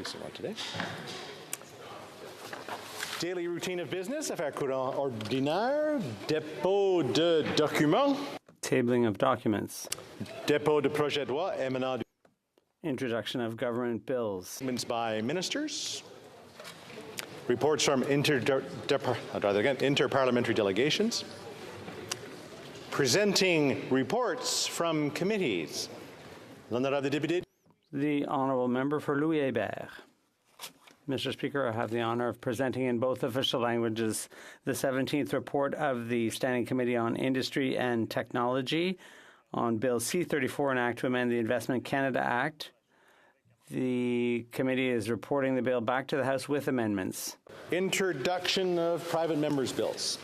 so much today. Daily routine of business, affaires courantes ordinaires, dépôt de documents. Tabling of documents. Dépôt de projet de loi émanant du Introduction of government bills. Statements by ministers. Reports from interparliamentary delegations. Presenting reports from committees. L'honorable député. The Honourable Member for Louis Hébert. Mr. Speaker, I have the honour of presenting in both official languages the 17th report of the Standing Committee on Industry and Technology on Bill C-34, an act to amend the Investment Canada Act. The committee is reporting the bill back to the House with amendments. Introduction of private members' bills.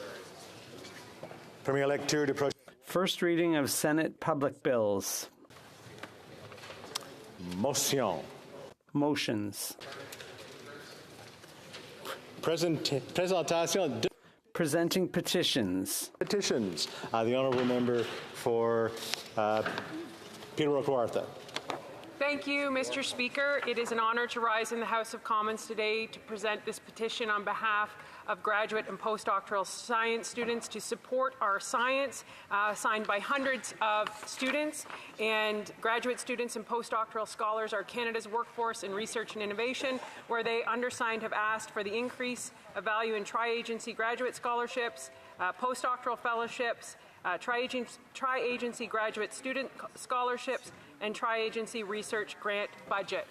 Première lecture de projet. First reading of Senate public bills. Motion. Motions. Présentation de Presenting petitions. petitions. The Honourable Member for Peterborough Kawartha. Thank you, Mr. Speaker. It is an honour to rise in the House of Commons today to present this petition on behalf of graduate and postdoctoral science students to support our science, signed by hundreds of students. And graduate students and postdoctoral scholars are Canada's workforce in research and innovation, where they, undersigned, have asked for the increase of value in tri-agency graduate scholarships, postdoctoral fellowships, tri-agency graduate student scholarships, and tri-agency research grant budget.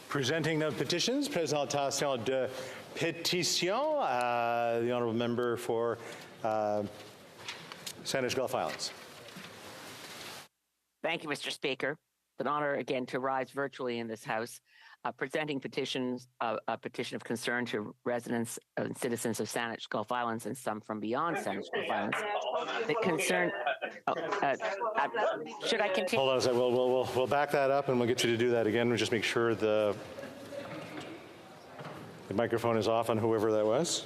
Presenting the petitions, présentation de pétitions. The Honourable Member for Sandwich Gulf Islands. Thank you, Mr. Speaker. It's an honour again to rise virtually in this House, presenting petitions, a petition of concern to residents and citizens of Sandwich Gulf Islands and some from beyond Sandwich Gulf Islands. The concern. Should I continue? Hold on a second. We'll back that up, and we'll get you to do that again. We'll just make sure the microphone is off on whoever that was.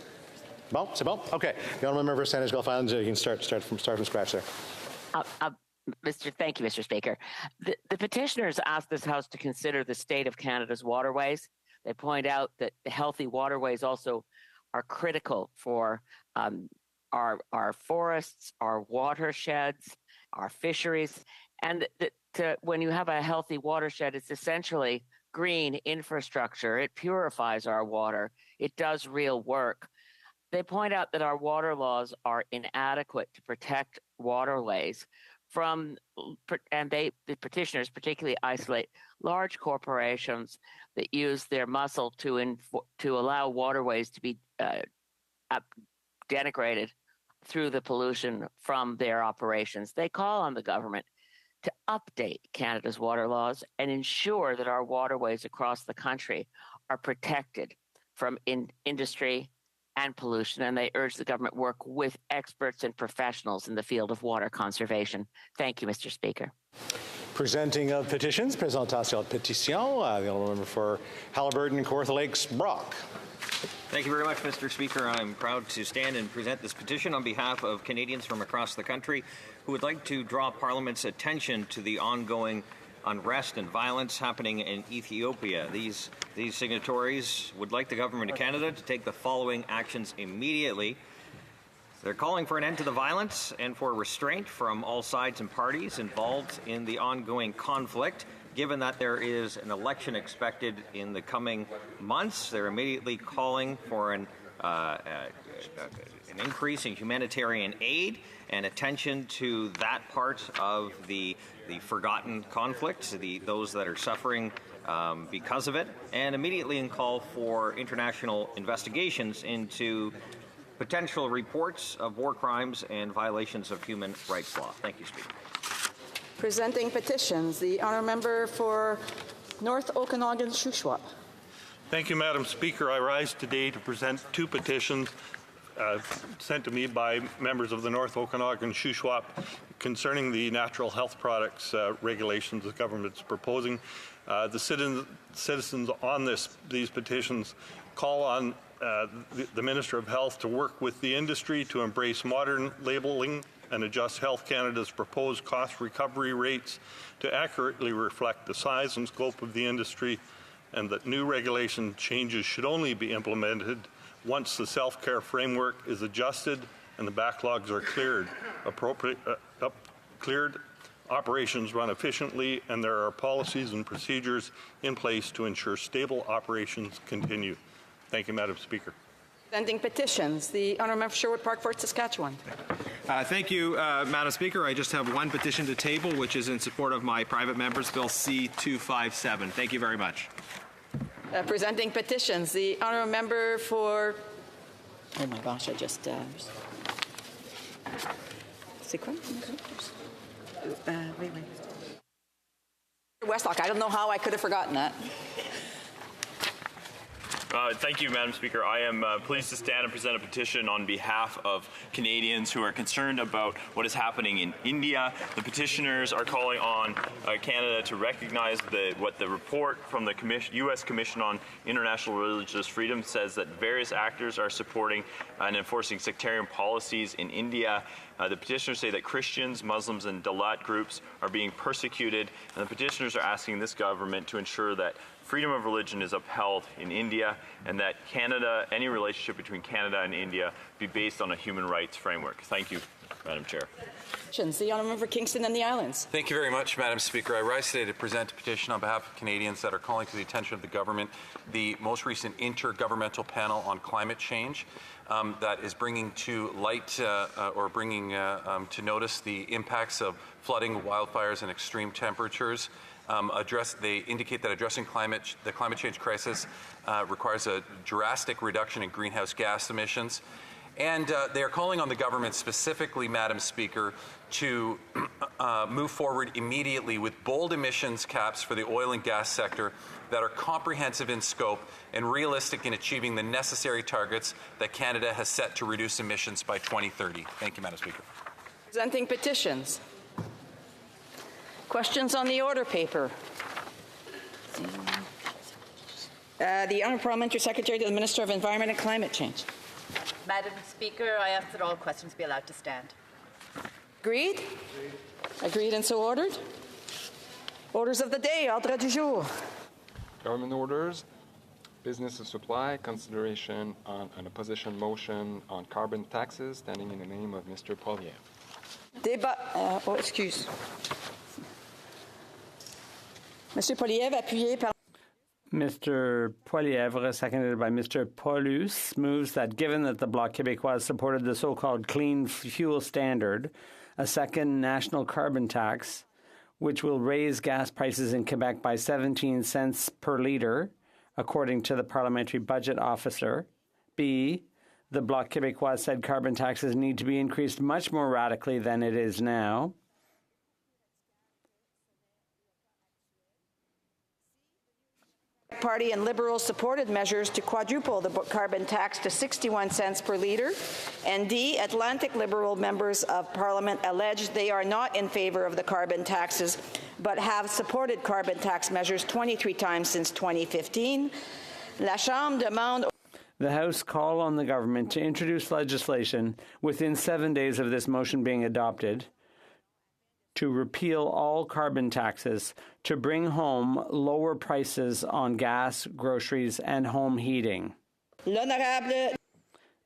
Bon, c'est bon. Okay. The Honourable Member for Sandwich Gulf Islands. You can start from scratch there. Thank you, Mr. Speaker. The petitioners asked this House to consider the state of Canada's waterways. They point out that the healthy waterways also are critical for our forests, our watersheds, our fisheries, and when you have a healthy watershed, it's essentially green infrastructure. It purifies our water. It does real work. They point out that our water laws are inadequate to protect waterways from, and the petitioners particularly isolate large corporations that use their muscle to allow waterways to be denigrated through the pollution from their operations. They call on the government to update Canada's water laws and ensure that our waterways across the country are protected from industry and pollution, and they urge the government work with experts and professionals in the field of water conservation. Thank you, Mr. Speaker. Presenting of petitions, présentation de pétitions. The Honourable Member for Haliburton, Kawartha Lakes, Brock. Thank you very much, Mr. Speaker. I'm proud to stand and present this petition on behalf of Canadians from across the country who would like to draw Parliament's attention to the ongoing unrest and violence happening in Ethiopia. These signatories would like the Government of Canada to take the following actions immediately. They're calling for an end to the violence and for restraint from all sides and parties involved in the ongoing conflict. Given that there is an election expected in the coming months, they're immediately calling for an increase in humanitarian aid and attention to that part of the forgotten conflict, those that are suffering because of it, and immediately call for international investigations into potential reports of war crimes and violations of human rights law. Thank you, Speaker. Presenting petitions, the Honourable Member for North Okanagan-Shuswap. Thank you, Madam Speaker. I rise today to present two petitions sent to me by members of the North Okanagan-Shuswap concerning the natural health products regulations the government is proposing. The citizens on these petitions call on the Minister of Health to work with the industry to embrace modern labeling and adjust Health Canada's proposed cost recovery rates to accurately reflect the size and scope of the industry, and that new regulation changes should only be implemented once the self-care framework is adjusted and the backlogs are cleared. Operations run efficiently, and there are policies and procedures in place to ensure stable operations continue. Thank you, Madam Speaker. Presenting petitions, the honourable member for Sherwood Park, Fort Saskatchewan. Thank you, Madam Speaker. I just have one petition to table, which is in support of my private member's bill C-257. Thank you very much. Presenting petitions, the honourable member for... Oh my gosh, I just... C'est quoi? Wait. Westlock, I don't know how I could have forgotten that. Thank you, Madam Speaker. I am pleased to stand and present a petition on behalf of Canadians who are concerned about what is happening in India. The petitioners are calling on Canada to recognize what the report from the U.S. Commission on International Religious Freedom says, that various actors are supporting and enforcing sectarian policies in India. The petitioners say that Christians, Muslims, and Dalit groups are being persecuted, and the petitioners are asking this government to ensure that freedom of religion is upheld in India, and that any relationship between Canada and India be based on a human rights framework. Thank you, Madam Chair. The honourable member for Kingston and the Islands. Thank you very much, Madam Speaker. I rise today to present a petition on behalf of Canadians that are calling to the attention of the government the most recent intergovernmental panel on climate change that is bringing to light to notice the impacts of flooding, wildfires, and extreme temperatures. They indicate that addressing the climate change crisis requires a drastic reduction in greenhouse gas emissions. And they are calling on the government specifically, Madam Speaker, to move forward immediately with bold emissions caps for the oil and gas sector that are comprehensive in scope and realistic in achieving the necessary targets that Canada has set to reduce emissions by 2030. Thank you, Madam Speaker. Presenting petitions. Questions on the order paper. The Honourable Parliamentary Secretary to the Minister of Environment and Climate Change. Madam Speaker, I ask that all questions be allowed to stand. Agreed? Agreed and so ordered. Orders of the day, ordre du jour. Government orders, business of supply, consideration on an opposition motion on carbon taxes, standing in the name of Mr. Poilievre. Débat, excuse. Monsieur Poilievre, appuyé par... Mr. Poilievre, seconded by Mr. Paulus, moves that given that the Bloc Québécois supported the so-called clean fuel standard, a second national carbon tax, which will raise gas prices in Quebec by 17 cents per litre, according to the parliamentary budget officer. B, the Bloc Québécois said carbon taxes need to be increased much more radically than it is now. Party and Liberals supported measures to quadruple the carbon tax to 61 cents per litre. And D, Atlantic Liberal members of Parliament alleged they are not in favour of the carbon taxes, but have supported carbon tax measures 23 times since 2015. La Chambre demande... The House call on the government to introduce legislation within 7 days of this motion being adopted to repeal all carbon taxes, to bring home lower prices on gas, groceries, and home heating. L'honorable...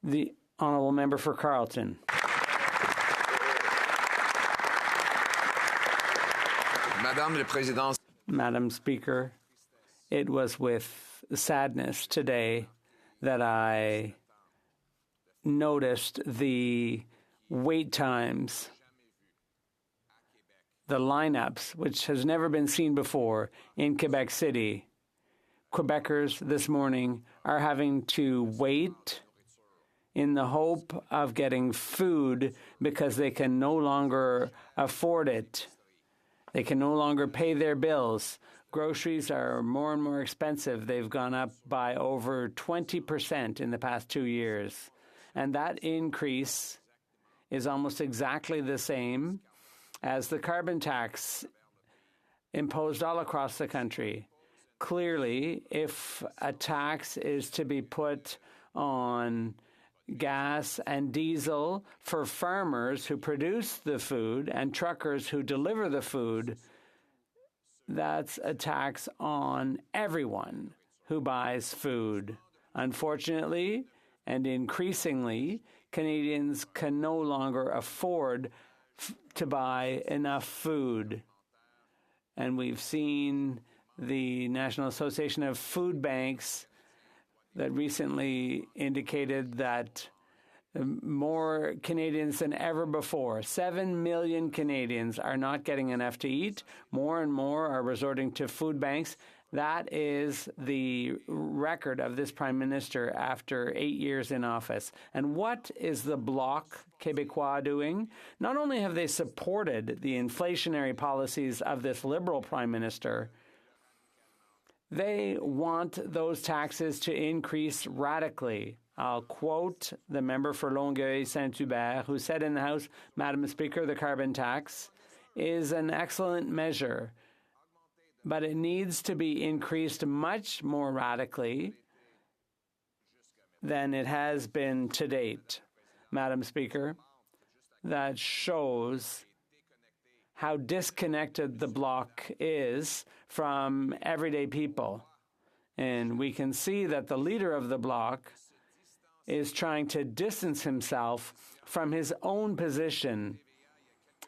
The honourable member for Carleton. Madam Speaker, it was with sadness today that I noticed the wait times, the lineups, which has never been seen before in Quebec City. Quebecers this morning are having to wait in the hope of getting food because they can no longer afford it. They can no longer pay their bills. Groceries are more and more expensive. They've gone up by over 20% in the past 2 years. And that increase is almost exactly the same as the carbon tax imposed all across the country. Clearly, if a tax is to be put on gas and diesel for farmers who produce the food and truckers who deliver the food. That's a tax on everyone who buys food. Unfortunately, and increasingly, Canadians can no longer afford to buy enough food. And we've seen the National Association of Food Banks that recently indicated that more Canadians than ever before, 7 million Canadians, are not getting enough to eat. More and more are resorting to food banks. That is the record of this Prime Minister after 8 years in office. And what is the Bloc Québécois doing? Not only have they supported the inflationary policies of this Liberal Prime Minister, they want those taxes to increase radically. I'll quote the member for Longueuil-Saint-Hubert, who said in the House, Madam Speaker, the carbon tax is an excellent measure, but it needs to be increased much more radically than it has been to date. Madam Speaker, that shows how disconnected the Bloc is from everyday people. And we can see that the leader of the Bloc is trying to distance himself from his own position.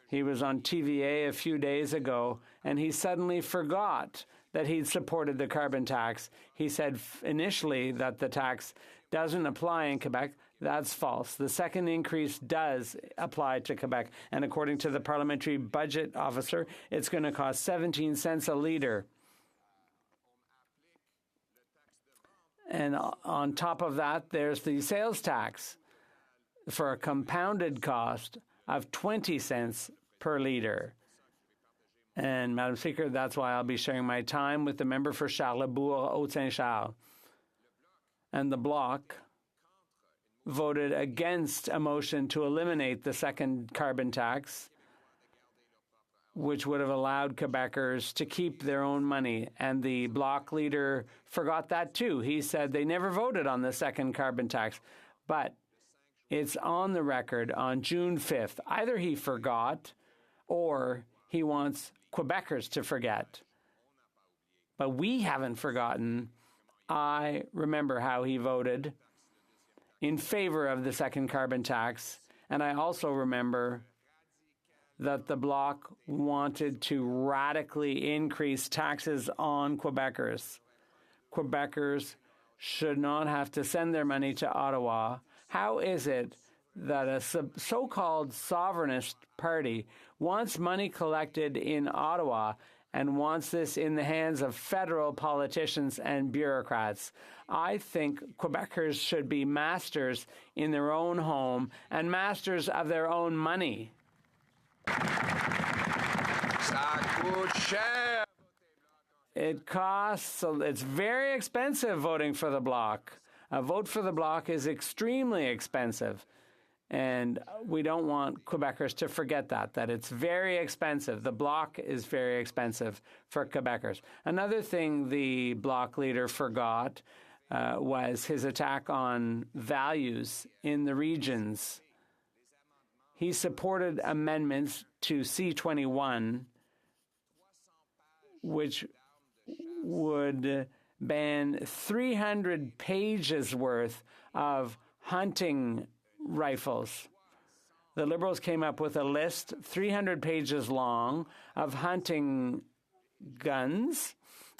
He was on TVA a few days ago, and he suddenly forgot that he'd supported the carbon tax. He said initially that the tax doesn't apply in Quebec. That's false. The second increase does apply to Quebec, and according to the parliamentary budget officer, it's going to cost 17 cents a litre. And on top of that, there's the sales tax for a compounded cost of 20 cents per litre. And, Madam Speaker, that's why I'll be sharing my time with the member for Charlesbourg, Haute-Saint-Charles. And the Bloc voted against a motion to eliminate the second carbon tax, which would have allowed Quebecers to keep their own money. And the Bloc leader forgot that too. He said they never voted on the second carbon tax. But it's on the record on June 5th. Either he forgot or he wants Quebecers to forget. But we haven't forgotten. I remember how he voted in favor of the second carbon tax. And I also remember that the Bloc wanted to radically increase taxes on Quebecers. Quebecers should not have to send their money to Ottawa. How is it that a so-called sovereignist party wants money collected in Ottawa and wants this in the hands of federal politicians and bureaucrats? I think Quebecers should be masters in their own home and masters of their own money. It costs, it's very expensive voting for the Bloc. A vote for the Bloc is extremely expensive. And we don't want Quebecers to forget that it's very expensive. The Bloc is very expensive for Quebecers. Another thing the Bloc leader forgot was his attack on values in the regions. He supported amendments to C-21, which would ban 300 pages worth of hunting rifles. The Liberals came up with a list, 300 pages long, of hunting guns,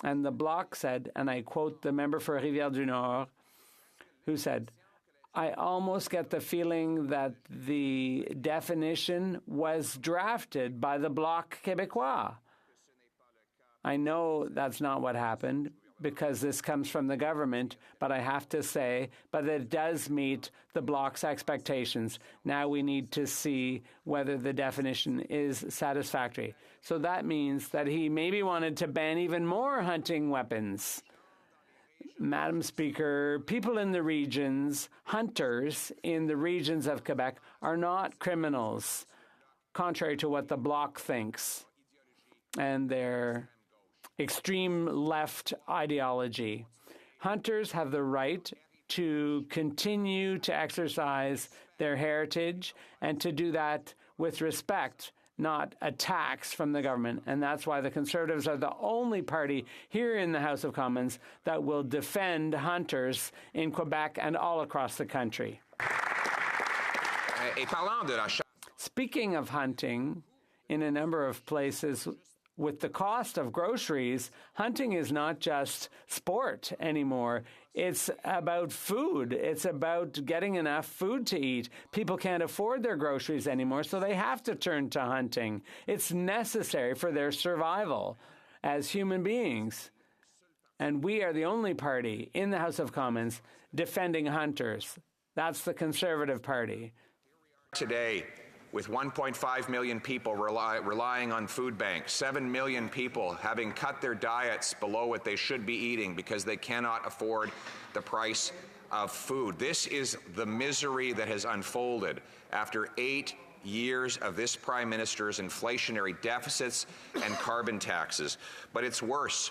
and the Bloc said, and I quote the member for Rivière-du-Nord, who said, I almost get the feeling that the definition was drafted by the Bloc Québécois. I know that's not what happened because this comes from the government, but I have to say, but it does meet the Bloc's expectations. Now we need to see whether the definition is satisfactory. So that means that he maybe wanted to ban even more hunting weapons. Madam Speaker, people in the regions, hunters in the regions of Quebec, are not criminals, contrary to what the Bloc thinks and their extreme left ideology. Hunters have the right to continue to exercise their heritage and to do that with respect, not a tax from the government. And that's why the Conservatives are the only party here in the House of Commons that will defend hunters in Quebec and all across the country. Speaking of hunting, in a number of places, with the cost of groceries, hunting is not just sport anymore. It's about food. It's about getting enough food to eat. People can't afford their groceries anymore, so they have to turn to hunting. It's necessary for their survival as human beings. And we are the only party in the House of Commons defending hunters. That's the Conservative Party. Today, with 1.5 million people relying on food banks, 7 million people having cut their diets below what they should be eating because they cannot afford the price of food. This is the misery that has unfolded after 8 years of this Prime Minister's inflationary deficits and carbon taxes. But it's worse.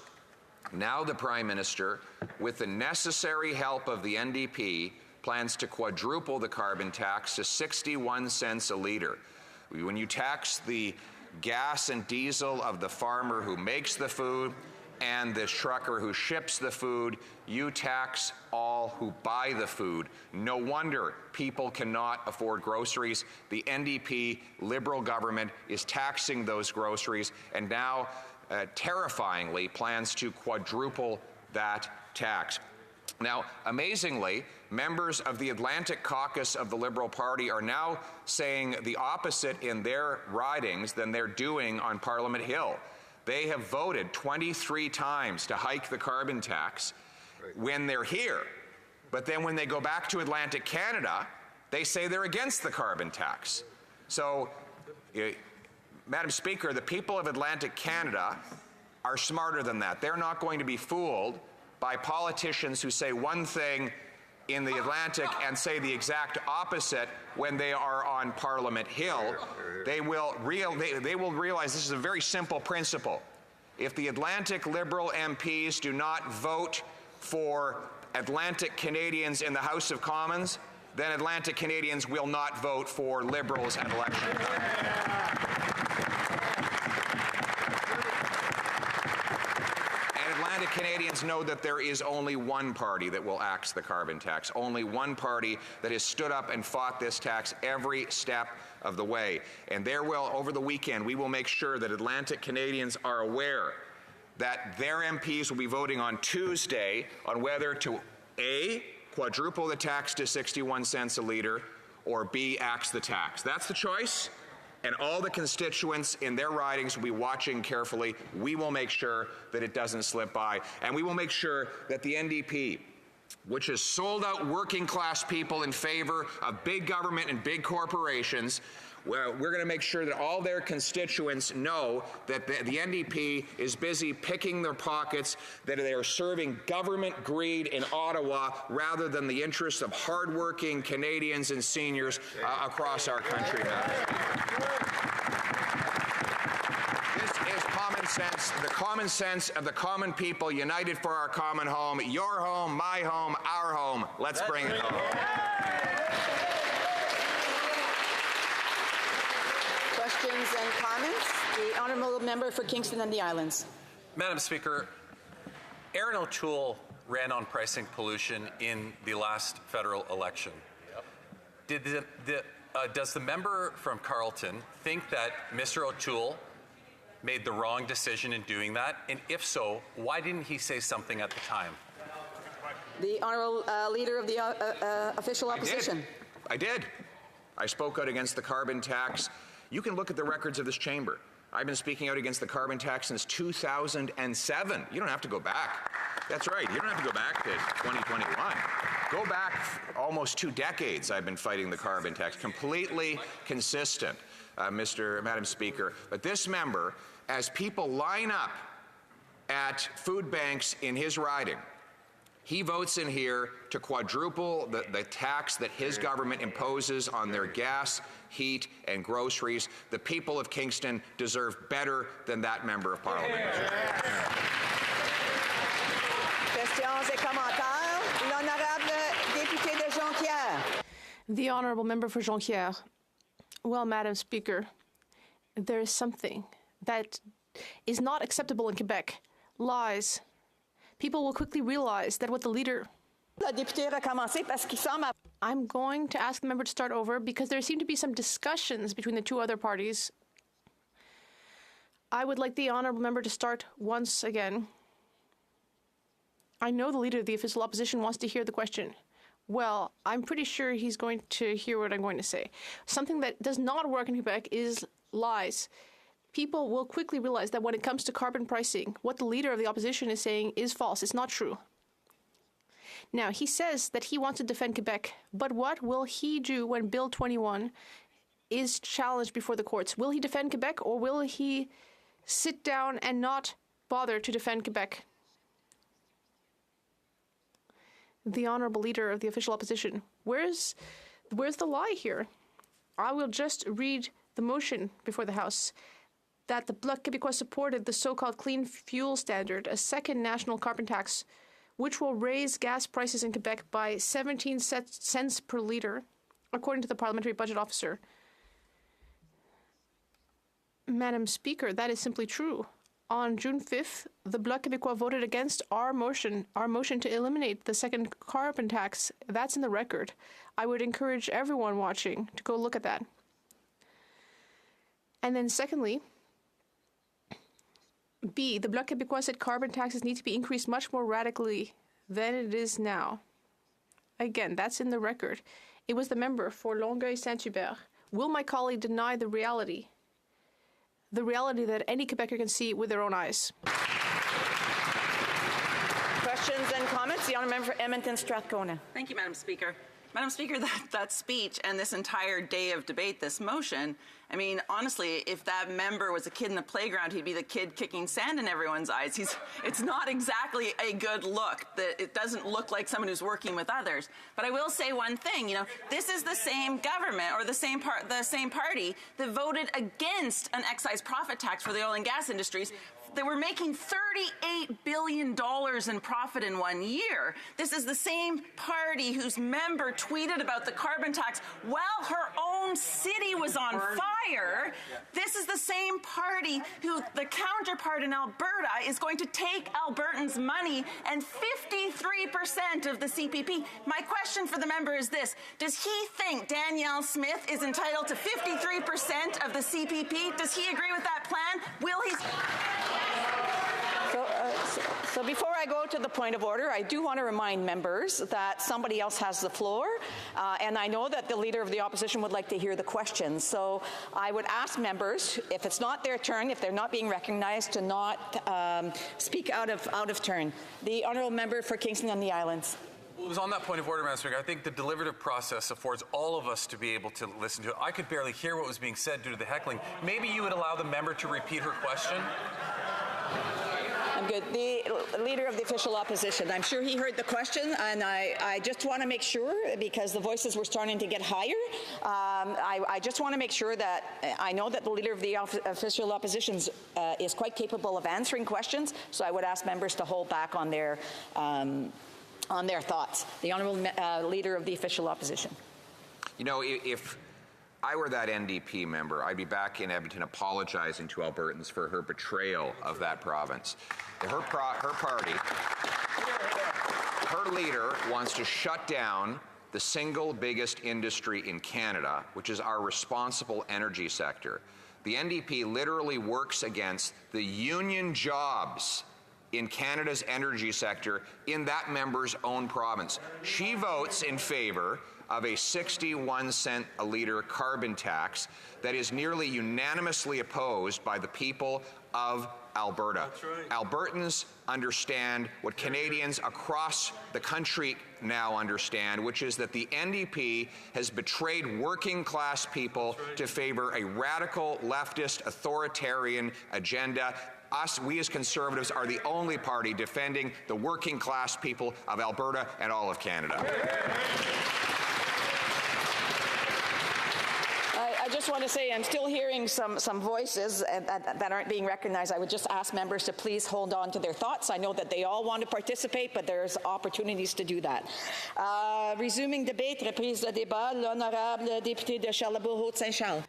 Now the Prime Minister, with the necessary help of the NDP, plans to quadruple the carbon tax to 61 cents a litre. When you tax the gas and diesel of the farmer who makes the food and the trucker who ships the food, you tax all who buy the food. No wonder people cannot afford groceries. The NDP Liberal government is taxing those groceries and now terrifyingly plans to quadruple that tax. Now, amazingly, members of the Atlantic caucus of the Liberal Party are now saying the opposite in their ridings than they're doing on Parliament Hill. They have voted 23 times to hike the carbon tax when they're here. But then when they go back to Atlantic Canada, they say they're against the carbon tax. So, Madam Speaker, the people of Atlantic Canada are smarter than that. They're not going to be fooled by politicians who say one thing in the Atlantic and say the exact opposite when they are on Parliament Hill. They will realize this is a very simple principle. If the Atlantic Liberal MPs do not vote for Atlantic Canadians in the House of Commons, then Atlantic Canadians will not vote for Liberals at election time. Atlantic Canadians know that there is only one party that will axe the carbon tax, only one party that has stood up and fought this tax every step of the way. And over the weekend, we will make sure that Atlantic Canadians are aware that their MPs will be voting on Tuesday on whether to A, quadruple the tax to 61 cents a litre, or B, axe the tax. That's the choice. And all the constituents in their ridings will be watching carefully. We will make sure that it doesn't slip by. And we will make sure that the NDP, which has sold out working class people in favor of big government and big corporations, we're going to make sure that all their constituents know that the NDP is busy picking their pockets, that they are serving government greed in Ottawa rather than the interests of hardworking Canadians and seniors across our country now. This is common sense, the common sense of the common people united for our common home, your home, my home, our home. Let's bring it home. Questions and comments? The honourable member for Kingston and the Islands. Madam Speaker, Erin O'Toole ran on pricing pollution in the last federal election. Does the member from Carleton think that Mr. O'Toole made the wrong decision in doing that? And if so, why didn't he say something at the time? The honourable leader of the official opposition. I did. I spoke out against the carbon tax. You can look at the records of this chamber. I've been speaking out against the carbon tax since 2007. You don't have to go back. That's right. You don't have to go back to 2021. Go back almost 2 decades I've been fighting the carbon tax. Completely consistent, Madam Speaker. But this member, as people line up at food banks in his riding, he votes in here to quadruple the tax that his government imposes on their gas, heat, and groceries. The people of Kingston deserve better than that member of Parliament. Questions et commentaires. L'honorable The Honourable Member for Jonquière. Well, Madam Speaker, there is something that is not acceptable in Quebec. Lies. People will quickly realize that what the leader... I'm going to ask the member to start over because there seem to be some discussions between the two other parties. I would like the honourable member to start once again. I know the leader of the official opposition wants to hear the question. Well, I'm pretty sure he's going to hear what I'm going to say. Something that does not work in Quebec is lies. People will quickly realize that when it comes to carbon pricing, what the leader of the opposition is saying is false. It's not true. Now, he says that he wants to defend Quebec, but what will he do when Bill 21 is challenged before the courts? Will he defend Quebec, or will he sit down and not bother to defend Quebec? The honourable leader of the official opposition. Where's the lie here? I will just read the motion before the House that the Bloc Québécois supported the so-called clean fuel standard, a second national carbon tax, which will raise gas prices in Quebec by 17 cents per litre, according to the parliamentary budget officer. Madam Speaker, that is simply true. On June 5th, the Bloc Québécois voted against our motion to eliminate the second carbon tax. That's in the record. I would encourage everyone watching to go look at that. And then secondly, B, the Bloc Québécois said carbon taxes need to be increased much more radically than it is now. Again, that's in the record. It was the member for Longueuil-Saint-Hubert. Will my colleague deny the reality that any Quebecer can see with their own eyes? Questions and comments? The honourable member for Edmonton Strathcona. Thank you, Madam Speaker. Madam Speaker, that speech and this entire day of debate, this motion, I mean, honestly, if that member was a kid in the playground, he'd be the kid kicking sand in everyone's eyes. It's not exactly a good look. It doesn't look like someone who's working with others. But I will say one thing, you know, this is the same government or the same party that voted against an excise profit tax for the oil and gas industries. They were making $38 billion in profit in 1 year. This is the same party whose member tweeted about the carbon tax while her own city was on fire. This is the same party who the counterpart in Alberta is going to take Albertans' money and 53% of the CPP. My question for the member is this. Does he think Danielle Smith is entitled to 53% of the CPP? Does he agree with that plan? Will he... So before I go to the point of order, I do want to remind members that somebody else has the floor, and I know that the leader of the opposition would like to hear the questions. So I would ask members, if it's not their turn, if they're not being recognized, to not speak out of turn. The honourable member for Kingston and the Islands. Well, it was on that point of order, Madam Speaker. I think the deliberative process affords all of us to be able to listen to it. I could barely hear what was being said due to the heckling. Maybe you would allow the member to repeat her question? I'm good. The leader of the official opposition. I'm sure he heard the question, and I just want to make sure, because the voices were starting to get higher, I just want to make sure that I know that the leader of the official opposition is quite capable of answering questions, so I would ask members to hold back on their thoughts. The honourable leader of the official opposition. You know, if I were that NDP member, I'd be back in Edmonton apologizing to Albertans for her betrayal of that province. Her party, her leader wants to shut down the single biggest industry in Canada, which is our responsible energy sector. The NDP literally works against the union jobs in Canada's energy sector in that member's own province. She votes in favor of a 61-cent a litre carbon tax that is nearly unanimously opposed by the people of Alberta. That's right. Albertans understand what Canadians across the country now understand, which is that the NDP has betrayed working class people to favor a radical leftist authoritarian agenda. We as Conservatives are the only party defending the working class people of Alberta and all of Canada. just want to say I'm still hearing some voices that aren't being recognized. I would just ask members to please hold on to their thoughts. I know that they all want to participate, but there's opportunities to do that. Resuming debate, reprise de débat, l'honorable député de Charlebourg-Haute-Saint-Charles.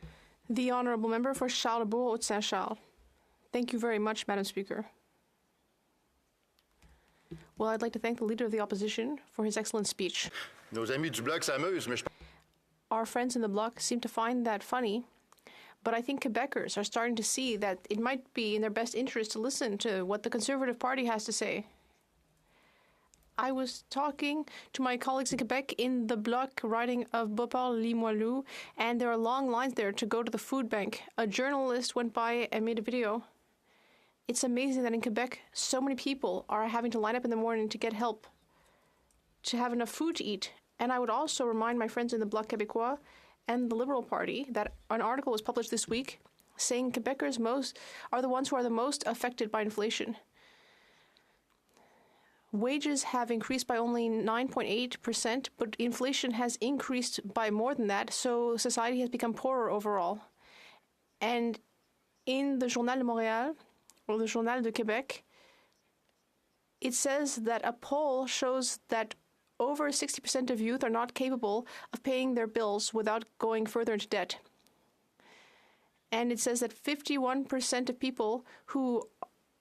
The honourable member for Charlebourg-Haute-Saint-Charles. Thank you very much, Madam Speaker. Well, I'd like to thank the Leader of the Opposition for his excellent speech. Nos amis du Bloc s'amusent, mais Our friends in the Bloc seem to find that funny, but I think Quebecers are starting to see that it might be in their best interest to listen to what the Conservative Party has to say. I was talking to my colleagues in Quebec in the Bloc riding of Beauport-Limoilou, and there are long lines there to go to the food bank. A journalist went by and made a video. It's amazing that in Quebec, so many people are having to line up in the morning to get help, to have enough food to eat. And I would also remind my friends in the Bloc Québécois and the Liberal Party that an article was published this week saying Quebecers are the ones who are the most affected by inflation. Wages have increased by only 9.8%, but inflation has increased by more than that, so society has become poorer overall. And in the Journal de Montréal, or the Journal de Québec, it says that a poll shows that over 60% of youth are not capable of paying their bills without going further into debt. And it says that 51% of people who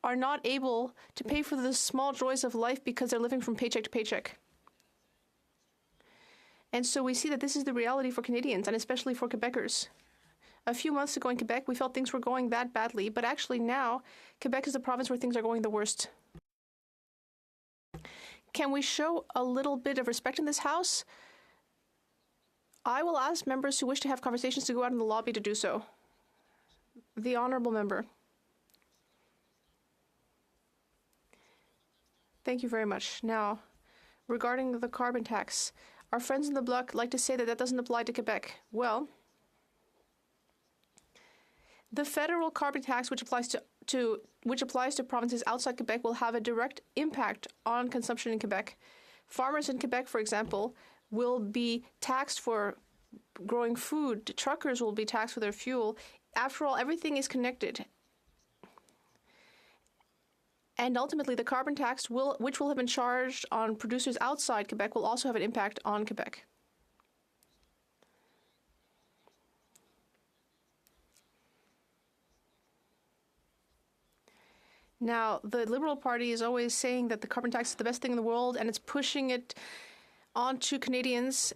are not able to pay for the small joys of life because they're living from paycheck to paycheck. And so we see that this is the reality for Canadians, and especially for Quebecers. A few months ago in Quebec, we felt things were going that badly, but actually now, Quebec is the province where things are going the worst. Can we show a little bit of respect in this House? I will ask members who wish to have conversations to go out in the lobby to do so. The honourable member. Thank you very much. Now, regarding the carbon tax, our friends in the Bloc like to say that that doesn't apply to Quebec. Well, the federal carbon tax, which applies to provinces outside Quebec, will have a direct impact on consumption in Quebec. Farmers in Quebec, for example, will be taxed for growing food. Truckers will be taxed for their fuel. After all, everything is connected. And ultimately, the carbon tax, which will have been charged on producers outside Quebec, will also have an impact on Quebec. Now, the Liberal Party is always saying that the carbon tax is the best thing in the world, and it's pushing it onto Canadians.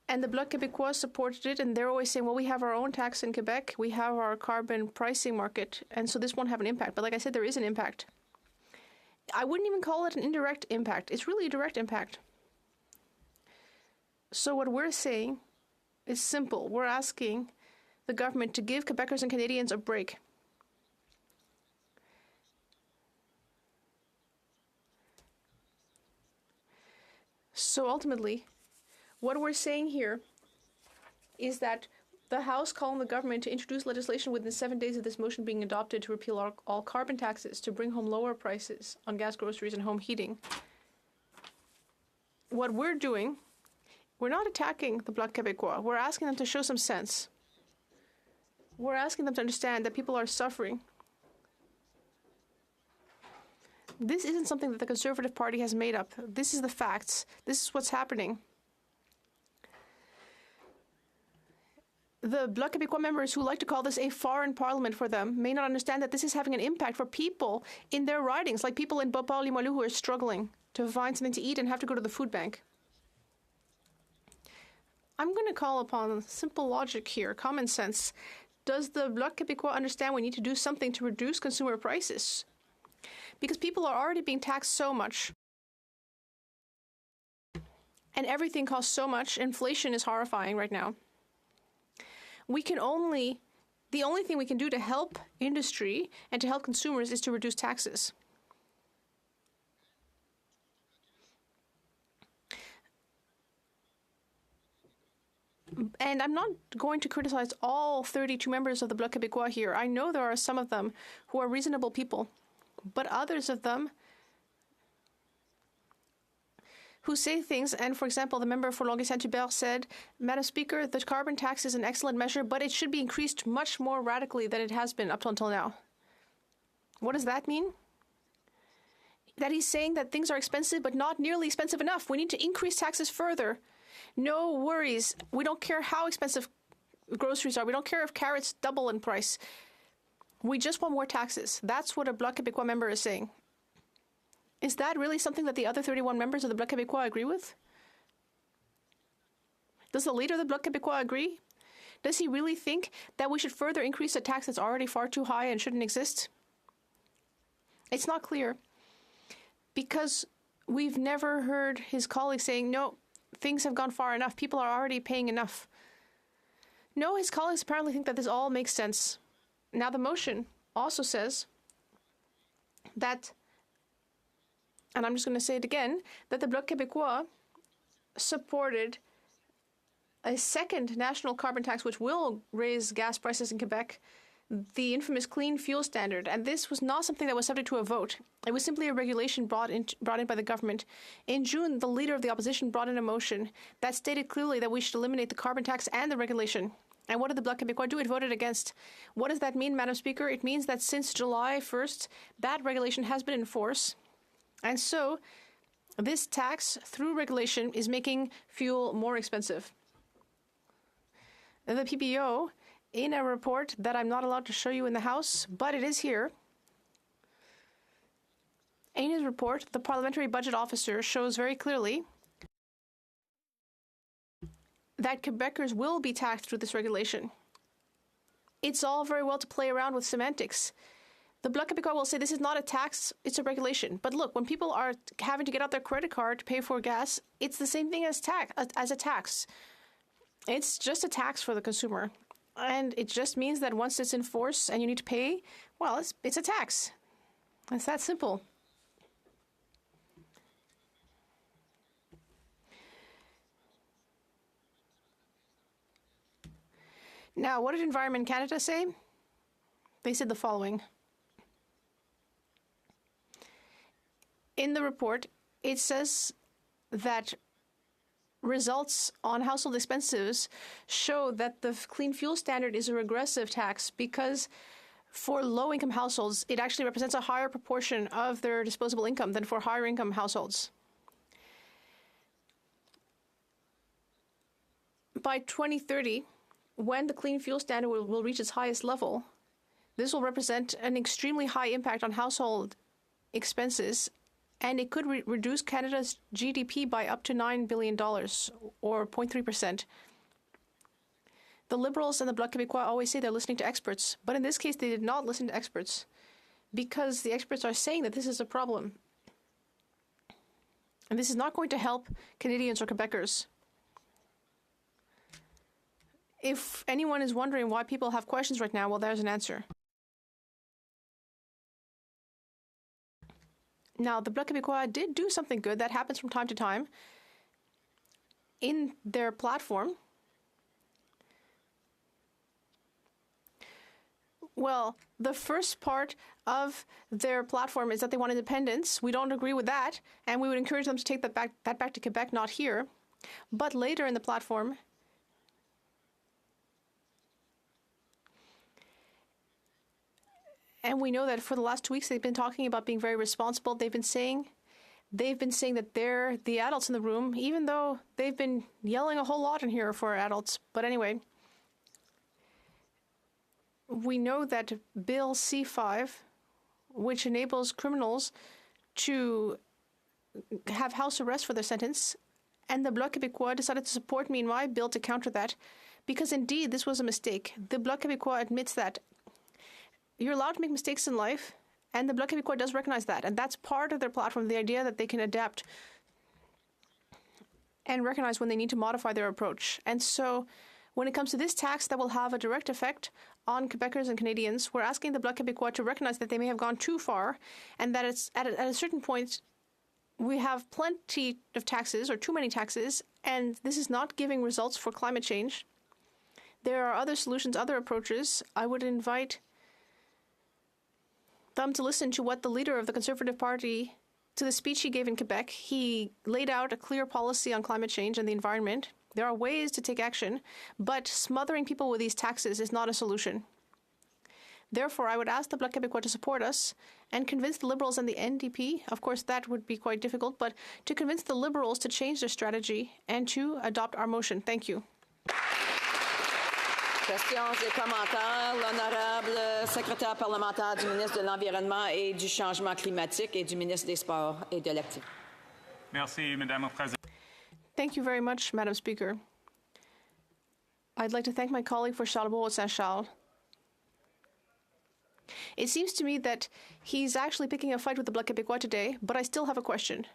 And the Bloc Québécois supported it, and they're always saying, well, we have our own tax in Quebec, we have our carbon pricing market, and so this won't have an impact. But like I said, there is an impact. I wouldn't even call it an indirect impact. It's really a direct impact. So what we're saying is simple. We're asking the government to give Quebecers and Canadians a break. So ultimately, what we're saying here is that the House calling the government to introduce legislation within 7 days of this motion being adopted to repeal all carbon taxes, to bring home lower prices on gas, groceries, and home heating. What we're doing, we're not attacking the Bloc Québécois. We're asking them to show some sense. We're asking them to understand that people are suffering. This isn't something that the Conservative Party has made up. This is the facts. This is what's happening. The Bloc Québécois members who like to call this a foreign parliament for them may not understand that this is having an impact for people in their ridings, like people in Beauport-Limoilou who are struggling to find something to eat and have to go to the food bank. I'm going to call upon simple logic here, common sense. Does the Bloc Québécois understand we need to do something to reduce consumer prices? Because people are already being taxed so much. And everything costs so much. Inflation is horrifying right now. The only thing we can do to help industry and to help consumers is to reduce taxes. And I'm not going to criticize all 32 members of the Bloc Québécois here. I know there are some of them who are reasonable people, but others of them who say things, and for example, the member for Longueuil-Saint-Hubert said, Madam Speaker, the carbon tax is an excellent measure, but it should be increased much more radically than it has been up until now. What does that mean? That he's saying that things are expensive, but not nearly expensive enough. We need to increase taxes further. No worries. We don't care how expensive groceries are. We don't care if carrots double in price. We just want more taxes. That's what a Bloc Québécois member is saying. Is that really something that the other 31 members of the Bloc Québécois agree with? Does the leader of the Bloc Québécois agree? Does he really think that we should further increase a tax that's already far too high and shouldn't exist? It's not clear, because we've never heard his colleagues saying, no, things have gone far enough. People are already paying enough. No, his colleagues apparently think that this all makes sense. Now, the motion also says that, and I'm just going to say it again, that the Bloc Québécois supported a second national carbon tax which will raise gas prices in Quebec, the infamous clean fuel standard. And this was not something that was subject to a vote. It was simply a regulation brought in by the government. In June, the leader of the opposition brought in a motion that stated clearly that we should eliminate the carbon tax and the regulation. And what did the Bloc Québécois do? It voted against. What does that mean, Madam Speaker? It means that since July 1st, that regulation has been in force. And so this tax, through regulation, is making fuel more expensive. The PBO, in a report that I'm not allowed to show you in the House, but it is here, in his report, the Parliamentary Budget Officer shows very clearly that Quebecers will be taxed through this regulation. It's all very well to play around with semantics. The Bloc Québécois will say this is not a tax, it's a regulation. But look, when people are having to get out their credit card to pay for gas, it's the same thing as a tax. It's just a tax for the consumer. And it just means that once it's in force and you need to pay, well, it's a tax. It's that simple. Now, what did Environment Canada say? They said the following. In the report, it says that results on household expenses show that the clean fuel standard is a regressive tax because for low-income households, it actually represents a higher proportion of their disposable income than for higher-income households. By 2030, when the clean fuel standard will reach its highest level, this will represent an extremely high impact on household expenses, and it could reduce Canada's GDP by up to $9 billion, or 0.3%. The Liberals and the Bloc Québécois always say they're listening to experts, but in this case they did not listen to experts, because the experts are saying that this is a problem. And this is not going to help Canadians or Quebecers. If anyone is wondering why people have questions right now, well, there's an answer. Now, the Bloc Québécois did do something good that happens from time to time. In their platform, well, the first part of their platform is that they want independence. We don't agree with that, and we would encourage them to take that back to Quebec, not here. But later in the platform, and we know that for the last 2 weeks they've been talking about being very responsible. They've been saying that they're the adults in the room, even though they've been yelling a whole lot in here for adults. But anyway, we know that Bill C-5, which enables criminals to have house arrest for their sentence, and the Bloc Québécois decided to support me in my bill to counter that, because indeed this was a mistake. The Bloc Québécois admits that. You're allowed to make mistakes in life, and the Bloc Québécois does recognize that, and that's part of their platform, the idea that they can adapt and recognize when they need to modify their approach. And so when it comes to this tax that will have a direct effect on Quebecers and Canadians, we're asking the Bloc Québécois to recognize that they may have gone too far, and that it's at a certain point we have plenty of taxes, or too many taxes, and this is not giving results for climate change. There are other solutions, other approaches. I would invite them to listen to what the leader of the Conservative Party to the speech he gave in Quebec, he laid out a clear policy on climate change and the environment. There are ways to take action, but smothering people with these taxes is not a solution. Therefore, I would ask the Bloc Québécois to support us and convince the Liberals and the NDP, of course that would be quite difficult, but to convince the Liberals to change their strategy and to adopt our motion. Thank you. Questions et commentaires. L'honorable secrétaire parlementaire du ministre de l'Environnement et du Changement climatique et du ministre des Sports et de l'Activité. Merci, Madame la Présidente. Thank you very much, Madam Speaker. I'd like to thank my colleague for Charlebourg-Saint-Charles. It seems to me that he's actually picking a fight with the Bloc Québécois today, but I still have a question.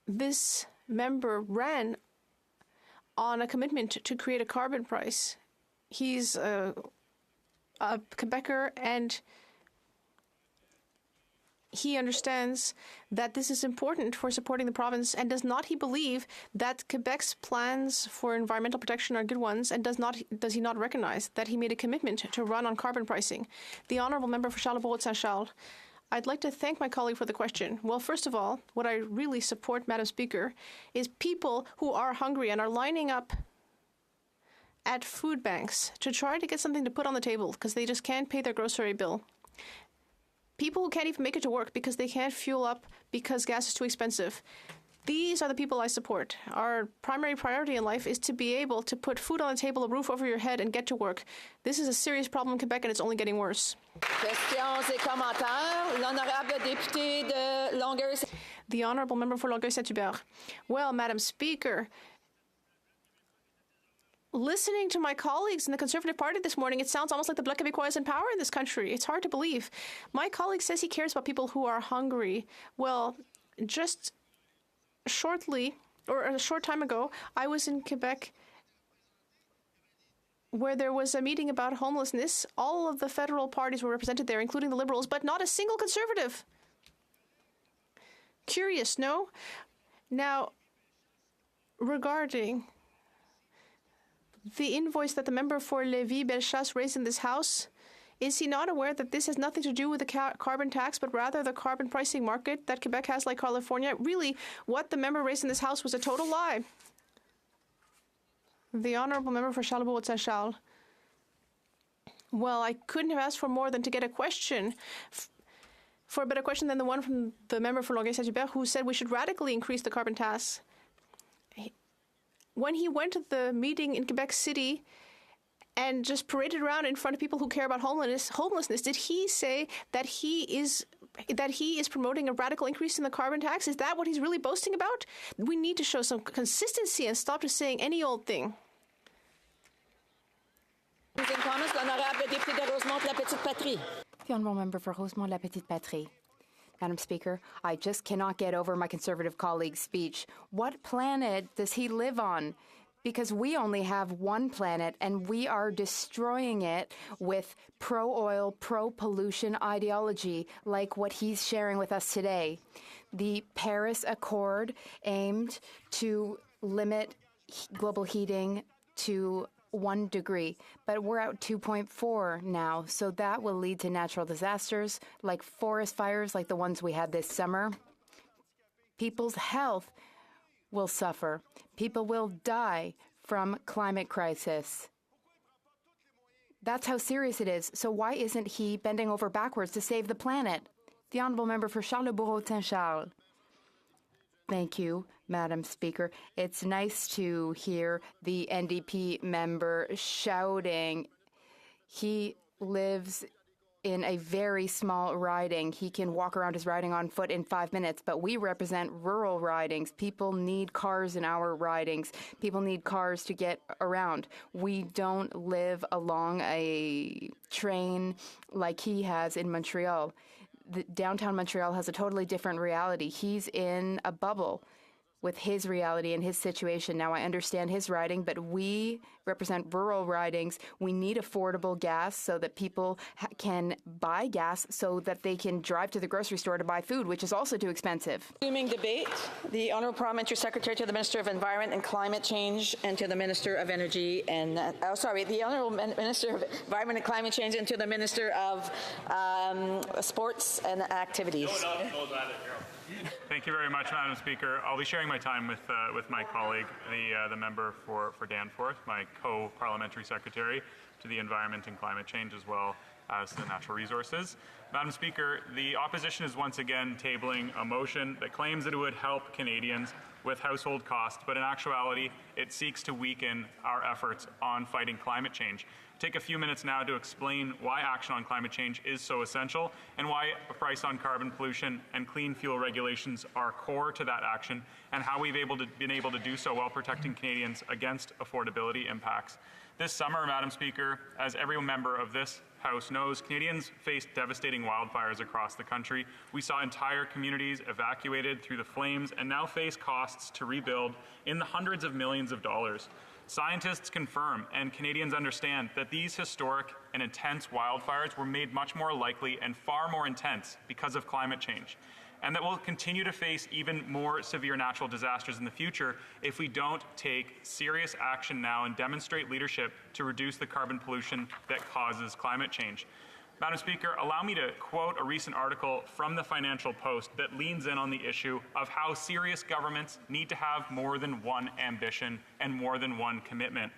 This member ran on a commitment to create a carbon price. He's a Quebecer, and he understands that this is important for supporting the province, and does not he believe that Quebec's plans for environmental protection are good ones, and does he not recognize that he made a commitment to run on carbon pricing? The honourable member for Charlebourg-Saint-Charles. I'd like to thank my colleague for the question. Well, first of all, what I really support, Madam Speaker, is people who are hungry and are lining up at food banks to try to get something to put on the table because they just can't pay their grocery bill. People who can't even make it to work because they can't fuel up because gas is too expensive. These are the people I support. Our primary priority in life is to be able to put food on the table, a roof over your head, and get to work. This is a serious problem in Quebec, and it's only getting worse. Questions et commentaires. L'honorable député de Longueuil. The honourable member for Longueuil-Saint-Hubert. Well, Madam Speaker, listening to my colleagues in the Conservative Party this morning, it sounds almost like the Bloc Québécois is in power in this country. It's hard to believe. My colleague says he cares about people who are hungry. Well, just shortly, or a short time ago, I was in Quebec where there was a meeting about homelessness. All of the federal parties were represented there, including the Liberals, but not a single Conservative. Curious, no? Now, regarding the invoice that the member for Lévis-Bellechasse raised in this House, is he not aware that this has nothing to do with the carbon tax, but rather the carbon pricing market that Quebec has like California? Really, what the member raised in this House was a total lie. The honourable member for Charlebourg-Saint-Charles. Well, I couldn't have asked for more than to get a question, for a better question than the one from the member for Longueuil-Saint-Hubert, who said we should radically increase the carbon tax. When he went to the meeting in Quebec City and just paraded around in front of people who care about homelessness, did he say that he is promoting a radical increase in the carbon tax? Is that what he's really boasting about? We need to show some consistency and stop just saying any old thing. The honourable member for Rosemont-La Petite Patrie. Madam Speaker, I just cannot get over my Conservative colleague's speech. What planet does he live on? Because we only have one planet, and we are destroying it with pro-oil, pro-pollution ideology like what he's sharing with us today. The Paris Accord aimed to limit global heating to 1 degree, but we're at 2.4 now, so that will lead to natural disasters like forest fires like the ones we had this summer. People's health will suffer. People will die from climate crisis. That's how serious it is. So why isn't he bending over backwards to save the planet? The honourable member for Charlebourg-Saint-Charles. Thank you, Madam Speaker. It's nice to hear the NDP member shouting. He lives in a very small riding. He can walk around his riding on foot in 5 minutes, but we represent rural ridings. People need cars in our ridings. People need cars to get around. We don't live along a train like he has in Montreal. Downtown Montreal has a totally different reality. He's in a bubble. with his reality and his situation. Now, I understand his riding, but we represent rural ridings. We need affordable gas so that people can buy gas so that they can drive to the grocery store to buy food, which is also too expensive. Resuming debate, the Honourable Parliamentary Secretary to the Minister of Environment and Climate Change and to the Minister of Energy and, the Honourable Minister of Environment and Climate Change and to the Minister of Sports and Activities. Thank you very much, Madam Speaker. I'll be sharing my time with my colleague, the member for Danforth, my co-parliamentary secretary to the Environment and Climate Change, as well as the Natural Resources. Madam Speaker, the opposition is once again tabling a motion that claims that it would help Canadians with household costs, but in actuality, it seeks to weaken our efforts on fighting climate change. Take a few minutes now to explain why action on climate change is so essential and why a price on carbon pollution and clean fuel regulations are core to that action, and how we've been able to do so while protecting Canadians against affordability impacts. This summer, Madam Speaker, as every member of this House knows, Canadians faced devastating wildfires across the country. We saw entire communities evacuated through the flames and now face costs to rebuild in the hundreds of millions of dollars. Scientists confirm, and Canadians understand, that these historic and intense wildfires were made much more likely and far more intense because of climate change, and that we'll continue to face even more severe natural disasters in the future if we don't take serious action now and demonstrate leadership to reduce the carbon pollution that causes climate change. Madam Speaker, allow me to quote a recent article from the Financial Post that leans in on the issue of how serious governments need to have more than one ambition and more than one commitment.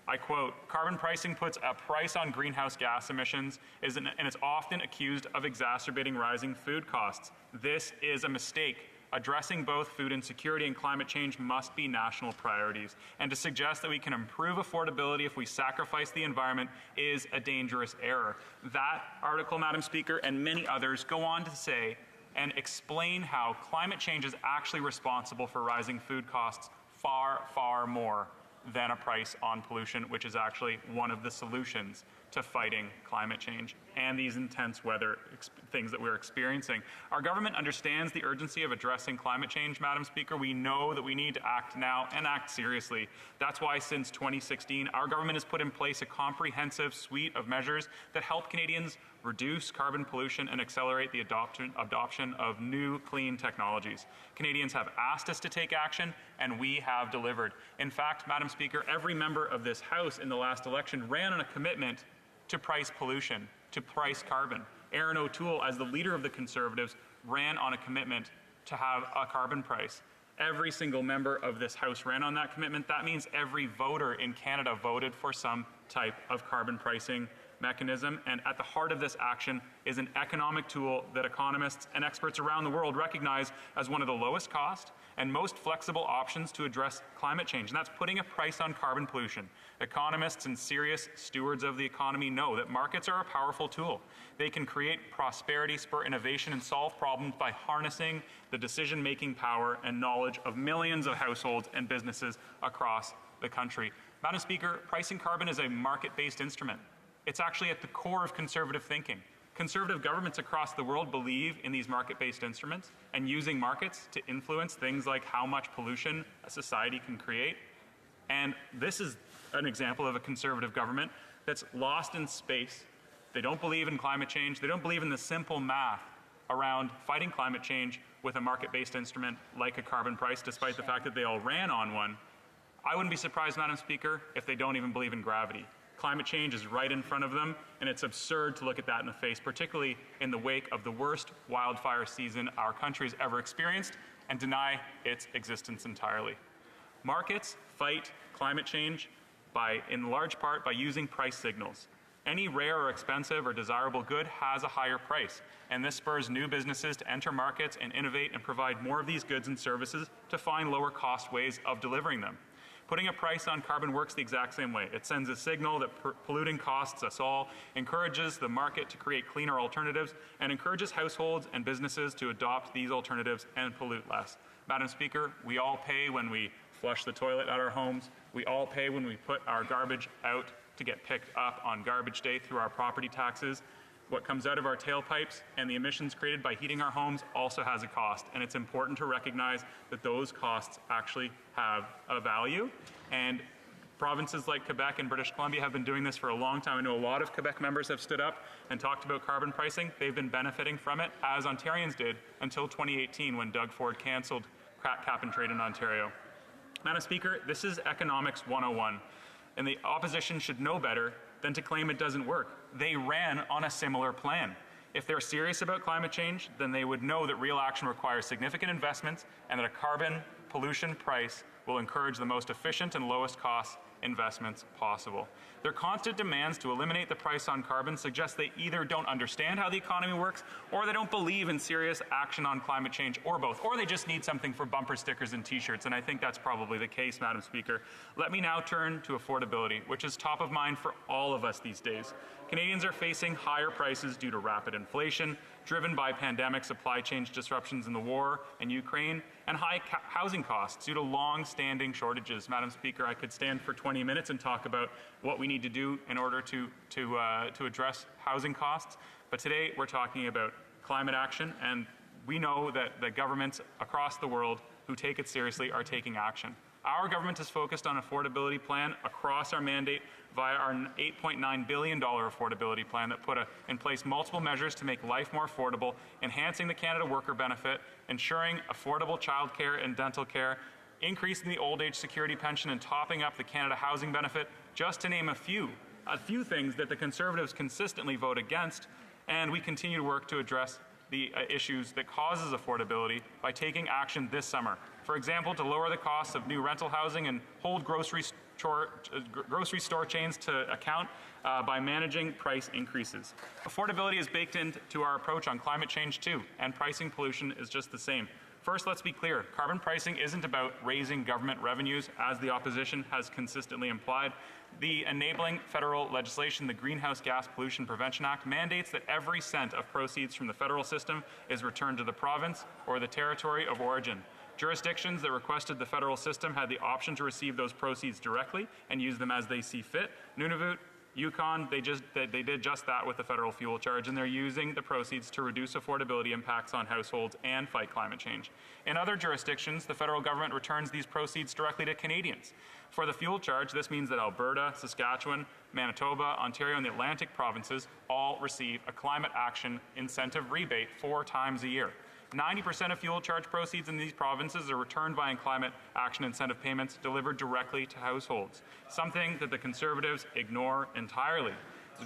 I quote, "Carbon pricing puts a price on greenhouse gas emissions and is often accused of exacerbating rising food costs. This is a mistake. Addressing both food insecurity and climate change must be national priorities. And to suggest that we can improve affordability if we sacrifice the environment is a dangerous error." That article, Madam Speaker, and many others go on to say and explain how climate change is actually responsible for rising food costs far, far more than a price on pollution, which is actually one of the solutions to fighting climate change and these intense weather things that we're experiencing. Our government understands the urgency of addressing climate change, Madam Speaker. We know that we need to act now and act seriously. That's why since 2016, our government has put in place a comprehensive suite of measures that help Canadians reduce carbon pollution and accelerate the adoption of new clean technologies. Canadians have asked us to take action, and we have delivered. In fact, Madam Speaker, every member of this House in the last election ran on a commitment to price pollution, to price carbon. Erin O'Toole, as the leader of the Conservatives, ran on a commitment to have a carbon price. Every single member of this House ran on that commitment. That means every voter in Canada voted for some type of carbon pricing mechanism, and at the heart of this action is an economic tool that economists and experts around the world recognize as one of the lowest cost and most flexible options to address climate change, and that's putting a price on carbon pollution. Economists and serious stewards of the economy know that markets are a powerful tool. They can create prosperity, spur innovation, and solve problems by harnessing the decision-making power and knowledge of millions of households and businesses across the country. Madam Speaker, pricing carbon is a market-based instrument. It's actually at the core of conservative thinking. Conservative governments across the world believe in these market-based instruments and using markets to influence things like how much pollution a society can create. And this is an example of a conservative government that's lost in space. They don't believe in climate change. They don't believe in the simple math around fighting climate change with a market-based instrument like a carbon price, despite the fact that they all ran on one. I wouldn't be surprised, Madam Speaker, if they don't even believe in gravity. Climate change is right in front of them, and it's absurd to look at that in the face, particularly in the wake of the worst wildfire season our country has ever experienced, and deny its existence entirely. Markets fight climate change in large part by using price signals. Any rare or expensive or desirable good has a higher price, and this spurs new businesses to enter markets and innovate and provide more of these goods and services to find lower cost ways of delivering them. Putting a price on carbon works the exact same way. It sends a signal that polluting costs us all, encourages the market to create cleaner alternatives, and encourages households and businesses to adopt these alternatives and pollute less. Madam Speaker, we all pay when we flush the toilet at our homes. We all pay when we put our garbage out to get picked up on garbage day through our property taxes. what comes out of our tailpipes and the emissions created by heating our homes also has a cost. And it's important to recognize that those costs actually have a value. And provinces like Quebec and British Columbia have been doing this for a long time. I know a lot of Quebec members have stood up and talked about carbon pricing. They've been benefiting from it, as Ontarians did, until 2018 when Doug Ford cancelled cap and trade in Ontario. Madam Speaker, this is economics 101, and the opposition should know better than to claim it doesn't work. They ran on a similar plan. If they're serious about climate change, then they would know that real action requires significant investments and that a carbon pollution price will encourage the most efficient and lowest cost investments possible. Their constant demands to eliminate the price on carbon suggest they either don't understand how the economy works, or they don't believe in serious action on climate change, or both, or they just need something for bumper stickers and t-shirts, and I think that's probably the case, Madam Speaker. Let me now turn to affordability, which is top of mind for all of us these days. Canadians are facing higher prices due to rapid inflation, driven by pandemic supply chain disruptions in the war in Ukraine, and high housing costs due to long-standing shortages. Madam Speaker, I could stand for 20 minutes and talk about what we need to do in order to address housing costs, but today we're talking about climate action, and we know that the governments across the world who take it seriously are taking action. Our government is focused on affordability plan across our mandate via our $8.9 billion affordability plan that put in place multiple measures to make life more affordable, enhancing the Canada Worker Benefit, ensuring affordable childcare and dental care, increasing the old age security pension, and topping up the Canada Housing Benefit, just to name a few things that the Conservatives consistently vote against, and we continue to work to address the issues that causes affordability by taking action this summer. For example, to lower the costs of new rental housing and hold grocery store chains to account by managing price increases. Affordability is baked into our approach on climate change too, and pricing pollution is just the same. First, let's be clear. Carbon pricing isn't about raising government revenues, as the opposition has consistently implied. The enabling federal legislation, the Greenhouse Gas Pollution Prevention Act, mandates that every cent of proceeds from the federal system is returned to the province or the territory of origin. Jurisdictions that requested the federal system had the option to receive those proceeds directly and use them as they see fit. Nunavut, Yukon, they did just that with the federal fuel charge, and they're using the proceeds to reduce affordability impacts on households and fight climate change. In other jurisdictions, the federal government returns these proceeds directly to Canadians. For the fuel charge, this means that Alberta, Saskatchewan, Manitoba, Ontario, and the Atlantic provinces all receive a climate action incentive rebate 4 times a year. 90% of fuel charge proceeds in these provinces are returned via climate action incentive payments delivered directly to households, something that the Conservatives ignore entirely.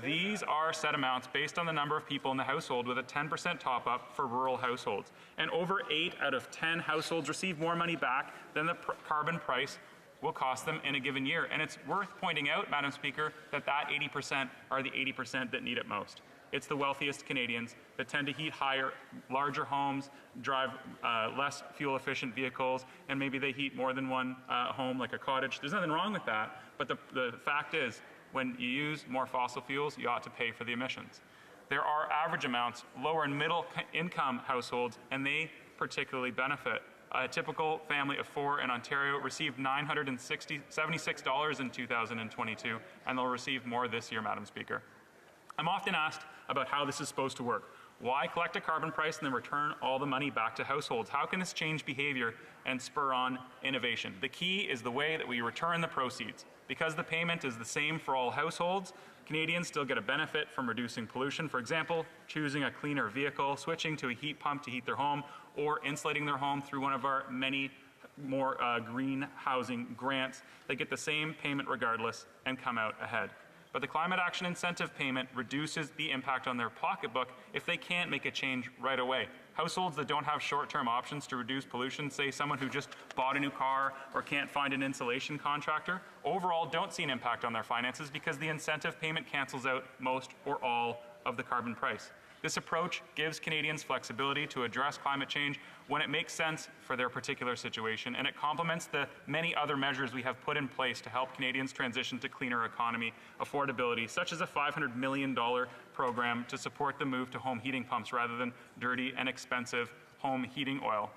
These are set amounts based on the number of people in the household, with a 10% top-up for rural households. And over 8 out of 10 households receive more money back than the carbon price will cost them in a given year. And it's worth pointing out, Madam Speaker, that 80% are the 80% that need it most. It's the wealthiest Canadians that tend to heat higher, larger homes, drive less fuel-efficient vehicles, and maybe they heat more than one home, like a cottage. There's nothing wrong with that, but the fact is, when you use more fossil fuels, you ought to pay for the emissions. There are average amounts, lower and middle income households, and they particularly benefit. A typical family of 4 in Ontario received $976 in 2022, and they'll receive more this year, Madam Speaker. I'm often asked about how this is supposed to work. Why collect a carbon price and then return all the money back to households? How can this change behavior and spur on innovation? The key is the way that we return the proceeds. Because the payment is the same for all households, Canadians still get a benefit from reducing pollution. For example, choosing a cleaner vehicle, switching to a heat pump to heat their home, or insulating their home through one of our many more green housing grants. They get the same payment regardless and come out ahead. But the climate action incentive payment reduces the impact on their pocketbook if they can't make a change right away. Households that don't have short-term options to reduce pollution, say someone who just bought a new car or can't find an insulation contractor, overall don't see an impact on their finances because the incentive payment cancels out most or all of the carbon price. This approach gives Canadians flexibility to address climate change when it makes sense for their particular situation, and it complements the many other measures we have put in place to help Canadians transition to cleaner economy affordability, such as a $500 million program to support the move to home heating pumps rather than dirty and expensive home heating oil.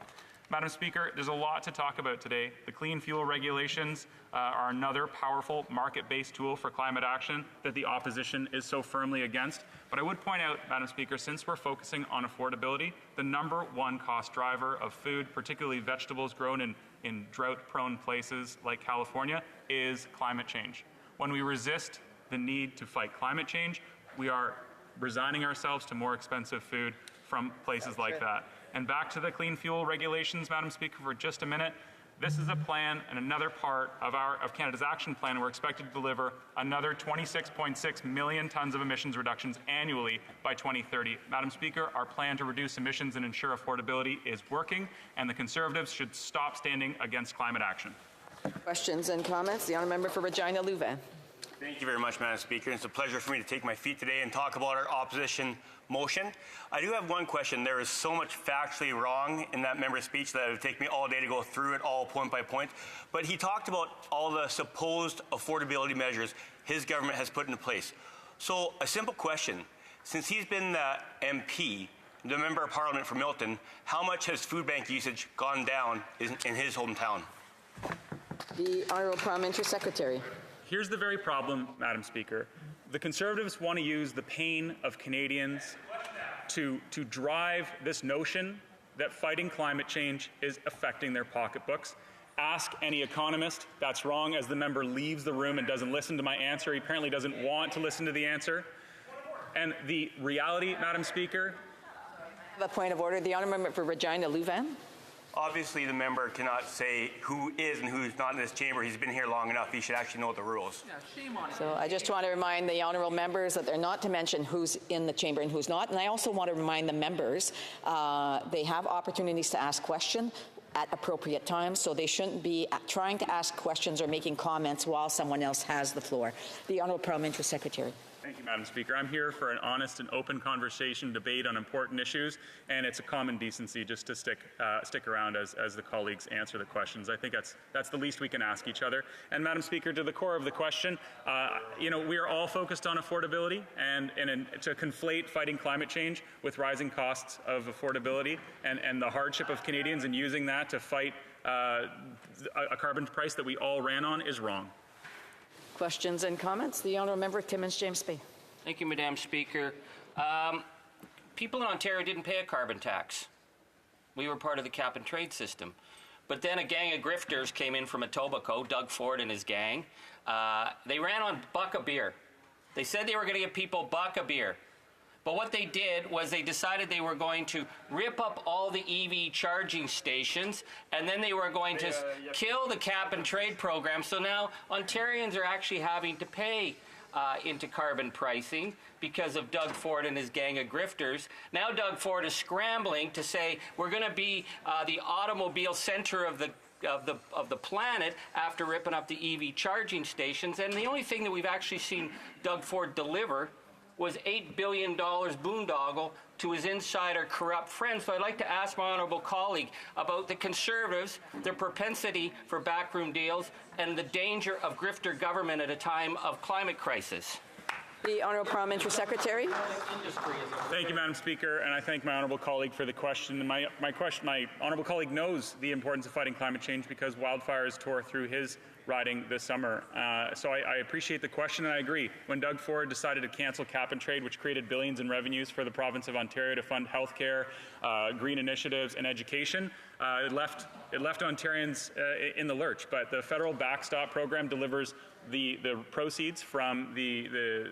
Madam Speaker, there's a lot to talk about today. The clean fuel regulations are another powerful market-based tool for climate action that the opposition is so firmly against. But I would point out, Madam Speaker, since we're focusing on affordability, the #1 cost driver of food, particularly vegetables grown in drought-prone places like California, is climate change. When we resist the need to fight climate change, we are resigning ourselves to more expensive food from places like that. And back to the clean fuel regulations, Madam Speaker, for just a minute. This is a plan and another part of Canada's action plan, and we're expected to deliver another 26.6 million tons of emissions reductions annually by 2030. Madam Speaker, our plan to reduce emissions and ensure affordability is working, and the Conservatives should stop standing against climate action. Questions and comments? The honourable member for Regina Louvain. Thank you very much, Madam Speaker. It's a pleasure for me to take my feet today and talk about our opposition motion. I do have one question. There is so much factually wrong in that member's speech that it would take me all day to go through it all point by point. But he talked about all the supposed affordability measures his government has put into place. So a simple question. Since he's been the MP, the Member of Parliament for Milton, how much has food bank usage gone down in his hometown? The Honourable Parliamentary Secretary. Here's the very problem, Madam Speaker. The Conservatives want to use the pain of Canadians to drive this notion that fighting climate change is affecting their pocketbooks. Ask any economist. That's wrong. As the member leaves the room and doesn't listen to my answer, he apparently doesn't want to listen to the answer. And the reality, Madam Speaker. A point of order. The honourable member for Regina Louvain. Obviously, the member cannot say who is and who's not in this chamber. He's been here long enough. He should actually know the rules. So I just want to remind the honourable members that they're not to mention who's in the chamber and who's not. And I also want to remind the members they have opportunities to ask questions at appropriate times, so they shouldn't be trying to ask questions or making comments while someone else has the floor. The honourable Parliamentary Secretary. Thank you, Madam Speaker. I'm here for an honest and open conversation, debate on important issues, and it's a common decency just to stick around as the colleagues answer the questions. I think that's the least we can ask each other. And Madam Speaker, to the core of the question, we are all focused on affordability, and to conflate fighting climate change with rising costs of affordability and the hardship of Canadians and using that to fight a carbon price that we all ran on is wrong. Questions and comments? The honourable member Timmins James Bay. Thank you, Madam Speaker. People in Ontario didn't pay a carbon tax. We were part of the cap and trade system. But then a gang of grifters came in from Etobicoke, Doug Ford and his gang. They ran on buck a beer. They said they were going to give people buck a beer. But what they did was they decided they were going to rip up all the EV charging stations, and then they were going to kill the cap and trade program. So now Ontarians are actually having to pay into carbon pricing because of Doug Ford and his gang of grifters. Now Doug Ford is scrambling to say we're going to be the automobile center of the planet after ripping up the EV charging stations. And the only thing that we've actually seen Doug Ford deliver was $8 billion boondoggle to his insider corrupt friends. So I'd like to ask my honourable colleague about the Conservatives, their propensity for backroom deals, and the danger of grifter government at a time of climate crisis. The honourable Parliamentary Secretary. Thank you, Madam Speaker, and I thank my honourable colleague for the question. My honourable colleague knows the importance of fighting climate change because wildfires tore through his riding this summer. So I appreciate the question, and I agree. When Doug Ford decided to cancel cap and trade, which created billions in revenues for the province of Ontario to fund healthcare, green initiatives, and education, it left Ontarians in the lurch. But the federal backstop program delivers the proceeds from the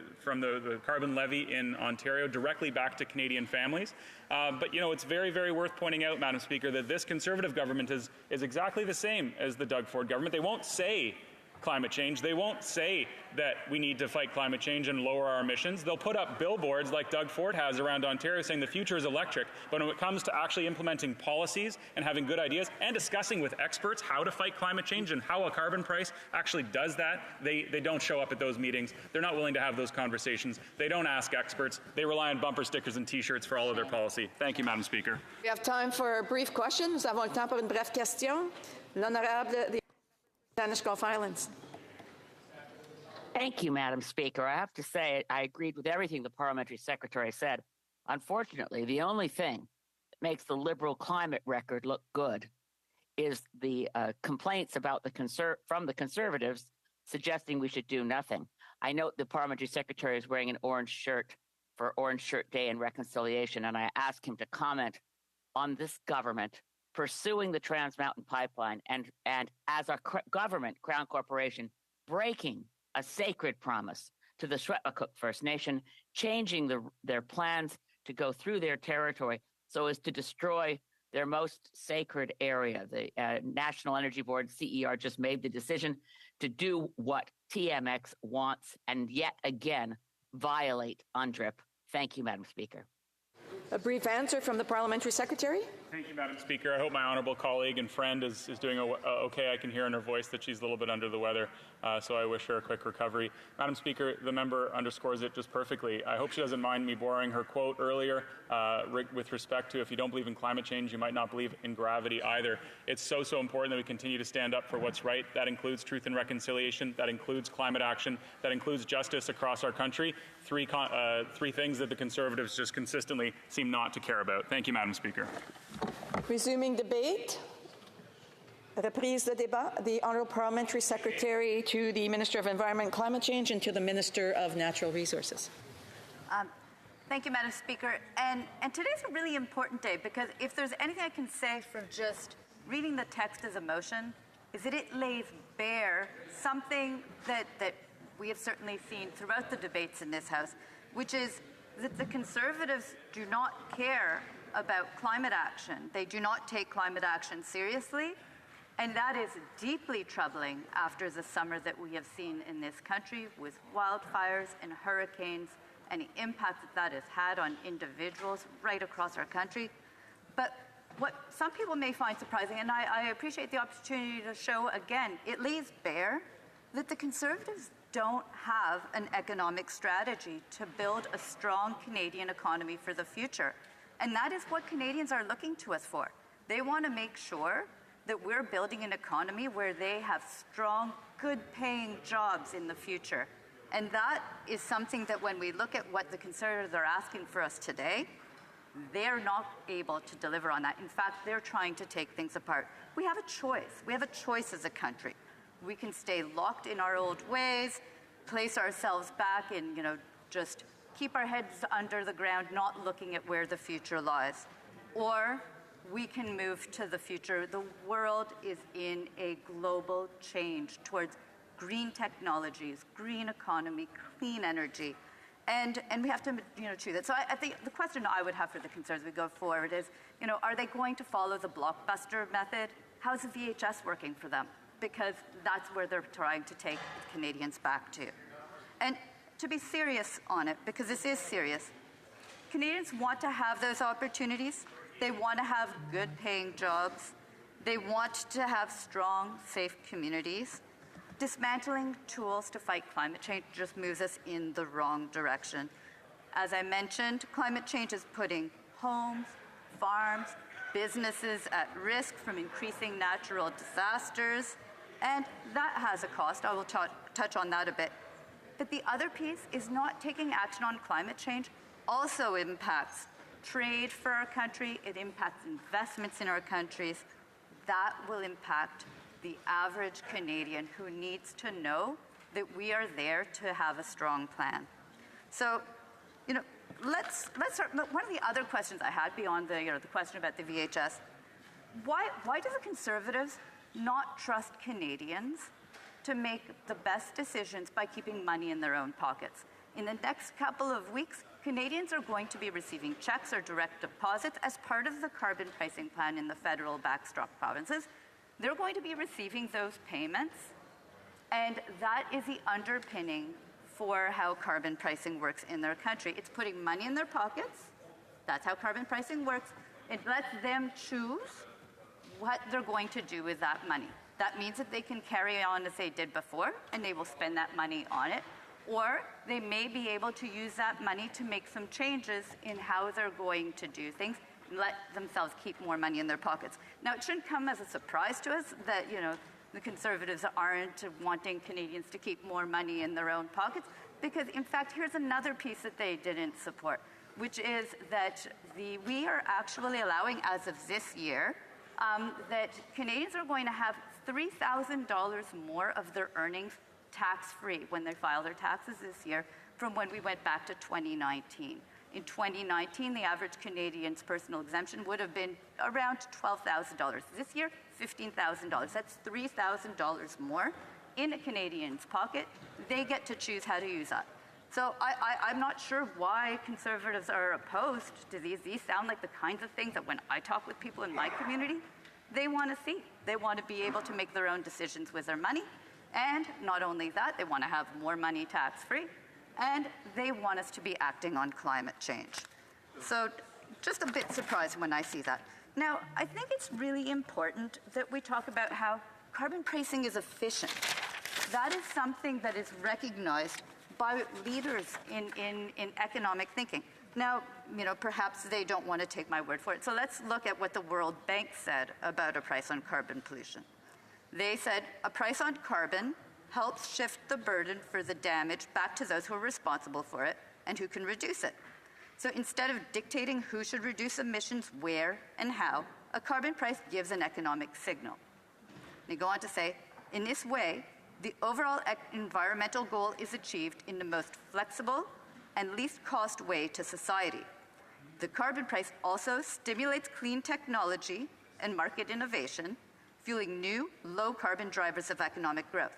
carbon levy in Ontario directly back to Canadian families. But it's very, very worth pointing out, Madam Speaker, that this Conservative government is exactly the same as the Doug Ford government. They won't say climate change. They won't say that we need to fight climate change and lower our emissions. They'll put up billboards like Doug Ford has around Ontario saying the future is electric. But when it comes to actually implementing policies and having good ideas and discussing with experts how to fight climate change and how a carbon price actually does that, they don't show up at those meetings. They're not willing to have those conversations. They don't ask experts. They rely on bumper stickers and T-shirts for all of their policy. Thank you, Madam Speaker. We have time for a brief question. Nous avons le temps pour une brève question. L'honorable the Spanish Gulf Islands. Thank you, Madam Speaker. I have to say I agreed with everything the Parliamentary Secretary said. Unfortunately, the only thing that makes the Liberal climate record look good is the complaints about from the Conservatives suggesting we should do nothing. I note the parliamentary secretary is wearing an orange shirt for Orange Shirt Day and Reconciliation, and I ask him to comment on this government pursuing the Trans Mountain Pipeline and as our government, Crown Corporation, breaking a sacred promise to the Shuepucook First Nation, changing their plans to go through their territory so as to destroy their most sacred area. The National Energy Board, CER, just made the decision to do what TMX wants and yet again violate UNDRIP. Thank you, Madam Speaker. A brief answer from the Parliamentary Secretary. Thank you, Madam Speaker. I hope my honourable colleague and friend is doing okay. I can hear in her voice that she's a little bit under the weather, so I wish her a quick recovery. Madam Speaker, the member underscores it just perfectly. I hope she doesn't mind me borrowing her quote earlier with respect to if you don't believe in climate change, you might not believe in gravity either. It's so important that we continue to stand up for what's right. That includes truth and reconciliation. That includes climate action. That includes justice across our country. Three things that the Conservatives just consistently seem not to care about. Thank you, Madam Speaker. Resuming debate. Reprise de débat. The Honourable Parliamentary Secretary to the Minister of Environment and Climate Change and to the Minister of Natural Resources. Thank you, Madam Speaker. And today's a really important day because if there's anything I can say from just reading the text as a motion, is that it lays bare something that we have certainly seen throughout the debates in this House, which is that the Conservatives do not care about climate action. They do not take climate action seriously, and that is deeply troubling after the summer that we have seen in this country with wildfires and hurricanes and the impact that has had on individuals right across our country. But what some people may find surprising, and I appreciate the opportunity to show again, it lays bare that the Conservatives don't have an economic strategy to build a strong Canadian economy for the future. And that is what Canadians are looking to us for. They want to make sure that we're building an economy where they have strong, good-paying jobs in the future. And that is something that when we look at what the Conservatives are asking for us today, they're not able to deliver on that. In fact, they're trying to take things apart. We have a choice. We have a choice as a country. We can stay locked in our old ways, place ourselves back and, just keep our heads under the ground, not looking at where the future lies. Or we can move to the future. The world is in a global change towards green technologies, green economy, clean energy. And we have to, choose it. So I think the question I would have for the Conservatives as we go forward is, are they going to follow the blockbuster method? How's the VHS working for them? Because that's where they're trying to take Canadians back to. And to be serious on it, because this is serious, Canadians want to have those opportunities. They want to have good-paying jobs. They want to have strong, safe communities. Dismantling tools to fight climate change just moves us in the wrong direction. As I mentioned, climate change is putting homes, farms, businesses at risk from increasing natural disasters, and that has a cost. I will touch on that a bit. But the other piece is not taking action on climate change also impacts trade for our country. It impacts investments in our countries. That will impact the average Canadian who needs to know that we are there to have a strong plan. So, let's start. One of the other questions I had beyond the question about the VHS, why do the Conservatives not trust Canadians to make the best decisions by keeping money in their own pockets? In the next couple of weeks, Canadians are going to be receiving checks or direct deposits as part of the carbon pricing plan in the federal backstop provinces. They're going to be receiving those payments, and that is the underpinning for how carbon pricing works in their country. It's putting money in their pockets. That's how carbon pricing works. It lets them choose what they're going to do with that money. That means that they can carry on as they did before, and they will spend that money on it. Or they may be able to use that money to make some changes in how they're going to do things, and let themselves keep more money in their pockets. Now, it shouldn't come as a surprise to us that, the Conservatives aren't wanting Canadians to keep more money in their own pockets, because, in fact, here's another piece that they didn't support, which is that we are actually allowing, as of this year, that Canadians are going to have $3,000 more of their earnings tax-free when they file their taxes this year from when we went back to 2019. In 2019, the average Canadian's personal exemption would have been around $12,000. This year, $15,000. That's $3,000 more in a Canadian's pocket. They get to choose how to use that. So I'm not sure why Conservatives are opposed to these. These sound like the kinds of things that when I talk with people in my community, they want to see. They want to be able to make their own decisions with their money. And not only that, they want to have more money tax-free. And they want us to be acting on climate change. So just a bit surprised when I see that. Now, I think it's really important that we talk about how carbon pricing is efficient. That is something that is recognized by leaders in economic thinking. Now, perhaps they don't want to take my word for it. So let's look at what the World Bank said about a price on carbon pollution. They said a price on carbon helps shift the burden for the damage back to those who are responsible for it and who can reduce it. So instead of dictating who should reduce emissions, where, and how, a carbon price gives an economic signal. They go on to say, in this way, the overall environmental goal is achieved in the most flexible and least cost way to society. The carbon price also stimulates clean technology and market innovation, fueling new, low-carbon drivers of economic growth.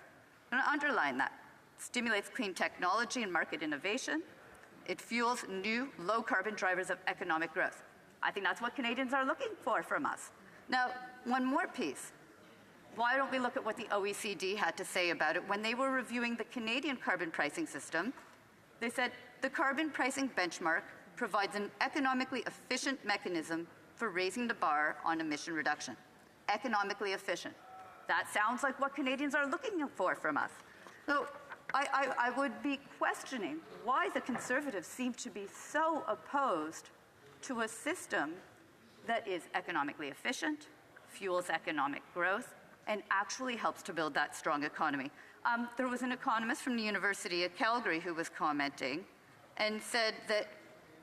I'm going to underline that. It stimulates clean technology and market innovation. It fuels new, low-carbon drivers of economic growth. I think that's what Canadians are looking for from us. Now, one more piece. Why don't we look at what the OECD had to say about it when they were reviewing the Canadian carbon pricing system? They said, the carbon pricing benchmark provides an economically efficient mechanism for raising the bar on emission reduction. Economically efficient. That sounds like what Canadians are looking for from us. So I would be questioning why the Conservatives seem to be so opposed to a system that is economically efficient, fuels economic growth, and actually helps to build that strong economy. There was an economist from the University of Calgary who was commenting and said that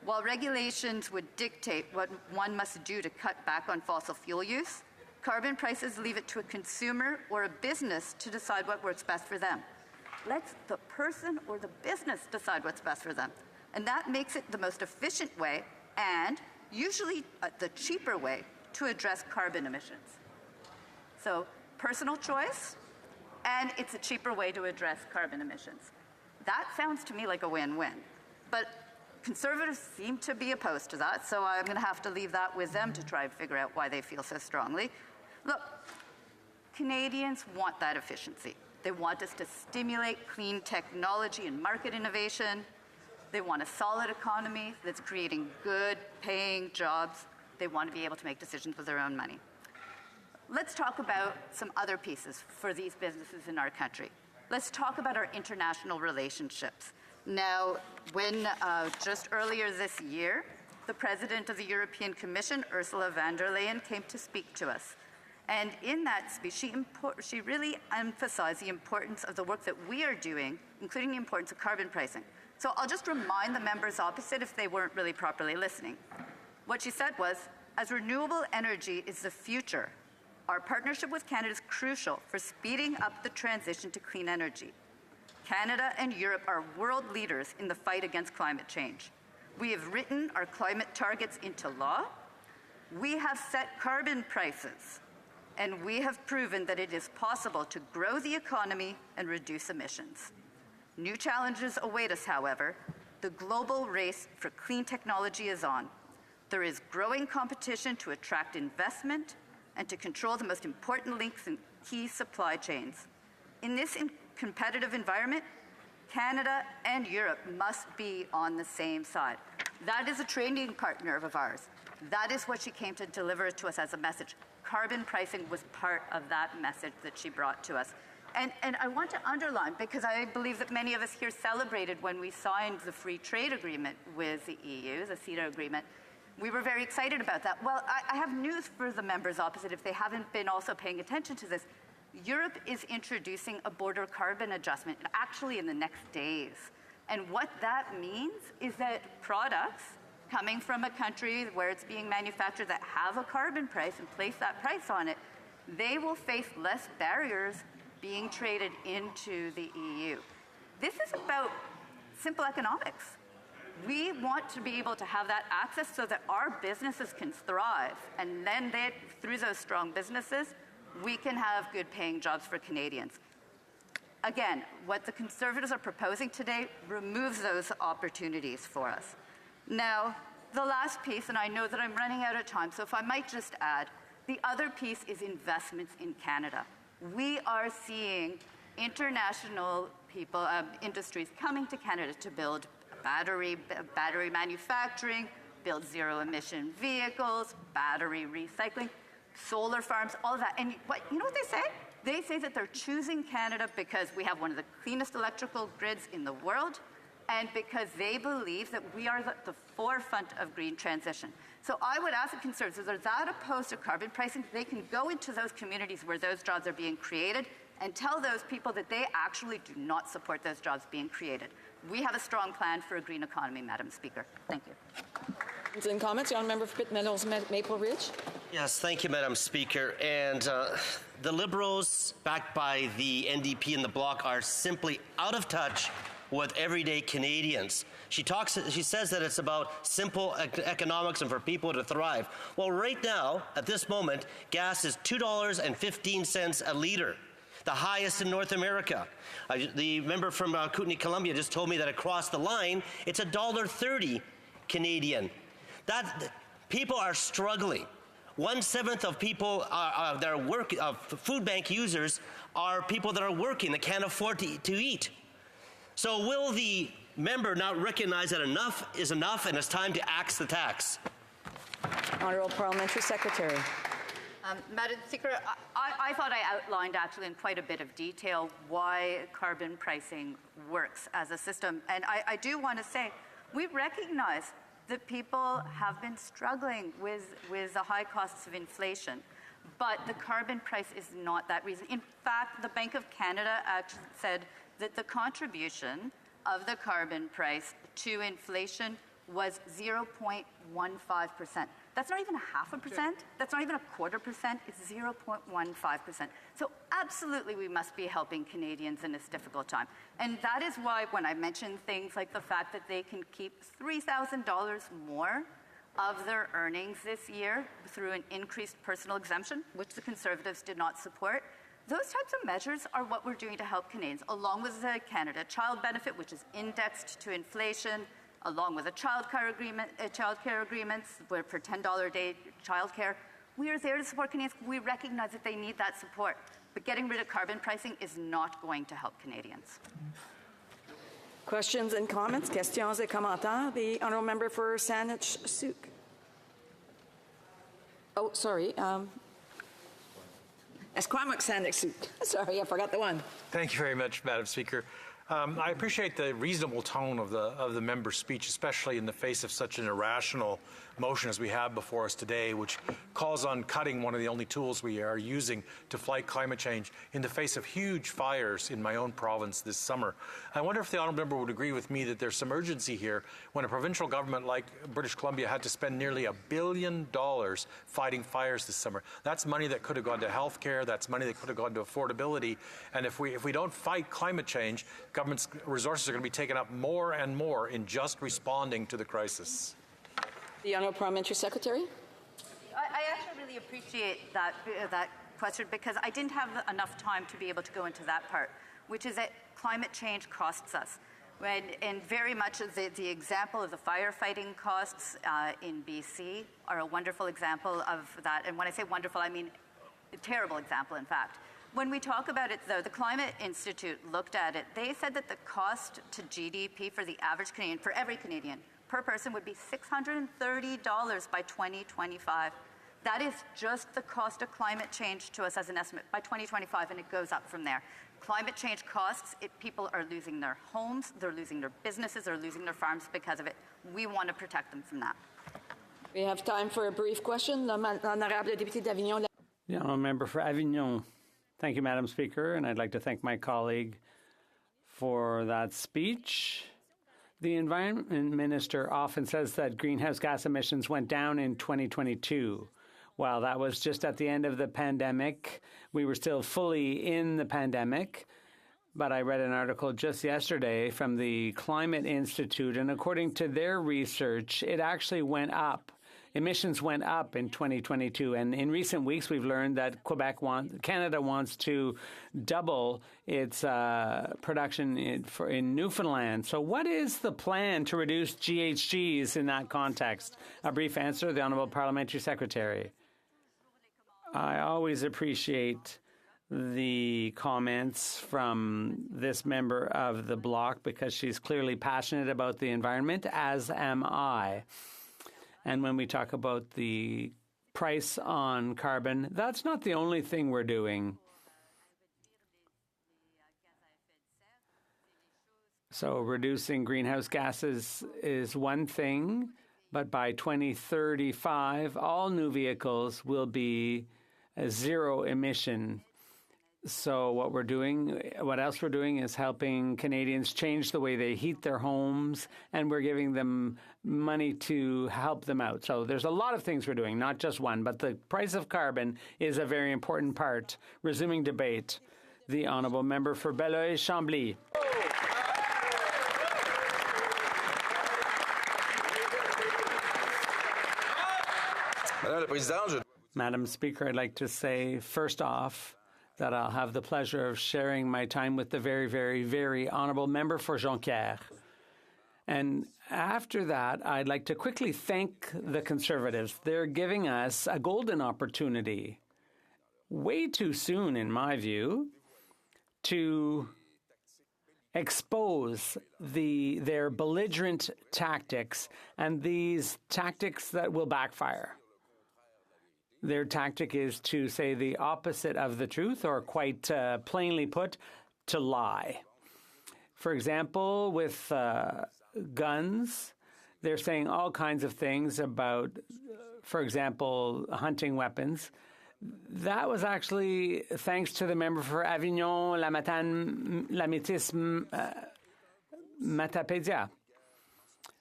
while regulations would dictate what one must do to cut back on fossil fuel use, carbon prices leave it to a consumer or a business to decide what works best for them. Let the person or the business decide what's best for them. And that makes it the most efficient way and usually the cheaper way to address carbon emissions. So personal choice, and it's a cheaper way to address carbon emissions. That sounds to me like a win-win. But Conservatives seem to be opposed to that, so I'm going to have to leave that with them to try and figure out why they feel so strongly. Look, Canadians want that efficiency. They want us to stimulate clean technology and market innovation. They want a solid economy that's creating good, paying jobs. They want to be able to make decisions with their own money. Let's talk about some other pieces for these businesses in our country. Let's talk about our international relationships. Now, when just earlier this year, the President of the European Commission, Ursula von der Leyen, came to speak to us. And in that speech, she really emphasized the importance of the work that we are doing, including the importance of carbon pricing. So I'll just remind the members opposite if they weren't really properly listening. What she said was, as renewable energy is the future, our partnership with Canada is crucial for speeding up the transition to clean energy. Canada and Europe are world leaders in the fight against climate change. We have written our climate targets into law. We have set carbon prices. And we have proven that it is possible to grow the economy and reduce emissions. New challenges await us, however. The global race for clean technology is on. There is growing competition to attract investment and to control the most important links in key supply chains. In this competitive environment, Canada and Europe must be on the same side. That is a trading partner of ours. That is what she came to deliver to us as a message. Carbon pricing was part of that message that she brought to us. And I want to underline, because I believe that many of us here celebrated when we signed the free trade agreement with the EU, the CETA agreement. We were very excited about that. Well, I have news for the members opposite if they haven't been also paying attention to this. Europe is introducing a border carbon adjustment, actually in the next days. And what that means is that products coming from a country where it's being manufactured that have a carbon price and place that price on it, they will face less barriers being traded into the EU. This is about simple economics. We want to be able to have that access so that our businesses can thrive, and then through those strong businesses, we can have good paying jobs for Canadians. Again, what the Conservatives are proposing today removes those opportunities for us. Now, the last piece, and I know that I'm running out of time, so if I might just add, the other piece is investments in Canada. We are seeing international industries coming to Canada to build battery manufacturing, build zero-emission vehicles, battery recycling, solar farms, all of that. And you know what they say? They say that they're choosing Canada because we have one of the cleanest electrical grids in the world, and because they believe that we are the forefront of green transition. So I would ask the Conservatives, are that opposed to carbon pricing? They can go into those communities where those jobs are being created and tell those people that they actually do not support those jobs being created. We have a strong plan for a green economy, Madam Speaker. Thank you. In comments, young member for Pitt Meadows, Maple Ridge. Yes, thank you, Madam Speaker. And the Liberals, backed by the NDP and the Bloc, are simply out of touch with everyday Canadians. She says that it's about simple economics and for people to thrive. Well, right now, at this moment, gas is $2.15 a liter, the highest in North America. The member from Kootenay, Columbia just told me that across the line, it's $1.30 Canadian. People are struggling. 1/7 of people that are food bank users are people that are working, that can't afford to eat. So will the member not recognize that enough is enough and it's time to axe the tax? Honourable Parliamentary Secretary. Madam Speaker, I thought I outlined actually in quite a bit of detail why carbon pricing works as a system. And I do want to say, we recognize that people have been struggling with the high costs of inflation. But the carbon price is not that reason. In fact, the Bank of Canada actually said that the contribution of the carbon price to inflation was 0.15%. That's not even 0.5%. That's not even 0.25%. It's 0.15%. So absolutely we must be helping Canadians in this difficult time. And that is why when I mention things like the fact that they can keep $3,000 more of their earnings this year through an increased personal exemption, which the Conservatives did not support, those types of measures are what we're doing to help Canadians, along with the Canada Child Benefit, which is indexed to inflation, along with the childcare agreements where for $10 a day childcare. We are there to support Canadians. We recognize that they need that support. But getting rid of carbon pricing is not going to help Canadians. Questions and comments? Questions et commentaires. The honourable member for Saanich-Sooke. Oh, sorry. Esquimalt Saanich-Sooke. Sorry, I forgot the one. Thank you very much, Madam Speaker. I appreciate the reasonable tone of the member's speech, especially in the face of such an irrational motion as we have before us today, which calls on cutting one of the only tools we are using to fight climate change in the face of huge fires in my own province this summer. I wonder if the honourable member would agree with me that there's some urgency here when a provincial government like British Columbia had to spend nearly $1 billion fighting fires this summer. That's money that could have gone to health care, that's money that could have gone to affordability, and if we don't fight climate change, government's resources are going to be taken up more and more in just responding to the crisis. The Honourable Parliamentary Secretary. I actually really appreciate that question because I didn't have enough time to be able to go into that part, which is that climate change costs us. And very much the example of the firefighting costs in BC are a wonderful example of that. And when I say wonderful, I mean a terrible example, in fact. When we talk about it, though, the Climate Institute looked at it. They said that the cost to GDP for the average Canadian, for every Canadian, per person would be $630 by 2025. That is just the cost of climate change to us as an estimate by 2025, and it goes up from there. Climate change costs, people are losing their homes, they're losing their businesses, they're losing their farms because of it. We want to protect them from that. We have time for a brief question. L'honorable député d'Avignon. The honourable member for Avignon. Thank you, Madam Speaker, and I'd like to thank my colleague for that speech. The Environment Minister often says that greenhouse gas emissions went down in 2022. Well, that was just at the end of the pandemic. We were still fully in the pandemic. But I read an article just yesterday from the Climate Institute, and according to their research, it actually went up. Emissions went up in 2022, and in recent weeks we've learned that Canada wants to double its production in Newfoundland. So what is the plan to reduce GHGs in that context? A brief answer, the Honourable Parliamentary Secretary. I always appreciate the comments from this member of the bloc because she's clearly passionate about the environment, as am I. And when we talk about the price on carbon, that's not the only thing we're doing. So reducing greenhouse gases is one thing, but by 2035, all new vehicles will be zero emission. So what else we're doing is helping Canadians change the way they heat their homes, and we're giving them money to help them out. So there's a lot of things we're doing, not just one, but the price of carbon is a very important part. Resuming debate, the Honourable Member for Belleuil-Chambly. Madam Speaker, I'd like to say first off that I'll have the pleasure of sharing my time with the very, very, very honourable member for Jonquière. And after that, I'd like to quickly thank the Conservatives. They're giving us a golden opportunity, way too soon, in my view, to expose their belligerent tactics and these tactics that will backfire. Their tactic is to say the opposite of the truth, or quite plainly put, to lie. For example, with guns, they're saying all kinds of things about, for example, hunting weapons. That was actually thanks to the member for Avignon, La Métis, Matapédia.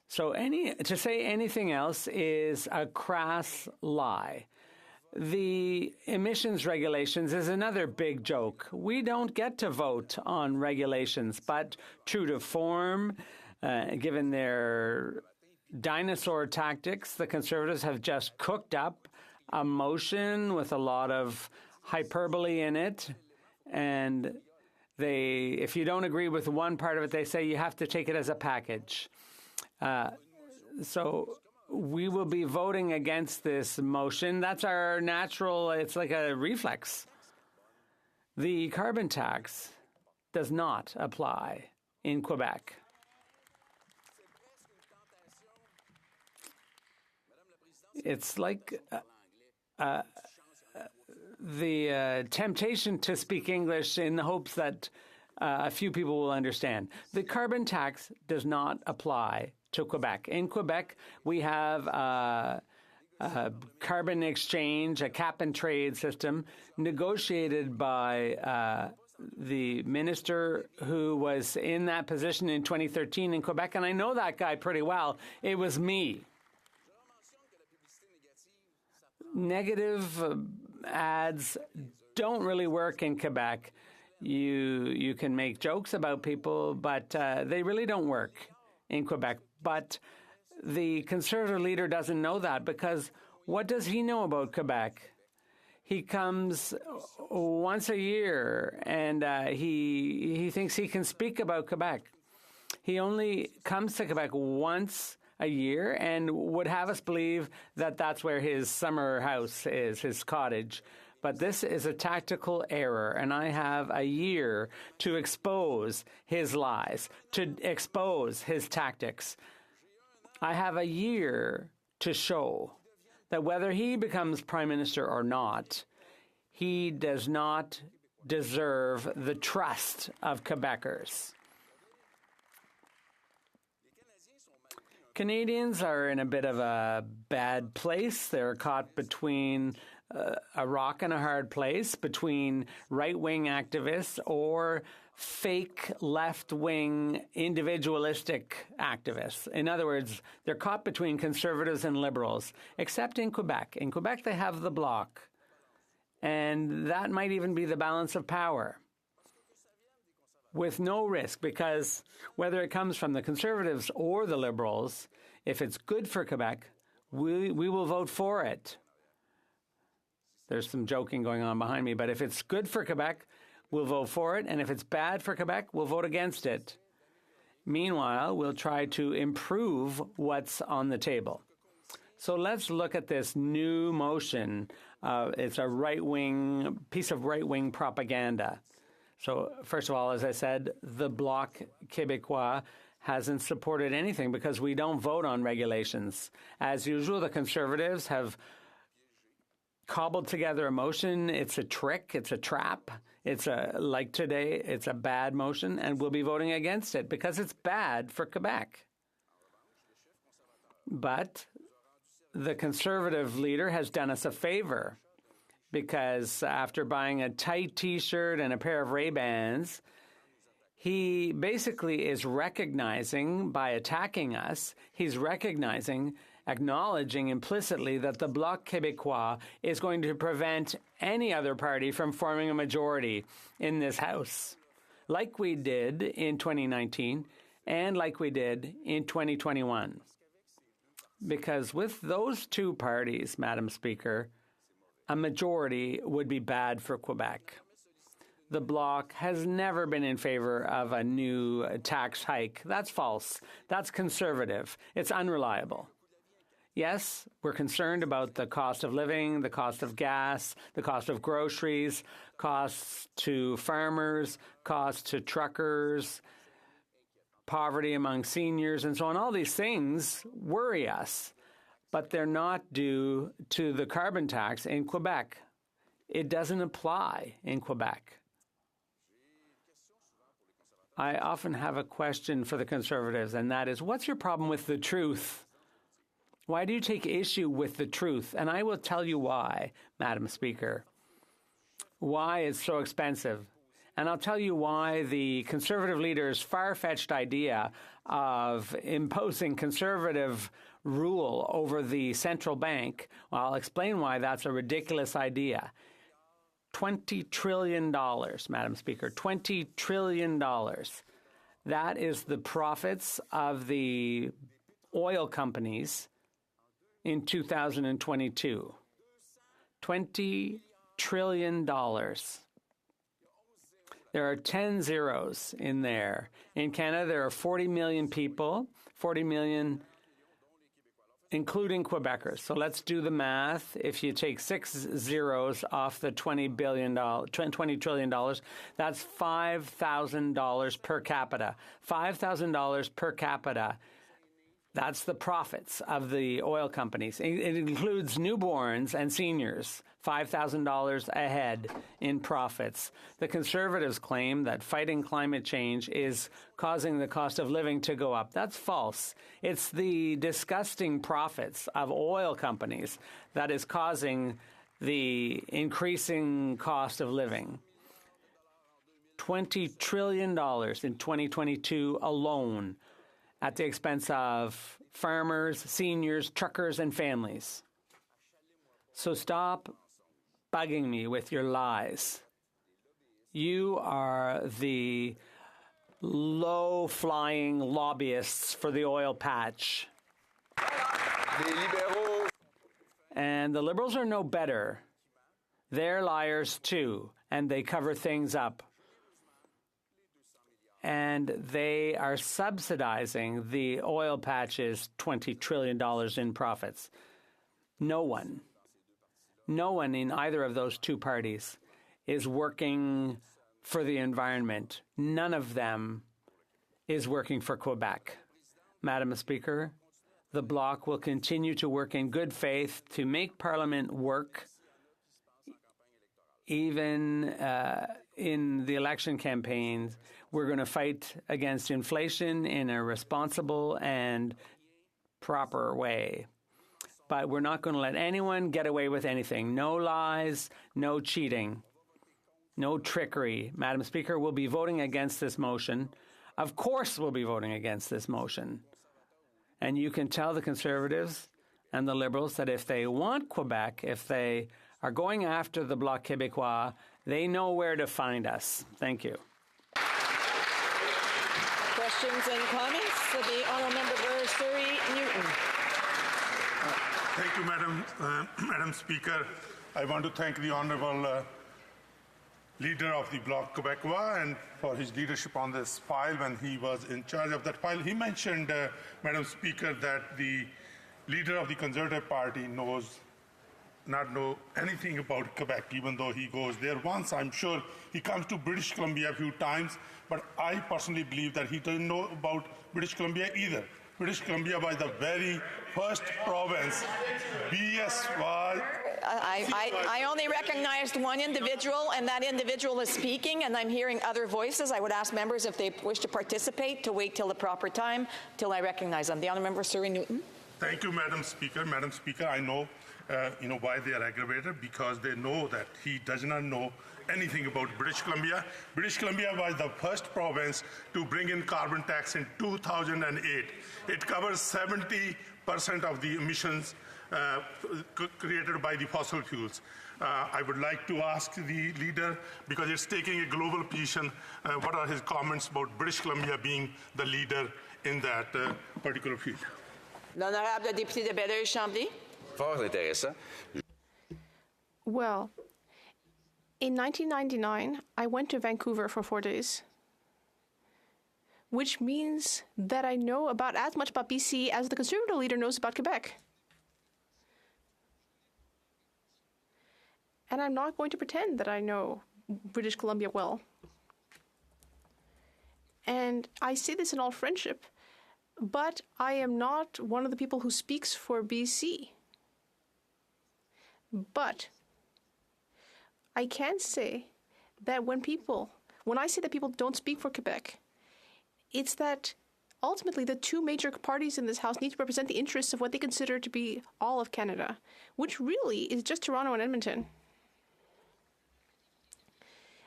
So to say anything else is a crass lie. The emissions regulations is another big joke. We don't get to vote on regulations, but true to form, given their dinosaur tactics, the Conservatives have just cooked up a motion with a lot of hyperbole in it. And if you don't agree with one part of it, they say you have to take it as a package. So we will be voting against this motion. That's our natural, it's like a reflex. The carbon tax does not apply in Quebec. It's like the temptation to speak English in the hopes that a few people will understand. The carbon tax does not apply to Quebec. In Quebec, we have a carbon exchange, a cap and trade system negotiated by the minister who was in that position in 2013 in Quebec, and I know that guy pretty well. It was me. Negative ads don't really work in Quebec. You can make jokes about people, but they really don't work in Quebec. But the Conservative leader doesn't know that, because what does he know about Quebec? He comes once a year and he thinks he can speak about Quebec. He only comes to Quebec once a year and would have us believe that that's where his summer house is, his cottage. But this is a tactical error, and I have a year to expose his lies, to expose his tactics. I have a year to show that whether he becomes Prime Minister or not, he does not deserve the trust of Quebecers. Canadians are in a bit of a bad place. They're caught between a rock and a hard place between right-wing activists or fake left-wing individualistic activists. In other words, they're caught between conservatives and liberals, except in Quebec. In Quebec, they have the Bloc, and that might even be the balance of power with no risk, because whether it comes from the conservatives or the liberals, if it's good for Quebec, we will vote for it. There's some joking going on behind me, but if it's good for Quebec, we'll vote for it, and if it's bad for Quebec, we'll vote against it. Meanwhile, we'll try to improve what's on the table. So let's look at this new motion. It's a right-wing piece of right-wing propaganda. So first of all, as I said, the Bloc Québécois hasn't supported anything because we don't vote on regulations. As usual, the Conservatives have cobbled together a motion. It's a trick. It's a trap. Like today, it's a bad motion, and we'll be voting against it because it's bad for Quebec. But the Conservative leader has done us a favor, because after buying a tight T-shirt and a pair of Ray-Bans, he basically is recognizing, by attacking us, he's acknowledging implicitly that the Bloc Québécois is going to prevent any other party from forming a majority in this House, like we did in 2019 and like we did in 2021. Because with those two parties, Madam Speaker, a majority would be bad for Quebec. The Bloc has never been in favor of a new tax hike. That's false. That's conservative. It's unreliable. Yes, we're concerned about the cost of living, the cost of gas, the cost of groceries, costs to farmers, costs to truckers, poverty among seniors, and so on. All these things worry us, but they're not due to the carbon tax in Quebec. It doesn't apply in Quebec. I often have a question for the Conservatives, and that is, what's your problem with the truth? Why do you take issue with the truth? And I will tell you why, Madam Speaker. Why it's so expensive. And I'll tell you why the Conservative leader's far-fetched idea of imposing conservative rule over the central bank, well, I'll explain why that's a ridiculous idea. $20 trillion, Madam Speaker, $20 trillion. That is the profits of the oil companies in 2022. $20 trillion. There are 10 zeros in there. In Canada, there are 40 million people, 40 million, including Quebecers. So let's do the math. If you take 6 zeros off the $20 trillion, that's $5,000 per capita. $5,000 per capita. That's the profits of the oil companies. It includes newborns and seniors, $5,000 a head in profits. The Conservatives claim that fighting climate change is causing the cost of living to go up. That's false. It's the disgusting profits of oil companies that is causing the increasing cost of living. $20 trillion in 2022 alone, at the expense of farmers, seniors, truckers, and families. So stop bugging me with your lies. You are the low-flying lobbyists for the oil patch. And the Liberals are no better. They're liars too, and they cover things up. And they are subsidizing the oil patch's $20 trillion in profits. No one in either of those two parties is working for the environment. None of them is working for Quebec. Madam Speaker, the Bloc will continue to work in good faith to make Parliament work, even in the election campaigns. We're going to fight against inflation in a responsible and proper way. but we're not going to let anyone get away with anything. No lies, no cheating, no trickery. Madam Speaker, we'll be voting against this motion. Of course we'll be voting against this motion. And you can tell the Conservatives and the Liberals that if they want Quebec, if they are going after the Bloc Québécois, they know where to find us. Thank you. Questions and comments? The Honourable Member for Surrey Newton. Thank you, Madam Speaker. I want to thank the Honourable Leader of the Bloc Québécois and for his leadership on this file when he was in charge of that file. He mentioned, Madam Speaker, that the leader of the Conservative Party not know anything about Quebec, even though he goes there once. I'm sure he comes to British Columbia a few times, but I personally believe that he doesn't know about British Columbia either. British Columbia was the very first province. BS was... I only recognized one individual, and that individual is speaking, and I'm hearing other voices. I would ask members if they wish to participate to wait till the proper time till I recognize them. The Honourable Member Surrey Newton. Thank you, Madam Speaker. Madam Speaker, I know why they are aggravated, because they know that he does not know anything about British Columbia. British Columbia was the first province to bring in carbon tax in 2008. It covers 70% of the emissions created by the fossil fuels. I would like to ask the leader, because it's taking a global position, what are his comments about British Columbia being the leader in that particular field? L'honorable député de Belleuil-Chambly. Fort intéressant. Well, in 1999, I went to Vancouver for 4 days, which means that I know about as much about BC as the Conservative leader knows about Quebec. And I'm not going to pretend that I know British Columbia well. And I say this in all friendship, but I am not one of the people who speaks for BC. But I can say that when I say that people don't speak for Quebec, it's that ultimately the two major parties in this House need to represent the interests of what they consider to be all of Canada, which really is just Toronto and Edmonton.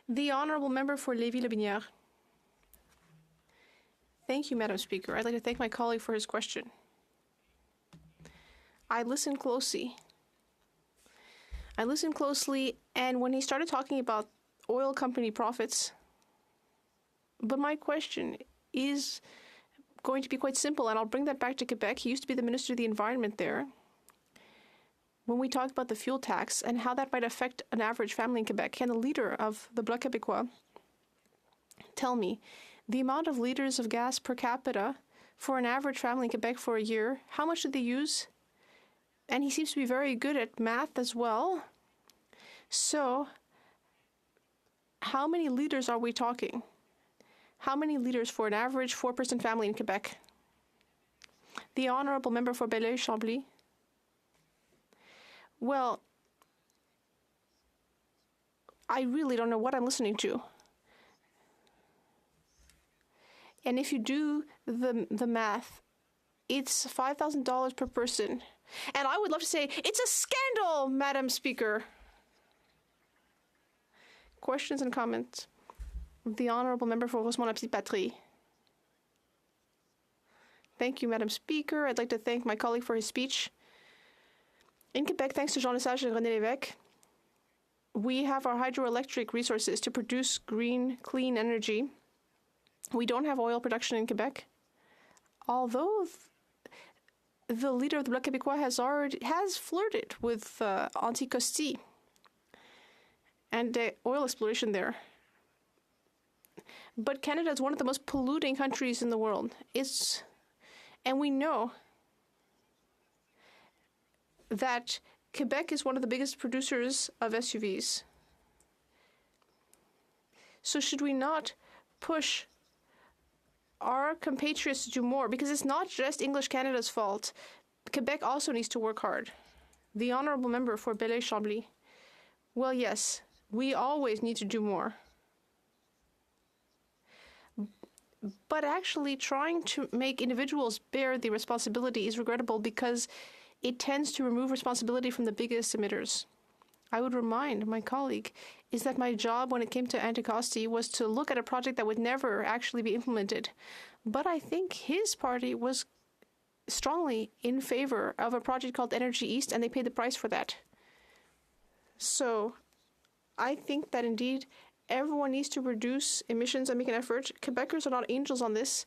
The Honourable Member for Lévis-Lobinière. Thank you, Madam Speaker. I'd like to thank my colleague for his question. I listened closely, and when he started talking about oil company profits, but my question is going to be quite simple, and I'll bring that back to Quebec. He used to be the Minister of the Environment there. When we talk about the fuel tax and how that might affect an average family in Quebec, can the leader of the Bloc Québécois tell me the amount of liters of gas per capita for an average family in Quebec for a year? How much did they use? And he seems to be very good at math as well. So, how many liters are we talking? How many liters for an average 4-person family in Quebec? The Honourable Member for Belleuil-Chambly. Well, I really don't know what I'm listening to. And if you do the math, it's $5,000 per person. And I would love to say, it's a scandal, Madam Speaker. Questions and comments? The Honourable Member for Rosemont-la-Petite-Patrie. Thank you, Madam Speaker. I'd like to thank my colleague for his speech. In Quebec, thanks to Jean Lesage and René Lévesque, we have our hydroelectric resources to produce green, clean energy. We don't have oil production in Quebec, although the leader of the Bloc Québécois has flirted with Anticosti and oil exploration there. But Canada is one of the most polluting countries in the world. And we know that Quebec is one of the biggest producers of SUVs. So should we not push our compatriots to do more? Because it's not just English Canada's fault. Quebec also needs to work hard. The Honourable Member for Belleuil-Chambly. Well, yes, we always need to do more. But actually trying to make individuals bear the responsibility is regrettable, because it tends to remove responsibility from the biggest emitters. I would remind my colleague is that my job when it came to Anticosti was to look at a project that would never actually be implemented. But I think his party was strongly in favor of a project called Energy East, and they paid the price for that. So I think that indeed everyone needs to reduce emissions and make an effort. Quebecers are not angels on this.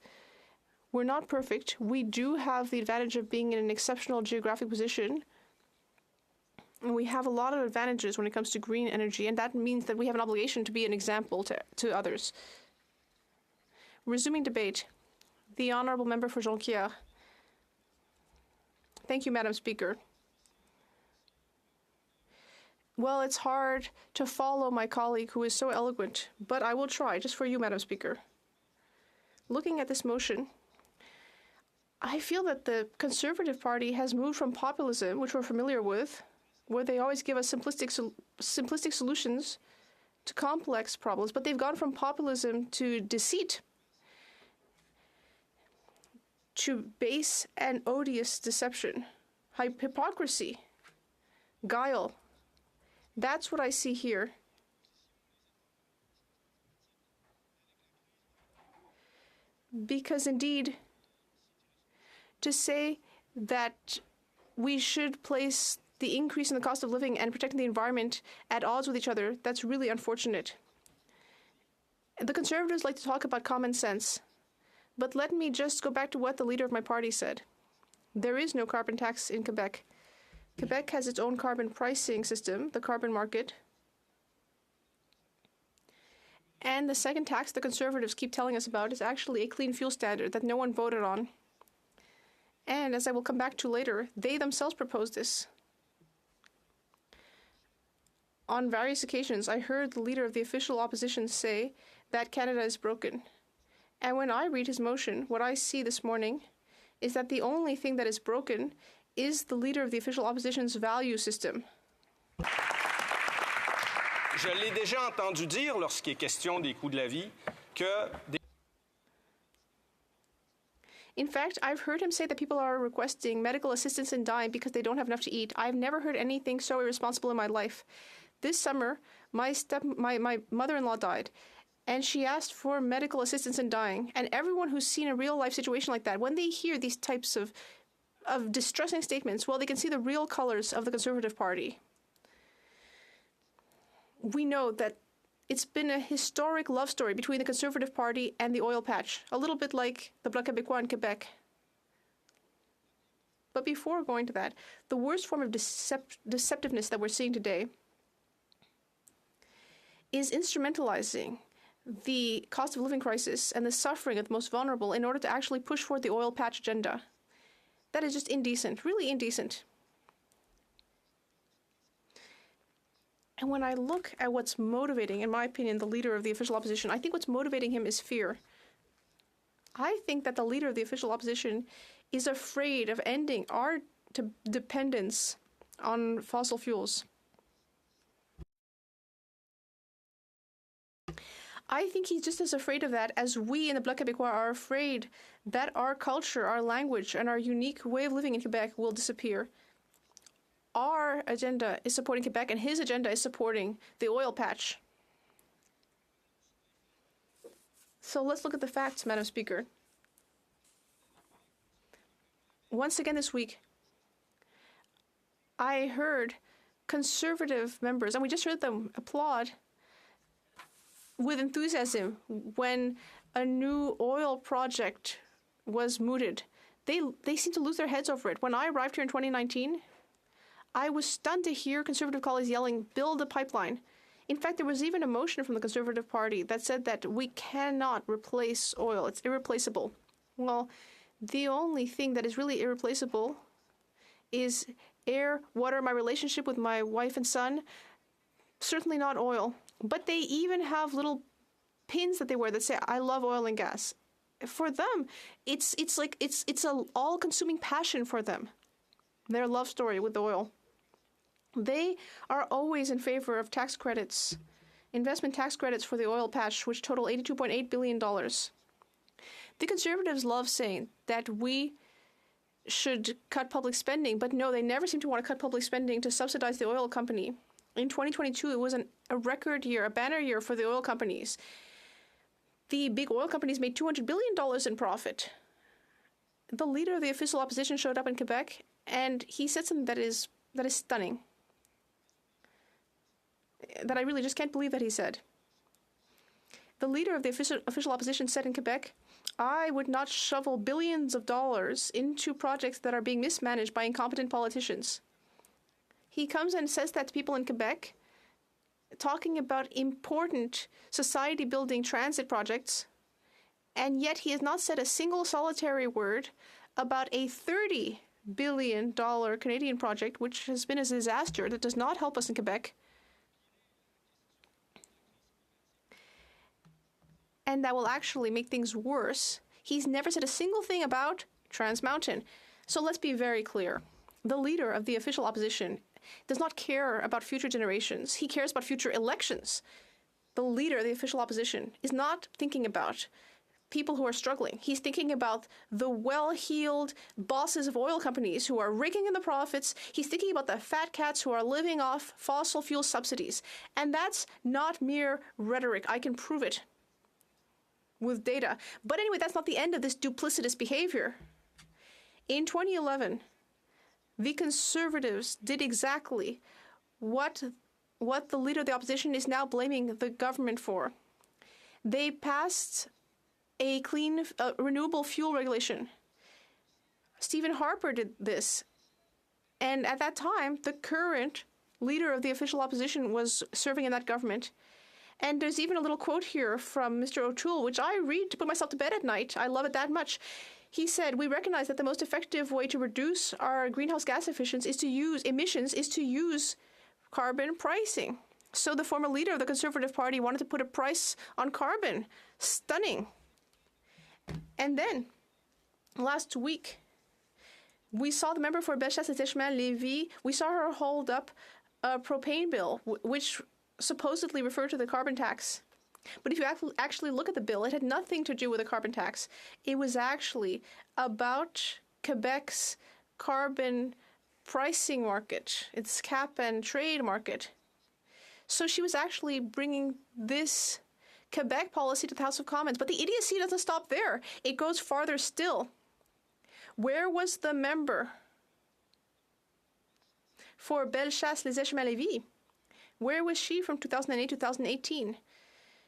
We're not perfect. We do have the advantage of being in an exceptional geographic position. And we have a lot of advantages when it comes to green energy, and that means that we have an obligation to be an example to others. Resuming debate. The Honourable Member for Jonquière. Thank you, Madam Speaker. Well, it's hard to follow my colleague who is so eloquent, but I will try, just for you, Madam Speaker. Looking at this motion, I feel that the Conservative Party has moved from populism, which we're familiar with, where they always give us simplistic solutions to complex problems, but they've gone from populism to deceit, to base and odious deception, hypocrisy, guile. That's what I see here. Because indeed, to say that we should place the increase in the cost of living and protecting the environment at odds with each other, that's really unfortunate. The Conservatives like to talk about common sense, but let me just go back to what the leader of my party said. There is no carbon tax in Quebec. Quebec has its own carbon pricing system, the carbon market. And the second tax the Conservatives keep telling us about is actually a clean fuel standard that no one voted on. And as I will come back to later, they themselves proposed this. On various occasions, I heard the leader of the official opposition say that Canada is broken. And when I read his motion, what I see this morning is that the only thing that is broken is the leader of the official opposition's value system. Je l'ai déjà entendu dire lorsqu'il est question des coûts de la vie que In fact, I've heard him say that people are requesting medical assistance in dying because they don't have enough to eat. I've never heard anything so irresponsible in my life. This summer, my mother-in-law died, and she asked for medical assistance in dying. And everyone who's seen a real-life situation like that, when they hear these types of distressing statements, well, they can see the real colors of the Conservative Party. We know that it's been a historic love story between the Conservative Party and the oil patch, a little bit like the Bloc Québécois in Quebec. But before going to that, the worst form of deceptiveness that we're seeing today is instrumentalizing the cost of living crisis and the suffering of the most vulnerable in order to actually push forward the oil patch agenda. That is just indecent, really indecent. And when I look at what's motivating, in my opinion, the leader of the official opposition, I think what's motivating him is fear. I think that the leader of the official opposition is afraid of ending our dependence on fossil fuels. I think he's just as afraid of that as we in the Bloc Québécois are afraid that our culture, our language, and our unique way of living in Quebec will disappear. Our agenda is supporting Quebec, and his agenda is supporting the oil patch. So let's look at the facts, Madam Speaker. Once again this week, I heard Conservative members, and we just heard them applaud with enthusiasm when a new oil project was mooted. They seem to lose their heads over it. When I arrived here in 2019, I was stunned to hear Conservative colleagues yelling, "Build a pipeline." In fact, there was even a motion from the Conservative Party that said that we cannot replace oil. It's irreplaceable. Well, the only thing that is really irreplaceable is air, water, my relationship with my wife and son. Certainly not oil. But they even have little pins that they wear that say, "I love oil and gas." For them, it's an all-consuming passion for them. Their love story with oil. They are always in favor of tax credits, investment tax credits for the oil patch, which total $82.8 billion. The Conservatives love saying that we should cut public spending, but no, they never seem to want to cut public spending to subsidize the oil company. In 2022, it was a record year, a banner year for the oil companies. The big oil companies made $200 billion in profit. The leader of the official opposition showed up in Quebec, and he said something that is stunning, that I really just can't believe that he said. The leader of the official opposition said in Quebec, "I would not shovel billions of dollars into projects that are being mismanaged by incompetent politicians." He comes and says that to people in Quebec, talking about important society-building transit projects, and yet he has not said a single solitary word about a $30 billion Canadian project, which has been a disaster that does not help us in Quebec, and that will actually make things worse. He's never said a single thing about Trans Mountain. So let's be very clear. The leader of the official opposition does not care about future generations. He cares about future elections. The leader of the official opposition is not thinking about people who are struggling. He's thinking about the well-heeled bosses of oil companies who are raking in the profits. He's thinking about the fat cats who are living off fossil fuel subsidies. And that's not mere rhetoric. I can prove it with data. But anyway, that's not the end of this duplicitous behavior. In 2011, the Conservatives did exactly what the leader of the opposition is now blaming the government for. They passed a clean, renewable fuel regulation. Stephen Harper did this. And at that time, the current leader of the official opposition was serving in that government. And there's even a little quote here from Mr. O'Toole, which I read to put myself to bed at night. I love it that much. He said, "We recognize that the most effective way to reduce our greenhouse gas emissions is to use carbon pricing." So the former leader of the Conservative Party wanted to put a price on carbon. Stunning. And then, last week, we saw the member for Bellechasse-Séchemins-Lévis, we saw her hold up a propane bill, which supposedly referred to the carbon tax. But if you actually look at the bill, it had nothing to do with a carbon tax. It was actually about Quebec's carbon pricing market, its cap and trade market. So she was actually bringing this Quebec policy to the House of Commons. But the idiocy doesn't stop there. It goes farther still. Where was the member for Bellechasse-Séchemins-Lévis? Where was she from 2008 to 2018?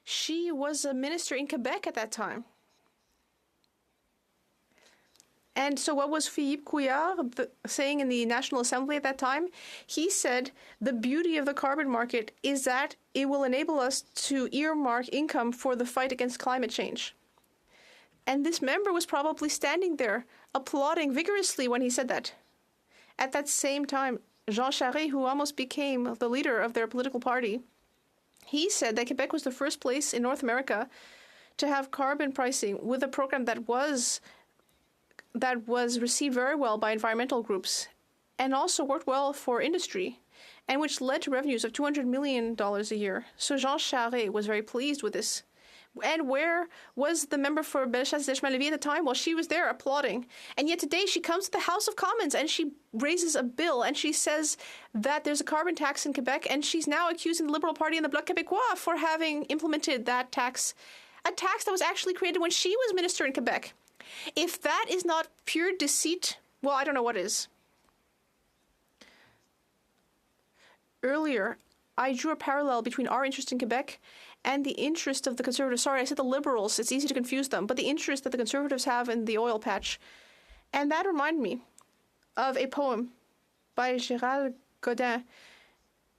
She was a minister in Quebec at that time. And so what was Philippe Couillard saying in the National Assembly at that time? He said the beauty of the carbon market is that it will enable us to earmark income for the fight against climate change. And this member was probably standing there applauding vigorously when he said that. At that same time, Jean Charest, who almost became the leader of their political party, he said that Quebec was the first place in North America to have carbon pricing with a program that was received very well by environmental groups and also worked well for industry, and which led to revenues of $200 million a year. So Jean Charest was very pleased with this. And where was the member for Bellechasse-Séchemins-Lévis at the time? Well, she was there applauding. And yet today she comes to the House of Commons and she raises a bill and she says that there's a carbon tax in Quebec, and she's now accusing the Liberal Party and the Bloc Québécois for having implemented that tax, a tax that was actually created when she was minister in Quebec. If that is not pure deceit, well, I don't know what is. Earlier, I drew a parallel between our interest in Quebec and the interest of the Conservatives. Sorry, I said the Liberals. It's easy to confuse them. But the interest that the Conservatives have in the oil patch. And that reminded me of a poem by Gérald Godin.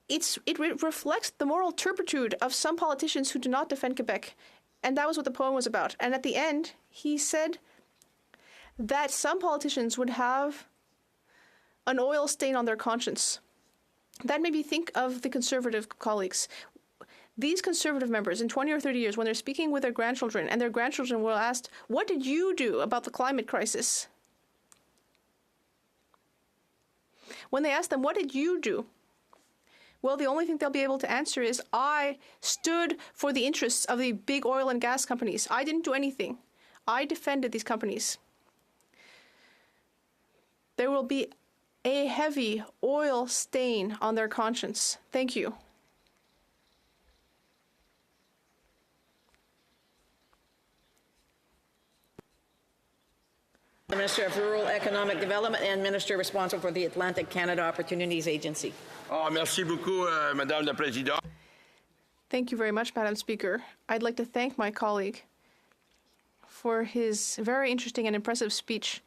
It reflects the moral turpitude of some politicians who do not defend Quebec. And that was what the poem was about. And at the end, he said that some politicians would have an oil stain on their conscience. That made me think of the Conservative colleagues. These Conservative members in 20 or 30 years, when they're speaking with their grandchildren, and their grandchildren will ask, "What did you do about the climate crisis?" When they ask them, "What did you do?" well, the only thing they'll be able to answer is, "I stood for the interests of the big oil and gas companies. I didn't do anything. I defended these companies." there will be a heavy oil stain on their conscience. Thank you. The Minister of Rural Economic Development and Minister responsible for the Atlantic Canada Opportunities Agency. Merci beaucoup, Madame la Présidente. Thank you very much, Madam Speaker. I'd like to thank my colleague for his very interesting and impressive speech.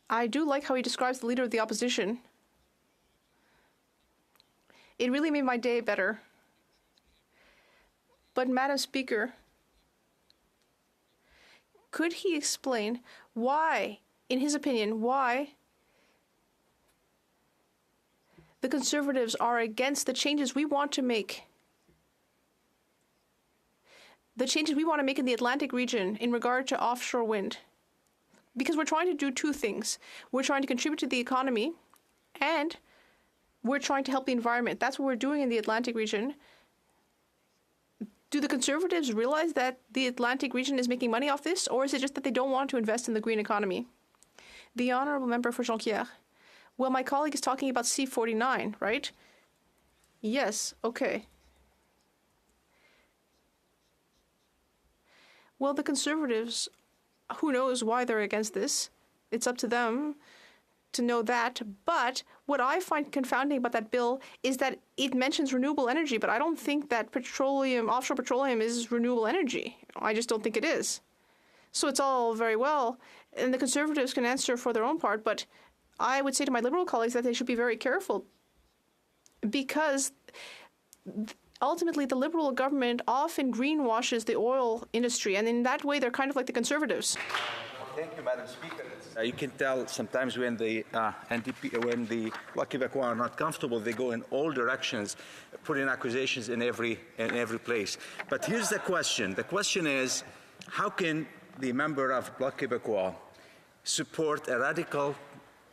I do like how he describes the Leader of the Opposition. It really made my day better. But, Madam Speaker, could he explain why, in his opinion, why the Conservatives are against the changes we want to make? The changes we want to make in the Atlantic region in regard to offshore wind. Because we're trying to do two things. We're trying to contribute to the economy and we're trying to help the environment. That's what we're doing in the Atlantic region. Do the Conservatives realize that the Atlantic region is making money off this, or is it just that they don't want to invest in the green economy? The Honourable Member for Jonquière. Well, my colleague is talking about C-49, right? Yes, okay. Well, the Conservatives, who knows why they're against this? It's up to them to know that. But what I find confounding about that bill is that it mentions renewable energy, but I don't think that offshore petroleum is renewable energy. I just don't think it is. So it's all very well, and the Conservatives can answer for their own part, but I would say to my Liberal colleagues that they should be very careful because ultimately the Liberal government often greenwashes the oil industry, and in that way they're kind of like the Conservatives. Thank you, Madam Speaker. You can tell sometimes when the NDP, when the Bloc Québécois are not comfortable, they go in all directions, putting accusations in every place. But here's the question. The question is, how can the member of Bloc Québécois support a radical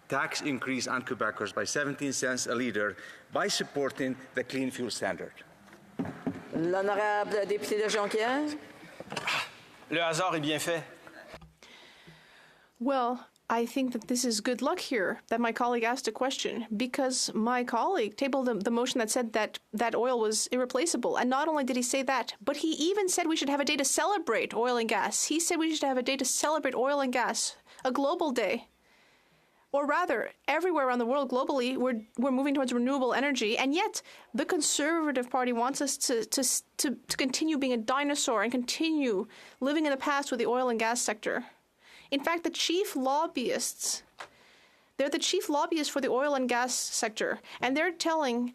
tax increase on Quebecers by 17 cents a litre by supporting the clean fuel standard? L'honorable député de Jonquière. Le hasard est bien fait. Well, I think that this is good luck here, that my colleague asked a question, because my colleague tabled the motion that said that oil was irreplaceable. And not only did he say that, but he even said we should have a day to celebrate oil and gas. He said we should have a day to celebrate oil and gas, a global day. Or rather, everywhere around the world globally, we're moving towards renewable energy, and yet the Conservative Party wants us to continue being a dinosaur and continue living in the past with the oil and gas sector. In fact, they're the chief lobbyists for the oil and gas sector, and they're telling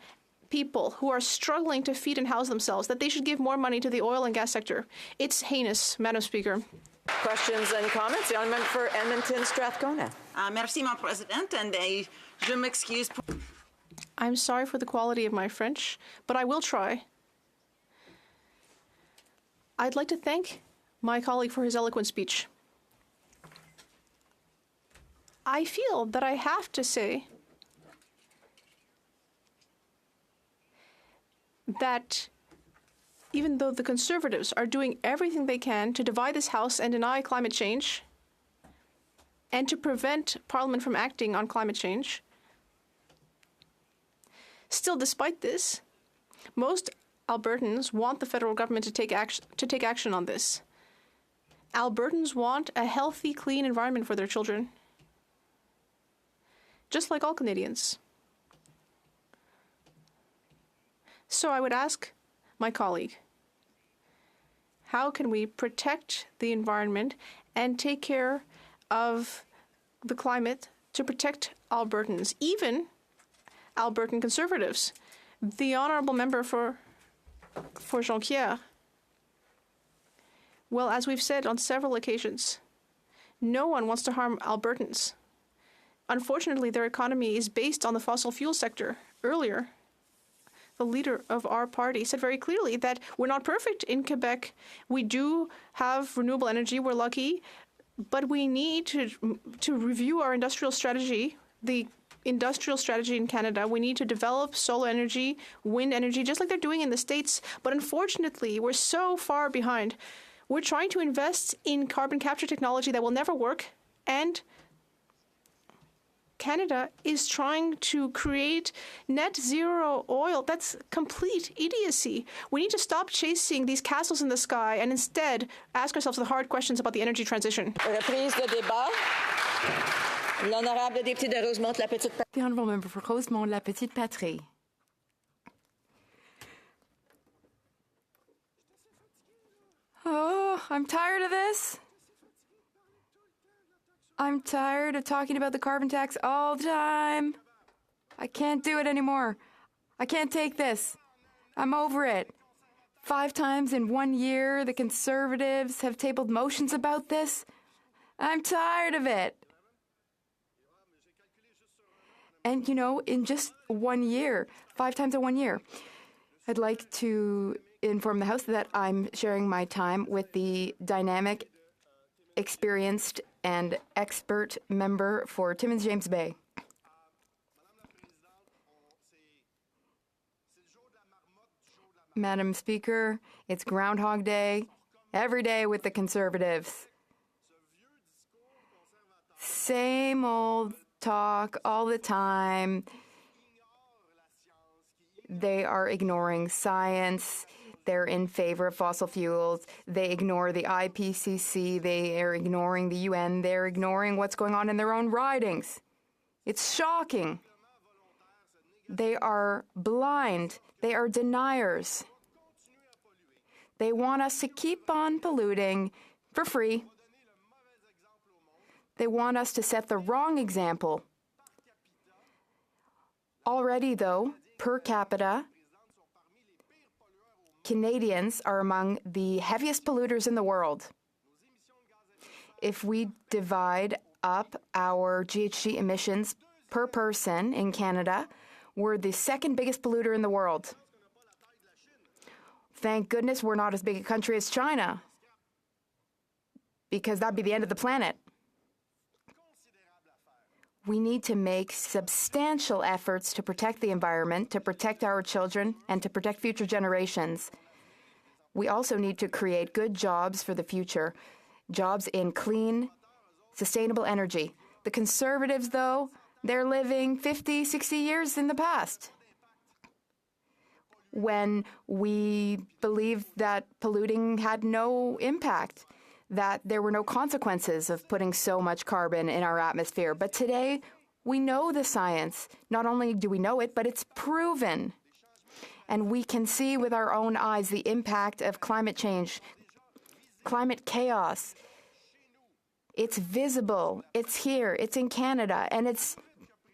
people who are struggling to feed and house themselves that they should give more money to the oil and gas sector. It's heinous, Madam Speaker. Questions and comments? The Honourable for Edmonton Strathcona. Merci, Madame Presidente, and je m'excuse. I'm sorry for the quality of my French, but I will try. I'd like to thank my colleague for his eloquent speech. I feel that I have to say that even though the Conservatives are doing everything they can to divide this House and deny climate change and to prevent Parliament from acting on climate change, still, despite this, most Albertans want the federal government to take action on this. Albertans want a healthy, clean environment for their children, just like all Canadians. So I would ask my colleague, how can we protect the environment and take care of the climate to protect Albertans, even Albertan Conservatives? The Honourable Member for Jonquière. Well, as we've said on several occasions, no one wants to harm Albertans. Unfortunately, their economy is based on the fossil fuel sector. Earlier, the leader of our party said very clearly that we're not perfect in Quebec. We do have renewable energy, we're lucky, but we need to review our industrial strategy, the industrial strategy in Canada. We need to develop solar energy, wind energy, just like they're doing in the States. But unfortunately, we're so far behind. We're trying to invest in carbon capture technology that will never work, and Canada is trying to create net zero oil. That's complete idiocy. We need to stop chasing these castles in the sky and instead ask ourselves the hard questions about the energy transition. Reprise de débat. L'honorable député de Rosemont-la-Petite. The honourable member for Rosemont-la-Petite-Patrie. Oh, I'm tired of this. I'm tired of talking about the carbon tax all the time. I can't do it anymore. I can't take this. I'm over it. 5 times in 1 year, the Conservatives have tabled motions about this. I'm tired of it. And, you know, in just 1 year, 5 times in 1 year, I'd like to inform the House that I'm sharing my time with the dynamic, experienced, and expert member for Timmins James Bay. Madam Speaker, it's Groundhog Day every day with the Conservatives. Same old talk all the time. They are ignoring science. They're in favor of fossil fuels. They ignore the IPCC. They are ignoring the UN. They're ignoring what's going on in their own ridings. It's shocking. They are blind. They are deniers. They want us to keep on polluting for free. They want us to set the wrong example. Already, though, per capita, Canadians are among the heaviest polluters in the world. If we divide up our GHG emissions per person in Canada, we're the second biggest polluter in the world. Thank goodness we're not as big a country as China, because that'd be the end of the planet. We need to make substantial efforts to protect the environment, to protect our children, and to protect future generations. We also need to create good jobs for the future, jobs in clean, sustainable energy. The Conservatives, though, they're living 50, 60 years in the past, when we believed that polluting had no impact, that there were no consequences of putting so much carbon in our atmosphere. But today, we know the science. Not only do we know it, but it's proven. And we can see with our own eyes the impact of climate change, climate chaos. It's visible. It's here. It's in Canada. And it's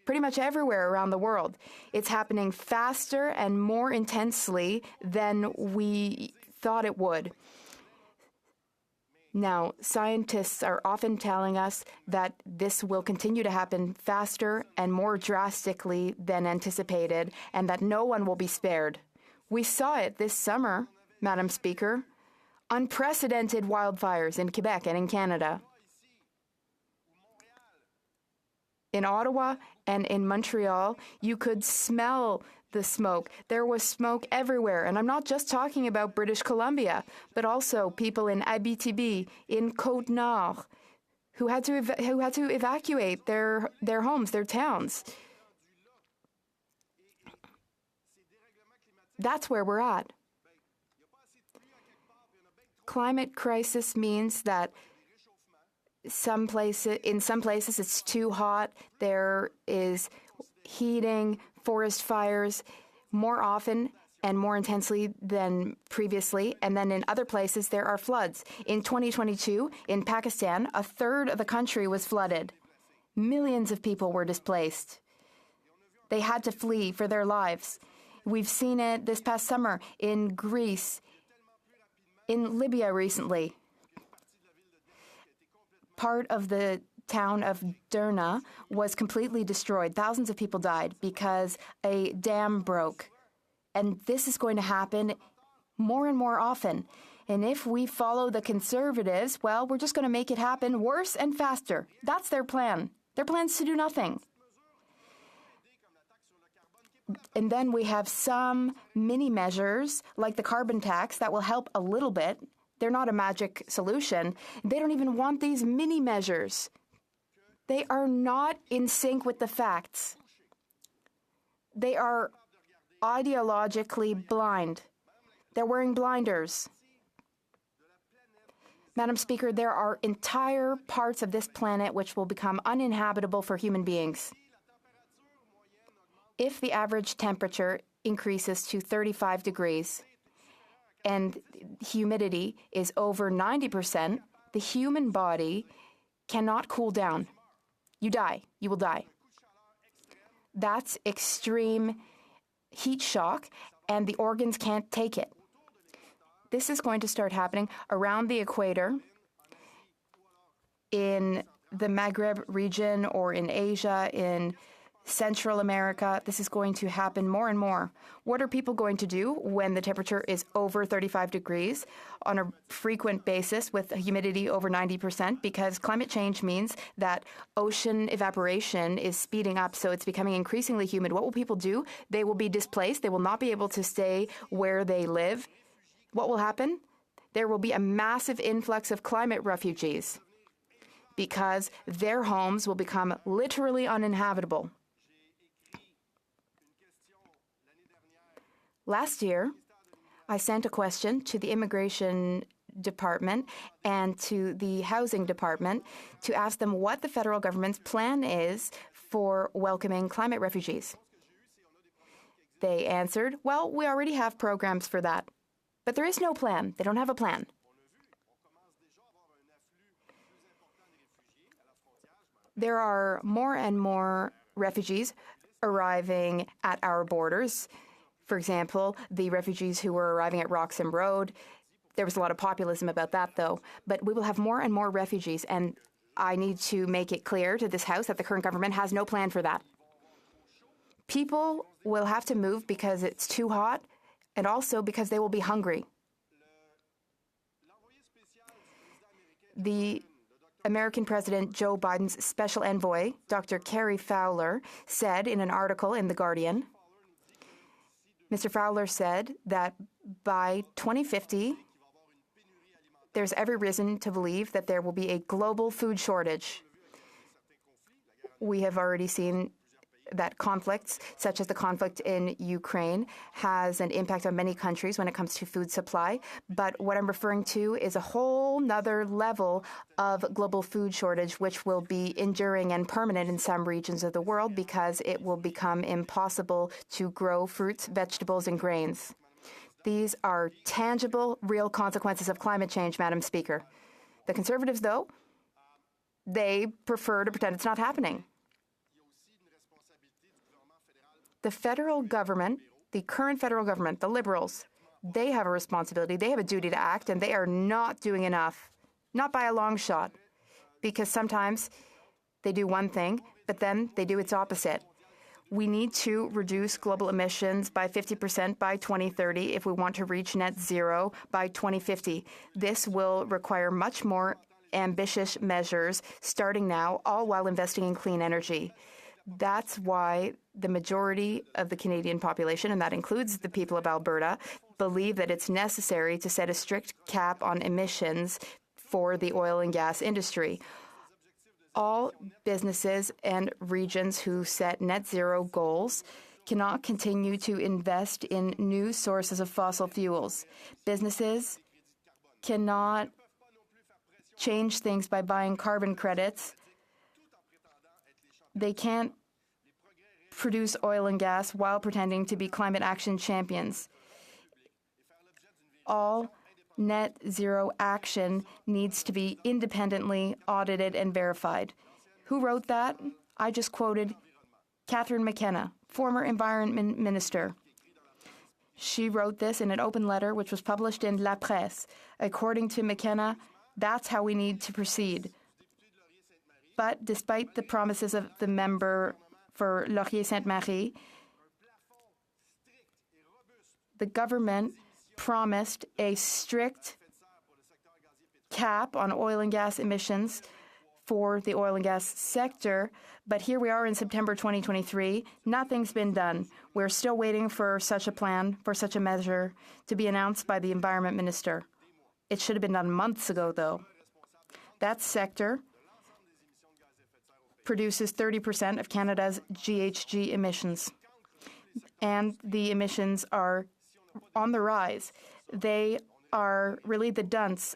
pretty much everywhere around the world. It's happening faster and more intensely than we thought it would. Now, scientists are often telling us that this will continue to happen faster and more drastically than anticipated, and that no one will be spared. We saw it this summer, Madam Speaker. Unprecedented wildfires in Quebec and in Canada. In Ottawa and in Montreal, you could smell the smoke. There was smoke everywhere. And I'm not just talking about British Columbia, but also people in Abitibi, in Côte-Nord, who had to evacuate their homes, their towns. That's where we're at. Climate crisis means that in some places it's too hot. There is heating, forest fires more often and more intensely than previously. And then in other places, there are floods. In 2022, in Pakistan, a third of the country was flooded. Millions of people were displaced. They had to flee for their lives. We've seen it this past summer in Greece, in Libya recently. Part of the town of Derna was completely destroyed. Thousands of people died because a dam broke. And this is going to happen more and more often. And if we follow the Conservatives, well, we're just going to make it happen worse and faster. That's their plan. Their plan's to do nothing. And then we have some mini measures like the carbon tax that will help a little bit. They're not a magic solution. They don't even want these mini measures. They are not in sync with the facts. They are ideologically blind. They're wearing blinders. Madam Speaker, there are entire parts of this planet which will become uninhabitable for human beings. If the average temperature increases to 35 degrees and humidity is over 90%, the human body cannot cool down. You die. You will die. That's extreme heat shock, and the organs can't take it. This is going to start happening around the equator, in the Maghreb region, or in Asia, in Central America. This is going to happen more and more. What are people going to do when the temperature is over 35 degrees on a frequent basis with a humidity over 90%? Because climate change means that ocean evaporation is speeding up, so it's becoming increasingly humid. What will people do? They will be displaced. They will not be able to stay where they live. What will happen? There will be a massive influx of climate refugees because their homes will become literally uninhabitable. Last year, I sent a question to the Immigration Department and to the Housing Department to ask them what the federal government's plan is for welcoming climate refugees. They answered, well, we already have programs for that. But there is no plan. They don't have a plan. There are more and more refugees arriving at our borders. For example, the refugees who were arriving at Roxham Road. There was a lot of populism about that, though. But we will have more and more refugees, and I need to make it clear to this House that the current government has no plan for that. People will have to move because it's too hot, and also because they will be hungry. The American President Joe Biden's special envoy, Dr. Carrie Fowler, said in an article in The Guardian, Mr. Fowler said that by 2050, there's every reason to believe that there will be a global food shortage. We have already seen that conflicts, such as the conflict in Ukraine, has an impact on many countries when it comes to food supply. But what I'm referring to is a whole nother level of global food shortage, which will be enduring and permanent in some regions of the world because it will become impossible to grow fruits, vegetables, and grains. These are tangible, real consequences of climate change, Madam Speaker. The Conservatives, though, they prefer to pretend it's not happening. The federal government, the current federal government, the Liberals, they have a responsibility. They have a duty to act, and they are not doing enough, not by a long shot, because sometimes they do one thing, but then they do its opposite. We need to reduce global emissions by 50% by 2030 if we want to reach net zero by 2050. This will require much more ambitious measures starting now, all while investing in clean energy. That's why the majority of the Canadian population, and that includes the people of Alberta, believe that it's necessary to set a strict cap on emissions for the oil and gas industry. All businesses and regions who set net zero goals cannot continue to invest in new sources of fossil fuels. Businesses cannot change things by buying carbon credits. They can't produce oil and gas while pretending to be climate action champions. All net zero action needs to be independently audited and verified. Who wrote that? I just quoted Catherine McKenna, former Environment Minister. She wrote this in an open letter which was published in La Presse. According to McKenna, that's how we need to proceed. But despite the promises of the member for Laurier-Sainte-Marie, the government promised a strict cap on oil and gas emissions for the oil and gas sector. But here we are in September 2023. Nothing's been done. We're still waiting for such a plan, for such a measure to be announced by the Environment Minister. It should have been done months ago, though. That sector produces 30% of Canada's GHG emissions. And the emissions are on the rise. They are really the dunce,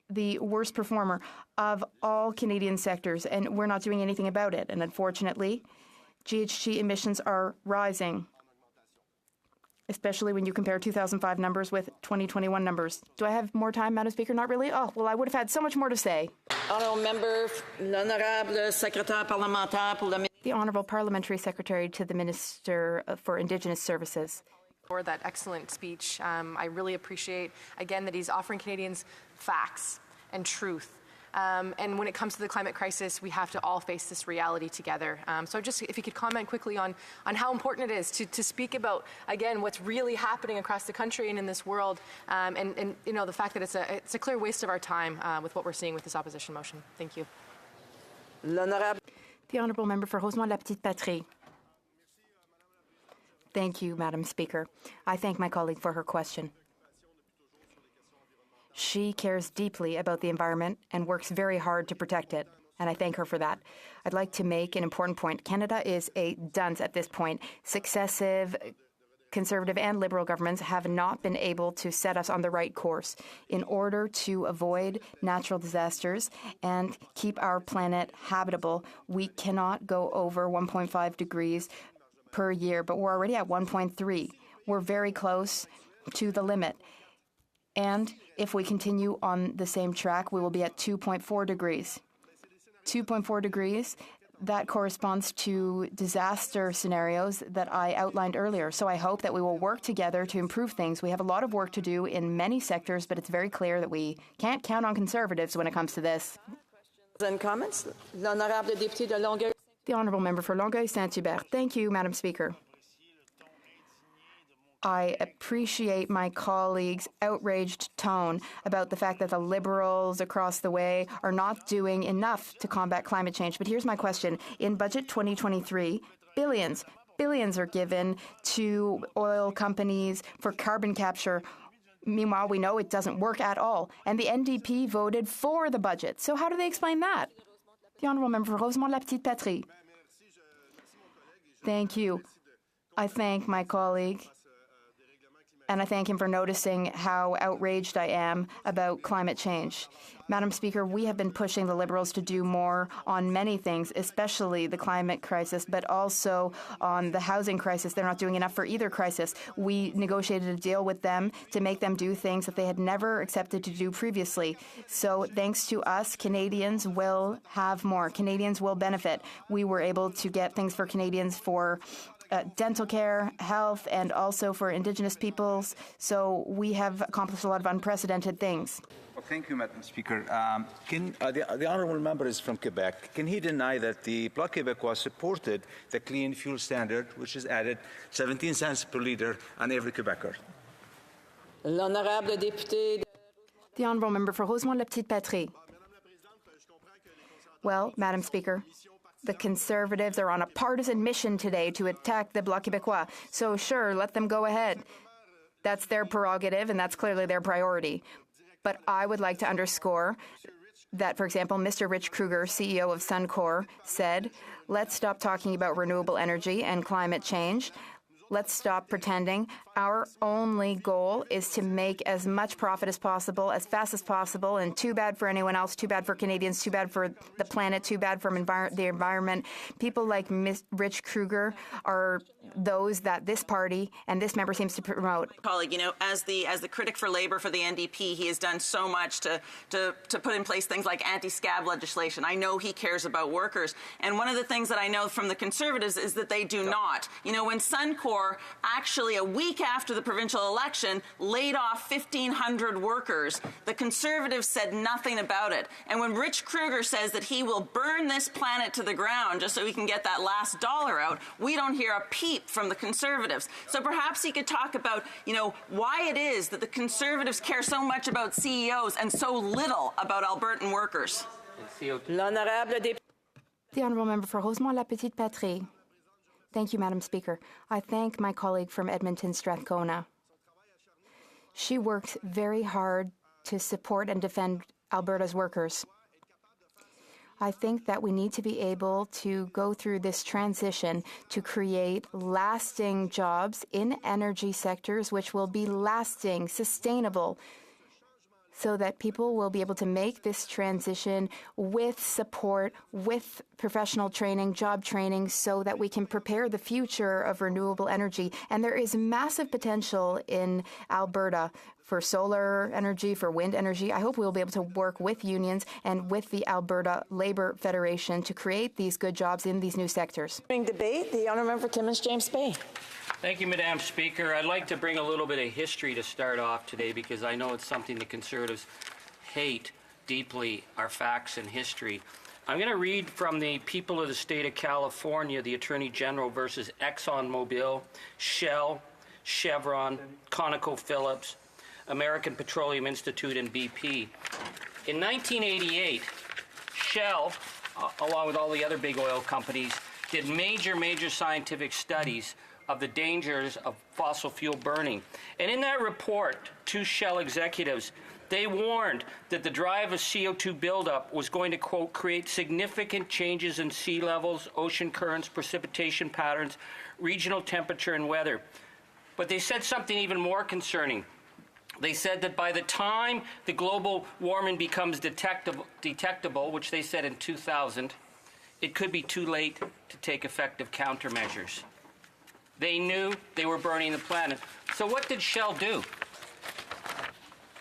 the worst performer of all Canadian sectors, and we're not doing anything about it. And unfortunately, GHG emissions are rising, especially when you compare 2005 numbers with 2021 numbers. Do I have more time, Madam Speaker? Not really? Oh, well, I would have had so much more to say. Honourable member, l'honorable secrétaire parlementaire pour le... The Honourable Parliamentary Secretary to the Minister for Indigenous Services. For that excellent speech. I really appreciate, again, that he's offering Canadians facts and truth. And when it comes to the climate crisis, we have to all face this reality together. So just if you could comment quickly on how important it is to speak about, again, what's really happening across the country and in this world, and you know, the fact that it's a clear waste of our time with what we're seeing with this opposition motion. Thank you. The Honourable Member for Rosemont-la-Petite-Patrie. Thank you, Madam Speaker. I thank my colleague for her question. She cares deeply about the environment and works very hard to protect it, and I thank her for that. I'd like to make an important point. Canada is a dunce at this point. Successive Conservative and Liberal governments have not been able to set us on the right course in order to avoid natural disasters and keep our planet habitable. We cannot go over 1.5 degrees per year, but we're already at 1.3. We're very close to the limit. And if we continue on the same track, we will be at 2.4 degrees. 2.4 degrees, that corresponds to disaster scenarios that I outlined earlier. So I hope that we will work together to improve things. We have a lot of work to do in many sectors, but it's very clear that we can't count on Conservatives when it comes to this. And comments? L'honorable député de Longueuil. The Honourable Member for Longueuil-Saint-Hubert. Thank you, Madam Speaker. I appreciate my colleague's outraged tone about the fact that the Liberals across the way are not doing enough to combat climate change. But here's my question. In Budget 2023, billions are given to oil companies for carbon capture. Meanwhile, we know it doesn't work at all. And the NDP voted for the budget. So how do they explain that? The Honourable Member for Rosemont-la-Petite-Patrie. Thank you. I thank my colleague, and I thank him for noticing how outraged I am about climate change. Madam Speaker, we have been pushing the Liberals to do more on many things, especially the climate crisis, but also on the housing crisis. They're not doing enough for either crisis. We negotiated a deal with them to make them do things that they had never accepted to do previously. So thanks to us, Canadians will have more. Canadians will benefit. We were able to get things for Canadians for dental care, health, and also for Indigenous peoples. So we have accomplished a lot of unprecedented things. Well, thank you, Madam Speaker. The honourable member is from Quebec. Can he deny that the Bloc Québécois supported the clean fuel standard, which is added 17 cents per litre on every Quebecer? L'honorable député. The Honourable Member for Rosemont-la-Petite-Patrie. Well, Madam Speaker, the Conservatives are on a partisan mission today to attack the Bloc Québécois. So sure, let them go ahead. That's their prerogative, and that's clearly their priority. But I would like to underscore that, for example, Mr. Rich Kruger, CEO of Suncor, said, let's stop talking about renewable energy and climate change. Let's stop pretending. Our only goal is to make as much profit as possible, as fast as possible, and too bad for anyone else, too bad for Canadians, too bad for the planet, too bad for the environment. People like Rich Kruger are those that this party and this member seems to promote. Colleague, you know, as the critic for Labour for the NDP, he has done so much to put in place things like anti-scab legislation. I know he cares about workers. And one of the things that I know from the Conservatives is that they do not. You know, when Suncor actually a week after the provincial election laid off 1,500 workers, the Conservatives said nothing about it. And when Rich Kruger says that he will burn this planet to the ground just so he can get that last dollar out, we don't hear a peep from the Conservatives. So perhaps he could talk about, you know, why it is that the Conservatives care so much about CEOs and so little about Albertan workers. The Honourable Member for Rosemont-la-Petite-Patrie. Thank you, Madam Speaker. I thank my colleague from Edmonton, Strathcona. She works very hard to support and defend Alberta's workers. I think that we need to be able to go through this transition to create lasting jobs in energy sectors, which will be lasting, sustainable, so that people will be able to make this transition with support, with professional training, job training, so that we can prepare the future of renewable energy. And there is massive potential in Alberta for solar energy, for wind energy. I hope we'll be able to work with unions and with the Alberta Labour Federation to create these good jobs in these new sectors. During debate, the honourable member for Timmins James Bay. Thank you, Madam Speaker. I'd like to bring a little bit of history to start off today, because I know it's something the Conservatives hate deeply, our facts and history. I'm going to read from the People of the State of California, the Attorney General versus ExxonMobil, Shell, Chevron, ConocoPhillips, American Petroleum Institute, and BP. In 1988, Shell, along with all the other big oil companies, did major scientific studies of the dangers of fossil fuel burning. And in that report to Shell executives, they warned that the drive of CO2 buildup was going to, quote, create significant changes in sea levels, ocean currents, precipitation patterns, regional temperature, and weather. But they said something even more concerning. They said that by the time the global warming becomes detectable, which they said in 2000, it could be too late to take effective countermeasures. They knew they were burning the planet. So what did Shell do?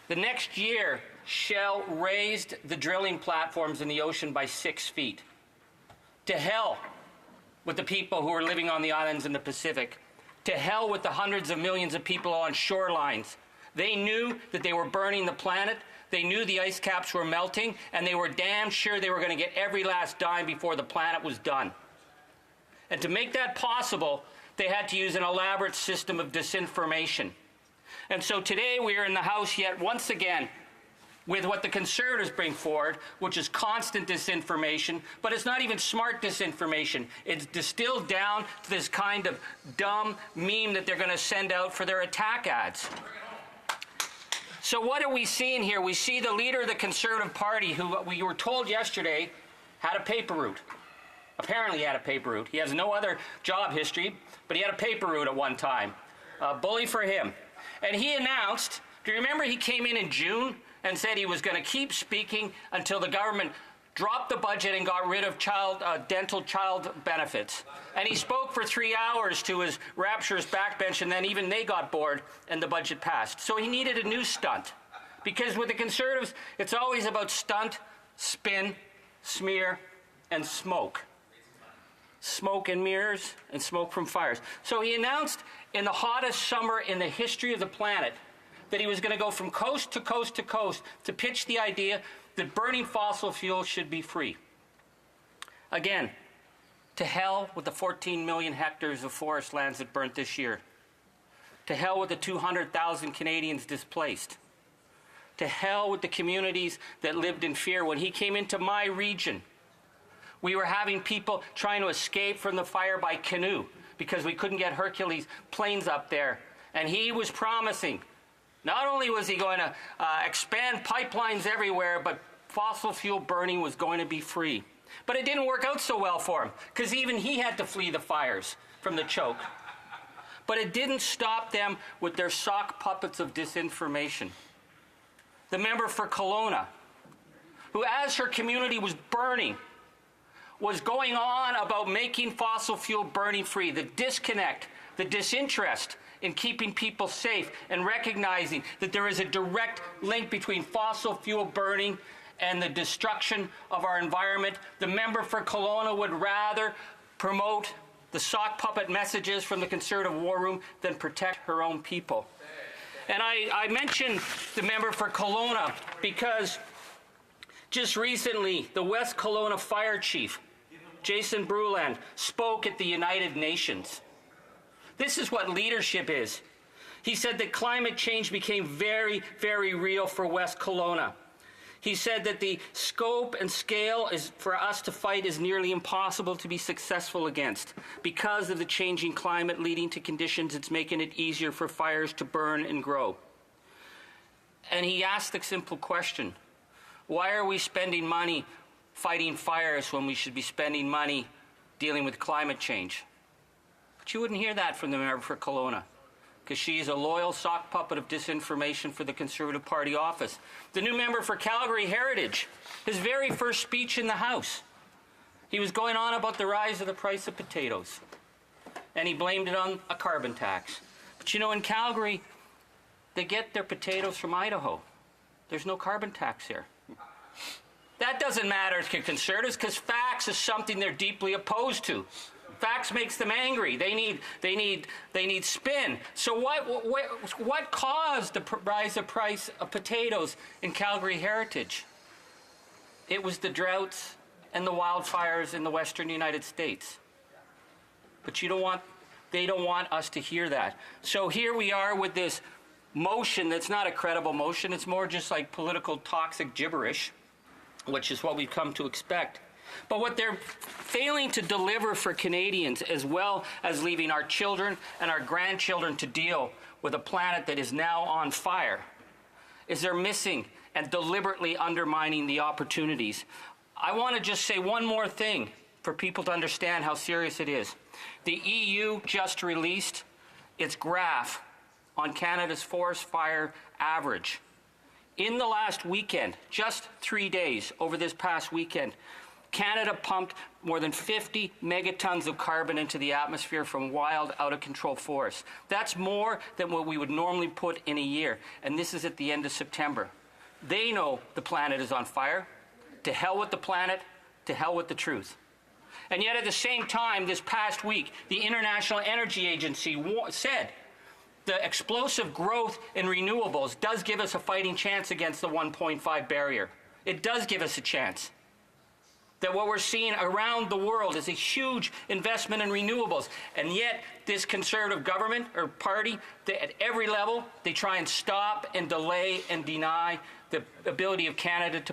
The next year, Shell raised the drilling platforms in the ocean by 6 feet. To hell with the people who are living on the islands in the Pacific. To hell with the hundreds of millions of people on shorelines. They knew that they were burning the planet. They knew the ice caps were melting, and they were damn sure they were going to get every last dime before the planet was done. And to make that possible, they had to use an elaborate system of disinformation. And so today we are in the House yet once again with what the Conservatives bring forward, which is constant disinformation, but it's not even smart disinformation. It's distilled down to this kind of dumb meme that they're going to send out for their attack ads. So what are we seeing here? We see the leader of the Conservative Party, who we were told yesterday had a paper route. Apparently he had a paper route. He has no other job history, but he had a paper route at one time. Bully for him. And he announced, do you remember he came in June and said he was going to keep speaking until the government dropped the budget and got rid of dental child benefits. And he spoke for 3 hours to his rapturous backbench, and then even they got bored and the budget passed. So he needed a new stunt. Because with the Conservatives, it's always about stunt, spin, smear, and smoke. Smoke and mirrors and smoke from fires. So he announced in the hottest summer in the history of the planet that he was going to go from coast to coast to coast to pitch the idea that burning fossil fuels should be free. Again, to hell with the 14 million hectares of forest lands that burnt this year. To hell with the 200,000 Canadians displaced. To hell with the communities that lived in fear. When he came into my region, we were having people trying to escape from the fire by canoe because we couldn't get Hercules planes up there. And he was promising, not only was he going to expand pipelines everywhere, but fossil fuel burning was going to be free. But it didn't work out so well for him, because even he had to flee the fires from the choke. But it didn't stop them with their sock puppets of disinformation. The member for Kelowna, who as her community was burning, was going on about making fossil fuel burning free, the disconnect, the disinterest in keeping people safe, and recognizing that there is a direct link between fossil fuel burning and the destruction of our environment. The member for Kelowna would rather promote the sock puppet messages from the Conservative War Room than protect her own people. And I mentioned the member for Kelowna because just recently the West Kelowna Fire Chief, Jason Bruland, spoke at the United Nations. This is what leadership is. He said that climate change became very, very real for West Kelowna. He said that the scope and scale for us to fight is nearly impossible to be successful against because of the changing climate leading to conditions that's making it easier for fires to burn and grow. And he asked the simple question, why are we spending money fighting fires when we should be spending money dealing with climate change. But you wouldn't hear that from the member for Kelowna, because she is a loyal sock puppet of disinformation for the Conservative Party office. The new member for Calgary Heritage, his very first speech in the House, he was going on about the rise of the price of potatoes, and he blamed it on a carbon tax. But you know, in Calgary, they get their potatoes from Idaho. There's no carbon tax here. That doesn't matter to Conservatives, because facts is something they're deeply opposed to. Facts makes them angry. They need spin. So what caused the rise of price of potatoes in Calgary Heritage? It was the droughts and the wildfires in the western United States. But they don't want us to hear that. So here we are with this motion that's not a credible motion. It's more just like political toxic gibberish, which is what we've come to expect. But what they're failing to deliver for Canadians, as well as leaving our children and our grandchildren to deal with a planet that is now on fire, is they're missing and deliberately undermining the opportunities. I want to just say one more thing for people to understand how serious it is. The EU just released its graph on Canada's forest fire average. In the last weekend, just 3 days over this past weekend, Canada pumped more than 50 megatons of carbon into the atmosphere from wild, out-of-control forests. That's more than what we would normally put in a year, and this is at the end of September. They know the planet is on fire. To hell with the planet, to hell with the truth. And yet at the same time, this past week, the International Energy Agency said the explosive growth in renewables does give us a fighting chance against the 1.5 barrier. It does give us a chance. That what we're seeing around the world is a huge investment in renewables. And yet, this Conservative government or party, at every level, they try and stop and delay and deny the ability of Canada to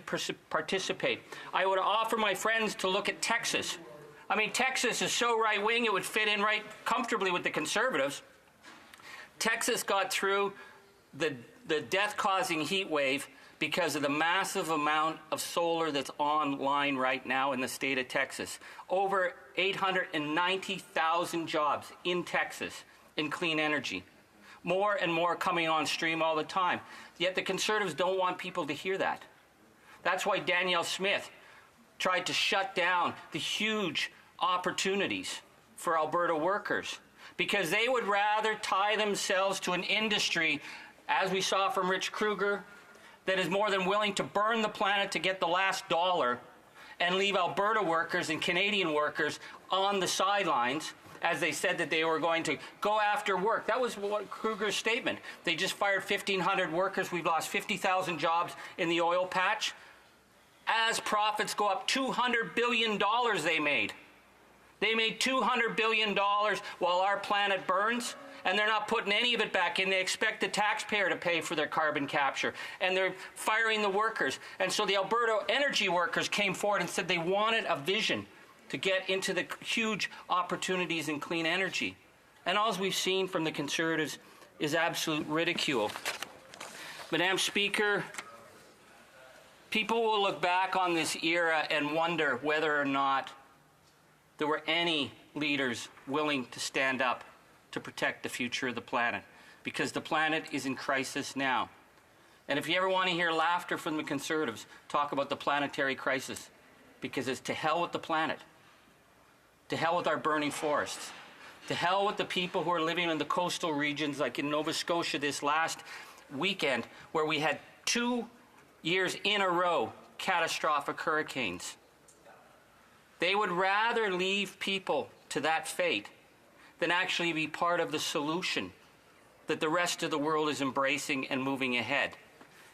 participate. I would offer my friends to look at Texas. I mean, Texas is so right-wing, it would fit in right comfortably with the Conservatives. Texas got through the death-causing heat wave because of the massive amount of solar that's online right now in the state of Texas. Over 890,000 jobs in Texas in clean energy. More and more coming on stream all the time. Yet the Conservatives don't want people to hear that. That's why Danielle Smith tried to shut down the huge opportunities for Alberta workers, because they would rather tie themselves to an industry, as we saw from Rich Kruger, that is more than willing to burn the planet to get the last dollar and leave Alberta workers and Canadian workers on the sidelines, as they said that they were going to go after work. That was what Kruger's statement. They just fired 1,500 workers. We've lost 50,000 jobs in the oil patch. As profits go up, $200 billion they made. They made $200 billion while our planet burns, and they're not putting any of it back in. They expect the taxpayer to pay for their carbon capture, and they're firing the workers. And so the Alberta energy workers came forward and said they wanted a vision to get into the huge opportunities in clean energy. And all we've seen from the Conservatives is absolute ridicule. Madam Speaker, people will look back on this era and wonder whether or not there were any leaders willing to stand up to protect the future of the planet, because the planet is in crisis now. And if you ever want to hear laughter from the Conservatives, talk about the planetary crisis, because it's to hell with the planet, to hell with our burning forests, to hell with the people who are living in the coastal regions like in Nova Scotia this last weekend, where we had 2 years in a row catastrophic hurricanes. They would rather leave people to that fate than actually be part of the solution that the rest of the world is embracing and moving ahead.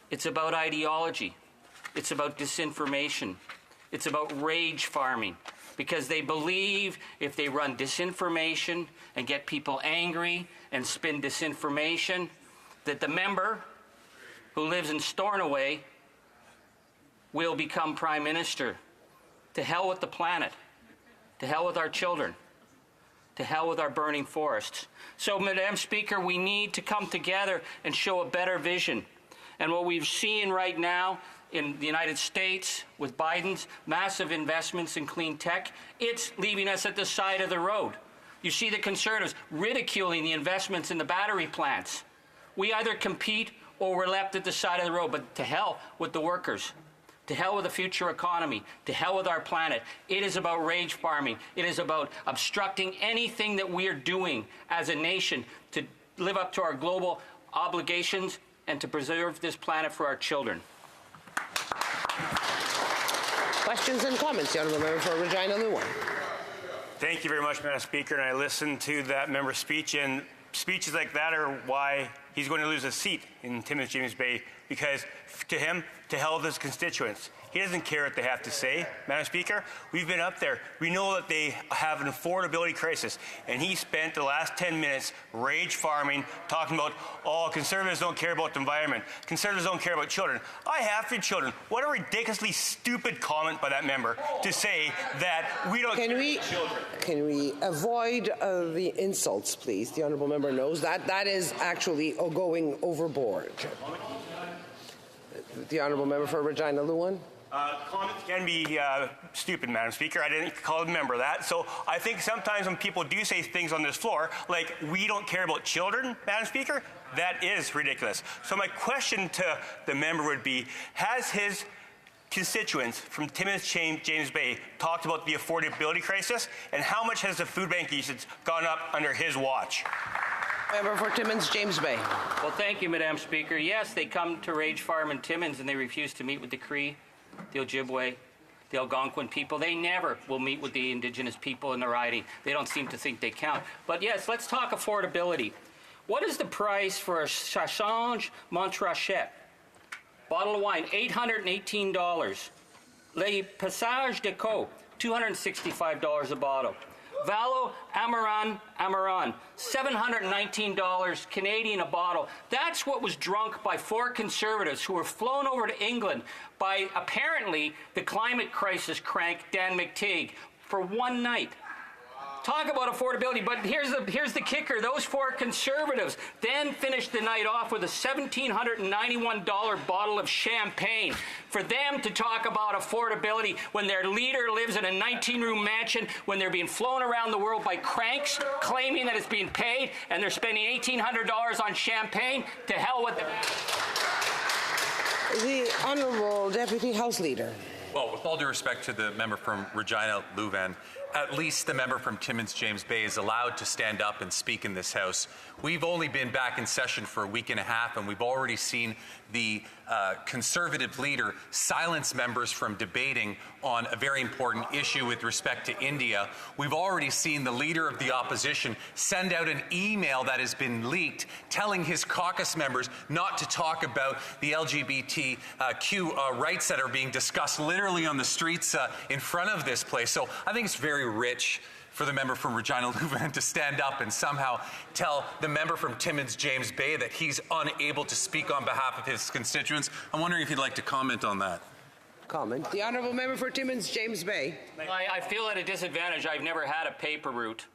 It's about ideology. It's about disinformation. It's about rage farming, because they believe if they run disinformation and get people angry and spin disinformation, that the member who lives in Stornoway will become Prime Minister. To hell with the planet. To hell with our children. To hell with our burning forests. So, Madam Speaker, we need to come together and show a better vision. And what we've seen right now in the United States with Biden's massive investments in clean tech, it's leaving us at the side of the road. You see the Conservatives ridiculing the investments in the battery plants. We either compete or we're left at the side of the road, but to hell with the workers. To hell with the future economy. To hell with our planet. It is about rage farming. It is about obstructing anything that we are doing as a nation to live up to our global obligations and to preserve this planet for our children. Questions and comments. The Honourable Member for Regina Luan. Thank you very much, Madam Speaker. And I listened to that member's speech, and speeches like that are why he's going to lose a seat in Timmins James Bay, because to him, to hell with his constituents. He doesn't care what they have to say, Madam Speaker. We've been up there. We know that they have an affordability crisis, and he spent the last 10 minutes rage farming, talking about, oh, Conservatives don't care about the environment. Conservatives don't care about children. I have 3 children. What a ridiculously stupid comment by that member to say that we don't care about children. Can we avoid the insults, please? The Honourable Member knows that is actually going overboard. The Honourable Member for Regina Luan. Comments can be stupid, Madam Speaker. I didn't call the member that. So I think sometimes when people do say things on this floor, like we don't care about children, Madam Speaker, that is ridiculous. So my question to the member would be, has his constituents from Timmins James Bay talked about the affordability crisis, and how much has the food bank usage gone up under his watch? Member for Timmins James Bay. Well, thank you, Madam Speaker. Yes, they come to Rage Farm in Timmins and they refuse to meet with the Cree, the Ojibwe, the Algonquin people. They never will meet with the Indigenous people in the riding. They don't seem to think they count. But yes, let's talk affordability. What is the price for a Chassange Montrachet? Bottle of wine, $818. Les Passages de Co, $265 a bottle. Valo Amaran, $719 Canadian a bottle. That's what was drunk by 4 Conservatives who were flown over to England by apparently the climate crisis crank Dan McTeague for one night. Talk about affordability, but here's the kicker. Those 4 Conservatives then finished the night off with a $1,791 bottle of champagne. For them to talk about affordability when their leader lives in a 19-room mansion, when they're being flown around the world by cranks claiming that it's being paid, and they're spending $1,800 on champagne, to hell with them. The Honourable Deputy House Leader. Well, with all due respect to the member from Regina Luvan, at least the member from Timmins James Bay is allowed to stand up and speak in this House. We've only been back in session for a week and a half, and we've already seen the Conservative leader silence members from debating on a very important issue with respect to India. We've already seen the leader of the opposition send out an email that has been leaked telling his caucus members not to talk about the LGBTQ rights that are being discussed literally on the streets in front of this place. So I think it's very rich for the member from Regina Luvan to stand up and somehow tell the member from Timmins James Bay that he's unable to speak on behalf of his constituents. I'm wondering if you'd like to comment on that. Comment. The Honourable Member for Timmins James Bay. I feel at a disadvantage. I've never had a paper route,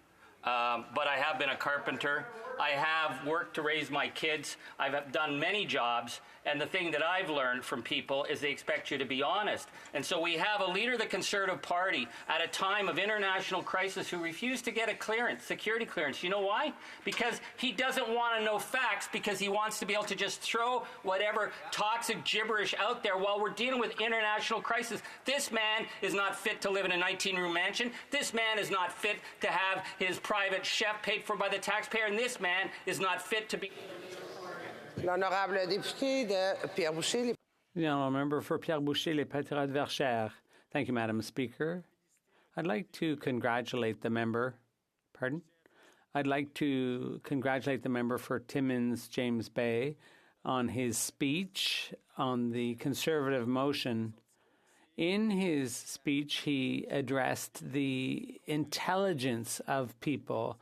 but I have been a carpenter. I have worked to raise my kids. I've done many jobs. And the thing that I've learned from people is they expect you to be honest. And so we have a leader of the Conservative Party at a time of international crisis who refused to get a clearance, security clearance. You know why? Because he doesn't want to know facts, because he wants to be able to just throw whatever toxic gibberish out there while we're dealing with international crisis. This man is not fit to live in a 19-room mansion. This man is not fit to have his private chef paid for by the taxpayer. And this man is not fit to be... L'honorable député de Pierre Boucher. The honourable member for Pierre Boucher, Les Patriotes Verchères. Thank you, Madam Speaker. I'd like to congratulate the member. Pardon? I'd like to congratulate the member for Timmins James Bay on his speech on the Conservative motion. In his speech, he addressed the intelligence of people,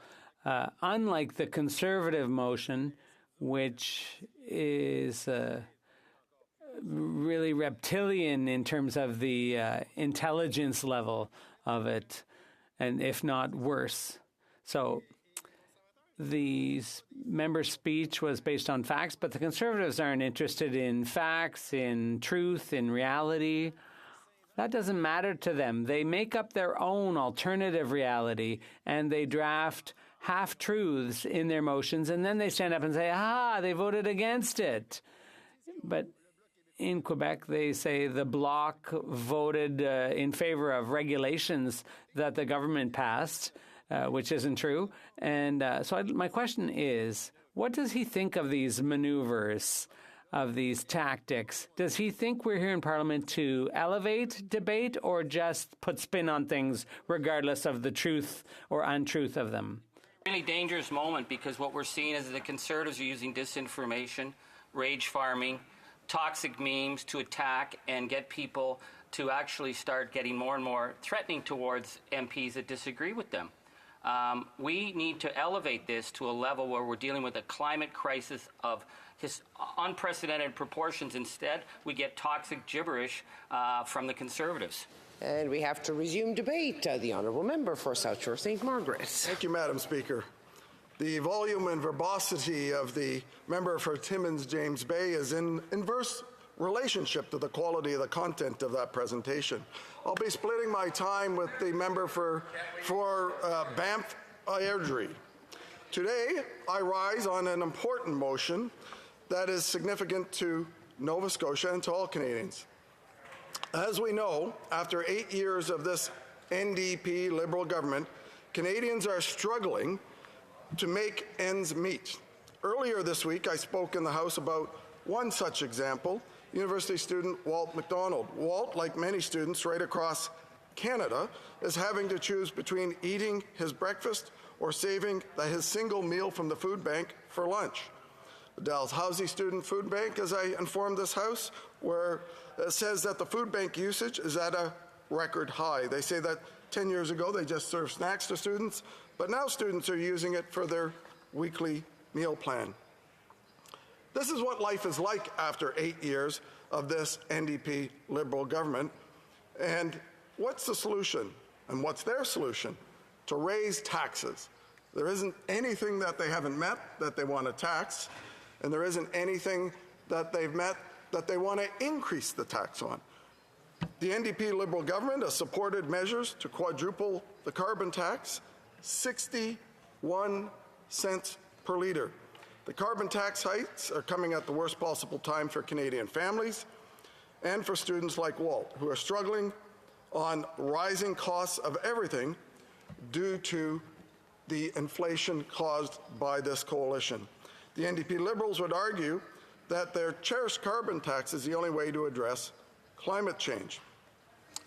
unlike the Conservative motion, which is really reptilian in terms of the intelligence level of it, and if not worse. So the member's speech was based on facts, but the Conservatives aren't interested in facts, in truth, in reality. That doesn't matter to them. They make up their own alternative reality, and they draft half-truths in their motions, and then they stand up and say, they voted against it. But in Quebec, they say the Bloc voted in favor of regulations that the government passed, which isn't true. And so my question is, what does he think of these maneuvers, of these tactics? Does he think we're here in Parliament to elevate debate or just put spin on things regardless of the truth or untruth of them? Really dangerous moment, because what we're seeing is the Conservatives are using disinformation, rage farming, toxic memes to attack and get people to actually start getting more and more threatening towards MPs that disagree with them. We need to elevate this to a level where we're dealing with a climate crisis of unprecedented proportions. Instead, we get toxic gibberish from the Conservatives. And we have to resume debate. The Honourable Member for South Shore St. Margaret. Thank you, Madam Speaker. The volume and verbosity of the member for Timmins James Bay is in inverse relationship to the quality of the content of that presentation. I'll be splitting my time with the member for Banff Airdrie. Today, I rise on an important motion that is significant to Nova Scotia and to all Canadians. As we know, after 8 years of this NDP Liberal government, Canadians are struggling to make ends meet. Earlier this week, I spoke in the House about one such example, university student Walt McDonald. Walt, like many students right across Canada, is having to choose between eating his breakfast or saving his single meal from the food bank for lunch. The Dalhousie Student Food Bank, as I informed this House, says that the food bank usage is at a record high. They say that 10 years ago they just served snacks to students, but now students are using it for their weekly meal plan. This is what life is like after 8 years of this NDP Liberal government. And what's the solution? And what's their solution? To raise taxes. There isn't anything that they haven't met that they want to tax, and there isn't anything that they've met that they want to increase the tax on. The NDP Liberal government has supported measures to quadruple the carbon tax, 61 cents per litre. The carbon tax hikes are coming at the worst possible time for Canadian families and for students like Walt, who are struggling on rising costs of everything due to the inflation caused by this coalition. The NDP Liberals would argue that their cherished carbon tax is the only way to address climate change.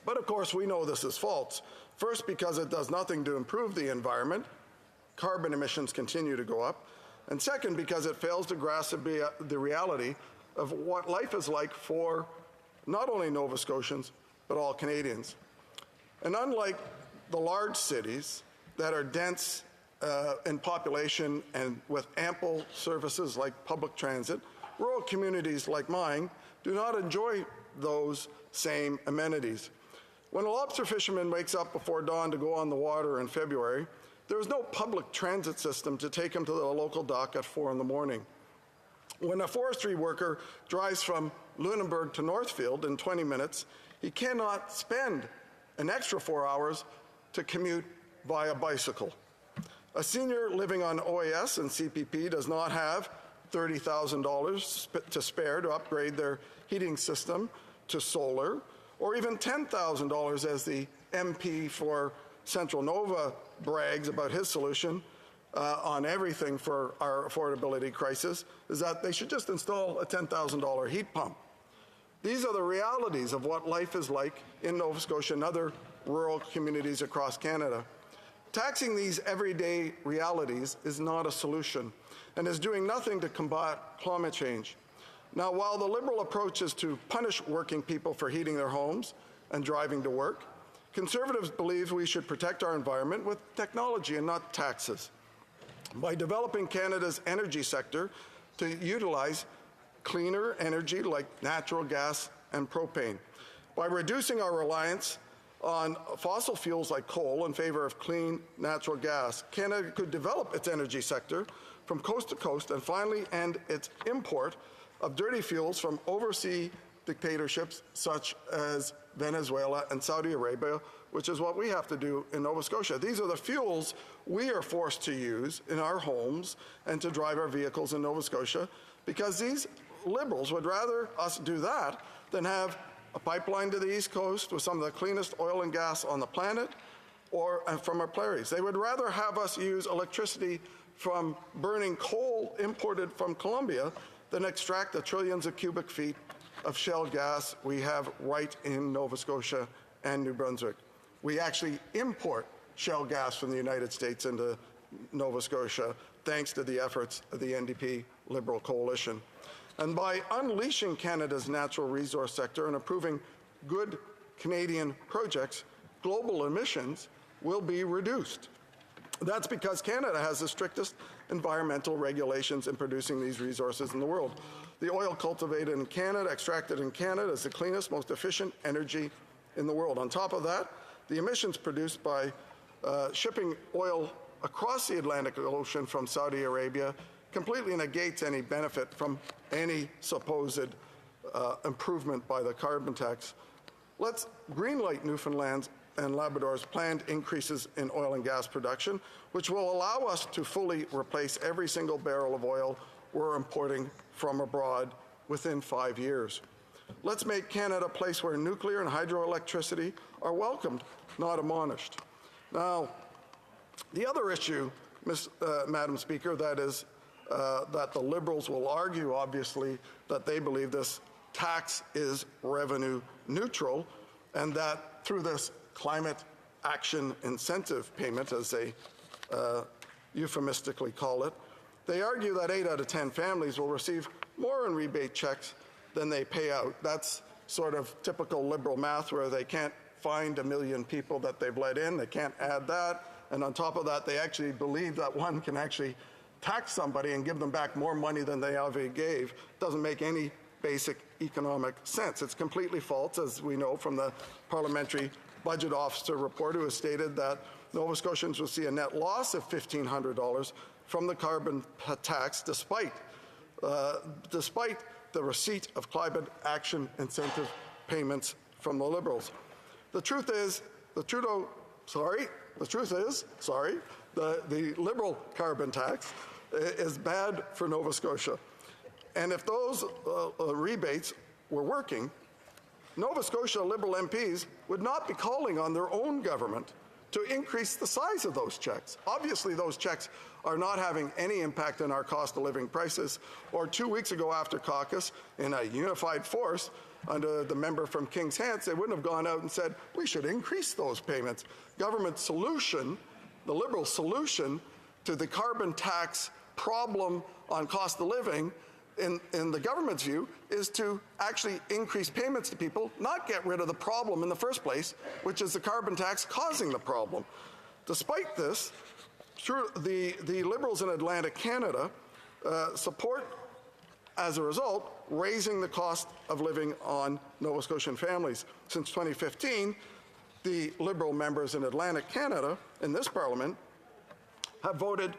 But of course, we know this is false. First, because it does nothing to improve the environment. Carbon emissions continue to go up. And second, because it fails to grasp the reality of what life is like for not only Nova Scotians, but all Canadians. And unlike the large cities that are dense in population and with ample services like public transit, rural communities like mine do not enjoy those same amenities. When a lobster fisherman wakes up before dawn to go on the water in February, there is no public transit system to take him to the local dock at 4 in the morning. When a forestry worker drives from Lunenburg to Northfield in 20 minutes, he cannot spend an extra 4 hours to commute via bicycle. A senior living on OAS and CPP does not have $30,000 to spare to upgrade their heating system to solar, or even $10,000 as the MP for Central Nova brags about his solution on everything for our affordability crisis, is that they should just install a $10,000 heat pump. These are the realities of what life is like in Nova Scotia and other rural communities across Canada. Taxing these everyday realities is not a solution and is doing nothing to combat climate change. Now, while the Liberal approach is to punish working people for heating their homes and driving to work, Conservatives believe we should protect our environment with technology and not taxes. By developing Canada's energy sector to utilize cleaner energy like natural gas and propane. By reducing our reliance on fossil fuels like coal in favor of clean natural gas, Canada could develop its energy sector from coast to coast and finally end its import of dirty fuels from overseas dictatorships such as Venezuela and Saudi Arabia, which is what we have to do in Nova Scotia. These are the fuels we are forced to use in our homes and to drive our vehicles in Nova Scotia, because these Liberals would rather us do that than have a pipeline to the East Coast with some of the cleanest oil and gas on the planet or from our prairies. They would rather have us use electricity from burning coal imported from Colombia than extract the trillions of cubic feet of shale gas we have right in Nova Scotia and New Brunswick. We actually import shale gas from the United States into Nova Scotia, thanks to the efforts of the NDP Liberal coalition. And by unleashing Canada's natural resource sector and approving good Canadian projects, global emissions will be reduced. That's because Canada has the strictest environmental regulations in producing these resources in the world. The oil cultivated in Canada, extracted in Canada, is the cleanest, most efficient energy in the world. On top of that, the emissions produced by shipping oil across the Atlantic Ocean from Saudi Arabia completely negates any benefit from any supposed improvement by the carbon tax. Let's greenlight Newfoundland's and Labrador's planned increases in oil and gas production, which will allow us to fully replace every single barrel of oil we're importing from abroad within 5 years. Let's make Canada a place where nuclear and hydroelectricity are welcomed, not admonished. Now, the other issue, Madam Speaker, that is that the Liberals will argue, obviously, that they believe this tax is revenue neutral and that through this climate action incentive payment, as they euphemistically call it, they argue that 8 out of 10 families will receive more in rebate checks than they pay out. That's sort of typical Liberal math where they can't find 1 million people that they've let in, they can't add that, and on top of that, they actually believe that one can actually tax somebody and give them back more money than they already gave. Doesn't make any basic economic sense. It's completely false, as we know from the Parliamentary Budget Officer report, who has stated that Nova Scotians will see a net loss of $1,500 from the carbon tax, despite the receipt of climate action incentive payments from the Liberals. The truth is, the Liberal carbon tax is bad for Nova Scotia. And if those rebates were working, Nova Scotia Liberal MPs would not be calling on their own government to increase the size of those checks. Obviously, those checks are not having any impact on our cost of living prices. Or 2 weeks ago after caucus, in a unified force under the member from King's Hants, they wouldn't have gone out and said, we should increase those payments. Government solution, the Liberal solution to the carbon tax problem on cost of living, in the government's view, is to actually increase payments to people, not get rid of the problem in the first place, which is the carbon tax causing the problem. Despite this, the Liberals in Atlantic Canada support, as a result, raising the cost of living on Nova Scotian families. Since 2015, the Liberal members in Atlantic Canada, in this Parliament, have voted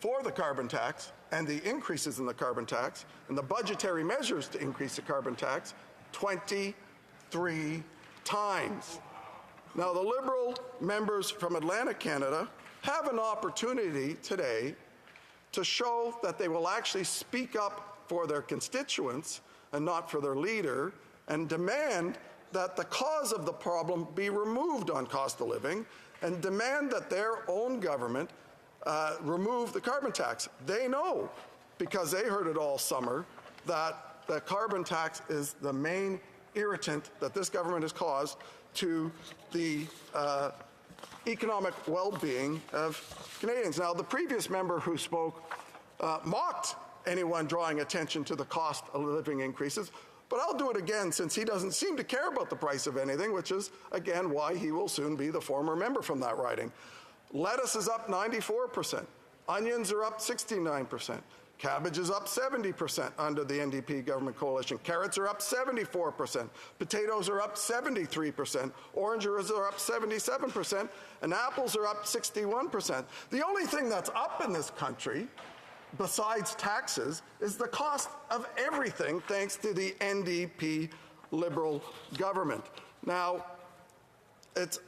for the carbon tax and the increases in the carbon tax and the budgetary measures to increase the carbon tax 23 times. Now, the Liberal members from Atlantic Canada have an opportunity today to show that they will actually speak up for their constituents and not for their leader, and demand that the cause of the problem be removed on cost of living, and demand that their own government remove the carbon tax. They know, because they heard it all summer, that the carbon tax is the main irritant that this government has caused to the economic well-being of Canadians. Now, the previous member who spoke mocked anyone drawing attention to the cost of living increases, but I'll do it again since he doesn't seem to care about the price of anything, which is, again, why he will soon be the former member from that riding. Lettuce is up 94%. Onions are up 69%. Cabbage is up 70% under the NDP government coalition. Carrots are up 74%. Potatoes are up 73%. Oranges are up 77%. And apples are up 61%. The only thing that's up in this country, besides taxes, is the cost of everything thanks to the NDP Liberal government. Now, it's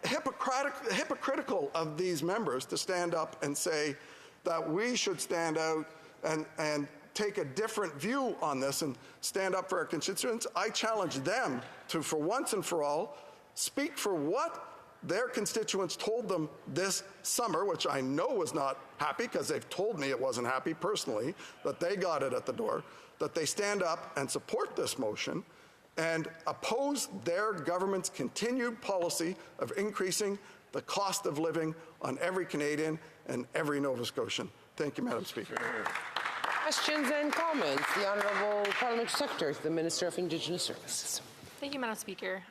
hypocritical of these members to stand up and say that we should stand out and take a different view on this and stand up for our constituents. I challenge them to, for once and for all, speak for what their constituents told them this summer, which I know was not happy because they've told me it wasn't happy personally, that they got it at the door, that they stand up and support this motion and oppose their government's continued policy of increasing the cost of living on every Canadian and every Nova Scotian. Thank you, Madam Speaker. Questions and comments. The Honourable Parliamentary Secretary to the Minister of Indigenous Services. Thank you, Madam Speaker.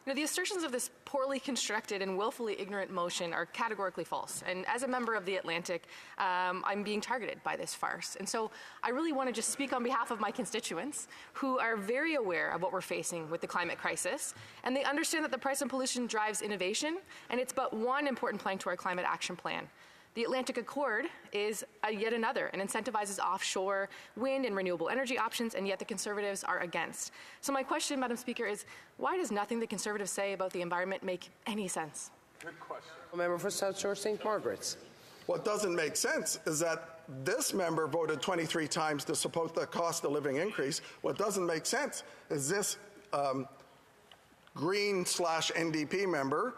The assertions of this poorly constructed and willfully ignorant motion are categorically false. And as a member of the Atlantic, I'm being targeted by this farce. And so I really want to just speak on behalf of my constituents who are very aware of what we're facing with the climate crisis. And they understand that the price of pollution drives innovation. And it's but one important plank to our climate action plan. The Atlantic Accord is yet another and incentivizes offshore wind and renewable energy options, and yet the Conservatives are against. So my question, Madam Speaker, is why does nothing the Conservatives say about the environment make any sense? Good question. Member for South Shore St. Margaret's. What doesn't make sense is that this member voted 23 times to support the cost of living increase. What doesn't make sense is this Green/NDP member,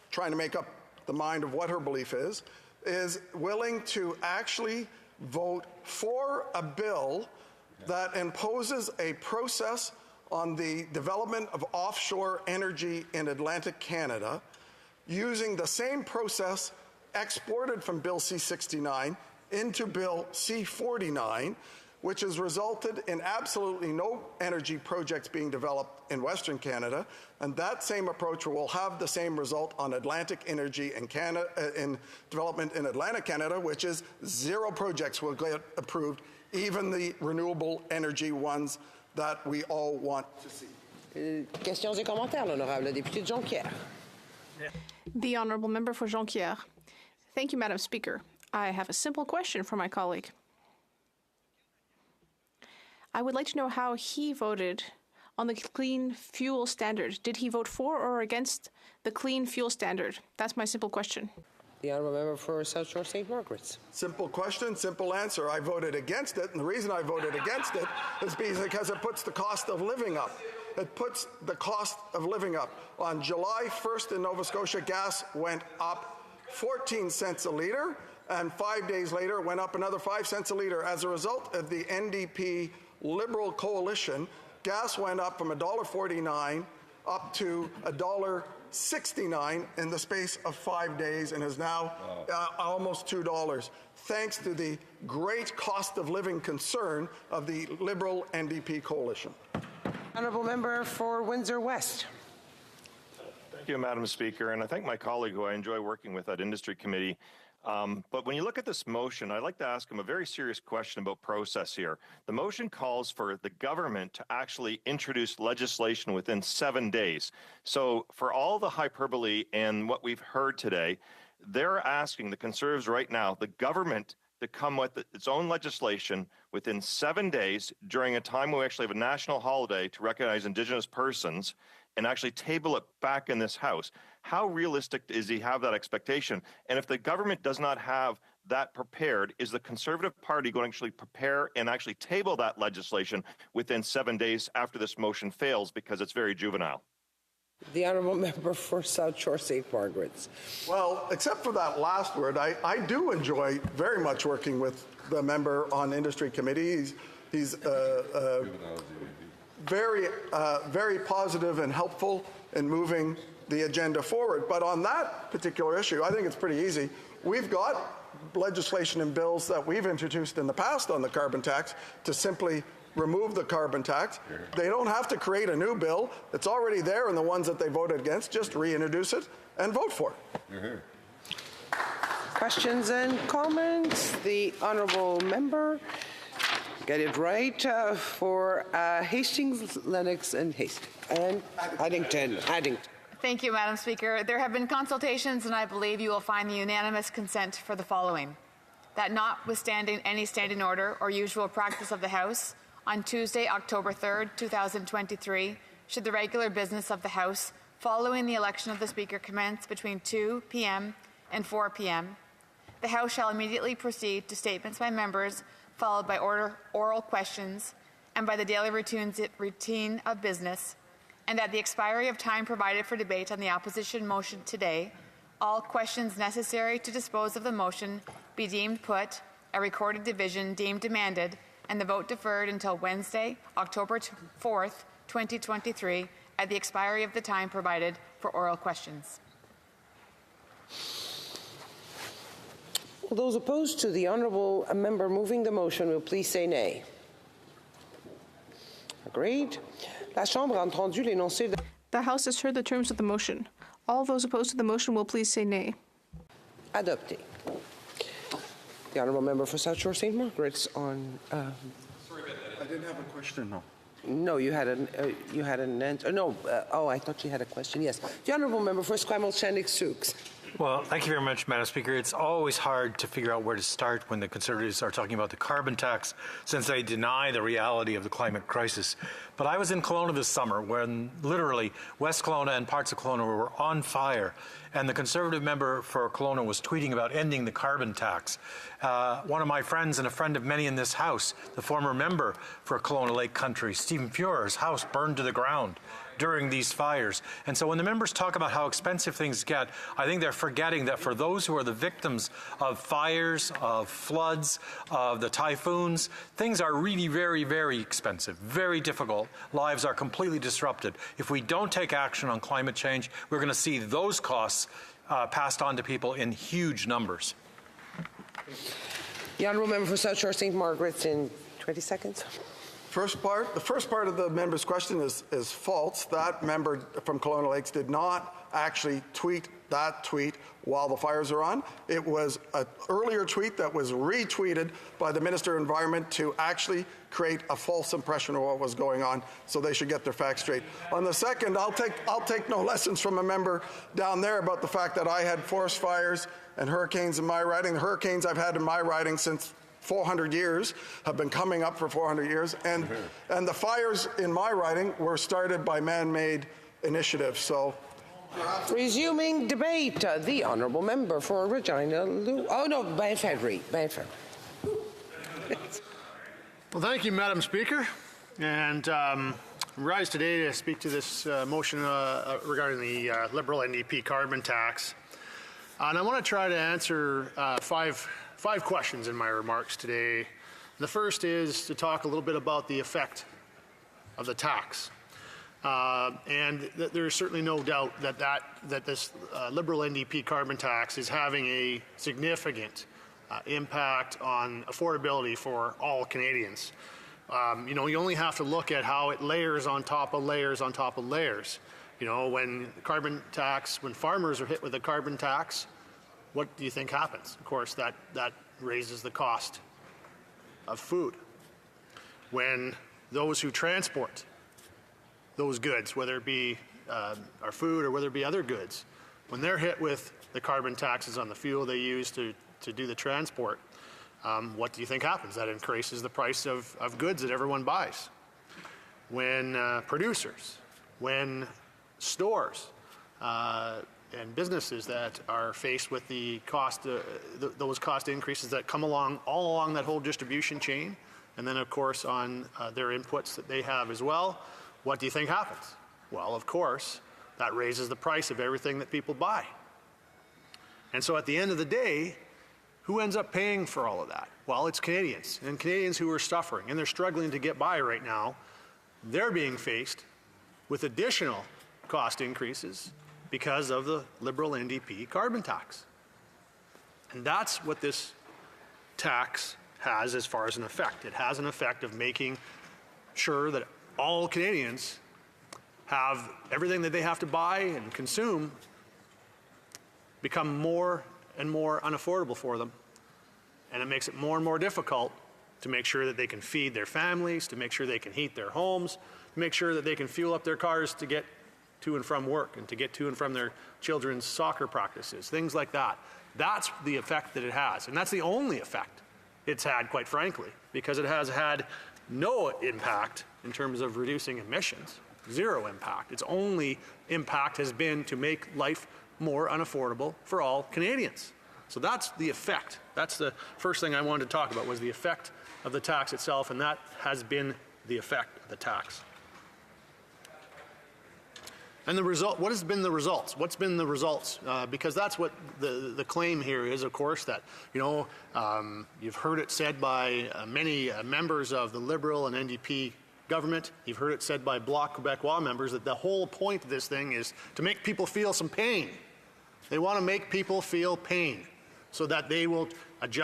trying to make up the mind of what her belief is willing to actually vote for a bill that imposes a process on the development of offshore energy in Atlantic Canada using the same process exported from Bill C-69 into Bill C-49, which has resulted in absolutely no energy projects being developed in Western Canada, and that same approach will have the same result on Atlantic energy in Canada, in development in Atlantic Canada, which is 0 projects will get approved, even the renewable energy ones that we all want to see. Questions et commentaires, l'honorable député de Jonquière. The Honourable Member for Jonquière. Thank you, Madam Speaker. I have a simple question for my colleague. I would like to know how he voted on the clean fuel standard. Did he vote for or against the clean fuel standard? That's my simple question. The Honourable Member for South Shore St. Margaret's. Simple question, simple answer. I voted against it, and the reason I voted against it is because it puts the cost of living up. It puts the cost of living up. On July 1st in Nova Scotia, gas went up 14 cents a litre, and 5 days later it went up another 5 cents a litre. As a result of the NDP Liberal coalition, gas went up from $1.49 up to $1.69 in the space of 5 days and is now almost $2, thanks to the great cost of living concern of the Liberal NDP coalition. Honourable Member for Windsor West. Thank you, Madam Speaker, and I thank my colleague who I enjoy working with at Industry Committee. But when you look at this motion, I'd like to ask him a very serious question about process here. The motion calls for the government to actually introduce legislation within 7 days. So for all the hyperbole and what we've heard today, they're asking the Conservatives right now, the government, to come with its own legislation within 7 days during a time when we actually have a national holiday to recognize Indigenous persons and actually table it back in this House. How realistic does he have that expectation? And if the government does not have that prepared, is the Conservative Party going to actually prepare and actually table that legislation within 7 days after this motion fails because it's very juvenile? The Honourable Member for South Shore St. Margaret's. Well, except for that last word, I do enjoy very much working with the member on Industry Committee. He's very positive and helpful in moving the agenda forward. But on that particular issue, I think it's pretty easy. We've got legislation and bills that we've introduced in the past on the carbon tax to simply remove the carbon tax. They don't have to create a new bill. It's already there, and the ones that they voted against, just reintroduce it and vote for it. Questions and comments? The honourable member. Get it right for Hastings, Lennox, and Addington. Thank you, Madam Speaker. There have been consultations, and I believe you will find the unanimous consent for the following: that notwithstanding any standing order or usual practice of the House, on Tuesday, October 3rd, 2023, should the regular business of the House following the election of the Speaker commence between 2 p.m. and 4 p.m., the House shall immediately proceed to statements by members, followed by oral questions, and by the daily routine of business, and at the expiry of time provided for debate on the opposition motion today, all questions necessary to dispose of the motion be deemed put, a recorded division deemed demanded, and the vote deferred until Wednesday, October 4th, 2023, at the expiry of the time provided for oral questions. Those opposed to the honourable member moving the motion will please say nay. Agreed. La Chambre a entendu l'énoncé de... The House has heard the terms of the motion. All those opposed to the motion will please say nay. Adopté. The honourable member for South Shore St. Margaret's on... Sorry about that. I didn't have a question, no. No, you had an answer. No, I thought you had a question. Yes. The honourable member for Esquimalt Shannon Sioux. Well, thank you very much, Madam Speaker. It's always hard to figure out where to start when the Conservatives are talking about the carbon tax, since they deny the reality of the climate crisis. But I was in Kelowna this summer when literally West Kelowna and parts of Kelowna were on fire, and the Conservative member for Kelowna was tweeting about ending the carbon tax. One of my friends and a friend of many in this House, the former member for Kelowna Lake Country, Stephen Fuhrer's house burned to the ground during these fires. And so when the members talk about how expensive things get, I think they're forgetting that for those who are the victims of fires, of floods, of the typhoons, things are really very, very expensive, very difficult. Lives are completely disrupted. If we don't take action on climate change, we're going to see those costs passed on to people in huge numbers. The honourable member for South Shore St. Margaret's in 20 seconds. The first part of the member's question is false. That member from Kelowna Lakes did not actually tweet that tweet while the fires are on. It was an earlier tweet that was retweeted by the Minister of Environment to actually create a false impression of what was going on, so they should get their facts straight. On the second, I'll take no lessons from a member down there about the fact that I had forest fires and hurricanes in my riding. The hurricanes I've had in my riding since 400 years, have been coming up for 400 years, and the fires in my riding were started by man-made initiatives. So, resuming debate, the honourable member for Regina Banff-Henry. Well, thank you, Madam Speaker, and rise today to speak to this motion regarding the Liberal NDP carbon tax, and I want to try to answer five questions in my remarks today. The first is to talk a little bit about the effect of the tax. And there is certainly no doubt that this Liberal NDP carbon tax is having a significant impact on affordability for all Canadians. You only have to look at how it layers on top of layers on top of layers. When farmers are hit with a carbon tax, what do you think happens? Of course, that raises the cost of food. When those who transport those goods, whether it be our food or whether it be other goods, when they're hit with the carbon taxes on the fuel they use to do the transport, what do you think happens? That increases the price of goods that everyone buys. When producers, when stores, and businesses that are faced with the cost, those cost increases that come all along that whole distribution chain, and then of course on their inputs that they have as well, what do you think happens? Well, of course, that raises the price of everything that people buy. And so at the end of the day, who ends up paying for all of that? Well, it's Canadians, and Canadians who are suffering, and they're struggling to get by right now. They're being faced with additional cost increases because of the Liberal NDP carbon tax. And that's what this tax has as far as an effect. It has an effect of making sure that all Canadians have everything that they have to buy and consume become more and more unaffordable for them. And it makes it more and more difficult to make sure that they can feed their families, to make sure they can heat their homes, to make sure that they can fuel up their cars to get to and from work and to get to and from their children's soccer practices, things like that. That's the effect that it has. And that's the only effect it's had, quite frankly, because it has had no impact in terms of reducing emissions, zero impact. Its only impact has been to make life more unaffordable for all Canadians. So that's the effect. That's the first thing I wanted to talk about, was the effect of the tax itself, and that has been the effect of the tax. And the result, what has been the results? What's been the results? Because that's what the claim here is, of course, that, you've heard it said by many members of the Liberal and NDP government. You've heard it said by Bloc Québécois members that the whole point of this thing is to make people feel some pain. They want to make people feel pain so that they will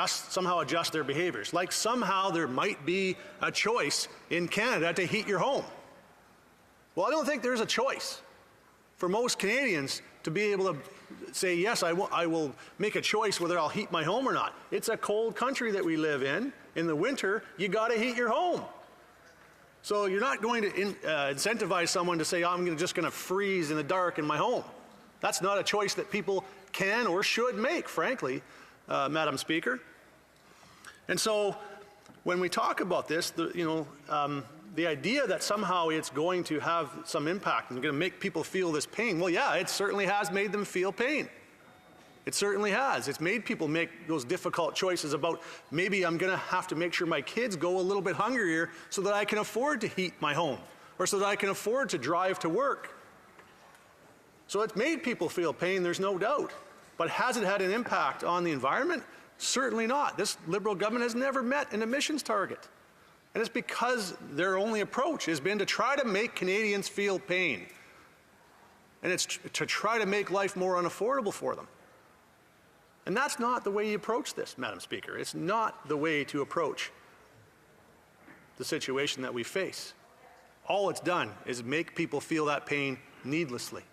somehow adjust their behaviors. Like somehow there might be a choice in Canada to heat your home. Well, I don't think there's a choice for most Canadians to be able to say, yes, I will make a choice whether I'll heat my home or not. It's a cold country that we live in. In the winter, you got to heat your home. So you're not going to incentivize someone to say, I'm just going to freeze in the dark in my home. That's not a choice that people can or should make, frankly, Madam Speaker. And so when we talk about this, the idea that somehow it's going to have some impact and going to make people feel this pain, well, yeah, it certainly has made them feel pain. It certainly has. It's made people make those difficult choices about, maybe I'm going to have to make sure my kids go a little bit hungrier so that I can afford to heat my home, or so that I can afford to drive to work. So it's made people feel pain, there's no doubt. But has it had an impact on the environment? Certainly not. This Liberal government has never met an emissions target. And it's because their only approach has been to try to make Canadians feel pain. And it's to try to make life more unaffordable for them. And that's not the way you approach this, Madam Speaker. It's not the way to approach the situation that we face. All it's done is make people feel that pain needlessly.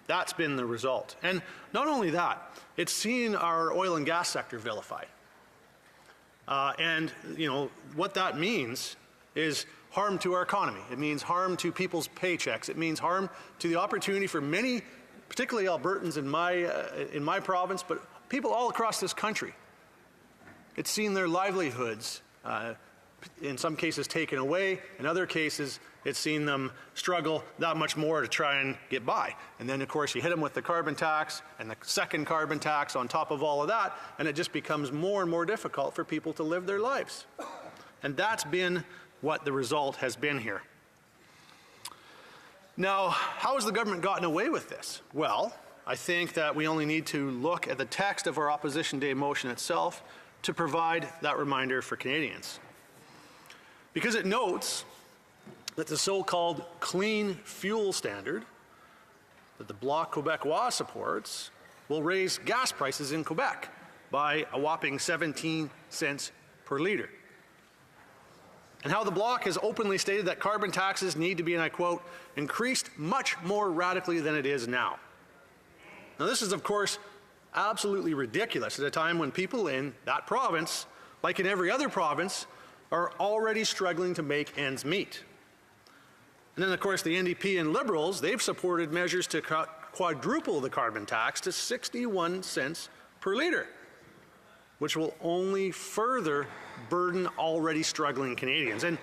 That's been the result. And not only that, it's seen our oil and gas sector vilified. And what that means is harm to our economy. It means harm to people's paychecks. It means harm to the opportunity for many, particularly Albertans in my province, but people all across this country. It's seen their livelihoods, in some cases, taken away. In other cases, it's seen them struggle that much more to try and get by. And then, of course, you hit them with the carbon tax and the second carbon tax on top of all of that, and it just becomes more and more difficult for people to live their lives. And that's been what the result has been here. Now, how has the government gotten away with this? Well, I think that we only need to look at the text of our Opposition Day motion itself to provide that reminder for Canadians. Because it notes that the so-called clean fuel standard that the Bloc Québécois supports will raise gas prices in Quebec by a whopping 17 cents per litre. And how the Bloc has openly stated that carbon taxes need to be, and I quote, increased much more radically than it is now. Now this is, of course, absolutely ridiculous at a time when people in that province, like in every other province, are already struggling to make ends meet. And then, of course, the NDP and Liberals, they've supported measures to quadruple the carbon tax to 61 cents per litre, which will only further burden already struggling Canadians. And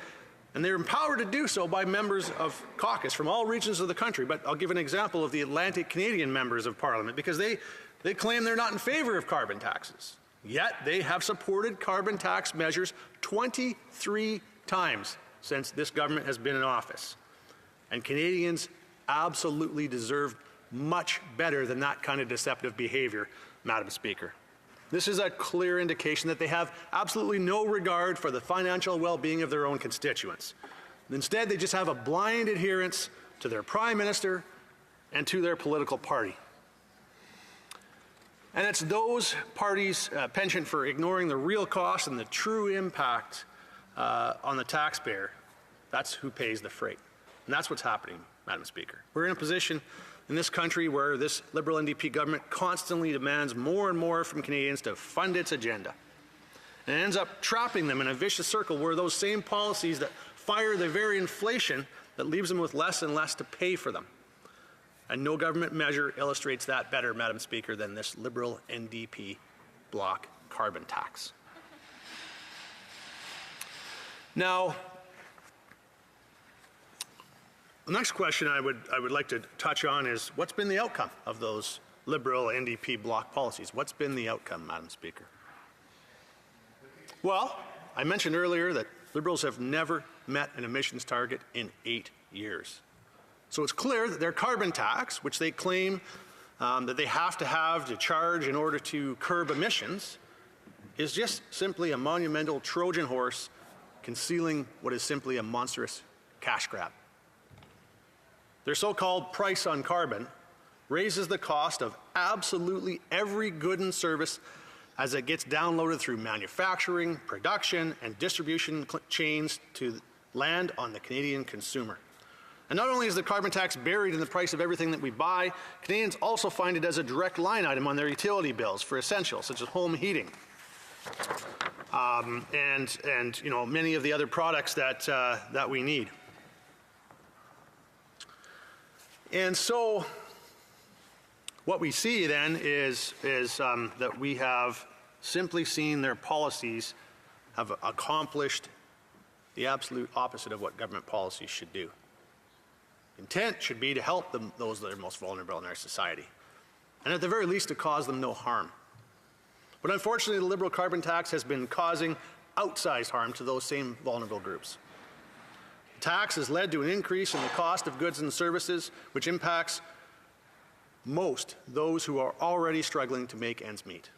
they're empowered to do so by members of caucus from all regions of the country. But I'll give an example of the Atlantic Canadian members of Parliament, because they claim they're not in favor of carbon taxes. Yet they have supported carbon tax measures 23 times since this government has been in office. And Canadians absolutely deserve much better than that kind of deceptive behavior, Madam Speaker. This is a clear indication that they have absolutely no regard for the financial well-being of their own constituents. Instead, they just have a blind adherence to their Prime Minister and to their political party. And it's those parties' penchant for ignoring the real cost and the true impact on the taxpayer, that's who pays the freight. And that's what's happening, Madam Speaker. We're in a position in this country where this Liberal NDP government constantly demands more and more from Canadians to fund its agenda. And it ends up trapping them in a vicious circle where those same policies that fire the very inflation that leaves them with less and less to pay for them. And no government measure illustrates that better, Madam Speaker, than this Liberal NDP bloc carbon tax. Now, the next question I would like to touch on is what's been the outcome of those Liberal NDP bloc policies? What's been the outcome, Madam Speaker? Well, I mentioned earlier that Liberals have never met an emissions target in 8 years. So it's clear that their carbon tax, which they claim that they have to charge in order to curb emissions, is just simply a monumental Trojan horse concealing what is simply a monstrous cash grab. Their so-called price on carbon raises the cost of absolutely every good and service as it gets downloaded through manufacturing, production, and distribution chains to land on the Canadian consumer. And not only is the carbon tax buried in the price of everything that we buy, Canadians also find it as a direct line item on their utility bills for essentials such as home heating, and many of the other products that we need. And so, what we see then is that we have simply seen their policies have accomplished the absolute opposite of what government policies should do. Intent should be to help those that are most vulnerable in our society, and at the very least to cause them no harm. But unfortunately, the Liberal carbon tax has been causing outsized harm to those same vulnerable groups. The tax has led to an increase in the cost of goods and services, which impacts most those who are already struggling to make ends meet.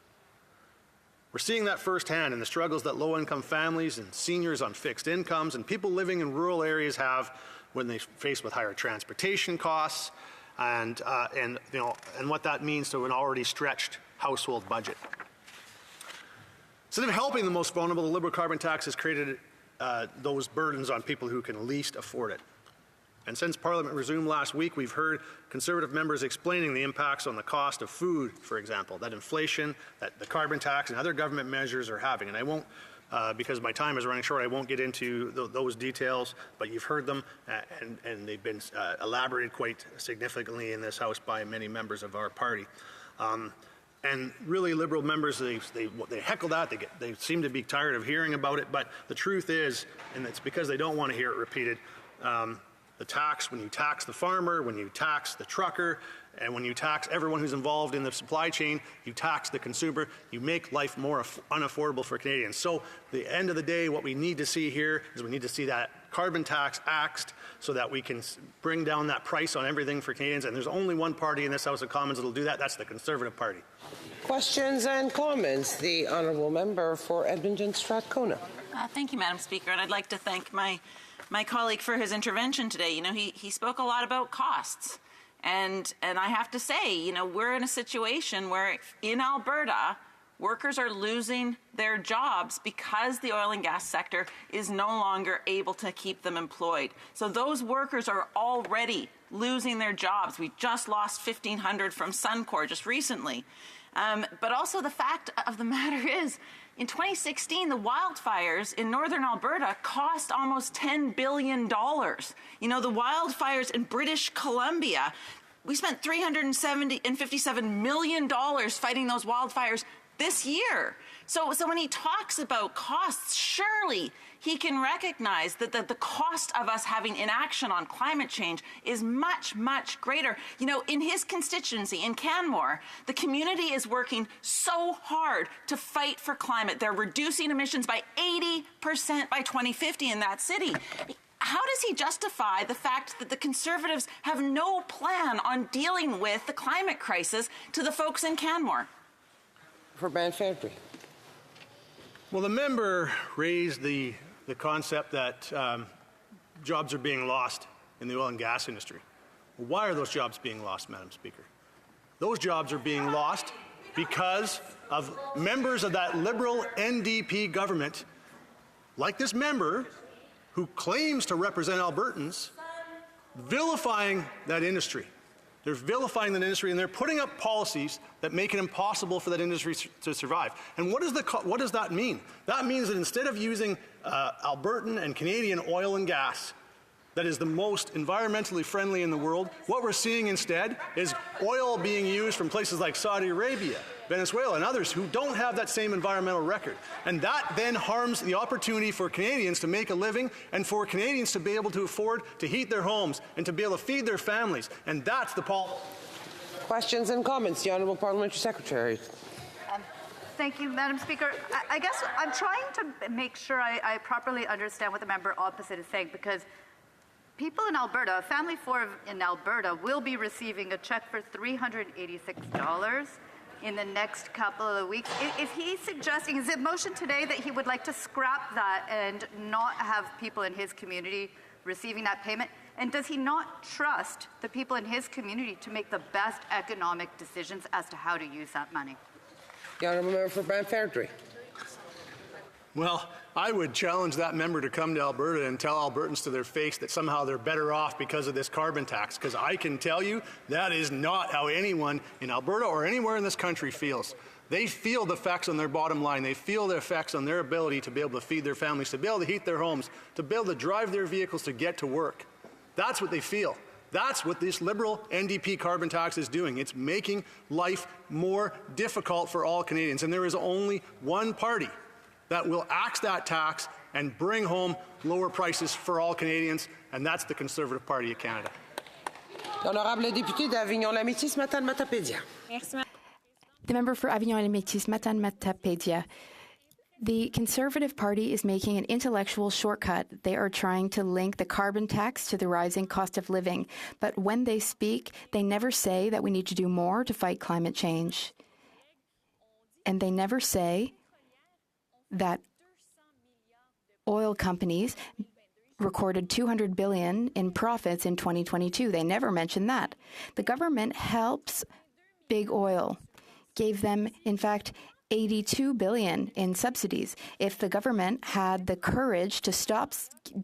We're seeing that firsthand in the struggles that low-income families and seniors on fixed incomes and people living in rural areas have when they face with higher transportation costs and what that means to an already stretched household budget. Instead of helping the most vulnerable, the Liberal carbon tax has created those burdens on people who can least afford it. And since Parliament resumed last week, we've heard Conservative members explaining the impacts on the cost of food, for example, that inflation, that the carbon tax and other government measures are having. And I won't, because my time is running short, I won't get into those details, but you've heard them, and they've been elaborated quite significantly in this House by many members of our party. And really, Liberal members, they heckle that. They seem to be tired of hearing about it. But the truth is, and it's because they don't want to hear it repeated, the tax, when you tax the farmer, when you tax the trucker, and when you tax everyone who's involved in the supply chain, you tax the consumer, you make life more unaffordable for Canadians. So at the end of the day, what we need to see here is we need to see that carbon tax axed so that we can bring down that price on everything for Canadians. And there's only one party in this House of Commons that will do that. That's the Conservative Party. Questions and comments. The honourable member for Edmonton Strathcona. Thank you, Madam Speaker. And I'd like to thank my colleague for his intervention today. You know, he spoke a lot about costs. And I have to say, you know, we're in a situation where in Alberta, workers are losing their jobs because the oil and gas sector is no longer able to keep them employed. So those workers are already losing their jobs. We just lost 1,500 from Suncor just recently. But also the fact of the matter is, in 2016, the wildfires in northern Alberta cost almost $10 billion. You know, the wildfires in British Columbia, we spent $357 million fighting those wildfires this year. So when he talks about costs, surely he can recognize that the cost of us having inaction on climate change is much, much greater. You know, in his constituency, in Canmore, the community is working so hard to fight for climate. They're reducing emissions by 80% by 2050 in that city. How does he justify the fact that the Conservatives have no plan on dealing with the climate crisis to the folks in Canmore? For Banff-Antrim. Well, the member raised the concept that jobs are being lost in the oil and gas industry. Well, why are those jobs being lost, Madam Speaker? Those jobs are being lost because of members of that Liberal NDP government, like this member, who claims to represent Albertans, vilifying that industry, They're vilifying that industry, and they're putting up policies that make it impossible for that industry to survive. And what does that mean? That means that instead of using Albertan and Canadian oil and gas, that is the most environmentally friendly in the world, what we're seeing instead is oil being used from places like Saudi Arabia, Venezuela, and others who don't have that same environmental record. And that then harms the opportunity for Canadians to make a living and for Canadians to be able to afford to heat their homes and to be able to feed their families. And that's the policy. Questions and comments. The Honourable Parliamentary Secretary. Thank you, Madam Speaker. I guess I'm trying to make sure I properly understand what the member opposite is saying, because people in Alberta, family 4 in Alberta, will be receiving a check for $386 in the next couple of weeks. Is he suggesting, is it motion today that he would like to scrap that and not have people in his community receiving that payment? And does he not trust the people in his community to make the best economic decisions as to how to use that money? The Honourable Member for Brant Fairtree. Well, I would challenge that member to come to Alberta and tell Albertans to their face that somehow they're better off because of this carbon tax, because I can tell you that is not how anyone in Alberta or anywhere in this country feels. They feel the effects on their bottom line. They feel the effects on their ability to be able to feed their families, to be able to heat their homes, to be able to drive their vehicles to get to work. That's what they feel. That's what this Liberal NDP carbon tax is doing. It's making life more difficult for all Canadians. And there is only one party that will axe that tax and bring home lower prices for all Canadians, and that's the Conservative Party of Canada. Honorable député d'Avignon-la-Métis, Matane Matapédia. The member for Avignon-la-Métis, Matane Matapédia. The Conservative Party is making an intellectual shortcut. They are trying to link the carbon tax to the rising cost of living. But when they speak, they never say that we need to do more to fight climate change. And they never say that oil companies recorded $200 billion in profits in 2022. They never mention that. The government helps big oil, gave them, in fact, $82 billion in subsidies. If the government had the courage to stop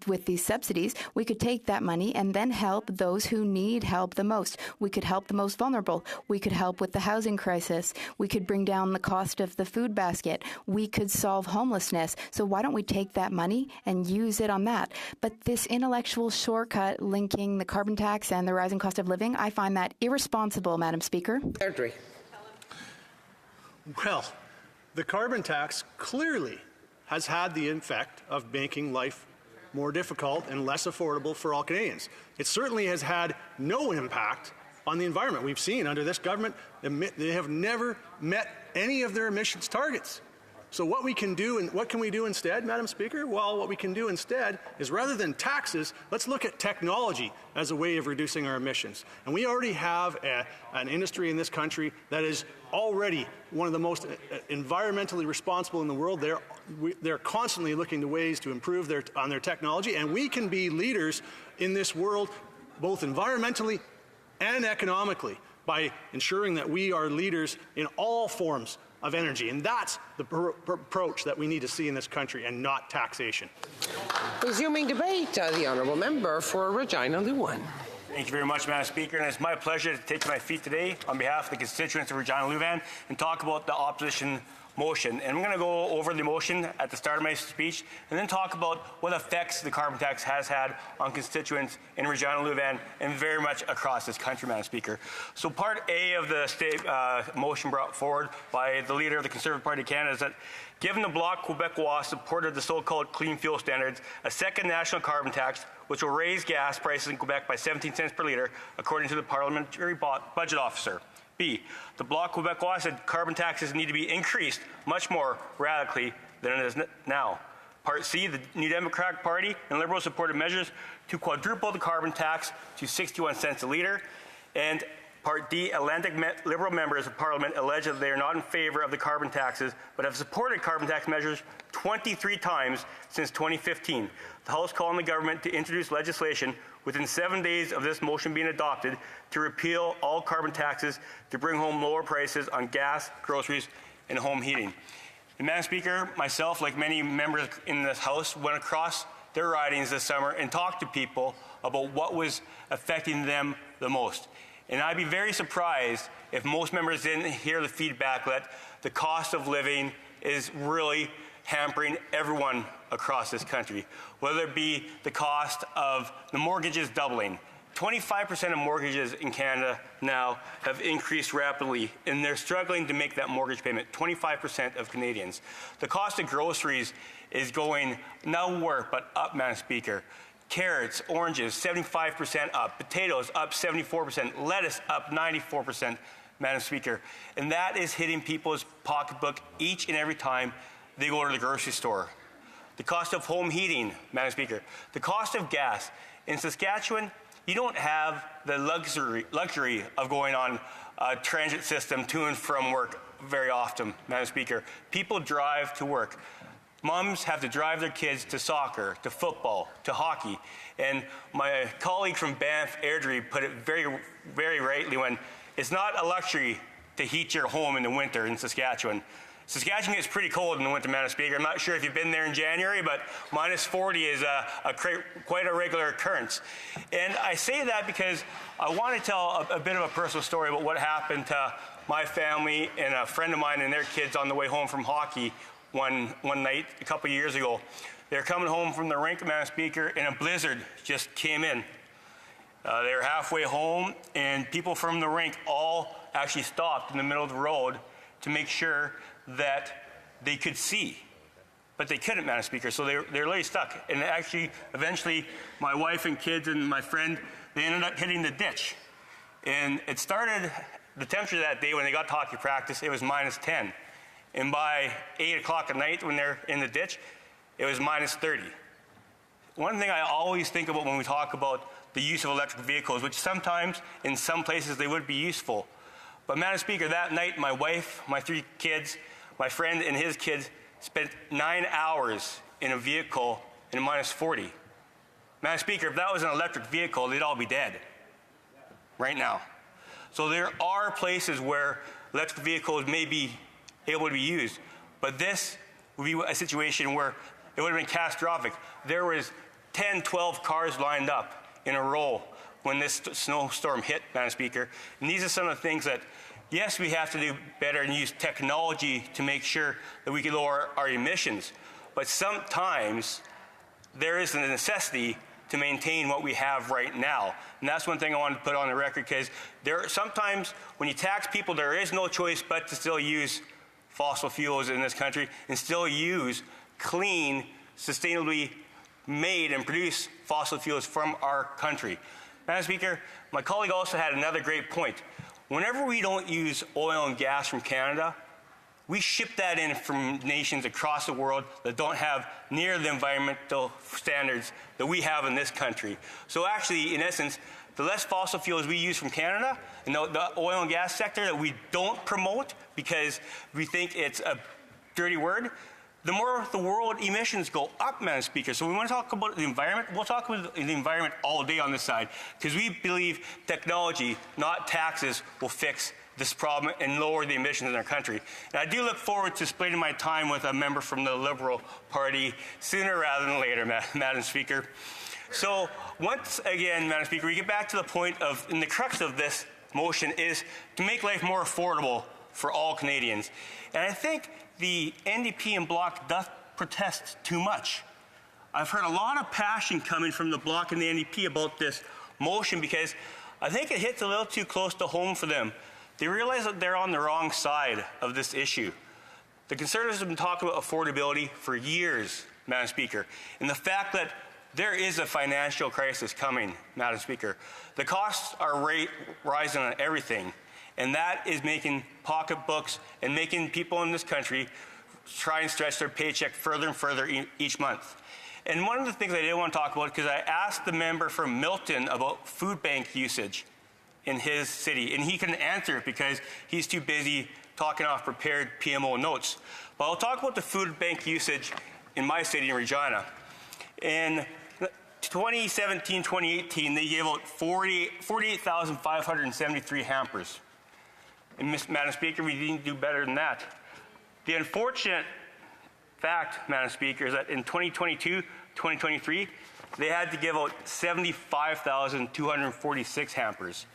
with these subsidies, we could take that money and then help those who need help the most. We could help the most vulnerable. We could help with the housing crisis. We could bring down the cost of the food basket. We could solve homelessness. So why don't we take that money and use it on that? But this intellectual shortcut linking the carbon tax and the rising cost of living, I find that irresponsible, Madam Speaker. Well, the carbon tax clearly has had the effect of making life more difficult and less affordable for all Canadians. It certainly has had no impact on the environment. We've seen under this government, they have never met any of their emissions targets. So what we can do, and what can we do instead, Madam Speaker? Well, what we can do instead is, rather than taxes, let's look at technology as a way of reducing our emissions. And we already have an industry in this country that is already one of the most environmentally responsible in the world. They're constantly looking to ways to improve on their technology, and we can be leaders in this world, both environmentally and economically, by ensuring that we are leaders in all forms of energy. And that's the approach that we need to see in this country, and not taxation. Resuming debate, the Honourable Member for Regina Luwan. Thank you very much, Madam Speaker. And it's my pleasure to take to my feet today on behalf of the constituents of Regina Luvan and talk about the opposition motion. And I'm going to go over the motion at the start of my speech and then talk about what effects the carbon tax has had on constituents in Regina Luvan and very much across this country, Madam Speaker. So part A of the state motion brought forward by the leader of the Conservative Party of Canada is that given the Bloc Québécois supported the so-called clean fuel standards, a second national carbon tax, which will raise gas prices in Quebec by 17 cents per litre, according to the parliamentary budget officer. B, the Bloc Québécois said carbon taxes need to be increased much more radically than it is now. Part C, the New Democratic Party and Liberals supported measures to quadruple the carbon tax to 61 cents a litre. And Part D, Atlantic Liberal members of Parliament allege that they are not in favour of the carbon taxes, but have supported carbon tax measures 23 times since 2015. The House called on the government to introduce legislation within 7 days of this motion being adopted to repeal all carbon taxes to bring home lower prices on gas, groceries, and home heating. And Madam Speaker, myself, like many members in this House, went across their ridings this summer and talked to people about what was affecting them the most. And I'd be very surprised if most members didn't hear the feedback that the cost of living is really hampering everyone across this country, whether it be the cost of the mortgages doubling. 25% of mortgages in Canada now have increased rapidly, and they're struggling to make that mortgage payment, 25% of Canadians. The cost of groceries is going nowhere but up, Madam Speaker. Carrots, oranges, 75% up. Potatoes up 74%. Lettuce up 94%, Madam Speaker. And that is hitting people's pocketbook each and every time they go to the grocery store. The cost of home heating, Madam Speaker. The cost of gas. In Saskatchewan, you don't have the luxury of going on a transit system to and from work very often, Madam Speaker. People drive to work. Moms have to drive their kids to soccer, to football, to hockey. And my colleague from Banff Airdrie put it very, very rightly when it's not a luxury to heat your home in the winter in Saskatchewan. Saskatchewan gets pretty cold in the winter, Madam Speaker. I'm not sure if you've been there in January, but minus 40 is quite a regular occurrence. And I say that because I want to tell a bit of a personal story about what happened to my family and a friend of mine and their kids on the way home from hockey one night a couple of years ago. They were coming home from the rink, Madam Speaker, and a blizzard just came in. They were halfway home, and people from the rink all actually stopped in the middle of the road to make sure that they could see. But they couldn't, Madam Speaker, so they're really stuck. And actually, eventually, my wife and kids and my friend, they ended up hitting the ditch. And it started, the temperature that day when they got to hockey practice, it was minus 10. And by 8 o'clock at night when they're in the ditch, it was minus 30. One thing I always think about when we talk about the use of electric vehicles, which sometimes in some places they would be useful. But Madam Speaker, that night my wife, my 3 kids, my friend and his kids spent 9 hours in a vehicle in minus 40. Madam Speaker, if that was an electric vehicle, they'd all be dead right now. So there are places where electric vehicles may be able to be used, but this would be a situation where it would have been catastrophic. There was 10, 12 cars lined up in a row when this snowstorm hit, Madam Speaker. And these are some of the things that, yes, we have to do better and use technology to make sure that we can lower our emissions, but sometimes there is a necessity to maintain what we have right now. And that's one thing I wanted to put on the record, because sometimes when you tax people, there is no choice but to still use fossil fuels in this country and still use clean, sustainably made and produced fossil fuels from our country. Madam Speaker, my colleague also had another great point. Whenever we don't use oil and gas from Canada, we ship that in from nations across the world that don't have near the environmental standards that we have in this country. So actually, in essence, the less fossil fuels we use from Canada and the oil and gas sector that we don't promote because we think it's a dirty word, the more the world emissions go up, Madam Speaker. So we want to talk about the environment. We'll talk about the environment all day on this side, because we believe technology, not taxes, will fix this problem and lower the emissions in our country. And I do look forward to splitting my time with a member from the Liberal Party sooner rather than later, Madam Speaker. So once again, Madam Speaker, we get back to the point of, and the crux of this motion is to make life more affordable for all Canadians. And I think the NDP and Bloc does protest too much. I've heard a lot of passion coming from the Bloc and the NDP about this motion, because I think it hits a little too close to home for them. They realize that they're on the wrong side of this issue. The Conservatives have been talking about affordability for years, Madam Speaker, and the fact that there is a financial crisis coming, Madam Speaker. The costs are rising on everything, and that is making pocketbooks and making people in this country try and stretch their paycheck further and further each month. And one of the things I did want to talk about, because I asked the member from Milton about food bank usage in his city, and he couldn't answer it because he's too busy talking off prepared PMO notes. But I'll talk about the food bank usage in my city in Regina. In 2017-2018, they gave out 48,573 hampers. And Madam Speaker, we need to do better than that. The unfortunate fact, Madam Speaker, is that in 2022-2023, they had to give out 75,246 hampers.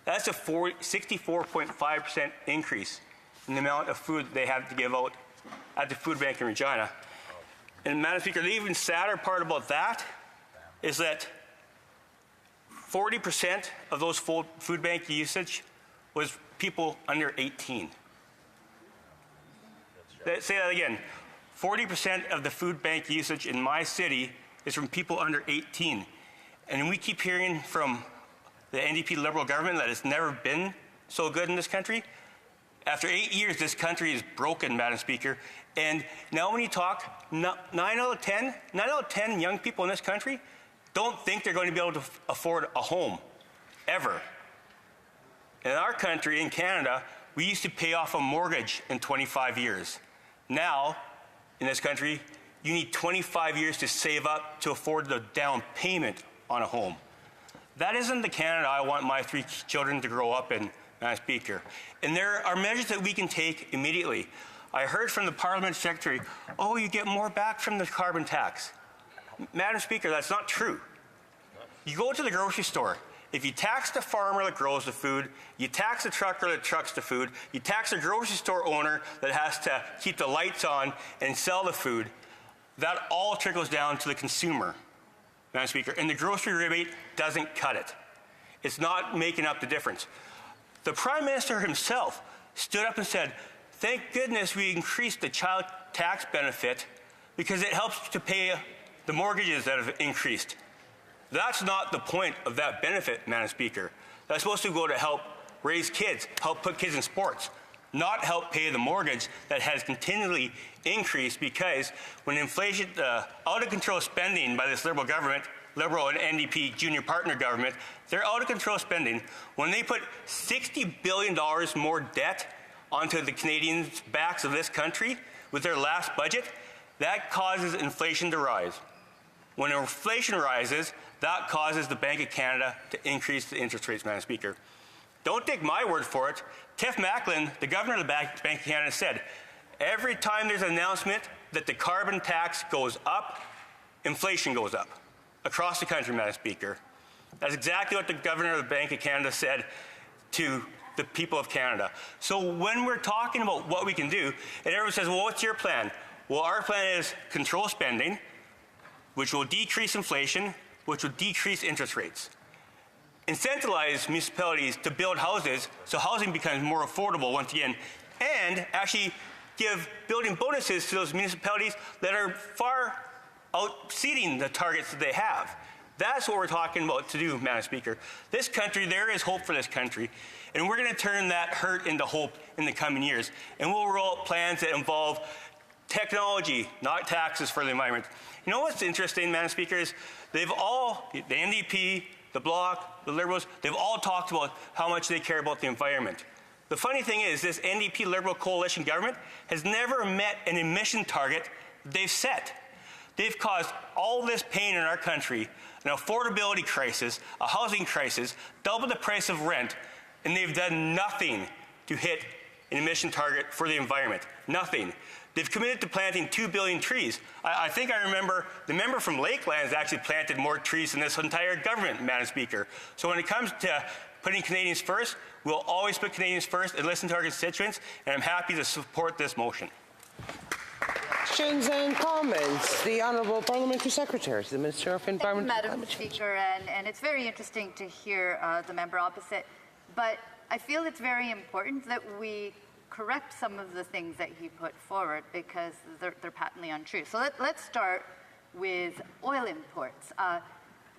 That's a 64.5% increase in the amount of food they have to give out at the food bank in Regina. And Madam Speaker, the even sadder part about that is that 40% of those food bank usage was people under 18. Say that again. 40% of the food bank usage in my city is from people under 18. And we keep hearing from the NDP Liberal government that it's never been so good in this country. After 8 years, this country is broken, Madam Speaker. And now when you talk, 9 out of 10 young people in this country don't think they're going to be able to afford a home, ever. In our country, in Canada, we used to pay off a mortgage in 25 years. Now, in this country, you need 25 years to save up to afford the down payment on a home. That isn't the Canada I want my 3 children to grow up in, Madam Speaker. And there are measures that we can take immediately. I heard from the Parliament Secretary, oh, you get more back from the carbon tax. Madam Speaker, that's not true. You go to the grocery store. If you tax the farmer that grows the food, you tax the trucker that trucks the food, you tax the grocery store owner that has to keep the lights on and sell the food, that all trickles down to the consumer, Madam Speaker. And the grocery rebate doesn't cut it. It's not making up the difference. The Prime Minister himself stood up and said, thank goodness we increased the child tax benefit because it helps to pay the mortgages that have increased. That's not the point of that benefit, Madam Speaker. That's supposed to go to help raise kids, help put kids in sports, not help pay the mortgage that has continually increased because when inflation, out-of-control spending by this Liberal government, Liberal and NDP junior partner government, they're out-of-control spending. When they put $60 billion more debt onto the Canadians' backs of this country with their last budget, that causes inflation to rise. When inflation rises, that causes the Bank of Canada to increase the interest rates, Madam Speaker. Don't take my word for it. Tiff Macklin, the governor of the Bank of Canada, said, every time there's an announcement that the carbon tax goes up, inflation goes up across the country, Madam Speaker. That's exactly what the governor of the Bank of Canada said to the people of Canada. So when we're talking about what we can do, and everyone says, well, what's your plan? Well, our plan is control spending, which will decrease inflation, which will decrease interest rates. Incentivize municipalities to build houses so housing becomes more affordable once again, and actually give building bonuses to those municipalities that are far exceeding the targets that they have. That's what we're talking about to do, Madam Speaker. This country, there is hope for this country, and we're going to turn that hurt into hope in the coming years. And we'll roll out plans that involve technology, not taxes for the environment. You know what's interesting, Madam Speaker, is they've all, the NDP, the Bloc, the Liberals, they've all talked about how much they care about the environment. The funny thing is, this NDP Liberal coalition government has never met an emission target they've set. They've caused all this pain in our country, an affordability crisis, a housing crisis, double the price of rent, and they've done nothing to hit an emission target for the environment. Nothing. They've committed to planting 2 billion trees. I think I remember the member from Lakelands actually planted more trees than this entire government, Madam Speaker. So when it comes to putting Canadians first, we'll always put Canadians first and listen to our constituents, and I'm happy to support this motion. Questions and comments. The Honourable Parliamentary Secretary to the Minister of Environment. Thank you, Madam Speaker, and it's very interesting to hear the member opposite, but I feel it's very important that we correct some of the things that he put forward because they're patently untrue. So let's start with oil imports.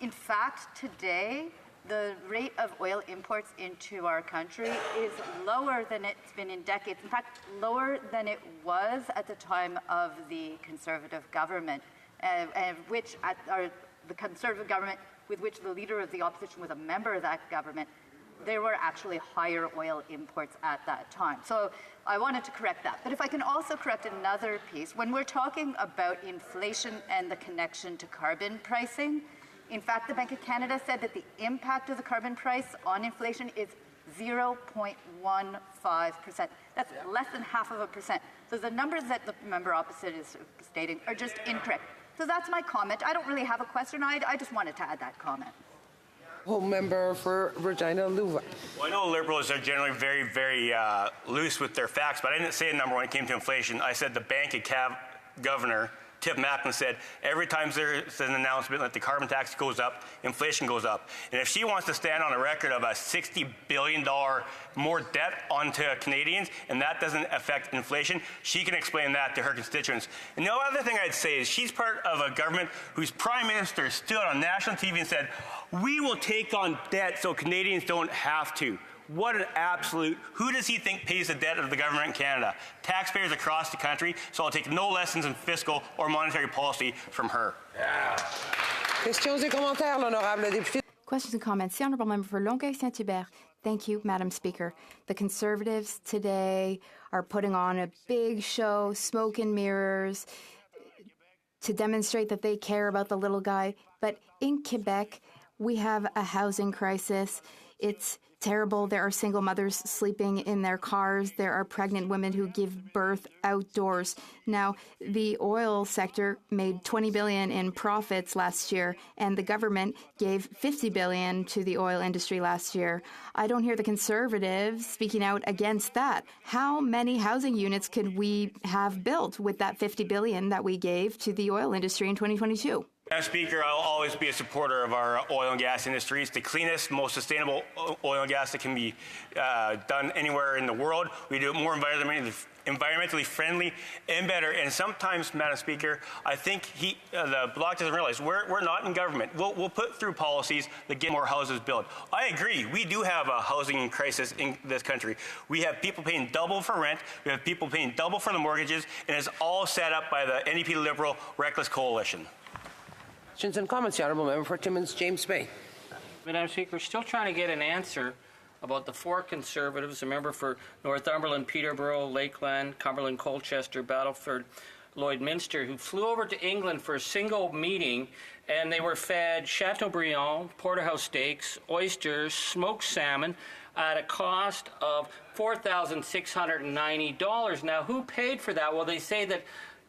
In fact, today, the rate of oil imports into our country is lower than it's been in decades. In fact, lower than it was at the time of the Conservative government, the Conservative government with which the leader of the opposition was a member of that government. There were actually higher oil imports at that time. So I wanted to correct that. But if I can also correct another piece, when we're talking about inflation and the connection to carbon pricing, in fact, the Bank of Canada said that the impact of the carbon price on inflation is 0.15%. That's less than 0.5%. So the numbers that the member opposite is stating are just incorrect. So that's my comment. I don't really have a question. I just wanted to add that comment. Home member for Regina Louvain. Well, I know Liberals are generally very, very loose with their facts, but I didn't say a number when it came to inflation. I said the Bank of Governor, Tiff Macklin, said every time there's an announcement that the carbon tax goes up, inflation goes up. And if she wants to stand on a record of a $60 billion more debt onto Canadians, and that doesn't affect inflation, she can explain that to her constituents. And the other thing I'd say is she's part of a government whose prime minister stood on national TV and said, we will take on debt so Canadians don't have to. What an absolute, who does he think pays the debt of the government in Canada? Taxpayers across the country, so I'll take no lessons in fiscal or monetary policy from her. Questions et commentaires, l'honorable député. Questions and comments. The Honourable Member for Longueuil-Saint-Hubert. Thank you, Madam Speaker. The Conservatives today are putting on a big show, smoke and mirrors, to demonstrate that they care about the little guy. But in Quebec, we have a housing crisis. It's terrible. There are single mothers sleeping in their cars. There are pregnant women who give birth outdoors. Now, the oil sector made $20 billion in profits last year, and the government gave $50 billion to the oil industry last year. I don't hear the Conservatives speaking out against that. How many housing units could we have built with that $50 billion that we gave to the oil industry in 2022? Madam Speaker, I'll always be a supporter of our oil and gas industry. It's the cleanest, most sustainable oil and gas that can be done anywhere in the world. We do it more environmentally friendly and better. And sometimes, Madam Speaker, I think the Bloc doesn't realize we're not in government. We'll put through policies that get more houses built. I agree. We do have a housing crisis in this country. We have people paying double for rent. We have people paying double for the mortgages. And it's all set up by the NDP Liberal Reckless Coalition. Questions and comments. The Honourable Member for Timmins, James Bay. Madam Speaker, still trying to get an answer about the four Conservatives, a member for Northumberland, Peterborough, Lakeland, Cumberland, Colchester, Battleford, Lloydminster, who flew over to England for a single meeting, and they were fed Chateaubriand, porterhouse steaks, oysters, smoked salmon at a cost of $4,690. Now, who paid for that? Well, they say that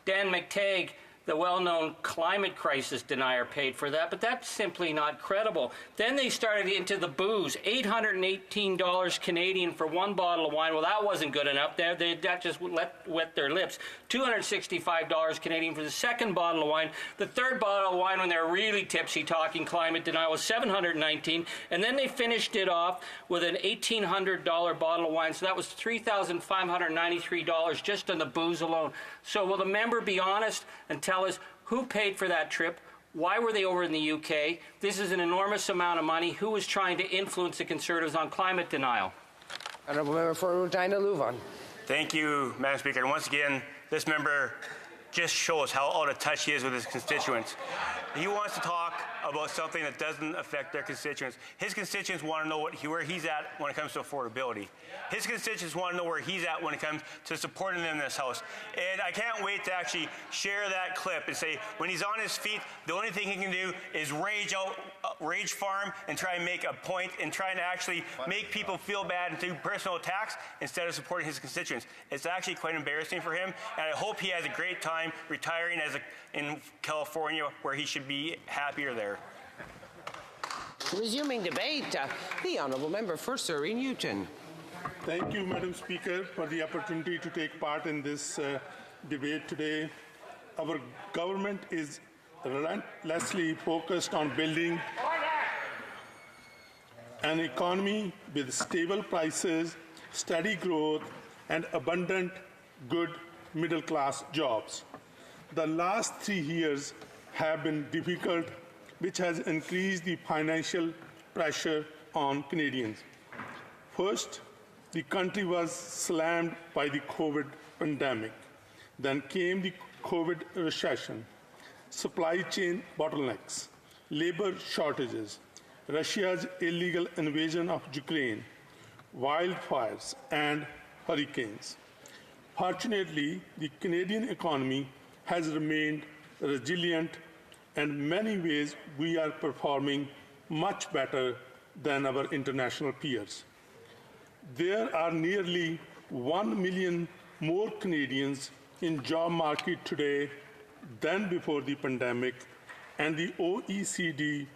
Dan McTagg, the well-known climate crisis denier, paid for that, but that's simply not credible. Then they started into the booze, $818 Canadian for one bottle of wine. Well, that wasn't good enough. That just wet their lips. $265 Canadian for the second bottle of wine. The third bottle of wine, when they're really tipsy talking climate denial, was $719, and then they finished it off with an $1,800 bottle of wine. So that was $3,593 just on the booze alone. So will the member be honest and tell us who paid for that trip? Why were they over in the UK? This is an enormous amount of money. Who was trying to influence the Conservatives on climate denial? Honourable Member for Regina Louvain. Thank you, Madam Speaker. And once again, this member just shows how out of touch he is with his constituents. He wants to talk about something that doesn't affect their constituents. His constituents want to know where he's at when it comes to affordability. His constituents want to know where he's at when it comes to supporting them in this House. And I can't wait to actually share that clip and say, when he's on his feet, the only thing he can do is rage farm and try and make a point and trying to actually make people feel bad and do personal attacks instead of supporting his constituents. It's actually quite embarrassing for him, and I hope he has a great time retiring in California, where he should be happier there. Resuming debate, the Honourable Member for Surrey Newton. Thank you, Madam Speaker, for the opportunity to take part in this debate today. Our government is relentlessly focused on building an economy with stable prices, steady growth, and abundant, good middle-class jobs. The last 3 years have been difficult, which has increased the financial pressure on Canadians. First, the country was slammed by the COVID pandemic. Then came the COVID recession, supply chain bottlenecks, labor shortages, Russia's illegal invasion of Ukraine, wildfires, and hurricanes. Fortunately, the Canadian economy has remained resilient, and in many ways we are performing much better than our international peers. There are nearly 1 million more Canadians in job market today than before the pandemic, and the OECD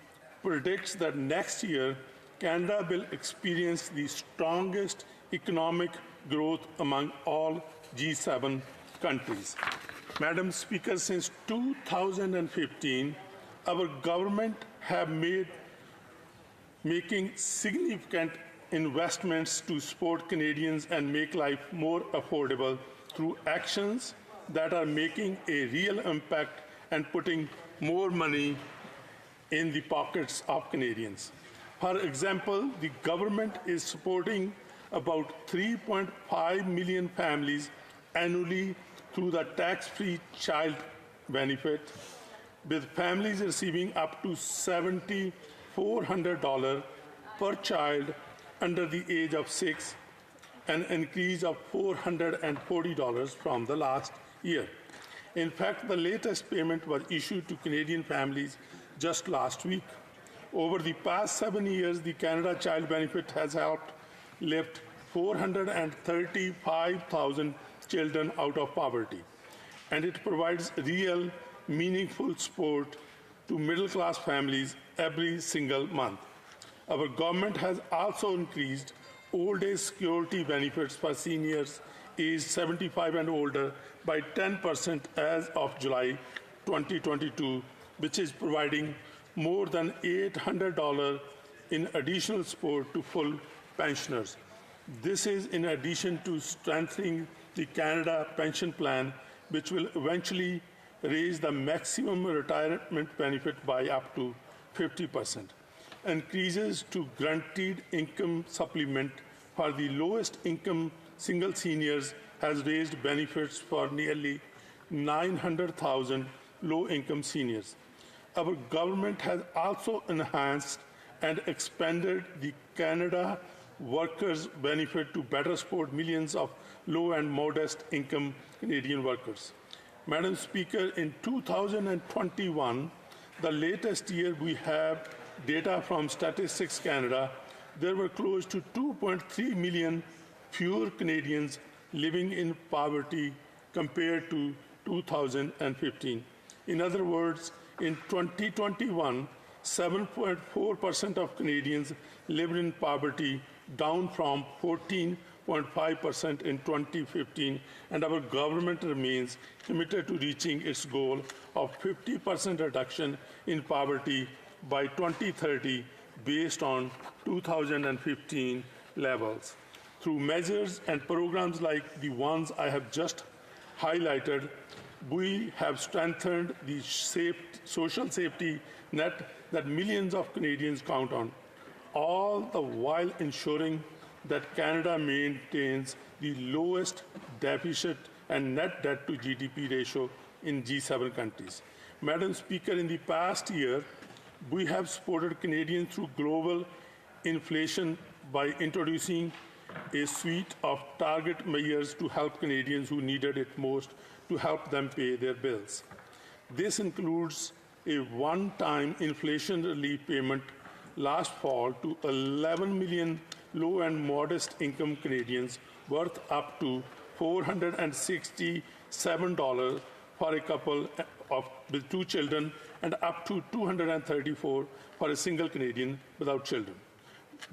predicts that next year, Canada will experience the strongest economic growth among all G7 countries. Madam Speaker, since 2015, our government have making significant investments to support Canadians and make life more affordable through actions that are making a real impact and putting more money in the pockets of Canadians. For example, the government is supporting about 3.5 million families annually through the tax-free child benefit, with families receiving up to $7,400 per child under the age of 6, an increase of $440 from the last year. In fact, the latest payment was issued to Canadian families just last week. Over the past 7 years, the Canada Child Benefit has helped lift 435,000 children out of poverty, and it provides real, meaningful support to middle-class families every single month. Our government has also increased old age security benefits for seniors aged 75 and older by 10% as of July 2022, which is providing more than $800 in additional support to full pensioners. This is in addition to strengthening the Canada Pension Plan, which will eventually raise the maximum retirement benefit by up to 50%. Increases to guaranteed income supplement for the lowest income single seniors has raised benefits for nearly 900,000 low-income seniors. Our government has also enhanced and expanded the Canada Workers' Benefit to better support millions of low and modest income Canadian workers. Madam Speaker, in 2021, the latest year we have data from Statistics Canada, there were close to 2.3 million fewer Canadians living in poverty compared to 2015. In other words, in 2021, 7.4% of Canadians lived in poverty, down from 14.5% in 2015, and our government remains committed to reaching its goal of 50% reduction in poverty by 2030 based on 2015 levels. Through measures and programs like the ones I have just highlighted, we have strengthened the social safety net that millions of Canadians count on, all the while ensuring that Canada maintains the lowest deficit and net debt to GDP ratio in G7 countries. Madam Speaker, in the past year, we have supported Canadians through global inflation by introducing a suite of target measures to help Canadians who needed it most to help them pay their bills. This includes a one-time inflation relief payment last fall to 11 million low and modest income Canadians worth up to $467 for a couple with 2 children and up to $234 for a single Canadian without children.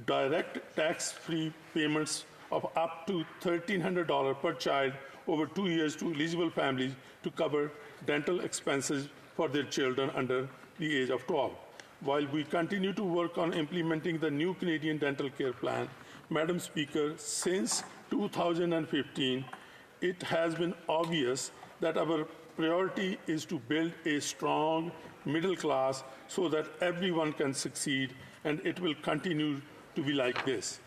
Direct tax-free payments of up to $1,300 per child over 2 years to eligible families to cover dental expenses for their children under the age of 12. While we continue to work on implementing the new Canadian Dental Care Plan, Madam Speaker, since 2015, it has been obvious that our priority is to build a strong middle class so that everyone can succeed, and it will continue to be like this.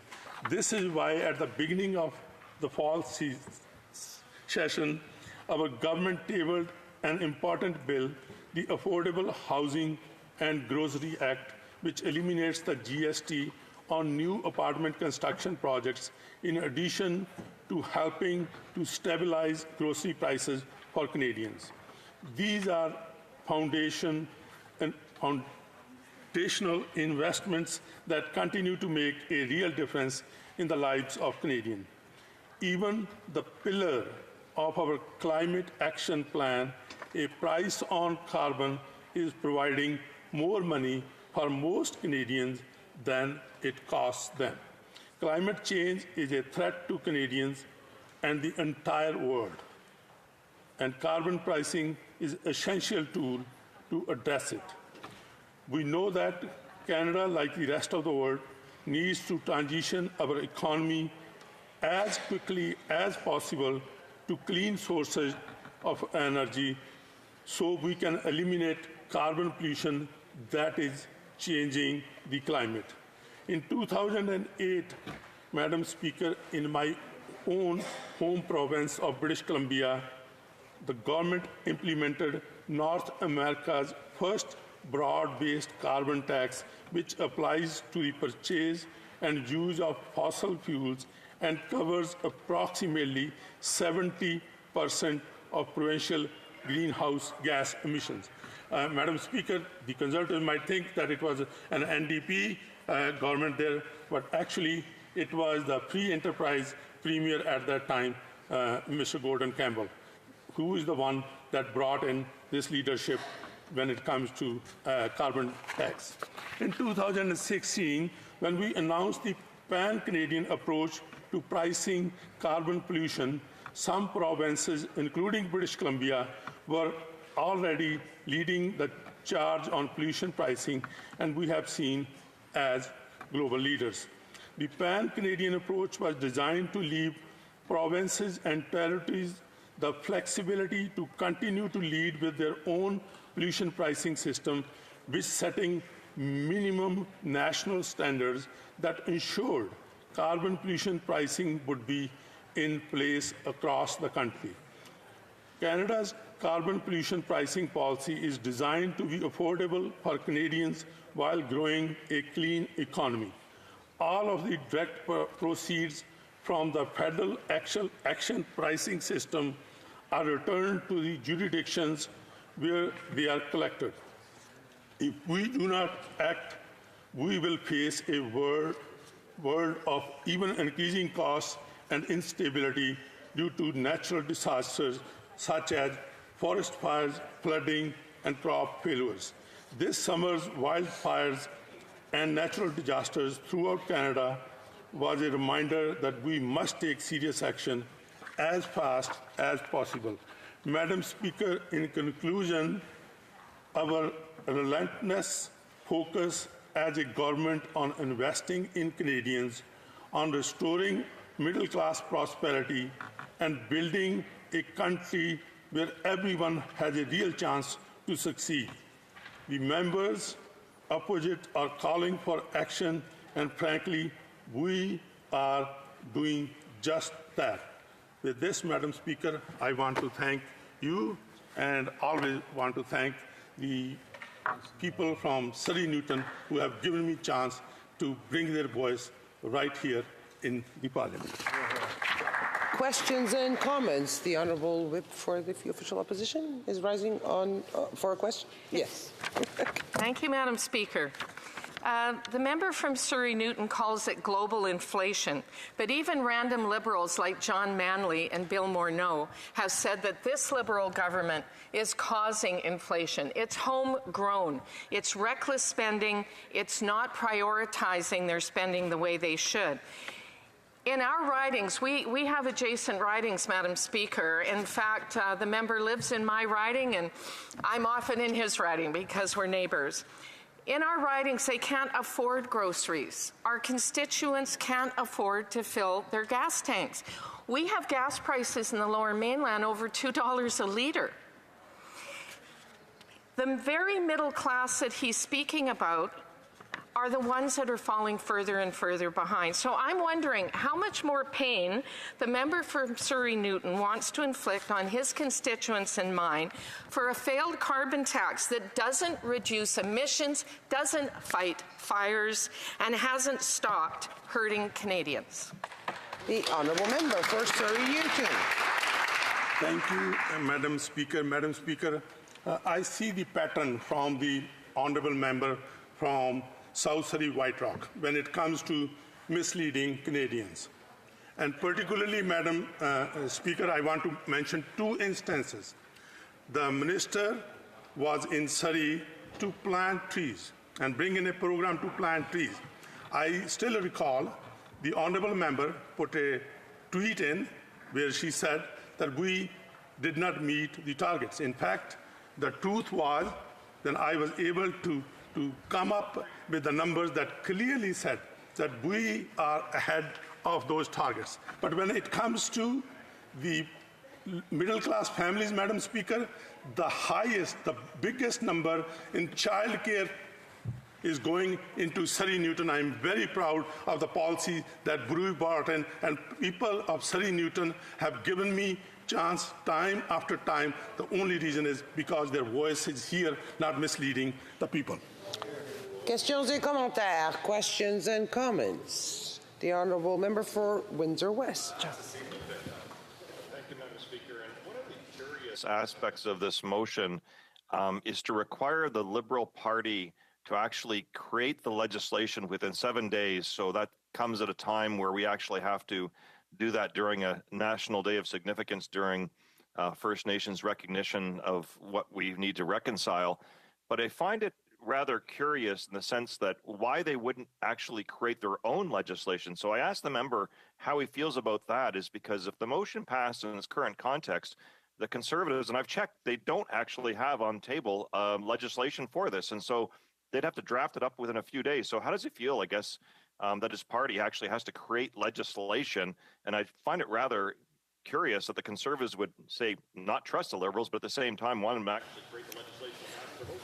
This is why at the beginning of the fall session, our government tabled an important bill, the Affordable Housing and Grocery Act, which eliminates the GST on new apartment construction projects, in addition to helping to stabilize grocery prices for Canadians. These are foundational investments that continue to make a real difference in the lives of Canadians. Even the pillar of our climate action plan, a price on carbon, is providing more money for most Canadians than it costs them. Climate change is a threat to Canadians and the entire world, and carbon pricing is an essential tool to address it. We know that Canada, like the rest of the world, needs to transition our economy as quickly as possible to clean sources of energy so we can eliminate carbon pollution that is changing the climate. In 2008, Madam Speaker, in my own home province of British Columbia, the government implemented North America's first broad-based carbon tax, which applies to the purchase and use of fossil fuels and covers approximately 70% of provincial greenhouse gas emissions. Madam Speaker, the Conservatives might think that it was an NDP government there, but actually it was the Free Enterprise Premier at that time, Mr. Gordon Campbell, who is the one that brought in this leadership when it comes to carbon tax. In 2016, when we announced the pan-Canadian approach to pricing carbon pollution, some provinces, including British Columbia, were already leading the charge on pollution pricing, and we have seen as global leaders. The pan-Canadian approach was designed to leave provinces and territories the flexibility to continue to lead with their own pollution pricing system, which setting minimum national standards that ensured carbon pollution pricing would be in place across the country. Canada's carbon pollution pricing policy is designed to be affordable for Canadians while growing a clean economy. All of the direct proceeds from the federal action pricing system are returned to the jurisdictions where they are collected. If we do not act, we will face a world of even increasing costs and instability due to natural disasters such as forest fires, flooding, and crop failures. This summer's wildfires and natural disasters throughout Canada was a reminder that we must take serious action as fast as possible. Madam Speaker, in conclusion, our relentless focus as a government on investing in Canadians, on restoring middle-class prosperity, and building a country where everyone has a real chance to succeed. The members opposite are calling for action, and frankly, we are doing just that. With this, Madam Speaker, I want to thank you and always want to thank the people from Surrey Newton who have given me a chance to bring their voice right here in the Parliament. Questions and comments. The Honourable Whip for the Official Opposition is rising on for a question. Yes. Thank you, Madam Speaker. The member from Surrey Newton calls it global inflation, but even random Liberals like John Manley and Bill Morneau have said that this Liberal government is causing inflation. It's homegrown. It's reckless spending. It's not prioritizing their spending the way they should. In our ridings, we have adjacent ridings, Madam Speaker. In fact, the member lives in my riding, and I'm often in his riding because we're neighbors. In our ridings, they can't afford groceries. Our constituents can't afford to fill their gas tanks. We have gas prices in the Lower Mainland over $2 a litre. The very middle class that he's speaking about are the ones that are falling further and further behind. So I'm wondering how much more pain the member from Surrey Newton wants to inflict on his constituents and mine for a failed carbon tax that doesn't reduce emissions, doesn't fight fires, and hasn't stopped hurting Canadians. The Honourable Member for Surrey Newton. Thank you, Madam Speaker. Madam Speaker, I see the pattern from the Honourable Member from South Surrey White Rock when it comes to misleading Canadians. And particularly, Madam Speaker, I want to mention two instances. The Minister was in Surrey to plant trees, and bring in a program to plant trees. I still recall the honorable member put a tweet in where she said that we did not meet the targets. In fact, the truth was that I was able to come up with the numbers that clearly said that we are ahead of those targets. But when it comes to the middle-class families, Madam Speaker, the highest, the biggest number in childcare is going into Surrey Newton. I'm very proud of the policy that we brought in, and people of Surrey Newton have given me chance time after time. The only reason is because their voice is here, not misleading the people. Questions et commentaires. Questions and comments. The honourable member for Windsor West. Thank you, Madam Speaker. And one of the curious aspects of this motion is to require the Liberal Party to actually create the legislation within 7 days. So that comes at a time where we actually have to do that during a national day of significance during First Nations recognition of what we need to reconcile. But I find it rather curious in the sense that why they wouldn't actually create their own legislation. So I asked the member how he feels about that is because if the motion passed in its current context, the Conservatives, and I've checked, they don't actually have on table legislation for this. And so they'd have to draft it up within a few days. So how does he feel, I guess, that his party actually has to create legislation? And I find it rather curious that the Conservatives would say not trust the Liberals, but at the same time want them to actually create the legislation.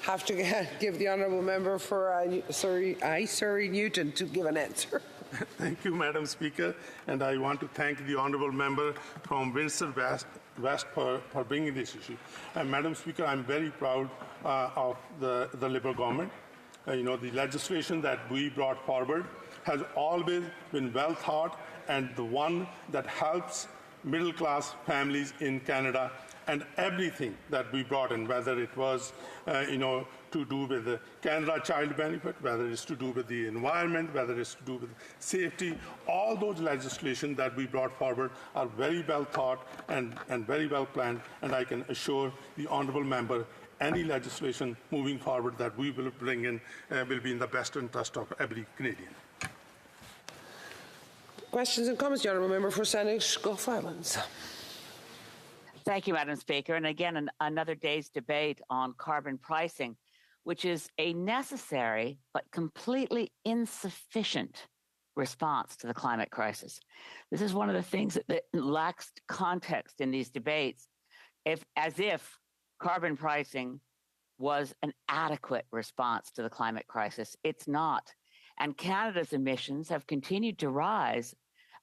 Have to give the honourable member for Surrey Newton to give an answer. Thank you, Madam Speaker, and I want to thank the honourable member from Windsor West for bringing this issue. And Madam Speaker, I'm very proud of the Liberal government. The legislation that we brought forward has always been well thought and the one that helps middle-class families in Canada. And everything that we brought in, whether it was, to do with the Canada Child Benefit, whether it's to do with the environment, whether it's to do with safety, all those legislation that we brought forward are very well thought and very well planned. And I can assure the honourable member, any legislation moving forward that we will bring in will be in the best interest of every Canadian. Questions and comments, the honourable member for Saanich Gulf Islands. Thank you, Madam Speaker. And again, another day's debate on carbon pricing, which is a necessary but completely insufficient response to the climate crisis. This is one of the things that lacks context in these debates, as if carbon pricing was an adequate response to the climate crisis. It's not. And Canada's emissions have continued to rise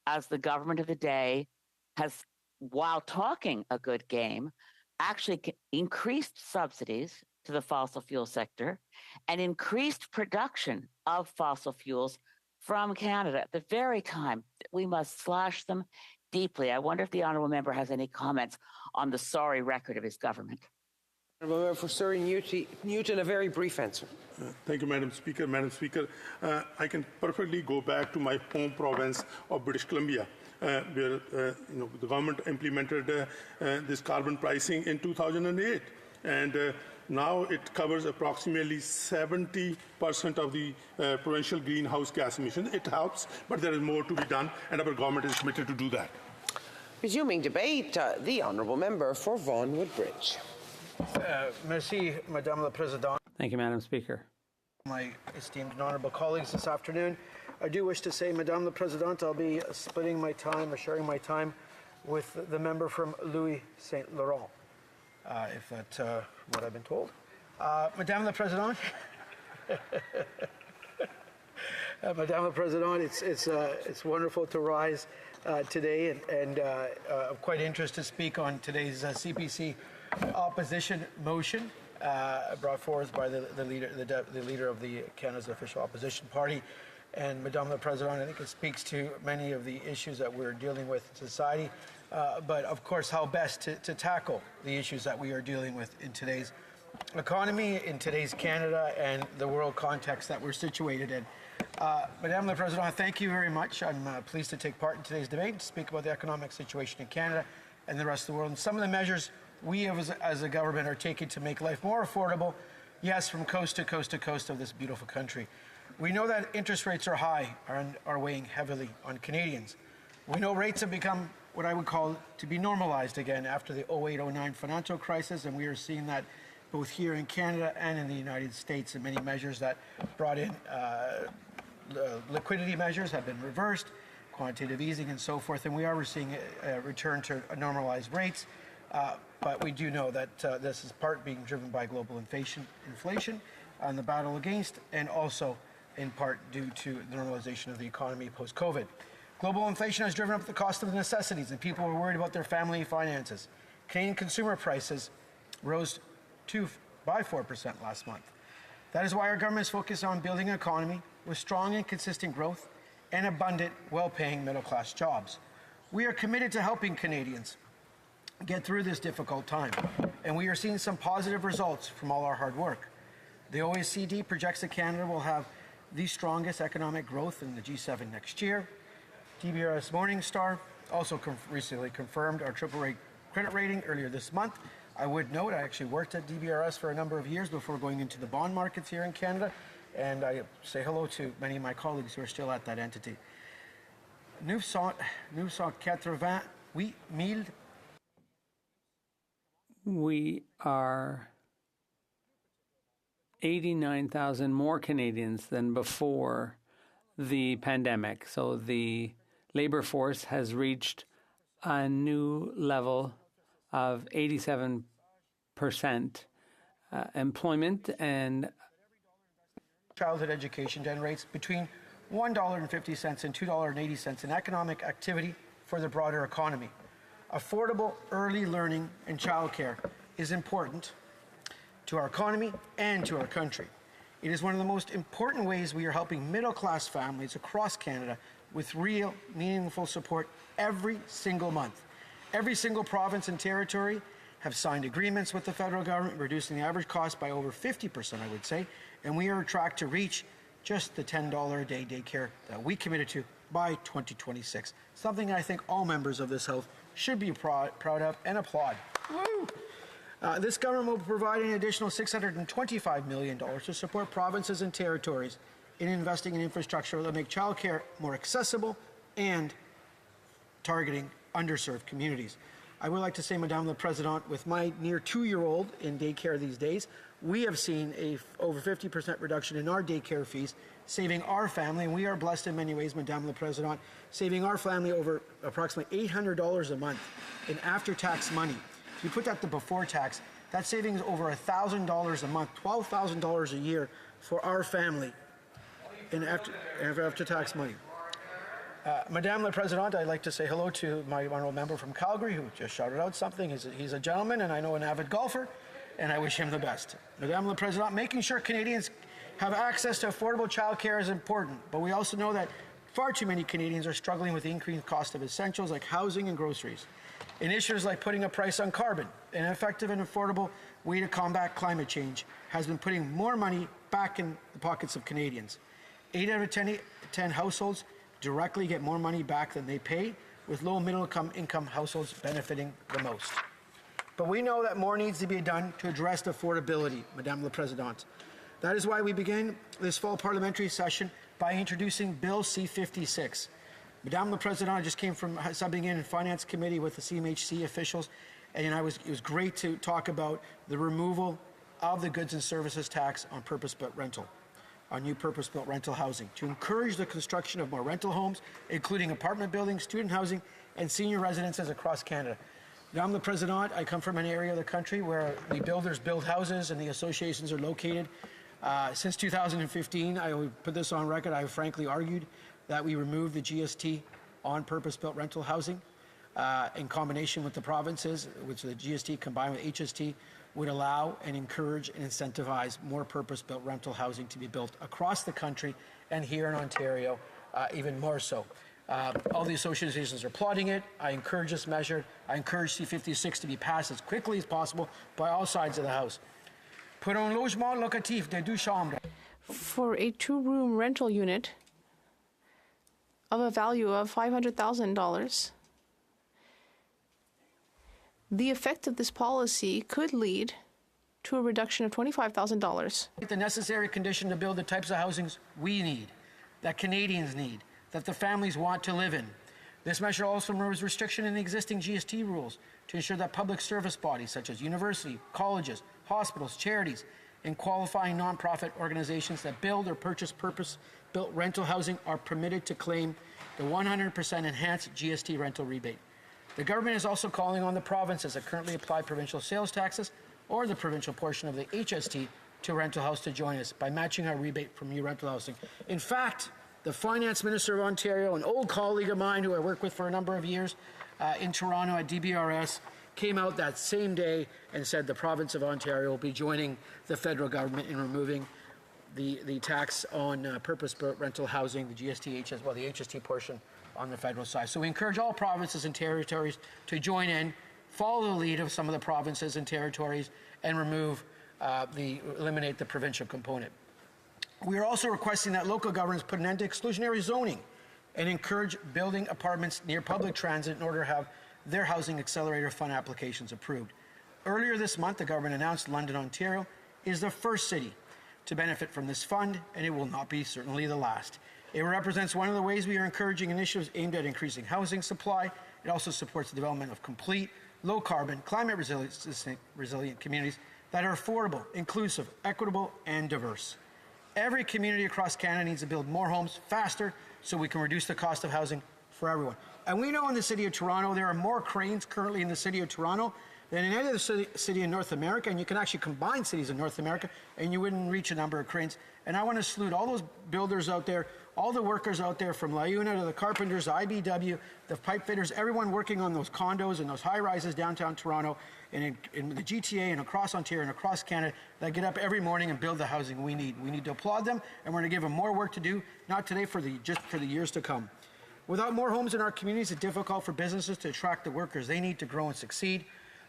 as the government of the day has, while talking a good game, actually increased subsidies to the fossil fuel sector and increased production of fossil fuels from Canada at the very time that we must slash them deeply. I wonder if the honourable member has any comments on the sorry record of his government. Honourable member for Surrey Newton, a very brief answer. Thank you, Madam Speaker. Madam Speaker, I can perfectly go back to my home province of British Columbia, where the government implemented this carbon pricing in 2008, and now it covers approximately 70% of the provincial greenhouse gas emissions. It helps, but there is more to be done, and our government is committed to do that. Resuming debate, the honourable member for Vaughan Woodbridge. Merci, Madame la Présidente. Thank you, Madam Speaker. My esteemed and honourable colleagues this afternoon, I do wish to say, Madame la Présidente, I'll be splitting my time or sharing my time with the member from Louis Saint Laurent, if that's what I've been told. Madame la Présidente, Madame la Présidente, it's wonderful to rise today, and I'm quite interested to speak on today's CPC opposition motion brought forth by the leader of the Canada's official opposition party. And Madame la Présidente, I think it speaks to many of the issues that we're dealing with in society, but of course how best to tackle the issues that we are dealing with in today's economy, in today's Canada, and the world context that we're situated in. Madame la Présidente, thank you very much. I'm pleased to take part in today's debate to speak about the economic situation in Canada and the rest of the world, and some of the measures we as a government are taking to make life more affordable, Yes, from coast to coast to coast of this beautiful country. We know that interest rates are high and are weighing heavily on Canadians. We know rates have become what I would call to be normalized again after the 08-09 financial crisis, and we are seeing that both here in Canada and in the United States, and many measures that brought in liquidity measures have been reversed, quantitative easing and so forth, and we are seeing a return to normalized rates. But we do know that this is part being driven by global inflation and the battle against, and also in part due to the normalization of the economy post-COVID. Global inflation has driven up the cost of necessities, and people are worried about their family finances. Canadian consumer prices rose by 4% last month. That is why our government is focused on building an economy with strong and consistent growth and abundant, well-paying middle-class jobs. We are committed to helping Canadians get through this difficult time, and we are seeing some positive results from all our hard work. The OECD projects that Canada will have the strongest economic growth in the G7 next year. DBRS Morningstar also recently confirmed our AAA credit rating earlier this month. I would note I actually worked at DBRS for a number of years before going into the bond markets here in Canada, and I say hello to many of my colleagues who are still at that entity. 988 000. We are 89,000 more Canadians than before the pandemic. So the labor force has reached a new level of 87% employment, and childhood education generates between $1.50 and $2.80 in economic activity for the broader economy. Affordable early learning and childcare is important to our economy and to our country. It is one of the most important ways we are helping middle-class families across Canada with real, meaningful support every single month. Every single province and territory have signed agreements with the federal government, reducing the average cost by over 50%, I would say, and we are on track to reach just the $10 a day daycare that we committed to by 2026, something I think all members of this House should be proud of and applaud. Woo! This government will provide an additional $625 million to support provinces and territories in investing in infrastructure that will make childcare more accessible and targeting underserved communities. I would like to say, Madame la Présidente, with my near 2-year-old in daycare these days, we have seen a over 50% reduction in our daycare fees, saving our family, and we are blessed in many ways, Madame la Présidente, saving our family over approximately $800 a month in after-tax money. If you put that to before tax, that savings over $1,000 a month, $12,000 a year for our family in after-tax money. Madame la Présidente, I'd like to say hello to my honourable member from Calgary who just shouted out something. He's a gentleman, and I know an avid golfer, and I wish him the best. Madame la Présidente, making sure Canadians have access to affordable childcare is important, but we also know that far too many Canadians are struggling with the increased cost of essentials like housing and groceries. Initiatives like putting a price on carbon, an effective and affordable way to combat climate change, has been putting more money back in the pockets of Canadians. 8 out of 10 households directly get more money back than they pay, with low and middle income households benefiting the most. But we know that more needs to be done to address affordability, Madame la Présidente. That is why we begin this fall parliamentary session by introducing Bill C-56. Madame la Présidente, I just came from subbing in Finance Committee with the CMHC officials, and it was great to talk about the removal of the goods and services tax on purpose-built rental, on new purpose-built rental housing, to encourage the construction of more rental homes, including apartment buildings, student housing, and senior residences across Canada. Madame la Présidente, I come from an area of the country where the builders build houses and the associations are located. Since 2015, I will put this on record, I have frankly argued that we remove the GST on purpose-built rental housing in combination with the provinces, which the GST combined with HST would allow and encourage and incentivize more purpose-built rental housing to be built across the country and here in Ontario even more so. All the associations are applauding it. I encourage this measure. I encourage C-56 to be passed as quickly as possible by all sides of the House. Pour un logement locatif de 2 chambres. For a 2-room rental unit of a value of $500,000, the effect of this policy could lead to a reduction of $25,000. The necessary condition to build the types of housings we need, that Canadians need, that the families want to live in. This measure also removes restriction in the existing GST rules to ensure that public service bodies such as universities, colleges, hospitals, charities, and qualifying nonprofit organizations that build or purchase purpose-built rental housing are permitted to claim the 100% enhanced GST rental rebate. The government is also calling on the provinces that currently apply provincial sales taxes or the provincial portion of the HST to rental house to join us by matching our rebate from new rental housing. In fact, the Finance Minister of Ontario, an old colleague of mine who I worked with for a number of years in Toronto at DBRS, came out that same day and said the province of Ontario will be joining the federal government in removing the tax on purpose-built rental housing, the GST, the HST portion on the federal side. So we encourage all provinces and territories to join in, follow the lead of some of the provinces and territories, and eliminate the provincial component. We are also requesting that local governments put an end to exclusionary zoning and encourage building apartments near public transit in order to have their Housing Accelerator Fund applications approved. Earlier this month, the government announced London, Ontario is the first city to benefit from this fund, and it will not be certainly the last. It represents one of the ways we are encouraging initiatives aimed at increasing housing supply. It also supports the development of complete, low-carbon, climate-resilient communities that are affordable, inclusive, equitable, and diverse. Every community across Canada needs to build more homes faster so we can reduce the cost of housing for everyone. And we know in the City of Toronto there are more cranes currently in the City of Toronto than in any other city in North America, and you can actually combine cities in North America and you wouldn't reach a number of cranes. And I want to salute all those builders out there, all the workers out there from LaUna to the carpenters, IBW, the pipe fitters, everyone working on those condos and those high-rises downtown Toronto and in the GTA and across Ontario and across Canada that get up every morning and build the housing we need. We need to applaud them, and we're going to give them more work to do, not today, just for the years to come. Without more homes in our communities, it's difficult for businesses to attract the workers they need to grow and succeed.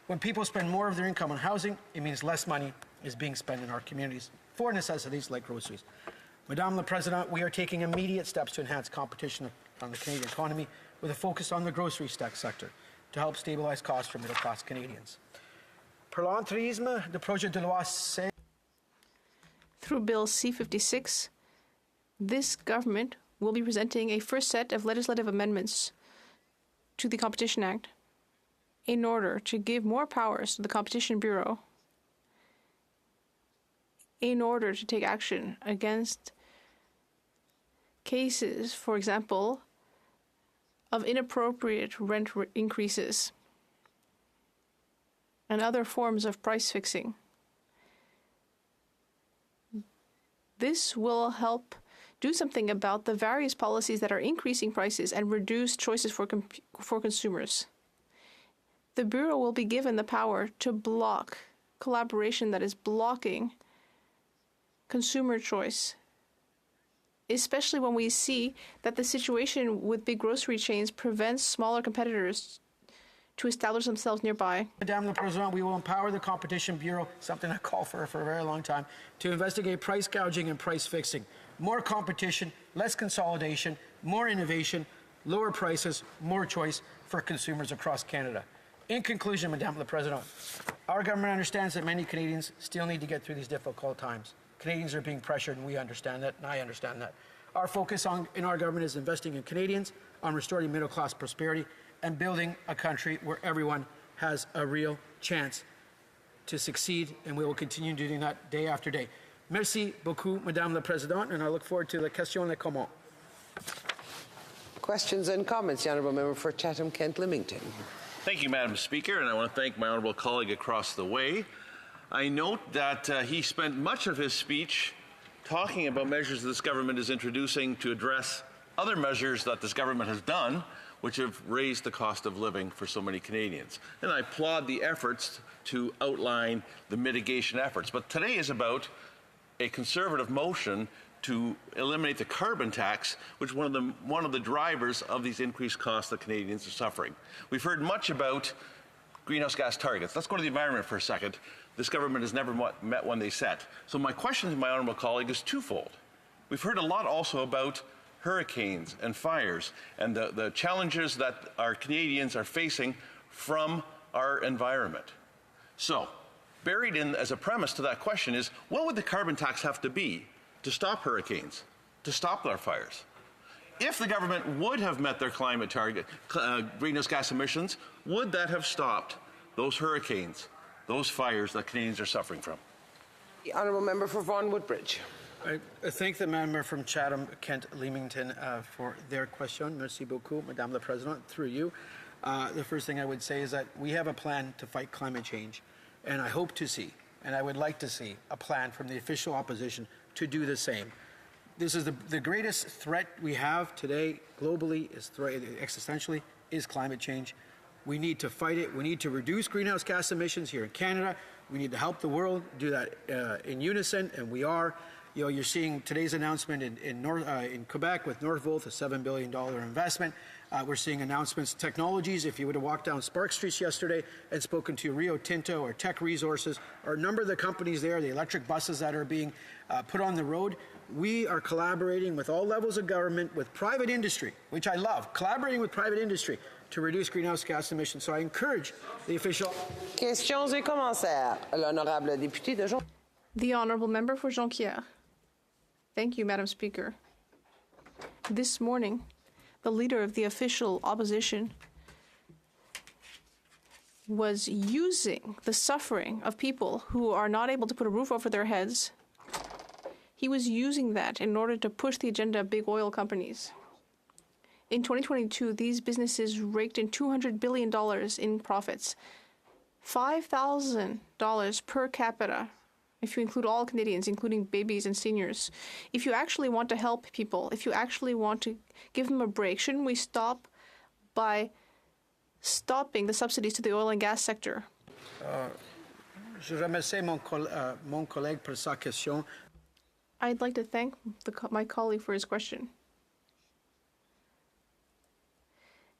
When people spend more of their income on housing, it means less money is being spent in our communities for necessities like groceries. Madame la Présidente, we are taking immediate steps to enhance competition on the Canadian economy with a focus on the grocery sector to help stabilize costs for middle-class Canadians. Pour l'entrisme, the projet de loi C. Through Bill C-56, this government will be presenting a first set of legislative amendments to the Competition Act in order to give more powers to the Competition Bureau in order to take action against cases, for example, of inappropriate rent increases and other forms of price fixing. This will help do something about the various policies that are increasing prices and reduce choices for consumers. The Bureau will be given the power to block collaboration that is blocking consumer choice, especially when we see that the situation with big grocery chains prevents smaller competitors to establish themselves nearby. Madame la Présidente, we will empower the Competition Bureau, something I call for a very long time, to investigate price gouging and price fixing. More competition, less consolidation, more innovation, lower prices, more choice for consumers across Canada. In conclusion, Madame la Présidente, our government understands that many Canadians still need to get through these difficult times. Canadians are being pressured, and we understand that, and I understand that. Our focus in our government is investing in Canadians, on restoring middle-class prosperity, and building a country where everyone has a real chance to succeed, and we will continue doing that day after day. Merci beaucoup, Madame la Présidente, and I look forward to the questions et comments. Questions and comments. The Honourable Member for Chatham-Kent-Leamington. Thank you, Madam Speaker, and I want to thank my honourable colleague across the way. I note that he spent much of his speech talking about measures this government is introducing to address other measures that this government has done, which have raised the cost of living for so many Canadians. And I applaud the efforts to outline the mitigation efforts. But today is about a Conservative motion to eliminate the carbon tax, which is one of the drivers of these increased costs that Canadians are suffering. We've heard much about greenhouse gas targets. Let's go to the environment for a second. This government has never met one they set. So my question to my honourable colleague is twofold. We've heard a lot also about hurricanes and fires and the challenges that our Canadians are facing from our environment. So, buried in as a premise to that question is, what would the carbon tax have to be to stop hurricanes, to stop our fires? If the government would have met their climate target, greenhouse gas emissions, would that have stopped those hurricanes, those fires that Canadians are suffering from? The honourable member for Vaughan Woodbridge. I thank the member from Chatham, Kent Leamington, for their question. Merci beaucoup, Madame la Présidente. Through you, the first thing I would say is that we have a plan to fight climate change, and I hope to see, and I would like to see, a plan from the official opposition to do the same. This is the greatest threat we have today globally, existentially, is climate change. We need to fight it. We need to reduce greenhouse gas emissions here in Canada. We need to help the world do that in unison, and we are. You know, you're seeing today's announcement in Quebec with Northvolt, a $7 billion investment. We're seeing announcements, technologies. If you would have walked down Spark Street yesterday and spoken to Rio Tinto or Tech Resources or a number of the companies there, the electric buses that are being put on the road, we are collaborating with all levels of government, with private industry, which I love, collaborating with private industry to reduce greenhouse gas emissions. So I encourage the official. Questions et commentaires. L'honorable député de Jean. The honourable member for Jonquière. Thank you, Madam Speaker. This morning, the leader of the official opposition was using the suffering of people who are not able to put a roof over their heads. He was using that in order to push the agenda of big oil companies. In 2022, these businesses raked in $200 billion in profits, $5,000 per capita, if you include all Canadians, including babies and seniors. If you actually want to help people, if you actually want to give them a break, shouldn't we stop by stopping the subsidies to the oil and gas sector? Je remercie mon collègue pour sa question. I'd like to thank my colleague for his question.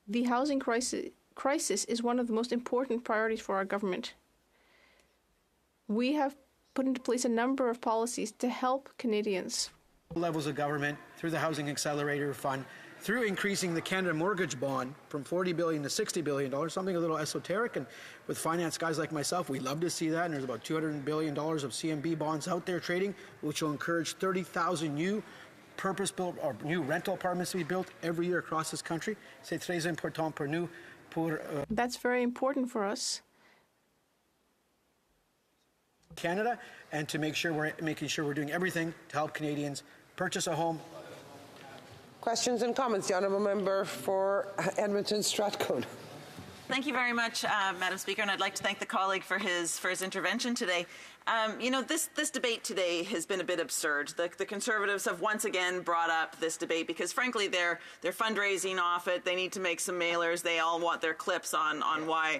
The housing crisis is one of the most important priorities for our government. We have put into place a number of policies to help Canadians. Levels of government, through the Housing Accelerator Fund, through increasing the Canada Mortgage Bond from $40 billion to $60 billion, something a little esoteric, and with finance guys like myself, we love to see that, and there's about $200 billion of CMB bonds out there trading, which will encourage 30,000 new purpose-built or new rental apartments to be built every year across this country. C'est très important pour nous. That's very important for us. Canada, and to make sure we're doing everything to help Canadians purchase a home. Questions and comments. The honourable member for Edmonton Strathcona. Thank you very much, Madam Speaker, and I'd like to thank the colleague for his intervention today. You know, this debate today has been a bit absurd. The Conservatives have once again brought up this debate because, frankly, they're fundraising off it. They need to make some mailers. They all want their clips on why.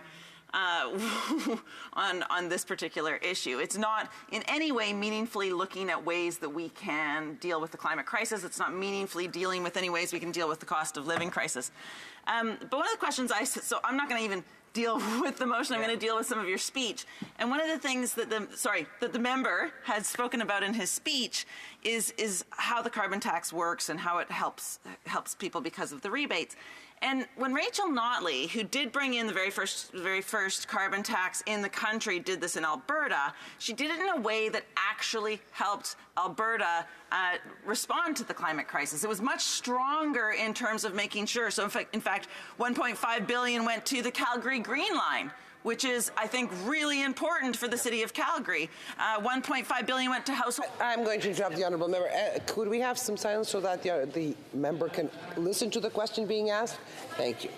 On this particular issue. It's not in any way meaningfully looking at ways that we can deal with the climate crisis. It's not meaningfully dealing with any ways we can deal with the cost of living crisis. But one of the questions so I'm not going to even deal with the motion. I'm going to deal with some of your speech. And one of the things that the member had spoken about in his speech is how the carbon tax works and how it helps people because of the rebates. And when Rachel Notley, who did bring in the very first carbon tax in the country, did this in Alberta, she did it in a way that actually helped Alberta respond to the climate crisis. It was much stronger in terms of making sure. So in fact, $1.5 billion went to the Calgary Green Line, which is, I think, really important for the city of Calgary. $1.5 billion went to household. I'm going to interrupt the honourable member. Could we have some silence so that the member can listen to the question being asked? Thank you.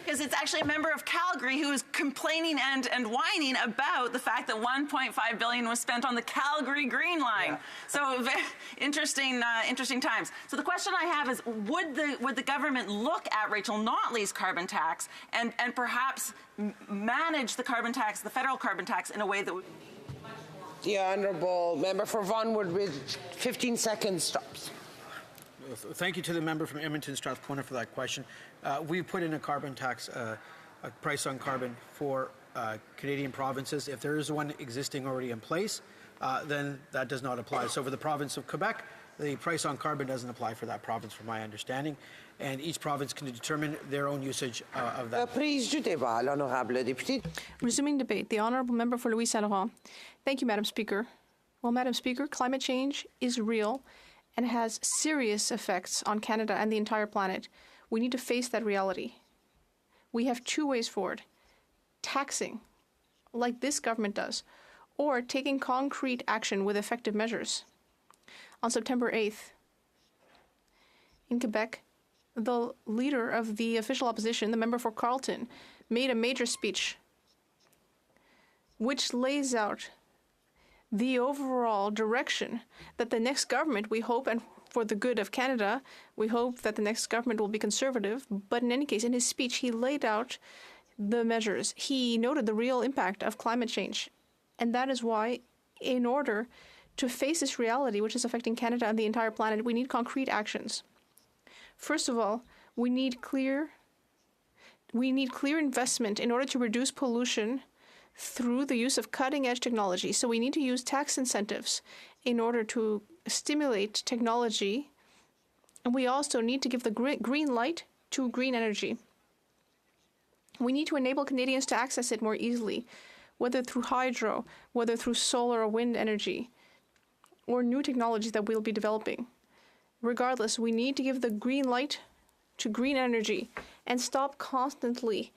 Because it's actually a member of Calgary who is complaining and whining about the fact that $1.5 billion was spent on the Calgary Green Line. Yeah. So interesting times. So the question I have is, would the government look at Rachel Notley's carbon tax and perhaps manage the carbon tax, the federal carbon tax, in a way that would... The honourable member for Vaughan Woodbridge, 15 seconds stops. Thank you to the member from Edmonton Strathcona for that question. We put in a carbon tax, a price on carbon for Canadian provinces. If there is one existing already in place, then that does not apply. So for the province of Quebec, the price on carbon doesn't apply for that province, from my understanding, and each province can determine their own usage of that. Prise du débat, l'honorable député. Resuming debate, the honourable member for Louis Saint Laurent. Thank you, Madam Speaker. Well, Madam Speaker, climate change is real and has serious effects on Canada and the entire planet. We need to face that reality. We have two ways forward: taxing, like this government does, or taking concrete action with effective measures. On September 8th, in Quebec, the leader of the official opposition, the member for Carleton, made a major speech which lays out the overall direction that the next government, we hope, and for the good of Canada, we hope that the next government will be conservative. But in any case, in his speech, he laid out the measures. He noted the real impact of climate change. And that is why, in order to face this reality, which is affecting Canada and the entire planet, we need concrete actions. First of all, we need clear investment in order to reduce pollution through the use of cutting-edge technology. So we need to use tax incentives in order to stimulate technology. And we also need to give the green light to green energy. We need to enable Canadians to access it more easily, whether through hydro, whether through solar or wind energy, or new technologies that we'll be developing. Regardless, we need to give the green light to green energy and stop constantly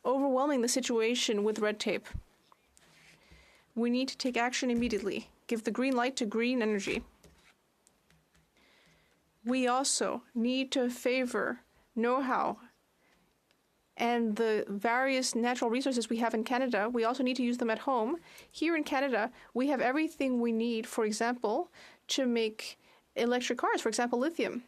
overwhelming the situation with red tape. We need to take action immediately. Give the green light to green energy. We also need to favor know-how and the various natural resources we have in Canada. We also need to use them at home. Here in Canada, we have everything we need, for example, to make electric cars, for example, lithium.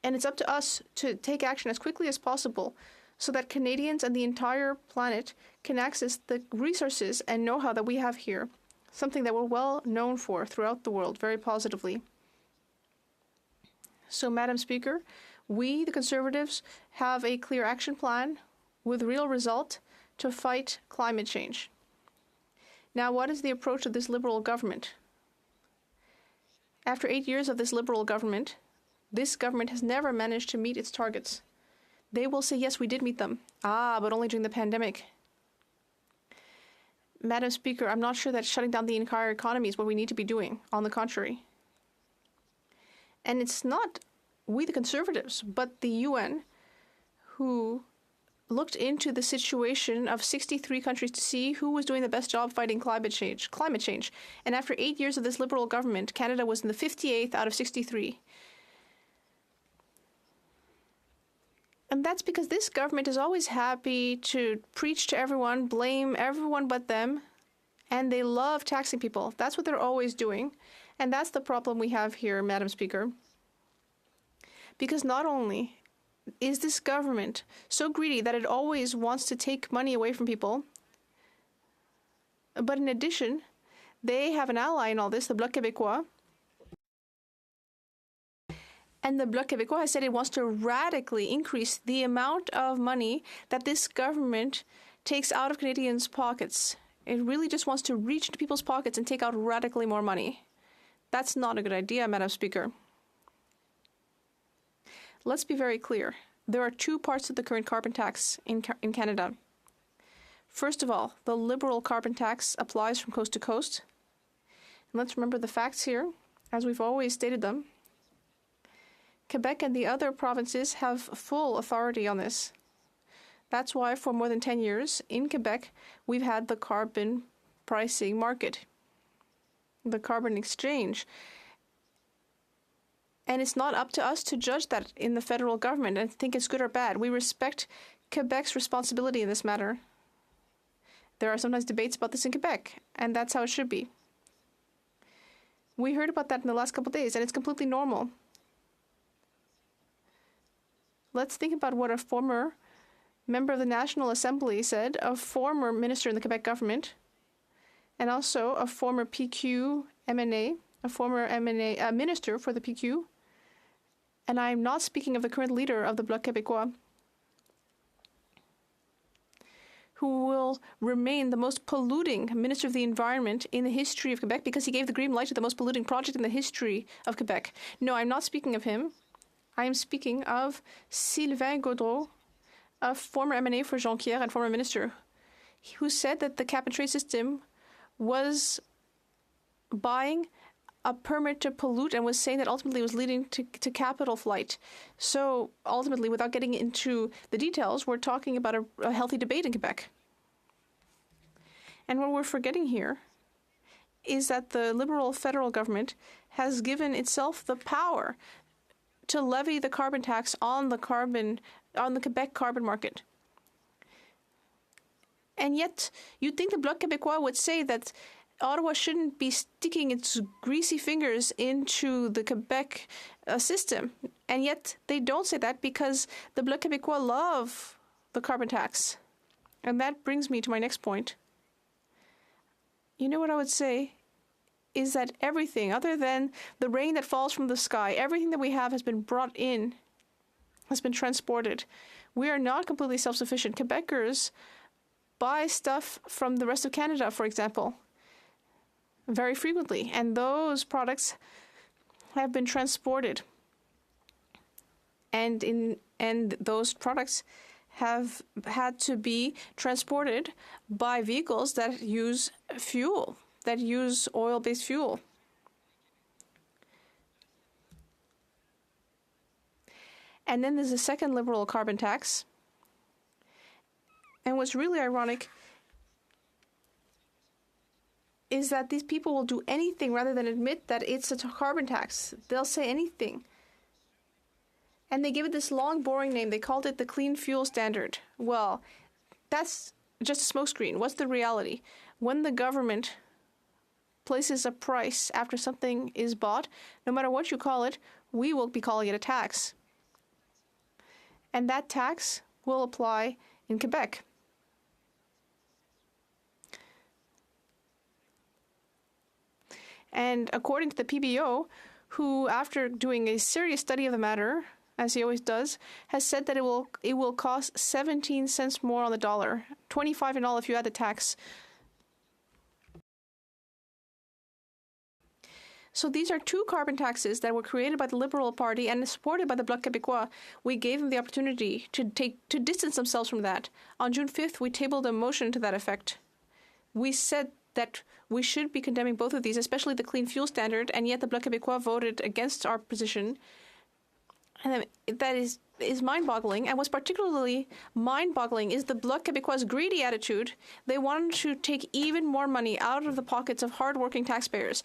And it's up to us to take action as quickly as possible so that Canadians and the entire planet can access the resources and know-how that we have here, something that we're well known for throughout the world very positively. So, Madam Speaker, we, the Conservatives, have a clear action plan with real result to fight climate change. Now, what is the approach of this Liberal government? After 8 years of this Liberal government, this government has never managed to meet its targets. They will say, yes, we did meet them. But only during the pandemic. Madam Speaker, I'm not sure that shutting down the entire economy is what we need to be doing. On the contrary. And it's not we, the Conservatives, but the UN, who looked into the situation of 63 countries to see who was doing the best job fighting climate change. And after 8 years of this Liberal government, Canada was in the 58th out of 63. And that's because this government is always happy to preach to everyone, blame everyone but them, and they love taxing people. That's what they're always doing. And that's the problem we have here, Madam Speaker. Because not only is this government so greedy that it always wants to take money away from people, but in addition, they have an ally in all this, the Bloc Québécois. And the Bloc Québécois has said it wants to radically increase the amount of money that this government takes out of Canadians' pockets. It really just wants to reach into people's pockets and take out radically more money. That's not a good idea, Madam Speaker. Let's be very clear. There are two parts of the current carbon tax in Canada. First of all, the Liberal carbon tax applies from coast to coast. And let's remember the facts here, as we've always stated them. Quebec and the other provinces have full authority on this. That's why for more than 10 years in Quebec, we've had the carbon pricing market, the carbon exchange. And it's not up to us to judge that in the federal government and think it's good or bad. We respect Quebec's responsibility in this matter. There are sometimes debates about this in Quebec, and that's how it should be. We heard about that in the last couple of days, and it's completely normal. Let's think about what a former member of the National Assembly said, a former minister in the Quebec government, and also a former PQ MNA, a former MNA minister for the PQ. And I'm not speaking of the current leader of the Bloc Québécois. who will remain the most polluting Minister of the Environment in the history of Quebec because he gave the green light to the most polluting project in the history of Quebec. No, I'm not speaking of him. I am speaking of Sylvain Gaudreau, a former MNA for Jonquière and former minister, who said that the cap-and-trade system was buying a permit to pollute and was saying that ultimately it was leading to capital flight. So ultimately, without getting into the details, we're talking about a healthy debate in Quebec. And what we're forgetting here is that the Liberal federal government has given itself the power to levy the carbon tax on the Quebec carbon market. And yet, you'd think the Bloc Québécois would say that Ottawa shouldn't be sticking its greasy fingers into the Quebec system. And yet they don't say that because the Bloc Québécois love the carbon tax. And that brings me to my next point. You know what I would say is that everything, other than the rain that falls from the sky, everything that we have has been brought in, has been transported. We are not completely self-sufficient. Quebecers buy stuff from the rest of Canada, for example, very frequently, and those products have been transported, and those products have had to be transported by vehicles that use fuel, that use oil-based fuel. And then there's a second Liberal carbon tax. And what's really ironic is that these people will do anything rather than admit that it's a carbon tax. They'll say anything. And they give it this long, boring name. They called it the Clean Fuel Standard. Well, that's just a smokescreen. What's the reality? When the government places a price after something is bought, no matter what you call it, we will be calling it a tax. And that tax will apply in Quebec. And according to the PBO, who, after doing a serious study of the matter, as he always does, has said that it will cost 17 cents more on the dollar, 25 in all if you add the tax. So these are two carbon taxes that were created by the Liberal Party and supported by the Bloc Québécois. We gave them the opportunity to distance themselves from that. On June 5th, we tabled a motion to that effect. We said that we should be condemning both of these, especially the Clean Fuel Standard, and yet the Bloc Québécois voted against our position. And that is mind-boggling. And what's particularly mind-boggling is the Bloc Québécois' greedy attitude. They wanted to take even more money out of the pockets of hard-working taxpayers.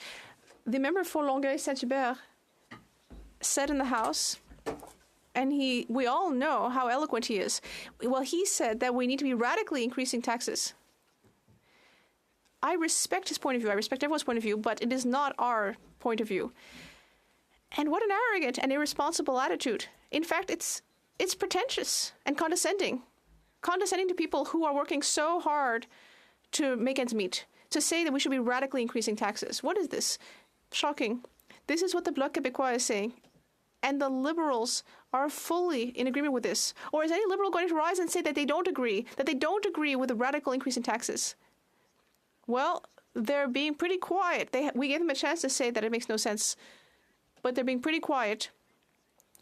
The member for Longueuil-Saint-Hubert said in the House, and we all know how eloquent he is. Well, he said that we need to be radically increasing taxes. I respect his point of view. I respect everyone's point of view, but it is not our point of view. And what an arrogant and irresponsible attitude. In fact, it's pretentious and condescending. Condescending to people who are working so hard to make ends meet. To say that we should be radically increasing taxes. What is this? Shocking. This is what the Bloc Québécois is saying. And the Liberals are fully in agreement with this. Or is any Liberal going to rise and say that they don't agree with the radical increase in taxes? Well, they're being pretty quiet. We gave them a chance to say that it makes no sense. But they're being pretty quiet.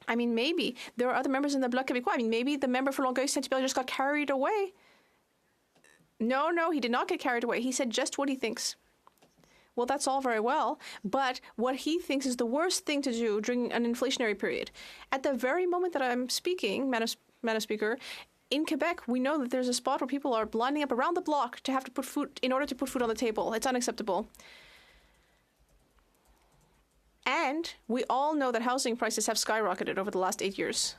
I mean, maybe there are other members in the Bloc Québécois. I mean, maybe the member for Longueuil-Saint-Hubert just got carried away. No, he did not get carried away. He said just what he thinks. Well, that's all very well, but what he thinks is the worst thing to do during an inflationary period. At the very moment that I'm speaking, Madam Speaker, in Quebec, we know that there's a spot where people are lining up around the block to have to put food, in order to put food on the table. It's unacceptable. And we all know that housing prices have skyrocketed over the last 8 years.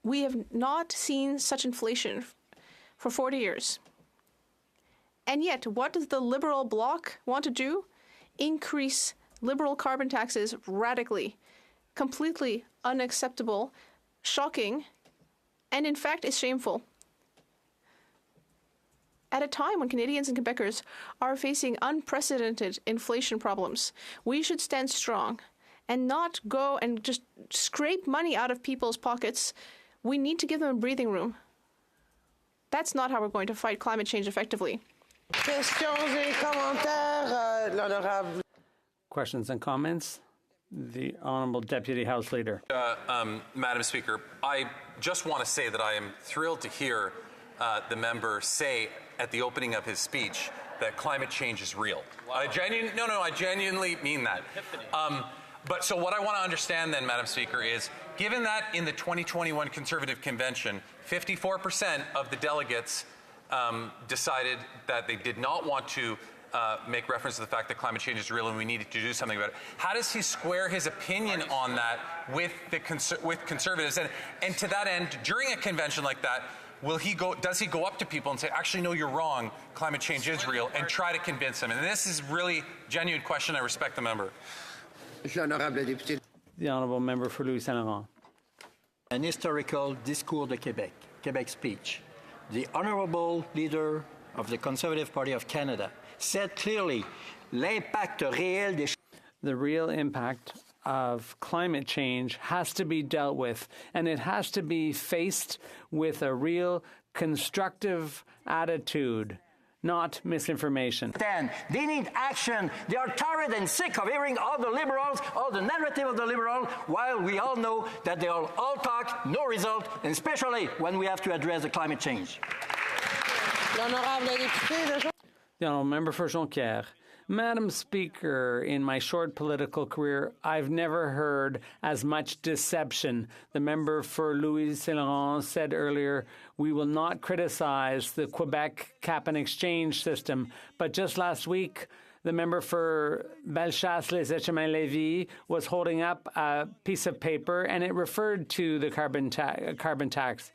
We have not seen such inflation for 40 years. And yet, what does the Liberal Bloc want to do? Increase Liberal carbon taxes radically. Completely unacceptable, shocking, and in fact is shameful. At a time when Canadians and Quebecers are facing unprecedented inflation problems, we should stand strong and not go and just scrape money out of people's pockets. We need to give them breathing room. That's not how we're going to fight climate change effectively. Questions et commentaires, l'honorable. Questions and comments? The Honourable Deputy House Leader. Madam Speaker, I just want to say that I am thrilled to hear the member say at the opening of his speech that climate change is real. Wow. I genuinely mean that. But so what I want to understand then, Madam Speaker, is given that in the 2021 Conservative Convention, 54% of the delegates decided that they did not want to make reference to the fact that climate change is real and we needed to do something about it. How does he square his opinion on that with with conservatives? And to that end, during a convention like that, does he go up to people and say, actually, no, you're wrong, climate change is real, and try to convince them? And this is really a genuine question. I respect the member. The Honourable Member for Louis Saint Laurent. An historical discours de Québec, Quebec speech. The Honourable Leader of the Conservative Party of Canada said clearly l'impact réel des... The real impact of climate change has to be dealt with, and it has to be faced with a real constructive attitude, not misinformation. Then they need action. They are tired and sick of hearing all the liberals, all the narrative of the liberals, while we all know that they are all talk, no result, and especially when we have to address the climate change. The Honourable Member for Jonquière. Madam Speaker, in my short political career, I've never heard as much deception. The member for Louis Saint Laurent said earlier, we will not criticize the Quebec cap and exchange system. But just last week, the member for Bellechasse-les-Etchemins-Lévis was holding up a piece of paper, and it referred to the carbon tax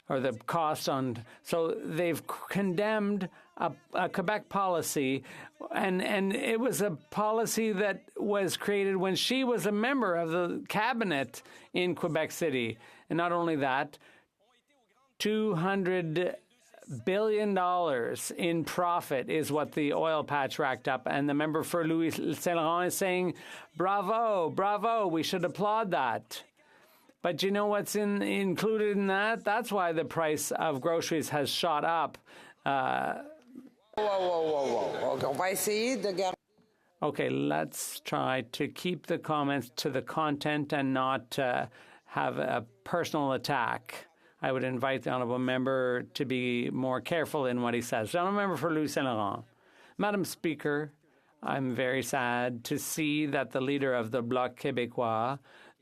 or the cost on. So they've condemned a Quebec policy, and it was a policy that was created when she was a member of the cabinet in Quebec City. And not only that, $200 billion in profit is what the oil patch racked up. And the member for Louis Saint Laurent is saying, bravo, bravo, we should applaud that. But you know what's included in that? That's why the price of groceries has shot up. Okay, let's try to keep the comments to the content and not have a personal attack. I would invite the Honourable Member to be more careful in what he says. The Honourable Member for Louis Saint Laurent. Madam Speaker, I'm very sad to see that the leader of the Bloc Québécois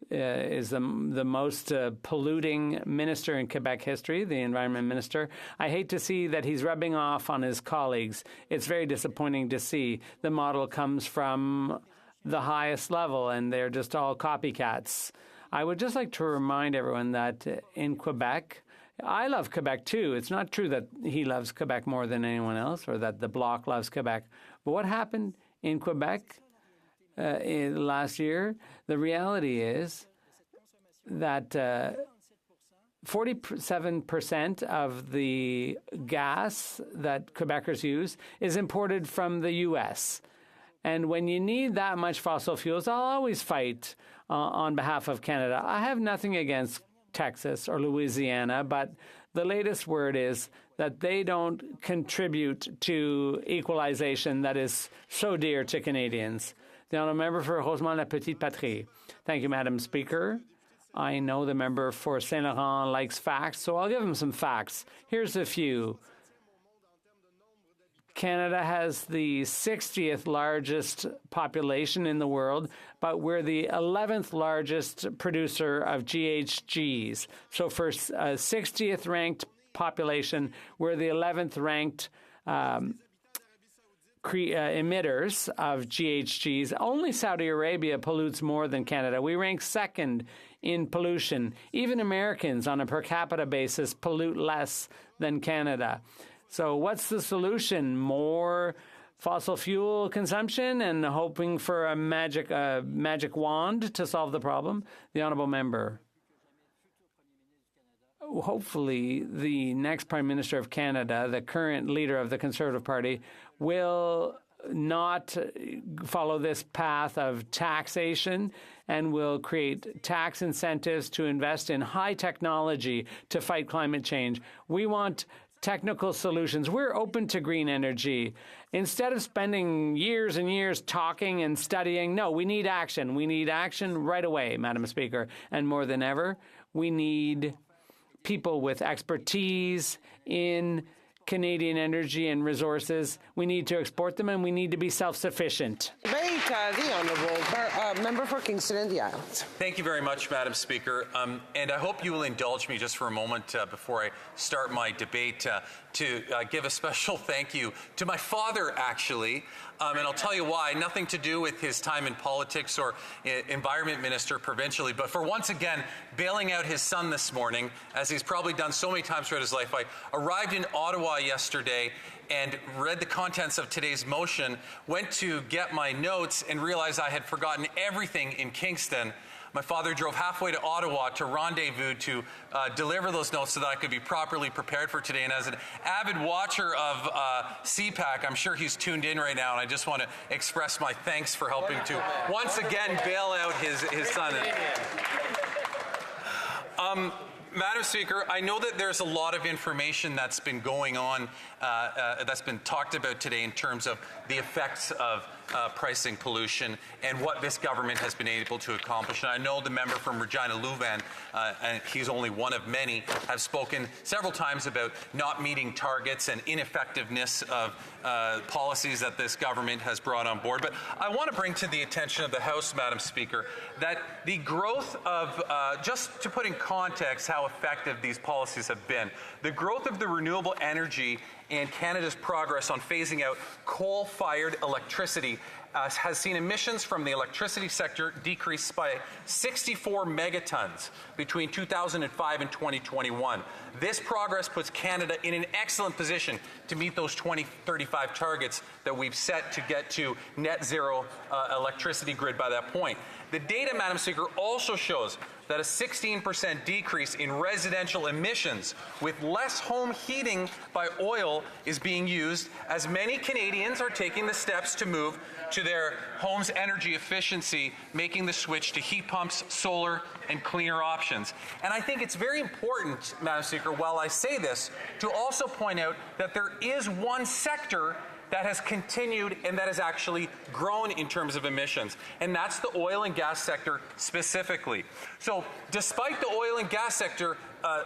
is the most polluting minister in Quebec history, the environment minister. I hate to see that he's rubbing off on his colleagues. It's very disappointing to see. The model comes from the highest level, and they're just all copycats. I would just like to remind everyone that in Quebec, I love Quebec too. It's not true that he loves Quebec more than anyone else or that the Bloc loves Quebec. But what happened in Quebec last year, the reality is that 47% of the gas that Quebecers use is imported from the U.S. And when you need that much fossil fuels, I'll always fight on behalf of Canada. I have nothing against Texas or Louisiana, but the latest word is that they don't contribute to equalization that is so dear to Canadians. The Honourable Member for Rosemont-la-Petite-Patrie. Thank you, Madam Speaker. I know the member for Saint Laurent likes facts, so I'll give him some facts. Here's a few. Canada has the 60th largest population in the world, but we're the 11th largest producer of GHGs. So for a 60th ranked population, we're the 11th ranked emitters of GHGs. Only Saudi Arabia pollutes more than Canada. We rank second in pollution. Even Americans, on a per capita basis, pollute less than Canada. So what's the solution? More fossil fuel consumption and hoping for a magic wand to solve the problem? The Honourable Member. Hopefully, the next Prime Minister of Canada, the current leader of the Conservative Party, will not follow this path of taxation and will create tax incentives to invest in high technology to fight climate change. We want technical solutions. We're open to green energy. Instead of spending years and years talking and studying, no, we need action. We need action right away, Madam Speaker. And more than ever, we need people with expertise in Canadian energy and resources. We need to export them, and we need to be self-sufficient. Debate, the Honourable Member for Kingston and the Isles. Thank you very much, Madam Speaker. And I hope you will indulge me just for a moment before I start my debate to give a special thank you to my father, actually. And I'll tell you why. Nothing to do with his time in politics or environment minister provincially, but for once again bailing out his son this morning, as he's probably done so many times throughout his life. I arrived in Ottawa yesterday and read the contents of today's motion, went to get my notes and realized I had forgotten everything in Kingston. My father drove halfway to Ottawa to rendezvous to deliver those notes so that I could be properly prepared for today. And as an avid watcher of CPAC, I'm sure he's tuned in right now, and I just want to express my thanks for helping to once again bail out his son. Madam Speaker, I know that there's a lot of information that's been going on, that's been talked about today in terms of the effects of pricing pollution and what this government has been able to accomplish. And I know the member from Regina Louvain, and he's only one of many, have spoken several times about not meeting targets and ineffectiveness of policies that this government has brought on board. But I want to bring to the attention of the House, Madam Speaker, that the growth of, just to put in context how effective these policies have been, the growth of the renewable energy and Canada's progress on phasing out coal-fired electricity has seen emissions from the electricity sector decrease by 64 megatons between 2005 and 2021. This progress puts Canada in an excellent position to meet those 2035 targets that we've set to get to net zero electricity grid by that point. The data, Madam Speaker, also shows that a 16% decrease in residential emissions with less home heating by oil is being used, as many Canadians are taking the steps to move to their home's energy efficiency, making the switch to heat pumps, solar, and cleaner options. And I think it's very important, Madam Speaker, while I say this, to also point out that there is one sector that has continued and that has actually grown in terms of emissions, and that's the oil and gas sector specifically. So despite the oil and gas sector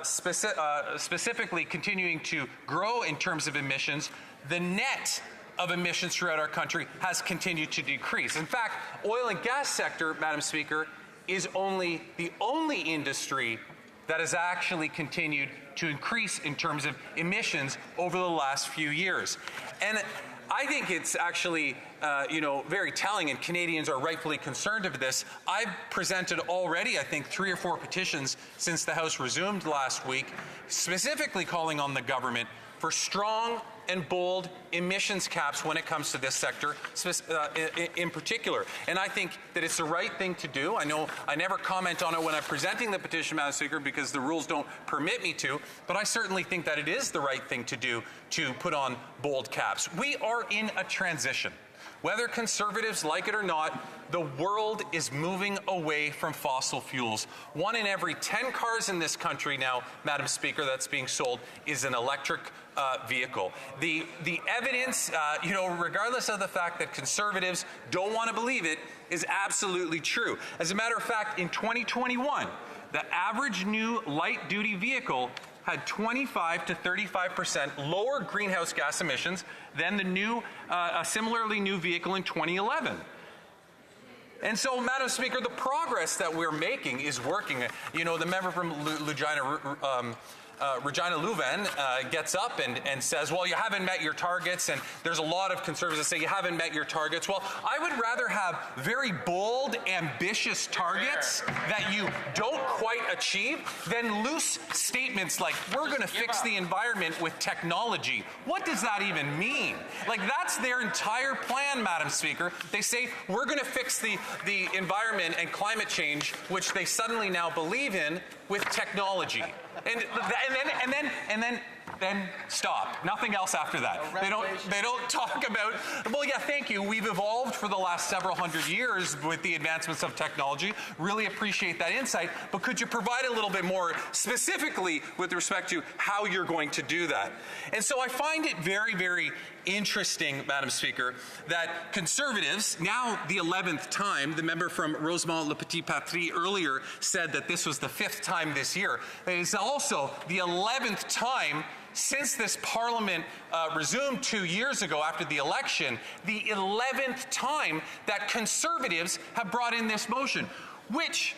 specifically continuing to grow in terms of emissions, the net of emissions throughout our country has continued to decrease. In fact, oil and gas sector, Madam Speaker, is the only industry that has actually continued to increase in terms of emissions over the last few years. And I think it's actually, very telling, and Canadians are rightfully concerned of this. I've presented already, I think, 3 or 4 petitions since the House resumed last week, specifically calling on the government for strong and bold emissions caps when it comes to this sector in particular. And I think that it's the right thing to do. I know I never comment on it when I'm presenting the petition, Madam Speaker, because the rules don't permit me to, but I certainly think that it is the right thing to do to put on bold caps. We are in a transition. Whether Conservatives like it or not, the world is moving away from fossil fuels. 1 in every 10 cars in this country now, Madam Speaker, that's being sold is an electric vehicle. The evidence, regardless of the fact that Conservatives don't want to believe it, is absolutely true. As a matter of fact, in 2021, the average new light-duty vehicle had 25 to 35% lower greenhouse gas emissions than the new, similarly new vehicle in 2011. And so, Madam Speaker, the progress that we're making is working. The member from Regina Louvain gets up and says, well, you haven't met your targets, and there's a lot of Conservatives that say you haven't met your targets. Well, I would rather have very bold, ambitious targets that you don't quite achieve than loose statements like, we're going to fix the environment with technology. What does that even mean? Like, that's their entire plan, Madam Speaker. They say, we're going to fix the environment and climate change, which they suddenly now believe in, with technology. And then then stop. Nothing else after that. They don't talk about, well, yeah, thank you. We've evolved for the last several hundred years with the advancements of technology. Really appreciate that insight, but could you provide a little bit more specifically with respect to how you're going to do that? And so I find it very, very interesting, Madam Speaker, that Conservatives, now the 11th time, the member from Rosemont-Le Petit-Patrie earlier said that this was the 5th time this year. It is also the 11th time since this Parliament resumed 2 years ago after the election, the 11th time that Conservatives have brought in this motion, which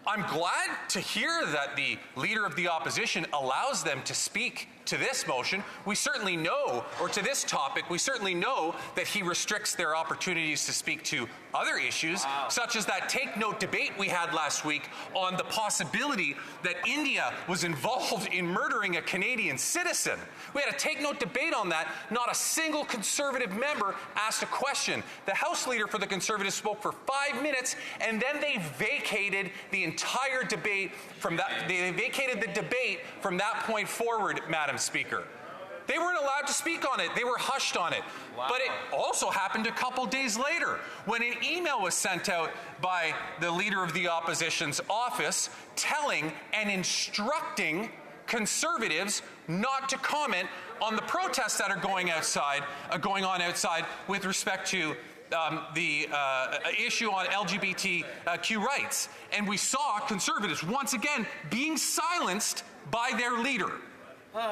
I'm glad to hear that the Leader of the Opposition allows them to speak to this motion. We certainly know, or to this topic, we certainly know that he restricts their opportunities to speak to other issues, such as that take-note debate we had last week on the possibility that India was involved in murdering a Canadian citizen. We had a take-note debate on that. Not a single Conservative member asked a question. The House Leader for the Conservatives spoke for 5 minutes, and then they vacated the entire debate from that. They vacated the debate from that point forward, Madam Speaker. They weren't allowed to speak on it. They were hushed on it. Wow. But it also happened a couple days later when an email was sent out by the Leader of the Opposition's office telling and instructing Conservatives not to comment on the protests that are going on outside with respect to the issue on LGBTQ rights. And we saw Conservatives once again being silenced by their leader.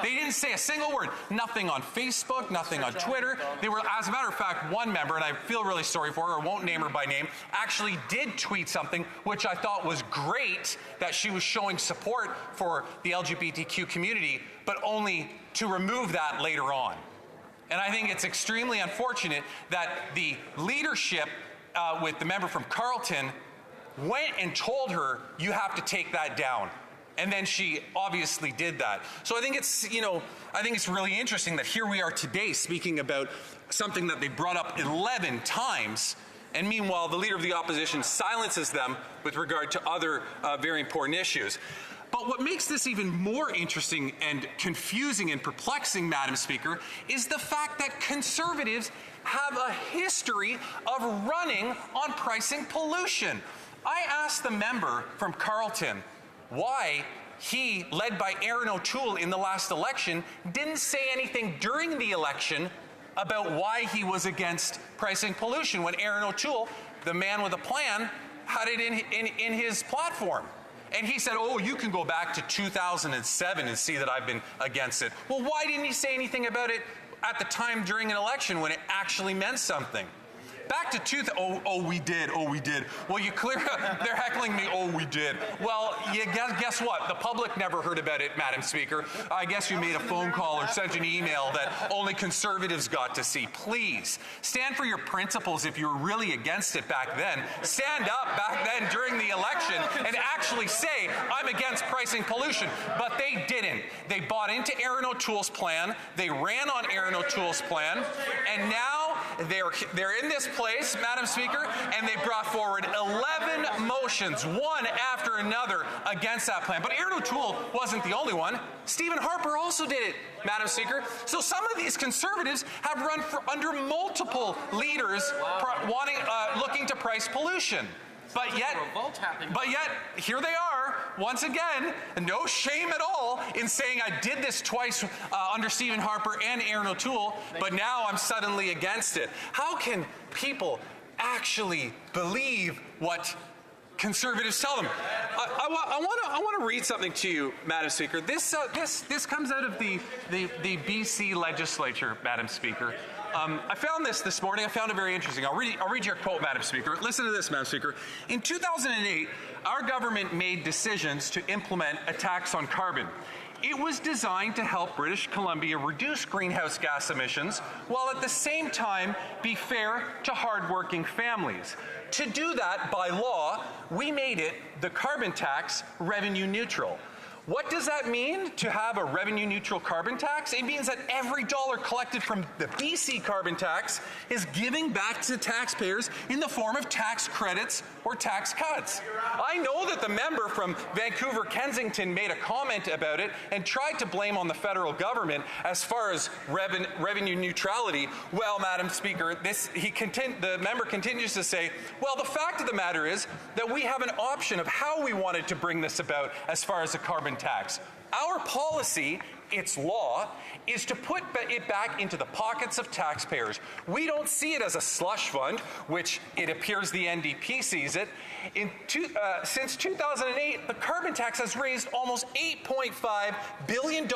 They didn't say a single word. Nothing on Facebook, nothing on Twitter. They were, as a matter of fact, one member, and I feel really sorry for her, I won't name her by name, actually did tweet something which I thought was great, that she was showing support for the LGBTQ community, but only to remove that later on. And I think it's extremely unfortunate that the leadership with the member from Carleton went and told her, you have to take that down. And then she obviously did that. So I think it's, I think it's really interesting that here we are today speaking about something that they brought up 11 times, and meanwhile the Leader of the Opposition silences them with regard to other very important issues. But what makes this even more interesting and confusing and perplexing, Madam Speaker, is the fact that Conservatives have a history of running on pricing pollution. I asked the member from Carleton why he, led by Aaron O'Toole in the last election, didn't say anything during the election about why he was against pricing pollution when Aaron O'Toole, the man with a plan, had it in his platform. And he said, oh, you can go back to 2007 and see that I've been against it. Well, why didn't he say anything about it at the time during an election when it actually meant something? Back to we did. Well, they're heckling me, we did. Well, guess what? The public never heard about it, Madam Speaker. I guess you made a phone call or sent an email that only Conservatives got to see. Please, stand for your principles if you were really against it back then. Stand up back then during the election and actually say, I'm against pricing pollution. But they didn't. They bought into Aaron O'Toole's plan. They ran on Aaron O'Toole's plan. And now they're in this place, Madam Speaker, and they brought forward 11 motions, one after another, against that plan. But Aaron O'Toole wasn't the only one. Stephen Harper also did it, Madam Speaker. So some of these Conservatives have run under multiple leaders looking to price pollution. But yet, here they are, once again, no shame at all in saying I did this twice under Stephen Harper and Aaron O'Toole, but now I'm suddenly against it. How can people actually believe what Conservatives tell them? I want to read something to you, Madam Speaker. This comes out of the BC legislature, Madam Speaker. I found this morning. I found it very interesting. I'll read your quote, Madam Speaker. Listen to this, Madam Speaker. In 2008, our government made decisions to implement a tax on carbon. It was designed to help British Columbia reduce greenhouse gas emissions while at the same time be fair to hardworking families. To do that, by law, we made the carbon tax revenue neutral. What does that mean to have a revenue-neutral carbon tax? It means that every dollar collected from the BC carbon tax is giving back to taxpayers in the form of tax credits or tax cuts. I know that the member from Vancouver Kensington made a comment about it and tried to blame on the federal government as far as revenue neutrality. Well, Madam Speaker, the member continues to say, well, the fact of the matter is that we have an option of how we wanted to bring this about as far as the carbon tax. Our policy, its law, is to put it back into the pockets of taxpayers. We don't see it as a slush fund, which it appears the NDP sees it. Since 2008, the carbon tax has raised almost $8.5 billion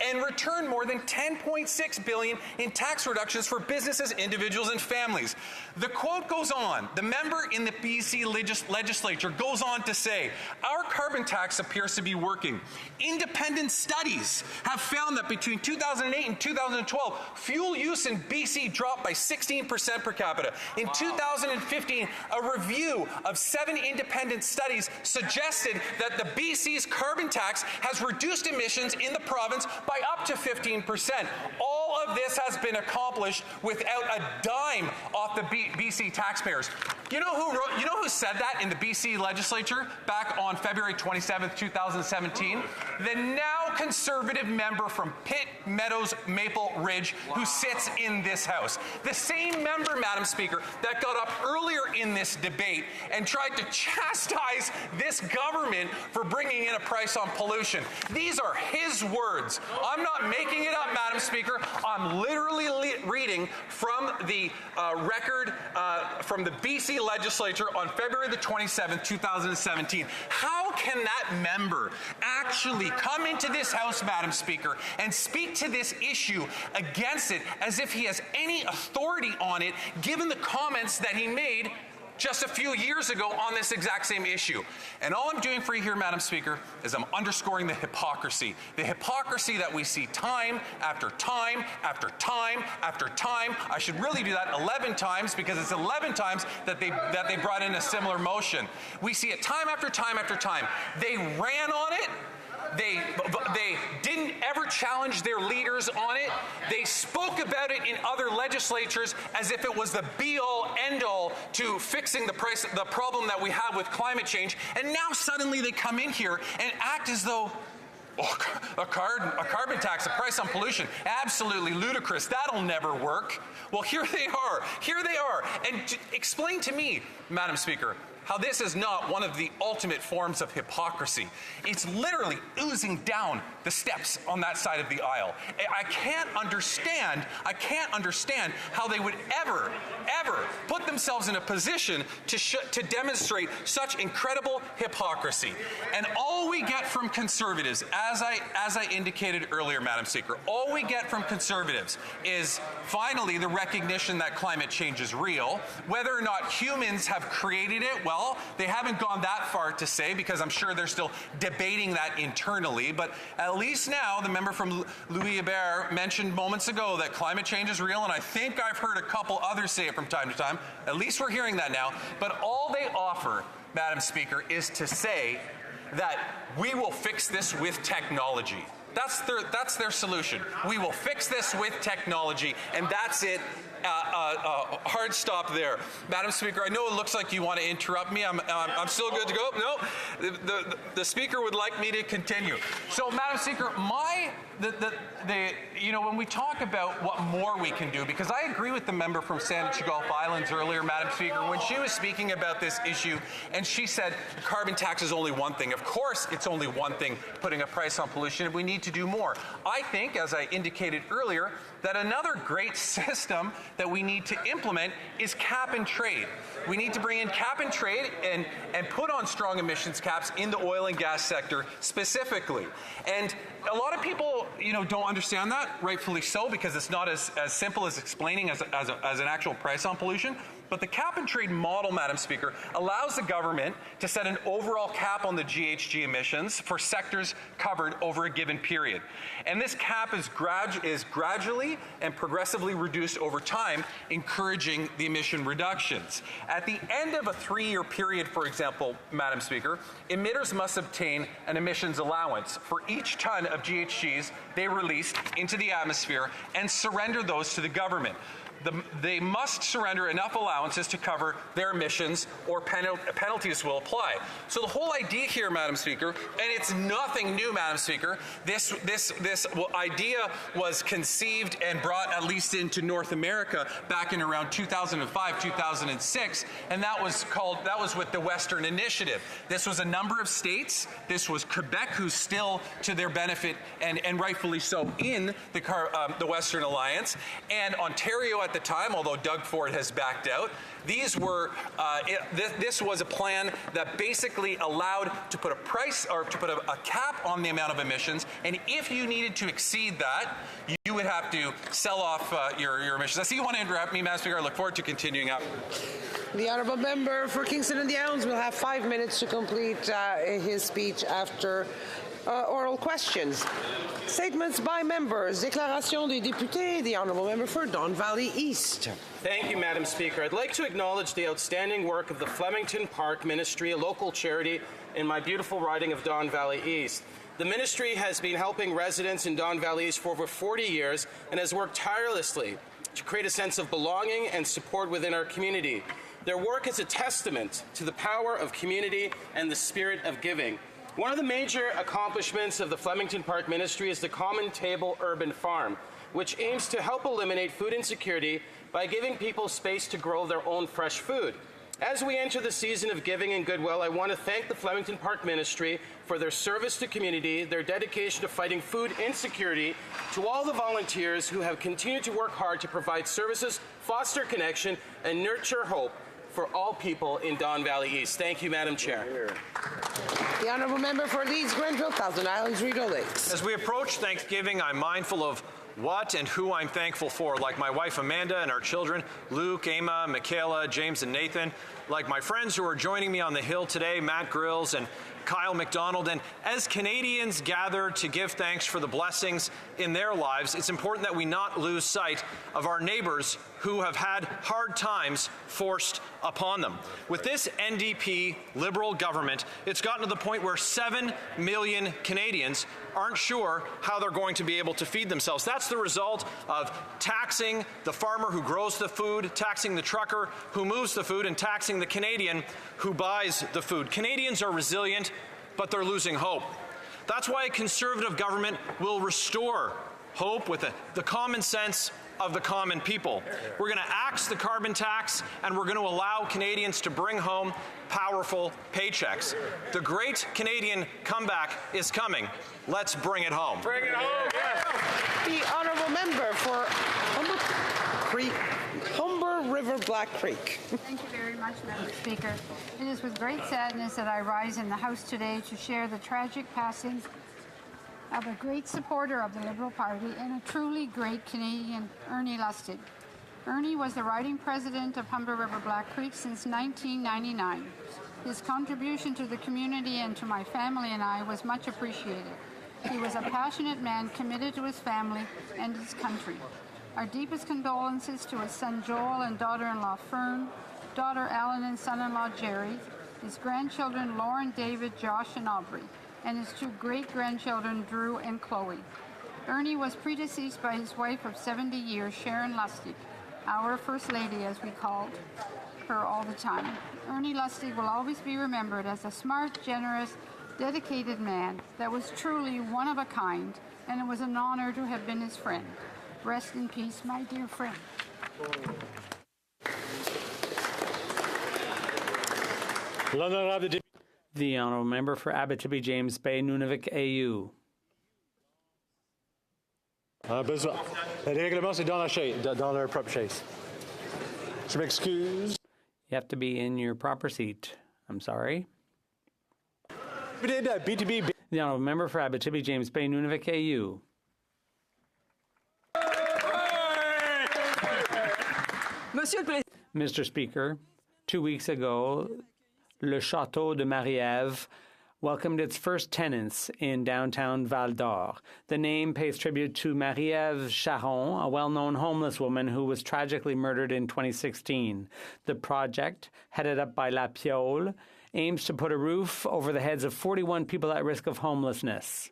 and returned more than $10.6 billion in tax reductions for businesses, individuals, and families. The quote goes on. The member in the BC legislature goes on to say, our carbon tax appears to be working. Independent studies have found that between 2008 and 2012, fuel use in BC dropped by 16% per capita. In 2015, a review of 7 independent studies suggested that the BC's carbon tax has reduced emissions in the province by up to 15%. All of this has been accomplished without a dime off the BC taxpayers. You know who said that in the BC legislature back on February 27th, 2017? The now Conservative member from Pitt Meadows Maple Ridge who sits in this House. The same member, Madam Speaker, that got up earlier in this debate and tried to chastise this government for bringing in a price on pollution. These are his words. I'm not making it up, Madam Speaker. I'm literally reading from the record from the BC legislature on February the 27th, 2017. How can that member actually come into this House, Madam Speaker, and speak to this issue against it as if he has any authority on it, given the comments that he made just a few years ago on this exact same issue? And all I'm doing for you here, Madam Speaker, is I'm underscoring the hypocrisy that we see time after time after time after time. I should really do that 11 times because it's 11 times that they brought in a similar motion. We see it time after time after time. They ran on it. They didn't ever challenge their leaders on it. They spoke about it in other legislatures as if it was the be-all, end-all to fixing the problem that we have with climate change. And now suddenly they come in here and act as though, a carbon tax, a price on pollution, absolutely ludicrous. That'll never work. Well, here they are. Here they are. And explain to me, Madam Speaker, how this is not one of the ultimate forms of hypocrisy. It's literally oozing down the steps on that side of the aisle. I can't understand how they would ever put themselves in a position to demonstrate such incredible hypocrisy. And all we get from conservatives, as I indicated earlier, Madam Speaker, all we get from conservatives is finally the recognition that climate change is real. Whether or not humans have created it, well, they haven't gone that far to say, because I'm sure they're still debating that internally. But at least now, the member from Louis-Hébert mentioned moments ago that climate change is real, and I think I've heard a couple others say it from time to time. At least we're hearing that now. But all they offer, Madam Speaker, is to say that we will fix this with technology. That's their solution. We will fix this with technology, and that's it. Hard stop there. Madam Speaker, I know it looks like you want to interrupt me. I'm still good to go. No, the Speaker would like me to continue. So, Madam Speaker, when we talk about what more we can do, because I agree with the member from Sandwich Gulf Islands earlier, Madam Speaker, when she was speaking about this issue, and she said the carbon tax is only one thing. Of course, it's only one thing, putting a price on pollution, and we need to do more. I think, as I indicated earlier, that another great system that we need to implement is cap and trade. We need to bring in cap and trade and put on strong emissions caps in the oil and gas sector specifically. And a lot of people, don't understand that, rightfully so, because it's not as simple as explaining as an actual price on pollution. But the cap-and-trade model, Madam Speaker, allows the government to set an overall cap on the GHG emissions for sectors covered over a given period. And this cap is gradually and progressively reduced over time, encouraging the emission reductions. At the end of a 3-year period, for example, Madam Speaker, emitters must obtain an emissions allowance for each ton of GHGs they released into the atmosphere and surrender those to the government. They must surrender enough allowances to cover their emissions or penalties will apply. So the whole idea here, Madam Speaker, and it's nothing new, Madam Speaker, this idea was conceived and brought at least into North America back in around 2005, 2006, and that was with the Western Initiative. This was a number of states. This was Quebec, who's still to their benefit and rightfully so in the Western Alliance, and Ontario at the time, although Doug Ford has backed out. These were, this was a plan that basically allowed to put a price or to put a cap on the amount of emissions, and if you needed to exceed that, you would have to sell off your emissions. I see you want to interrupt me, Madam Speaker. I look forward to continuing up. The honourable member for Kingston and the Downs will have 5 minutes to complete his speech after oral questions. Statements by members. Déclaration des députés. The honourable member for Don Valley East. Thank you, Madam Speaker. I'd like to acknowledge the outstanding work of the Flemington Park Ministry, a local charity in my beautiful riding of Don Valley East. The ministry has been helping residents in Don Valley East for over 40 years and has worked tirelessly to create a sense of belonging and support within our community. Their work is a testament to the power of community and the spirit of giving. One of the major accomplishments of the Flemington Park Ministry is the Common Table Urban Farm, which aims to help eliminate food insecurity by giving people space to grow their own fresh food. As we enter the season of giving and goodwill, I want to thank the Flemington Park Ministry for their service to community, their dedication to fighting food insecurity, to all the volunteers who have continued to work hard to provide services, foster connection, and nurture hope for all people in Don Valley East. Thank you, Madam Chair. The honourable member for Leeds, Grenville, Thousand Islands, Rideau Lakes. As we approach Thanksgiving, I'm mindful of what and who I'm thankful for, like my wife Amanda and our children, Luke, Emma, Michaela, James, and Nathan, like my friends who are joining me on the Hill today, Matt Grills and Kyle McDonald. And as Canadians gather to give thanks for the blessings in their lives, it's important that we not lose sight of our neighbors who have had hard times forced upon them. With this NDP Liberal government, it's gotten to the point where 7 million Canadians aren't sure how they're going to be able to feed themselves. That's the result of taxing the farmer who grows the food, taxing the trucker who moves the food, and taxing the Canadian who buys the food. Canadians are resilient, but they're losing hope. That's why a Conservative government will restore hope with the common sense of the common people. We're going to axe the carbon tax, and we're going to allow Canadians to bring home powerful paychecks. The great Canadian comeback is coming. Let's bring it home. Bring it home, yes. The honourable member for Humber River Black Creek. Thank you very much, Madam Speaker. It is with great sadness that I rise in the House today to share the tragic passing of a great supporter of the Liberal Party and a truly great Canadian, Ernie Lustig. Ernie was the riding president of Humber River Black Creek since 1999. His contribution to the community and to my family and I was much appreciated. He was a passionate man committed to his family and his country. Our deepest condolences to his son Joel and daughter-in-law Fern, daughter Ellen and son-in-law Jerry, his grandchildren Lauren, David, Josh, and Aubrey, and his 2 great-grandchildren, Drew and Chloe. Ernie was predeceased by his wife of 70 years, Sharon Lustig, our First Lady, as we called her all the time. Ernie Lustig will always be remembered as a smart, generous, dedicated man that was truly one of a kind, and it was an honor to have been his friend. Rest in peace, my dear friend. The honourable member for Abitibi James Bay, Nunavik AU. Le règlement, c'est dans leur propre chaise. Je m'excuse. You have to be in your proper seat. I'm sorry. BTB. The honourable member for Abitibi James Bay, Nunavik AU. Mr. Speaker, 2 weeks ago, Le Château de Marie-Ève welcomed its first tenants in downtown Val-d'Or. The name pays tribute to Marie-Ève Charon, a well-known homeless woman who was tragically murdered in 2016. The project, headed up by La Piole, aims to put a roof over the heads of 41 people at risk of homelessness.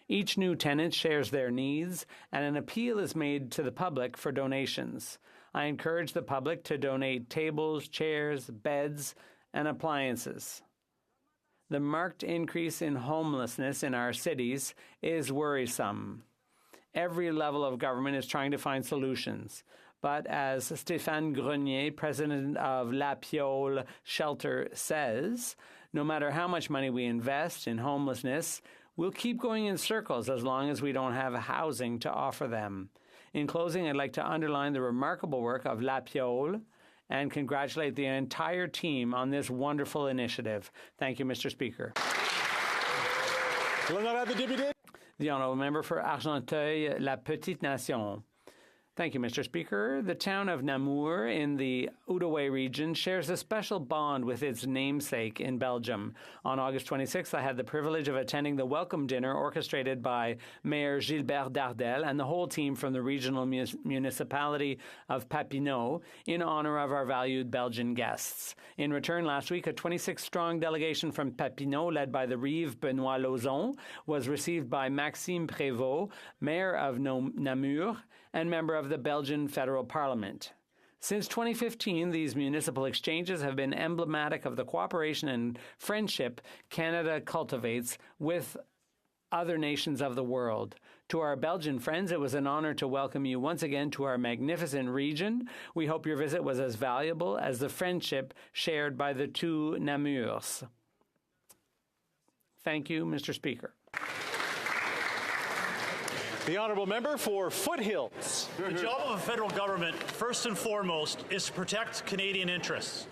Each new tenant shares their needs, and an appeal is made to the public for donations. I encourage the public to donate tables, chairs, beds, and appliances. The marked increase in homelessness in our cities is worrisome. Every level of government is trying to find solutions. But as Stéphane Grenier, president of La Piole Shelter, says, no matter how much money we invest in homelessness, we'll keep going in circles as long as we don't have housing to offer them. In closing, I'd like to underline the remarkable work of La Piole and congratulate the entire team on this wonderful initiative. Thank you, Mr. Speaker. The Honourable Member for Argenteuil, La Petite Nation. Thank you, Mr. Speaker. The town of Namur in the Outaouais region shares a special bond with its namesake in Belgium. On August 26th, I had the privilege of attending the welcome dinner orchestrated by Mayor Gilbert Dardel and the whole team from the regional municipality of Papineau in honor of our valued Belgian guests. In return, last week, a 26-strong delegation from Papineau, led by the Reeve Benoit Lauzon, was received by Maxime Prévost, Mayor of Namur, and member of the Belgian Federal Parliament. Since 2015, these municipal exchanges have been emblematic of the cooperation and friendship Canada cultivates with other nations of the world. To our Belgian friends, it was an honor to welcome you once again to our magnificent region. We hope your visit was as valuable as the friendship shared by the two Namurs. Thank you, Mr. Speaker. The Honourable Member for Foothills. The job of a federal government, first and foremost, is to protect Canadian interests.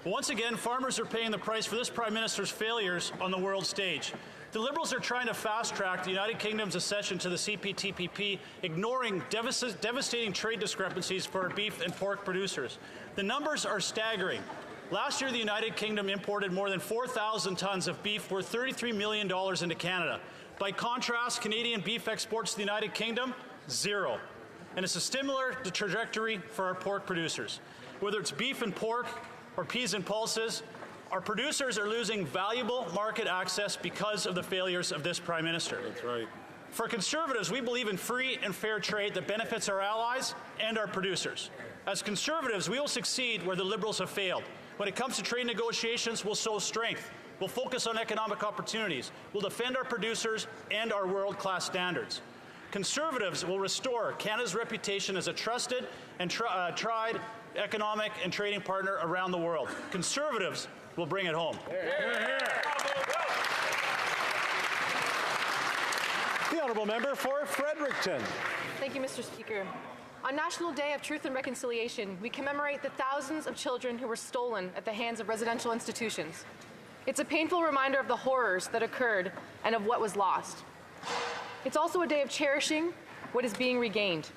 But once again, farmers are paying the price for this Prime Minister's failures on the world stage. The Liberals are trying to fast-track the United Kingdom's accession to the CPTPP, ignoring devastating trade discrepancies for our beef and pork producers. The numbers are staggering. Last year, the United Kingdom imported more than 4,000 tons of beef worth $33 million into Canada. By contrast, Canadian beef exports to the United Kingdom, zero. And it's a similar trajectory for our pork producers. Whether it's beef and pork or peas and pulses, our producers are losing valuable market access because of the failures of this Prime Minister. That's right. For Conservatives, we believe in free and fair trade that benefits our allies and our producers. As Conservatives, we will succeed where the Liberals have failed. When it comes to trade negotiations, we'll show strength. We'll focus on economic opportunities. We'll defend our producers and our world-class standards. Conservatives will restore Canada's reputation as a trusted and tried economic and trading partner around the world. Conservatives will bring it home. The Honourable Member for Fredericton. Thank you, Mr. Speaker. On National Day of Truth and Reconciliation, we commemorate the thousands of children who were stolen at the hands of residential institutions. It's a painful reminder of the horrors that occurred and of what was lost. It's also a day of cherishing what is being regained.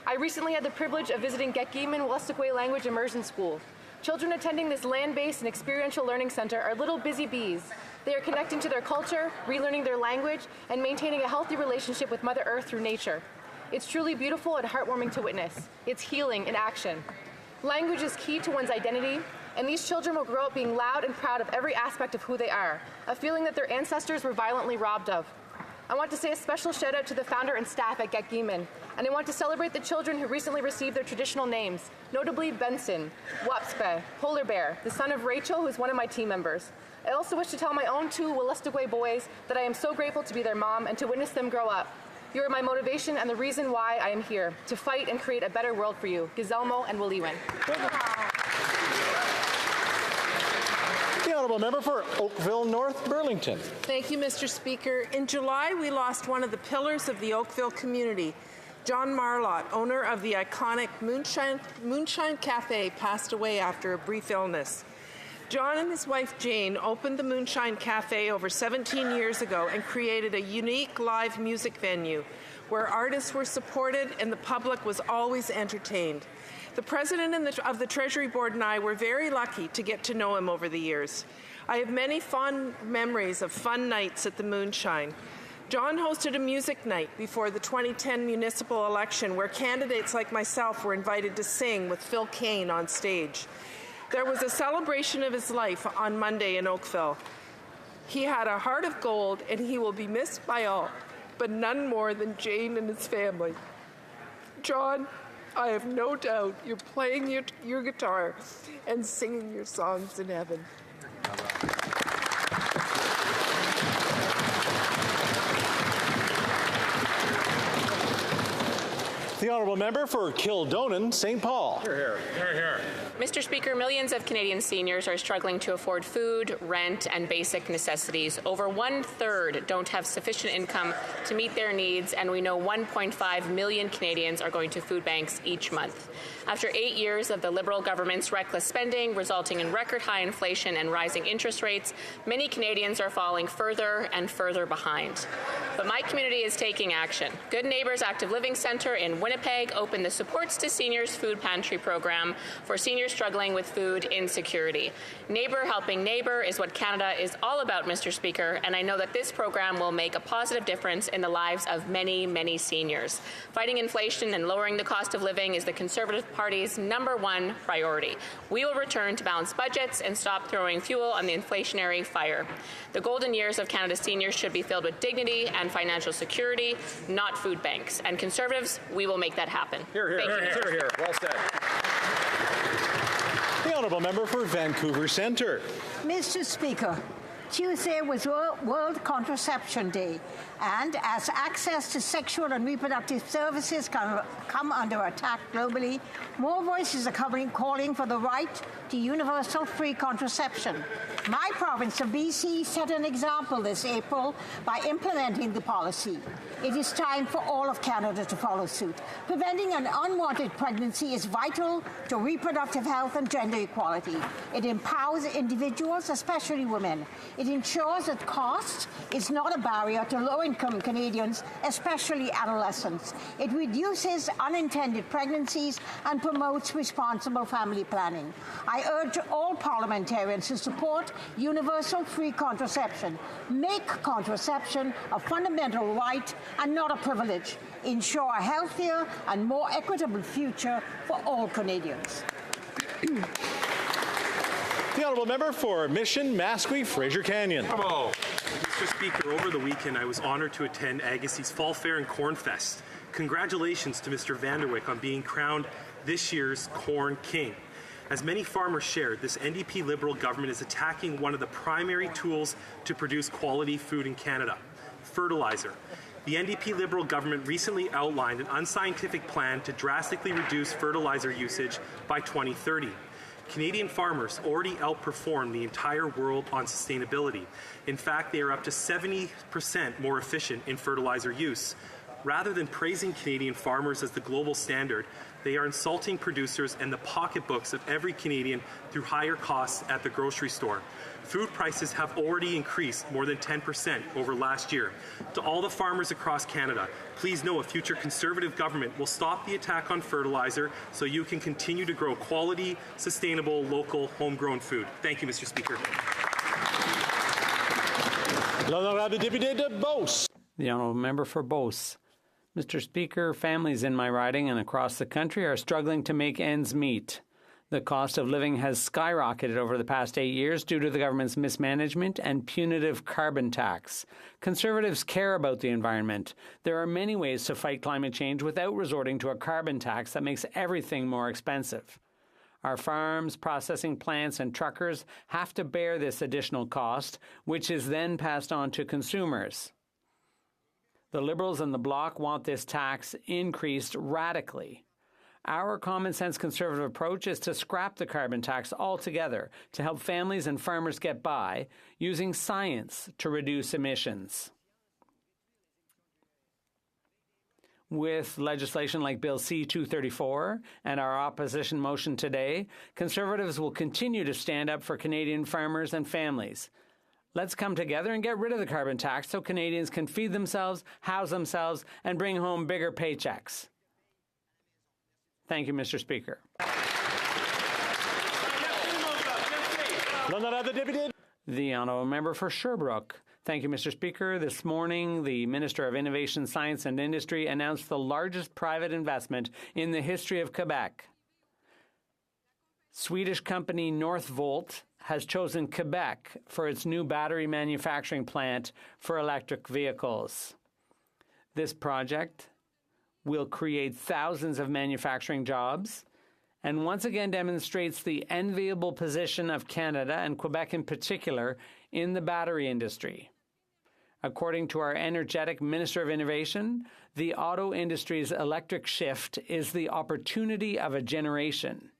I recently had the privilege of visiting Getgiman Westlake Language Immersion School. Children attending this land-based and experiential learning center are little busy bees. They are connecting to their culture, relearning their language, and maintaining a healthy relationship with Mother Earth through nature. It's truly beautiful and heartwarming to witness. It's healing in action. Language is key to one's identity, and these children will grow up being loud and proud of every aspect of who they are, a feeling that their ancestors were violently robbed of. I want to say a special shout out to the founder and staff at Getgiman, and I want to celebrate the children who recently received their traditional names, notably Benson, Wapspe, Polar Bear, the son of Rachel, who is one of my team members. I also wish to tell my own two Wolastoqey boys that I am so grateful to be their mom and to witness them grow up. You are my motivation and the reason why I am here, to fight and create a better world for you. Gizelmo and Wiliwen. The Honourable Member for Oakville North Burlington. Thank you, Mr. Speaker. In July, we lost one of the pillars of the Oakville community. John Marlott, owner of the iconic Moonshine Cafe, passed away after a brief illness. John and his wife Jane opened the Moonshine Cafe over 17 years ago and created a unique live music venue where artists were supported and the public was always entertained. The president of the Treasury Board and I were very lucky to get to know him over the years. I have many fond memories of fun nights at the Moonshine. John hosted a music night before the 2010 municipal election where candidates like myself were invited to sing with Phil Kane on stage. There was a celebration of his life on Monday in Oakville. He had a heart of gold and he will be missed by all, but none more than Jane and his family. John, I have no doubt you're playing your guitar and singing your songs in heaven. The honourable member for Kildonan, St. Paul. Hear, hear. Hear, hear. Mr. Speaker, millions of Canadian seniors are struggling to afford food, rent, and basic necessities. Over 1/3 don't have sufficient income to meet their needs, and we know 1.5 million Canadians are going to food banks each month. After 8 years of the Liberal government's reckless spending, resulting in record high inflation and rising interest rates, many Canadians are falling further and further behind. But my community is taking action. Good Neighbours Active Living Centre in Winnipeg opened the Supports to Seniors Food Pantry program for seniors struggling with food insecurity. Neighbour helping neighbour is what Canada is all about, Mr. Speaker, and I know that this program will make a positive difference in the lives of many, many seniors. Fighting inflation and lowering the cost of living is the Conservative Party's #1 priority. We will return to balanced budgets and stop throwing fuel on the inflationary fire. The golden years of Canada's seniors should be filled with dignity and financial security, not food banks. And Conservatives, we will make that happen. Hear, hear. Thank you. Hear, hear. Well said. The honourable member for Vancouver Centre. Mr. Speaker, Tuesday was World Contraception Day, and as access to sexual and reproductive services come under attack globally, more voices are calling for the right to universal free contraception. My province of BC set an example this April by implementing the policy. It is time for all of Canada to follow suit. Preventing an unwanted pregnancy is vital to reproductive health and gender equality. It empowers individuals, especially women. It ensures that cost is not a barrier to low-income Canadians, especially adolescents. It reduces unintended pregnancies and promotes responsible family planning. I urge all parliamentarians to support universal free contraception. Make contraception a fundamental right and not a privilege. Ensure a healthier and more equitable future for all Canadians. The honourable member for Mission, Mascouy, Fraser Canyon. Bravo. Mr. Speaker, over the weekend I was honoured to attend Agassiz's Fall Fair and Corn Fest. Congratulations to Mr. Vanderwyck on being crowned this year's Corn King. As many farmers shared, this NDP Liberal government is attacking one of the primary tools to produce quality food in Canada, fertilizer. The NDP Liberal government recently outlined an unscientific plan to drastically reduce fertilizer usage by 2030. Canadian farmers already outperform the entire world on sustainability. In fact, they are up to 70% more efficient in fertilizer use. Rather than praising Canadian farmers as the global standard, they are insulting producers and the pocketbooks of every Canadian through higher costs at the grocery store. Food prices have already increased more than 10% over last year. To all the farmers across Canada, please know a future Conservative government will stop the attack on fertilizer so you can continue to grow quality, sustainable, local, homegrown food. Thank you, Mr. Speaker. L'honorable député de Beauce. The honourable member for Beauce. Mr. Speaker, families in my riding and across the country are struggling to make ends meet. The cost of living has skyrocketed over the past 8 years due to the government's mismanagement and punitive carbon tax. Conservatives care about the environment. There are many ways to fight climate change without resorting to a carbon tax that makes everything more expensive. Our farms, processing plants, and truckers have to bear this additional cost, which is then passed on to consumers. The Liberals and the Bloc want this tax increased radically. Our common-sense Conservative approach is to scrap the carbon tax altogether to help families and farmers get by, using science to reduce emissions. With legislation like Bill C-234 and our opposition motion today, Conservatives will continue to stand up for Canadian farmers and families. Let's come together and get rid of the carbon tax so Canadians can feed themselves, house themselves, and bring home bigger paychecks. Thank you, Mr. Speaker. The honourable member for Sherbrooke. Thank you, Mr. Speaker. This morning, the Minister of Innovation, Science and Industry announced the largest private investment in the history of Quebec. Swedish company Northvolt has chosen Quebec for its new battery manufacturing plant for electric vehicles. This project will create thousands of manufacturing jobs and once again demonstrates the enviable position of Canada and Quebec in particular in the battery industry. According to our energetic Minister of Innovation, the auto industry's electric shift is the opportunity of a generation.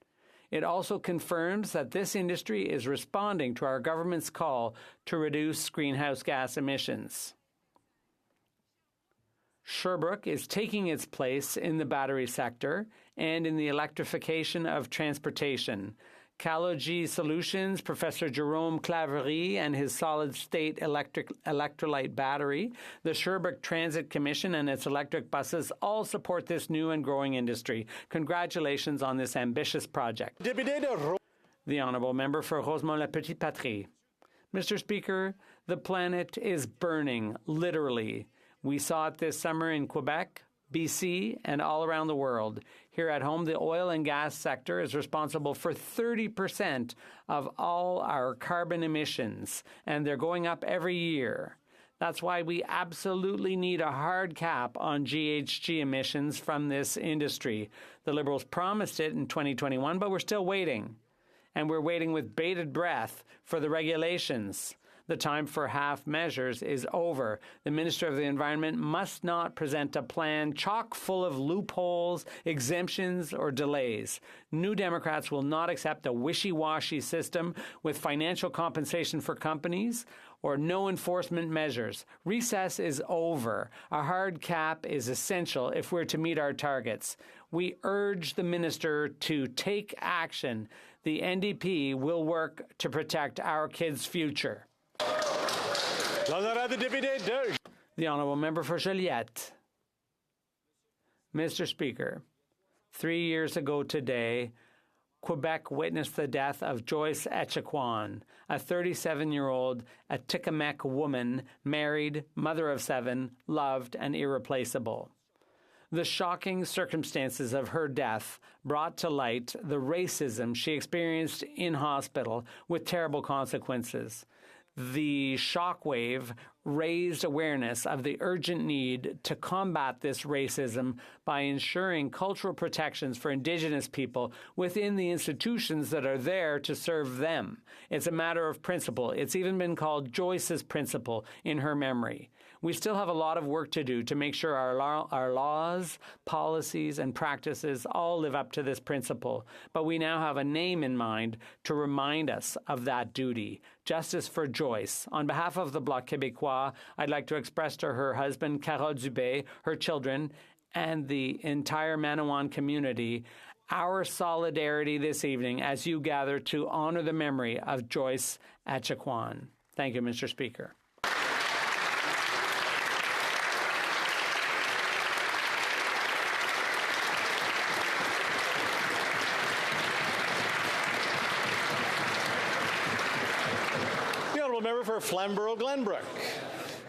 It also confirms that this industry is responding to our government's call to reduce greenhouse gas emissions. Sherbrooke is taking its place in the battery sector and in the electrification of transportation. Calogy Solutions, Professor Jerome Claverie and his solid-state electrolyte battery, the Sherbrooke Transit Commission and its electric buses all support this new and growing industry. Congratulations on this ambitious project. The Honourable Member for Rosemont-la-Petite-Patrie. Mr. Speaker, the planet is burning, literally. We saw it this summer in Quebec, BC, and all around the world. Here at home, the oil and gas sector is responsible for 30% of all our carbon emissions, and they're going up every year. That's why we absolutely need a hard cap on GHG emissions from this industry. The Liberals promised it in 2021, but we're still waiting. And we're waiting with bated breath for the regulations. The time for half measures is over. The Minister of the Environment must not present a plan chock full of loopholes, exemptions, or delays. New Democrats will not accept a wishy-washy system with financial compensation for companies or no enforcement measures. Recess is over. A hard cap is essential if we're to meet our targets. We urge the minister to take action. The NDP will work to protect our kids' future. The Honourable Member for Joliette. Mr. Speaker, 3 years ago today, Quebec witnessed the death of Joyce Echaquan, a 37-year-old Atikamekw woman, married, mother of 7, loved, and irreplaceable. The shocking circumstances of her death brought to light the racism she experienced in hospital with terrible consequences. The shockwave raised awareness of the urgent need to combat this racism by ensuring cultural protections for Indigenous people within the institutions that are there to serve them. It's a matter of principle. It's even been called Joyce's principle in her memory. We still have a lot of work to do to make sure our laws, policies, and practices all live up to this principle. But we now have a name in mind to remind us of that duty. Justice for Joyce. On behalf of the Bloc Québécois, I'd like to express to her husband, Carole Dubé, her children, and the entire Manawan community our solidarity this evening as you gather to honor the memory of Joyce Echaquan. Thank you, Mr. Speaker. Member for Flamborough-Glenbrook.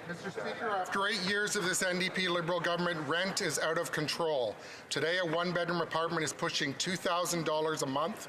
Mr. Speaker, after 8 years of this NDP Liberal government, rent is out of control. Today, a one-bedroom apartment is pushing $2,000 a month.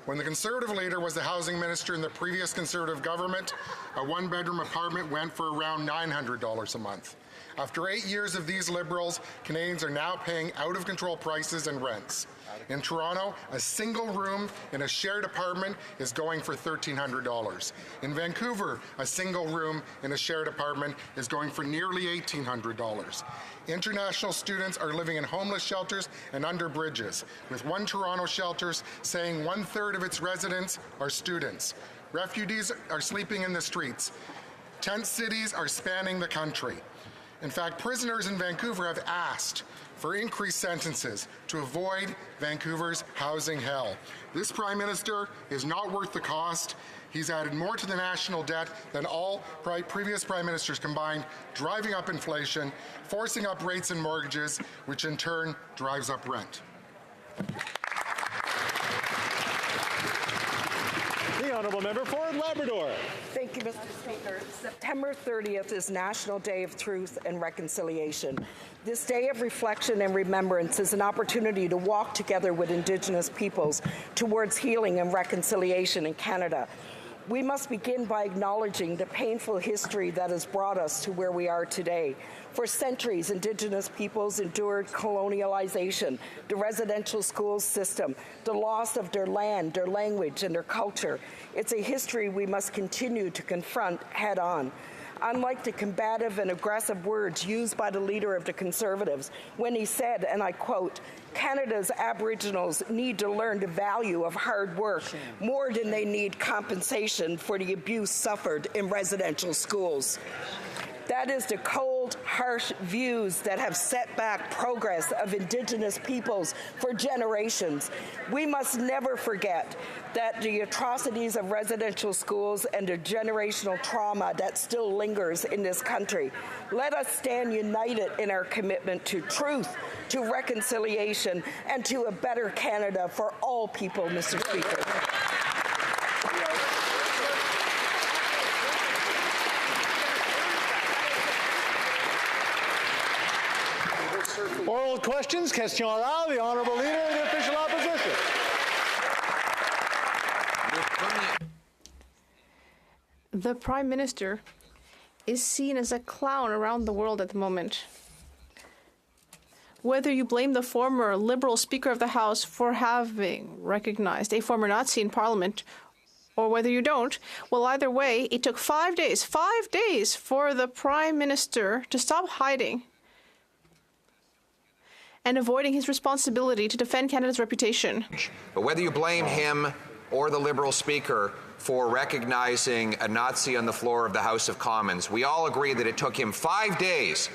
When the Conservative leader was the housing minister in the previous Conservative government, a one-bedroom apartment went for around $900 a month. After 8 years of these Liberals, Canadians are now paying out-of-control prices and rents. In Toronto, a single room in a shared apartment is going for $1,300. In Vancouver, a single room in a shared apartment is going for nearly $1,800. International students are living in homeless shelters and under bridges, with one Toronto shelter saying 1/3 of its residents are students. Refugees are sleeping in the streets. Tent cities are spanning the country. In fact, prisoners in Vancouver have asked for increased sentences to avoid Vancouver's housing hell. This Prime Minister is not worth the cost. He's added more to the national debt than all previous Prime Ministers combined, driving up inflation, forcing up rates and mortgages, which in turn drives up rent. the honourable member for Labrador. Thank you, Mr. Speaker. September 30th is National Day of Truth and Reconciliation. This day of reflection and remembrance is an opportunity to walk together with Indigenous peoples towards healing and reconciliation in Canada. We must begin by acknowledging the painful history that has brought us to where we are today. For centuries, Indigenous peoples endured colonialization, the residential school system, the loss of their land, their language, and their culture. It's a history we must continue to confront head-on. Unlike the combative and aggressive words used by the leader of the Conservatives when he said, and I quote, "Canada's Aboriginals need to learn the value of hard work more than they need compensation for the abuse suffered in residential schools." That is the cold, harsh views that have set back progress of Indigenous peoples for generations. We must never forget that the atrocities of residential schools and the generational trauma that still lingers in this country. Let us stand united in our commitment to truth, to reconciliation, and to a better Canada for all people, Mr. Speaker. Oral questions. Question orale. The honourable leader of the official opposition. The Prime Minister is seen as a clown around the world at the moment. Whether you blame the former Liberal Speaker of the House for having recognized a former Nazi in Parliament, or whether you don't, well, either way, it took 5 days for the Prime Minister to stop hiding and avoiding his responsibility to defend Canada's reputation. But whether you blame him or the Liberal Speaker for recognizing a Nazi on the floor of the House of Commons, we all agree that it took him 5 days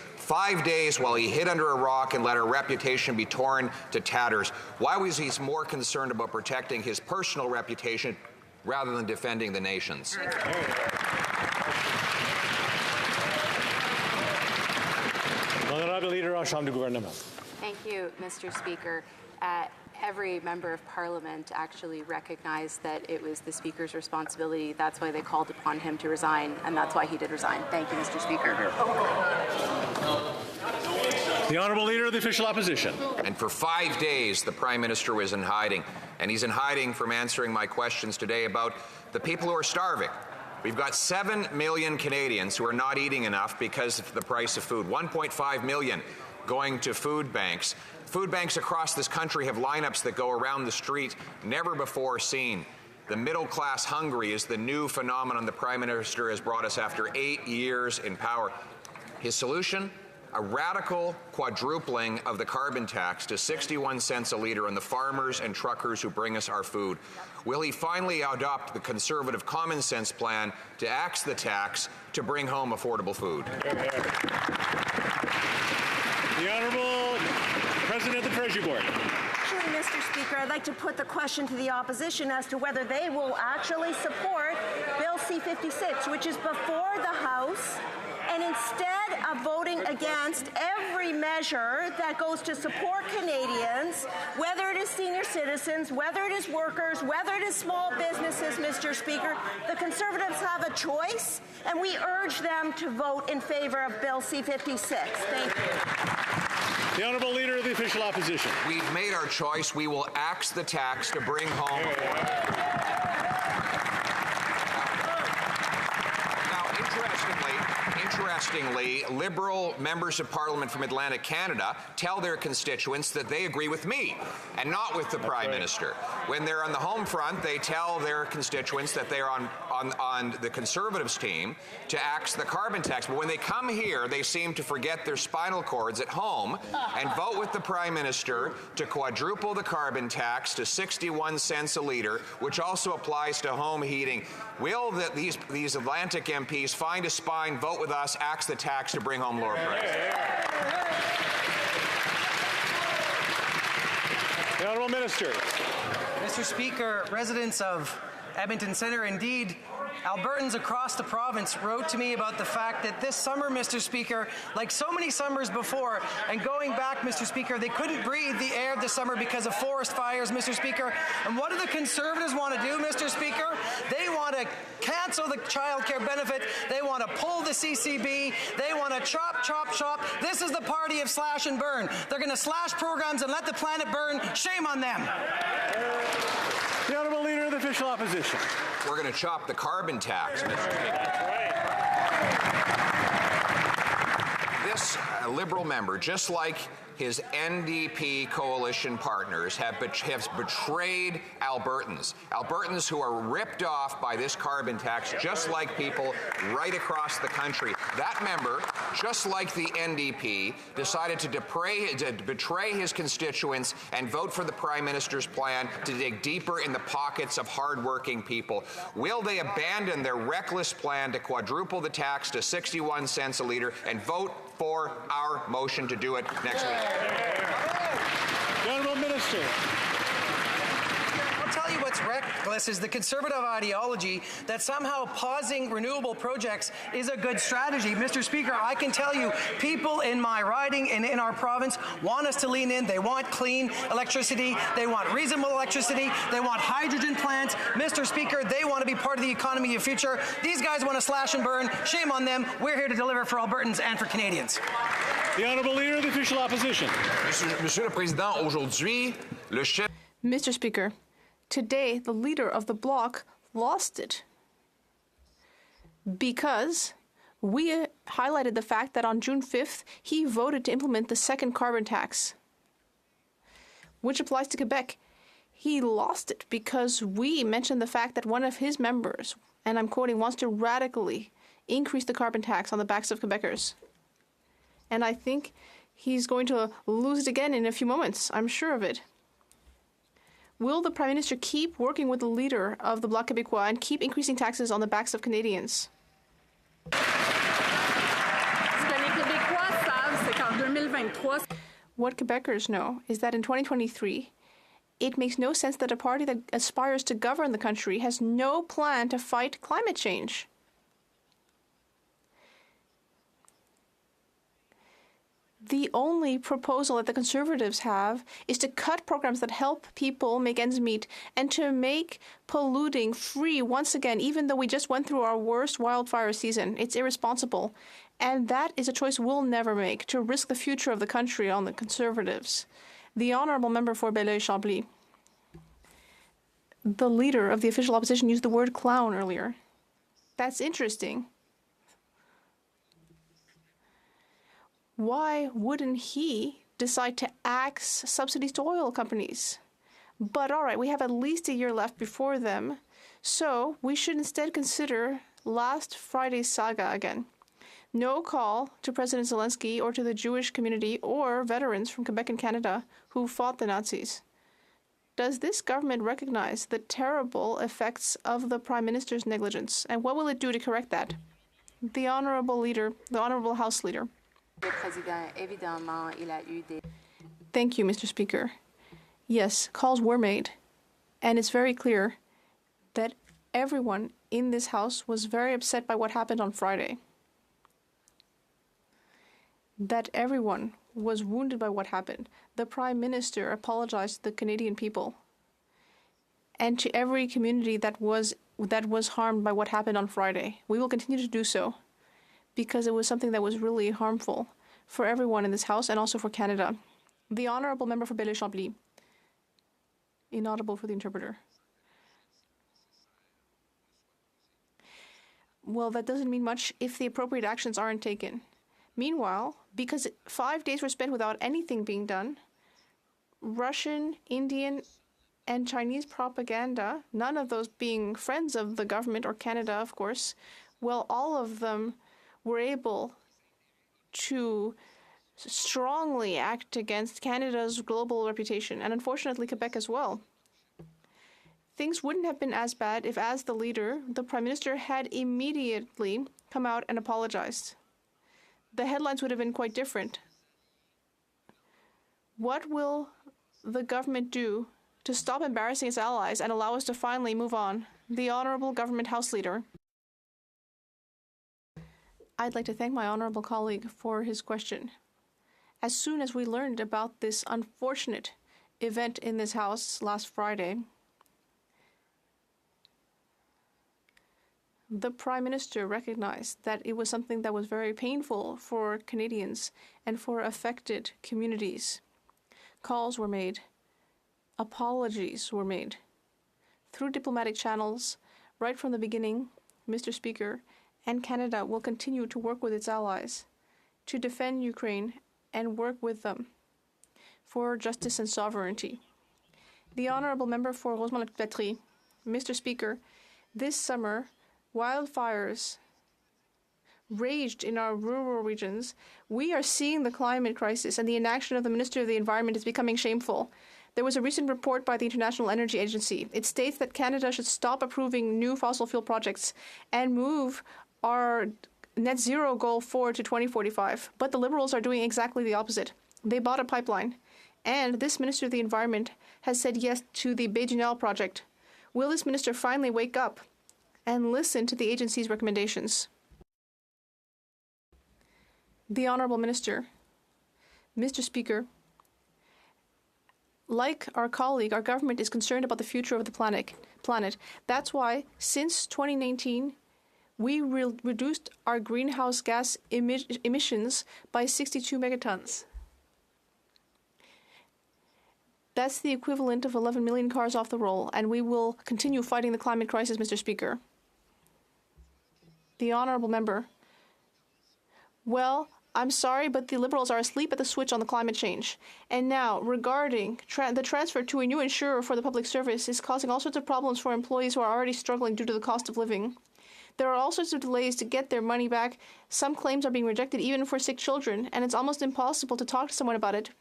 while he hid under a rock and let our reputation be torn to tatters. Why was he more concerned about protecting his personal reputation rather than defending the nation's? Honourable Leader en Chambre du Gouvernement. Thank you, Mr. Speaker. Every member of Parliament actually recognized that it was the Speaker's responsibility. That's why they called upon him to resign, and that's why he did resign. Thank you, Mr. Speaker. The honourable Leader of the official opposition. And for 5 days, the Prime Minister was in hiding. And he's in hiding from answering my questions today about the people who are starving. We've got 7 million Canadians who are not eating enough because of the price of food. 1.5 million going to food banks. Food banks across this country have lineups that go around the street never before seen. The middle class hungry is the new phenomenon the Prime Minister has brought us after 8 years in power. His solution? A radical quadrupling of the carbon tax to 61 cents a litre on the farmers and truckers who bring us our food. Will he finally adopt the Conservative common sense plan to axe the tax to bring home affordable food? The Honourable President of the Treasury Board. Actually, Mr. Speaker, I'd like to put the question to the opposition as to whether they will actually support Bill C-56, which is before the House, and instead of voting against every measure that goes to support Canadians, whether it is senior citizens, whether it is workers, whether it is small businesses, Mr. Speaker, the Conservatives have a choice, and we urge them to vote in favour of Bill C-56. Thank you. The Honourable Leader of the official opposition. We've made our choice. We will axe the tax to bring home Interestingly, Liberal members of Parliament from Atlantic Canada tell their constituents that they agree with me and not with the Prime Minister. When they're on the home front, they tell their constituents that they're on the Conservatives team to axe the carbon tax. But when they come here, they seem to forget their spinal cords at home and vote with the Prime Minister to quadruple the carbon tax to 61 cents a litre, which also applies to home heating. Will these Atlantic MPs find a spine, vote with us, axe the tax to bring home lower prices? The Honourable Minister. Mr. Speaker, residents of Edmonton Centre indeed Albertans across the province wrote to me about the fact that this summer, Mr. Speaker, like so many summers before, and going back, Mr. Speaker, they couldn't breathe the air this summer because of forest fires, Mr. Speaker. And what do the Conservatives want to do, Mr. Speaker? They want to cancel the child care benefit. They want to pull the CCB. They want to chop, chop, chop. This is the party of slash and burn. They're going to slash programs and let the planet burn. Shame on them. The Honourable Leader of the Official Opposition. We're going to chop the carbon tax, Mr. Speaker. This Liberal member, just like his NDP coalition partners, have betrayed Albertans. Albertans who are ripped off by this carbon tax, just like people right across the country. That member, just like the NDP, decided to betray his constituents and vote for the Prime Minister's plan to dig deeper in the pockets of hardworking people. Will they abandon their reckless plan to quadruple the tax to 61 cents a litre and vote for our motion to do it next week? The Honourable Minister. I'll tell you what's reckless is the Conservative ideology that somehow pausing renewable projects is a good strategy. Mr. Speaker, I can tell you people in my riding and in our province want us to lean in. They want clean electricity. They want reasonable electricity. They want hydrogen plants. Mr. Speaker, they want to be part of the economy of the future. These guys want to slash and burn. Shame on them. We're here to deliver for Albertans and for Canadians. The Honourable Leader of the Official Opposition. Monsieur le Président, aujourd'hui, le chef... Mr. Speaker, today the leader of the bloc lost it because we highlighted the fact that on June 5th he voted to implement the second carbon tax, which applies to Quebec. He lost it because we mentioned the fact that one of his members, and I'm quoting, wants to radically increase the carbon tax on the backs of Quebecers. And I think he's going to lose it again in a few moments. I'm sure of it. Will the Prime Minister keep working with the leader of the Bloc Québécois and keep increasing taxes on the backs of Canadians? What Quebecers know is that in 2023, it makes no sense that a party that aspires to govern the country has no plan to fight climate change. The only proposal that the Conservatives have is to cut programs that help people make ends meet and to make polluting free once again, even though we just went through our worst wildfire season. It's irresponsible. And that is a choice we'll never make, to risk the future of the country on the Conservatives. The Honourable Member for Belleuil-Chambly. The leader of the official opposition used the word clown earlier. That's interesting. Why wouldn't he decide to axe subsidies to oil companies? But all right, we have at least a year left before them, so we should instead consider last Friday's saga again. No call to President Zelensky or to the Jewish community or veterans from Quebec and Canada who fought the Nazis. Does this government recognize the terrible effects of the Prime Minister's negligence, and what will it do to correct that? The Honourable Leader, the Honourable House Leader. Thank you, Mr. Speaker. Yes, calls were made, and it's very clear that everyone in this House was very upset by what happened on Friday. That everyone was wounded by what happened. The Prime Minister apologized to the Canadian people and to every community that was harmed by what happened on Friday. We will continue to do so, because it was something that was really harmful for everyone in this House and also for Canada. The Honourable Member for Belleuil-Chambly. Inaudible for the interpreter. Well, that doesn't mean much if the appropriate actions aren't taken. Meanwhile, because 5 days were spent without anything being done, Russian, Indian, and Chinese propaganda, none of those being friends of the government or Canada, of course, well, all of them were able to strongly act against Canada's global reputation, and unfortunately Quebec as well. Things wouldn't have been as bad if, as the leader, the Prime Minister had immediately come out and apologized. The headlines would have been quite different. What will the government do to stop embarrassing its allies and allow us to finally move on? The Honourable Government House Leader. I'd like to thank my honorable colleague for his question. As soon as we learned about this unfortunate event in this House last Friday, the Prime Minister recognized that it was something that was very painful for Canadians and for affected communities. Calls were made. Apologies were made. Through diplomatic channels, right from the beginning, Mr. Speaker, and Canada will continue to work with its allies to defend Ukraine and work with them for justice and sovereignty. The Honourable Member for Rosemont-le-Patrie, Mr. Speaker, this summer, wildfires raged in our rural regions. We are seeing the climate crisis, and the inaction of the Minister of the Environment is becoming shameful. There was a recent report by the International Energy Agency. It states that Canada should stop approving new fossil fuel projects and move our net zero goal forward to 2045. But the Liberals are doing exactly the opposite. They bought a pipeline. And this Minister of the Environment has said yes to the Baie-du-Nord project. Will this minister finally wake up and listen to the agency's recommendations? The Honourable Minister, Mr. Speaker, like our colleague, our government is concerned about the future of the planet. That's why, since 2019, we reduced our greenhouse gas emissions by 62 megatons. That's the equivalent of 11 million cars off the roll, and we will continue fighting the climate crisis, Mr. Speaker. The Honourable Member. Well, I'm sorry, but the Liberals are asleep at the switch on the climate change. And now, regarding the transfer to a new insurer for the public service is causing all sorts of problems for employees who are already struggling due to the cost of living. There are all sorts of delays to get their money back. Some claims are being rejected even for sick children, and it's almost impossible to talk to someone about it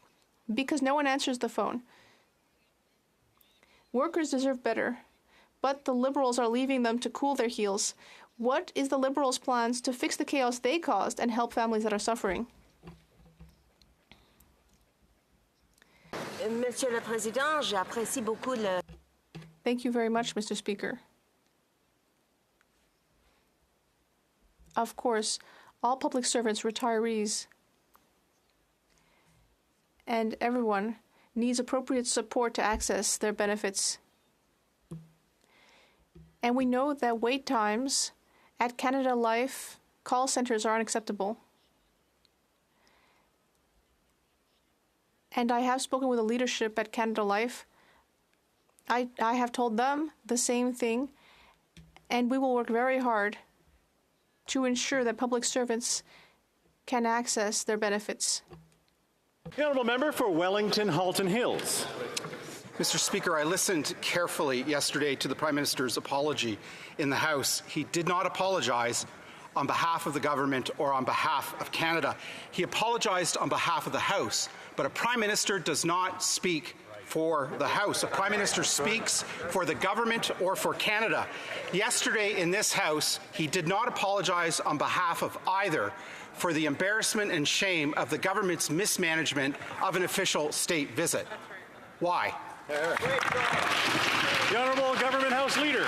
because no one answers the phone. Workers deserve better, but the Liberals are leaving them to cool their heels. What is the Liberals' plans to fix the chaos they caused and help families that are suffering? Monsieur le Président, j'apprécie beaucoup le... Thank you very much, Mr. Speaker. Of course, all public servants, retirees, and everyone needs appropriate support to access their benefits. And we know that wait times at Canada Life call centers are unacceptable. And I have spoken with the leadership at Canada Life. I have told them the same thing, and we will work very hard to ensure that public servants can access their benefits. The Honourable Member for Wellington-Halton Hills. Mr. Speaker, I listened carefully yesterday to the Prime Minister's apology in the House. He did not apologize on behalf of the government or on behalf of Canada. He apologized on behalf of the House, but a Prime Minister does not speak for the House. A Prime Minister speaks for the government or for Canada. Yesterday in this House, he did not apologize on behalf of either for the embarrassment and shame of the government's mismanagement of an official state visit. Why? The Honourable Government House Leader.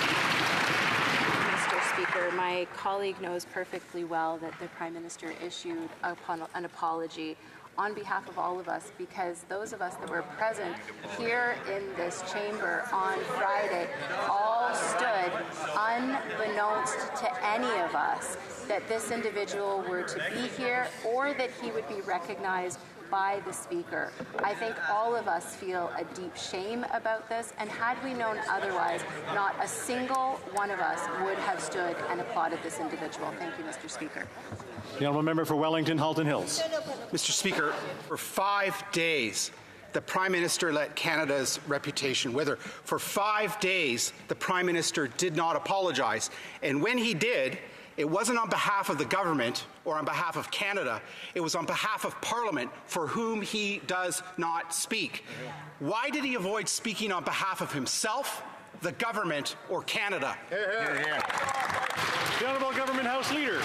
Mr. Speaker, my colleague knows perfectly well that the Prime Minister issued an apology on behalf of all of us, because those of us that were present here in this chamber on Friday all stood unbeknownst to any of us that this individual were to be here or that he would be recognized by the Speaker. I think all of us feel a deep shame about this, and had we known otherwise, not a single one of us would have stood and applauded this individual. Thank you, Mr. Speaker. The Honourable Member for Wellington-Halton Hills. Mr. Speaker, for 5 days, the Prime Minister let Canada's reputation wither. For 5 days, the Prime Minister did not apologize. And when he did, it wasn't on behalf of the government or on behalf of Canada. It was on behalf of Parliament, for whom he does not speak. Why did he avoid speaking on behalf of himself, the government, or Canada? The Honourable Government House Leader.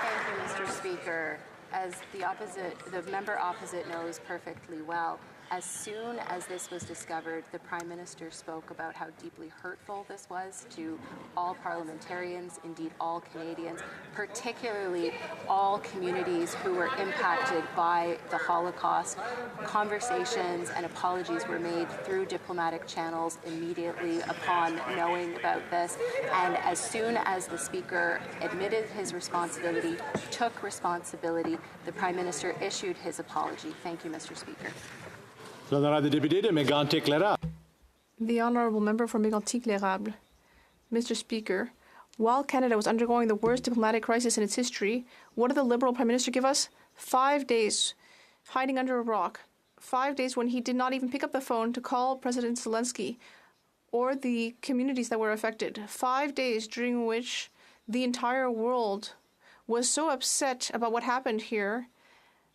Thank you, Mr. Speaker. As the member opposite knows perfectly well, As soon as this was discovered, the Prime Minister spoke about how deeply hurtful this was to all parliamentarians, indeed all Canadians, particularly all communities who were impacted by the Holocaust. Conversations and apologies were made through diplomatic channels immediately upon knowing about this. And as soon as the Speaker admitted his responsibility, took responsibility, the Prime Minister issued his apology. Thank you, Mr. Speaker. The Honourable Member for Mégantic-L'Érable. Mr. Speaker, while Canada was undergoing the worst diplomatic crisis in its history, what did the Liberal Prime Minister give us? 5 days hiding under a rock. 5 days when he did not even pick up the phone to call President Zelensky or the communities that were affected. 5 days during which the entire world was so upset about what happened here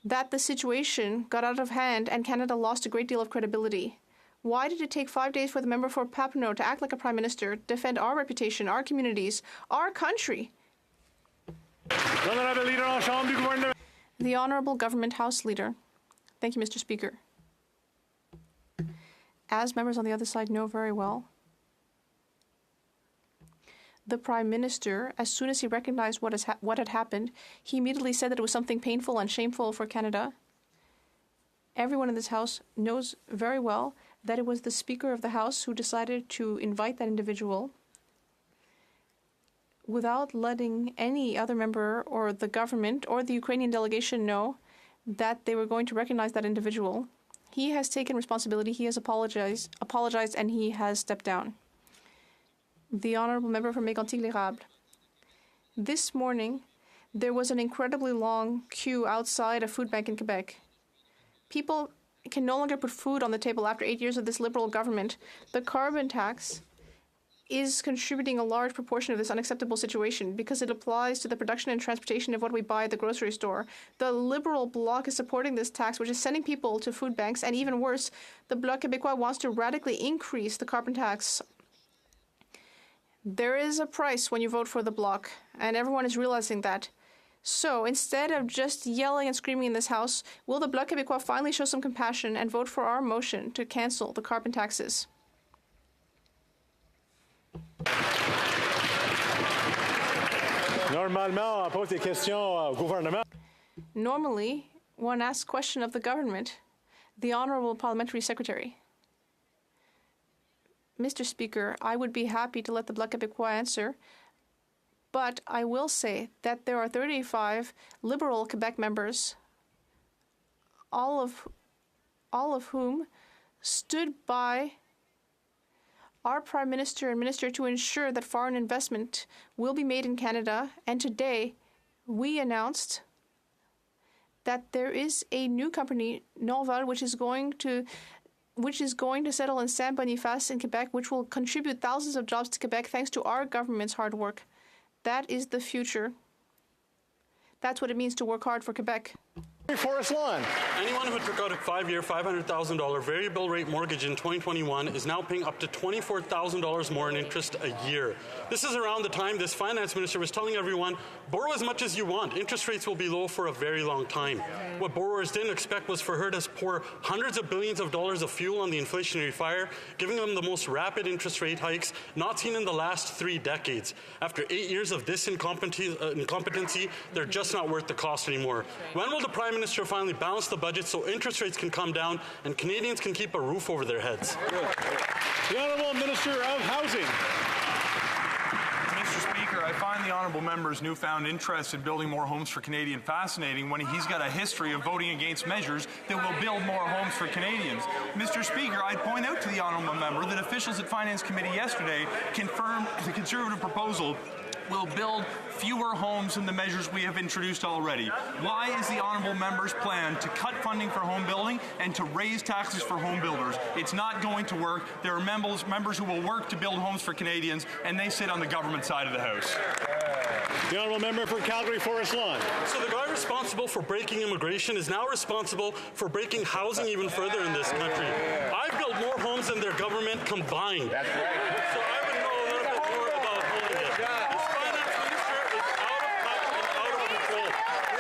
that the situation got out of hand and Canada lost a great deal of credibility. Why did it take 5 days for the member for Papineau to act like a prime minister, defend our reputation, our communities, our country? The Honourable Government House Leader. Thank you, Mr. Speaker. As members on the other side know very well, the Prime Minister, as soon as he recognized what had happened, he immediately said that it was something painful and shameful for Canada. Everyone in this House knows very well that it was the Speaker of the House who decided to invite that individual without letting any other member or the government or the Ukrainian delegation know that they were going to recognize that individual. He has taken responsibility, he has apologized, and he has stepped down. The Honourable Member for Mégantic-L'Érable. This morning, there was an incredibly long queue outside a food bank in Quebec. People can no longer put food on the table after 8 years of this Liberal government. The carbon tax is contributing a large proportion of this unacceptable situation because it applies to the production and transportation of what we buy at the grocery store. The Liberal Bloc is supporting this tax, which is sending people to food banks, and even worse, the Bloc Québécois wants to radically increase the carbon tax. There is a price when you vote for the Bloc, and everyone is realizing that. So, instead of just yelling and screaming in this House, will the Bloc Québécois finally show some compassion and vote for our motion to cancel the carbon taxes? Normally, one asks question of the government, the Honourable Parliamentary Secretary. Mr. Speaker, I would be happy to let the Bloc Québécois answer, but I will say that there are 35 Liberal Quebec members, all of whom stood by our Prime Minister and Minister to ensure that foreign investment will be made in Canada, and today we announced that there is a new company, Norval, which is going to settle in Saint-Boniface in Quebec, which will contribute thousands of jobs to Quebec thanks to our government's hard work. That is the future. That's what it means to work hard for Quebec. Forest Lawn. Anyone who took out a 5-year, $500,000 variable rate mortgage in 2021 is now paying up to $24,000 more in interest a year. This is around the time this finance minister was telling everyone, borrow as much as you want. Interest rates will be low for a very long time. What borrowers didn't expect was for her to pour hundreds of billions of dollars of fuel on the inflationary fire, giving them the most rapid interest rate hikes not seen in the last 3 decades. After 8 years of this incompetency, they're just not worth the cost anymore. When will the Prime Minister finally balance the budget so interest rates can come down and Canadians can keep a roof over their heads? The Honourable Minister of Housing. Mr. Speaker, I find the honourable member's newfound interest in building more homes for Canadians fascinating when he's got a history of voting against measures that will build more homes for Canadians. Mr. Speaker, I'd point out to the honourable member that officials at Finance Committee yesterday confirmed the Conservative proposal will build fewer homes than the measures we have introduced already. Why is the honourable member's plan to cut funding for home building and to raise taxes for home builders? It's not going to work. There are members who will work to build homes for Canadians, and they sit on the government side of the House. The Honourable Member for Calgary Forest Lawn. So the guy responsible for breaking immigration is now responsible for breaking housing even further in this country. I've built more homes than their government combined. That's right. So I would know a little bit more about holding it. This finance minister is out of touch and out of control.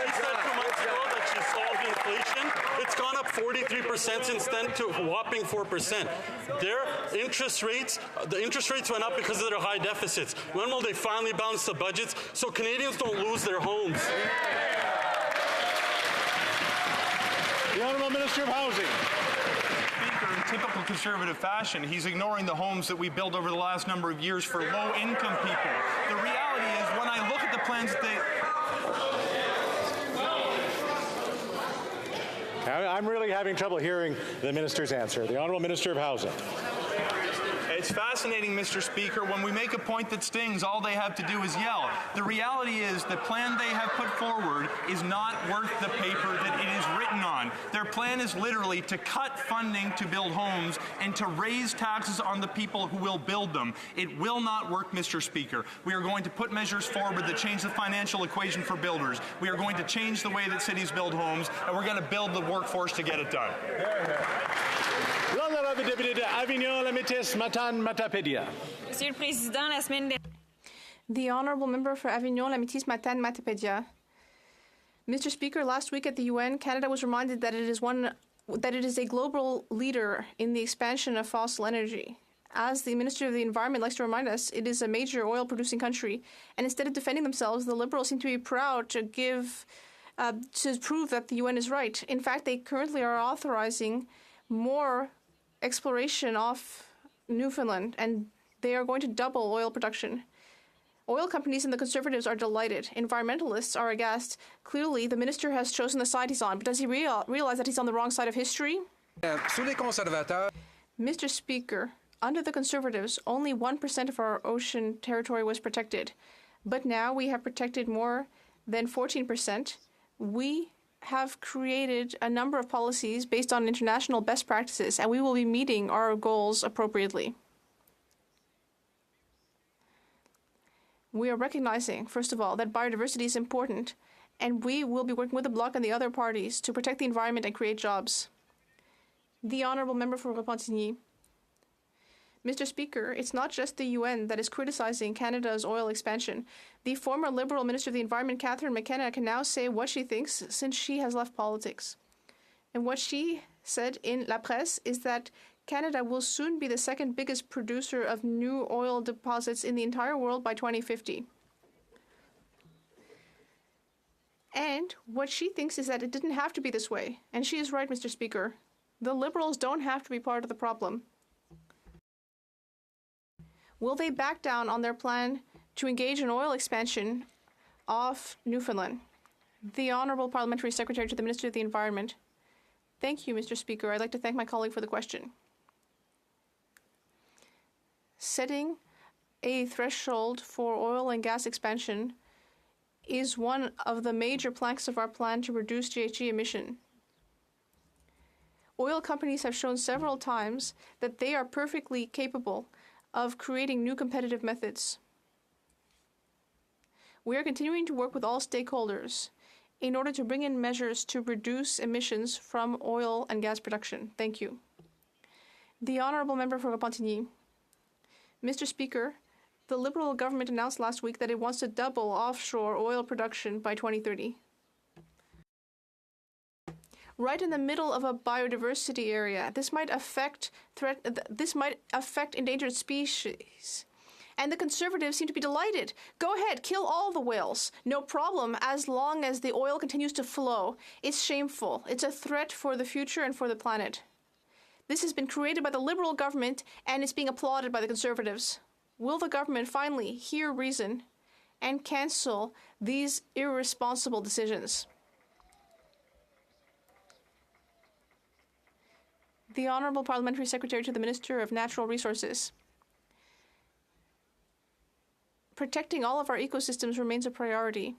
She said 2 months ago that she solved inflation. It's gone up 43% since then to a whopping 4%. Their interest rates, the interest rates went up because of their high deficits. When will they finally balance the budgets so Canadians don't lose their homes? The Honourable Minister of Housing. Speaker, in typical Conservative fashion, he's ignoring the homes that we built over the last number of years for low-income people. The reality is, when I look at the plans that they... I'm really having trouble hearing the minister's answer. The Honourable Minister of Housing. It's fascinating, Mr. Speaker. When we make a point that stings, all they have to do is yell. The reality is the plan they have put forward is not worth the paper that it is written on. Their plan is literally to cut funding to build homes and to raise taxes on the people who will build them. It will not work, Mr. Speaker. We are going to put measures forward that change the financial equation for builders. We are going to change the way that cities build homes, and we're going to build the workforce to get it done. L'honorable député de Avignon-Lamitis, Matane-Matapédia. Monsieur le Président, la semaine dernière. The Honourable Member for Avignon-Lamitis, Matane-Matapédia. Mr. Speaker, last week at the UN, Canada was reminded that it is a global leader in the expansion of fossil energy. As the Minister of the Environment likes to remind us, it is a major oil-producing country, and instead of defending themselves, the Liberals seem to be proud to prove that the UN is right. In fact, they currently are authorizing more exploration off Newfoundland, and they are going to double oil production. Oil companies and the Conservatives are delighted. Environmentalists are aghast. Clearly, the minister has chosen the side he's on, but does he realize that he's on the wrong side of history? Mr. Speaker, under the Conservatives, only 1% of our ocean territory was protected, but now we have protected more than 14%. We have created a number of policies based on international best practices, and we will be meeting our goals appropriately. We are recognizing, first of all, that biodiversity is important, and we will be working with the Bloc and the other parties to protect the environment and create jobs. The Honourable Member for Repentigny. Mr. Speaker, it's not just the UN that is criticizing Canada's oil expansion. The former Liberal Minister of the Environment, Catherine McKenna, can now say what she thinks since she has left politics. And what she said in La Presse is that Canada will soon be the second biggest producer of new oil deposits in the entire world by 2050. And what she thinks is that it didn't have to be this way. And she is right, Mr. Speaker. The Liberals don't have to be part of the problem. Will they back down on their plan to engage in oil expansion off Newfoundland? The Honourable Parliamentary Secretary to the Minister of the Environment. Thank you, Mr. Speaker. I'd like to thank my colleague for the question. Setting a threshold for oil and gas expansion is one of the major planks of our plan to reduce GHG emission. Oil companies have shown several times that they are perfectly capable of creating new competitive methods. We are continuing to work with all stakeholders in order to bring in measures to reduce emissions from oil and gas production. Thank you. The Honourable Member for Repentigny. Mr. Speaker, the Liberal government announced last week that it wants to double offshore oil production by 2030. Right in the middle of a biodiversity area. This might affect endangered species. And the Conservatives seem to be delighted. Go ahead, kill all the whales. No problem, as long as the oil continues to flow. It's shameful. It's a threat for the future and for the planet. This has been created by the Liberal government, and it's being applauded by the Conservatives. Will the government finally hear reason and cancel these irresponsible decisions? The Honourable Parliamentary Secretary to the Minister of Natural Resources. Protecting all of our ecosystems remains a priority.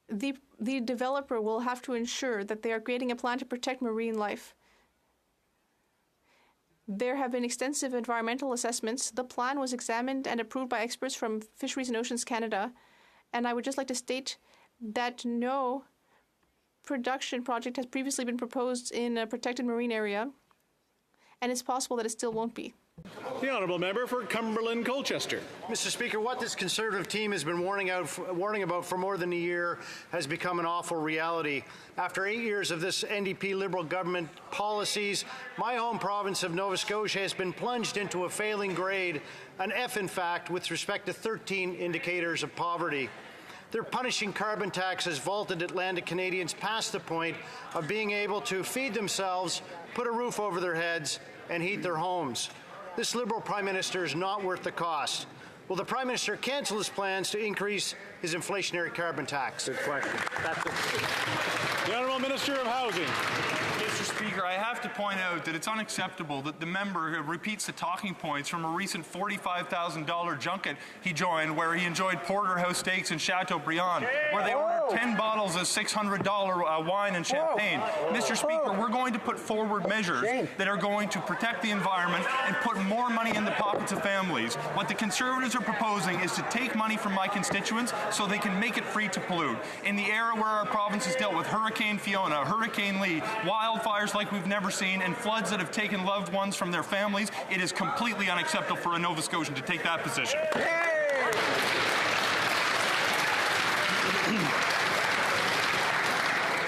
The developer will have to ensure that they are creating a plan to protect marine life. There have been extensive environmental assessments. The plan was examined and approved by experts from Fisheries and Oceans Canada. And I would just like to state that no production project has previously been proposed in a protected marine area, and it's possible that it still won't be. The honourable member for Cumberland Colchester. Mr. Speaker, what this Conservative team has been warning about for more than a year has become an awful reality. After 8 years of this NDP Liberal government policies, my home province of Nova Scotia has been plunged into a failing grade, an F in fact, with respect to 13 indicators of poverty. Their punishing carbon tax has vaulted Atlantic Canadians past the point of being able to feed themselves, put a roof over their heads, and heat their homes. This Liberal Prime Minister is not worth the cost. Will the Prime Minister cancel his plans to increase his inflationary carbon tax? Good question. The Honourable Minister of Housing. Mr. Speaker, I have to point out that it's unacceptable that the member repeats the talking points from a recent $45,000 junket he joined where he enjoyed porterhouse steaks and Chateaubriand, where they ordered 10 bottles of $600 wine and champagne. Mr. Speaker, we're going to put forward measures that are going to protect the environment and put more money in the pockets of families. What the Conservatives are proposing is to take money from my constituents so they can make it free to pollute. In the era where our province has dealt with Hurricane Fiona, Hurricane Lee, wildfires like we've never seen, and floods that have taken loved ones from their families, it is completely unacceptable for a Nova Scotian to take that position.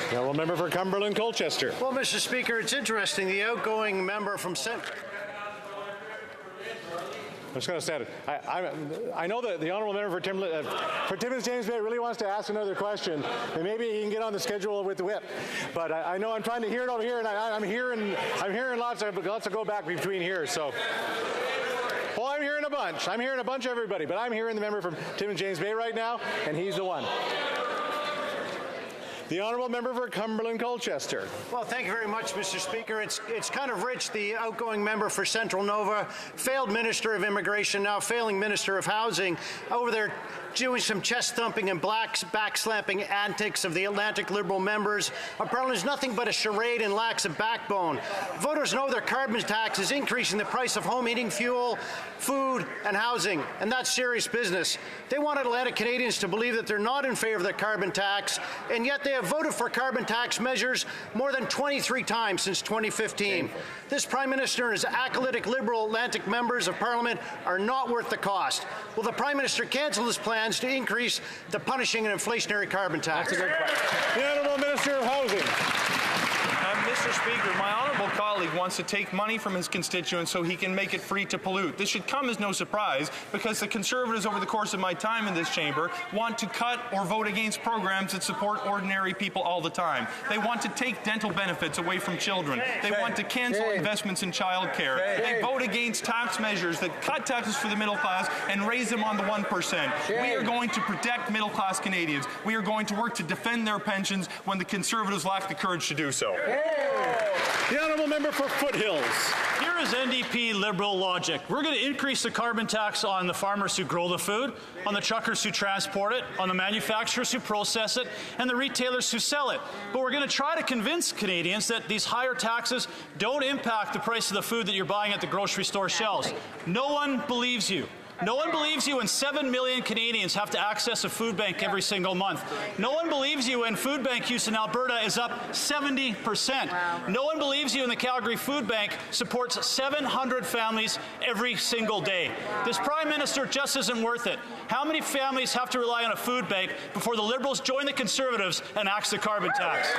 The honourable member for Cumberland Colchester. Well, Mr. Speaker, it's interesting. The outgoing member from I'm just going to say it. I know that the honourable member for Timmins James Bay really wants to ask another question, and maybe he can get on the schedule with the whip. But I know I'm trying to hear it over here, and I'm hearing lots of go back between here. So, well, I'm hearing a bunch. I'm hearing a bunch of everybody, but I'm hearing the member from Timmins James Bay right now, and he's the one. The honourable member for Cumberland Colchester. Well, thank you very much, Mr. Speaker. It's kind of rich. The outgoing member for Central Nova, failed Minister of Immigration, now failing Minister of Housing, over there doing some chest thumping and backslapping antics of the Atlantic Liberal members. Our Parliament is nothing but a charade and lacks a backbone. Voters know their carbon tax is increasing the price of home heating fuel, food, and housing, and that's serious business. They want Atlantic Canadians to believe that they're not in favour of the carbon tax, and yet they have voted for carbon tax measures more than 23 times since 2015. This Prime Minister and his acolytic Liberal Atlantic members of Parliament are not worth the cost. Will the Prime Minister cancel his plans to increase the punishing and inflationary carbon tax? That's a good question. The Honourable Minister of Housing. Mr. Speaker, my honourable colleague wants to take money from his constituents so he can make it free to pollute. This should come as no surprise because the Conservatives over the course of my time in this chamber want to cut or vote against programs that support ordinary people all the time. They want to take dental benefits away from children. They want to cancel investments in childcare. They vote against tax measures that cut taxes for the middle class and raise them on the 1%. We are going to protect middle class Canadians. We are going to work to defend their pensions when the Conservatives lack the courage to do so. The honourable member for Foothills. Here is NDP Liberal logic. We're going to increase the carbon tax on the farmers who grow the food, on the truckers who transport it, on the manufacturers who process it, and the retailers who sell it. But we're going to try to convince Canadians that these higher taxes don't impact the price of the food that you're buying at the grocery store shelves. No one believes you. No one believes you when 7 million Canadians have to access a food bank every single month. No one believes you when food bank use in Alberta is up 70%. Wow. No one believes you when the Calgary Food Bank supports 700 families every single day. This Prime Minister just isn't worth it. How many families have to rely on a food bank before the Liberals join the Conservatives and axe the carbon tax?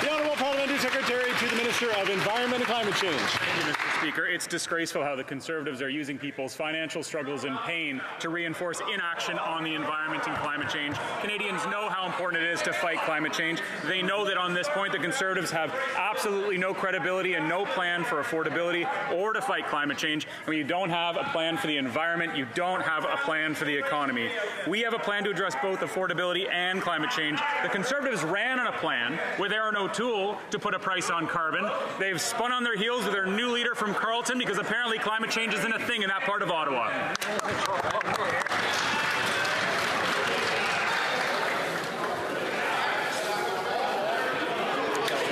The Honourable Parliamentary Secretary to the Minister of Environment and Climate Change. Thank you, Mr. Speaker. It's disgraceful how the Conservatives are using people's financial struggles and pain to reinforce inaction on the environment and climate change. Canadians know how important it is to fight climate change. They know that on this point the Conservatives have absolutely no credibility and no plan for affordability or to fight climate change. And when you don't have a plan for the environment, you don't have a plan for the economy. We have a plan to address both affordability and climate change. The Conservatives ran on a plan with Aaron O'Toole to put a price on carbon. They've spun on their heels with their new leader from Carleton because apparently climate change isn't a thing in that part of Ottawa.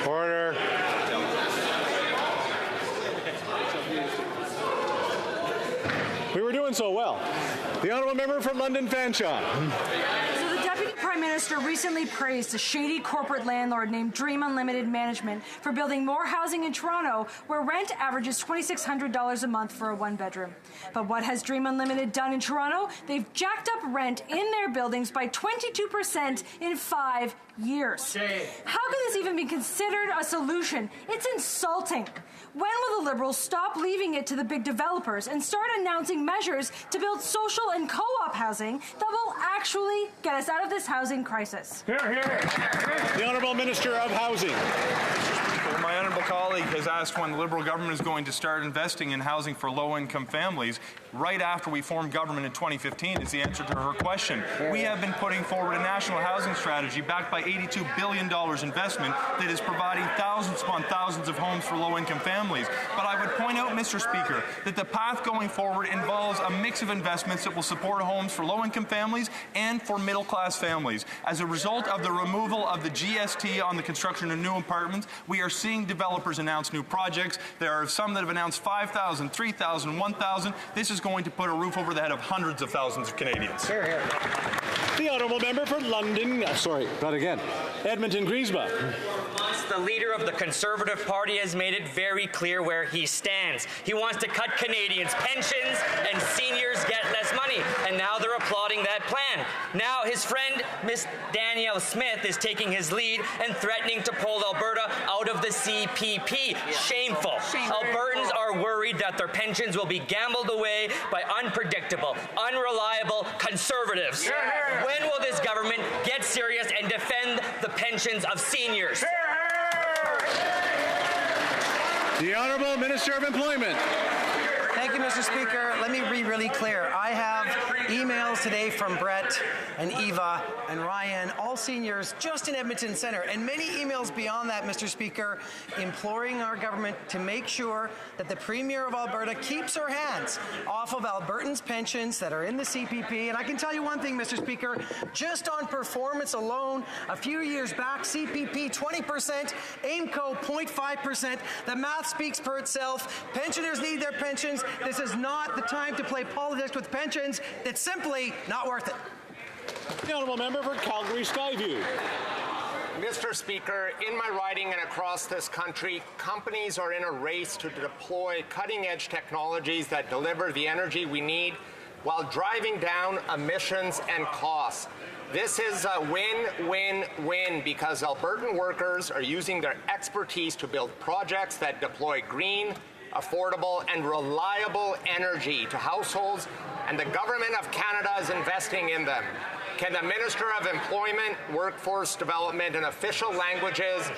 Order. We were doing so well. The honourable member for London Fanshawe. So the Deputy Prime Prime Minister recently praised a shady corporate landlord named Dream Unlimited Management for building more housing in Toronto, where rent averages $2,600 a month for a one-bedroom. But what has Dream Unlimited done in Toronto? They've jacked up rent in their buildings by 22% in 5 years. How can this even be considered a solution? It's insulting. When will the Liberals stop leaving it to the big developers and start announcing measures to build social and co-op housing that will actually get us out of this housing crisis? Hear, hear. The Honourable Minister of Housing. My honourable colleague has asked when the Liberal government is going to start investing in housing for low-income families. Right after we formed government in 2015 is the answer to her question. We have been putting forward a national housing strategy backed by $82 billion investment that is providing thousands upon thousands of homes for low-income families. But I would point out, Mr. Speaker, that the path going forward involves a mix of investments that will support homes for low-income families and for middle-class families. As a result of the removal of the GST on the construction of new apartments, we are seeing developers announce new projects. There are some that have announced 5,000, 3,000, 1,000. This is going to put a roof over the head of hundreds of thousands of Canadians. Hear, hear. The Honourable Member for London, Edmonton Griesbach. The leader of the Conservative Party has made it very clear where he stands. He wants to cut Canadians' pensions and seniors get less money, and now they're applauding that plan. Now his friend, Miss Danielle Smith, is taking his lead and threatening to pull Alberta out of the CPP. Shameful. Albertans are worried that their pensions will be gambled away by unpredictable, unreliable Conservatives. When will this government get serious and defend the pensions of seniors? The Honourable Minister of Employment. Thank you, Mr. Speaker. Let me be really clear. I have emails today from Brett and Eva and Ryan, all seniors just in Edmonton Centre, and many emails beyond that, Mr. Speaker, imploring our government to make sure that the Premier of Alberta keeps her hands off of Albertans' pensions that are in the CPP. And I can tell you one thing, Mr. Speaker, just on performance alone, a few years back, CPP 20%, AIMCO 0.5%. The math speaks for itself. Pensioners need their pensions. This is not the time to play politics with pensions. It's simply not worth it. The Honourable Member for Calgary Skyview. Mr. Speaker, in my riding and across this country, companies are in a race to deploy cutting-edge technologies that deliver the energy we need while driving down emissions and costs. This is a win-win-win because Albertan workers are using their expertise to build projects that deploy green, affordable and reliable energy to households, and the Government of Canada is investing in them. Can the Minister of Employment, Workforce Development and Official Languages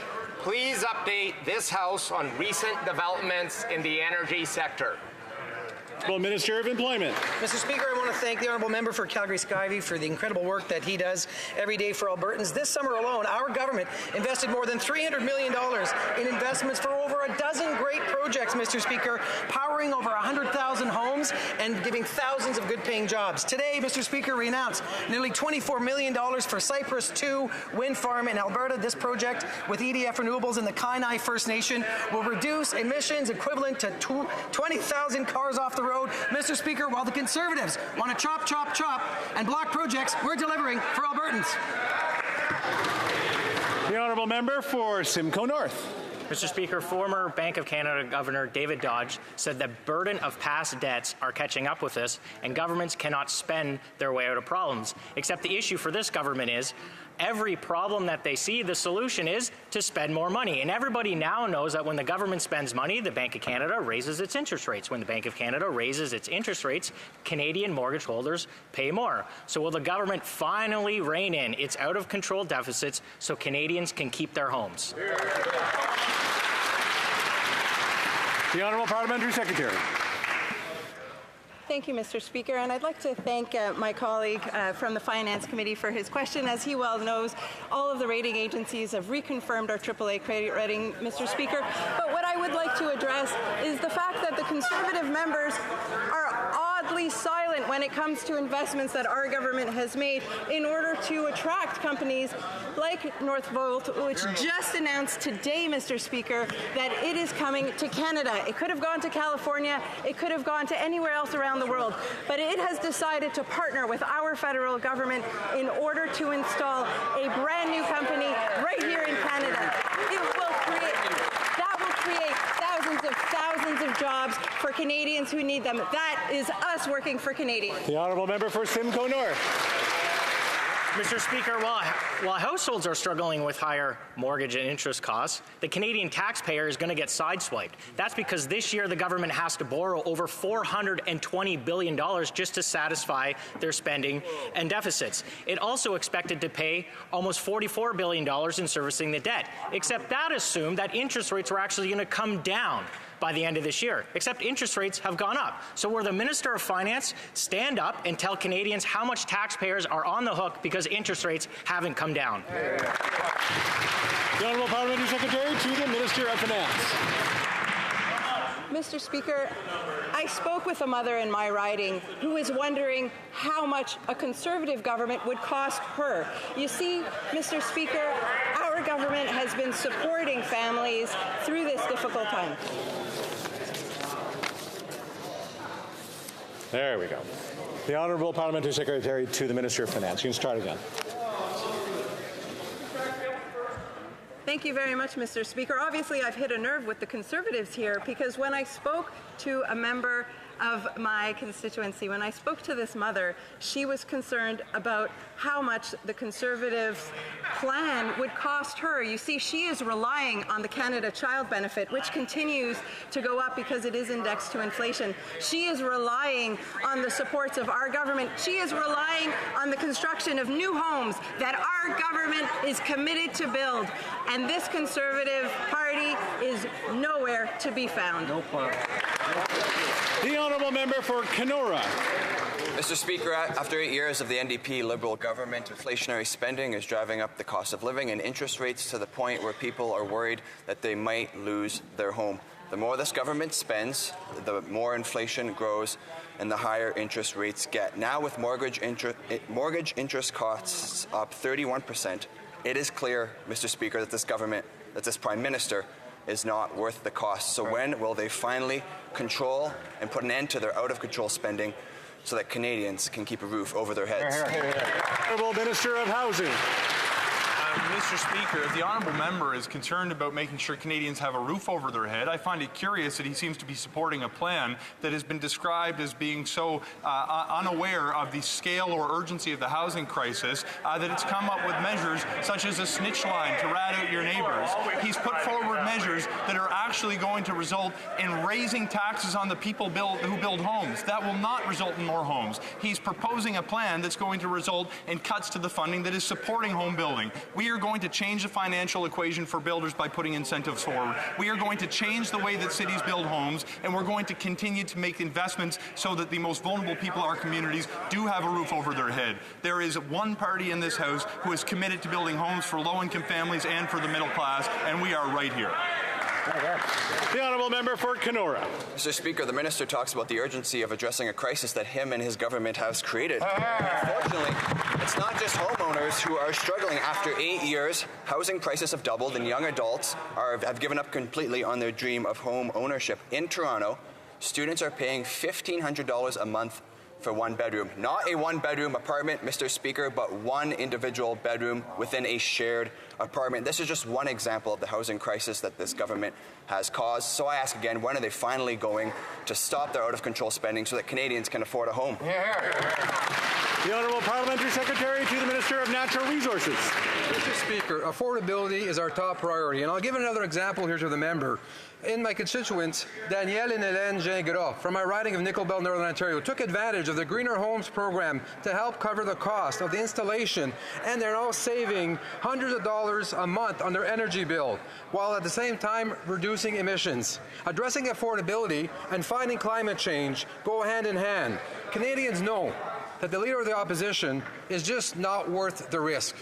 please update this House on recent developments in the energy sector? Minister of Employment. Mr. Speaker, I want to thank the Honourable Member for Calgary Skyview for the incredible work that he does every day for Albertans. This summer alone, our government invested more than $300 million in investments for over a dozen great projects, Mr. Speaker, powering over 100,000 homes and giving thousands of good-paying jobs. Today, Mr. Speaker, we announced nearly $24 million for Cypress 2 wind farm in Alberta. This project with EDF Renewables and the Kainai First Nation will reduce emissions equivalent to 20,000 cars off the road. Mr. Speaker, while the Conservatives want to chop, chop, chop and block projects, we're delivering for Albertans. The Honourable Member for Simcoe North. Mr. Speaker, former Bank of Canada Governor David Dodge said the burden of past debts are catching up with us and governments cannot spend their way out of problems. Except the issue for this government is every problem that they see, the solution is to spend more money. And everybody now knows that when the government spends money, the Bank of Canada raises its interest rates. When the Bank of Canada raises its interest rates, Canadian mortgage holders pay more. So will the government finally rein in its out-of-control deficits so Canadians can keep their homes? The Honourable Parliamentary Secretary. Thank you, Mr. Speaker, and I'd like to thank my colleague from the Finance Committee for his question. As he well knows, all of the rating agencies have reconfirmed our AAA credit rating, Mr. Speaker. But what I would like to address is the fact that the Conservative members are oddly silent silent when it comes to investments that our government has made in order to attract companies like Northvolt, which just announced today, Mr. Speaker, that it is coming to Canada. It could have gone to California. It could have gone to anywhere else around the world. But it has decided to partner with our federal government in order to install a brand new company right here in Canada. That will create thousands of jobs for Canadians who need them. That is us working for Canadians. The honourable member for Simcoe North. Mr. Speaker, while households are struggling with higher mortgage and interest costs, the Canadian taxpayer is going to get sideswiped. That's because this year the government has to borrow over $420 billion just to satisfy their spending and deficits. It also expected to pay almost $44 billion in servicing the debt, except that assumed that interest rates were actually going to come down by the end of this year, except interest rates have gone up. So will the Minister of Finance stand up and tell Canadians how much taxpayers are on the hook because interest rates haven't come down? The Honourable Parliamentary Secretary to the Minister of Finance. Mr. Speaker, I spoke with a mother in my riding who is wondering how much a Conservative government would cost her. You see, Mr. Speaker, our government has been supporting families through this difficult time. There we go. The Honourable Parliamentary Secretary to the Minister of Finance. You can start again. Thank you very much, Mr. Speaker. Obviously, I've hit a nerve with the Conservatives here because when I spoke to a member of my constituency, when I spoke to this mother, she was concerned about how much the Conservatives' plan would cost her. You see, she is relying on the Canada Child Benefit, which continues to go up because it is indexed to inflation. She is relying on the supports of our government. She is relying on the construction of new homes that our government is committed to build. And this Conservative Party is nowhere to be found. No plan. The Honourable Member for Kenora. Mr. Speaker, after 8 years of the NDP Liberal government, inflationary spending is driving up the cost of living and interest rates to the point where people are worried that they might lose their home. The more this government spends, the more inflation grows and the higher interest rates get. Now with mortgage interest costs up 31%, it is clear, Mr. Speaker, that this government, that this Prime Minister, is not worth the cost. So when will they finally control and put an end to their out-of-control spending so that Canadians can keep a roof over their heads? Honourable Minister of Housing. Mr. Speaker, if the honourable member is concerned about making sure Canadians have a roof over their head, I find it curious that he seems to be supporting a plan that has been described as being so unaware of the scale or urgency of the housing crisis that it's come up with measures such as a snitch line to rat out your neighbours. He's put forward measures that are actually going to result in raising taxes on the people who build homes. That will not result in more homes. He's proposing a plan that's going to result in cuts to the funding that is supporting home building. We are going to change the financial equation for builders by putting incentives forward. We are going to change the way that cities build homes, and we're going to continue to make investments so that the most vulnerable people in our communities do have a roof over their head. There is one party in this House who is committed to building homes for low-income families and for the middle class, and we are right here. The Honourable Member for Kenora. Mr. Speaker, the Minister talks about the urgency of addressing a crisis that him and his government has created. Unfortunately, it's not just homeowners who are struggling. After 8 years, housing prices have doubled and young adults have given up completely on their dream of home ownership. In Toronto, students are paying $1,500 a month for one bedroom. Not a one-bedroom apartment, Mr. Speaker, but one individual bedroom within a shared apartment. This is just one example of the housing crisis that this government has caused. So I ask again, when are they finally going to stop their out-of-control spending so that Canadians can afford a home? The Honourable Parliamentary Secretary to the Minister of Natural Resources. Mr. Speaker, affordability is our top priority, and I'll give another example here to the member. In my constituents, Danielle and Hélène Gingras from my riding of Nickel Belt, Northern Ontario, took advantage of the Greener Homes program to help cover the cost of the installation, and they're now saving hundreds of dollars a month on their energy bill, while at the same time reducing emissions. Addressing affordability and fighting climate change go hand in hand. Canadians know that the Leader of the Opposition is just not worth the risk.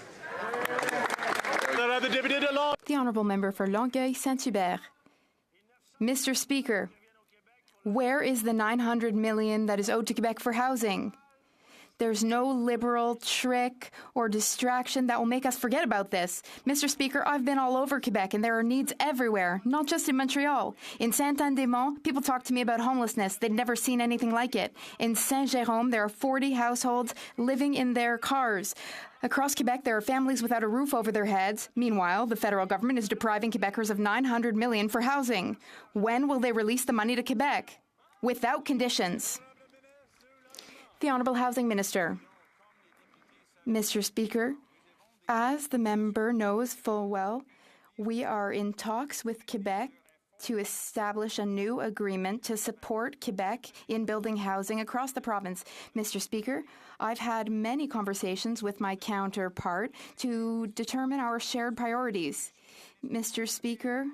The Honourable Member for Longueuil-Saint-Hubert. Mr. Speaker, Where is the $900 million that is owed to Quebec for housing? There's no Liberal trick or distraction that will make us forget about this. Mr. Speaker, I've been all over Quebec, and there are needs everywhere, not just in Montreal. In Saint-Anne-des-Monts, people talk to me about homelessness. They'd never seen anything like it. In Saint-Jérôme, there are 40 households living in their cars. Across Quebec, there are families without a roof over their heads. Meanwhile, the federal government is depriving Quebecers of $900 million for housing. When will they release the money to Quebec? Without conditions. The Honourable Housing Minister. Mr. Speaker, as the member knows full well, we are in talks with Quebec to establish a new agreement to support Quebec in building housing across the province. Mr. Speaker, I've had many conversations with my counterpart to determine our shared priorities. Mr. Speaker,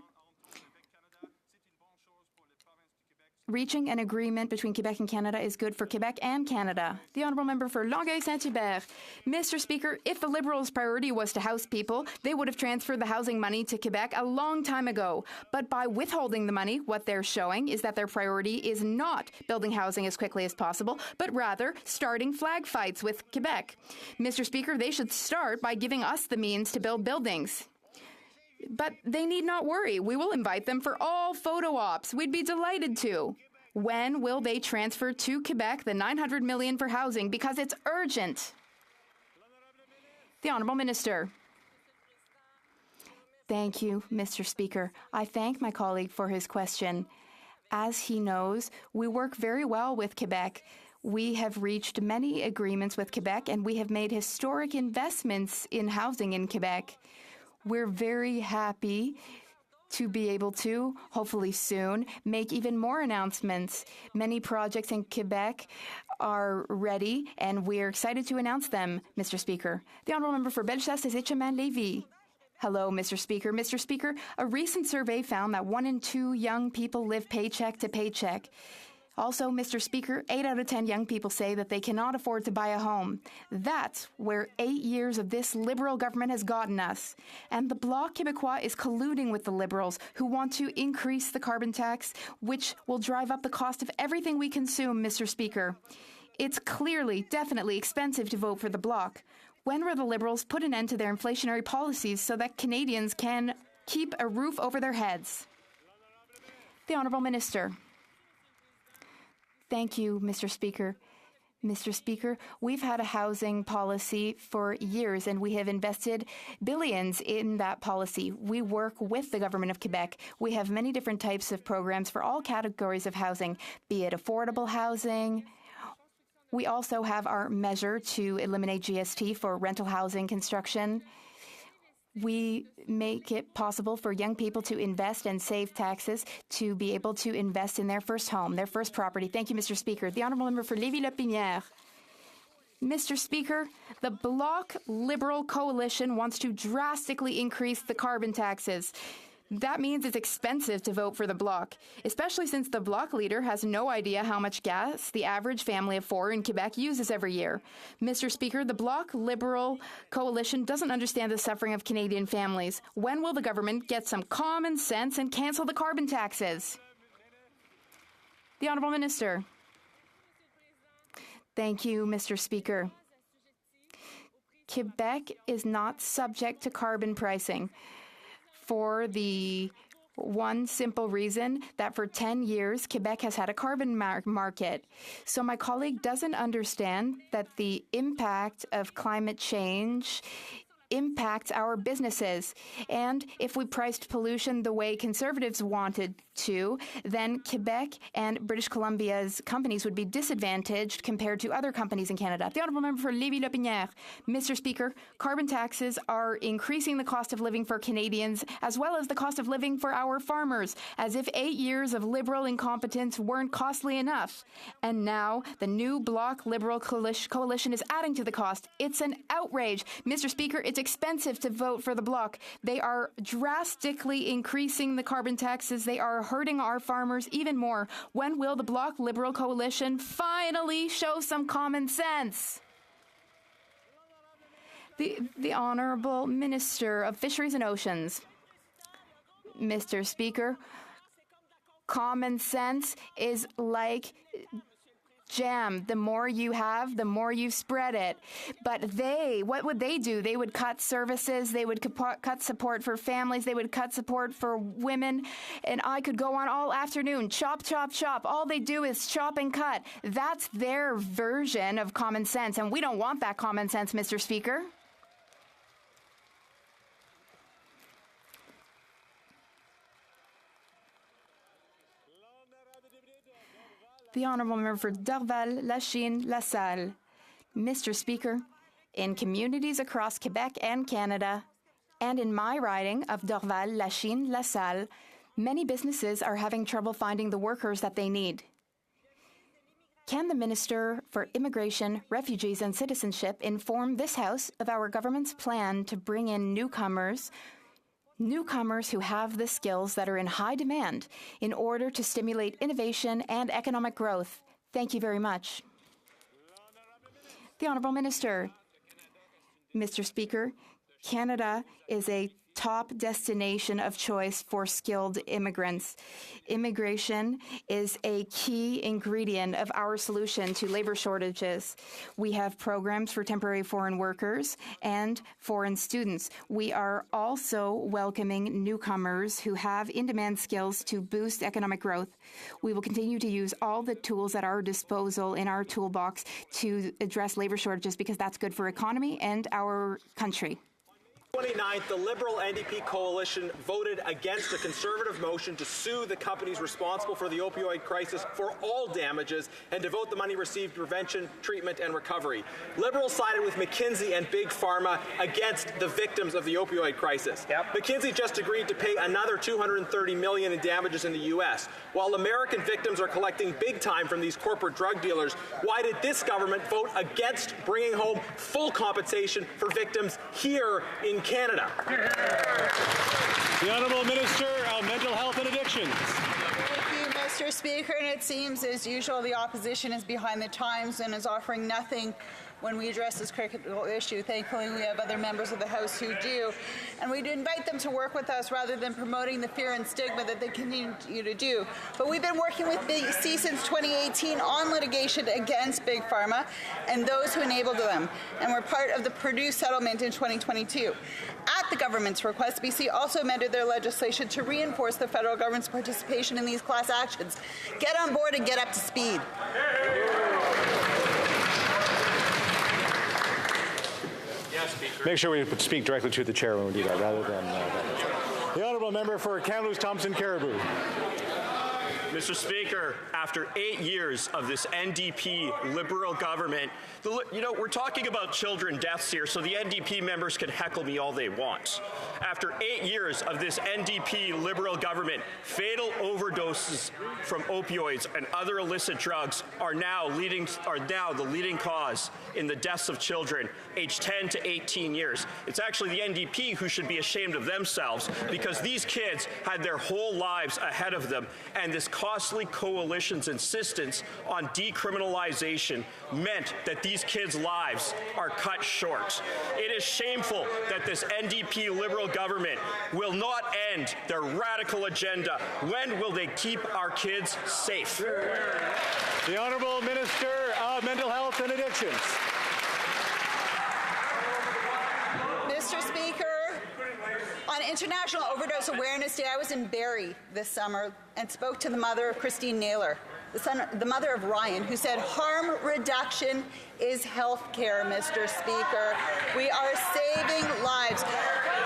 reaching an agreement between Quebec and Canada is good for Quebec and Canada. The Honourable Member for Longueuil-Saint-Hubert. Mr. Speaker, if the Liberals' priority was to house people, they would have transferred the housing money to Quebec a long time ago. But by withholding the money, what they're showing is that their priority is not building housing as quickly as possible, but rather starting flag fights with Quebec. Mr. Speaker, they should start by giving us the means to build buildings. But they need not worry. We will invite them for all photo ops. We'd be delighted to. When will they transfer to Quebec the $900 million for housing? Because it's urgent. The Honourable Minister. Thank you, Mr. Speaker. I thank my colleague for his question. As he knows, we work very well with Quebec. We have reached many agreements with Quebec, and we have made historic investments in housing in Quebec. We're very happy to be able to, hopefully soon, make even more announcements. Many projects in Quebec are ready, and we're excited to announce them, Mr. Speaker. The Honourable Member for Bellechasse-Etchemin-Lévis. Hello, Mr. Speaker. Mr. Speaker, a recent survey found that 1 in 2 young people live paycheck to paycheck. Also, Mr. Speaker, 8 out of 10 young people say that they cannot afford to buy a home. That's where 8 years of this Liberal government has gotten us. And the Bloc Québécois is colluding with the Liberals, who want to increase the carbon tax, which will drive up the cost of everything we consume, Mr. Speaker. It's clearly, definitely expensive to vote for the Bloc. When will the Liberals put an end to their inflationary policies so that Canadians can keep a roof over their heads? The Honourable Minister. Thank you, Mr. Speaker. Mr. Speaker, we've had a housing policy for years, and we have invested billions in that policy. We work with the Government of Quebec. We have many different types of programs for all categories of housing, be it affordable housing. We also have our measure to eliminate GST for rental housing construction. We make it possible for young people to invest and save taxes to be able to invest in their first home, their first property. Thank you, Mr. Speaker. The Honourable Member for Lévis-Lotbinière. Mr. Speaker, the Bloc Liberal Coalition wants to drastically increase the carbon taxes. That means it's expensive to vote for the Bloc, especially since the Bloc leader has no idea how much gas the average family of 4 in Quebec uses every year. Mr. Speaker, the Bloc Liberal Coalition doesn't understand the suffering of Canadian families. When will the government get some common sense and cancel the carbon taxes? The Honourable Minister. Thank you, Mr. Speaker. Quebec is not subject to carbon pricing, for the one simple reason that for 10 years, Quebec has had a carbon market. So my colleague doesn't understand that the impact of climate change impacts our businesses. And if we priced pollution the way Conservatives wanted to, then Quebec and British Columbia's companies would be disadvantaged compared to other companies in Canada. The Honourable Member for Lévis-Lotbinière. Mr. Speaker, carbon taxes are increasing the cost of living for Canadians as well as the cost of living for our farmers, as if 8 years of Liberal incompetence weren't costly enough. And now the new Bloc Liberal Coalition is adding to the cost. It's an outrage. Mr. Speaker, it's expensive to vote for the Bloc. They are drastically increasing the carbon taxes. They are hurting our farmers even more. When will the Bloc Liberal Coalition finally show some common sense? The Honourable Minister of Fisheries and Oceans. Mr. Speaker, Common sense is like jam. The more you have, the more you spread it. But what would they do? They would cut services. They would cut support for families. They would cut support for women. And I could go on all afternoon. Chop, chop, chop. All they do is chop and cut. That's their version of common sense. And we don't want that common sense, Mr. Speaker. The Honourable Member for Dorval, Lachine, LaSalle. Mr. Speaker, in communities across Quebec and Canada, and in my riding of Dorval, Lachine, LaSalle, many businesses are having trouble finding the workers that they need. Can the Minister for Immigration, Refugees and Citizenship inform this House of our government's plan to bring in newcomers who have the skills that are in high demand in order to stimulate innovation and economic growth? Thank you very much. The Honourable Minister. Mr. Speaker, Canada is a top destination of choice for skilled immigrants. Immigration is a key ingredient of our solution to labor shortages. We have programs for temporary foreign workers and foreign students. We are also welcoming newcomers who have in-demand skills to boost economic growth. We will continue to use all the tools at our disposal in our toolbox to address labor shortages because that's good for economy and our country. 29th, the Liberal NDP coalition voted against a Conservative motion to sue the companies responsible for the opioid crisis for all damages and devote the money received to prevention, treatment, and recovery. Liberals sided with McKinsey and Big Pharma against the victims of the opioid crisis. McKinsey just agreed to pay another $230 million in damages in the U.S. While American victims are collecting big time from these corporate drug dealers, why did this government vote against bringing home full compensation for victims here in Canada? The Honourable Minister of Mental Health and Addictions. Thank you, Mr. Speaker. And it seems, as usual, the opposition is behind the times and is offering nothing when we address this critical issue. Thankfully, we have other members of the House who do. And we'd invite them to work with us rather than promoting the fear and stigma that they continue to do. But we've been working with BC since 2018 on litigation against Big Pharma and those who enabled them. And we're part of the Purdue settlement in 2022. At the government's request, BC also amended their legislation to reinforce the federal government's participation in these class actions. Get on board and get up to speed. Make sure we speak directly to the chair when we do that, rather than the Honourable Member for Kamloops Thompson Caribou. Mr. Speaker, after 8 years of this NDP Liberal government, we're talking about children deaths here, so the NDP members can heckle me all they want. After 8 years of this NDP Liberal government, fatal overdoses from opioids and other illicit drugs are now the leading cause in the deaths of children aged 10 to 18 years. It's actually the NDP who should be ashamed of themselves because these kids had their whole lives ahead of them, and this costly coalition's insistence on decriminalization meant that these kids' lives are cut short. It is shameful that this NDP Liberal government will not end their radical agenda. When will they keep our kids safe? The Honourable Minister of Mental Health and Addictions. Mr. Speaker, on International Overdose Awareness Day, I was in Barrie this summer and spoke to the mother of Christine Naylor, the mother of Ryan, who said harm reduction is health care, Mr. Speaker. We are saving lives.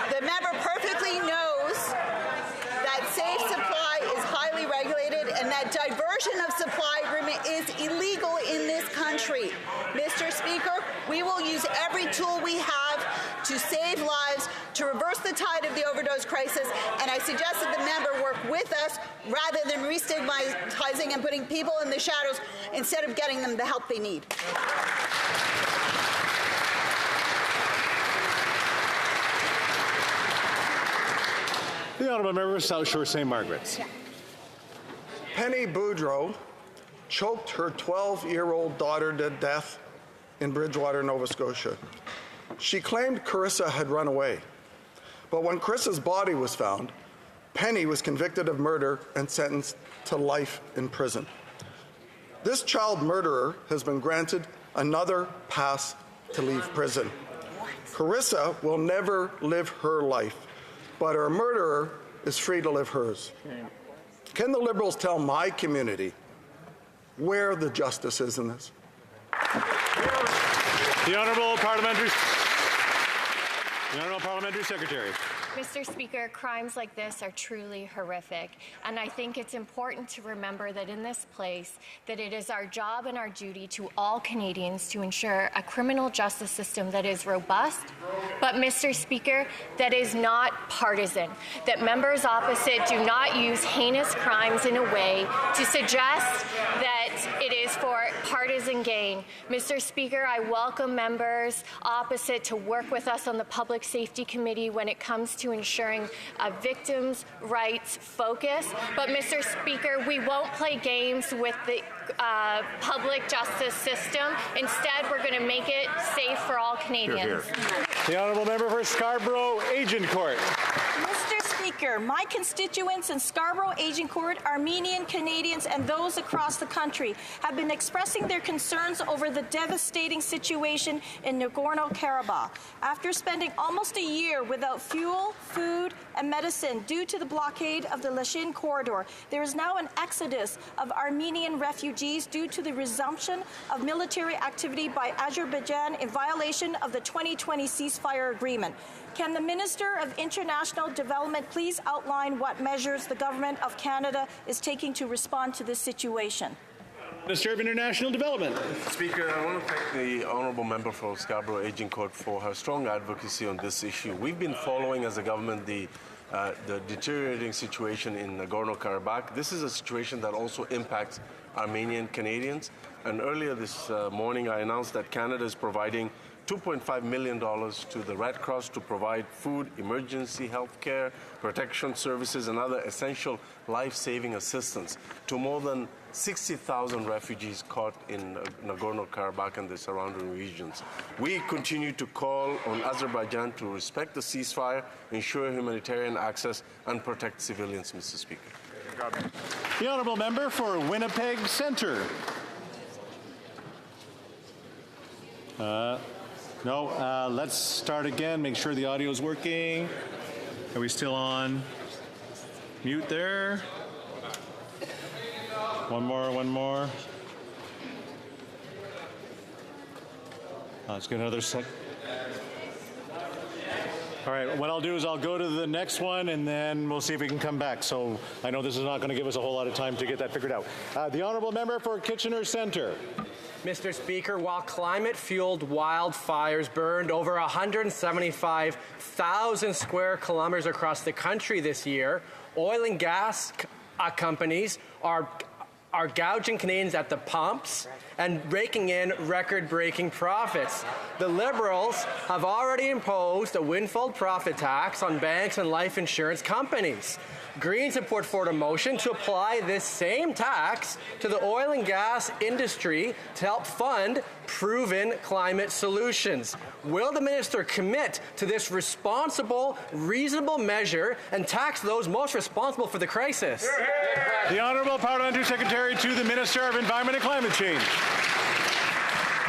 The member perfectly knows that safe supply is highly regulated and that diversion of supply is illegal in this country. Mr. Speaker, we will use every tool we have to save lives, to reverse the tide of the overdose crisis, and I suggest that the member work with us rather than re-stigmatizing and putting people in the shadows instead of getting them the help they need. The Honourable Member of South Shore St. Margaret's. Yeah. Penny Boudreau choked her 12-year-old daughter to death in Bridgewater, Nova Scotia. She claimed Carissa had run away. But when Carissa's body was found, Penny was convicted of murder and sentenced to life in prison. This child murderer has been granted another pass to leave prison. Carissa will never live her life, but her murderer is free to live hers. Can the Liberals tell my community where the justice is in this? The Honourable Parliamentary Secretary. Mr. Speaker, crimes like this are truly horrific, and I think it's important to remember that in this place, that it is our job and our duty to all Canadians to ensure a criminal justice system that is robust, but, Mr. Speaker, that is not partisan, that members opposite do not use heinous crimes in a way to suggest that it is for partisan gain. Mr. Speaker, I welcome members opposite to work with us on the Public Safety Committee when it comes to ensuring a victims' rights focus. But, Mr. Speaker, we won't play games with the public justice system. Instead, we're going to make it safe for all Canadians. The Honourable Member for Scarborough Agincourt. Mr. Speaker, my constituents in Scarborough Agincourt, Armenian Canadians, and those across the country have been expressing their concerns over the devastating situation in Nagorno-Karabakh. After spending almost a year without fuel, food, and medicine due to the blockade of the Lashin corridor, there is now an exodus of Armenian refugees due to the resumption of military activity by Azerbaijan in violation of the 2020 ceasefire agreement. Can the Minister of International Development please outline what measures the Government of Canada is taking to respond to this situation? Minister of International Development. Speaker, I want to thank the Honourable Member for Scarborough Agincourt for her strong advocacy on this issue. We've been following as a government the deteriorating situation in Nagorno-Karabakh. This is a situation that also impacts Armenian Canadians. And earlier this morning, I announced that Canada is providing $2.5 million to the Red Cross to provide food, emergency health care, protection services, and other essential life-saving assistance to more than 60,000 refugees caught in Nagorno-Karabakh and the surrounding regions. We continue to call on Azerbaijan to respect the ceasefire, ensure humanitarian access, and protect civilians, Mr. Speaker. The Honourable Member for Winnipeg Centre. No, let's start again. Make sure the audio is working. Are we still on mute there? One more. Let's get another sec. All right, what I'll do is I'll go to the next one and then we'll see if we can come back. So I know this is not going to give us a whole lot of time to get that figured out. The Honourable Member for Kitchener Centre. Mr. Speaker, while climate-fueled wildfires burned over 175,000 square kilometers across the country this year, oil and gas companies are gouging Canadians at the pumps and raking in record-breaking profits. The Liberals have already imposed a windfall profit tax on banks and life insurance companies. Greens have put forward a motion to apply this same tax to the oil and gas industry to help fund proven climate solutions. Will the minister commit to this responsible, reasonable measure and tax those most responsible for the crisis? The Honourable Parliamentary Secretary to the Minister of Environment and Climate Change.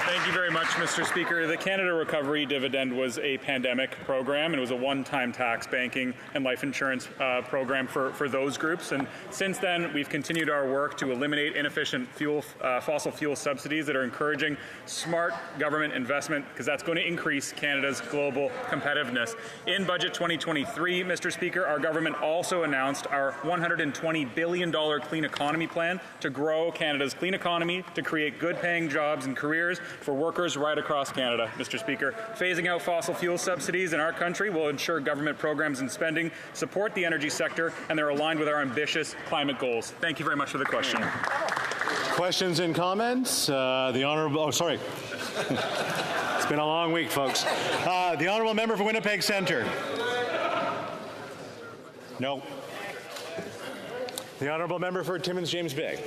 Thank you very much, Mr. Speaker. The Canada Recovery Dividend was a pandemic program, and it was a one-time tax banking and life insurance program for those groups. And since then, we've continued our work to eliminate inefficient fossil fuel subsidies that are encouraging smart government investment, because that's going to increase Canada's global competitiveness. In Budget 2023, Mr. Speaker, our government also announced our $120 billion clean economy plan to grow Canada's clean economy, to create good-paying jobs and careers for workers right across Canada, Mr. Speaker. Phasing out fossil fuel subsidies in our country will ensure government programs and spending support the energy sector, and they're aligned with our ambitious climate goals. Thank you very much for the question. Questions and comments? The Honourable, it's been a long week, folks. The Honourable Member for Winnipeg Centre. No. The Honourable Member for Timmins James Bay.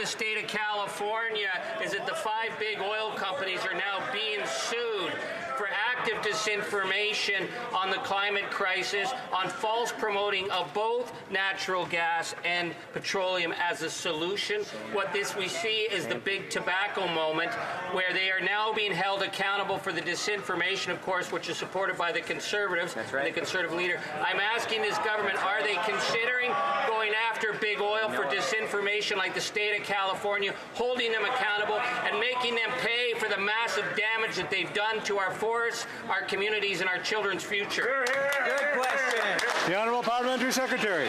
State of California is that the 5 big oil companies are now being sued for active disinformation on the climate crisis, on false promoting of both natural gas and petroleum as a solution. What we see is the big tobacco moment, where they are now being held accountable for the disinformation, of course, which is supported by the Conservatives and the Conservative leader. I'm asking this government, are they considering going after big oil for disinformation like the state of California, holding them accountable and making them pay for the massive damage that they've done to our forests, our communities, and our children's future? Good question. The Honourable Parliamentary Secretary.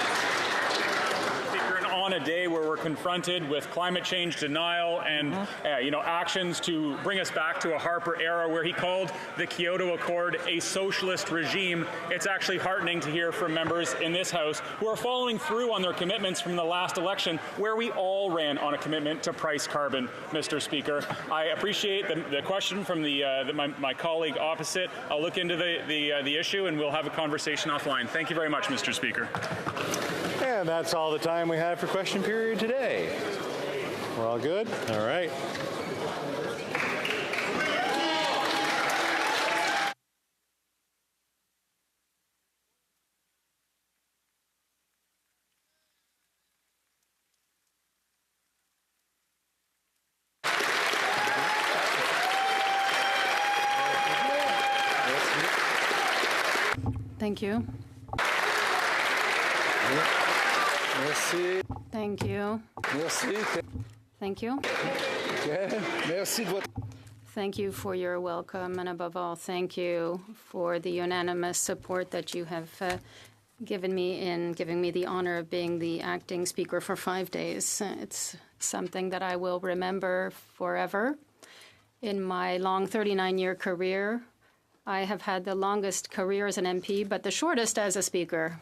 On a day where we're confronted with climate change denial and actions to bring us back to a Harper era where he called the Kyoto Accord a socialist regime, it's actually heartening to hear from members in this House who are following through on their commitments from the last election, where we all ran on a commitment to price carbon, Mr. Speaker. I appreciate the question from my colleague opposite. I'll look into the issue and we'll have a conversation offline. Thank you very much, Mr. Speaker. And that's all the time we have for question period today. We're all good? All right. Thank you. Merci. Thank you. Merci. Thank you. Merci de votre... Thank you for your welcome, and above all, thank you for the unanimous support that you have given me in giving me the honor of being the acting speaker for 5 days. It's something that I will remember forever. In my long 39-year career, I have had the longest career as an MP, but the shortest as a speaker.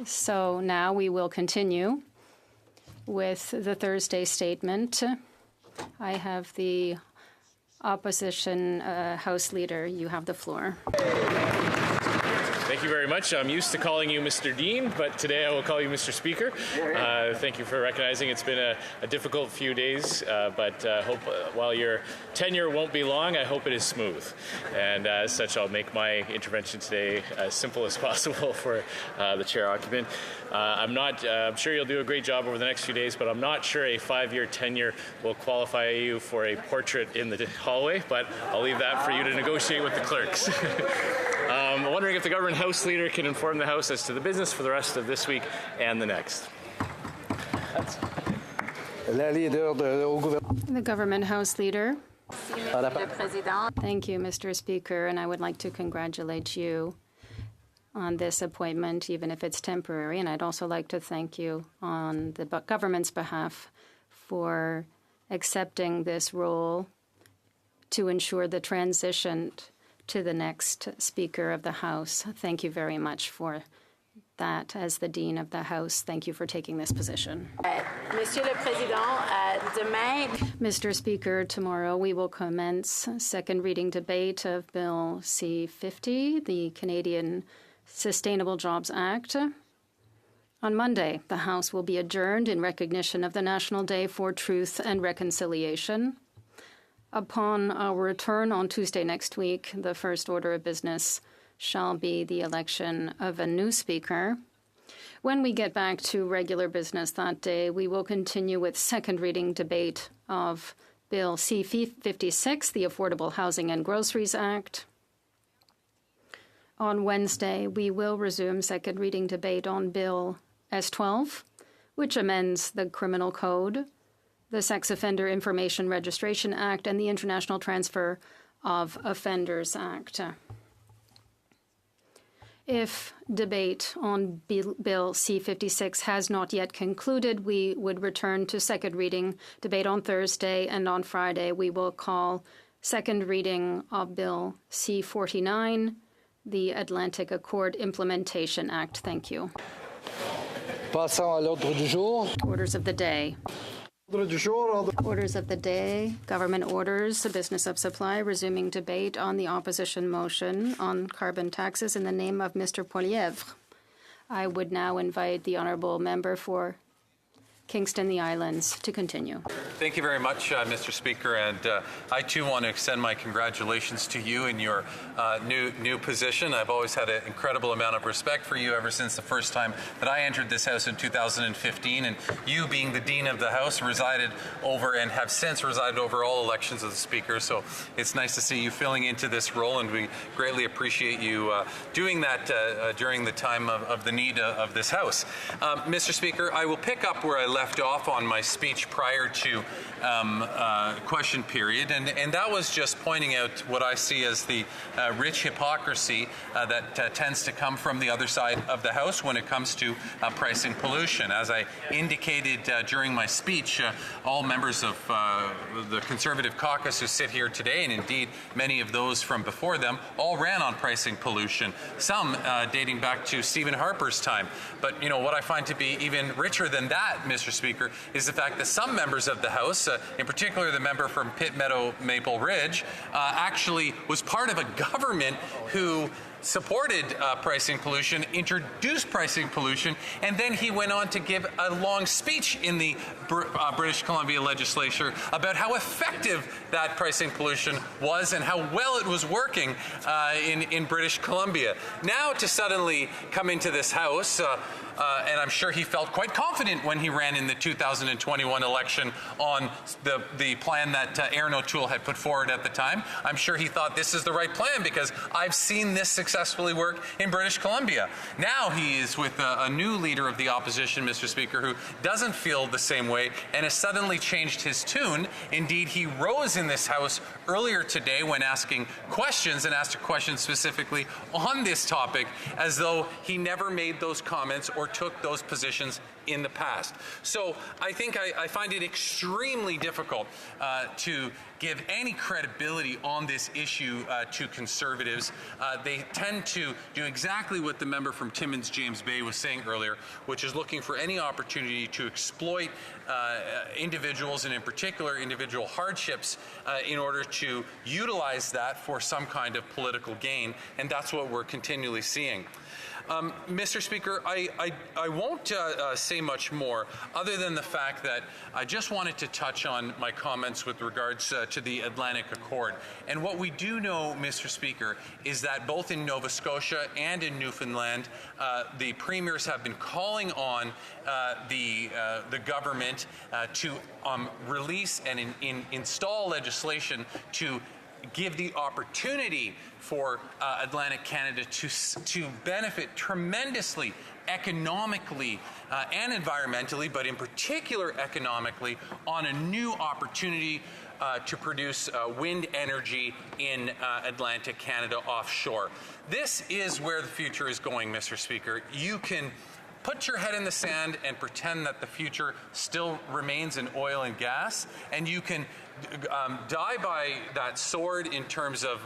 So now we will continue with the Thursday statement. I have the opposition House Leader. You have the floor. Thank you very much. I'm used to calling you Mr. Dean, but today I will call you Mr. Speaker. Thank you for recognizing it's been a difficult few days, but hope while your tenure won't be long, I hope it is smooth. And as such, I'll make my intervention today as simple as possible for the chair occupant. I'm sure you'll do a great job over the next few days, but I'm not sure a 5-year tenure will qualify you for a portrait in the hallway, but I'll leave that for you to negotiate with the clerks. I'm wondering if the government House Leader can inform the House as to the business for the rest of this week and the next. The government House Leader. Thank you, Mr. Speaker, and I would like to congratulate you on this appointment, even if it's temporary. And I'd also like to thank you on the government's behalf for accepting this role to ensure the transition to the next Speaker of the House. Thank you very much for that. As the Dean of the House, thank you for taking this position. Monsieur le Président, demain... Mr. Speaker, tomorrow we will commence second reading debate of Bill C-50, the Canadian Sustainable Jobs Act. On Monday, the House will be adjourned in recognition of the National Day for Truth and Reconciliation. Upon our return on Tuesday next week, the first order of business shall be the election of a new Speaker. When we get back to regular business that day, we will continue with second reading debate of Bill C-56, the Affordable Housing and Groceries Act. On Wednesday, we will resume second reading debate on Bill S-12, which amends the Criminal Code, the Sex Offender Information Registration Act, and the International Transfer of Offenders Act. If debate on Bill C-56 has not yet concluded, we would return to second reading debate on Thursday, and on Friday we will call second reading of Bill C-49, the Atlantic Accord Implementation Act. Thank you. Passons à l'ordre du jour. Orders of the day. Orders of the day, government orders, the business of supply, resuming debate on the opposition motion on carbon taxes in the name of Mr. Poilievre. I would now invite the honourable member for Kingston, the Islands to continue. Thank you very much, Mr. Speaker, and I too want to extend my congratulations to you in your new position. I've always had an incredible amount of respect for you ever since the first time that I entered this House in 2015, and you being the Dean of the House resided over and have since resided over all elections of the Speaker, so it's nice to see you filling into this role, and we greatly appreciate you doing that during the time of the need of this House. Mr. Speaker, I will pick up where I left off on my speech prior to question period, and that was just pointing out what I see as the rich hypocrisy that tends to come from the other side of the House when it comes to pricing pollution. As I indicated during my speech, all members of the Conservative caucus who sit here today, and indeed many of those from before them, all ran on pricing pollution, some dating back to Stephen Harper's time. But you know what I find to be even richer than that, Mr. Speaker, is the fact that some members of the House, in particular the member from Pitt Meadow Maple Ridge, actually was part of a government who supported pricing pollution, introduced pricing pollution, and then he went on to give a long speech in the British Columbia legislature about how effective that pricing pollution was and how well it was working in British Columbia. Now to suddenly come into this House, and I'm sure he felt quite confident when he ran in the 2021 election on the plan that Aaron O'Toole had put forward at the time. I'm sure he thought this is the right plan because I've seen this successfully work in British Columbia. Now he is with a new leader of the opposition, Mr. Speaker, who doesn't feel the same way and has suddenly changed his tune. Indeed, he rose in this House earlier today when asking questions and asked a question specifically on this topic as though he never made those comments or took those positions in the past. So I think I find it extremely difficult to give any credibility on this issue to Conservatives. They tend to do exactly what the member from Timmins, James Bay, was saying earlier, which is looking for any opportunity to exploit individuals, and in particular individual hardships, in order to utilize that for some kind of political gain, and that's what we're continually seeing. Mr. Speaker, I won't say much more other than the fact that I just wanted to touch on my comments with regards to the Atlantic Accord. And what we do know, Mr. Speaker, is that both in Nova Scotia and in Newfoundland, the premiers have been calling on the government to release and install legislation to give the opportunity for Atlantic Canada to benefit tremendously economically and environmentally, but in particular economically, on a new opportunity to produce wind energy in Atlantic Canada offshore. This is where the future is going, Mr. Speaker. You can put your head in the sand and pretend that the future still remains in oil and gas, and you can die by that sword in terms of,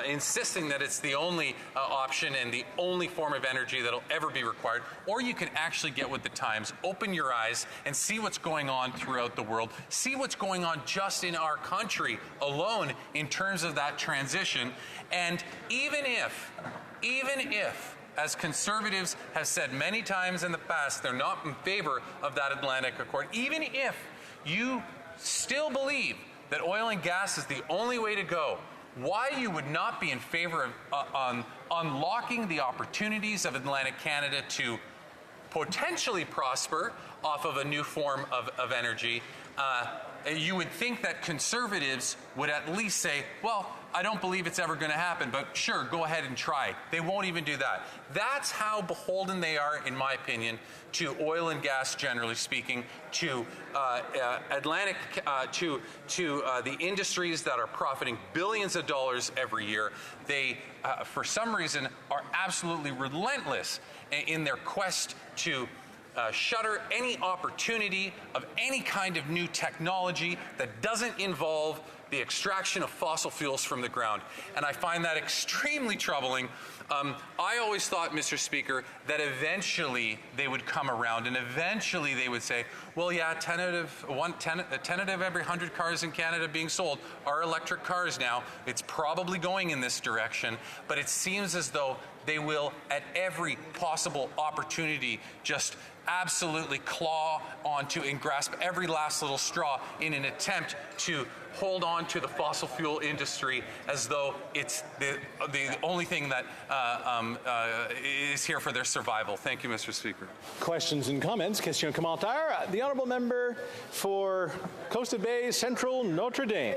insisting that it's the only option and the only form of energy that'll ever be required, or you can actually get with the times, open your eyes, and see what's going on throughout the world, see what's going on just in our country alone in terms of that transition, and even if, as Conservatives have said many times in the past, they're not in favor of that Atlantic Accord, even if you still believe that oil and gas is the only way to go, why you would not be in favor of unlocking the opportunities of Atlantic Canada to potentially prosper off of a new form of energy, you would think that Conservatives would at least say, well, I don't believe it's ever going to happen, but sure, go ahead and try. They won't even do that. That's how beholden they are, in my opinion, to oil and gas, generally speaking, to Atlantic, to the industries that are profiting billions of dollars every year. They, for some reason, are absolutely relentless in their quest to shutter any opportunity of any kind of new technology that doesn't involve the extraction of fossil fuels from the ground. And I find that extremely troubling. I always thought, Mr. Speaker, that eventually they would come around and eventually they would say, well, yeah, 10 out of every 100 cars in Canada being sold are electric cars now. It's probably going in this direction, but it seems as though they will, at every possible opportunity, just absolutely claw onto and grasp every last little straw in an attempt to hold on to the fossil fuel industry as though it's the only thing that is here for their survival. Thank you, Mr. Speaker. Questions and comments. Question commentaire. The honourable member for Costa Bay Central Notre Dame.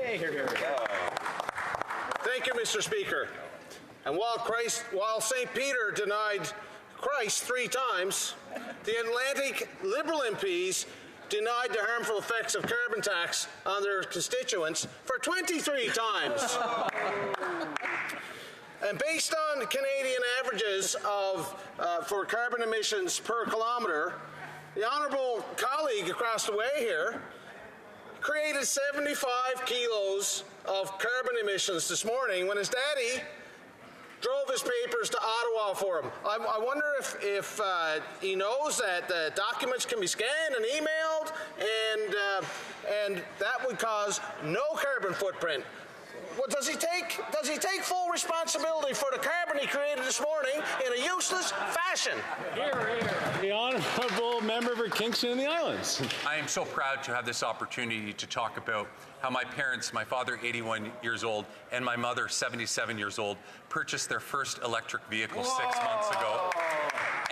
Thank you, Mr. Speaker. And while St. Peter denied Christ 3 times, the Atlantic Liberal MPs denied the harmful effects of carbon tax on their constituents for 23 times. And based on Canadian averages for carbon emissions per kilometre, the honourable colleague across the way here created 75 kilos of carbon emissions this morning when his daddy drove his papers to Ottawa for him. I wonder if he knows that the documents can be scanned and emailed, and that would cause no carbon footprint. Well, does he take full responsibility for the carbon he created this morning in a useless fashion? The honourable member for Kingston and the Islands. I am so proud to have this opportunity to talk about how my parents, my father 81 years old and my mother 77 years old, purchased their first electric vehicle 6 months ago.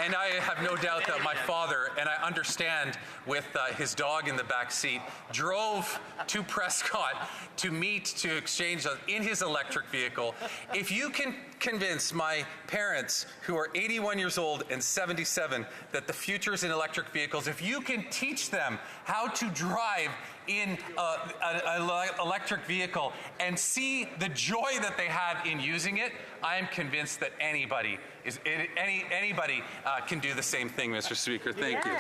And I have no doubt that my father, and I understand with his dog in the back seat, drove to Prescott to meet, to exchange in his electric vehicle. If you can convince my parents, who are 81 years old and 77, that the future is in electric vehicles, if you can teach them how to drive in an electric vehicle and see the joy that they have in using it, I am convinced that anybody can do the same thing, Mr. Speaker. Thank you.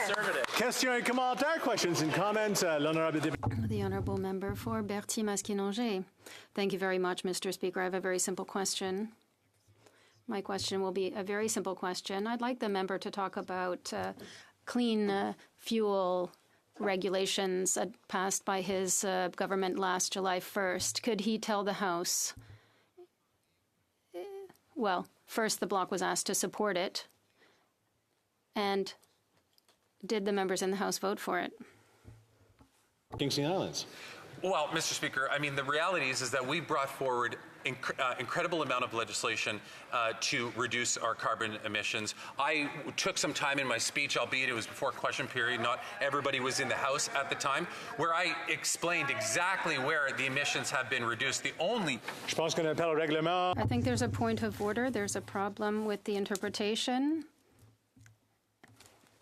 Question et commentaire. Questions and comments. L'honorable député. The honourable member for Berthier-Masquinongé. Thank you very much, Mr. Speaker. I have a very simple question. My question will be a very simple question. I'd like the member to talk about clean fuel regulations passed by his government last July 1st. Could he tell the House? Well, first the Bloc was asked to support it. And did the members in the House vote for it? Kingston Islands. Well, Mr. Speaker, I mean, the reality is that we brought forward incredible amount of legislation to reduce our carbon emissions. I took some time in my speech, albeit it was before question period, not everybody was in the House at the time, where I explained exactly where the emissions have been reduced. The only... I think there's a point of order. There's a problem with the interpretation.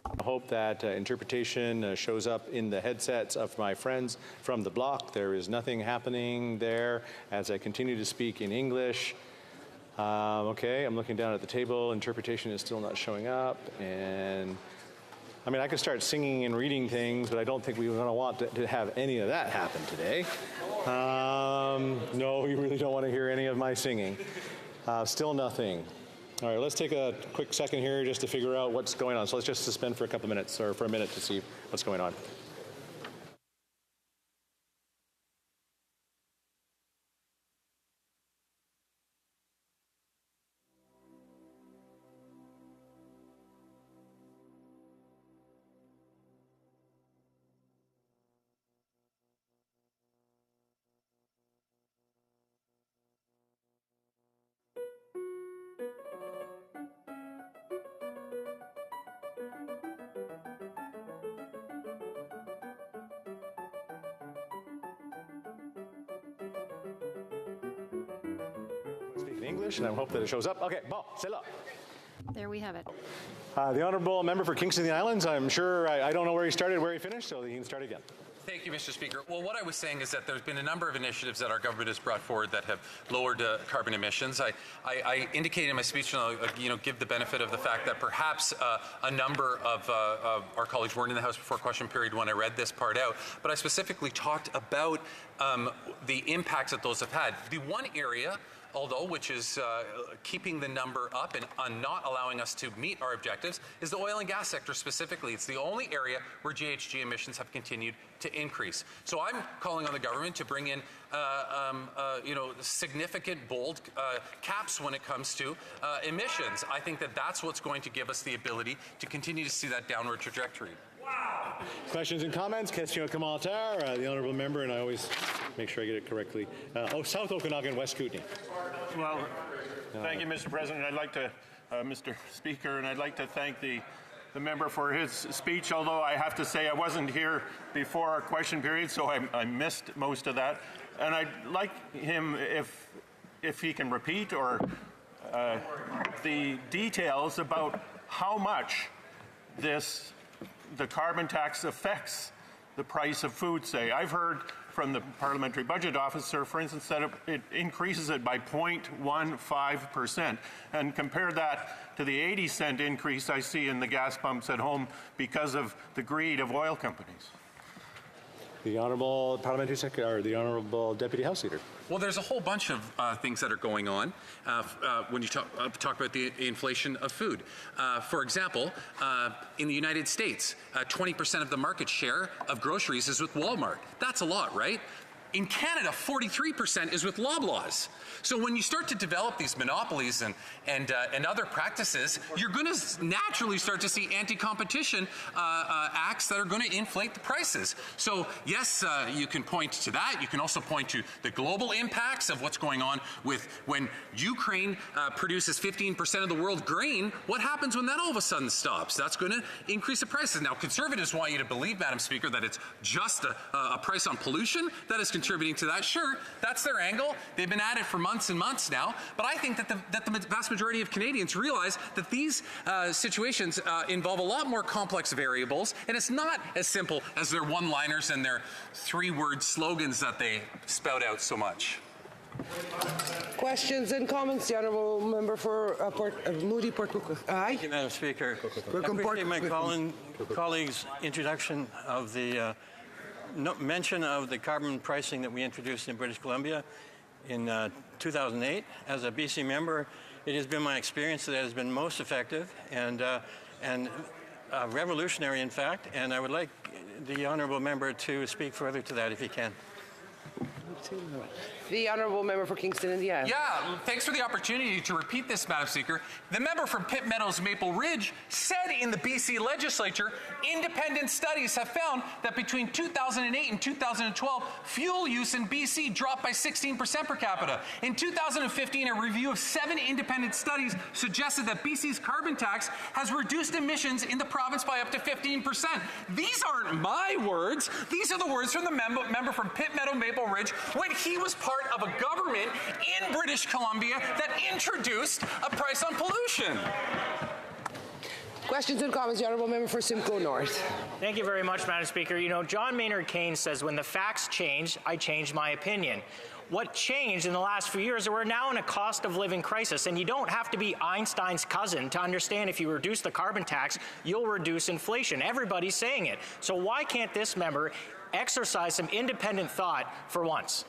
I hope that interpretation shows up in the headsets of my friends from the Bloc. There is nothing happening there as I continue to speak in English. Okay, I'm looking down at the table. Interpretation is still not showing up. And I mean, I could start singing and reading things, but I don't think we're going to want to have any of that happen today. No, we really don't want to hear any of my singing. Still nothing. All right, let's take a quick second here just to figure out what's going on. So let's just suspend for a couple minutes or for a minute to see what's going on. English, and I hope that it shows up. Okay, bon, c'est là. There we have it. The honourable member for Kingston and the Islands, I'm sure, I don't know where he started, where he finished, so he can start again. Thank you, Mr. Speaker. Well, what I was saying is that there's been a number of initiatives that our government has brought forward that have lowered carbon emissions. I indicated in my speech, and I'll give the benefit of the fact that perhaps a number of our colleagues weren't in the House before question period when I read this part out, but I specifically talked about the impacts that those have had. The one area although, which is keeping the number up and not allowing us to meet our objectives, is the oil and gas sector specifically. It's the only area where GHG emissions have continued to increase. So I'm calling on the government to bring in significant, bold caps when it comes to emissions. I think that that's what's going to give us the ability to continue to see that downward trajectory. Questions and comments? Question commentaire. The honourable member, and I always make sure I get it correctly. South Okanagan, West Kootenay. Well, thank you, Mr. President. I'd like to, Mr. Speaker, and I'd like to thank the member for his speech, although I have to say I wasn't here before our question period, so I missed most of that. And I'd like him, if he can repeat or the details about how much the carbon tax affects the price of food, say. I've heard from the parliamentary budget officer, for instance, that it increases it by 0.15%. And compare that to the 80-cent increase I see in the gas pumps at home because of the greed of oil companies. The Honourable Parliamentary Secretary, or the Honourable Deputy House Leader. Well, there's a whole bunch of things that are going on when you talk about the inflation of food. For example, in the United States, 20% of the market share of groceries is with Walmart. That's a lot, right? In Canada, 43% is with Loblaws. So when you start to develop these monopolies and other practices, you're going to naturally start to see anti-competition acts that are going to inflate the prices. So yes, you can point to that. You can also point to the global impacts of what's going on with when Ukraine produces 15% of the world's grain. What happens when that all of a sudden stops? That's going to increase the prices. Now, Conservatives want you to believe, Madam Speaker, that it's just a price on pollution that is contributing to that. Sure, that's their angle. They've been at it for months and months now. But I think that the vast majority of Canadians realize that these situations involve a lot more complex variables, and it's not as simple as their one-liners and their three-word slogans that they spout out so much. Questions and comments. The honourable member for Moody Port Cook. Aye. Thank you, Madam Speaker. I appreciate my colleague's introduction of the mention of the carbon pricing that we introduced in British Columbia in 2008. As a BC member, it has been my experience that it has been most effective and revolutionary, in fact, and I would like the honourable member to speak further to that if he can. The honourable member for Kingston, Indiana. Yeah, thanks for the opportunity to repeat this, Madam Speaker. The member from Pitt Meadows, Maple Ridge, said in the BC legislature, independent studies have found that between 2008 and 2012, fuel use in BC dropped by 16% per capita. In 2015, a review of 7 independent studies suggested that BC's carbon tax has reduced emissions in the province by up to 15%. These aren't my words. These are the words from the member from Pitt Meadow, Maple Ridge, when he was part of a government in British Columbia that introduced a price on pollution. Questions and comments. The honourable member for Simcoe North. Thank you very much, Madam Speaker. You know, John Maynard Keynes says, when the facts change, I change my opinion. What changed in the last few years is we're now in a cost of living crisis, and you don't have to be Einstein's cousin to understand if you reduce the carbon tax, you'll reduce inflation. Everybody's saying it. So why can't this member exercise some independent thought for once?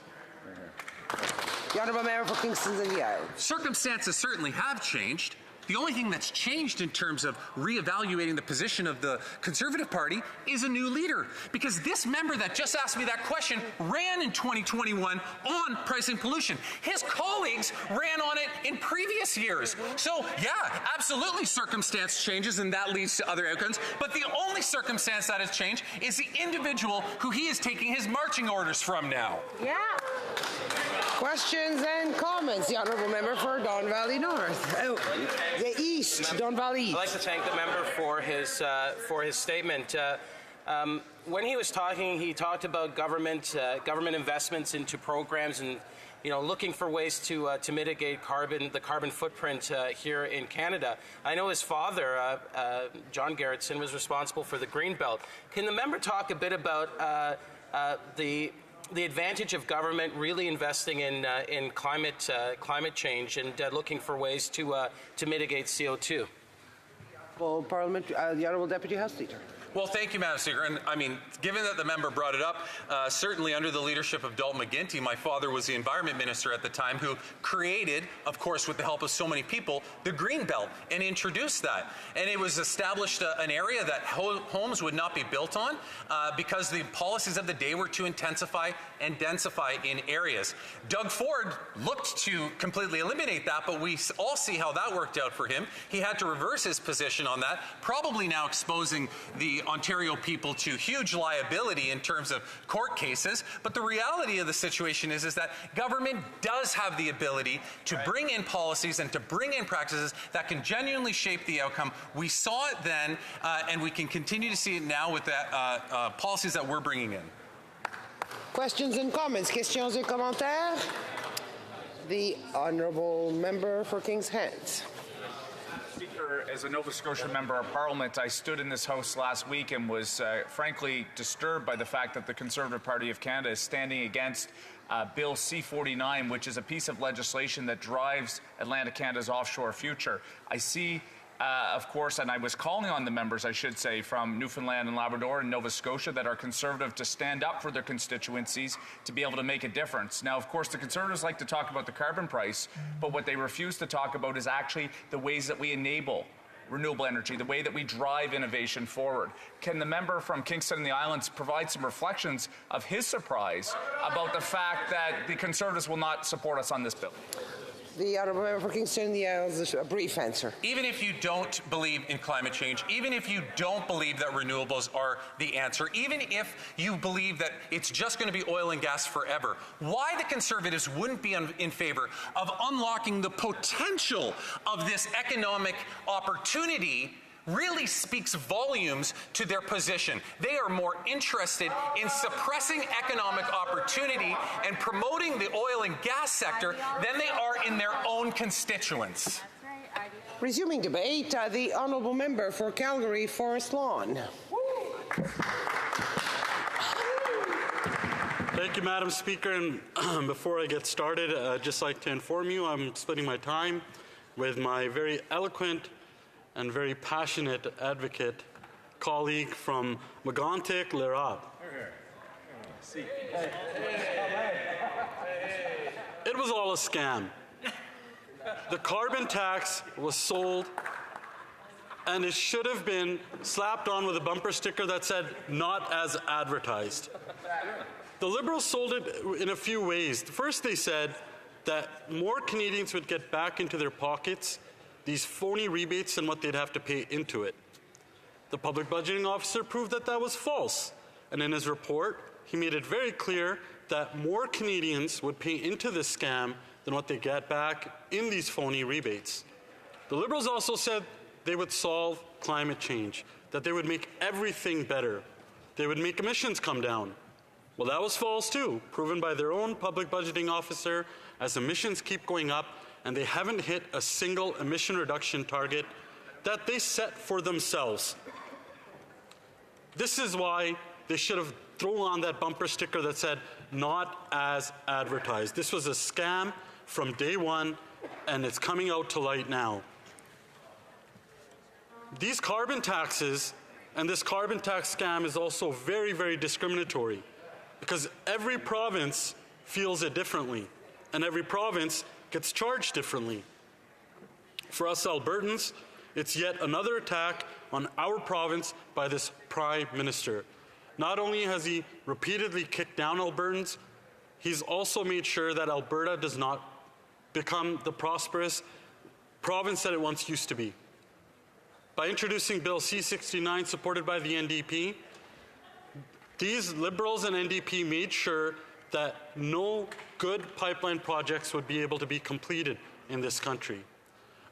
The honourable member for Kingston, Indiana. Circumstances certainly have changed. The only thing that's changed in terms of reevaluating the position of the Conservative Party is a new leader. Because this member that just asked me that question ran in 2021 on pricing pollution. His colleagues ran on it in previous years. So, yeah, absolutely circumstance changes and that leads to other outcomes. But the only circumstance that has changed is the individual who he is taking his marching orders from now. Yeah. Questions and comments. The honourable member for Don Valley North. Oh, the East, Don Valley East. I'd like to thank the member for his statement. When he was talking, he talked about government investments into programs and looking for ways to mitigate the carbon footprint here in Canada. I know his father, John Gerritsen, was responsible for the Greenbelt. Can the member talk a bit about the advantage of government really investing in climate change and looking for ways to mitigate CO2? Well, Parliament, the Honourable Deputy House Leader. Well, thank you, Madam Speaker. And I mean, given that the member brought it up, certainly under the leadership of Dalton McGuinty, my father was the Environment Minister at the time, who created, of course, with the help of so many people, the Green Belt and introduced that. And it was established an area that homes would not be built on because the policies of the day were to intensify and densify in areas. Doug Ford looked to completely eliminate that, but we all see how that worked out for him. He had to reverse his position on that, probably now exposing the Ontario people to huge liability in terms of court cases. But the reality of the situation is that government does have the ability to bring in policies and to bring in practices that can genuinely shape the outcome. We saw it then, and we can continue to see it now with the policies that we're bringing in. Questions and comments? Questions et commentaires? The honourable member for Kings Heads. Speaker, as a Nova Scotia Member of Parliament, I stood in this House last week and was frankly disturbed by the fact that the Conservative Party of Canada is standing against Bill C-49, which is a piece of legislation that drives Atlantic Canada's offshore future. I see, of course, and I was calling on the members, I should say, from Newfoundland and Labrador and Nova Scotia that are Conservative to stand up for their constituencies to be able to make a difference. Now, of course, the Conservatives like to talk about the carbon price, but what they refuse to talk about is actually the ways that we enable renewable energy, the way that we drive innovation forward. Can the member from Kingston and the Islands provide some reflections of his surprise about the fact that the Conservatives will not support us on this bill? The honourable member for Kingston and the Isles, a brief answer. Even if you don't believe in climate change, even if you don't believe that renewables are the answer, even if you believe that it's just going to be oil and gas forever, why the Conservatives wouldn't be in favor of unlocking the potential of this economic opportunity really speaks volumes to their position. They are more interested in suppressing economic opportunity and promoting the oil and gas sector than they are in their own constituents. Resuming debate, the honourable member for Calgary Forest Lawn. Thank you, Madam Speaker. And before I get started, I'd just like to inform you I'm splitting my time with my very eloquent and very passionate advocate colleague from Megantic, L'Europe. It was all a scam. The carbon tax was sold, and it should have been slapped on with a bumper sticker that said, "Not as advertised." The Liberals sold it in a few ways. First, they said that more Canadians would get back into their pockets these phony rebates and what they'd have to pay into it. The public budgeting officer proved that that was false, and in his report, he made it very clear that more Canadians would pay into this scam than what they get back in these phony rebates. The Liberals also said they would solve climate change, that they would make everything better. They would make emissions come down. Well, that was false too, proven by their own public budgeting officer, as emissions keep going up and they haven't hit a single emission reduction target that they set for themselves. This is why they should have thrown on that bumper sticker that said, "Not as advertised." This was a scam from day one, and it's coming out to light now. These carbon taxes and this carbon tax scam is also very, very discriminatory, because every province feels it differently, and every province gets charged differently. For us Albertans, it's yet another attack on our province by this Prime Minister. Not only has he repeatedly kicked down Albertans, he's also made sure that Alberta does not become the prosperous province that it once used to be. By introducing Bill C-69, supported by the NDP, these Liberals and NDP made sure that no good pipeline projects would be able to be completed in this country.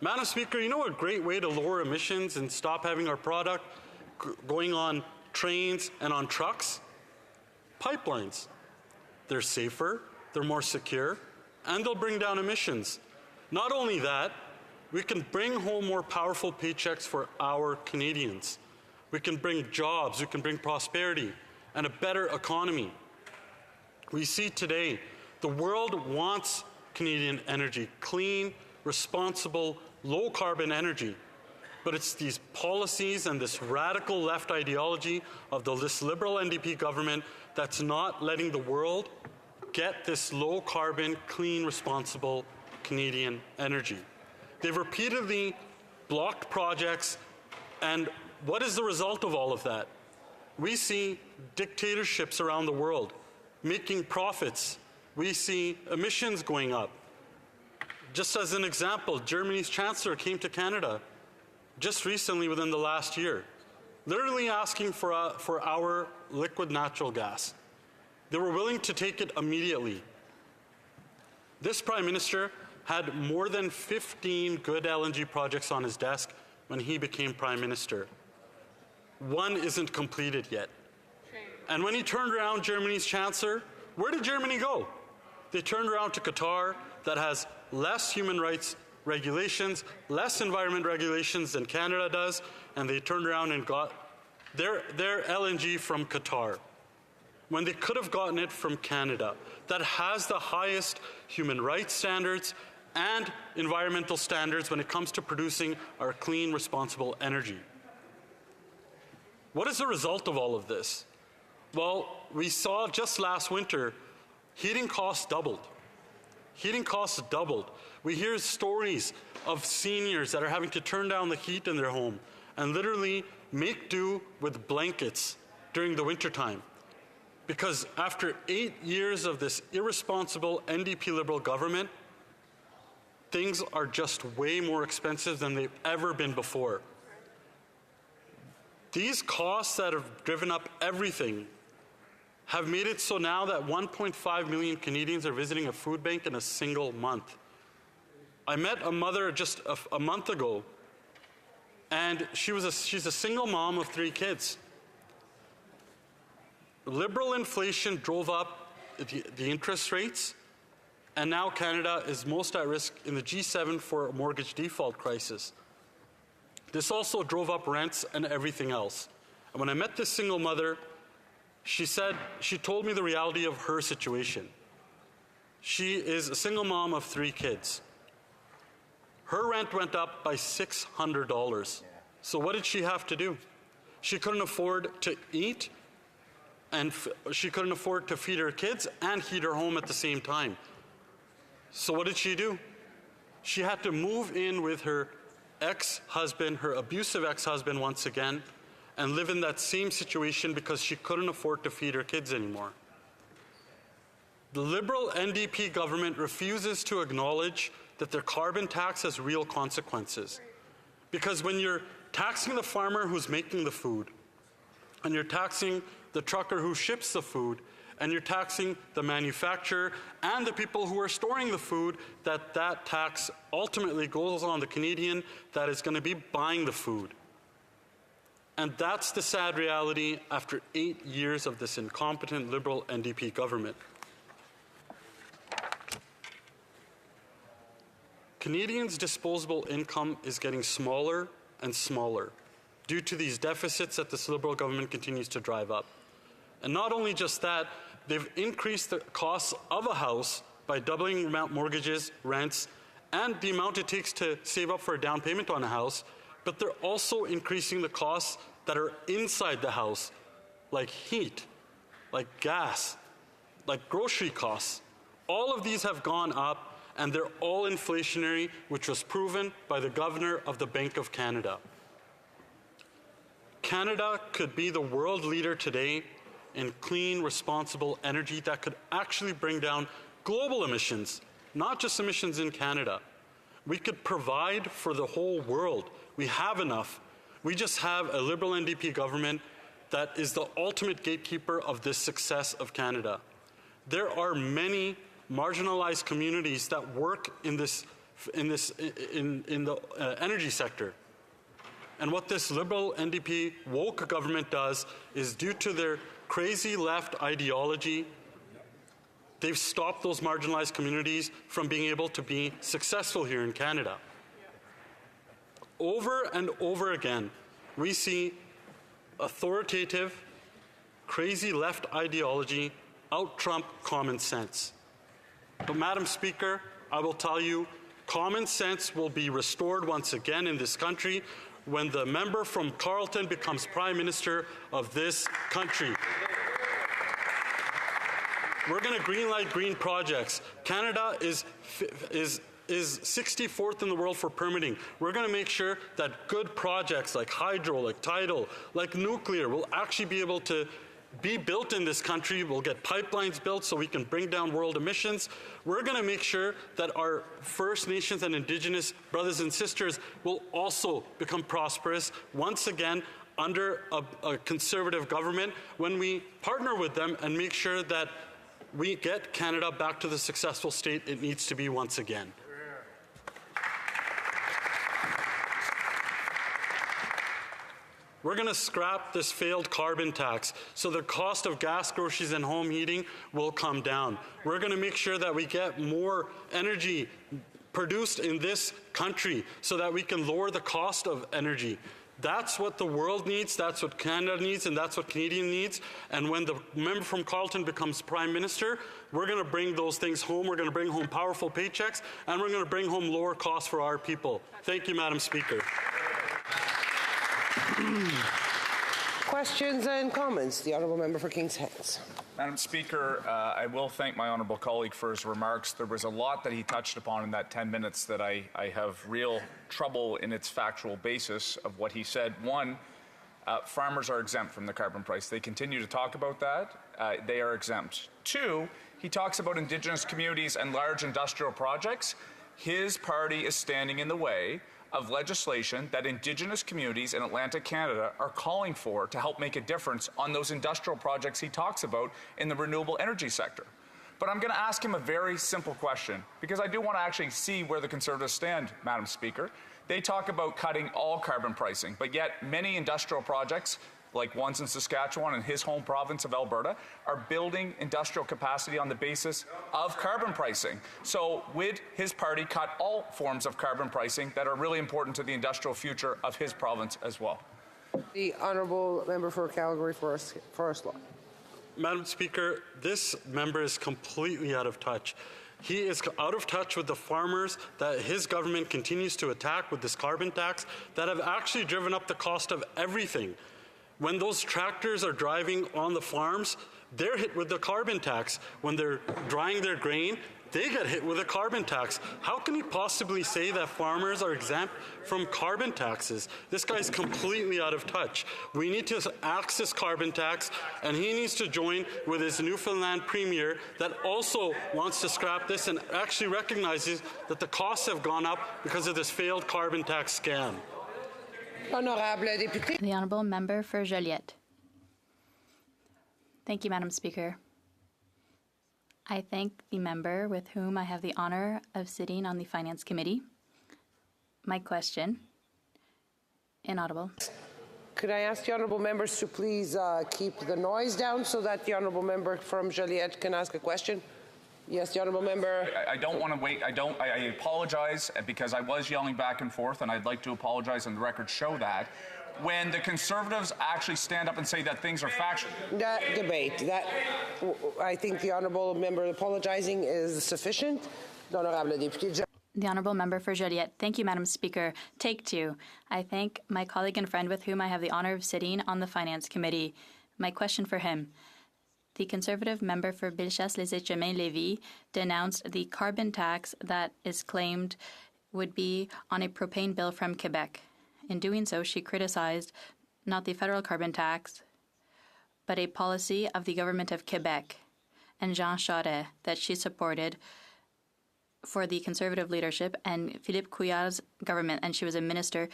Madam Speaker, you know a great way to lower emissions and stop having our product going on trains and on trucks? Pipelines. They're safer, they're more secure, and they'll bring down emissions. Not only that, we can bring home more powerful paychecks for our Canadians. We can bring jobs, we can bring prosperity, and a better economy. We see today, the world wants Canadian energy, clean, responsible, low-carbon energy. but it's these policies and this radical left ideology of this Liberal NDP government that's not letting the world get this low-carbon, clean, responsible Canadian energy. They've repeatedly blocked projects, and what is the result of all of that? We see dictatorships around the world making profits. We see emissions going up. Just as an example, Germany's chancellor came to Canada just recently within the last year, literally asking for our liquid natural gas. They were willing to take it immediately. This Prime Minister had more than 15 good LNG projects on his desk when he became Prime Minister. One isn't completed yet. And when he turned around Germany's chancellor, where did Germany go? They turned around to Qatar, that has less human rights regulations, less environment regulations than Canada does, and they turned around and got their LNG from Qatar, when they could have gotten it from Canada, that has the highest human rights standards and environmental standards when it comes to producing our clean, responsible energy. What is the result of all of this? Well, we saw just last winter, heating costs doubled. Heating costs doubled. We hear stories of seniors that are having to turn down the heat in their home and literally make do with blankets during the wintertime. Because after 8 years of this irresponsible NDP Liberal government, things are just way more expensive than they've ever been before. These costs that have driven up everything have made it so now that 1.5 million Canadians are visiting a food bank in a single month. I met a mother just a month ago, and she's a single mom of 3 kids. Liberal inflation drove up the interest rates, and now Canada is most at risk in the G7 for a mortgage default crisis. This also drove up rents and everything else. And when I met this single mother, she told me the reality of her situation. She is a single mom of 3 kids. Her rent went up by $600. So what did she have to do? She couldn't afford to eat, and she couldn't afford to feed her kids and heat her home at the same time. So what did she do? She had to move in with her ex-husband, her abusive ex-husband once again, and live in that same situation because she couldn't afford to feed her kids anymore. The Liberal NDP government refuses to acknowledge that their carbon tax has real consequences. Because when you're taxing the farmer who's making the food, and you're taxing the trucker who ships the food, and you're taxing the manufacturer and the people who are storing the food, that tax ultimately goes on the Canadian that is going to be buying the food. And that's the sad reality after 8 years of this incompetent Liberal NDP government. Canadians' disposable income is getting smaller and smaller due to these deficits that this Liberal government continues to drive up. And not only just that, they've increased the costs of a house by doubling mortgages, rents, and the amount it takes to save up for a down payment on a house, but they're also increasing the costs that are inside the house, like heat, like gas, like grocery costs. All of these have gone up, and they're all inflationary, which was proven by the Governor of the Bank of Canada. Canada could be the world leader today in clean, responsible energy that could actually bring down global emissions, not just emissions in Canada. We could provide for the whole world. We have enough. We just have a Liberal NDP government that is the ultimate gatekeeper of this success of Canada. There are many marginalized communities that work in the energy sector. And what this Liberal NDP woke government does is, due to their crazy left ideology, they've stopped those marginalized communities from being able to be successful here in Canada. Over and over again, we see authoritative, crazy left ideology out-trump common sense. But Madam Speaker, I will tell you, common sense will be restored once again in this country when the member from Carleton becomes Prime Minister of this country. We're going to greenlight green projects. Canada is 64th in the world for permitting. We're going to make sure that good projects like hydro, like tidal, like nuclear will actually be able to be built in this country. We'll get pipelines built so we can bring down world emissions. We're going to make sure that our First Nations and Indigenous brothers and sisters will also become prosperous once again under a conservative government when we partner with them and make sure that we get Canada back to the successful state it needs to be once again. We're going to scrap this failed carbon tax so the cost of gas, groceries, and home heating will come down. We're going to make sure that we get more energy produced in this country so that we can lower the cost of energy. That's what the world needs, that's what Canada needs, and that's what Canadian needs. And when the member from Carleton becomes Prime Minister, we're going to bring those things home. We're going to bring home powerful paychecks, and we're going to bring home lower costs for our people. Thank you, Madam Speaker. Questions and comments? The Honourable Member for Kings Heads. Madam Speaker, I will thank my honourable colleague for his remarks. There was a lot that he touched upon in that 10 minutes that I have real trouble in its factual basis of what he said. One, farmers are exempt from the carbon price. They continue to talk about that. They are exempt. Two, he talks about Indigenous communities and large industrial projects. His party is standing in the way of legislation that Indigenous communities in Atlantic Canada are calling for to help make a difference on those industrial projects he talks about in the renewable energy sector. But I'm going to ask him a very simple question, because I do want to actually see where the Conservatives stand, Madam Speaker. They talk about cutting all carbon pricing, but yet many industrial projects, like ones in Saskatchewan and his home province of Alberta, are building industrial capacity on the basis of carbon pricing. So would his party cut all forms of carbon pricing that are really important to the industrial future of his province as well? The Honourable Member for Calgary Forest Law. Madam Speaker, this member is completely out of touch. He is out of touch with the farmers that his government continues to attack with this carbon tax that have actually driven up the cost of everything. When those tractors are driving on the farms, they're hit with the carbon tax. When they're drying their grain, they get hit with a carbon tax. How can he possibly say that farmers are exempt from carbon taxes? This guy's completely out of touch. We need to axe this carbon tax, and he needs to join with his Newfoundland Premier that also wants to scrap this and actually recognizes that the costs have gone up because of this failed carbon tax scam. The Honourable Member for Joliette. Thank you, Madam Speaker. I thank the member with whom I have the honour of sitting on the Finance Committee. My question, inaudible. Could I ask the Honourable Members to please keep the noise down so that the Honourable Member from Joliette can ask a question? Yes, the Honourable Member. I don't want to wait. I apologize because I was yelling back and forth, and I'd like to apologize and the records show that. When the Conservatives actually stand up and say that things are factual. That debate, I think the Honourable Member apologizing is sufficient. The Honourable Member for Joliette. Thank you, Madam Speaker. Take two. I thank my colleague and friend with whom I have the honour of sitting on the Finance Committee. My question for him. The Conservative member for Bellechasse-les-Etchemins-Lévis denounced the carbon tax that is claimed would be on a propane bill from Quebec. In doing so, she criticized not the federal carbon tax, but a policy of the government of Quebec and Jean Charest that she supported for the Conservative leadership and Philippe Couillard's government, and she was a minister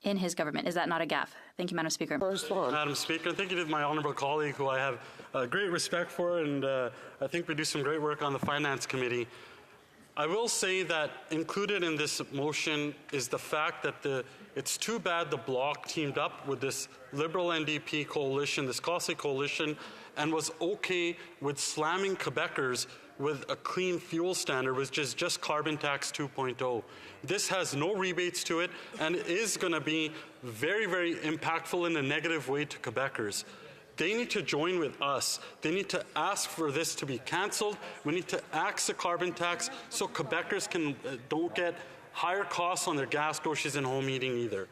in his government. Is that not a gaffe? Thank you, Madam Speaker. Madam Speaker, thank you to my honourable colleague who I have great respect for, and I think we do some great work on the Finance Committee. I will say that included in this motion is the fact that it's too bad the Bloc teamed up with this Liberal NDP coalition, this costly coalition, and was okay with slamming Quebecers with a clean fuel standard, which is just carbon tax 2.0. This has no rebates to it and is going to be very, very impactful in a negative way to Quebecers. They need to join with us. They need to ask for this to be cancelled. We need to axe the carbon tax so Quebecers don't get higher costs on their gas, groceries, and home heating either.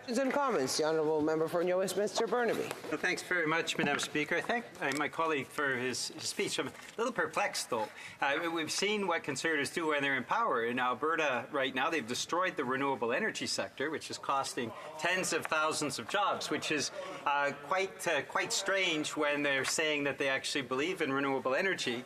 And comments. The Honourable Member for New Westminster Burnaby. Well, thanks very much, Madam Speaker. I thank my colleague for his speech. I'm a little perplexed, though. We've seen what Conservatives do when they're in power. In Alberta right now, they've destroyed the renewable energy sector, which is costing tens of thousands of jobs, which is quite strange when they're saying that they actually believe in renewable energy.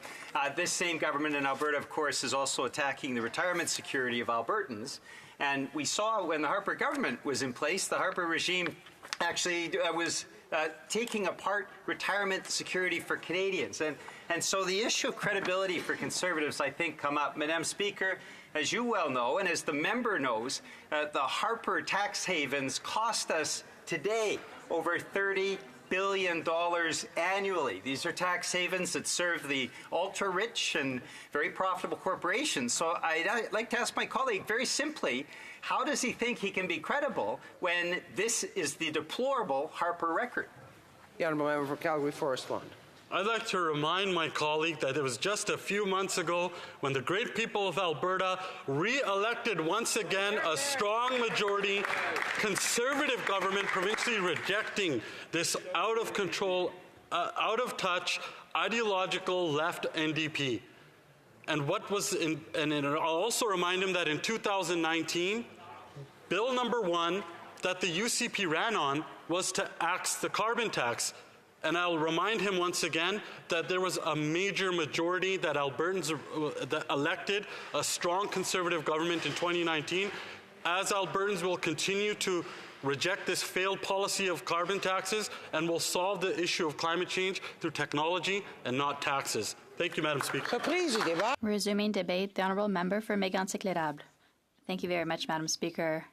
This same government in Alberta, of course, is also attacking the retirement security of Albertans. And we saw when the Harper government was in place, the Harper regime actually was taking apart retirement security for Canadians. And so the issue of credibility for Conservatives, I think, come up. Madam Speaker, as you well know, and as the member knows, the Harper tax havens cost us today over $30 billion annually. These are tax havens that serve the ultra-rich and very profitable corporations. So I'd like to ask my colleague very simply, how does he think he can be credible when this is the deplorable Harper record? The Honourable Member for Calgary Forest Lawn. I'd like to remind my colleague that it was just a few months ago when the great people of Alberta re-elected once again a strong majority Conservative government, provincially rejecting this out of control, out of touch, ideological left NDP. And I'll also remind him that in 2019, Bill number 1 that the UCP ran on was to axe the carbon tax. And I'll remind him once again that there was a major majority that Albertans that elected a strong Conservative government in 2019. As Albertans will continue to reject this failed policy of carbon taxes and will solve the issue of climate change through technology and not taxes. Thank you, Madam Speaker. Resuming debate, the Honourable Member for Mégantic-L'Érable. Thank you very much, Madam Speaker.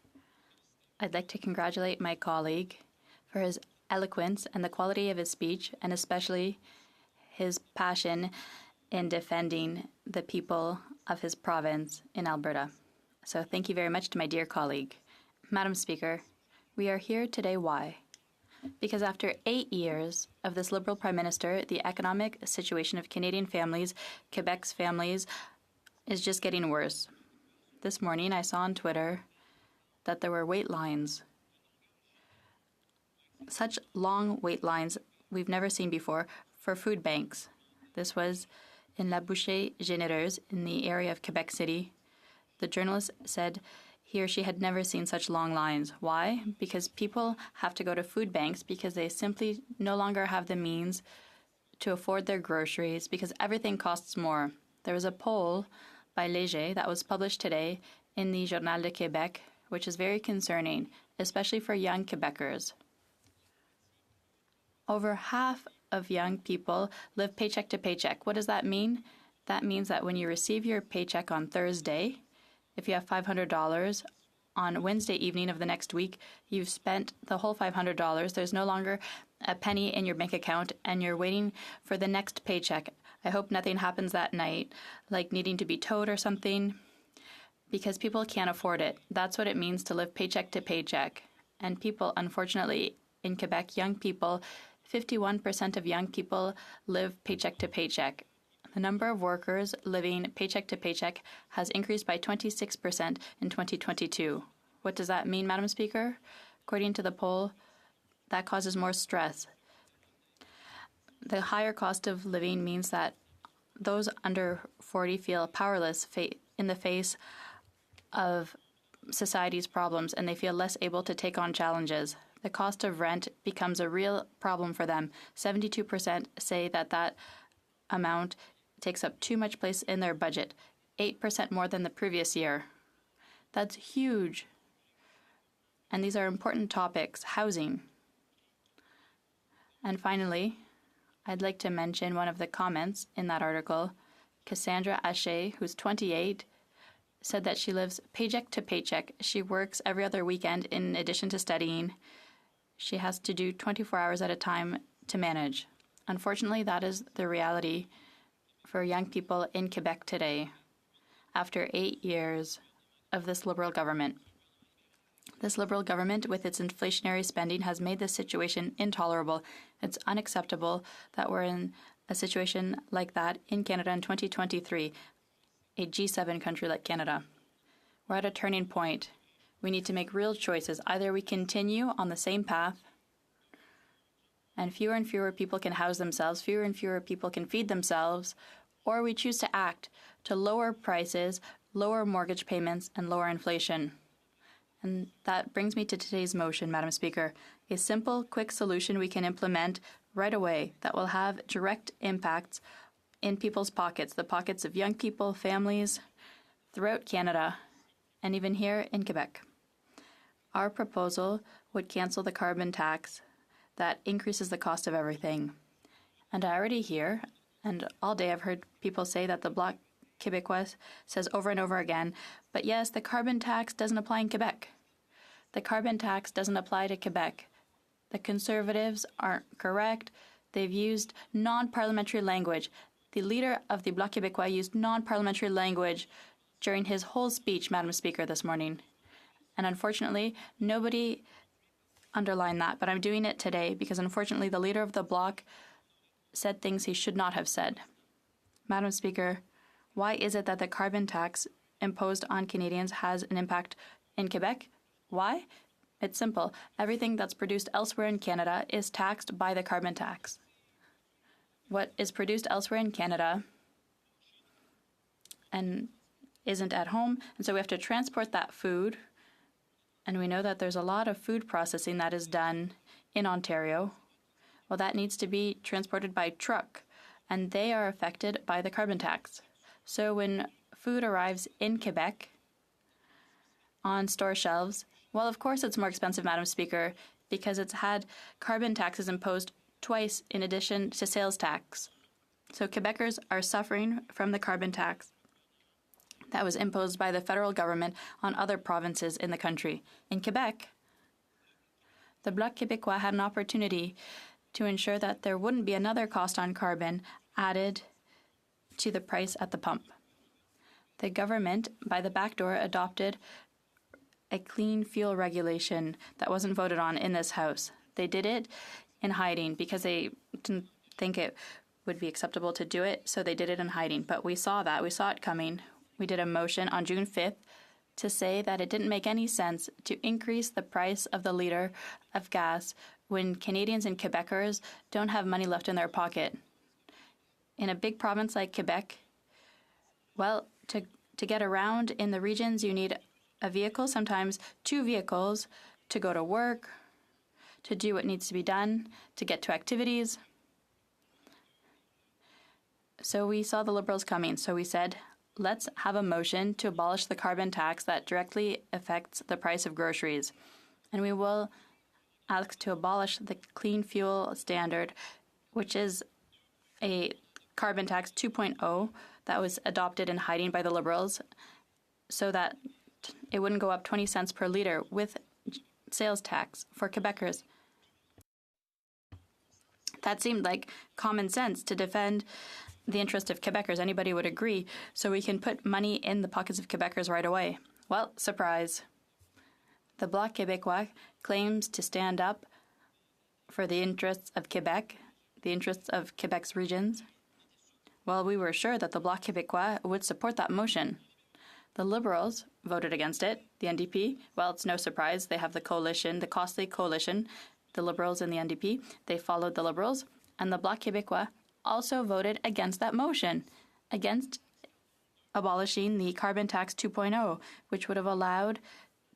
I'd like to congratulate my colleague for his eloquence and the quality of his speech, and especially his passion in defending the people of his province in Alberta. So thank you very much to my dear colleague. Madam Speaker, we are here today why? Because after 8 years of this Liberal Prime Minister, the economic situation of Canadian families, Quebec's families, is just getting worse. This morning I saw on Twitter that there were wait lines. Such long wait lines we've never seen before for food banks. This was in La Bouchée Généreuse in the area of Quebec City. The journalist said he or she had never seen such long lines. Why? Because people have to go to food banks because they simply no longer have the means to afford their groceries because everything costs more. There was a poll by Léger that was published today in the Journal de Québec, which is very concerning, especially for young Quebecers. Over half of young people live paycheck to paycheck. What does that mean? That means that when you receive your paycheck on Thursday, if you have $500, on Wednesday evening of the next week, you've spent the whole $500. There's no longer a penny in your bank account, and you're waiting for the next paycheck. I hope nothing happens that night, like needing to be towed or something, because people can't afford it. That's what it means to live paycheck to paycheck. And people, unfortunately, in Quebec, young people, 51% of young people live paycheck to paycheck. The number of workers living paycheck to paycheck has increased by 26% in 2022. What does that mean, Madam Speaker? According to the poll, that causes more stress. The higher cost of living means that those under 40 feel powerless in the face of society's problems, and they feel less able to take on challenges. The cost of rent becomes a real problem for them. 72% say that amount takes up too much place in their budget, 8% more than the previous year. That's huge. And these are important topics. Housing. And finally, I'd like to mention one of the comments in that article. Cassandra Haché, who's 28, said that she lives paycheck to paycheck. She works every other weekend in addition to studying. She has to do 24 hours at a time to manage. Unfortunately, that is the reality for young people in Quebec today, after 8 years of this Liberal government. This Liberal government, with its inflationary spending, has made this situation intolerable. It's unacceptable that we're in a situation like that in Canada in 2023, a G7 country like Canada. We're at a turning point. We need to make real choices. Either we continue on the same path, and fewer people can house themselves, fewer and fewer people can feed themselves, or we choose to act to lower prices, lower mortgage payments, and lower inflation. And that brings me to today's motion, Madam Speaker. A simple, quick solution we can implement right away that will have direct impacts in people's pockets, the pockets of young people, families, throughout Canada, and even here in Quebec. Our proposal would cancel the carbon tax that increases the cost of everything. And I already hear, and all day I've heard people say that the Bloc Québécois says over and over again, but yes, the carbon tax doesn't apply in Quebec. The carbon tax doesn't apply to Quebec. The Conservatives aren't correct. They've used non-parliamentary language. The leader of the Bloc Québécois used non-parliamentary language during his whole speech, Madam Speaker, this morning. And unfortunately, nobody underlined that, but I'm doing it today because unfortunately the leader of the Bloc said things he should not have said. Madam Speaker, why is it that the carbon tax imposed on Canadians has an impact in Quebec? Why? It's simple. Everything that's produced elsewhere in Canada is taxed by the carbon tax. What is produced elsewhere in Canada and isn't at home, and so we have to transport that food. And we know that there's a lot of food processing that is done in Ontario. Well, that needs to be transported by truck, and they are affected by the carbon tax. So when food arrives in Quebec on store shelves, well, of course it's more expensive, Madam Speaker, because it's had carbon taxes imposed twice in addition to sales tax. So Quebecers are suffering from the carbon tax that was imposed by the federal government on other provinces in the country. In Quebec, the Bloc Québécois had an opportunity to ensure that there wouldn't be another cost on carbon added to the price at the pump. The government, by the back door, adopted a clean fuel regulation that wasn't voted on in this House. They did it in hiding because they didn't think it would be acceptable to do it, so they did it in hiding. But we saw that. We saw it coming. We did a motion on June 5th to say that it didn't make any sense to increase the price of the liter of gas when Canadians and Quebecers don't have money left in their pocket. In a big province like Quebec, well, to get around in the regions, you need a vehicle, sometimes two vehicles, to go to work, to do what needs to be done, to get to activities. So we saw the Liberals coming, so we said, let's have a motion to abolish the carbon tax that directly affects the price of groceries. And we will ask to abolish the clean fuel standard, which is a carbon tax 2.0 that was adopted in hiding by the Liberals so that it wouldn't go up 20 cents per litre with sales tax for Quebecers. That seemed like common sense to defend the interest of Quebecers. Anybody would agree. So we can put money in the pockets of Quebecers right away. Well, surprise. The Bloc Québécois claims to stand up for the interests of Quebec, the interests of Quebec's regions. Well, we were sure that the Bloc Québécois would support that motion. The Liberals voted against it. The NDP, well, it's no surprise. They have the coalition, the costly coalition, the Liberals and the NDP. They followed the Liberals. And the Bloc Québécois also voted against that motion, against abolishing the carbon tax 2.0, which would have allowed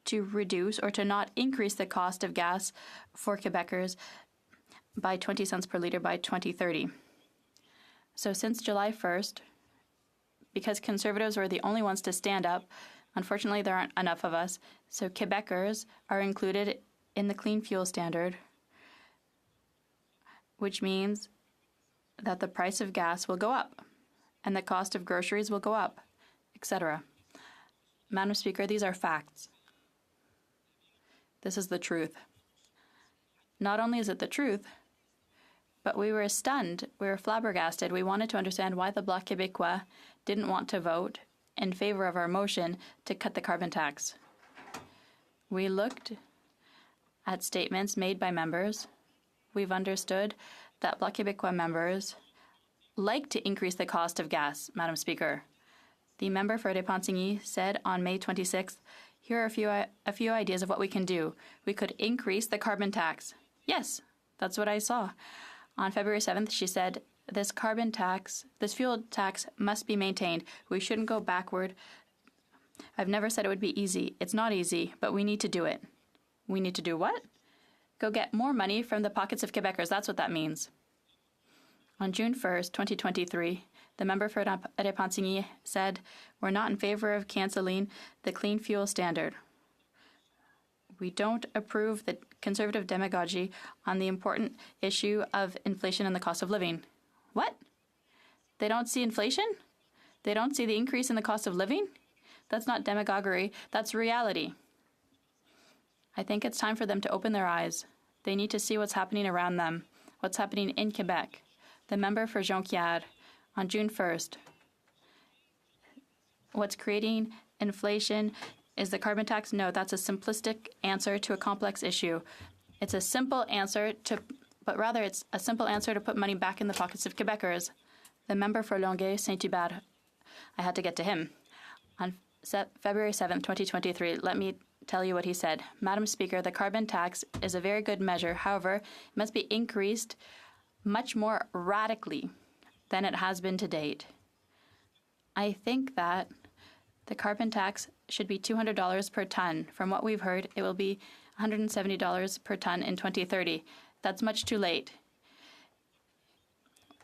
to reduce or to not increase the cost of gas for Quebecers by 20 cents per litre by 2030. So since July 1st, because Conservatives were the only ones to stand up, unfortunately there aren't enough of us, so Quebecers are included in the clean fuel standard, which means that the price of gas will go up and the cost of groceries will go up, etc. Madam Speaker, these are facts. This is the truth. Not only is it the truth, but we were stunned, we were flabbergasted. We wanted to understand why the Bloc Québécois didn't want to vote in favor of our motion to cut the carbon tax. We looked at statements made by members. We've understood that Bloc Québécois members like to increase the cost of gas, Madam Speaker. The member for Repentigny said on May 26th Here are a few ideas of what we can do. We could increase the carbon tax. Yes, that's what I saw. On February 7th, she said, this fuel tax must be maintained. We shouldn't go backward. I've never said it would be easy. It's not easy, but we need to do it. We need to do what? Go get more money from the pockets of Quebecers. That's what that means. On June 1st, 2023, the member for Repentigny said, we're not in favor of cancelling the clean fuel standard. We don't approve the Conservative demagogy on the important issue of inflation and the cost of living. What? They don't see inflation? They don't see the increase in the cost of living? That's not demagoguery, that's reality. I think it's time for them to open their eyes. They need to see what's happening around them, what's happening in Quebec. The member for Jonquière on June 1st. What's creating inflation is the carbon tax? No, that's a simplistic answer to a complex issue. It's a simple answer it's a simple answer to put money back in the pockets of Quebecers. The member for Longueuil, Saint-Hubert, I had to get to him. On February 7th, 2023, let me tell you what he said. Madam Speaker, the carbon tax is a very good measure. However, it must be increased much more radically than it has been to date. I think that the carbon tax should be $200 per ton. From what we've heard, it will be $170 per ton in 2030. That's much too late.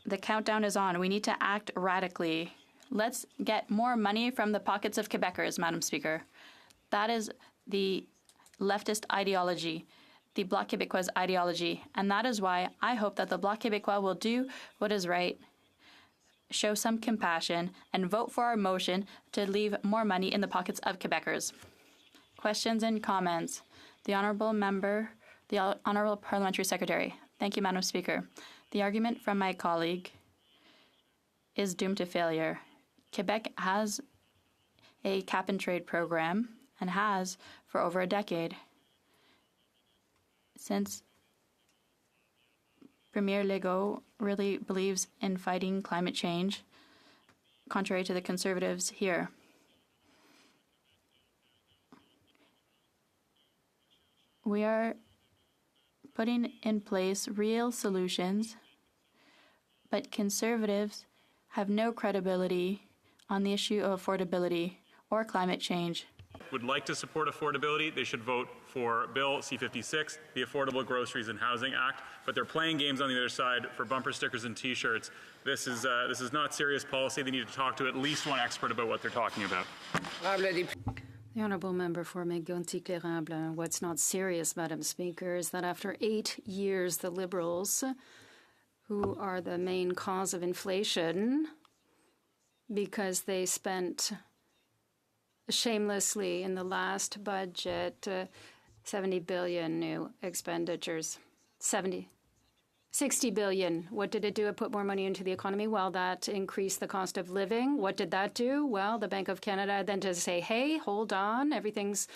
The countdown is on. We need to act radically. Let's get more money from the pockets of Quebecers, Madam Speaker. That is the leftist ideology, the Bloc Québécois ideology, and that is why I hope that the Bloc Québécois will do what is right, show some compassion, and vote for our motion to leave more money in the pockets of Quebecers. Questions and comments? The Honourable Member, the Honourable Parliamentary Secretary. Thank you, Madam Speaker. The argument from my colleague is doomed to failure. Quebec has a cap-and-trade program and has for over a decade. Since Premier Legault really believes in fighting climate change, contrary to the Conservatives here. We are putting in place real solutions, but Conservatives have no credibility on the issue of affordability or climate change. Would like to support affordability, they should vote for Bill C-56, the Affordable Groceries and Housing Act, but they're playing games on the other side for bumper stickers and T-shirts. This is not serious policy. They need to talk to at least one expert about what they're talking about. The Honourable Member for Mégantic-Lérable. What's not serious, Madam Speaker, is that after 8 years, the Liberals, who are the main cause of inflation, because they spent shamelessly in the last budget 70 billion new expenditures. 60 billion. What did it do? It put more money into the economy. Well, that increased the cost of living. What did that do? Well, the Bank of Canada then to say, hey, hold on, everything's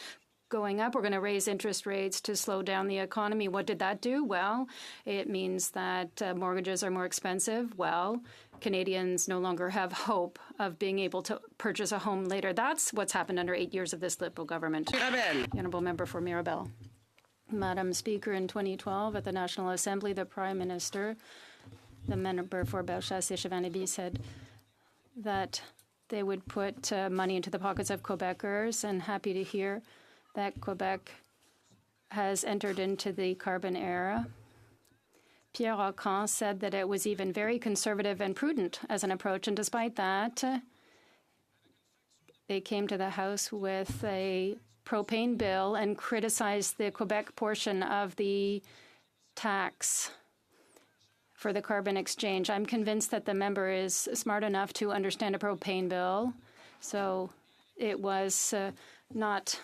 going up. We're going to raise interest rates to slow down the economy. What did that do? Well, it means that mortgages are more expensive. Well, Canadians no longer have hope of being able to purchase a home later. That's what's happened under 8 years of this Liberal government. The Honourable Member for Mirabel. Madam Speaker, in 2012 at the National Assembly, the Prime Minister, the member for Bellechasse-Chevanabie, said that they would put money into the pockets of Quebecers, and happy to hear that Quebec has entered into the carbon era. Pierre HoC said that it was even very conservative and prudent as an approach, and despite that, they came to the House with a propane bill and criticized the Quebec portion of the tax for the carbon exchange. I'm convinced that the member is smart enough to understand a propane bill, so it was not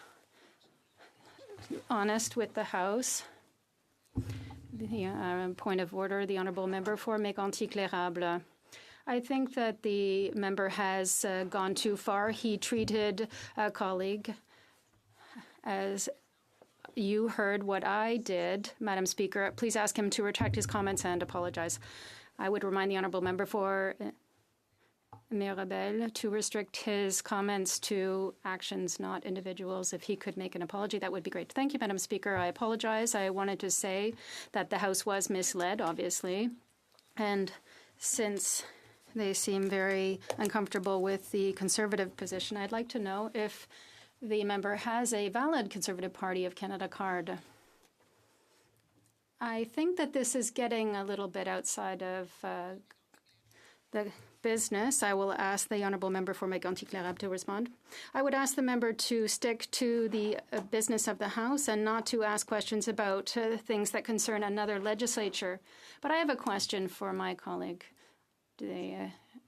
honest with the House. Point of order, the Honourable Member for Mégantic-Lérable. I think that the member has gone too far. He treated a colleague as you heard what I did, Madam Speaker. Please ask him to retract his comments and apologize. I would remind the Honourable Member for Mirabel to restrict his comments to actions, not individuals. If he could make an apology, that would be great. Thank you, Madam Speaker. I apologize. I wanted to say that the House was misled, obviously. And since they seem very uncomfortable with the Conservative position, I'd like to know if the member has a valid Conservative Party of Canada card. I think that this is getting a little bit outside of the business. I will ask the honourable member for Mégantic-Lérable to respond. I would ask the member to stick to the business of the House and not to ask questions about things that concern another legislature. But I have a question for my colleague.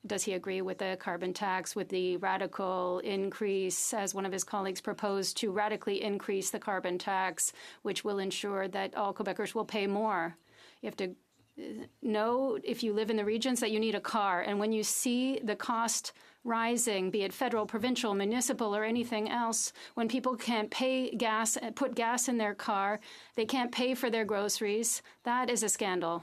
Does he agree with the carbon tax, with the radical increase, as one of his colleagues proposed, to radically increase the carbon tax, which will ensure that all Quebecers will pay more? You have to know, if you live in the regions, that you need a car. And when you see the cost rising, be it federal, provincial, municipal, or anything else, when people can't pay gas, put gas in their car, they can't pay for their groceries, that is a scandal.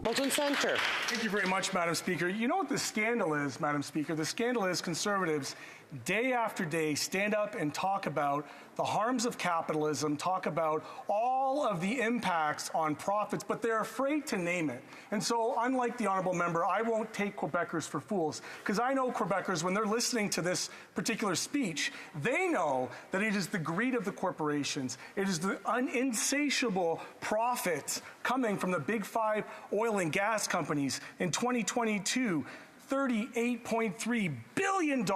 Bolton Centre. Thank you very much, Madam Speaker. You know what the scandal is, Madam Speaker? The scandal is Conservatives, day after day, stand up and talk about the harms of capitalism, talk about all of the impacts on profits, but they're afraid to name it. And so, unlike the honourable member, I won't take Quebecers for fools, because I know Quebecers, when they're listening to this particular speech, they know that it is the greed of the corporations, it is the insatiable profits coming from the big five oil and gas companies. In 2022, $38.3 billion.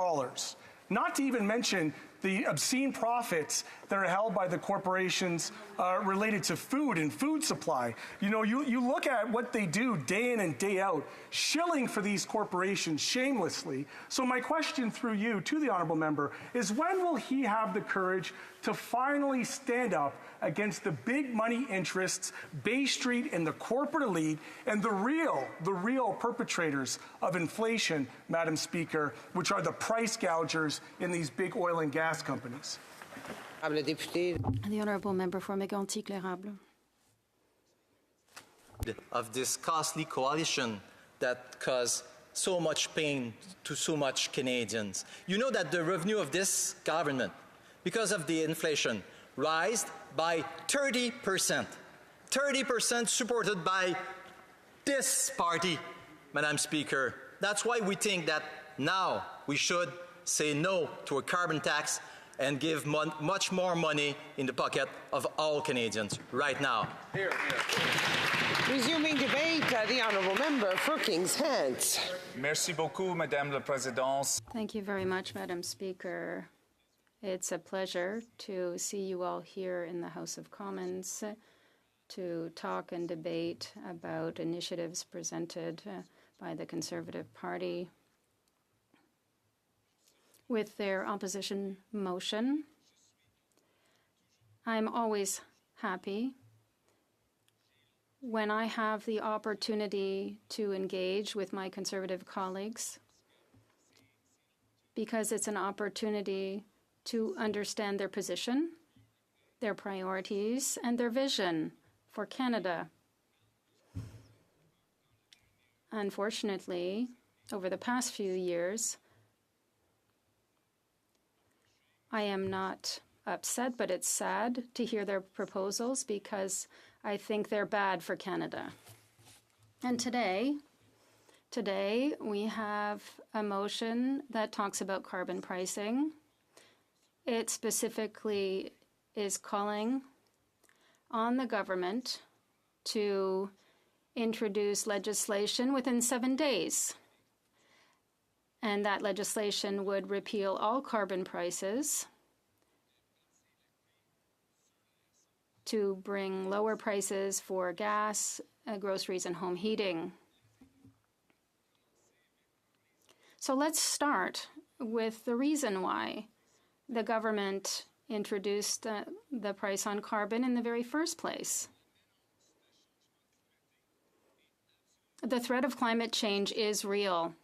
Not to even mention the obscene profits that are held by the corporations related to food and food supply. You know, you look at what they do day in and day out, shilling for these corporations shamelessly. So my question through you to the honourable member is, when will he have the courage to finally stand up against the big money interests, Bay Street and the corporate elite, and the real perpetrators of inflation, Madam Speaker, which are the price gougers in these big oil and gas companies? The honourable member for Mégantic-Lérable. Of this costly coalition that caused so much pain to so much Canadians. You know that the revenue of this government, because of the inflation, rise by 30%. 30% supported by this party, Madam Speaker. That's why we think that now we should say no to a carbon tax and give much more money in the pocket of all Canadians right now. Here. Resuming debate, the honourable member for King's Hands. Merci beaucoup, Madame la Présidente. Thank you very much, Madam Speaker. It's a pleasure to see you all here in the House of Commons to talk and debate about initiatives presented by the Conservative Party. With their opposition motion, I'm always happy when I have the opportunity to engage with my Conservative colleagues, because it's an opportunity to understand their position, their priorities, and their vision for Canada. Unfortunately, over the past few years, I am not upset, but it's sad to hear their proposals, because I think they're bad for Canada. And today we have a motion that talks about carbon pricing. It specifically is calling on the government to introduce legislation within 7 days. And that legislation would repeal all carbon prices to bring lower prices for gas, groceries, and home heating. So let's start with the reason why the government introduced the price on carbon in the very first place. The threat of climate change is real.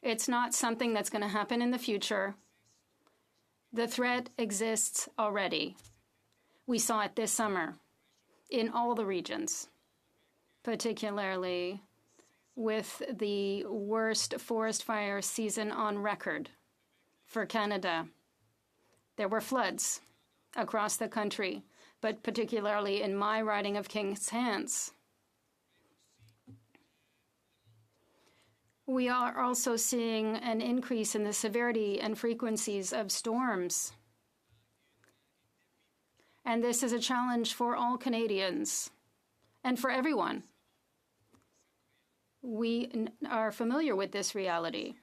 It's not something that's going to happen in the future. The threat exists already. We saw it this summer in all the regions, particularly with the worst forest fire season on record for Canada. There were floods across the country, but particularly in my riding of King's Hants. We are also seeing an increase in the severity and frequencies of storms. And this is a challenge for all Canadians and for everyone. We are familiar with this reality.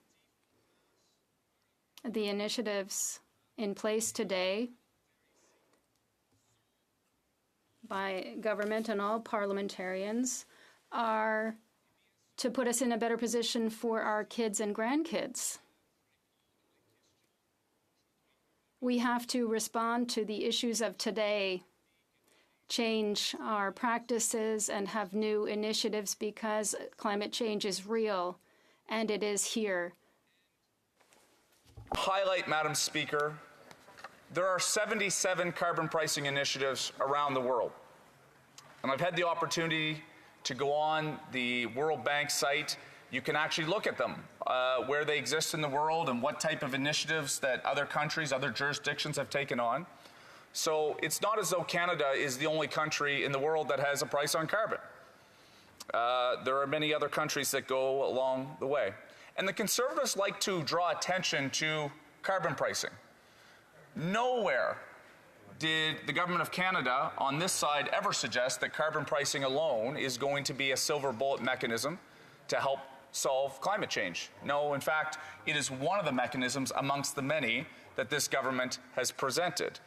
The initiatives in place today by government and all parliamentarians are to put us in a better position for our kids and grandkids. We have to respond to the issues of today, change our practices, and have new initiatives because climate change is real and it is here. Highlight, Madam Speaker, there are 77 carbon pricing initiatives around the world. And I've had the opportunity to go on the World Bank site. You can actually look at them, where they exist in the world and what type of initiatives that other countries, other jurisdictions have taken on. So it's not as though Canada is the only country in the world that has a price on carbon. There are many other countries that go along the way. And the Conservatives like to draw attention to carbon pricing. Nowhere did the Government of Canada on this side ever suggest that carbon pricing alone is going to be a silver bullet mechanism to help solve climate change. No, in fact, it is one of the mechanisms amongst the many that this government has presented.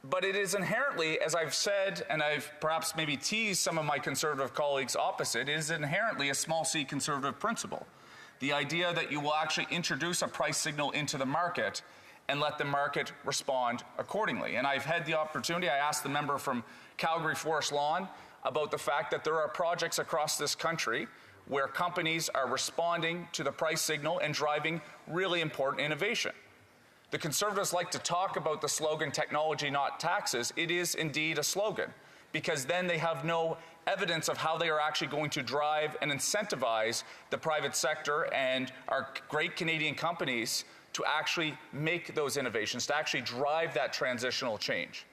But it is inherently, as I've said, and I've perhaps maybe teased some of my Conservative colleagues opposite, it is inherently a small c Conservative principle. The idea that you will actually introduce a price signal into the market and let the market respond accordingly. And I've had the opportunity, I asked the member from Calgary Forest Lawn about the fact that there are projects across this country where companies are responding to the price signal and driving really important innovation. The Conservatives like to talk about the slogan, technology, not taxes. It is indeed a slogan, because then they have no evidence of how they are actually going to drive and incentivize the private sector and our great Canadian companies to actually make those innovations, to actually drive that transitional change.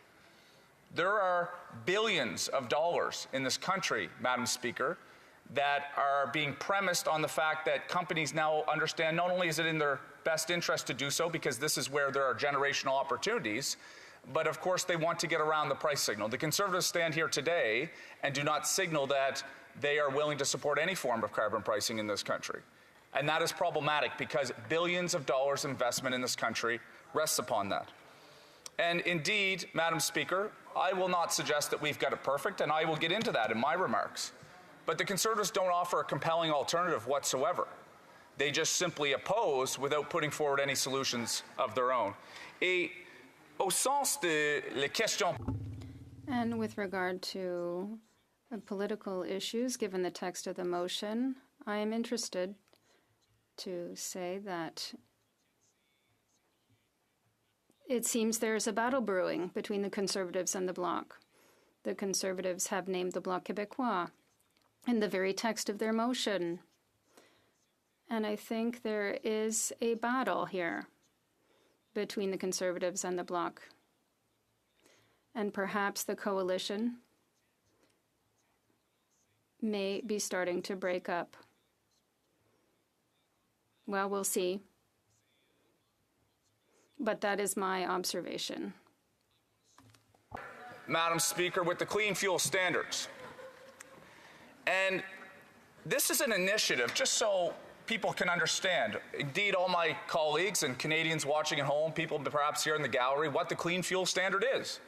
There are billions of dollars in this country, Madam Speaker, that are being premised on the fact that companies now understand not only is it in their best interest to do so, because this is where there are generational opportunities, but of course they want to get around the price signal. The Conservatives stand here today and do not signal that they are willing to support any form of carbon pricing in this country. And that is problematic because billions of dollars investment in this country rests upon that. And indeed, Madam Speaker, I will not suggest that we've got it perfect, and I will get into that in my remarks. But the Conservatives don't offer a compelling alternative whatsoever. They just simply oppose without putting forward any solutions of their own. Et au sens de la question. And with regard to political issues, given the text of the motion, I am interested to say that it seems there's a battle brewing between the Conservatives and the Bloc. The Conservatives have named the Bloc Québécois in the very text of their motion. And I think there is a battle here between the Conservatives and the Bloc. And perhaps the coalition may be starting to break up. Well, we'll see. But that is my observation. Madam Speaker, with the clean fuel standards. And this is an initiative, just so people can understand, indeed all my colleagues and Canadians watching at home, people perhaps here in the gallery, what the clean fuel standard is.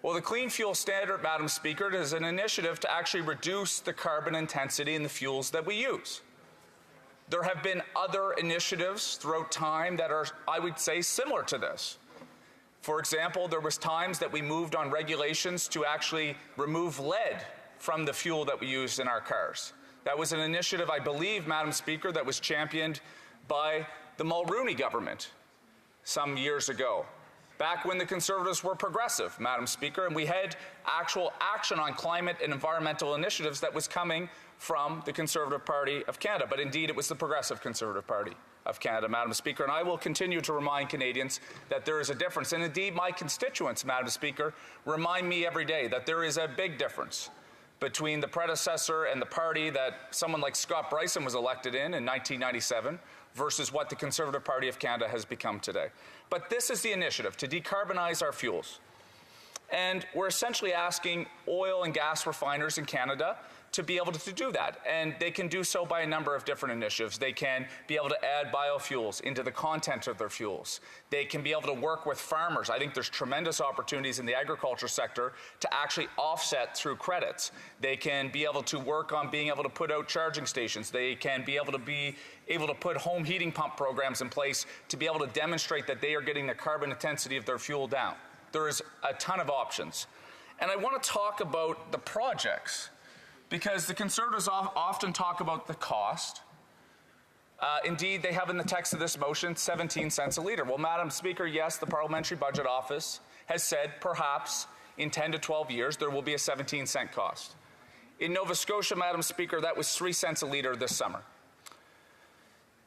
Well, the clean fuel standard, Madam Speaker, is an initiative to actually reduce the carbon intensity in the fuels that we use. There have been other initiatives throughout time that are, I would say, similar to this. For example, there was times that we moved on regulations to actually remove lead from the fuel that we used in our cars. That was an initiative, I believe, Madam Speaker, that was championed by the Mulroney government some years ago, back when the Conservatives were progressive, Madam Speaker, and we had actual action on climate and environmental initiatives that was coming from the Conservative Party of Canada, but indeed it was the Progressive Conservative Party of Canada, Madam Speaker, and I will continue to remind Canadians that there is a difference. And indeed, my constituents, Madam Speaker, remind me every day that there is a big difference between the predecessor and the party that someone like Scott Bryson was elected in 1997 versus what the Conservative Party of Canada has become today. But this is the initiative to decarbonize our fuels. And we're essentially asking oil and gas refiners in Canada to be able to do that. And they can do so by a number of different initiatives. They can be able to add biofuels into the content of their fuels. They can be able to work with farmers. I think there's tremendous opportunities in the agriculture sector to actually offset through credits. They can be able to work on being able to put out charging stations. They can be able to put home heating pump programs in place to be able to demonstrate that they are getting the carbon intensity of their fuel down. There is a ton of options. And I want to talk about the projects, because the Conservatives often talk about the cost. Indeed, they have in the text of this motion 17 cents a litre. Well, Madam Speaker, yes, the Parliamentary Budget Office has said perhaps in 10 to 12 years there will be a 17-cent cost. In Nova Scotia, Madam Speaker, that was 3 cents a litre this summer.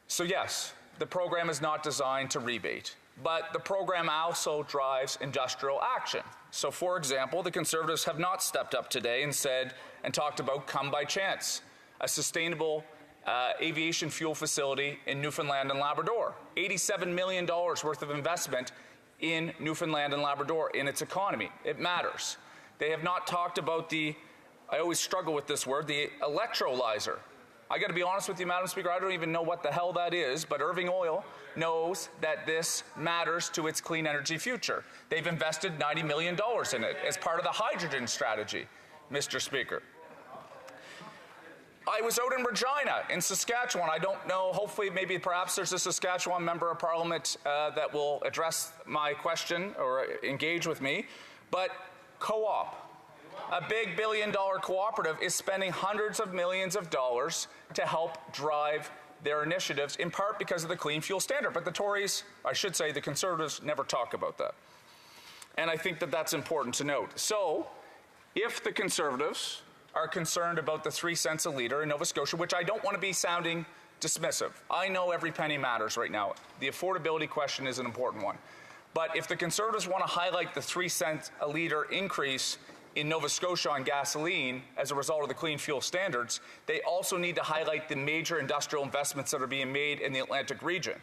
So yes, the program is not designed to rebate, but the program also drives industrial action. So, for example, the Conservatives have not stepped up today and said and talked about Come By Chance, a sustainable aviation fuel facility in Newfoundland and Labrador. $87 million worth of investment in Newfoundland and Labrador in its economy. It matters. They have not talked about the, I always struggle with this word, the electrolyzer. I got to be honest with you, Madam Speaker, I don't even know what the hell that is, but Irving Oil knows that this matters to its clean energy future. They've invested $90 million in it as part of the hydrogen strategy, Mr. Speaker. I was out in Regina, in Saskatchewan. I don't know, hopefully, maybe perhaps there's a Saskatchewan member of Parliament that will address my question or engage with me, but Co-op, a big billion-dollar cooperative, is spending hundreds of millions of dollars to help drive their initiatives, in part because of the Clean Fuel Standard. But the Tories, I should say the Conservatives, never talk about that. And I think that that's important to note. So, if the Conservatives are concerned about the 3 cents a litre in Nova Scotia, which I don't want to be sounding dismissive. I know every penny matters right now. The affordability question is an important one. But if the Conservatives want to highlight the 3 cents a litre increase in Nova Scotia on gasoline as a result of the Clean Fuel Standards, they also need to highlight the major industrial investments that are being made in the Atlantic region.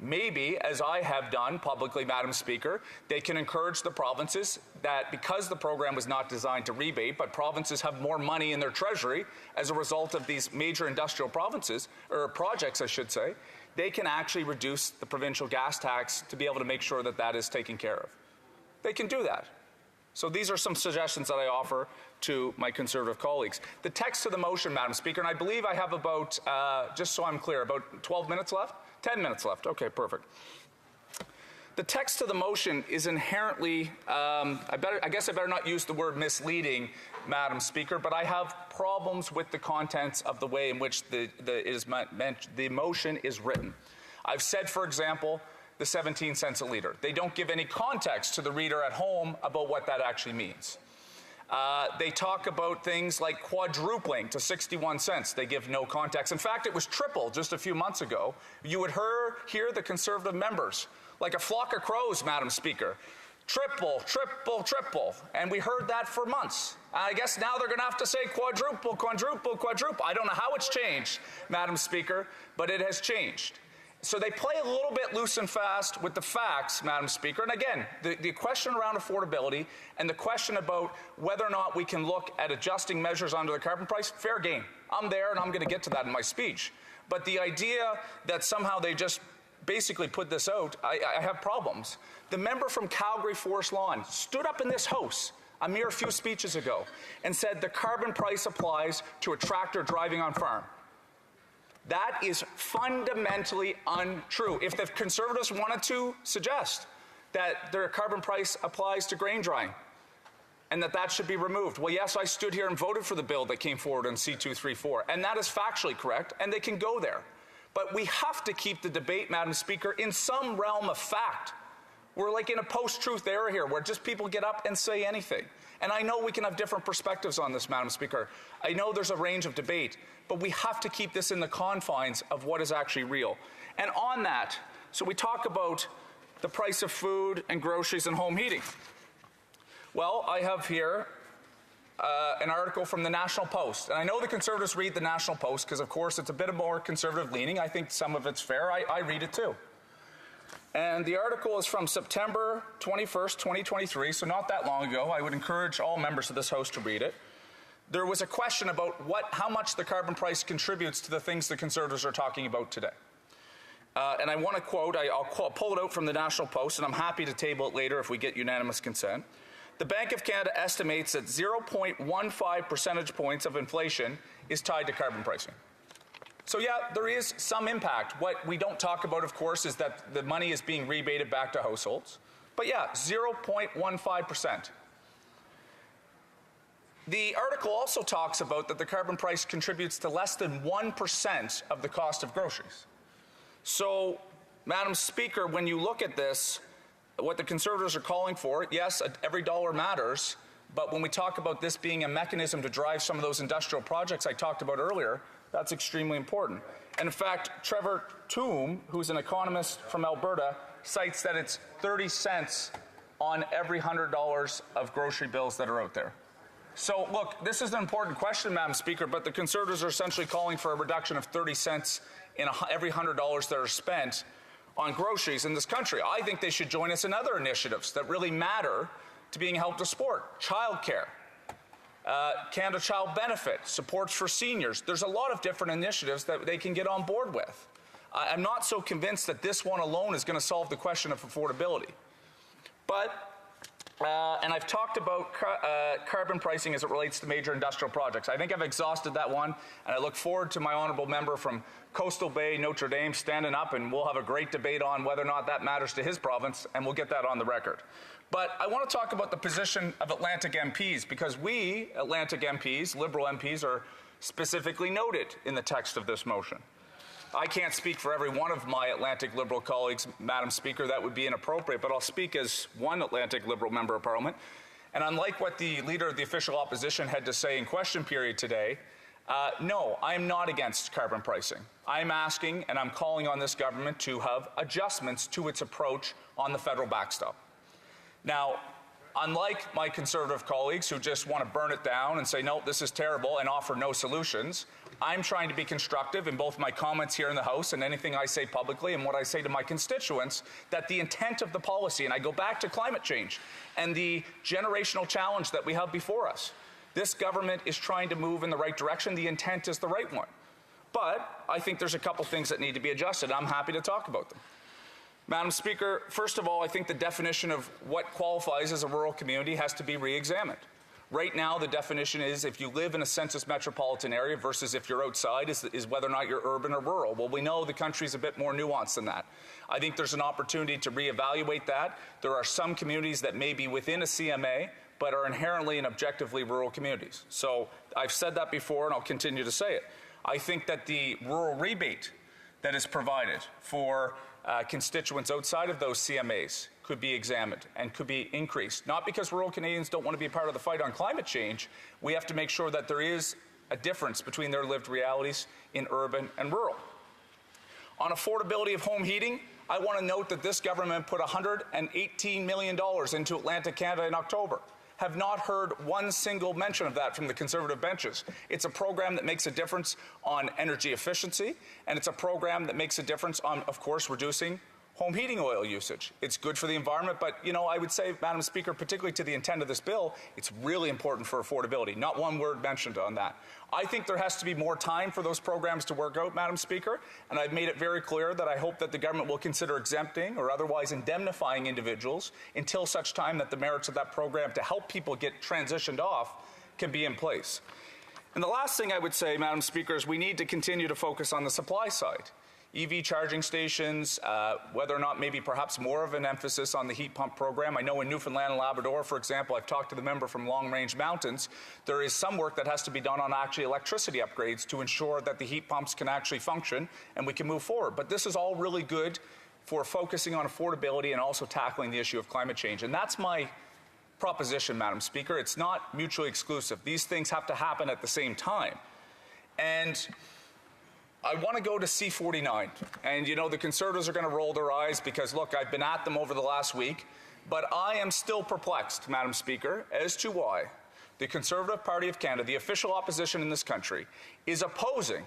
Maybe, as I have done publicly, Madam Speaker, they can encourage the provinces that because the program was not designed to rebate, but provinces have more money in their treasury as a result of these major industrial projects, I should say, they can actually reduce the provincial gas tax to be able to make sure that that is taken care of. They can do that. So these are some suggestions that I offer to my Conservative colleagues. The text of the motion, Madam Speaker, and I believe I have about, just so I'm clear, about 12 minutes left? 10 minutes left. Okay, perfect. The text of the motion is inherently, I guess I better not use the word misleading, Madam Speaker, but I have problems with the contents of the way in which the motion is written. I've said, for example, the 17 cents a litre. They don't give any context to the reader at home about what that actually means. They talk about things like quadrupling to 61 cents. They give no context. In fact, it was triple just a few months ago. You would hear the Conservative members, like a flock of crows, Madam Speaker. Triple, triple, triple. And we heard that for months. I guess now they're going to have to say quadruple, quadruple, quadruple. I don't know how it's changed, Madam Speaker, but it has changed. So they play a little bit loose and fast with the facts, Madam Speaker. And again, the question around affordability and the question about whether or not we can look at adjusting measures under the carbon price, fair game. I'm there and I'm going to get to that in my speech. But the idea that somehow they just basically put this out, I have problems. The member from Calgary Forest Lawn stood up in this House a mere few speeches ago and said the carbon price applies to a tractor driving on farm. That is fundamentally untrue. If the Conservatives wanted to suggest that their carbon price applies to grain drying and that should be removed, well, yes, I stood here and voted for the bill that came forward on C-234, and that is factually correct, and they can go there. But we have to keep the debate, Madam Speaker, in some realm of fact. We're like in a post-truth era here where just people get up and say anything. And I know we can have different perspectives on this, Madam Speaker. I know there's a range of debate, but we have to keep this in the confines of what is actually real. And on that, so we talk about the price of food and groceries and home heating. Well, I have here an article from the National Post. And I know the Conservatives read the National Post because, of course, it's a bit more conservative leaning. I think some of it's fair. I read it too. And the article is from September 21st, 2023, so not that long ago. I would encourage all members of this House to read it. There was a question about how much the carbon price contributes to the things the Conservatives are talking about today. And I want to quote, I'll pull it out from the National Post, and I'm happy to table it later if we get unanimous consent. The Bank of Canada estimates that 0.15 percentage points of inflation is tied to carbon pricing. So yeah, there is some impact. What we don't talk about, of course, is that the money is being rebated back to households. But yeah, 0.15%. The article also talks about that the carbon price contributes to less than 1% of the cost of groceries. So, Madam Speaker, when you look at this, what the Conservatives are calling for, yes, every dollar matters, but when we talk about this being a mechanism to drive some of those industrial projects I talked about earlier, that's extremely important. And in fact, Trevor Toome, who's an economist from Alberta, cites that it's 30 cents on every $100 of grocery bills that are out there. So look, this is an important question, Madam Speaker, but the Conservatives are essentially calling for a reduction of 30 cents in every $100 that are spent on groceries in this country. I think they should join us in other initiatives that really matter to being helped to support. Childcare, Canada Child Benefit, supports for seniors. There's a lot of different initiatives that they can get on board with. I'm not so convinced that this one alone is going to solve the question of affordability. But and I've talked about carbon pricing as it relates to major industrial projects. I think I've exhausted that one, and I look forward to my honourable member from Coastal Bay, Notre Dame, standing up, and we'll have a great debate on whether or not that matters to his province, and we'll get that on the record. But I want to talk about the position of Atlantic MPs, because we, Atlantic MPs, Liberal MPs, are specifically noted in the text of this motion. I can't speak for every one of my Atlantic Liberal colleagues, Madam Speaker. That would be inappropriate, but I'll speak as one Atlantic Liberal member of Parliament. And unlike what the Leader of the Official Opposition had to say in question period today, no, I am not against carbon pricing. I'm asking and I'm calling on this government to have adjustments to its approach on the federal backstop. Now, unlike my Conservative colleagues who just want to burn it down and say, no, this is terrible, and offer no solutions, I'm trying to be constructive in both my comments here in the House and anything I say publicly and what I say to my constituents, that the intent of the policy, and I go back to climate change and the generational challenge that we have before us. This government is trying to move in the right direction. The intent is the right one. But I think there's a couple things that need to be adjusted. I'm happy to talk about them. Madam Speaker, first of all, I think the definition of what qualifies as a rural community has to be re-examined. Right now, the definition is if you live in a census metropolitan area versus if you're outside is whether or not you're urban or rural. Well, we know the country's a bit more nuanced than that. I think there's an opportunity to reevaluate that. There are some communities that may be within a CMA, but are inherently and objectively rural communities. So I've said that before, and I'll continue to say it. I think that the rural rebate that is provided for constituents outside of those CMAs could be examined and could be increased. Not because rural Canadians don't want to be a part of the fight on climate change. We have to make sure that there is a difference between their lived realities in urban and rural. On affordability of home heating, I want to note that this government put $118 million into Atlantic Canada in October. Have not heard one single mention of that from the Conservative benches. It's a program that makes a difference on energy efficiency, and it's a program that makes a difference on, of course, reducing home heating oil usage. It's good for the environment, but, you know, I would say, Madam Speaker, particularly to the intent of this bill, it's really important for affordability. Not one word mentioned on that. I think there has to be more time for those programs to work out, Madam Speaker, and I've made it very clear that I hope that the government will consider exempting or otherwise indemnifying individuals until such time that the merits of that program to help people get transitioned off can be in place. And the last thing I would say, Madam Speaker, is we need to continue to focus on the supply side. EV charging stations, whether or not maybe perhaps more of an emphasis on the heat pump program. I know in Newfoundland and Labrador, for example, I've talked to the member from Long Range Mountains, there is some work that has to be done on actually electricity upgrades to ensure that the heat pumps can actually function and we can move forward. But this is all really good for focusing on affordability and also tackling the issue of climate change. And that's my proposition, Madam Speaker. It's not mutually exclusive. These things have to happen at the same time. And I want to go to C49. And, you know, the Conservatives are going to roll their eyes because, look, I've been at them over the last week. But I am still perplexed, Madam Speaker, as to why the Conservative Party of Canada, the official opposition in this country, is opposing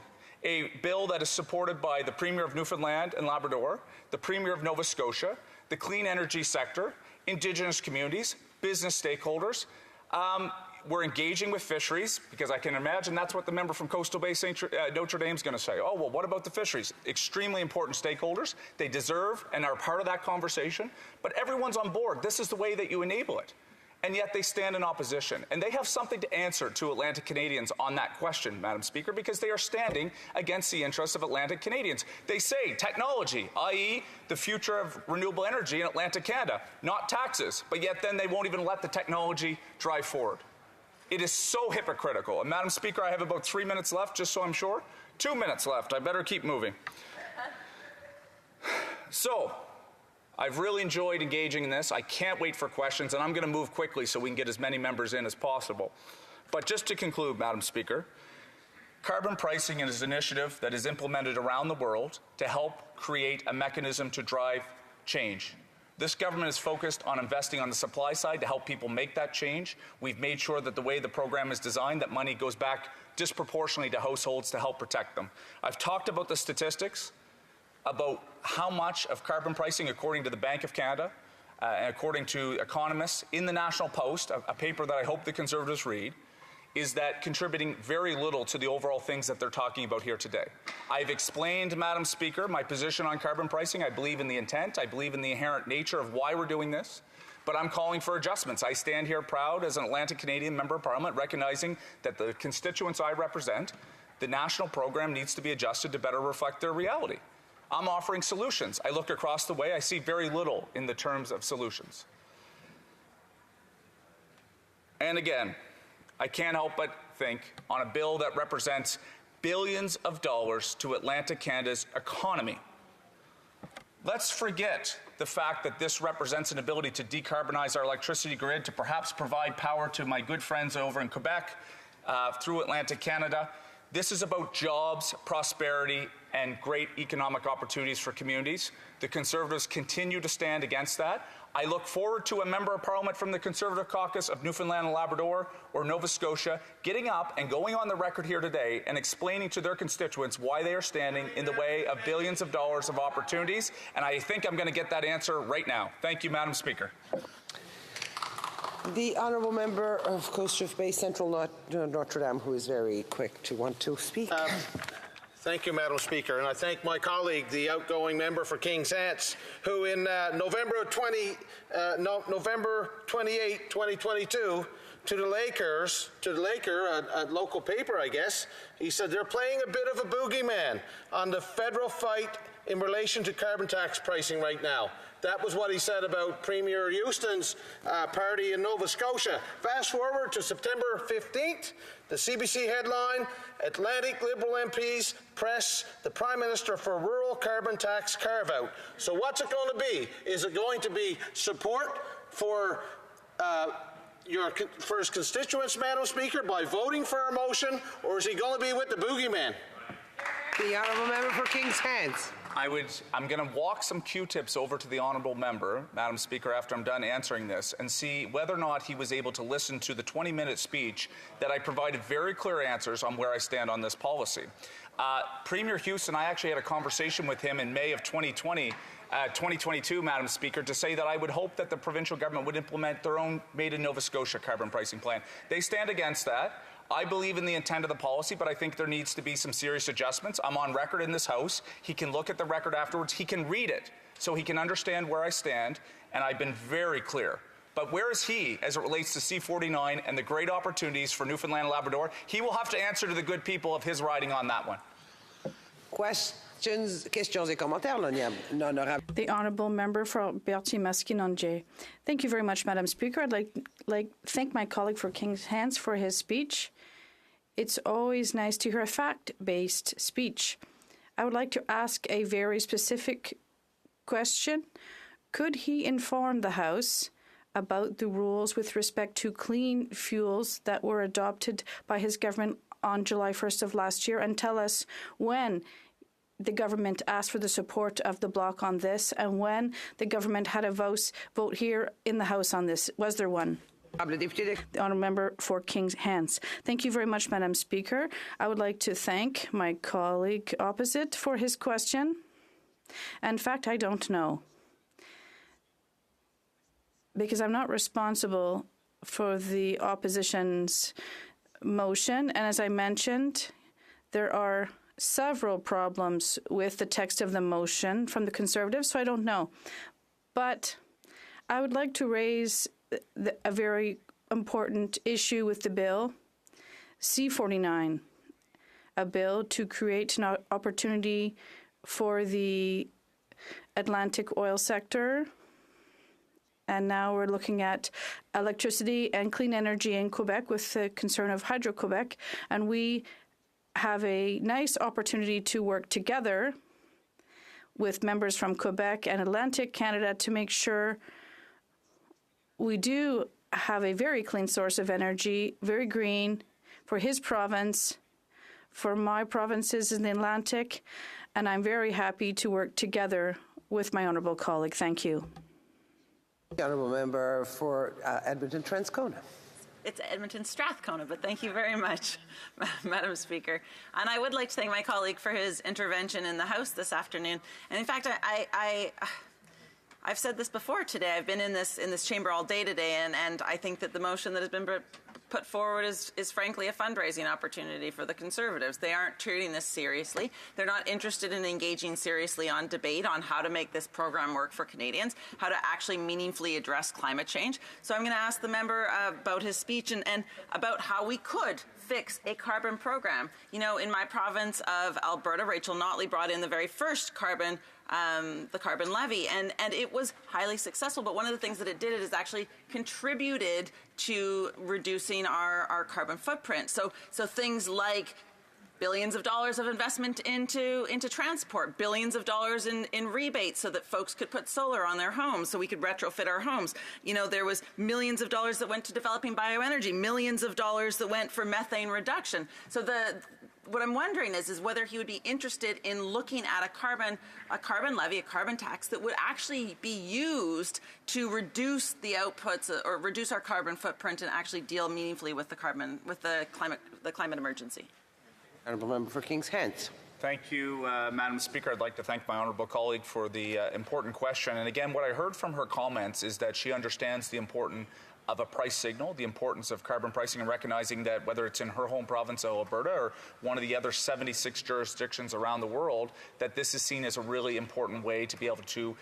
a bill that is supported by the Premier of Newfoundland and Labrador, the Premier of Nova Scotia, the clean energy sector, Indigenous communities, business stakeholders. We're engaging with fisheries, because I can imagine that's what the member from Coastal Bay Notre Dame is going to say. Oh, well, what about the fisheries? Extremely important stakeholders. They deserve and are part of that conversation. But everyone's on board. This is the way that you enable it. And yet they stand in opposition. And they have something to answer to Atlantic Canadians on that question, Madam Speaker, because they are standing against the interests of Atlantic Canadians. They say technology, i.e. the future of renewable energy in Atlantic Canada, not taxes. But yet then they won't even let the technology drive forward. It is so hypocritical. And Madam Speaker, I have about 3 minutes left, just so I'm sure. 2 minutes left. I better keep moving. So, I've really enjoyed engaging in this. I can't wait for questions, and I'm going to move quickly so we can get as many members in as possible. But just to conclude, Madam Speaker, carbon pricing is an initiative that is implemented around the world to help create a mechanism to drive change. This government is focused on investing on the supply side to help people make that change. We've made sure that the way the program is designed, that money goes back disproportionately to households to help protect them. I've talked about the statistics, about how much of carbon pricing, according to the Bank of Canada, and according to economists in the National Post, a paper that I hope the Conservatives read, is that contributing very little to the overall things that they're talking about here today. I've explained, Madam Speaker, my position on carbon pricing. I believe in the intent. I believe in the inherent nature of why we're doing this. But I'm calling for adjustments. I stand here proud as an Atlantic Canadian Member of Parliament, recognizing that the constituents I represent, the national program needs to be adjusted to better reflect their reality. I'm offering solutions. I look across the way. I see very little in the terms of solutions. And again, I can't help but think on a bill that represents billions of dollars to Atlantic Canada's economy. Let's forget the fact that this represents an ability to decarbonize our electricity grid, to perhaps provide power to my good friends over in Quebec through Atlantic Canada. This is about jobs, prosperity, and great economic opportunities for communities. The Conservatives continue to stand against that. I look forward to a Member of Parliament from the Conservative caucus of Newfoundland and Labrador or Nova Scotia getting up and going on the record here today and explaining to their constituents why they are standing in the way of billions of dollars of opportunities. And I think I'm going to get that answer right now. Thank you, Madam Speaker. The honourable member of Coastal Bay Central Notre Dame, who is very quick to want to speak. Thank you, Madam Speaker, and I thank my colleague, the outgoing member for King's Hants, who in November 28, 2022, to the Laker, a local paper, I guess, he said they're playing a bit of a boogeyman on the federal fight in relation to carbon tax pricing right now. That was what he said about Premier Houston's party in Nova Scotia. Fast forward to September 15th, the CBC headline, Atlantic Liberal MPs press the Prime Minister for rural carbon tax carve-out. So what's it going to be? Is it going to be support for his constituents, Madam Speaker, by voting for a motion, or is he going to be with the boogeyman? The honourable member for King's Hants. I'm going to walk some Q-tips over to the honourable member, Madam Speaker, after I'm done answering this, and see whether or not he was able to listen to the 20-minute speech that I provided very clear answers on where I stand on this policy. Premier Houston, I actually had a conversation with him in May of 2022, Madam Speaker, to say that I would hope that the provincial government would implement their own Made in Nova Scotia carbon pricing plan. They stand against that. I believe in the intent of the policy, but I think there needs to be some serious adjustments. I'm on record in this House. He can look at the record afterwards. He can read it so he can understand where I stand, and I've been very clear. But where is he as it relates to C49 and the great opportunities for Newfoundland and Labrador? He will have to answer to the good people of his riding on that one. Questions et commentaires, The honourable member for Berthier-Maskinonge. Thank you very much, Madam Speaker. I'd like thank my colleague for King's Hants for his speech. It's always nice to hear a fact-based speech. I would like to ask a very specific question. Could he inform the House about the rules with respect to clean fuels that were adopted by his government on July 1st of last year, and tell us when the government asked for the support of the bloc on this and when the government had a vote here in the House on this? Was there one? The honourable member for King's Hands. Thank you very much, Madam Speaker. I would like to thank my colleague opposite for his question. In fact, I don't know, because I'm not responsible for the opposition's motion. And as I mentioned, there are several problems with the text of the motion from the Conservatives, so I don't know. But I would like to raise a very important issue with the bill, C-49, a bill to create an opportunity for the Atlantic oil sector. And now we're looking at electricity and clean energy in Quebec with the concern of Hydro-Quebec. And we have a nice opportunity to work together with members from Quebec and Atlantic Canada to make sure we do have a very clean source of energy, very green, for his province, for my provinces in the Atlantic, and I'm very happy to work together with my honourable colleague. Thank you. The honourable member for Edmonton-Transcona. It's Edmonton Strathcona, but thank you very much, Madam Speaker. And I would like to thank my colleague for his intervention in the House this afternoon. And in fact, I've said this before today. I've been in this chamber all day today, and I think that the motion that has been put forward is frankly a fundraising opportunity for the Conservatives. They aren't treating this seriously. They're not interested in engaging seriously on debate on how to make this program work for Canadians, how to actually meaningfully address climate change. So I'm going to ask the member about his speech and about how we could fix a carbon program. You know, in my province of Alberta, Rachel Notley brought in the very first the carbon levy, and it was highly successful. But one of the things that it did is actually contributed to reducing our carbon footprint. So things like billions of dollars of investment into transport, billions of dollars in rebates so that folks could put solar on their homes, so we could retrofit our homes. You know, there was millions of dollars that went to developing bioenergy, millions of dollars that went for methane reduction. So what I'm wondering is whether he would be interested in looking at a carbon levy, a carbon tax that would actually be used to reduce the outputs or reduce our carbon footprint and actually deal meaningfully with the climate emergency. Honourable member for King's Hands. Thank you, Madam Speaker. I'd like to thank my honourable colleague for the important question. And again, what I heard from her comments is that she understands the importance of a price signal, the importance of carbon pricing, and recognizing that whether it's in her home province of Alberta or one of the other 76 jurisdictions around the world, that this is seen as a really important way to be able to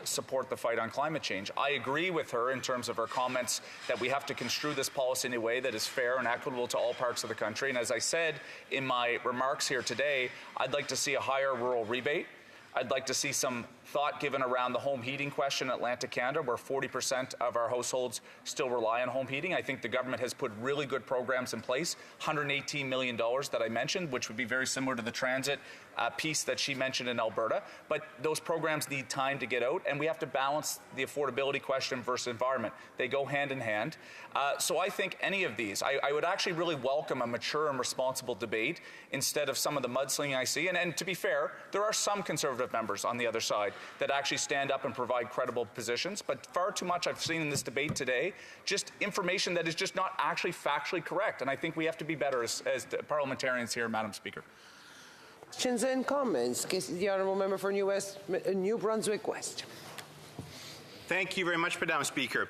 support the fight on climate change. I agree with her in terms of her comments that we have to construe this policy in a way that is fair and equitable to all parts of the country. And as I said in my remarks here today, I'd like to see a higher rural rebate. I'd like to see some thought given around the home heating question in Atlantic Canada, where 40% of our households still rely on home heating. I think the government has put really good programs in place, $118 million that I mentioned, which would be very similar to the transit piece that she mentioned in Alberta. But those programs need time to get out, and we have to balance the affordability question versus environment. They go hand in hand. So I think any of these, I would actually really welcome a mature and responsible debate instead of some of the mudslinging I see. And to be fair, there are some Conservative members on the other side that actually stand up and provide credible positions. But far too much I've seen in this debate today, just information that is just not actually factually correct. And I think we have to be better as parliamentarians here, Madam Speaker. Questions and comments. The honourable member for New Brunswick West. Thank you very much, Madam Speaker.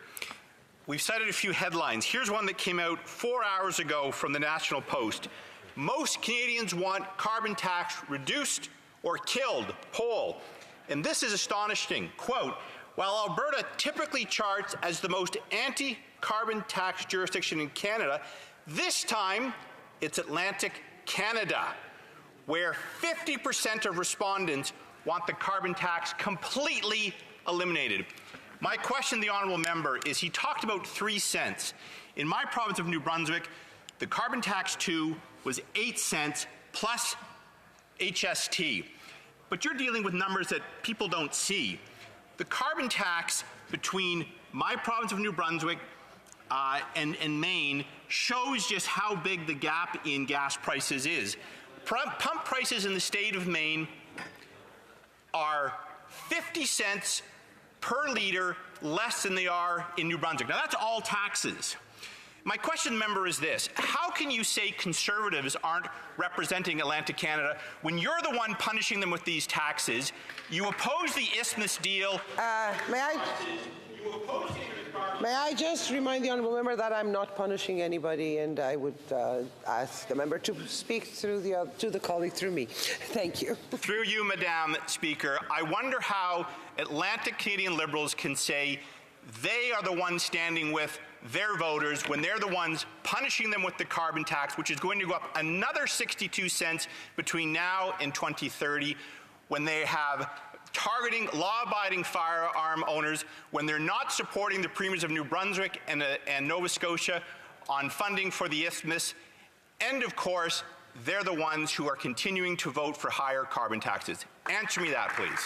We've cited a few headlines. Here's one that came out 4 hours ago from the National Post. Most Canadians want carbon tax reduced or killed. Poll. And this is astonishing. Quote, while Alberta typically charts as the most anti-carbon tax jurisdiction in Canada, this time it's Atlantic Canada, where 50% of respondents want the carbon tax completely eliminated. My question to the honourable member is, he talked about 3 cents. In my province of New Brunswick, the carbon tax 2 was 8 cents plus HST. But you're dealing with numbers that people don't see. the carbon tax between my province of New Brunswick and Maine shows just how big the gap in gas prices is. Pump prices in the state of Maine are 50 cents per litre less than they are in New Brunswick. Now that's all taxes. My question, member, is this. How can you say Conservatives aren't representing Atlantic Canada when you're the one punishing them with these taxes? You oppose the Isthmus deal. May I just remind the honourable member that I'm not punishing anybody, and I would ask the member to speak through to the colleague through me. Thank you. Through you, Madam Speaker, I wonder how Atlantic Canadian Liberals can say they are the ones standing with their voters when they're the ones punishing them with the carbon tax, which is going to go up another 62 cents between now and 2030, when they have targeting law-abiding firearm owners, when they're not supporting the premiers of New Brunswick and Nova Scotia on funding for the Isthmus, and of course, they're the ones who are continuing to vote for higher carbon taxes. Answer me that, please.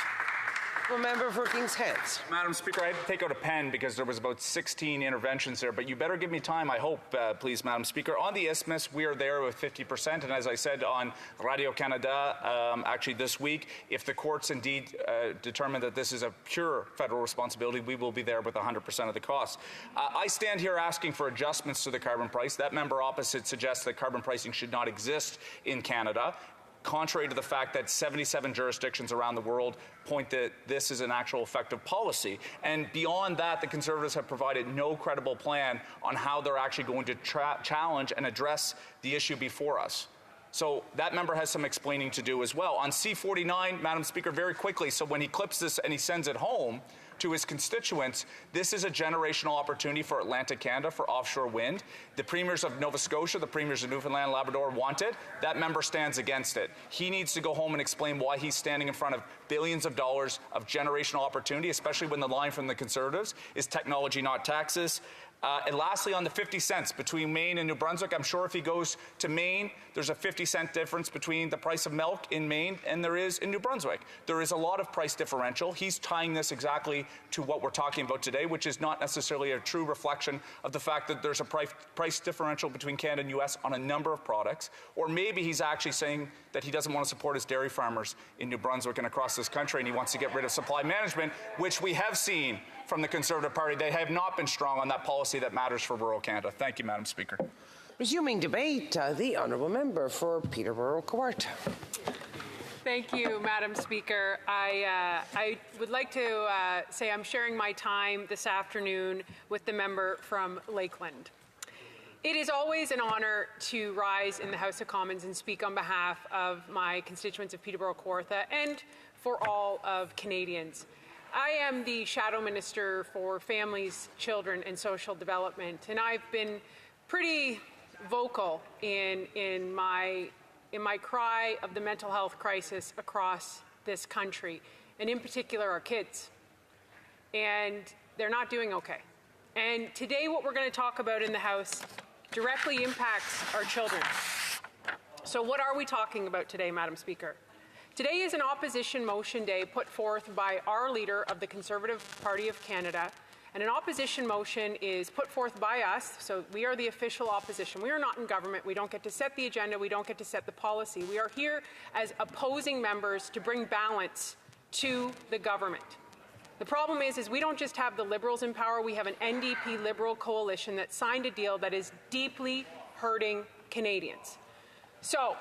Member for King's Heads. Madam Speaker, I had to take out a pen because there was about 16 interventions there, but you better give me time, I hope, please, Madam Speaker. On the Isthmus, we are there with 50%, and as I said on Radio-Canada actually this week, if the courts indeed determine that this is a pure federal responsibility, we will be there with 100% of the costs. I stand here asking for adjustments to the carbon price. That member opposite suggests that carbon pricing should not exist in Canada, contrary to the fact that 77 jurisdictions around the world point that this is an actual effective policy. And beyond that, the Conservatives have provided no credible plan on how they're actually going to challenge and address the issue before us. So that member has some explaining to do as well. On C-49, Madam Speaker, very quickly, so when he clips this and he sends it home to his constituents, this is a generational opportunity for Atlantic Canada for offshore wind. The premiers of Nova Scotia, the premiers of Newfoundland and Labrador want it. That member stands against it. He needs to go home and explain why he's standing in front of billions of dollars of generational opportunity, especially when the line from the Conservatives is technology, not taxes. And lastly, on the 50 cents between Maine and New Brunswick, I'm sure if he goes to Maine, there's a 50-cent difference between the price of milk in Maine and there is in New Brunswick. There is a lot of price differential. He's tying this exactly to what we're talking about today, which is not necessarily a true reflection of the fact that there's a price differential between Canada and U.S. on a number of products. Or maybe he's actually saying that he doesn't want to support his dairy farmers in New Brunswick and across this country, and he wants to get rid of supply management, which we have seen from the Conservative Party. They have not been strong on that policy that matters for rural Canada. Thank you, Madam Speaker. Resuming debate, the honourable member for Peterborough-Kawartha. Thank you, Madam Speaker. I would like to say I'm sharing my time this afternoon with the member from Lakeland. It is always an honour to rise in the House of Commons and speak on behalf of my constituents of Peterborough-Kawartha and for all of Canadians. I am the Shadow Minister for Families, Children and Social Development, and I've been pretty vocal in my cry of the mental health crisis across this country, and in particular our kids. And they're not doing okay. And today what we're going to talk about in the House directly impacts our children. So what are we talking about today, Madam Speaker? Today is an opposition motion day put forth by our leader of the Conservative Party of Canada, and an opposition motion is put forth by us, so we are the official opposition. We are not in government. We don't get to set the agenda. We don't get to set the policy. We are here as opposing members to bring balance to the government. The problem is we don't just have the Liberals in power. We have an NDP Liberal coalition that signed a deal that is deeply hurting Canadians. So,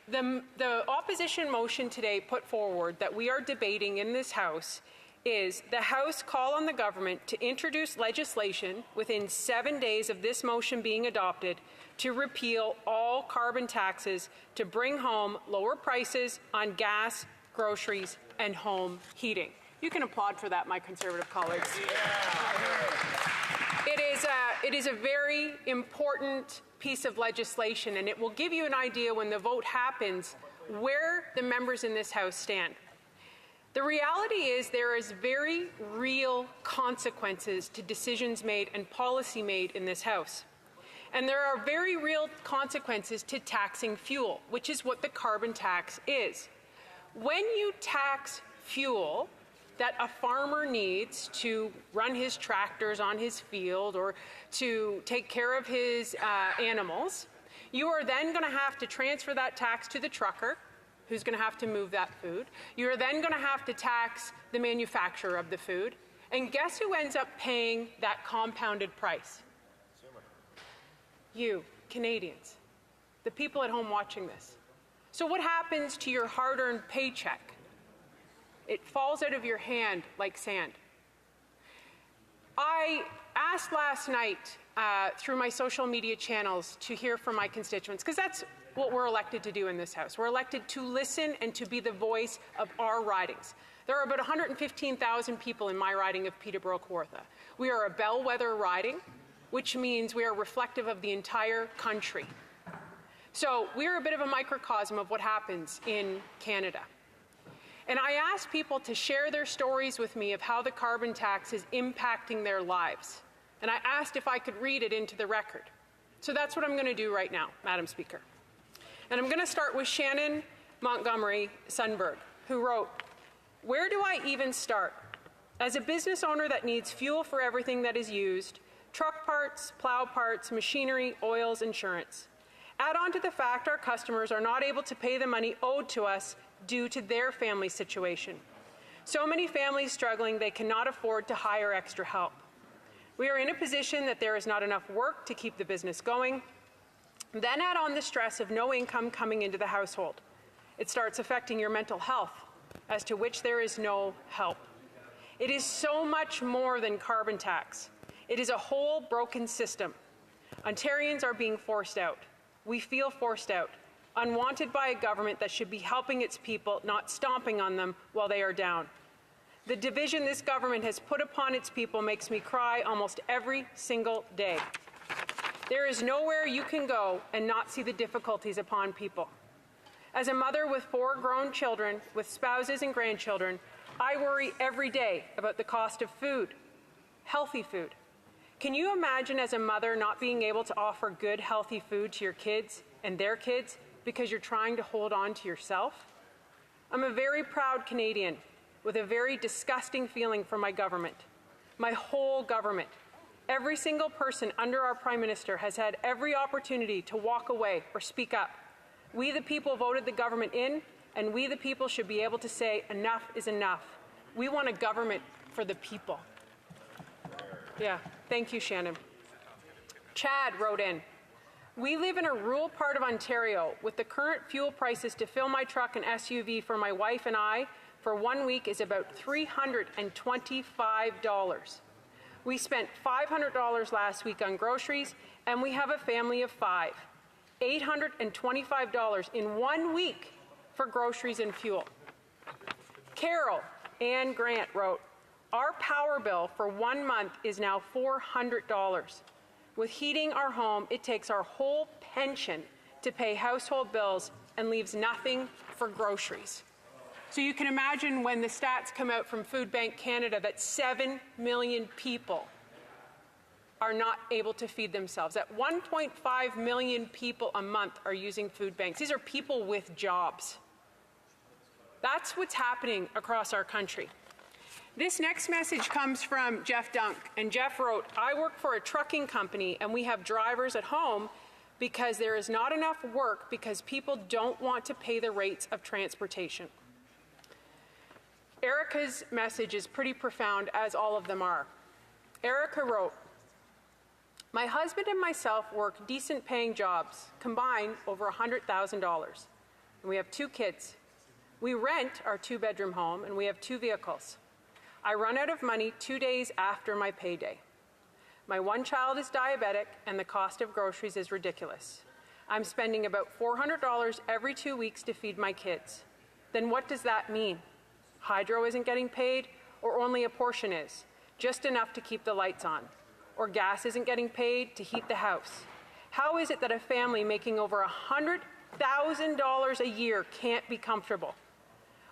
the opposition motion today put forward that we are debating in this House is the House call on the government to introduce legislation within 7 days of this motion being adopted to repeal all carbon taxes to bring home lower prices on gas, groceries, and home heating. You can applaud for that, my Conservative colleagues. It is a very important piece of legislation, and it will give you an idea when the vote happens where the members in this House stand. The reality is there is very real consequences to decisions made and policy made in this House. And there are very real consequences to taxing fuel, which is what the carbon tax is. When you tax fuel, that a farmer needs to run his tractors on his field or to take care of his animals, you are then going to have to transfer that tax to the trucker, who's going to have to move that food. You're then going to have to tax the manufacturer of the food. And guess who ends up paying that compounded price? You, Canadians, the people at home watching this. So what happens to your hard-earned paycheck? It falls out of your hand like sand. I asked last night through my social media channels to hear from my constituents, because that's what we're elected to do in this House. We're elected to listen and to be the voice of our ridings. There are about 115,000 people in my riding of Peterborough-Kawartha. We are a bellwether riding, which means we are reflective of the entire country. So we're a bit of a microcosm of what happens in Canada. And I asked people to share their stories with me of how the carbon tax is impacting their lives. And I asked if I could read it into the record. So that's what I'm going to do right now, Madam Speaker. And I'm going to start with Shannon Montgomery Sunberg, who wrote, "Where do I even start? As a business owner that needs fuel for everything that is used, truck parts, plow parts, machinery, oils, insurance. Add on to the fact our customers are not able to pay the money owed to us due to their family situation. So many families struggling they cannot afford to hire extra help. We are in a position that there is not enough work to keep the business going. Then add on the stress of no income coming into the household. It starts affecting your mental health, as to which there is no help. It is so much more than carbon tax. It is a whole broken system. Ontarians are being forced out. We feel forced out, unwanted by a government that should be helping its people, not stomping on them while they are down. The division this government has put upon its people makes me cry almost every single day. There is nowhere you can go and not see the difficulties upon people. As a mother with 4 grown children, with spouses and grandchildren, I worry every day about the cost of food, healthy food. Can you imagine as a mother not being able to offer good, healthy food to your kids and their kids because you're trying to hold on to yourself? I'm a very proud Canadian with a very disgusting feeling for my government, my whole government. Every single person under our Prime Minister has had every opportunity to walk away or speak up. We the people voted the government in, and we the people should be able to say enough is enough. We want a government for the people." Yeah, thank you, Shannon. Chad wrote in, "We live in a rural part of Ontario. With the current fuel prices, to fill my truck and SUV for my wife and I for 1 week is about $325. We spent $500 last week on groceries, and we have a family of 5. $825 in 1 week for groceries and fuel." Carol Ann Grant wrote, "Our power bill for 1 month is now $400. With heating our home, it takes our whole pension to pay household bills and leaves nothing for groceries." So you can imagine when the stats come out from Food Bank Canada that 7 million people are not able to feed themselves. That 1.5 million people a month are using food banks. These are people with jobs. That's what's happening across our country. This next message comes from Jeff Dunk, and Jeff wrote, "I work for a trucking company, and we have drivers at home because there is not enough work because people don't want to pay the rates of transportation." Erica's message is pretty profound, as all of them are. Erica wrote, "My husband and myself work decent-paying jobs, combined over $100,000. And we have 2 kids. We rent our 2-bedroom home, and we have 2 vehicles. I run out of money 2 days after my payday. My 1 child is diabetic, and the cost of groceries is ridiculous. I'm spending about $400 every 2 weeks to feed my kids. Then what does that mean? Hydro isn't getting paid, or only a portion is, just enough to keep the lights on. Or gas isn't getting paid to heat the house. How is it that a family making over $100,000 a year can't be comfortable?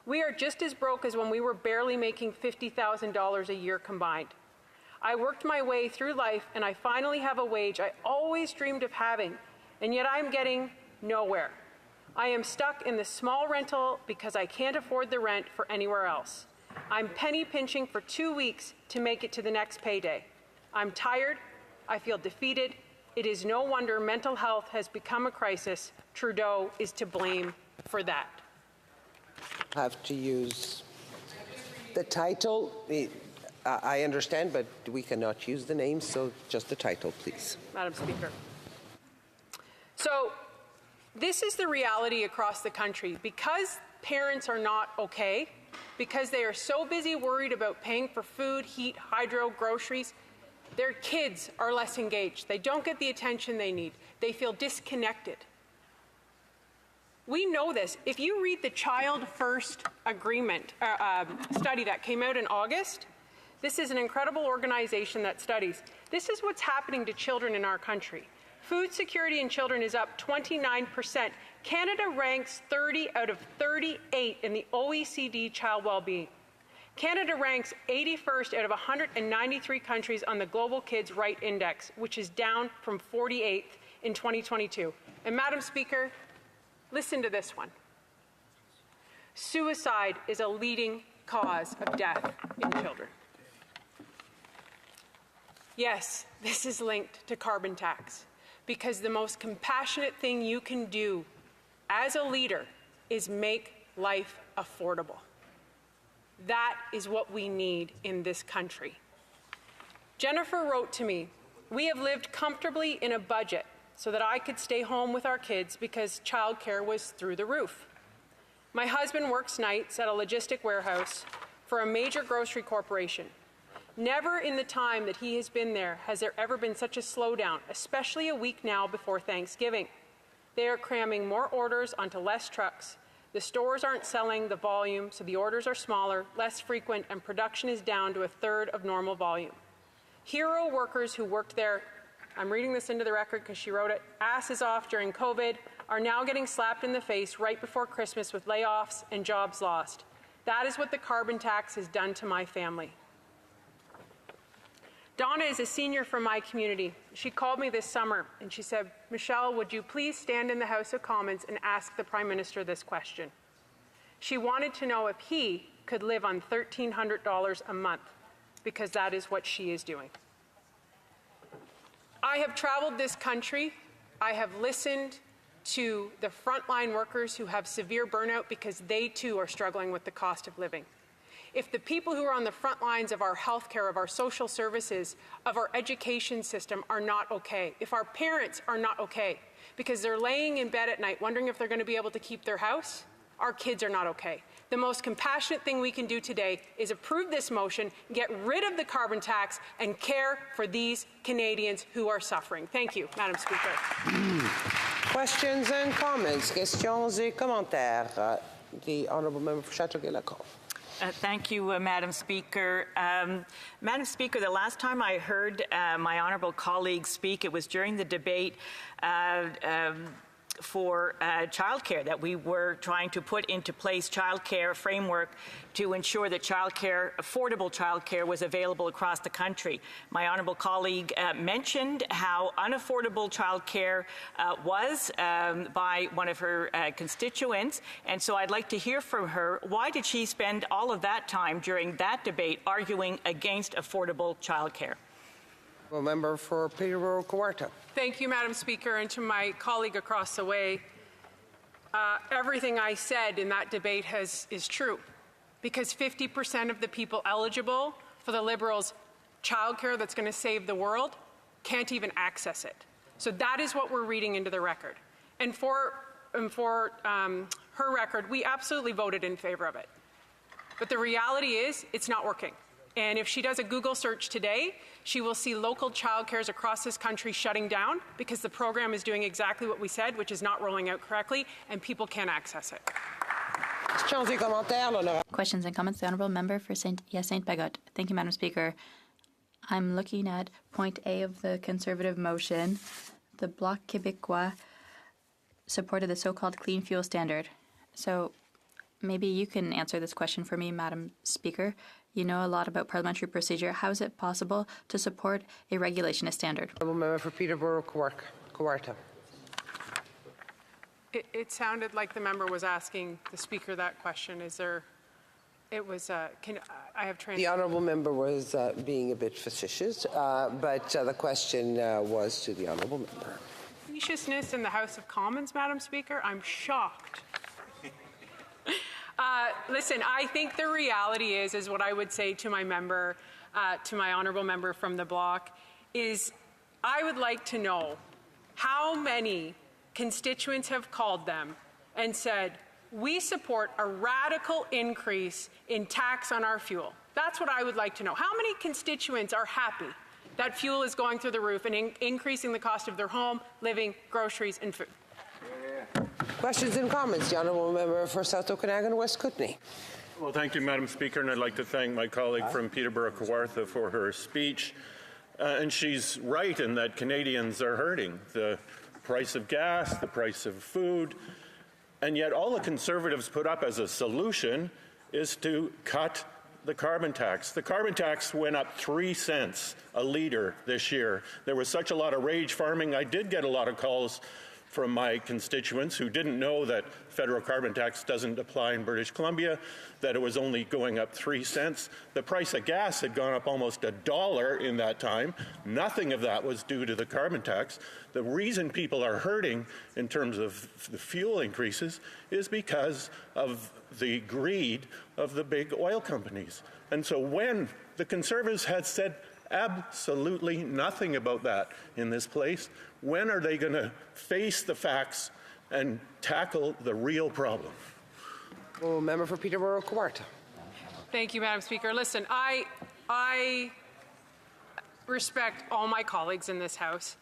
We are just as broke as when we were barely making $50,000 a year combined. I worked my way through life, and I finally have a wage I always dreamed of having, and yet I'm getting nowhere. I am stuck in the small rental because I can't afford the rent for anywhere else. I'm penny pinching for 2 weeks to make it to the next payday. I'm tired. I feel defeated. It is no wonder mental health has become a crisis. Trudeau is to blame for that. Have to use the title. I understand, but we cannot use the name, so just the title, please. Madam Speaker. So this is the reality across the country. Because parents are not okay, because they are so busy worried about paying for food, heat, hydro, groceries, their kids are less engaged. They don't get the attention they need. They feel disconnected. We know this. If you read the Child First Agreement study that came out in August, this is an incredible organization that studies. This is what's happening to children in our country. Food security in children is up 29%. Canada ranks 30 out of 38 in the OECD child well-being. Canada ranks 81st out of 193 countries on the Global Kids' Right Index, which is down from 48th in 2022. And Madam Speaker, listen to this one. Suicide is a leading cause of death in children. Yes, this is linked to carbon tax, because the most compassionate thing you can do as a leader is make life affordable. That is what we need in this country. Jennifer wrote to me, "We have lived comfortably in a budget so that I could stay home with our kids because childcare was through the roof. My husband works nights at a logistic warehouse for a major grocery corporation. Never in the time that he has been there has there ever been such a slowdown, especially a week now before Thanksgiving. They are cramming more orders onto less trucks. The stores aren't selling the volume, so the orders are smaller, less frequent, and production is down to a third of normal volume. Hero workers who worked there, I'm reading this into the record because she wrote it, asses off during COVID, are now getting slapped in the face right before Christmas with layoffs and jobs lost. That is what the carbon tax has done to my family." Donna is a senior from my community. She called me this summer and she said, "Michelle, would you please stand in the House of Commons and ask the Prime Minister this question?" She wanted to know if he could live on $1,300 a month, because that is what she is doing. I have traveled this country. I have listened to the frontline workers who have severe burnout because they too are struggling with the cost of living. If the people who are on the front lines of our healthcare, of our social services, of our education system are not okay, if our parents are not okay because they're laying in bed at night wondering if they're going to be able to keep their house, our kids are not okay. The most compassionate thing we can do today is approve this motion, get rid of the carbon tax, and care for these Canadians who are suffering. Thank you, Madam Speaker. Questions and comments. Questions et commentaires. The Honourable Member for Châteauguay-Lacombe. Thank you, Madam Speaker. Madam Speaker, the last time I heard my honourable colleague speak, it was during the debate for childcare, that we were trying to put into place childcare framework to ensure that childcare, affordable childcare, was available across the country. My honourable colleague mentioned how unaffordable childcare was by one of her constituents, and so I'd like to hear from her, why did she spend all of that time during that debate arguing against affordable childcare? A member for Peterborough-Kawartha. Thank you, Madam Speaker, and to my colleague across the way. Everything I said in that debate is true, because 50% of the people eligible for the Liberals' childcare that's going to save the world can't even access it. So that is what we're reading into the record. And for her record, we absolutely voted in favor of it. But the reality is, it's not working. And if she does a Google search today, she will see local childcares across this country shutting down because the program is doing exactly what we said, which is not rolling out correctly, and people can't access it. Questions and comments. The Honourable Member for Saint-Bagot. Thank you, Madam Speaker. I'm looking at point A of the Conservative motion. The Bloc Québécois supported the so-called clean fuel standard. So maybe you can answer this question for me, Madam Speaker. You know a lot about parliamentary procedure. How is it possible to support a regulation, a standard? Honourable Member for Peterborough-Kawartha. It sounded like the member was asking the Speaker that question. Is there It was, I have The honourable member was being a bit facetious, but the question was to the honourable member. Facetiousness in the House of Commons, Madam Speaker? I'm shocked. Listen, I think the reality is what I would say to my member, to my honourable member from the bloc, is I would like to know how many constituents have called them and said, we support a radical increase in tax on our fuel. That's what I would like to know. How many constituents are happy that fuel is going through the roof and increasing the cost of their home, living, groceries, and food? Questions and comments. The honourable member for South Okanagan West Kootenay. Well, thank you, Madam Speaker, and I'd like to thank my colleague from Peterborough-Kawartha for her speech. And she's right in that Canadians are hurting. The price of gas, the price of food, and yet all the Conservatives put up as a solution is to cut the carbon tax. The carbon tax went up 3 cents a litre this year. There was such a lot of rage farming. I did get a lot of calls from my constituents who didn't know that federal carbon tax doesn't apply in British Columbia, that it was only going up 3 cents. The price of gas had gone up almost $1 in that time. Nothing of that was due to the carbon tax. The reason people are hurting in terms of the fuel increases is because of the greed of the big oil companies. And so when the Conservatives had said absolutely nothing about that in this place, when are they going to face the facts and tackle the real problem? Oh, member for Peterborough-Kawartha. Thank you, Madam Speaker. Listen, I respect all my colleagues in this House,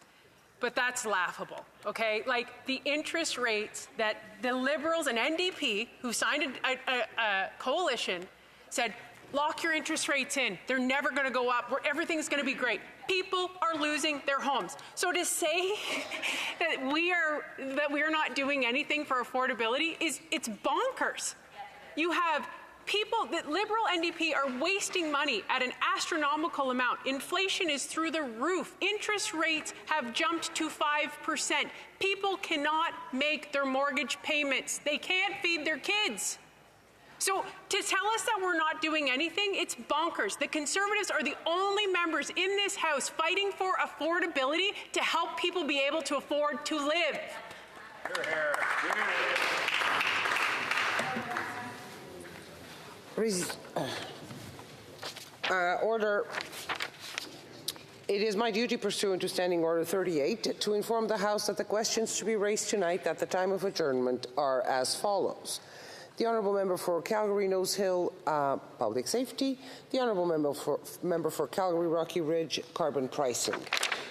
but that's laughable, okay? Like, the interest rates that the Liberals and NDP, who signed a coalition, said, lock your interest rates in. They're never going to go up. Everything's going to be great. People are losing their homes. So to say that we are not doing anything for affordability it's bonkers. You have people that Liberal NDP are wasting money at an astronomical amount. Inflation is through the roof. Interest rates have jumped to 5%. People cannot make their mortgage payments. They can't feed their kids. So to tell us that we're not doing anything, it's bonkers. The Conservatives are the only members in this House fighting for affordability to help people be able to afford to live. Order. It is my duty pursuant to Standing Order 38 to inform the House that the questions to be raised tonight at the time of adjournment are as follows. The honourable member for Calgary Nose Hill, Public Safety. The honourable member for Calgary Rocky Ridge, Carbon Pricing.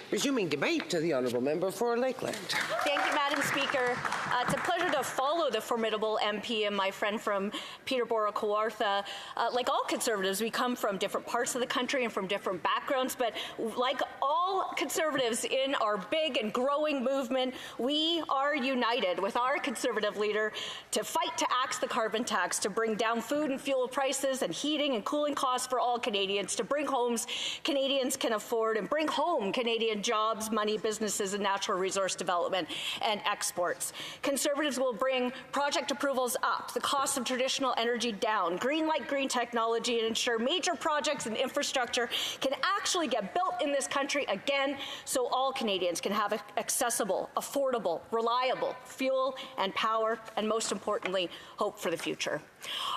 Resuming debate to the honourable member for Lakeland. Thank you, Madam Speaker. It's a pleasure to follow the formidable MP and my friend from Peterborough-Kawartha. Like all Conservatives, we come from different parts of the country and from different backgrounds, but like all Conservatives in our big and growing movement, we are united with our Conservative leader to fight to axe the carbon tax, to bring down food and fuel prices and heating and cooling costs for all Canadians, to bring homes Canadians can afford and bring home Canadian jobs, money, businesses, and natural resource development and exports. Conservatives will bring project approvals up, the cost of traditional energy down, greenlight green technology, and ensure major projects and infrastructure can actually get built in this country again so all Canadians can have accessible, affordable, reliable fuel and power, and most importantly, hope for the future.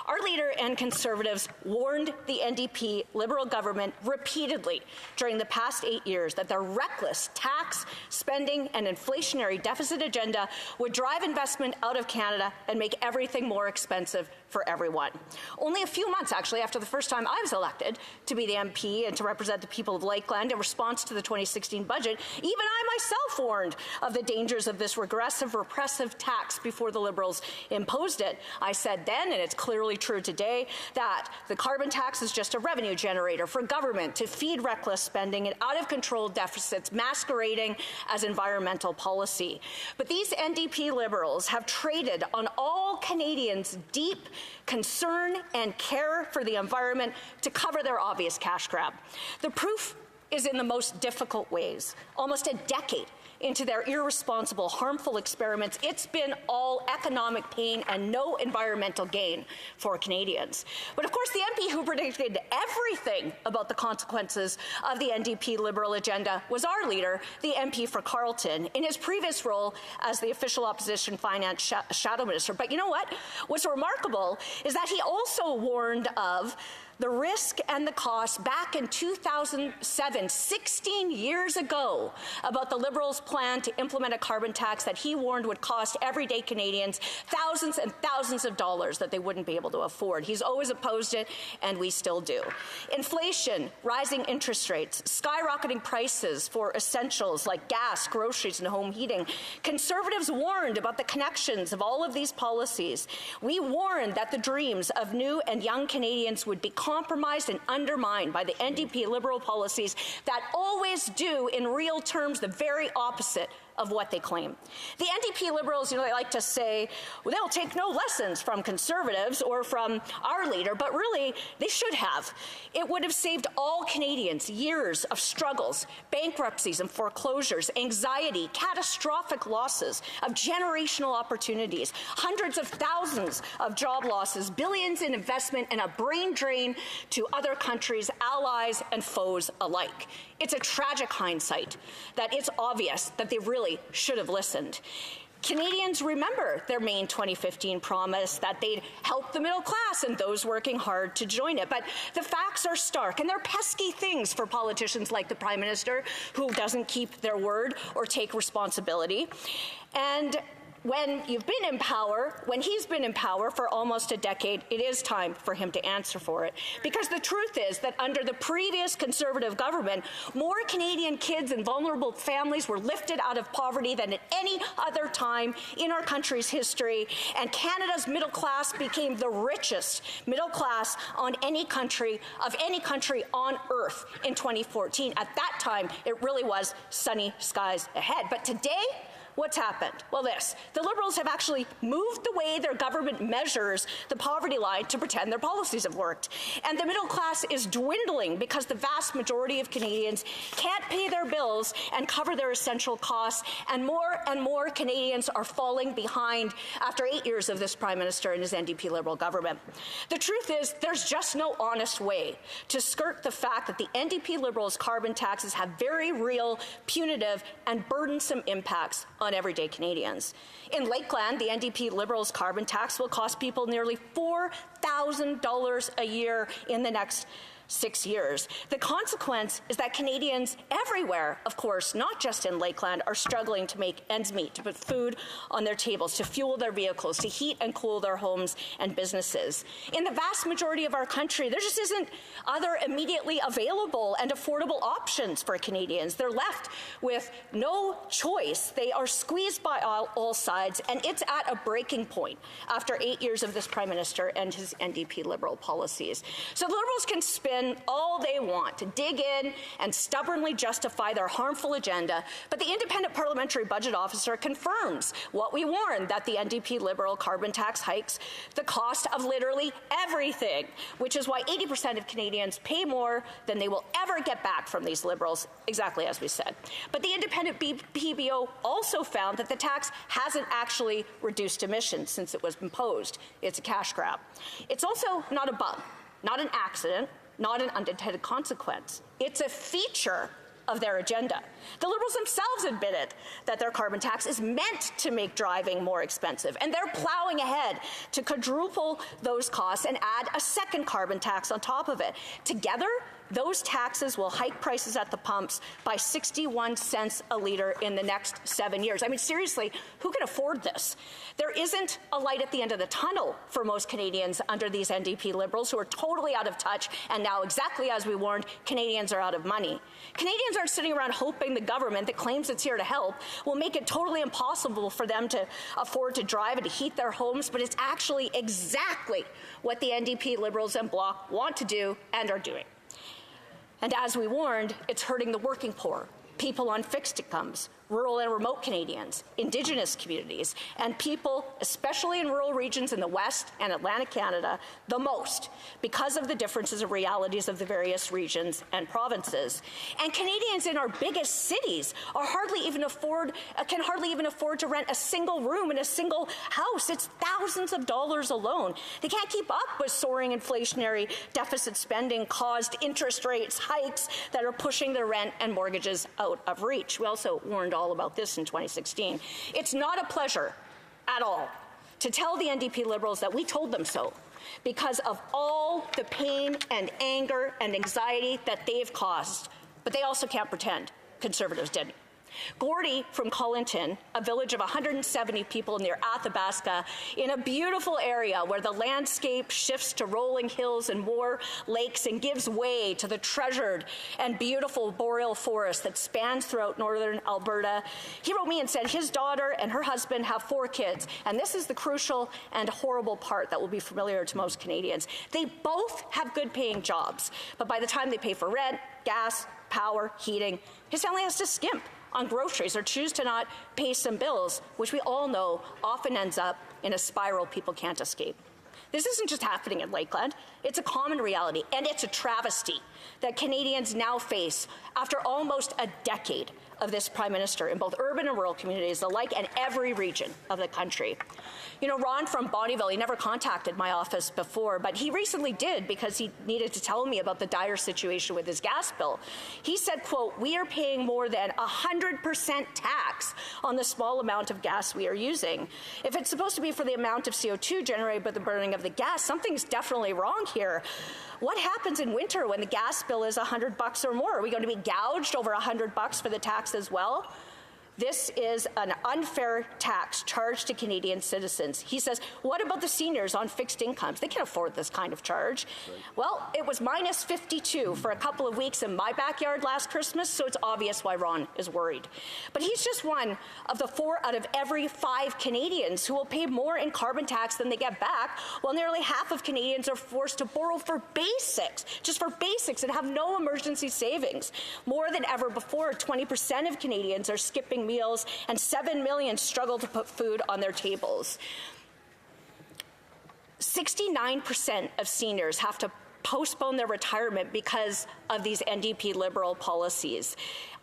Our leader and Conservatives warned the NDP Liberal government repeatedly during the past 8 years that their reckless tax, spending, and inflationary deficit agenda would drive investment out of Canada and make everything more expensive for everyone. Only a few months, actually, after the first time I was elected to be the MP and to represent the people of Lakeland in response to the 2016 budget, even I myself warned of the dangers of this regressive, repressive tax before the Liberals imposed it. I said then, and it's clearly true today, that the carbon tax is just a revenue generator for government to feed reckless spending and out-of-control deficits masquerading as environmental policy. But these NDP Liberals have traded on all Canadians' deep concern and care for the environment to cover their obvious cash grab. The proof is in the most difficult ways. Almost a decade into their irresponsible, harmful experiments, it's been all economic pain and no environmental gain for Canadians. But of course, the MP who predicted everything about the consequences of the NDP Liberal agenda was our leader, the MP for Carleton, in his previous role as the official opposition finance shadow minister. But you know what? What's remarkable is that he also warned of the risk and the cost back in 2007, 16 years ago, about the Liberals' plan to implement a carbon tax that he warned would cost everyday Canadians thousands and thousands of dollars that they wouldn't be able to afford. He's always opposed it, and we still do. Inflation, rising interest rates, skyrocketing prices for essentials like gas, groceries, and home heating. Conservatives warned about the connections of all of these policies. We warned that the dreams of new and young Canadians would be compromised and undermined by the NDP Liberal policies that always do, in real terms, the very opposite of what they claim. The NDP Liberals, they like to say, well, they'll take no lessons from Conservatives or from our leader, but really, they should have. It would have saved all Canadians years of struggles, bankruptcies and foreclosures, anxiety, catastrophic losses of generational opportunities, hundreds of thousands of job losses, billions in investment, and a brain drain to other countries, allies, and foes alike. It's a tragic hindsight that it's obvious that they really should have listened. Canadians remember their May 2015 promise that they'd help the middle class and those working hard to join it. But the facts are stark, and they're pesky things for politicians like the Prime Minister, who doesn't keep their word or take responsibility. And when you've been in power, when he's been in power for almost a decade, it is time for him to answer for it. Because the truth is that under the previous Conservative government, more Canadian kids and vulnerable families were lifted out of poverty than at any other time in our country's history, and Canada's middle class became the richest middle class of any country on earth in 2014. At that time, it really was sunny skies ahead. But today, what's happened? Well, the Liberals have actually moved the way their government measures the poverty line to pretend their policies have worked. And the middle class is dwindling because the vast majority of Canadians can't pay their bills and cover their essential costs, and more Canadians are falling behind after 8 years of this Prime Minister and his NDP Liberal government. The truth is, there's just no honest way to skirt the fact that the NDP Liberals' carbon taxes have very real, punitive, and burdensome impacts on everyday Canadians. In Lakeland, the NDP Liberals' carbon tax will cost people nearly $4,000 a year in the next 6 years. The consequence is that Canadians everywhere, of course, not just in Lakeland, are struggling to make ends meet, to put food on their tables, to fuel their vehicles, to heat and cool their homes and businesses. In the vast majority of our country, there just isn't other immediately available and affordable options for Canadians. They're left with no choice. They are squeezed by all sides, and it's at a breaking point after 8 years of this Prime Minister and his NDP Liberal policies. So the Liberals can spin all they want to dig in and stubbornly justify their harmful agenda, but the Independent Parliamentary Budget Officer confirms what we warned, that the NDP Liberal carbon tax hikes the cost of literally everything, which is why 80% of Canadians pay more than they will ever get back from these Liberals, exactly as we said. But the independent PBO also found that the tax hasn't actually reduced emissions since it was imposed. It's a cash grab. It's also not a bug, not an accident, not an unintended consequence. It's a feature of their agenda. The Liberals themselves admitted that their carbon tax is meant to make driving more expensive, and they're plowing ahead to quadruple those costs and add a second carbon tax on top of it. Together, those taxes will hike prices at the pumps by 61 cents a litre in the next 7 years. I mean, seriously, who can afford this? There isn't a light at the end of the tunnel for most Canadians under these NDP Liberals, who are totally out of touch, and now, exactly as we warned, Canadians are out of money. Canadians aren't sitting around hoping the government that claims it's here to help will make it totally impossible for them to afford to drive and to heat their homes, but it's actually exactly what the NDP Liberals and Bloc want to do and are doing. And as we warned, it's hurting the working poor, people on fixed incomes, rural and remote Canadians, Indigenous communities, and people, especially in rural regions in the West and Atlantic Canada, the most because of the differences of realities of the various regions and provinces. And Canadians in our biggest cities can hardly even afford to rent a single room in a single house. It's thousands of dollars alone. They can't keep up with soaring inflationary deficit spending caused interest rates hikes that are pushing their rent and mortgages out of reach. We also warned all about this in 2016. It's not a pleasure at all to tell the NDP Liberals that we told them so, because of all the pain and anger and anxiety that they've caused. But they also can't pretend Conservatives didn't. Gordy from Cullenton, a village of 170 people near Athabasca, in a beautiful area where the landscape shifts to rolling hills and more lakes and gives way to the treasured and beautiful boreal forest that spans throughout northern Alberta. He wrote me and said his daughter and her husband have 4 kids, and this is the crucial and horrible part that will be familiar to most Canadians. They both have good-paying jobs, but by the time they pay for rent, gas, power, heating, his family has to skimp on groceries or choose to not pay some bills, which we all know often ends up in a spiral people can't escape. This isn't just happening in Lakeland. It's a common reality, and it's a travesty that Canadians now face after almost a decade of this Prime Minister in both urban and rural communities alike and every region of the country. You know, Ron from Bonnyville, he never contacted my office before, but he recently did because he needed to tell me about the dire situation with his gas bill. He said, quote, "We are paying more than 100% tax on the small amount of gas we are using. If it's supposed to be for the amount of CO2 generated by the burning of the gas, something's definitely wrong here. What happens in winter when the gas bill is $100 or more? Are we going to be gouged over $100 for the tax as well?" This is an unfair tax charged to Canadian citizens. He says, what about the seniors on fixed incomes? They can't afford this kind of charge. Right. Well, it was minus 52 for a couple of weeks in my backyard last Christmas, so it's obvious why Ron is worried. But he's just one of the 4 out of every 5 Canadians who will pay more in carbon tax than they get back, while nearly half of Canadians are forced to borrow for basics, just for basics, and have no emergency savings. More than ever before, 20% of Canadians are skipping meals, and 7 million struggle to put food on their tables. 69% of seniors have to postpone their retirement because of these NDP Liberal policies.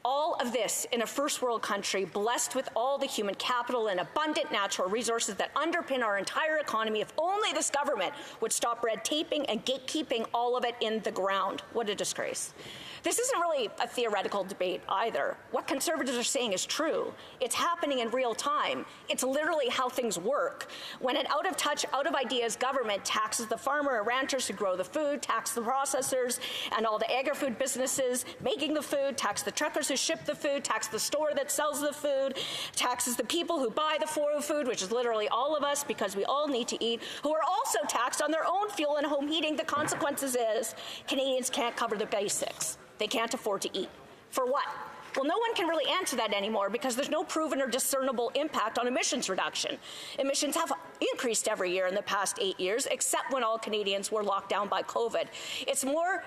All of this in a first world country blessed with all the human capital and abundant natural resources that underpin our entire economy. If only this government would stop red taping and gatekeeping all of it in the ground. What a disgrace. This isn't really a theoretical debate either. What Conservatives are saying is true. It's happening in real time. It's literally how things work. When an out-of-touch, out-of-ideas government taxes the farmer and ranchers who grow the food, tax the processors and all the agri-food businesses making the food, tax the truckers who ship the food, tax the store that sells the food, taxes the people who buy the food, which is literally all of us because we all need to eat, who are also taxed on their own fuel and home heating. The consequences is Canadians can't cover the basics. They can't afford to eat. For what? Well, no one can really answer that anymore because there's no proven or discernible impact on emissions reduction. Emissions have increased every year in the past 8 years, except when all Canadians were locked down by COVID. It's more...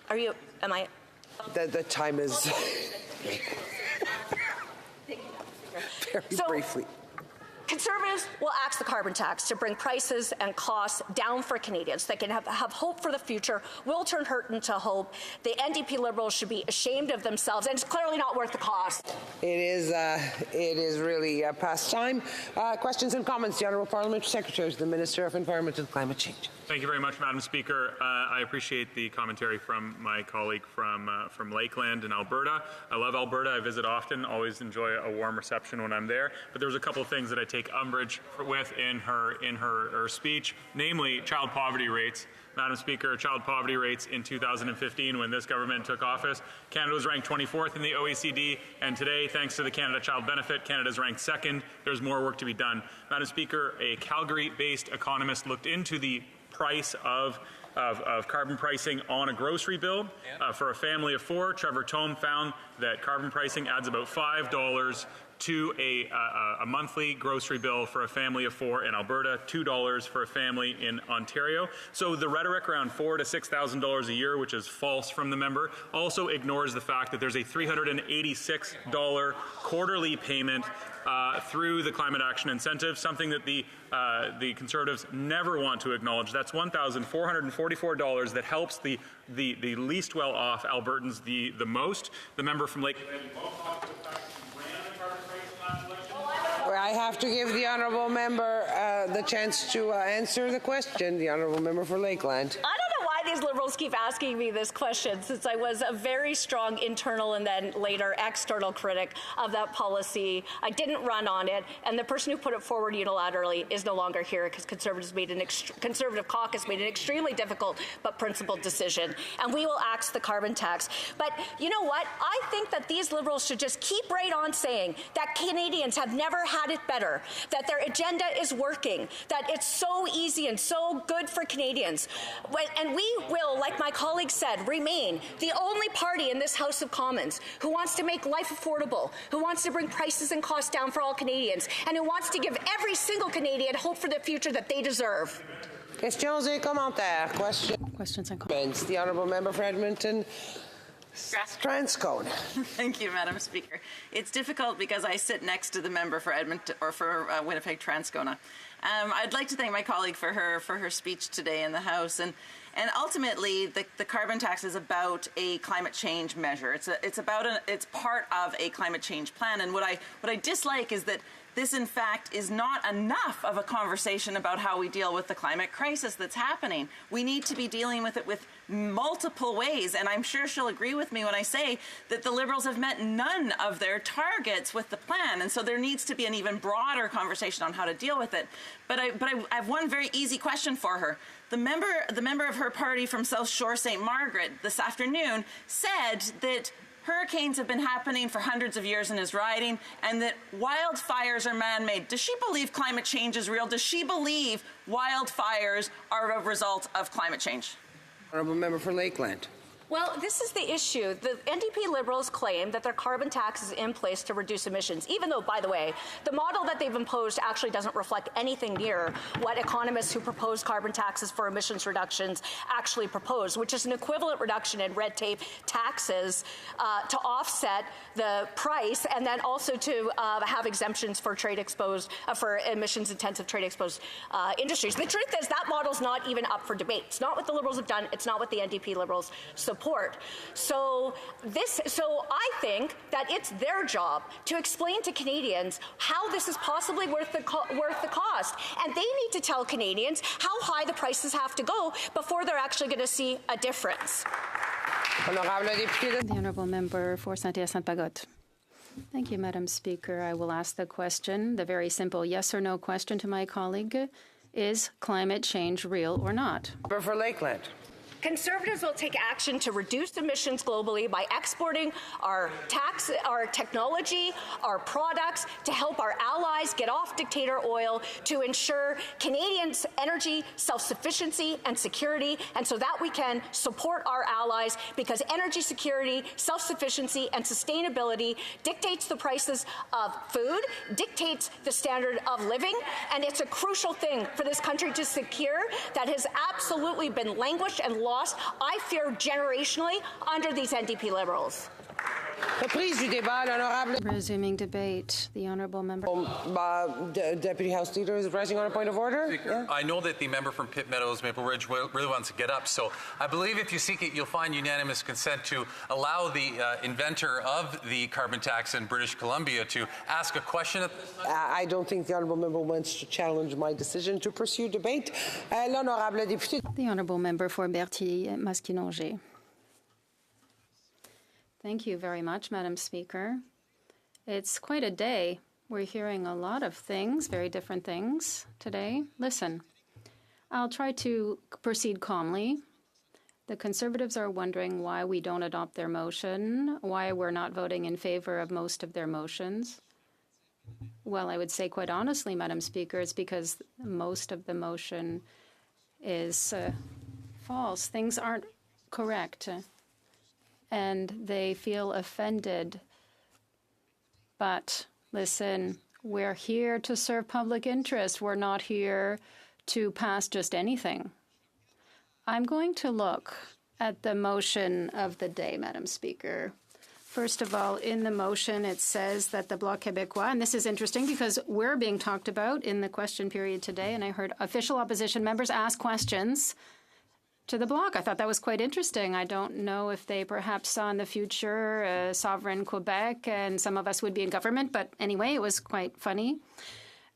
Am I... The time is... Very briefly. Conservatives will axe the carbon tax to bring prices and costs down for Canadians. They can have hope for the future. We'll turn hurt into hope. The NDP Liberals should be ashamed of themselves, and it's clearly not worth the cost. It is really past time. Questions and comments. The Honourable Parliamentary Secretary to the Minister of Environment and Climate Change. Thank you very much, Madam Speaker. I appreciate the commentary from my colleague from Lakeland in Alberta. I love Alberta. I visit often. Always enjoy a warm reception when I'm there. But there was a couple of things that I take umbrage with in her speech, namely child poverty rates. Madam Speaker, child poverty rates in 2015, when this government took office, Canada was ranked 24th in the OECD, and today, thanks to the Canada Child Benefit, Canada is ranked 2nd. There's more work to be done. Madam Speaker, a Calgary-based economist looked into the price of carbon pricing on a grocery bill. For a family of 4, Trevor Tome found that carbon pricing adds about $5 to a monthly grocery bill for a family of 4 in Alberta, $2 for a family in Ontario. So the rhetoric around $4,000 to $6,000 a year, which is false from the member, also ignores the fact that there's a $386 quarterly payment through the climate action incentive, something that the Conservatives never want to acknowledge. That's $1,444 that helps the least well-off Albertans the most. The member from Lake. I have to give the honourable member the chance to answer the question. The honourable member for Lakeland. I don't know why these Liberals keep asking me this question, since I was a very strong internal and then later external critic of that policy. I didn't run on it, and the person who put it forward unilaterally is no longer here because Conservative caucus made an extremely difficult but principled decision, and we will axe the carbon tax. But you know what? I think that these Liberals should just keep right on saying that Canadians have never had it better, that their agenda is working, that it's so easy and so good for Canadians. And we will, like my colleague said, remain the only party in this House of Commons who wants to make life affordable, who wants to bring prices and costs down for all Canadians, and who wants to give every single Canadian hope for the future that they deserve. Questions et commentaires. Questions and comments. The honourable member for Edmonton. Strathcona. Thank you, Madam Speaker. It's difficult because I sit next to the member for Edmonton or for Winnipeg Transcona. I'd like to thank my colleague for her speech today in the House, and ultimately the carbon tax is about a climate change measure. It's part of a climate change plan, and what I dislike is that this, in fact, is not enough of a conversation about how we deal with the climate crisis that's happening. We need to be dealing with it with multiple ways, and I'm sure she'll agree with me when I say that the Liberals have met none of their targets with the plan, and so there needs to be an even broader conversation on how to deal with it. But I have one very easy question for her. The member of her party from South Shore St. Margaret this afternoon said that hurricanes have been happening for hundreds of years in his riding, and that wildfires are man-made. Does she believe climate change is real? Does she believe wildfires are a result of climate change? Honourable member for Lakeland. Well, this is the issue. The NDP Liberals claim that their carbon tax is in place to reduce emissions, even though, by the way, the model that they've imposed actually doesn't reflect anything near what economists who propose carbon taxes for emissions reductions actually propose, which is an equivalent reduction in red tape taxes to offset the price, and then also to have exemptions for for emissions-intensive trade-exposed industries. The truth is that model's not even up for debate. It's not what the Liberals have done. It's not what the NDP Liberals support. So I think that it's their job to explain to Canadians how this is possibly worth the cost, and they need to tell Canadians how high the prices have to go before they're actually going to see a difference. The honourable member for Saint-Hyacinthe-Bagotte. Thank you, Madam Speaker. I will ask the question, the very simple yes or no question to my colleague. Is climate change real or not? For Lakeland. Conservatives will take action to reduce emissions globally by exporting our technology, our products, to help our allies get off dictator oil, to ensure Canadians' energy self-sufficiency and security, and so that we can support our allies, because energy security, self-sufficiency, and sustainability dictates the prices of food, dictates the standard of living, and it's a crucial thing for this country to secure that has absolutely been languished and lost, I fear, generationally under these NDP Liberals. Resuming debate, the honourable member. Deputy House Leader is rising on a point of order. Speaker, I know that the member from Pitt Meadows, Maple Ridge, really wants to get up, so I believe if you seek it, you'll find unanimous consent to allow the inventor of the carbon tax in British Columbia to ask a question. I don't think the honourable member wants to challenge my decision to pursue debate. L'honorable député. The honourable member for Berthier-Maskinongé. Thank you very much, Madam Speaker. It's quite a day. We're hearing a lot of things, very different things today. Listen, I'll try to proceed calmly. The Conservatives are wondering why we don't adopt their motion, why we're not voting in favor of most of their motions. Well, I would say quite honestly, Madam Speaker, it's because most of the motion is false. Things aren't correct. And they feel offended. But Listen, we're here to serve public interest. We're not here to pass just anything. I'm going to look at the motion of the day, Madam Speaker. First of all, in the motion, it says that the Bloc Québécois, and this is interesting because we're being talked about in the question period today, and I heard official opposition members ask questions to the Bloc. I thought that was quite interesting. I don't know if they perhaps saw in the future sovereign Quebec and some of us would be in government, but anyway, it was quite funny.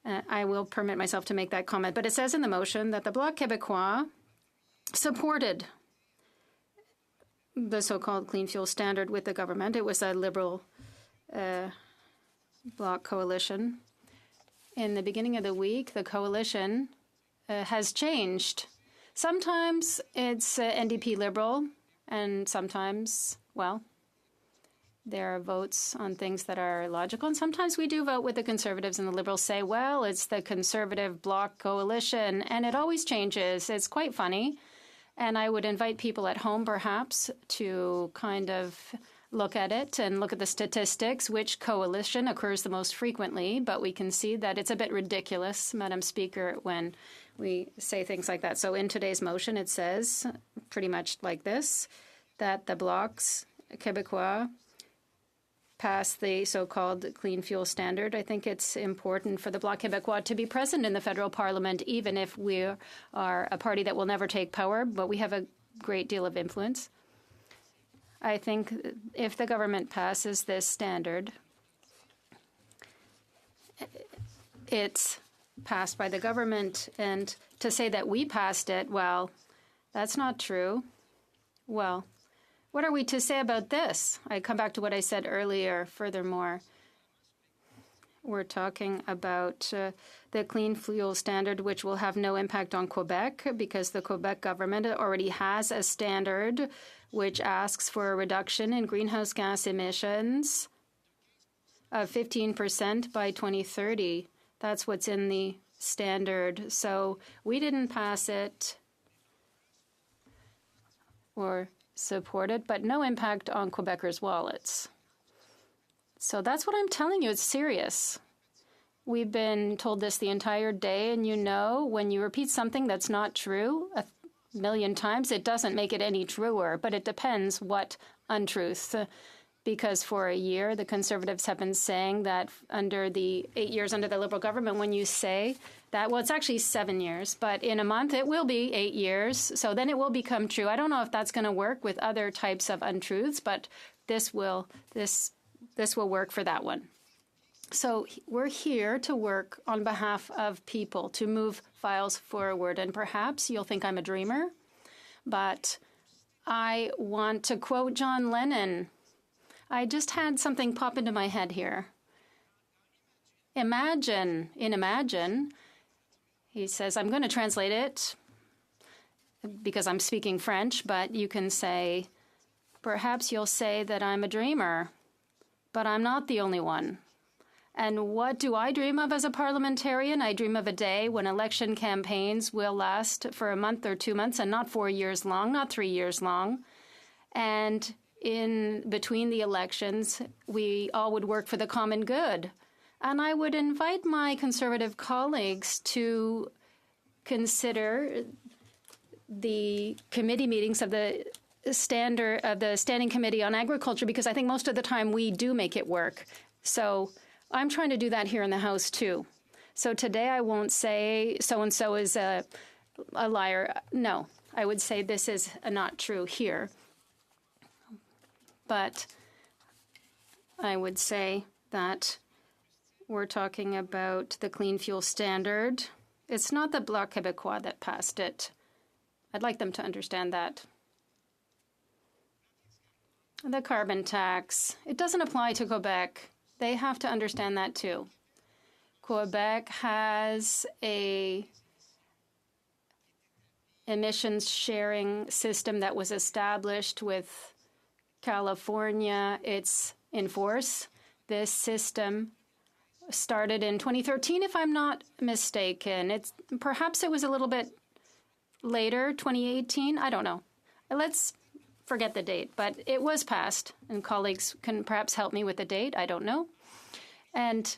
I will permit myself to make that comment. But it says in the motion that the Bloc Québécois supported the so-called clean fuel standard with the government. It was a Liberal Bloc coalition. In the beginning of the week, the coalition has changed. Sometimes it's NDP Liberal, and sometimes, well, there are votes on things that are logical, and sometimes we do vote with the Conservatives, and the Liberals say, well, it's the Conservative Bloc coalition, and it always changes. It's quite funny. And I would invite people at home, perhaps, to kind of look at it and look at the statistics, which coalition occurs the most frequently. But we can see that it's a bit ridiculous, Madam Speaker, when we say things like that. So in today's motion, it says pretty much like this, that the Blocs Québécois pass the so-called clean fuel standard. I think it's important for the Bloc Québécois to be present in the federal parliament, even if we are a party that will never take power, but we have a great deal of influence. I think if the government passes this standard, it's passed by the government, and to say that we passed it, well, that's not true. Well, what are we to say about this? I come back to what I said earlier. Furthermore, we're talking about the clean fuel standard, which will have no impact on Quebec because the Quebec government already has a standard which asks for a reduction in greenhouse gas emissions of 15% by 2030. That's what's in the standard. So we didn't pass it or support it, but no impact on Quebecers' wallets. So that's what I'm telling you. It's serious. We've been told this the entire day, and you know, when you repeat something that's not true a million times, it doesn't make it any truer, but it depends what untruth. Because for a year, the Conservatives have been saying that under the 8 years under the Liberal government, when you say that, well, it's actually 7 years, but in a month it will be 8 years, so then it will become true. I don't know if that's going to work with other types of untruths, but this will work for that one. So we're here to work on behalf of people, to move files forward, and perhaps you'll think I'm a dreamer, but I want to quote John Lennon. I just had something pop into my head here. Imagine, he says, I'm going to translate it because I'm speaking French, but you can say, perhaps you'll say that I'm a dreamer, but I'm not the only one. And what do I dream of as a parliamentarian? I dream of a day when election campaigns will last for a month or 2 months and not 4 years long, not 3 years long. And in between the elections, we all would work for the common good. And I would invite my Conservative colleagues to consider the committee meetings of the Standing Committee on Agriculture, because I think most of the time we do make it work. So I'm trying to do that here in the House, too. So today I won't say so-and-so is a liar. No, I would say this is not true here. But I would say that we're talking about the clean fuel standard. It's not the Bloc Québécois that passed it. I'd like them to understand that. The carbon tax, it doesn't apply to Quebec. They have to understand that too. Quebec has a emissions sharing system that was established with California. It's in force. This system started in 2013, if I'm not mistaken. Perhaps it was a little bit later, 2018. I don't know. Let's forget the date, but it was passed, and colleagues can perhaps help me with the date. I don't know. And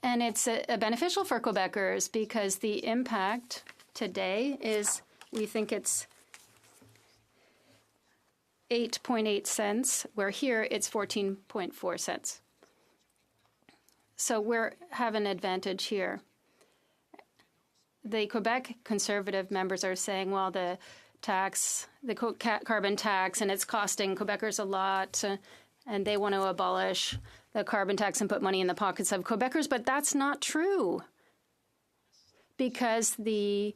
And it's beneficial for Quebecers because the impact today is, we think it's 8.8 cents, where here it's 14.4 cents. So we have an advantage here. The Quebec Conservative members are saying, well, the tax, the carbon tax, and it's costing Quebecers a lot, and they want to abolish the carbon tax and put money in the pockets of Quebecers, but that's not true, because the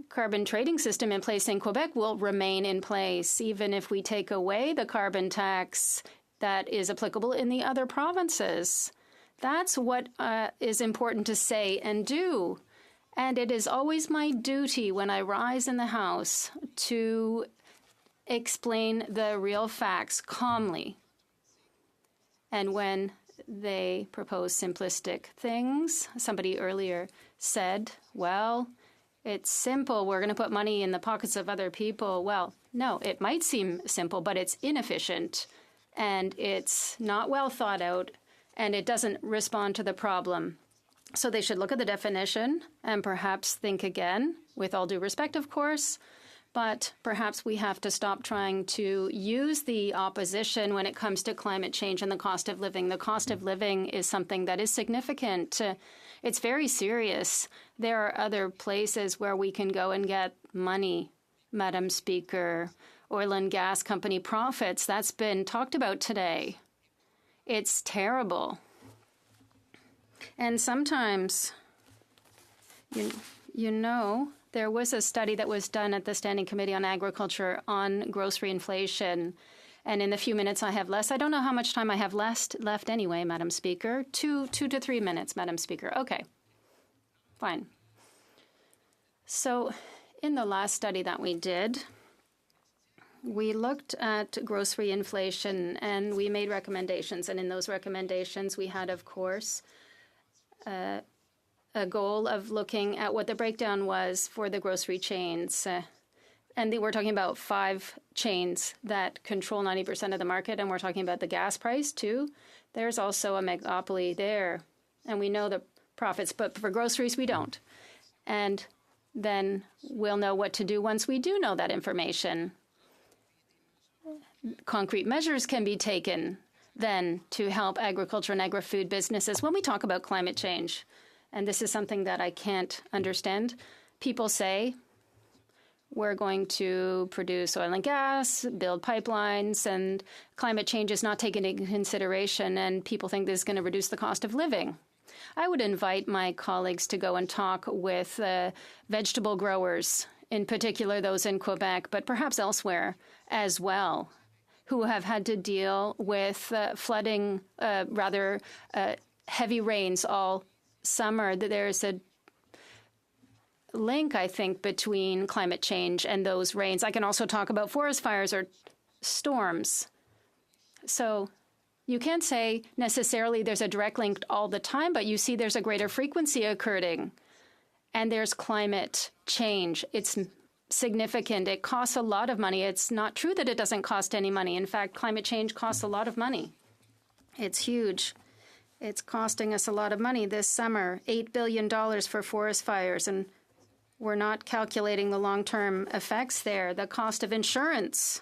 carbon trading system in place in Quebec will remain in place, even if we take away the carbon tax that is applicable in the other provinces. That's what is important to say and do. And it is always my duty when I rise in the House to explain the real facts calmly. And when they propose simplistic things, somebody earlier said, well, it's simple, we're going to put money in the pockets of other people. Well, no, it might seem simple, but it's inefficient, and it's not well thought out, and it doesn't respond to the problem. So they should look at the definition and perhaps think again, with all due respect, of course, but perhaps we have to stop trying to use the opposition when it comes to climate change and the cost of living. The cost of living is something that is significant. It's very serious. There are other places where we can go and get money, Madam Speaker. Oil and gas company profits, that's been talked about today. It's terrible. And sometimes, you know, there was a study that was done at the Standing Committee on Agriculture on grocery inflation. And in the few minutes I have left, I don't know how much time I have left anyway, Madam Speaker. 2 to 3 minutes, Madam Speaker. Okay, fine. So in the last study that we did, we looked at grocery inflation and we made recommendations. And in those recommendations, we had, of course, a goal of looking at what the breakdown was for the grocery chains. And we're talking about 5 chains that control 90% of the market, and we're talking about the gas price, too. There's also a megapoly there, and we know the profits, but for groceries, we don't. And then we'll know what to do once we do know that information. Concrete measures can be taken then to help agriculture and agri-food businesses when we talk about climate change. And this is something that I can't understand. People say we're going to produce oil and gas, build pipelines, and climate change is not taken into consideration, and people think this is going to reduce the cost of living. I would invite my colleagues to go and talk with vegetable growers, in particular those in Quebec, but perhaps elsewhere as well, who have had to deal with flooding, heavy rains all summer. There's a link, I think, between climate change and those rains. I can also talk about forest fires or storms. So you can't say necessarily there's a direct link all the time, but you see there's a greater frequency occurring. And there's climate change. It's significant. It costs a lot of money. It's not true that it doesn't cost any money. In fact, climate change costs a lot of money. It's huge. It's costing us a lot of money this summer, $8 billion for forest fires, and we're not calculating the long-term effects there. The cost of insurance.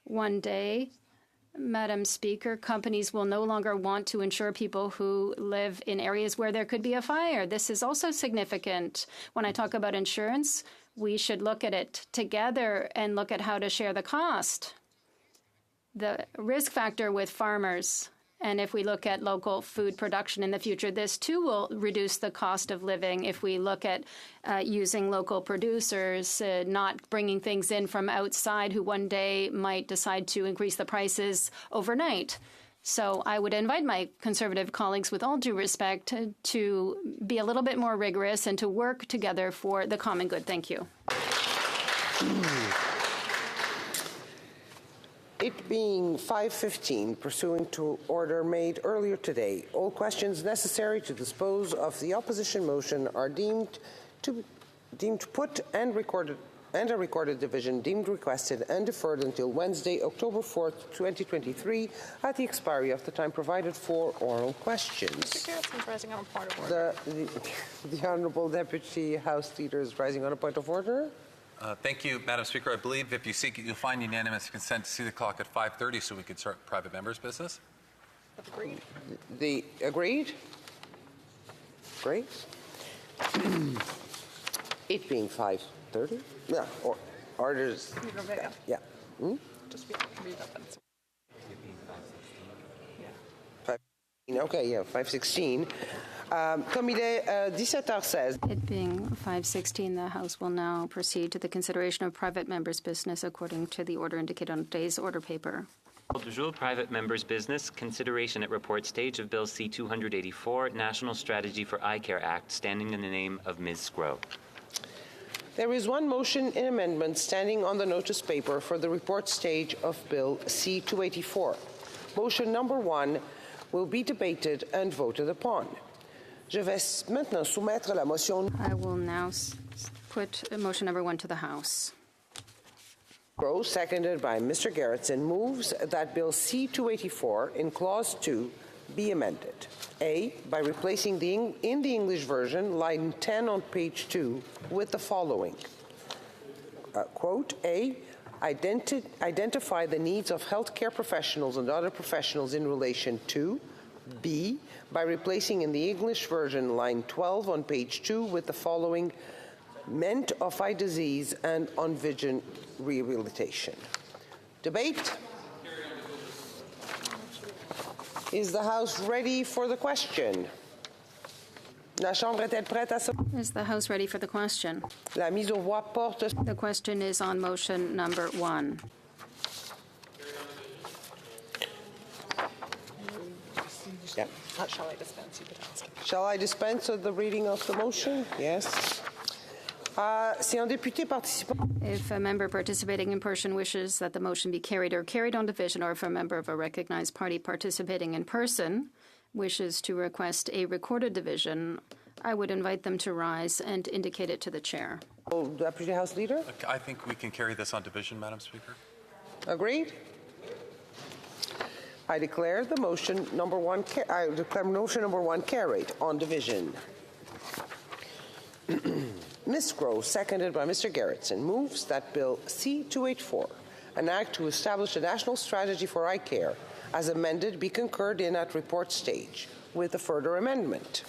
One day, Madam Speaker, companies will no longer want to insure people who live in areas where there could be a fire. This is also significant. When I talk about insurance, we should look at it together and look at how to share the cost. The risk factor with farmers, and if we look at local food production in the future, this too will reduce the cost of living if we look at using local producers, not bringing things in from outside who one day might decide to increase the prices overnight. So I would invite my Conservative colleagues, with all due respect, to be a little bit more rigorous and to work together for the common good. Thank you. It being 5:15, pursuant to order made earlier today, all questions necessary to dispose of the opposition motion are deemed put and recorded and a recorded division deemed requested and deferred until Wednesday, October 4th, 2023, at the expiry of the time provided for oral questions. Mr. Garrett's rising on a point of order. The Honourable Deputy House Leader is rising on a point of order. Thank you, Madam Speaker. I believe if you seek it, you'll find unanimous consent to see the clock at 5:30 so we can start private members' business. Agreed. Agreed? Great. It being 5:30? Yeah, orders. Yeah. Just read that then. Okay, yeah, 5:16. Comme il est 17h16. It being 5:16, the House will now proceed to the consideration of private members' business according to the order indicated on today's order paper. Ordre du jour, private members' business, consideration at report stage of Bill C-284, National Strategy for Eye Care Act, standing in the name of Ms. Sgro. There is one motion in amendment standing on the notice paper for the report stage of Bill C-284. Motion number 1 will be debated and voted upon. Je vais maintenant soumettre la motion. I will now put motion number 1 to the House. Grow, seconded by Mr. Gerritsen, moves that Bill C-284 in Clause 2 be amended. A, by replacing in the English version line 10 on page 2 with the following. Quote, A, identify the needs of healthcare professionals and other professionals in relation to. B, by replacing in the English version line 12 on page 2 with the following, meant of eye disease and on vision rehabilitation. Debate? Is the House ready for the question? La Chambre est-elle prête à se... Is the House ready for the question? La mise aux voix porte... The question is on motion number 1. Yeah. Shall I dispense? You could ask. Shall I dispense with the reading of the motion? Yes. If a member participating in person wishes that the motion be carried or carried on division, or if a member of a recognized party participating in person wishes to request a recorded division, I would invite them to rise and indicate it to the chair. Deputy House Leader? I think we can carry this on division, Madam Speaker. Agreed? I declare the motion number 1 carried on division. Ms. Grove, seconded by Mr. Gerritsen, moves that Bill C-284, an act to establish a national strategy for eye care, as amended, be concurred in at report stage, with a further amendment.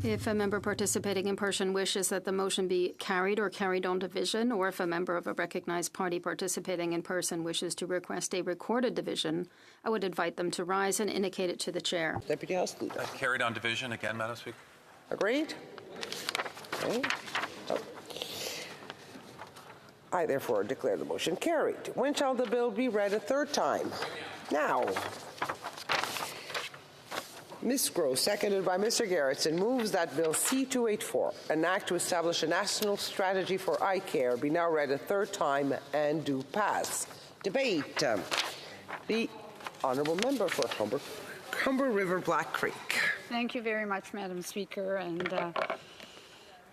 If a member participating in person wishes that the motion be carried or carried on division, or if a member of a recognized party participating in person wishes to request a recorded division, I would invite them to rise and indicate it to the chair. Deputy House Leader. Carried on division again, Madam Speaker. Agreed? Okay. I therefore declare the motion carried. When shall the bill be read a third time? Now. Ms. Grove, seconded by Mr. Gerritsen, moves that Bill C-284, an act to establish a national strategy for eye care, be now read a third time and do pass. Debate. The Honourable Member for Humber River Black Creek. Thank you very much, Madam Speaker. And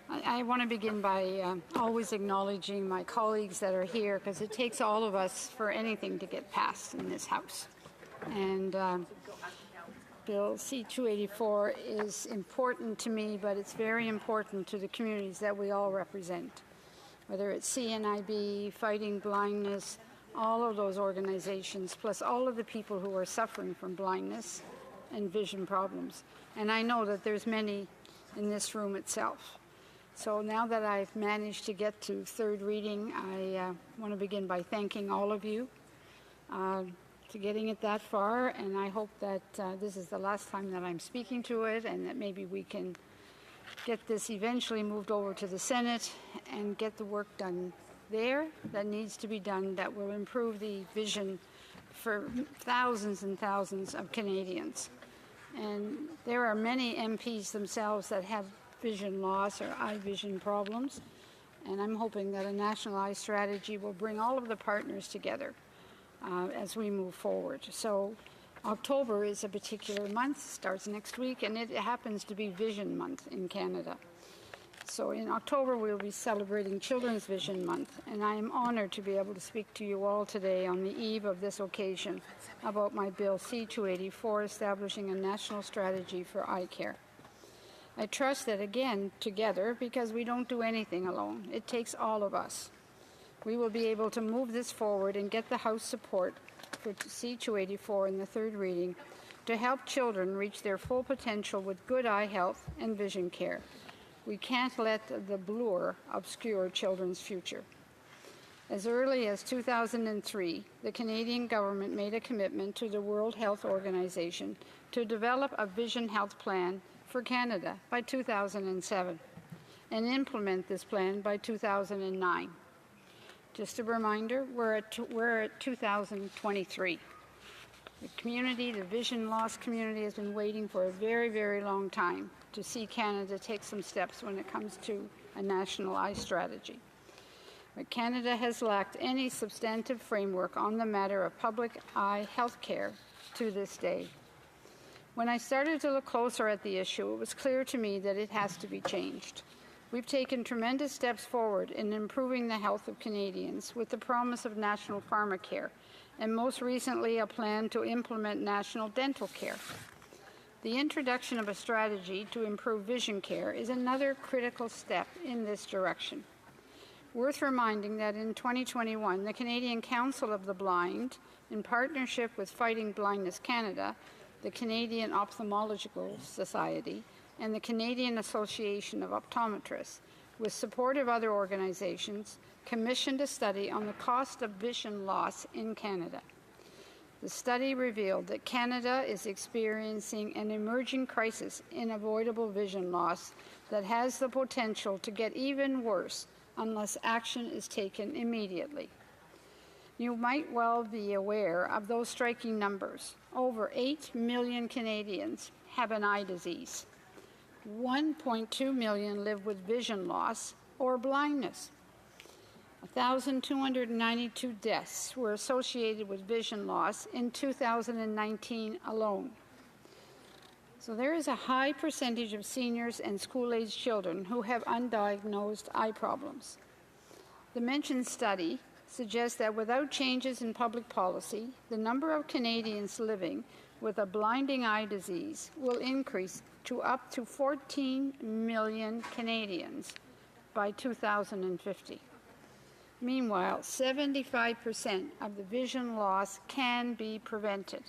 I want to begin by always acknowledging my colleagues that are here, because it takes all of us for anything to get passed in this House. And Bill C-284 is important to me, but it's very important to the communities that we all represent, whether it's CNIB, Fighting Blindness, all of those organizations, plus all of the people who are suffering from blindness and vision problems. And I know that there's many in this room itself. So now that I've managed to get to third reading, I want to begin by thanking all of you to getting it that far, and I hope that this is the last time that I'm speaking to it, and that maybe we can get this eventually moved over to the Senate and get the work done there that needs to be done that will improve the vision for thousands and thousands of Canadians. And there are many MPs themselves that have vision loss or eye vision problems, and I'm hoping that a national eye strategy will bring all of the partners together as we move forward. So October is a particular month, starts next week, and it happens to be Vision Month in Canada. So in October, we'll be celebrating Children's Vision Month, and I am honored to be able to speak to you all today on the eve of this occasion about my Bill C-284 establishing a national strategy for eye care. I trust that, again, together, because we don't do anything alone, it takes all of us. We will be able to move this forward and get the House support for C-284 in the third reading to help children reach their full potential with good eye health and vision care. We can't let the blur obscure children's future. As early as 2003, the Canadian government made a commitment to the World Health Organization to develop a vision health plan for Canada by 2007 and implement this plan by 2009. Just a reminder, we're at 2023. The community, the vision loss community, has been waiting for a very, very long time to see Canada take some steps when it comes to a national eye strategy. But Canada has lacked any substantive framework on the matter of public eye health care to this day. When I started to look closer at the issue, it was clear to me that it has to be changed. We've taken tremendous steps forward in improving the health of Canadians with the promise of national pharmacare, and most recently a plan to implement national dental care. The introduction of a strategy to improve vision care is another critical step in this direction. Worth reminding that in 2021, the Canadian Council of the Blind, in partnership with Fighting Blindness Canada, the Canadian Ophthalmological Society, and the Canadian Association of Optometrists, with support of other organizations, commissioned a study on the cost of vision loss in Canada. The study revealed that Canada is experiencing an emerging crisis in avoidable vision loss that has the potential to get even worse unless action is taken immediately. You might well be aware of those striking numbers. Over 8 million Canadians have an eye disease. 1.2 million live with vision loss or blindness. 1,292 deaths were associated with vision loss in 2019 alone. So there is a high percentage of seniors and school-aged children who have undiagnosed eye problems. The mentioned study suggests that without changes in public policy, the number of Canadians living with a blinding eye disease will increase to up to 14 million Canadians by 2050. Meanwhile, 75% of the vision loss can be prevented.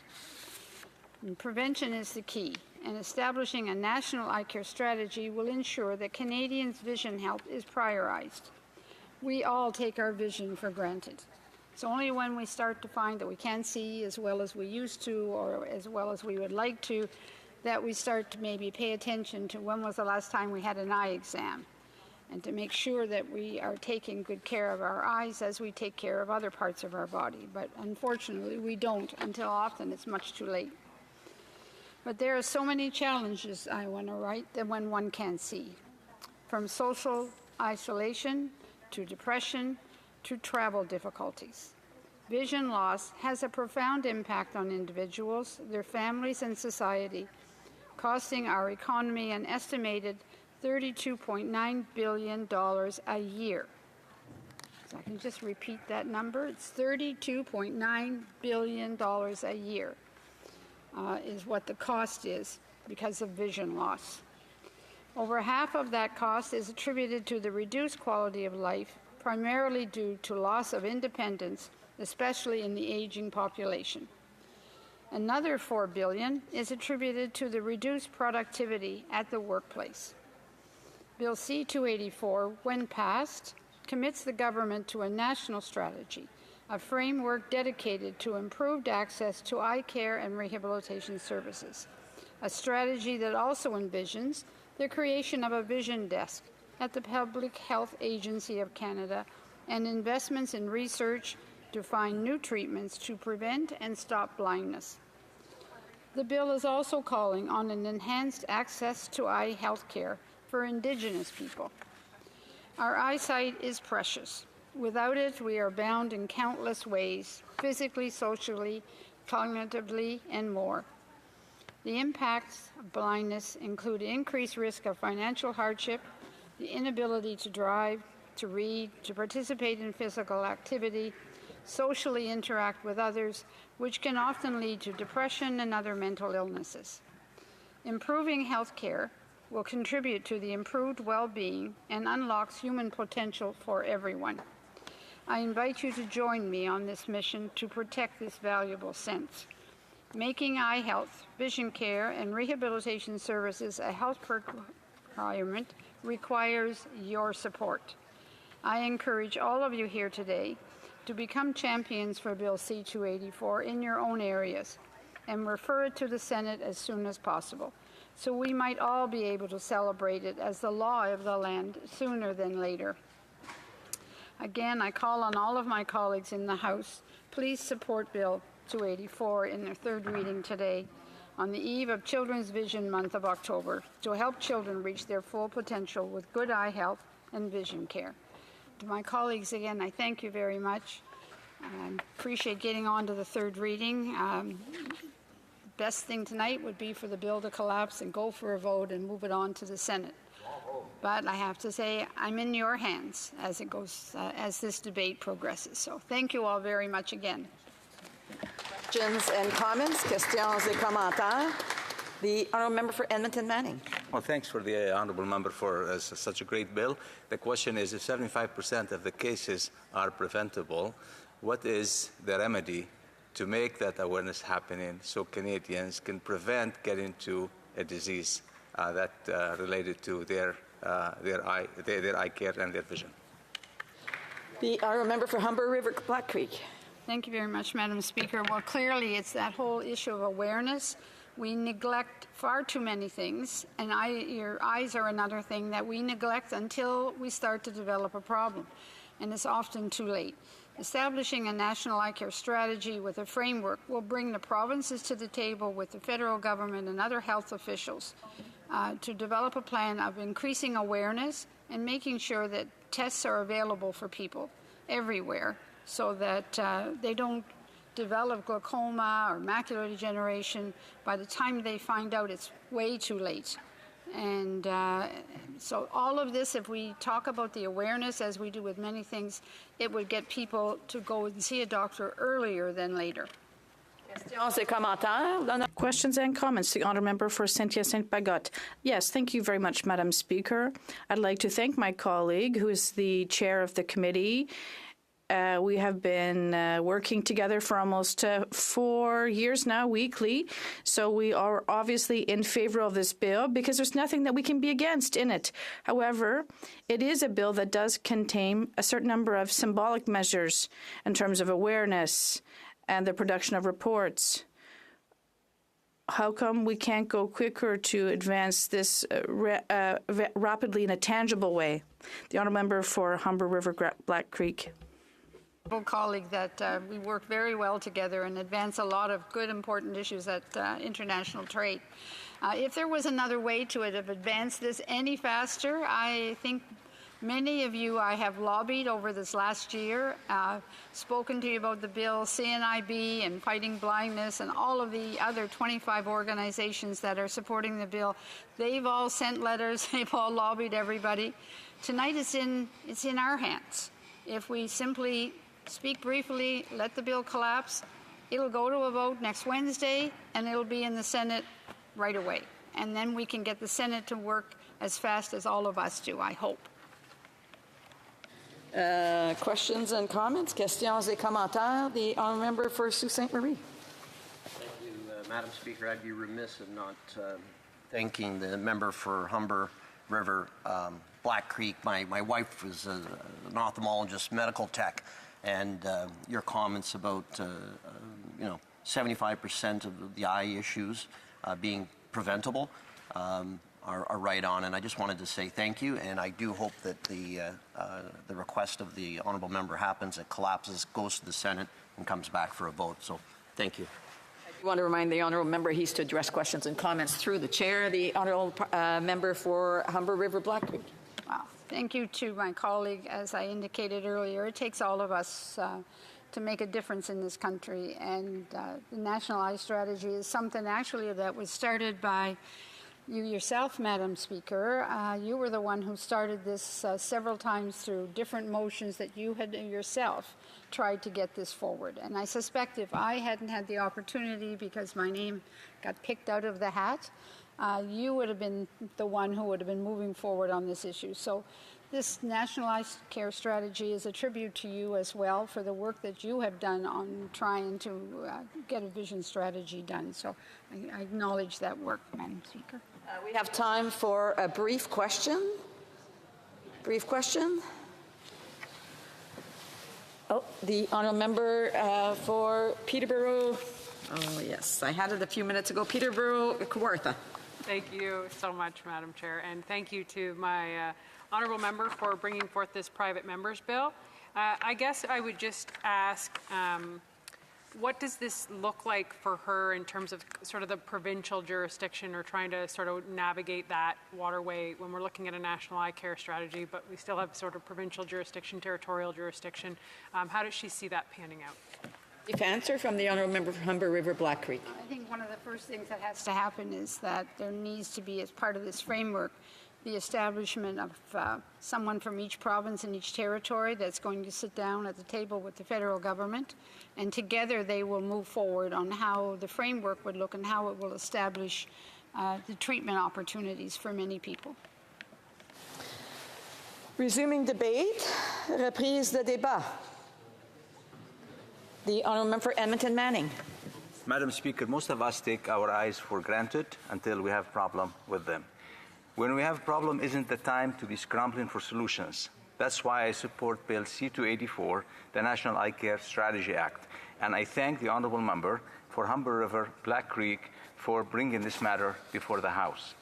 And prevention is the key, and establishing a national eye care strategy will ensure that Canadians' vision health is prioritized. We all take our vision for granted. It's only when we start to find that we can't see as well as we used to or as well as we would like to that we start to maybe pay attention to when was the last time we had an eye exam, and to make sure that we are taking good care of our eyes as we take care of other parts of our body. But unfortunately, we don't until often it's much too late. But there are so many challenges, I want to write, that when one can't see, from social isolation to depression to travel difficulties. Vision loss has a profound impact on individuals, their families, and society, costing our economy an estimated $32.9 billion a year. So I can just repeat that number. It's $32.9 billion a year is what the cost is because of vision loss. Over half of that cost is attributed to the reduced quality of life, primarily due to loss of independence, especially in the aging population. Another $4 billion is attributed to the reduced productivity at the workplace. Bill C-284, when passed, commits the government to a national strategy, a framework dedicated to improved access to eye care and rehabilitation services, a strategy that also envisions the creation of a vision desk at the Public Health Agency of Canada and investments in research to find new treatments to prevent and stop blindness. The bill is also calling on an enhanced access to eye health care for Indigenous people. Our eyesight is precious. Without it, we are bound in countless ways, physically, socially, cognitively, and more. The impacts of blindness include increased risk of financial hardship, the inability to drive, to read, to participate in physical activity, socially interact with others, which can often lead to depression and other mental illnesses. Improving health care will contribute to the improved well-being and unlocks human potential for everyone. I invite you to join me on this mission to protect this valuable sense. Making eye health, vision care, and rehabilitation services a health requirement requires your support. I encourage all of you here today to become champions for Bill C-284 in your own areas and refer it to the Senate as soon as possible, so we might all be able to celebrate it as the law of the land sooner than later. Again, I call on all of my colleagues in the House, please support Bill 284 in their third reading today on the eve of Children's Vision Month of October to help children reach their full potential with good eye health and vision care. To my colleagues, again, I thank you very much. I appreciate getting on to the third reading. Best thing tonight would be for the bill to collapse and go for a vote and move it on to the Senate. But I have to say, I'm in your hands as it goes, as this debate progresses. So thank you all very much again. Questions and comments, questions et commentaires. The honourable member for Edmonton Manning. Well, thanks for the honourable member for such a great bill. The question is, if 75% of the cases are preventable, what is the remedy to make that awareness happening so Canadians can prevent getting to a disease that related to their eye care and their vision? The honourable member for Humber River Black Creek. Thank you very much, Madam Speaker. Well, clearly it's that whole issue of awareness. We neglect far too many things, and your eyes are another thing that we neglect until we start to develop a problem, and it's often too late. Establishing a national eye care strategy with a framework will bring the provinces to the table with the federal government and other health officials to develop a plan of increasing awareness and making sure that tests are available for people everywhere so that they don't develop glaucoma or macular degeneration. By the time they find out, it's way too late. And so all of this, if we talk about the awareness as we do with many things, it would get people to go and see a doctor earlier than later. Questions and comments. The honourable member for Saint-Hyacinthe-Bagotte. Yes, thank you very much, Madam Speaker. I'd like to thank my colleague, who is the chair of the committee. We have been working together for almost 4 years now, weekly. So we are obviously in favor of this bill because there's nothing that we can be against in it. However, it is a bill that does contain a certain number of symbolic measures in terms of awareness and the production of reports. How come we can't go quicker to advance this rapidly in a tangible way? The honourable member for Humber River Black Creek. Colleague that we work very well together and advance a lot of good, important issues at international trade. If there was another way to have advanced this any faster, I think many of you I have lobbied over this last year, spoken to you about the bill, CNIB and Fighting Blindness and all of the other 25 organizations that are supporting the bill. They've all sent letters, they've all lobbied everybody. Tonight it's in our hands. If we simply speak briefly, let the bill collapse, it'll go to a vote next Wednesday, and it'll be in the Senate right away. And then we can get the Senate to work as fast as all of us do, I hope. Questions and comments? Questions et commentaires. The honourable member for Sault Ste. Marie. Thank you, Madam Speaker. I'd be remiss in not thanking the member for Humber River Black Creek. My wife was an ophthalmologist, medical tech, and your comments about 75% of the eye issues being preventable are right on. And I just wanted to say thank you, and I do hope that the request of the honourable member happens, it collapses, goes to the Senate, and comes back for a vote. So thank you. I want to remind the honourable member he's to address questions and comments through the chair. The honourable member for Humber River Black Creek. Wow. Thank you to my colleague. As I indicated earlier, it takes all of us to make a difference in this country. And the National Eye Strategy is something actually that was started by You yourself, Madam Speaker, you were the one who started this several times through different motions that you had yourself tried to get this forward. And I suspect if I hadn't had the opportunity because my name got picked out of the hat, you would have been the one who would have been moving forward on this issue. So this National Eye Care Strategy is a tribute to you as well for the work that you have done on trying to get a vision strategy done. So I acknowledge that work, Madam Speaker. We have time for a brief question. Brief question. Oh, the honourable member for Peterborough. Oh, yes, I had it a few minutes ago. Peterborough, Kawartha. Thank you so much, Madam Chair, and thank you to my honourable member for bringing forth this private members bill. I guess I would just ask, what does this look like for her in terms of sort of the provincial jurisdiction or trying to sort of navigate that waterway when we're looking at a national eye care strategy, but we still have sort of provincial jurisdiction, territorial jurisdiction. How does she see that panning out? Brief answer from the honourable member for Humber River Black Creek. I think one of the first things that has to happen is that there needs to be, as part of this framework, the establishment of someone from each province and each territory that's going to sit down at the table with the federal government, and together they will move forward on how the framework would look and how it will establish the treatment opportunities for many people. Resuming debate, reprise de débat. The honourable member for Edmonton Manning. Madam Speaker, most of us take our eyes for granted until we have a problem with them. When we have a problem isn't the time to be scrambling for solutions. That's why I support Bill C-284, the National Eye Care Strategy Act. And I thank the honourable member for Humber River, Black Creek for bringing this matter before the House.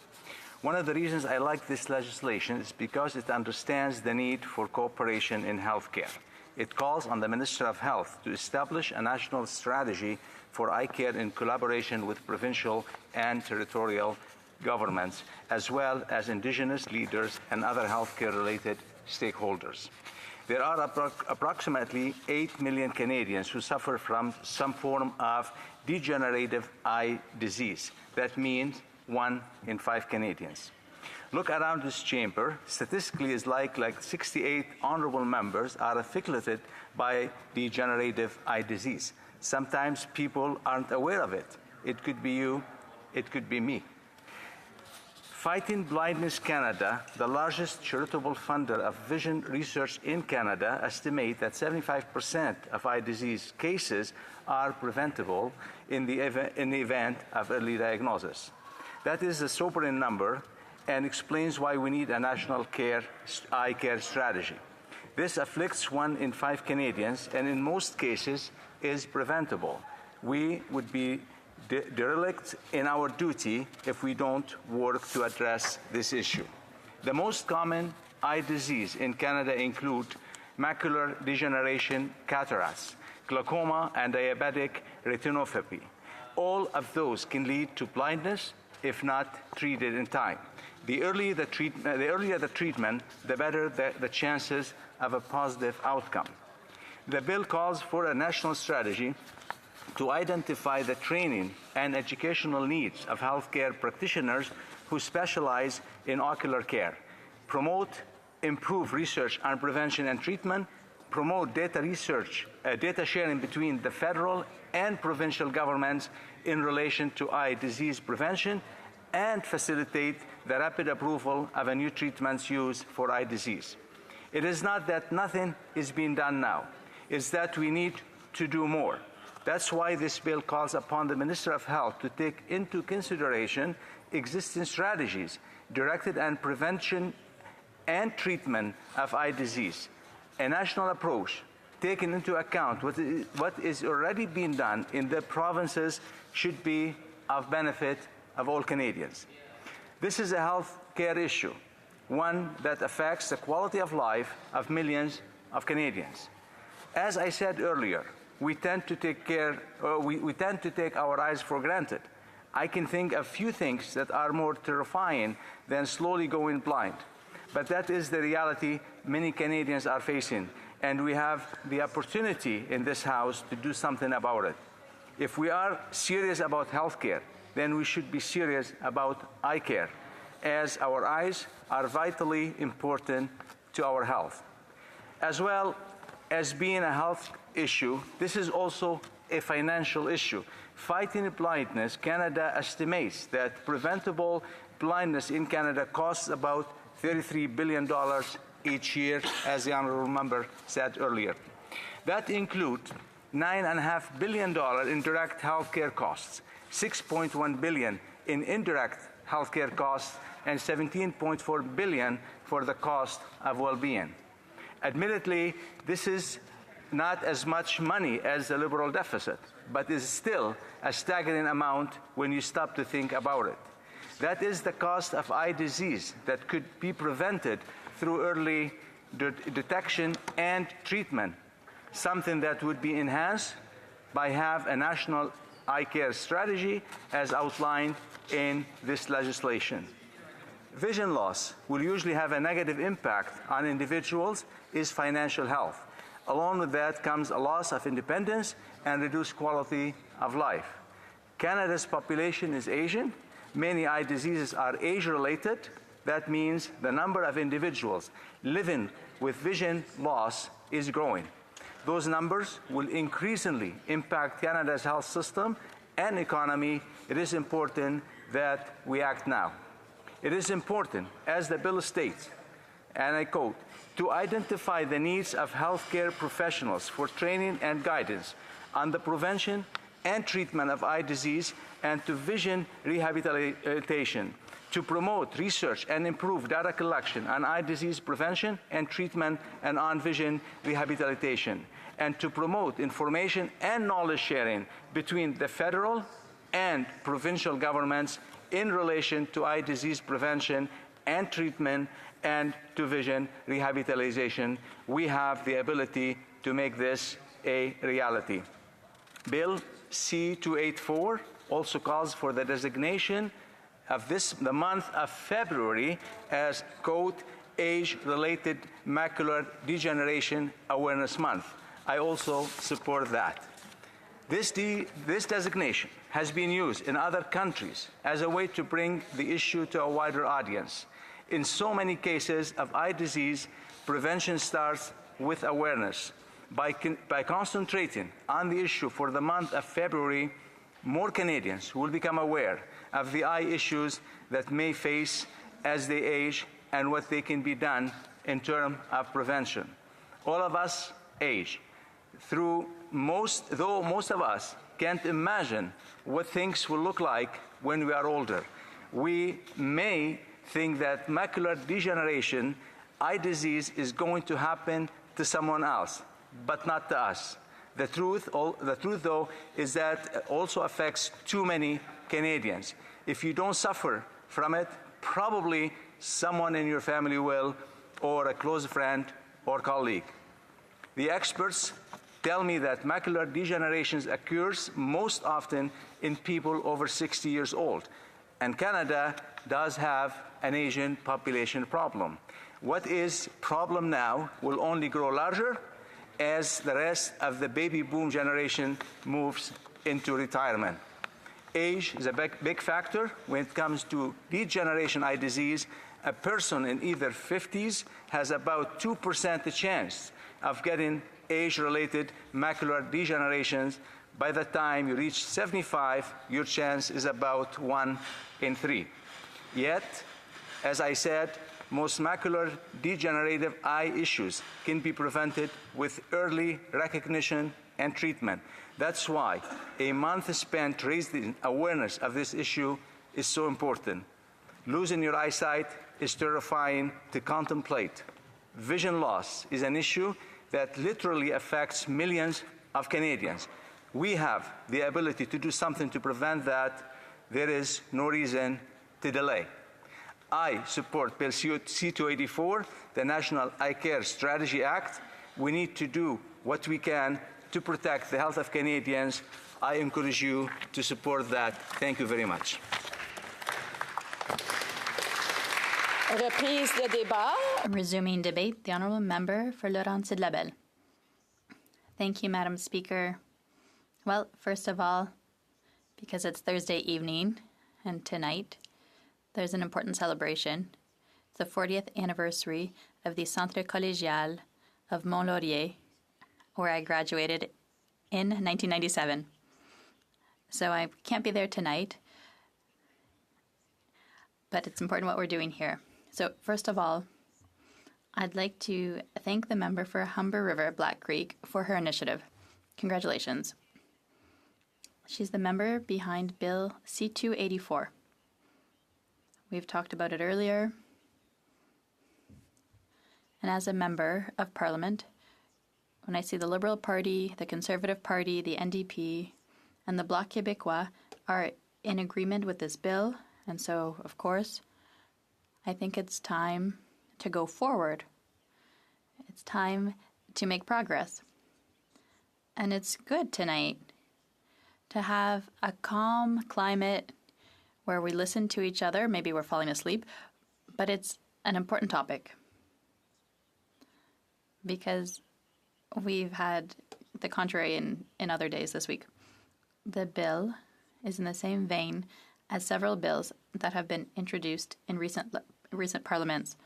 One of the reasons I like this legislation is because it understands the need for cooperation in healthcare. It calls on the Minister of Health to establish a national strategy for eye care in collaboration with provincial and territorial governments, as well as Indigenous leaders and other healthcare-related stakeholders. There are approximately 8 million Canadians who suffer from some form of degenerative eye disease. That means 1 in 5 Canadians. Look around this chamber. Statistically, it's like 68 honourable members are afflicted by degenerative eye disease. Sometimes people aren't aware of it. It could be you, it could be me. Fighting Blindness Canada, the largest charitable funder of vision research in Canada, estimate that 75% of eye disease cases are preventable in the event of early diagnosis. That is a sobering number and explains why we need a national eye care strategy. This afflicts 1 in 5 Canadians and in most cases is preventable. We would be derelict in our duty if we don't work to address this issue. The most common eye disease in Canada include macular degeneration, cataracts, glaucoma, and diabetic retinopathy. All of those can lead to blindness if not treated in time. The earlier the treatment, the better the chances of a positive outcome. The bill calls for a national strategy to identify the training and educational needs of healthcare practitioners who specialize in ocular care, promote, improve research on prevention and treatment, promote data sharing between the federal and provincial governments in relation to eye disease prevention, and facilitate the rapid approval of a new treatments used for eye disease. It is not that nothing is being done now. It's that we need to do more. That's why this bill calls upon the Minister of Health to take into consideration existing strategies directed at prevention and treatment of eye disease. A national approach taking into account what is already being done in the provinces should be of benefit of all Canadians. This is a health care issue, one that affects the quality of life of millions of Canadians. As I said earlier, we tend to take our eyes for granted. I can think of few things that are more terrifying than slowly going blind. But that is the reality many Canadians are facing, and we have the opportunity in this House to do something about it. If we are serious about health care, then we should be serious about eye care, as our eyes are vitally important to our health. As well as being a health issue, this is also a financial issue. Fighting blindness, Canada estimates that preventable blindness in Canada costs about $33 billion each year, as the honourable member said earlier. That includes $9.5 billion in direct healthcare costs, $6.1 billion in indirect healthcare costs, and $17.4 billion for the cost of well-being. Admittedly, this is not as much money as the Liberal deficit, but is still a staggering amount when you stop to think about it. That is the cost of eye disease that could be prevented through early detection and treatment, something that would be enhanced by having a national eye care strategy as outlined in this legislation. Vision loss will usually have a negative impact on individuals' financial health. Along with that comes a loss of independence and reduced quality of life. Canada's population is Asian. Many eye diseases are age-related. That means the number of individuals living with vision loss is growing. Those numbers will increasingly impact Canada's health system and economy. It is important that we act now. It is important, as the bill states, and I quote, to identify the needs of healthcare professionals for training and guidance on the prevention and treatment of eye disease and to vision rehabilitation, to promote research and improve data collection on eye disease prevention and treatment and on vision rehabilitation, and to promote information and knowledge sharing between the federal and provincial governments in relation to eye disease prevention and treatment and to vision rehabilitation. We have the ability to make this a reality. Bill C-284 also calls for the designation of the month of February as, quote, Age-Related Macular Degeneration Awareness Month. I also support that. This designation has been used in other countries as a way to bring the issue to a wider audience. In so many cases of eye disease, prevention starts with awareness. By concentrating on the issue for the month of February, more Canadians will become aware of the eye issues that may face as they age and what they can be done in terms of prevention. All of us age. Though most of us can't imagine what things will look like when we are older. We may think that macular degeneration, eye disease, is going to happen to someone else, but not to us. The truth, though, is that it also affects too many Canadians. If you don't suffer from it, probably someone in your family will, or a close friend or colleague. The experts tell me that macular degeneration occurs most often in people over 60 years old, and Canada does have an Asian population problem. What is problem now will only grow larger as the rest of the baby boom generation moves into retirement. Age is a big factor when it comes to degeneration eye disease. A person in either 50s has about 2% chance of getting age-related macular degenerations. By the time you reach 75, your chance is about 1 in 3. Yet, as I said, most macular degenerative eye issues can be prevented with early recognition and treatment. That's why a month spent raising awareness of this issue is so important. Losing your eyesight is terrifying to contemplate. Vision loss is an issue that literally affects millions of Canadians. We have the ability to do something to prevent that. There is no reason to delay. I support Bill C-284, the National Eye Care Strategy Act. We need to do what we can to protect the health of Canadians. I encourage you to support that. Thank you very much. Reprise de débat. Resuming debate, the Honourable Member for Laurentides-Labelle. Thank you, Madam Speaker. Well, first of all, because it's Thursday evening, and tonight there's an important celebration. It's the 40th anniversary of the Centre Collégial of Mont-Laurier, where I graduated in 1997. So I can't be there tonight, but it's important what we're doing here. So first of all, I'd like to thank the member for Humber River Black Creek for her initiative. Congratulations. She's the member behind Bill C-284. We've talked about it earlier. And as a member of Parliament, when I see the Liberal Party, the Conservative Party, the NDP, and the Bloc Québécois are in agreement with this bill, and so, of course, I think it's time to go forward. It's time to make progress. And it's good tonight to have a calm climate where we listen to each other. Maybe we're falling asleep, but it's an important topic because we've had the contrary in other days this week. The bill is in the same vein as several bills that have been introduced in recent parliaments.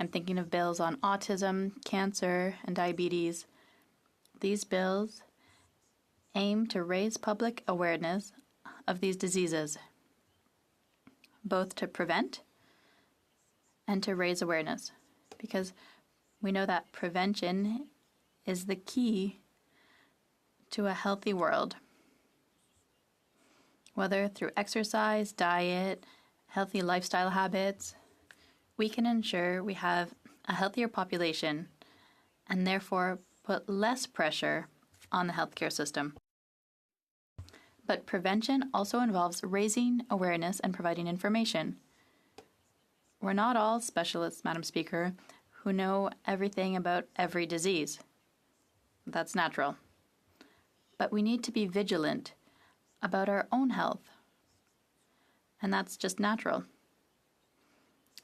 I'm thinking of bills on autism, cancer, and diabetes. These bills aim to raise public awareness of these diseases, both to prevent and to raise awareness, because we know that prevention is the key to a healthy world. Whether through exercise, diet, healthy lifestyle habits, we can ensure we have a healthier population and therefore put less pressure on the healthcare system. But prevention also involves raising awareness and providing information. We're not all specialists, Madam Speaker, who know everything about every disease. That's natural. But we need to be vigilant about our own health. And that's just natural.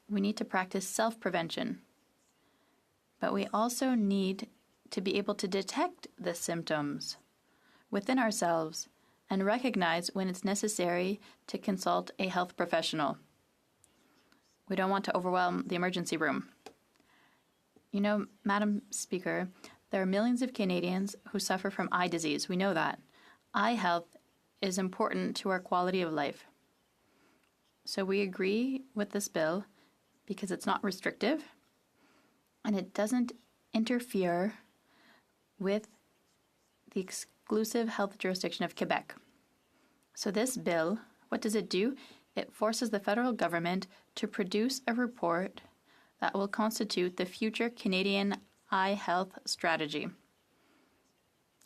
We need to practice self-prevention. But we also need to be able to detect the symptoms within ourselves and recognize when it's necessary to consult a health professional. We don't want to overwhelm the emergency room. You know, Madam Speaker, there are millions of Canadians who suffer from eye disease. We know that. Eye health is important to our quality of life. So we agree with this bill because it's not restrictive and it doesn't interfere with the exclusive health jurisdiction of Quebec. So this bill, what does it do? It forces the federal government to produce a report that will constitute the future Canadian eye health strategy.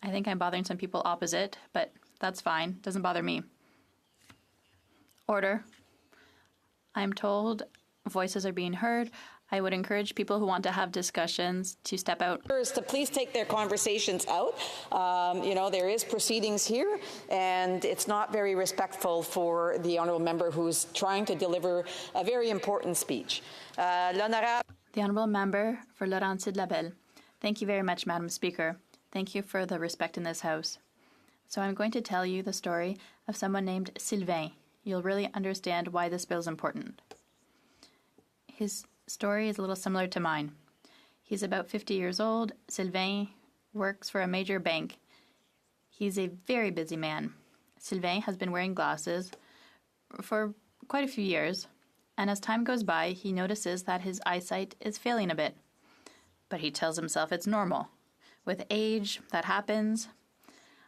I think I'm bothering some people opposite, but that's fine. Doesn't bother me. Order. I'm told voices are being heard. I would encourage people who want to have discussions to step out. To please take their conversations out. There is proceedings here, and it's not very respectful for the honourable member who's trying to deliver a very important speech. The honourable member for Laurentides-Labelle. Thank you very much, Madam Speaker. Thank you for the respect in this House. So I'm going to tell you the story of someone named Sylvain. You'll really understand why this bill is important. His story is a little similar to mine. He's about 50 years old. Sylvain works for a major bank. He's a very busy man. Sylvain has been wearing glasses for quite a few years, and as time goes by, he notices that his eyesight is failing a bit. But he tells himself it's normal. With age, that happens.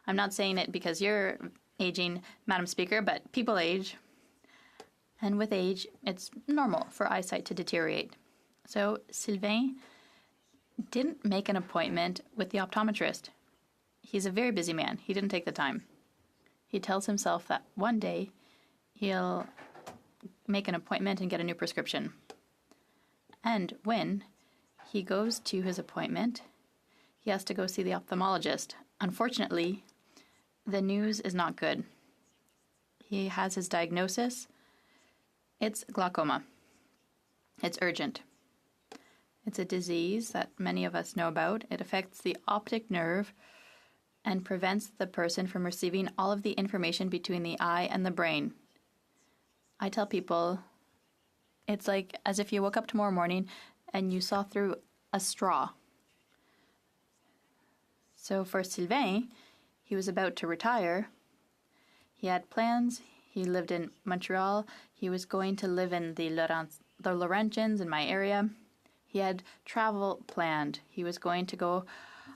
I'm not saying it because you're aging, Madam Speaker, but people age. And with age, it's normal for eyesight to deteriorate. So Sylvain didn't make an appointment with the optometrist. He's a very busy man. He didn't take the time. He tells himself that one day he'll make an appointment and get a new prescription. And when he goes to his appointment, he has to go see the ophthalmologist. Unfortunately, the news is not good. He has his diagnosis. It's glaucoma. It's urgent. It's a disease that many of us know about. It affects the optic nerve, and prevents the person from receiving all of the information between the eye and the brain. I tell people it's like as if you woke up tomorrow morning and you saw through a straw. So for Sylvain, he was about to retire. He had plans. He lived in Montreal. He was going to live in the Laurentians in my area. He had travel planned. He was going to go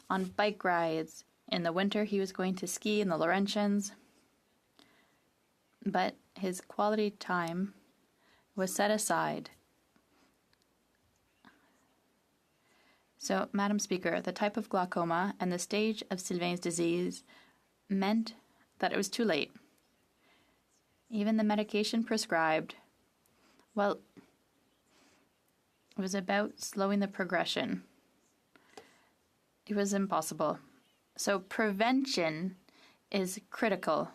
on bike rides. In the winter, he was going to ski in the Laurentians. But his quality time was set aside. So, Madam Speaker, the type of glaucoma and the stage of Sylvain's disease meant that it was too late. Even the medication prescribed, well, it was about slowing the progression. It was impossible. So prevention is critical.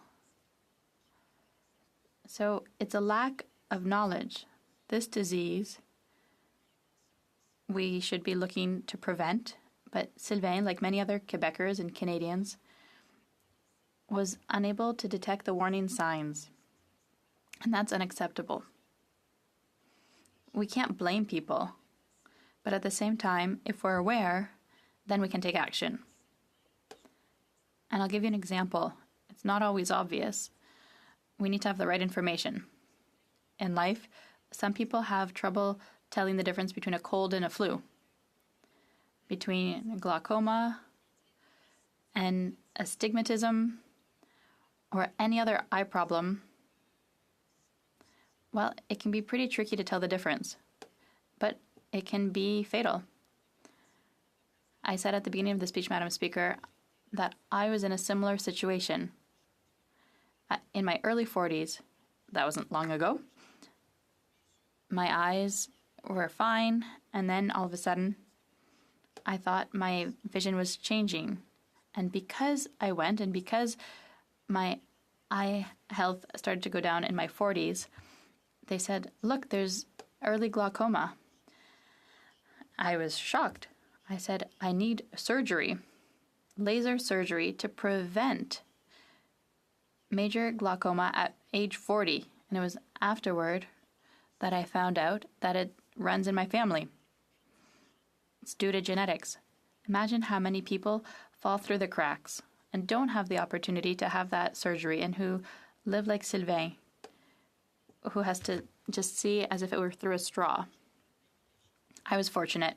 So it's a lack of knowledge. This disease we should be looking to prevent, but Sylvain, like many other Quebecers and Canadians, was unable to detect the warning signs. And that's unacceptable. We can't blame people, but at the same time, if we're aware, then we can take action. And I'll give you an example. It's not always obvious. We need to have the right information. In life, some people have trouble telling the difference between a cold and a flu, between glaucoma and astigmatism or any other eye problem. Well, it can be pretty tricky to tell the difference, but it can be fatal. I said at the beginning of the speech, Madam Speaker, that I was in a similar situation. In my early 40s, that wasn't long ago, my eyes were fine, and then all of a sudden, I thought my vision was changing. And because I went, and because my eye health started to go down in my 40s, they said, look, there's early glaucoma. I was shocked. I said, I need surgery, laser surgery, to prevent major glaucoma at age 40. And it was afterward that I found out that it runs in my family. It's due to genetics. Imagine how many people fall through the cracks and don't have the opportunity to have that surgery, and who live like Sylvain, who has to just see as if it were through a straw. I was fortunate.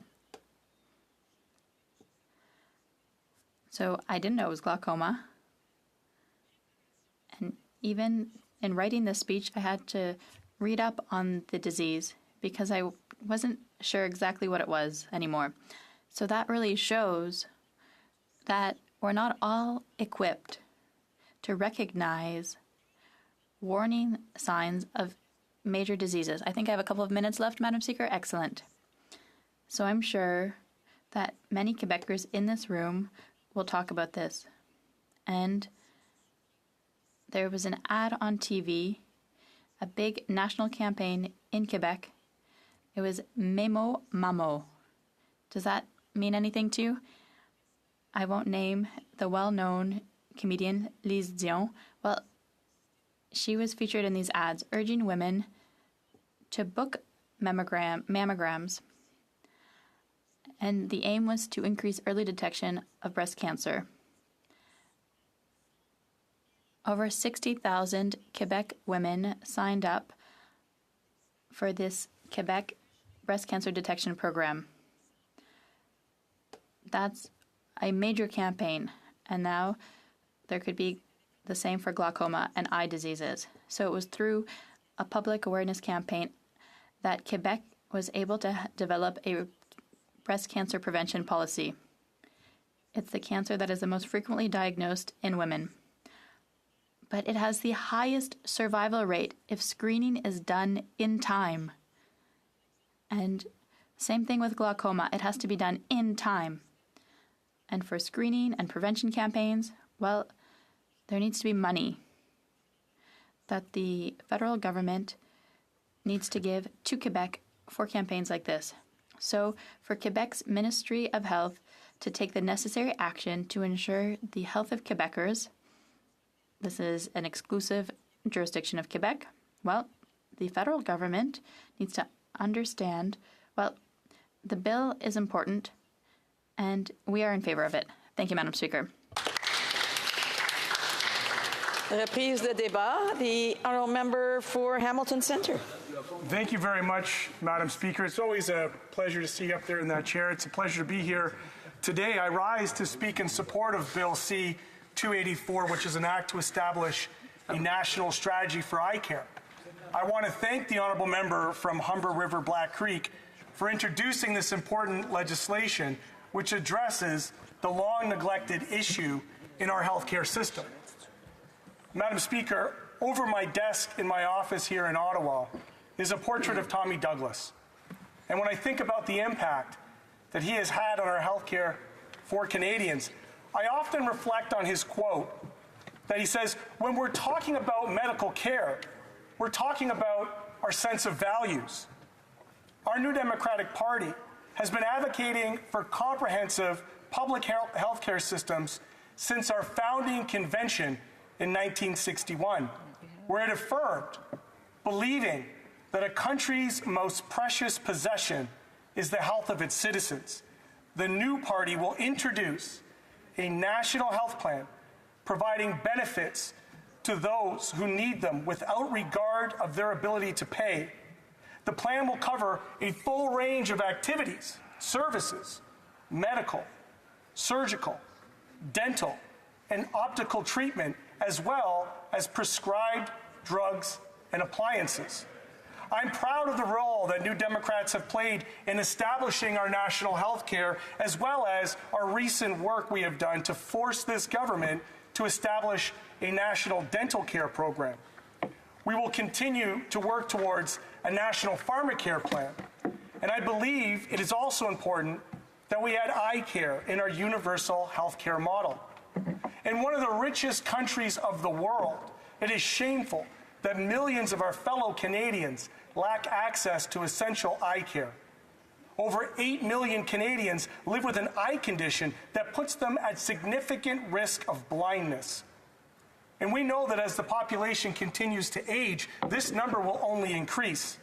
So I didn't know it was glaucoma. And even in writing this speech, I had to read up on the disease because I wasn't sure exactly what it was anymore. So that really shows that we're not all equipped to recognize warning signs of major diseases. I think I have a couple of minutes left, Madam Speaker. Excellent. So I'm sure that many Quebecers in this room will talk about this. And there was an ad on TV, a big national campaign in Quebec. It was Memo Mamo. Does that mean anything to you? I won't name the well-known comedian Lise Dion. Well, she was featured in these ads urging women to book mammograms. And the aim was to increase early detection of breast cancer. Over 60,000 Quebec women signed up for this Quebec breast cancer detection program. That's a major campaign, and now there could be the same for glaucoma and eye diseases. So it was through a public awareness campaign that Quebec was able to develop a breast cancer prevention policy. It's the cancer that is the most frequently diagnosed in women. But it has the highest survival rate if screening is done in time. And same thing with glaucoma. It has to be done in time. And for screening and prevention campaigns, well, there needs to be money that the federal government needs to give to Quebec for campaigns like this. So for Quebec's Ministry of Health to take the necessary action to ensure the health of Quebecers. This is an exclusive jurisdiction of Quebec. Well, the federal government needs to understand, well, the bill is important, and we are in favor of it. Thank you, Madam Speaker. Reprise de débat. The honourable member for Hamilton Centre. Thank you very much, Madam Speaker. It's always a pleasure to see you up there in that chair. It's a pleasure to be here today. I rise to speak in support of Bill C-284, which is an act to establish a national strategy for eye care. I want to thank the honourable member from Humber River Black Creek for introducing this important legislation, which addresses the long-neglected issue in our healthcare system. Madam Speaker, over my desk in my office here in Ottawa is a portrait of Tommy Douglas. And when I think about the impact that he has had on our healthcare for Canadians, I often reflect on his quote that he says, when we're talking about medical care, we're talking about our sense of values. Our New Democratic Party has been advocating for comprehensive public health care systems since our founding convention in 1961, where it affirmed, believing that a country's most precious possession is the health of its citizens. The new party will introduce a national health plan providing benefits to those who need them without regard of their ability to pay. The plan will cover a full range of activities, services, medical, surgical, dental, and optical treatment, as well as prescribed drugs and appliances. I'm proud of the role that New Democrats have played in establishing our national health care, as well as our recent work we have done to force this government to establish a national dental care program. We will continue to work towards a national pharmacare plan. And I believe it is also important that we add eye care in our universal health care model. In one of the richest countries of the world, it is shameful that millions of our fellow Canadians lack access to essential eye care. Over 8 million Canadians live with an eye condition that puts them at significant risk of blindness. And we know that as the population continues to age, this number will only increase.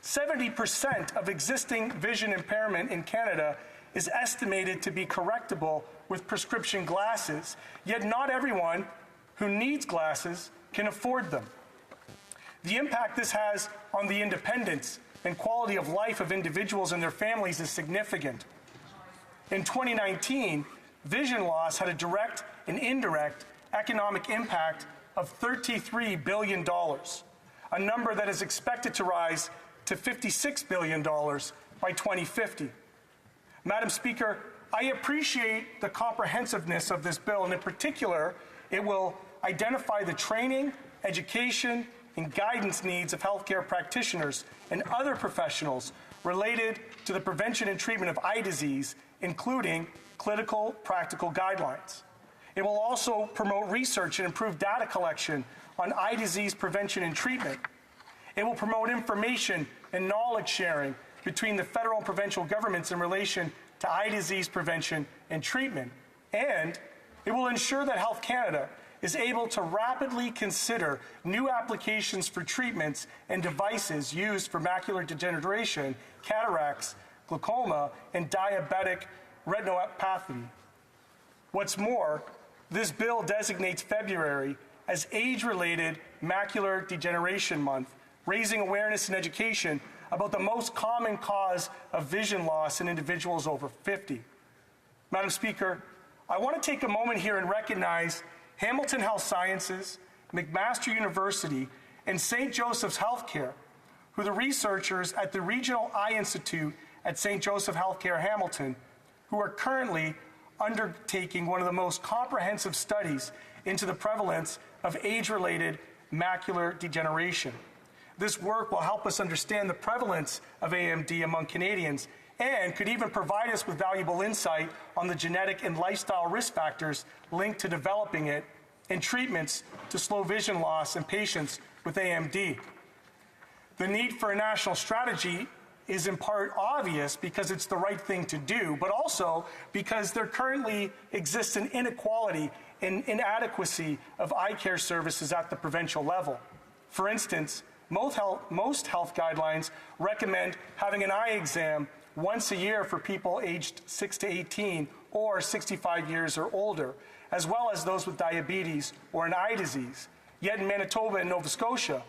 70% of existing vision impairment in Canada is estimated to be correctable with prescription glasses, yet not everyone who needs glasses can afford them. The impact this has on the independence and quality of life of individuals and their families is significant. In 2019, vision loss had a direct and indirect economic impact of $33 billion, a number that is expected to rise to $56 billion by 2050. Madam Speaker, I appreciate the comprehensiveness of this bill, and in particular, it will identify the training, education, and guidance needs of healthcare practitioners and other professionals related to the prevention and treatment of eye disease, including clinical practical guidelines. It will also promote research and improve data collection on eye disease prevention and treatment. It will promote information and knowledge sharing between the federal and provincial governments in relation to eye disease prevention and treatment. And it will ensure that Health Canada is able to rapidly consider new applications for treatments and devices used for macular degeneration, cataracts, glaucoma, and diabetic retinopathy. What's more, this bill designates February as Age-Related Macular Degeneration Month, raising awareness and education about the most common cause of vision loss in individuals over 50. Madam Speaker, I want to take a moment here and recognize Hamilton Health Sciences, McMaster University, and St. Joseph's Healthcare, who are the researchers at the Regional Eye Institute at St. Joseph Healthcare Hamilton, who are currently undertaking one of the most comprehensive studies into the prevalence of age-related macular degeneration. This work will help us understand the prevalence of AMD among Canadians and could even provide us with valuable insight on the genetic and lifestyle risk factors linked to developing it and treatments to slow vision loss in patients with AMD. The need for a national strategy is in part obvious because it's the right thing to do, but also because there currently exists an inequality and inadequacy of eye care services at the provincial level. For instance, most health guidelines recommend having an eye exam once a year for people aged 6 to 18 or 65 years or older, as well as those with diabetes or an eye disease. Yet in Manitoba and Nova Scotia,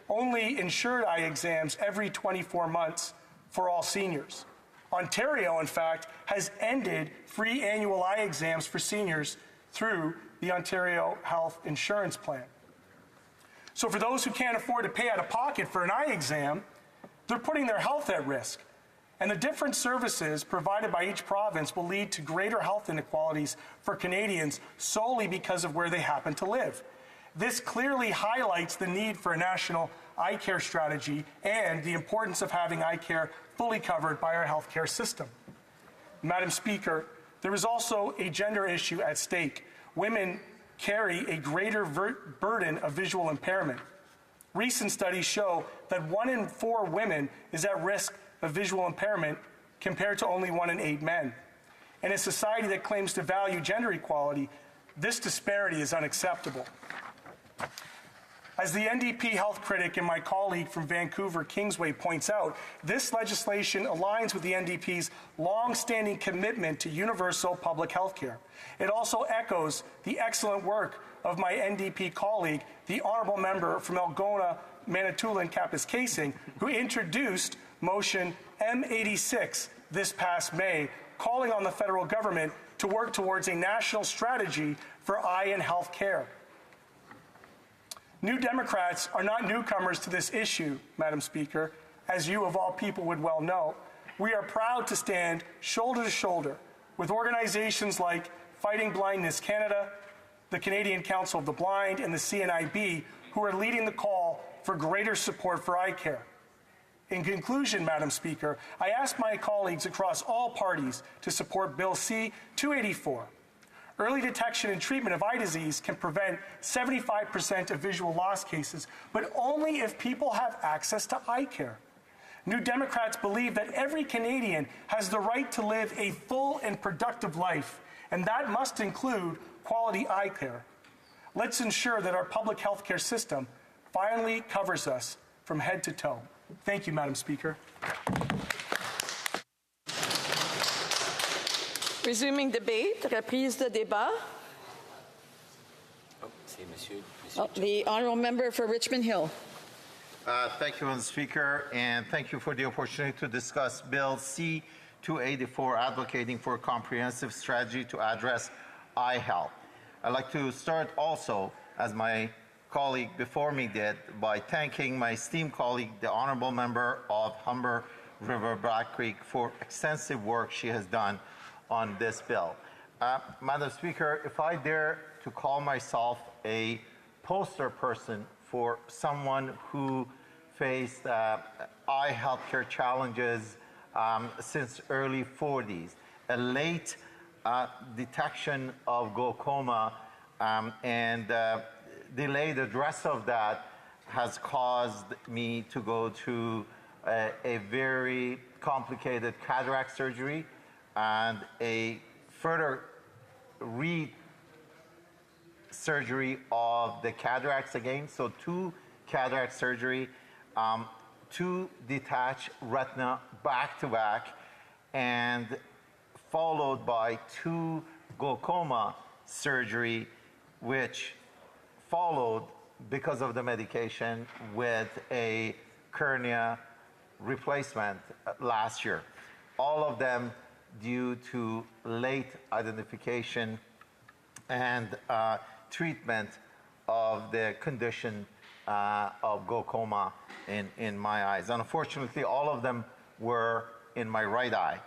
only insured eye exams every 24 months for all seniors. Ontario, in fact, has ended free annual eye exams for seniors through the Ontario Health Insurance Plan. So for those who can't afford to pay out of pocket for an eye exam, they're putting their health at risk. And the different services provided by each province will lead to greater health inequalities for Canadians solely because of where they happen to live. This clearly highlights the need for a national eye care strategy and the importance of having eye care fully covered by our healthcare system. Madam Speaker, there is also a gender issue at stake. Women carry a greater burden of visual impairment. Recent studies show that 1 in 4 women is at risk of visual impairment compared to only 1 in 8 men. In a society that claims to value gender equality, this disparity is unacceptable. As the NDP health critic and my colleague from Vancouver Kingsway points out, this legislation aligns with the NDP's long-standing commitment to universal public health care. It also echoes the excellent work of my NDP colleague, the honourable member from Algona, Manitoulin Kapuskasing, who introduced motion M86 this past May, calling on the federal government to work towards a national strategy for eye and health care. New Democrats are not newcomers to this issue, Madam Speaker, as you of all people would well know. We are proud to stand shoulder to shoulder with organizations like Fighting Blindness Canada, the Canadian Council of the Blind, and the CNIB, who are leading the call for greater support for eye care. In conclusion, Madam Speaker, I ask my colleagues across all parties to support Bill C-284. Early detection and treatment of eye disease can prevent 75% of visual loss cases, but only if people have access to eye care. New Democrats believe that every Canadian has the right to live a full and productive life, and that must include quality eye care. Let's ensure that our public health care system finally covers us from head to toe. Thank you, Madam Speaker. Resuming debate, reprise de débat. The honourable member for Richmond Hill. Thank you, Madam Speaker, and thank you for the opportunity to discuss Bill C-284, advocating for a comprehensive strategy to address eye health. I'd like to start also, as my colleague before me did, by thanking my esteemed colleague, the honourable member of Humber River Black Creek, for extensive work she has done on this bill. Madam Speaker, if I dare to call myself a poster person for someone who faced eye healthcare challenges since early 40s, a late detection of glaucoma and delayed address of that has caused me to go to a very complicated cataract surgery and a further surgery of the cataracts again. So 2 cataract surgery, 2 detached retina back to back, and followed by 2 glaucoma surgery, which followed because of the medication with a cornea replacement last year. All of them due to late identification and treatment of the condition of glaucoma in my eyes. Unfortunately, all of them were in my right eye.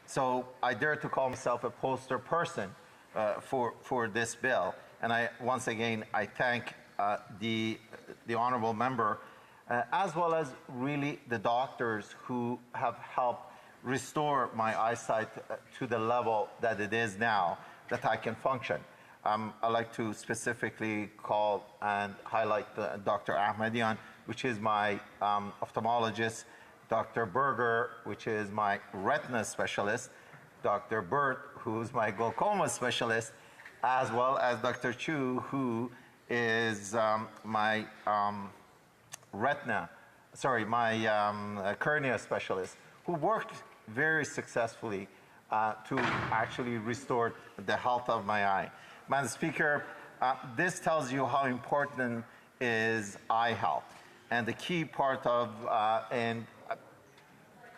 So I dare to call myself a poster person for this bill. And once again, I thank the honourable member, as well as really the doctors who have helped restore my eyesight to the level that it is now, that I can function. I'd like to specifically call and highlight Dr. Ahmedian, which is my ophthalmologist, Dr. Berger, which is my retina specialist, Dr. Burt, who's my glaucoma specialist, as well as Dr. Chu, who is my cornea specialist, who worked very successfully to actually restore the health of my eye. Madam Speaker, this tells you how important is eye health, and the key part of and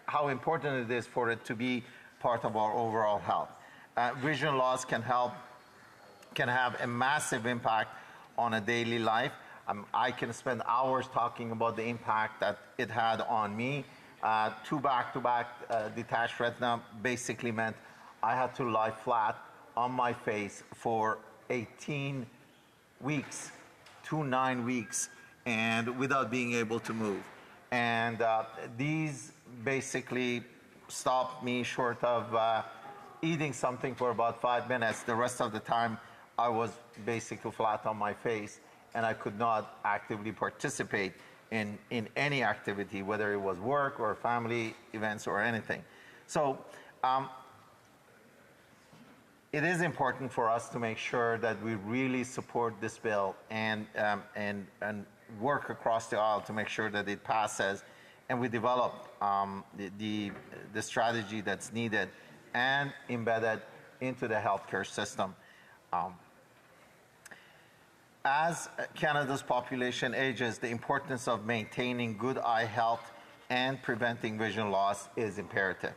how important it is for it to be part of our overall health. Vision loss can have a massive impact on a daily life. I can spend hours talking about the impact that it had on me. 2 back-to-back detached retina basically meant I had to lie flat on my face for 18 weeks to 9 weeks, and without being able to move. And these basically stopped me short of eating something for about 5 minutes. The rest of the time, I was basically flat on my face, and I could not actively participate in any activity, whether it was work or family events or anything. So it is important for us to make sure that we really support this bill and work across the aisle to make sure that it passes, and we develop the strategy that's needed and embedded into the healthcare system. As Canada's population ages, the importance of maintaining good eye health and preventing vision loss is imperative.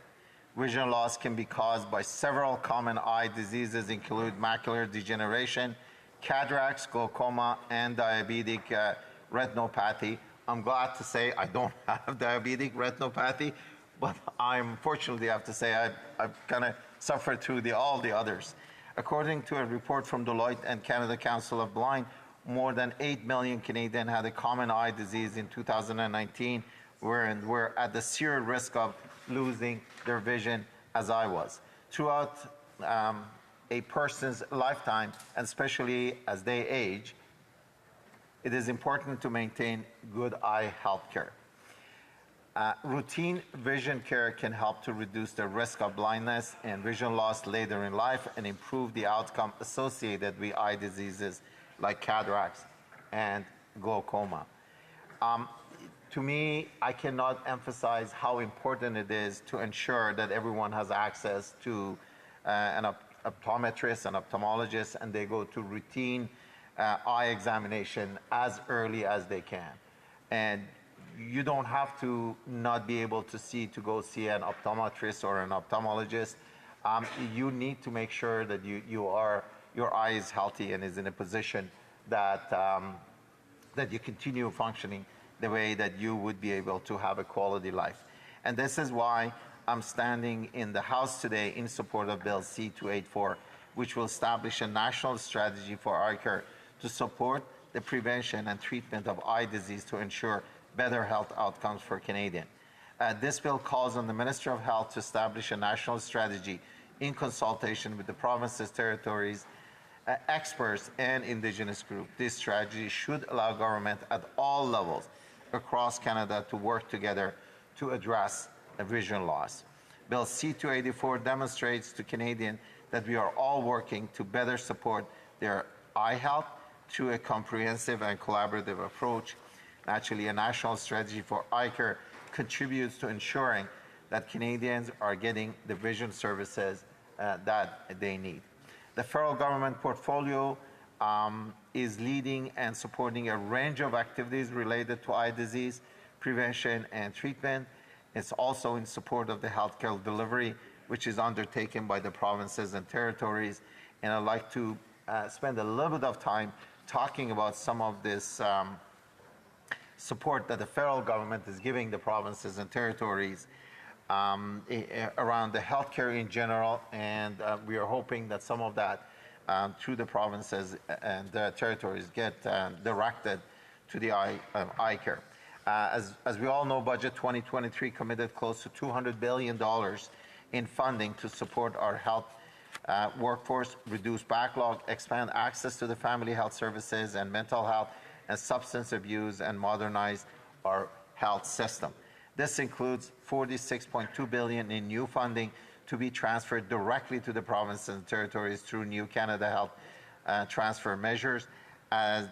Vision loss can be caused by several common eye diseases, including macular degeneration, cataracts, glaucoma, and diabetic retinopathy. I'm glad to say I don't have diabetic retinopathy, but unfortunately have to say I've kind of suffered through all the others. According to a report from Deloitte and Canada Council of Blind, more than 8 million Canadians had a common eye disease in 2019, were at the serious risk of losing their vision, as I was. Throughout a person's lifetime, and especially as they age, it is important to maintain good eye health care. Routine vision care can help to reduce the risk of blindness and vision loss later in life and improve the outcome associated with eye diseases like cataracts and glaucoma. To me, I cannot emphasize how important it is to ensure that everyone has access to an optometrist, an ophthalmologist, and they go to routine eye examination as early as they can. And you don't have to not be able to see to go see an optometrist or an ophthalmologist. You need to make sure that your eye is healthy and is in a position that that you continue functioning the way that you would be able to have a quality life. And this is why I'm standing in the House today in support of Bill C-284, which will establish a national strategy for eye care to support the prevention and treatment of eye disease to ensure better health outcomes for Canadians. This bill calls on the Minister of Health to establish a national strategy in consultation with the provinces, territories, experts, and Indigenous groups. This strategy should allow government at all levels across Canada to work together to address vision loss. Bill C-284 demonstrates to Canadians that we are all working to better support their eye health through a comprehensive and collaborative approach. Actually, a national strategy for eye care contributes to ensuring that Canadians are getting the vision services that they need. The federal government portfolio is leading and supporting a range of activities related to eye disease prevention and treatment. It's also in support of the healthcare delivery, which is undertaken by the provinces and territories. And I'd like to spend a little bit of time talking about some of this support that the federal government is giving the provinces and territories around the healthcare in general, and we are hoping that some of that through the provinces and the territories get directed to the eye care. As we all know, Budget 2023 committed close to $200 billion in funding to support our health workforce, reduce backlog, expand access to the family health services and mental health and substance abuse, and modernize our health system. This includes $46.2 billion in new funding to be transferred directly to the provinces and territories through new Canada Health transfer measures, as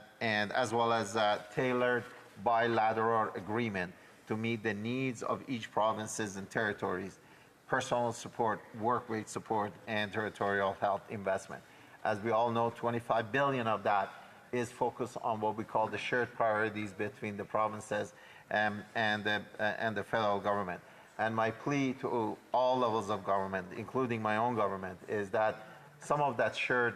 well as tailored bilateral agreement to meet the needs of each provinces and territories, personal support, work rate support, and territorial health investment. As we all know, $25 billion of that is focused on what we call the shared priorities between the provinces and the federal government. And my plea to all levels of government, including my own government, is that some of that shared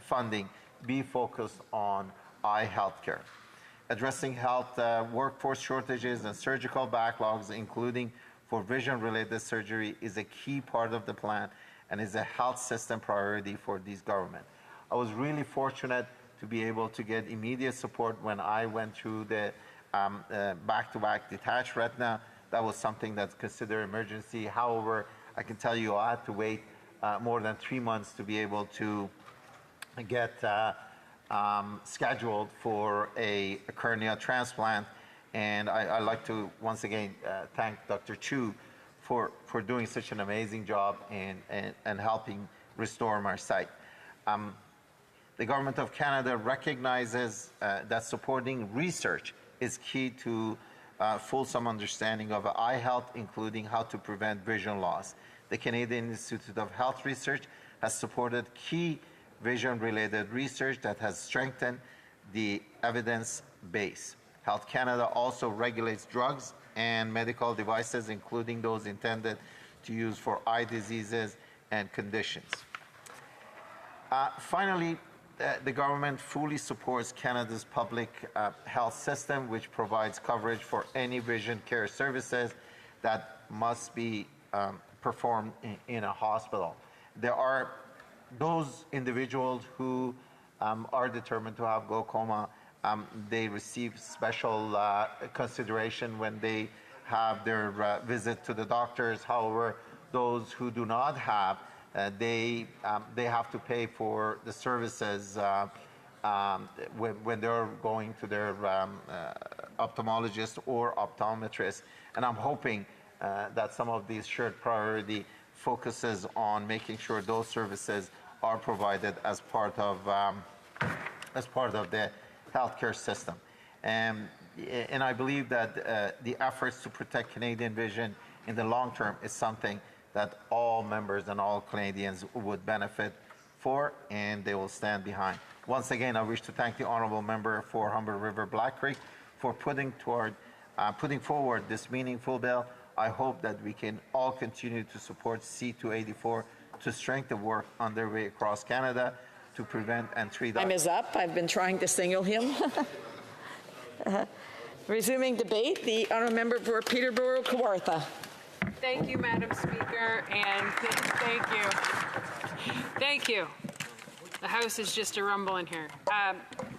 funding be focused on eye health care. Addressing health workforce shortages and surgical backlogs, including for vision-related surgery, is a key part of the plan and is a health system priority for this government. I was really fortunate to be able to get immediate support when I went through the back-to-back detached retina. That was something that's considered emergency. However, I can tell you I had to wait more than 3 months to be able to get scheduled for a cornea transplant. And I'd like to once again thank Dr. Chu for doing such an amazing job and helping restore my sight. The Government of Canada recognizes that supporting research is key to fulsome understanding of eye health, including how to prevent vision loss. The Canadian Institute of Health Research has supported key vision-related research that has strengthened the evidence base. Health Canada also regulates drugs and medical devices, including those intended to use for eye diseases and conditions. Finally, the government fully supports Canada's public health system, which provides coverage for any vision care services that must be performed in a hospital. There are those individuals who are determined to have glaucoma. They receive special consideration when they have their visit to the doctors. However, those who do not have, they have to pay for the services when they're going to their ophthalmologist or optometrist. And I'm hoping that some of these shared priority focuses on making sure those services are provided as part of the healthcare system. And I believe that the efforts to protect Canadian vision in the long term is something that all members and all Canadians would benefit for, and they will stand behind. Once again, I wish to thank the honourable member for Humber River Black Creek for putting forward this meaningful bill. I hope that we can all continue to support C-284 to strengthen the work underway across Canada to prevent and treat. Time is up. I've been trying to signal him. Resuming debate, the honourable member for Peterborough-Kawartha. Thank you, Madam Speaker, and thank you. Thank you. The House is just a rumble in here.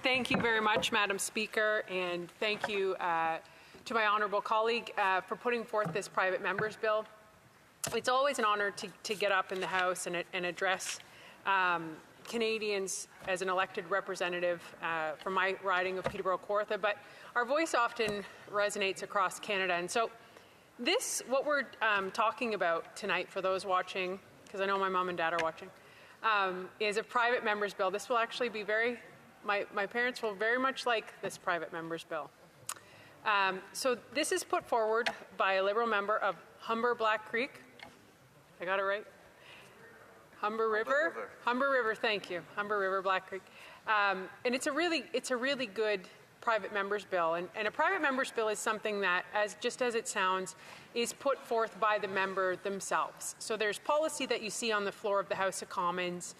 Thank you very much, Madam Speaker, and thank you to my honourable colleague for putting forth this private member's bill. It's always an honour to get up in the House and address Canadians as an elected representative from my riding of Peterborough-Kawartha, but our voice often resonates across Canada. And so what we're talking about tonight, for those watching, because I know my mom and dad are watching, is a private member's bill. This will actually be my parents will very much like this private member's bill. So this is put forward by a Liberal member of Humber Black Creek. I got it right? Humber River? Humber River, thank you. Humber River, Black Creek. And it's a really good private member's bill. And a private member's bill is something that, just as it sounds, is put forth by the member themselves. So there's policy that you see on the floor of the House of Commons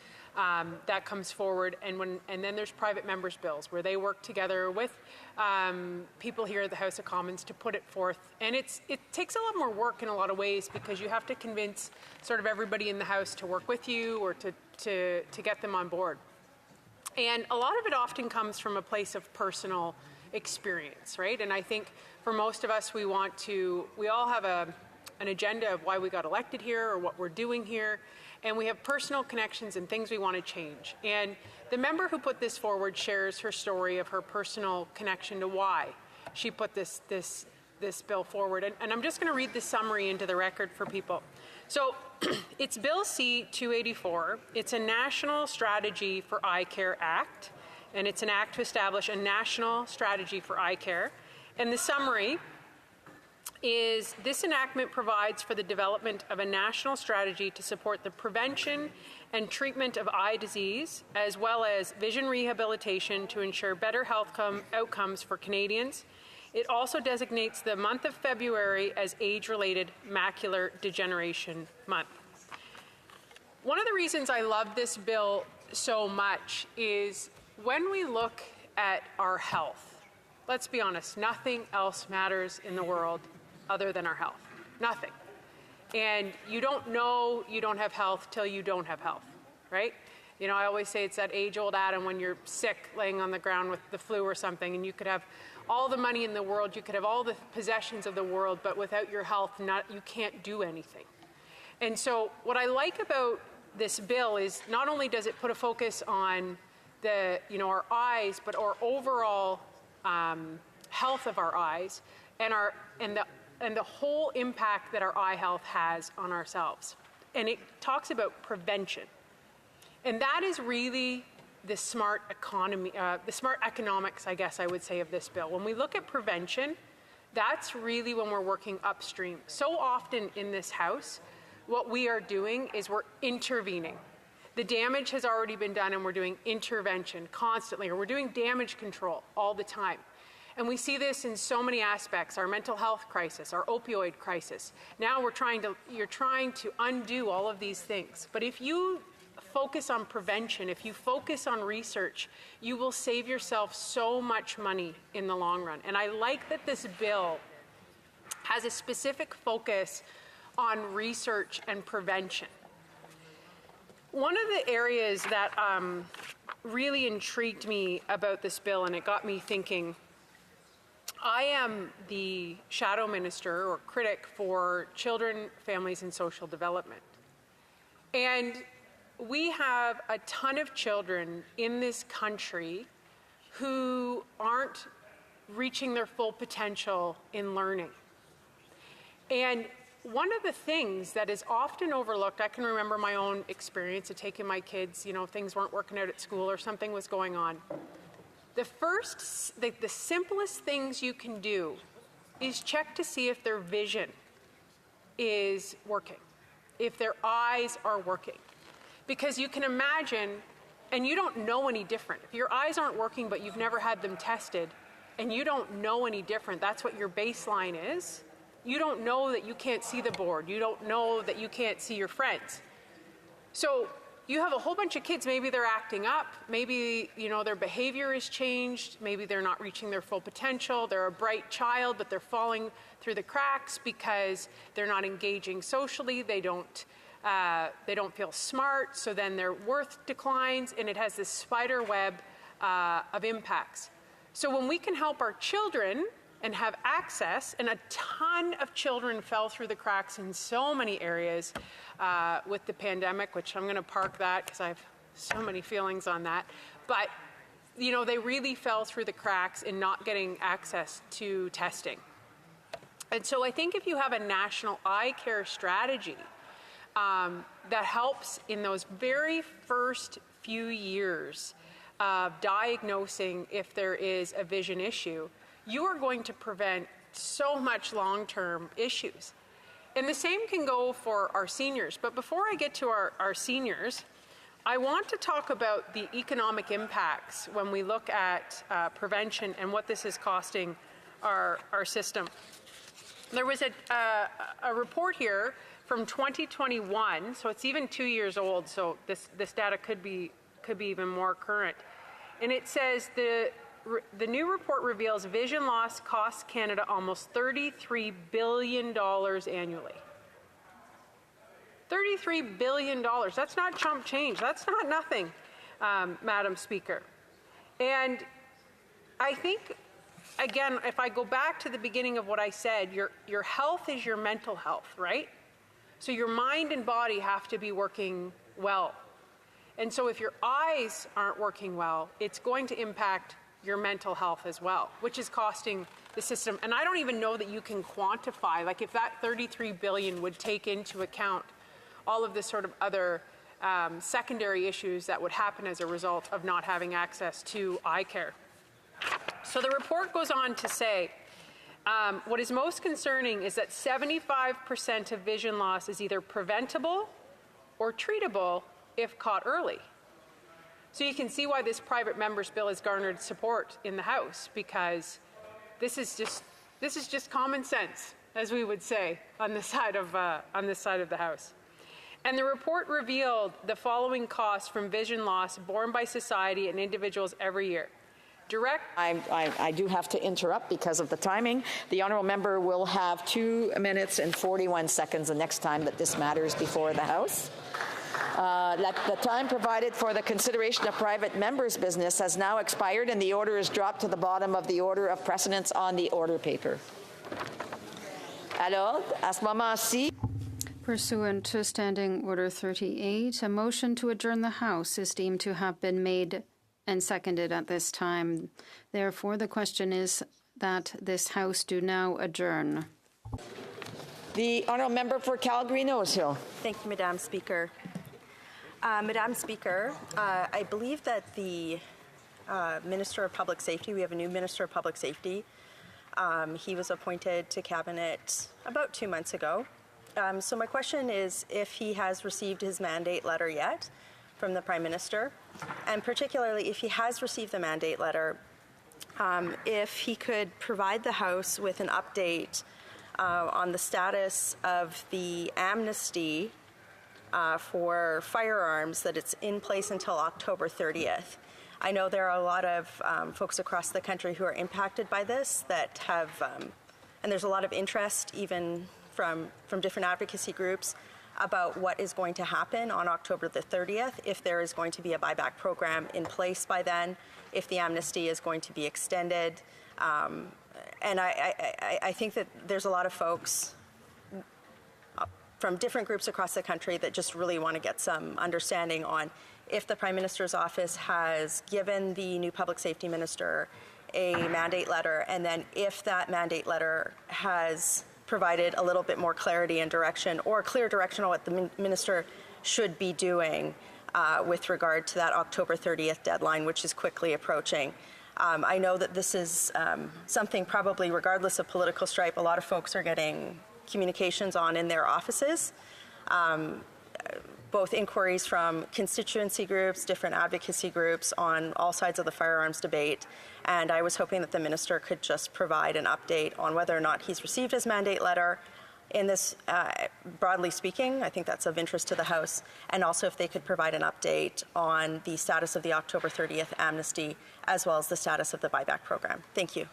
that comes forward, and then there's private members' bills where they work together with people here at the House of Commons to put it forth. And it takes a lot more work in a lot of ways, because you have to convince sort of everybody in the House to work with you or to get them on board. And a lot of it often comes from a place of personal experience, right? And I think for most of us, we all have an agenda of why we got elected here or what we're doing here. And we have personal connections and things we want to change. And the member who put this forward shares her story of her personal connection to why she put this bill forward. And I'm just going to read the summary into the record for people. So it's Bill C-284. It's a National Strategy for Eye Care Act, and it's an act to establish a national strategy for eye care. And the summary is this enactment provides for the development of a national strategy to support the prevention and treatment of eye disease, as well as vision rehabilitation to ensure better health outcomes for Canadians. It also designates the month of February as Age-Related Macular Degeneration Month. One of the reasons I love this bill so much is when we look at our health, let's be honest, nothing else matters in the world other than our health. Nothing. And you don't know you don't have health till you don't have health, right? You know, I always say it's that age-old adage when you're sick laying on the ground with the flu or something, and you could have all the money in the world, you could have all the possessions of the world, but without your health, you can't do anything. And so what I like about this bill is not only does it put a focus on our eyes, but our overall health of our eyes and the whole impact that our eye health has on ourselves. And it talks about prevention. And that is really the smart economy, the smart economics, I guess I would say, of this bill. When we look at prevention, that's really when we're working upstream. So often in this House, what we are doing is we're intervening. The damage has already been done and we're doing intervention constantly, or we're doing damage control all the time. And we see this in so many aspects, our mental health crisis, our opioid crisis. Now you're trying to undo all of these things. But if you focus on prevention, if you focus on research, you will save yourself so much money in the long run. And I like that this bill has a specific focus on research and prevention. One of the areas that really intrigued me about this bill, and it got me thinking, I am the shadow minister or critic for children, families, and social development. And we have a ton of children in this country who aren't reaching their full potential in learning. And one of the things that is often overlooked, I can remember my own experience of taking my kids, things weren't working out at school or something was going on. The simplest things you can do is check to see if their vision is working, if their eyes are working. Because you can imagine, and you don't know any different. If your eyes aren't working but you've never had them tested and you don't know any different, that's what your baseline is. You don't know that you can't see the board. You don't know that you can't see your friends. So you have a whole bunch of kids, maybe they're acting up, maybe their behavior has changed, maybe they're not reaching their full potential, they're a bright child, but they're falling through the cracks because they're not engaging socially, they don't feel smart, so then their worth declines, and it has this spider web of impacts. So when we can help our children and have access, and a ton of children fell through the cracks in so many areas with the pandemic, which I'm going to park that because I have so many feelings on that. But, they really fell through the cracks in not getting access to testing. And so I think if you have a national eye care strategy that helps in those very first few years of diagnosing if there is a vision issue, you are going to prevent so much long-term issues. And the same can go for our seniors. But before I get to our seniors, I want to talk about the economic impacts when we look at prevention and what this is costing our system. There was a report here from 2021, so it's even 2 years old, so this data could be even more current. And it says the new report reveals vision loss costs Canada almost $33 billion annually. $33 billion. That's not chump change. That's not nothing, Madam Speaker. And I think, again, if I go back to the beginning of what I said, your health is your mental health, right? So your mind and body have to be working well. And so if your eyes aren't working well, it's going to impact your mental health as well, which is costing the system. And I don't even know that you can quantify, like if that $33 billion would take into account all of this sort of other secondary issues that would happen as a result of not having access to eye care. So the report goes on to say, what is most concerning is that 75% of vision loss is either preventable or treatable if caught early. So you can see why this private member's bill has garnered support in the House, because this is just common sense, as we would say on this side of the House. And the report revealed the following costs from vision loss borne by society and individuals every year. I do have to interrupt because of the timing. The honourable member will have 2 minutes and 41 seconds the next time that this matters before the House. The time provided for the consideration of private members' business has now expired, and the order is dropped to the bottom of the order of precedence on the order paper. Alors, à ce moment-ci, pursuant to Standing Order 38, a motion to adjourn the House is deemed to have been made and seconded at this time. Therefore, the question is that this House do now adjourn. The honourable member for Calgary-Nose Hill. Thank you, Madam Speaker. Madam Speaker, I believe that the Minister of Public Safety, we have a new Minister of Public Safety. He was appointed to Cabinet about 2 months ago. So my question is if he has received his mandate letter yet from the Prime Minister, and particularly if he has received the mandate letter, if he could provide the House with an update on the status of the amnesty for firearms, that it's in place until October 30th. I know there are a lot of folks across the country who are impacted by this that have, and there's a lot of interest even from different advocacy groups about what is going to happen on October the 30th, if there is going to be a buyback program in place by then, if the amnesty is going to be extended. And I think that there's a lot of folks from different groups across the country that just really want to get some understanding on if the Prime Minister's office has given the new Public Safety Minister a mandate letter, and then if that mandate letter has provided a little bit more clarity and direction, or clear direction on what the Minister should be doing with regard to that October 30th deadline, which is quickly approaching. I know that this is something probably, regardless of political stripe, a lot of folks are getting communications on in their offices, both inquiries from constituency groups, different advocacy groups on all sides of the firearms debate. And I was hoping that the Minister could just provide an update on whether or not he's received his mandate letter. In this, broadly speaking, I think that's of interest to the House, and also if they could provide an update on the status of the October 30th amnesty, as well as the status of the buyback program. Thank you.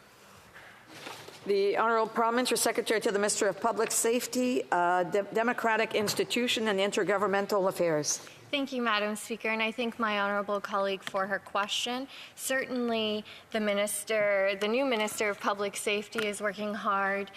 The Honourable Prime Minister Secretary to the Minister of Public Safety, Democratic Institution and Intergovernmental Affairs. Thank you, Madam Speaker, and I thank my honourable colleague for her question. Certainly, the new Minister of Public Safety is working hard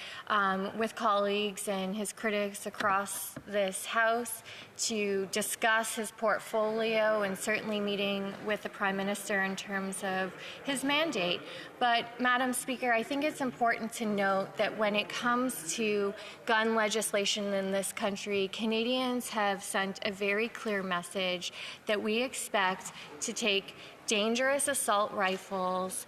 with colleagues and his critics across this House to discuss his portfolio, and certainly meeting with the Prime Minister in terms of his mandate. But, Madam Speaker, I think it's important to note that when it comes to gun legislation in this country, Canadians have sent a very clear message that we expect to take dangerous assault rifles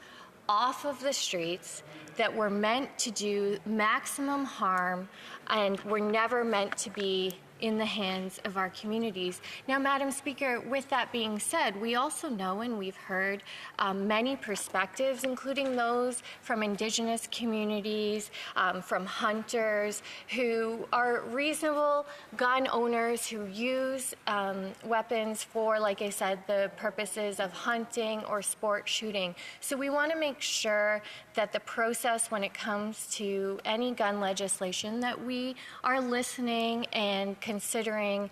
off of the streets, that were meant to do maximum harm and were never meant to be in the hands of our communities. Now, Madam Speaker, with that being said, we also know and we've heard many perspectives, including those from Indigenous communities, from hunters, who are reasonable gun owners who use weapons for, like I said, the purposes of hunting or sport shooting. So we want to make sure that the process when it comes to any gun legislation, that we are listening and considering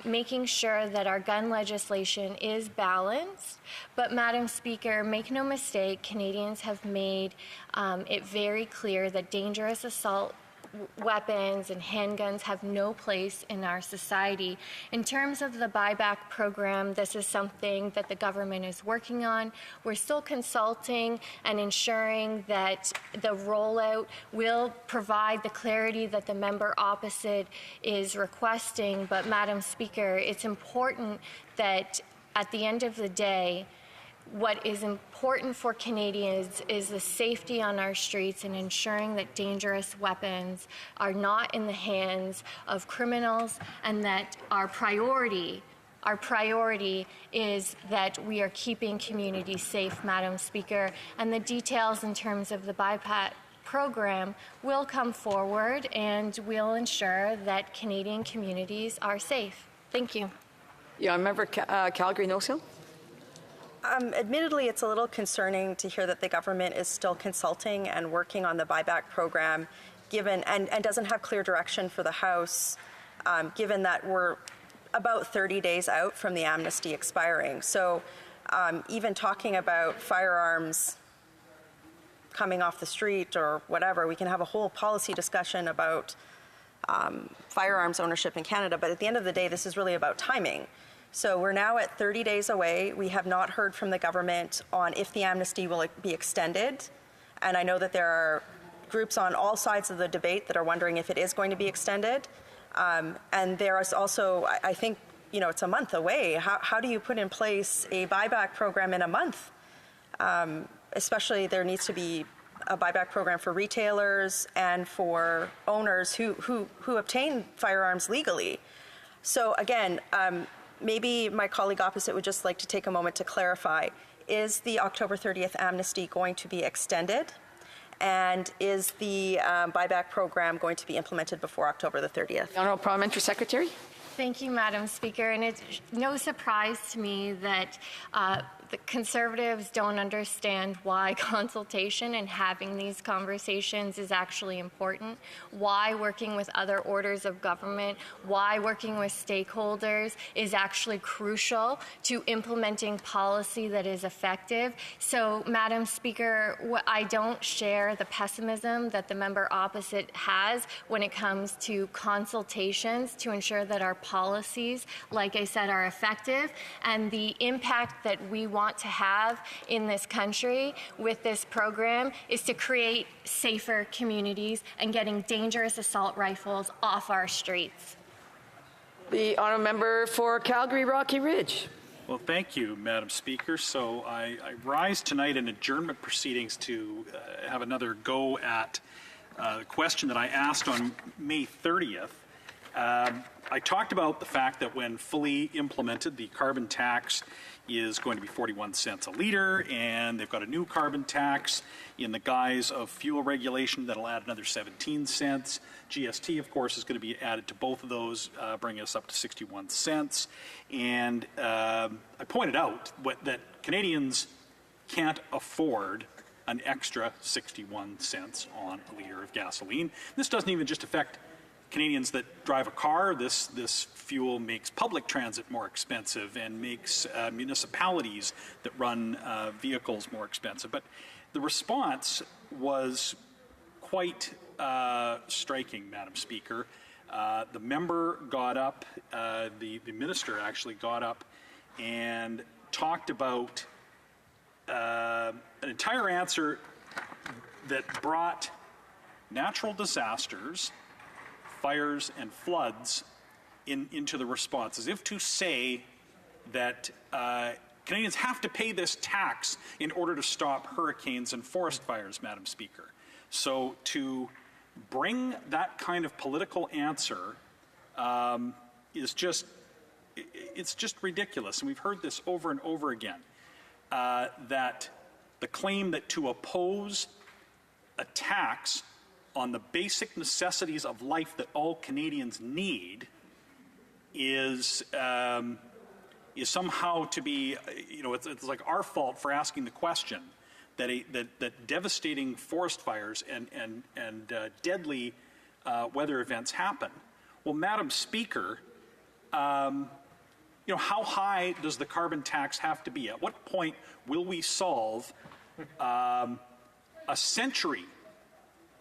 making sure that our gun legislation is balanced. But, Madam Speaker, make no mistake, Canadians have made it very clear that dangerous assault weapons and handguns have no place in our society. In terms of the buyback program, this is something that the government is working on. We're still consulting and ensuring that the rollout will provide the clarity that the member opposite is requesting. But, Madam Speaker, it's important that at the end of the day, what is important for Canadians is the safety on our streets and ensuring that dangerous weapons are not in the hands of criminals, and that our priority is that we are keeping communities safe, Madam Speaker. And the details in terms of the buyback program will come forward, and we'll ensure that Canadian communities are safe. Thank you. Yeah, I remember Calgary Nose Hill. Admittedly, it's a little concerning to hear that the government is still consulting and working on the buyback program, given and doesn't have clear direction for the House, given that we're about 30 days out from the amnesty expiring. So even talking about firearms coming off the street or whatever, we can have a whole policy discussion about firearms ownership in Canada, but at the end of the day, this is really about timing. So we're now at 30 days away. We have not heard from the government on if the amnesty will be extended. And I know that there are groups on all sides of the debate that are wondering if it is going to be extended. And there is also, I think, it's a month away. How do you put in place a buyback program in a month? Especially there needs to be a buyback program for retailers and for owners who obtain firearms legally. So again, maybe my colleague opposite would just like to take a moment to clarify. Is the October 30th amnesty going to be extended? And is the buyback program going to be implemented before October the 30th? Honourable Parliamentary Secretary. Thank you, Madam Speaker. And it's no surprise to me that the Conservatives don't understand why consultation and having these conversations is actually important, why working with other orders of government, why working with stakeholders is actually crucial to implementing policy that is effective. So, Madam Speaker, I don't share the pessimism that the member opposite has when it comes to consultations to ensure that our policies, like I said, are effective, and the impact that we want to have in this country with this program is to create safer communities and getting dangerous assault rifles off our streets. The honourable member for Calgary Rocky Ridge. Well, thank you, Madam Speaker. So I rise tonight in adjournment proceedings to have another go at the question that I asked on May 30th. I talked about the fact that when fully implemented, the carbon tax is going to be 41 cents a litre, and they've got a new carbon tax in the guise of fuel regulation that'll add another 17 cents. GST, of course, is going to be added to both of those, bringing us up to 61 cents. And I pointed out that Canadians can't afford an extra 61 cents on a litre of gasoline. This doesn't even just affect Canadians that drive a car. This fuel makes public transit more expensive and makes municipalities that run vehicles more expensive. But the response was quite striking, Madam Speaker. The member got up, the minister actually got up and talked about an entire answer that brought natural disasters, fires and floods into the response, as if to say that Canadians have to pay this tax in order to stop hurricanes and forest fires, Madam Speaker. So to bring that kind of political answer is just ridiculous. And we've heard this over and over again, that the claim that to oppose a tax on the basic necessities of life that all Canadians need is somehow to be, it's like our fault for asking the question that devastating forest fires and deadly weather events happen. Well, Madam Speaker, how high does the carbon tax have to be? At what point will we solve a century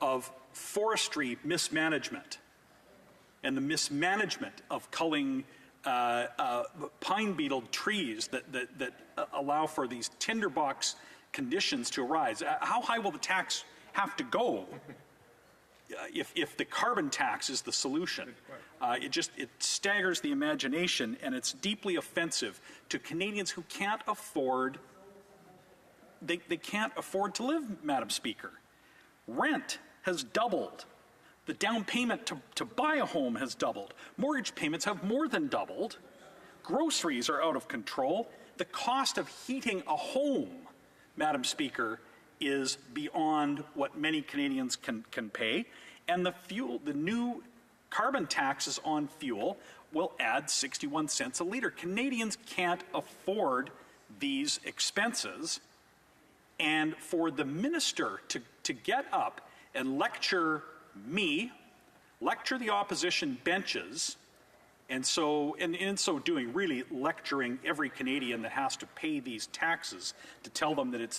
of forestry mismanagement and the mismanagement of culling pine beetle trees that allow for these tinderbox conditions to arise. How high will the tax have to go if the carbon tax is the solution? It staggers the imagination, and it's deeply offensive to Canadians who can't afford. They can't afford to live, Madam Speaker. Rent has doubled. The down payment to buy a home has doubled. Mortgage payments have more than doubled. Groceries are out of control. The cost of heating a home, Madam Speaker, is beyond what many Canadians can pay. And the new carbon taxes on fuel will add 61 cents a litre. Canadians can't afford these expenses. And for the minister to get up and lecture me, lecture the opposition benches, and in so doing, really lecturing every Canadian that has to pay these taxes, to tell them that it's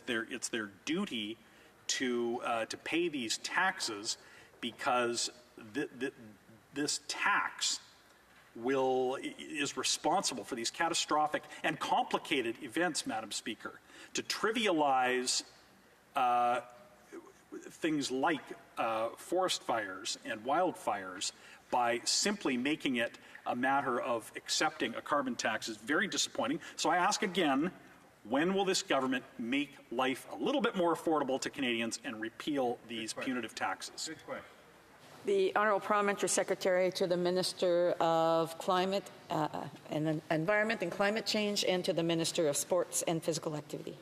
their duty to pay these taxes, because this tax is responsible for these catastrophic and complicated events, Madam Speaker. To trivialize things like forest fires and wildfires by simply making it a matter of accepting a carbon tax is very disappointing. So I ask again, when will this government make life a little bit more affordable to Canadians and repeal these punitive taxes? The Honourable Parliamentary Secretary to the Minister of Climate and Environment and Climate Change, and to the Minister of Sports and Physical Activity.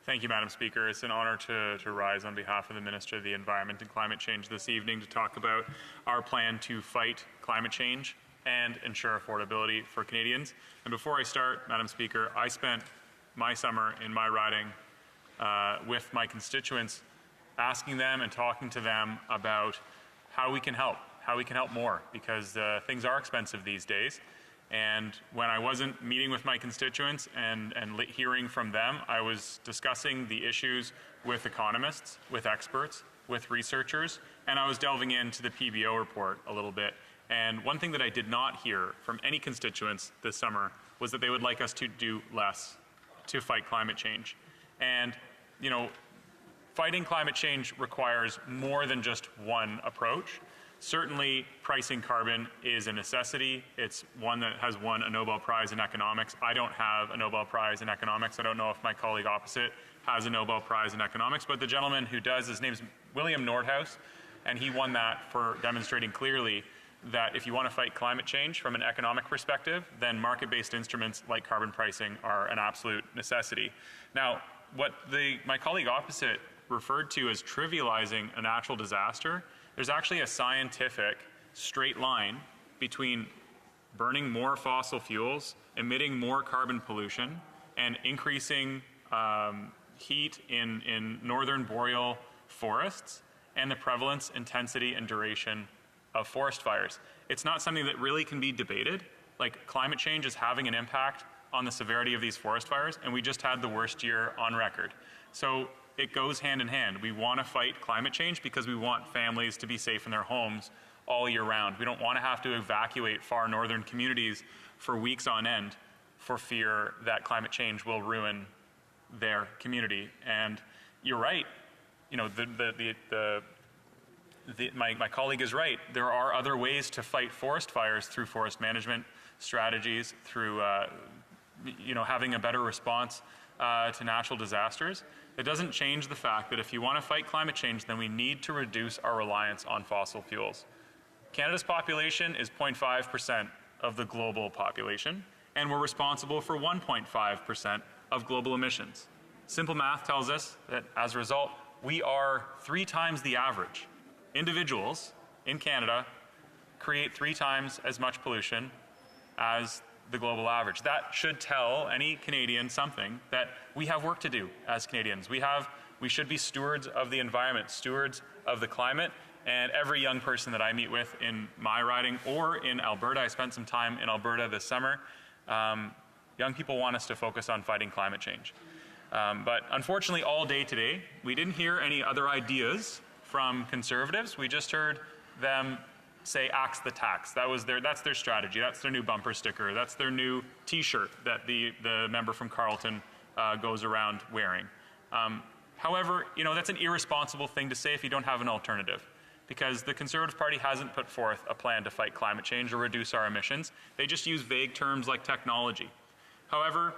Thank you, Madam Speaker. It's an honor to rise on behalf of the Minister of the Environment and Climate Change this evening to talk about our plan to fight climate change and ensure affordability for Canadians. And before I start, Madam Speaker, I spent my summer in my riding with my constituents, asking them and talking to them about how we can help more, because things are expensive these days. And when I wasn't meeting with my constituents and hearing from them, I was discussing the issues with economists, with experts, with researchers, and I was delving into the PBO report a little bit. And one thing that I did not hear from any constituents this summer was that they would like us to do less to fight climate change. And, you know, fighting climate change requires more than just one approach. Certainly, pricing carbon is a necessity. It's one that has won a Nobel Prize in economics. I don't have a Nobel Prize in economics. I don't know if my colleague opposite has a Nobel Prize in economics, but the gentleman who does, his name's William Nordhaus, and he won that for demonstrating clearly that if you want to fight climate change from an economic perspective, then market-based instruments like carbon pricing are an absolute necessity. Now, what my colleague opposite referred to as trivializing a natural disaster, there's actually a scientific straight line between burning more fossil fuels, emitting more carbon pollution, and increasing heat in northern boreal forests, and the prevalence, intensity, and duration of forest fires. It's not something that really can be debated. Like, climate change is having an impact on the severity of these forest fires, and we just had the worst year on record. So it goes hand in hand. We want to fight climate change because we want families to be safe in their homes all year round. We don't want to have to evacuate far northern communities for weeks on end for fear that climate change will ruin their community. And you're right. You know, my colleague is right. There are other ways to fight forest fires through forest management strategies, through having a better response to natural disasters. It doesn't change the fact that if you want to fight climate change, then we need to reduce our reliance on fossil fuels. Canada's population is 0.5% of the global population, and we're responsible for 1.5% of global emissions. Simple math tells us that as a result, we are 3 times the average. Individuals in Canada create 3 times as much pollution as the global average. That should tell any Canadian something, that we have work to do as Canadians. We should be stewards of the environment, stewards of the climate, and every young person that I meet with in my riding or in Alberta, I spent some time in Alberta this summer, young people want us to focus on fighting climate change. But unfortunately, all day today, we didn't hear any other ideas from Conservatives. We just heard them say axe the tax. That's their strategy. That's their new bumper sticker. That's their new T-shirt that the member from Carleton goes around wearing. However, that's an irresponsible thing to say if you don't have an alternative, because the Conservative Party hasn't put forth a plan to fight climate change or reduce our emissions. They just use vague terms like technology. However,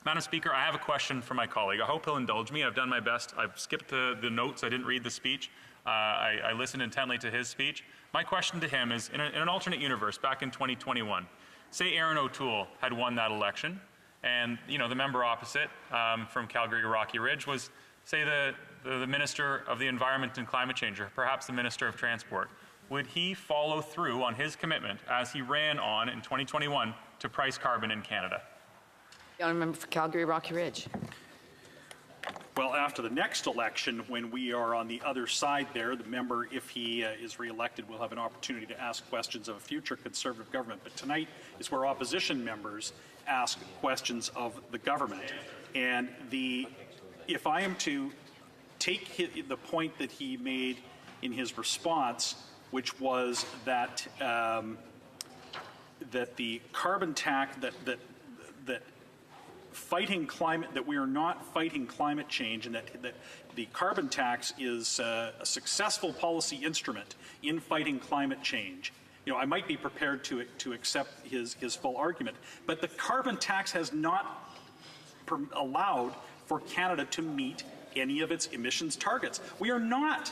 Madam Speaker, I have a question for my colleague. I hope he'll indulge me. I've done my best. I've skipped the notes. I didn't read the speech. I listened intently to his speech. My question to him is, in an alternate universe, back in 2021, say Aaron O'Toole had won that election, and the member opposite from Calgary Rocky Ridge was, say, the Minister of the Environment and Climate Change, or perhaps the Minister of Transport. Would he follow through on his commitment, as he ran on in 2021, to price carbon in Canada? The honourable member for Calgary Rocky Ridge. Well, after the next election, when we are on the other side there, the member, if he is re-elected, will have an opportunity to ask questions of a future Conservative government. But tonight is where opposition members ask questions of the government. And if I am to take the point that he made in his response, which was that that the carbon tax, that fighting climate, that we are not fighting climate change, and that the carbon tax is a successful policy instrument in fighting climate change. I might be prepared to accept his full argument, but the carbon tax has not allowed for Canada to meet any of its emissions targets. We are not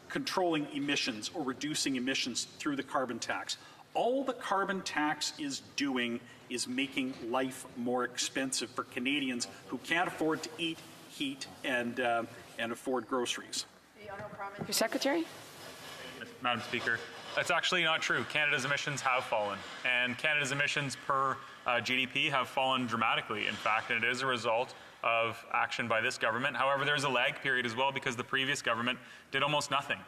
controlling emissions or reducing emissions through the carbon tax. All the carbon tax is doing is making life more expensive for Canadians who can't afford to eat, heat, and afford groceries. The Honourable Parliamentary Secretary. Madam Speaker, that's actually not true. Canada's emissions have fallen, and Canada's emissions per GDP have fallen dramatically, in fact, and it is a result of action by this government. However, there's a lag period as well, because the previous government did almost nothing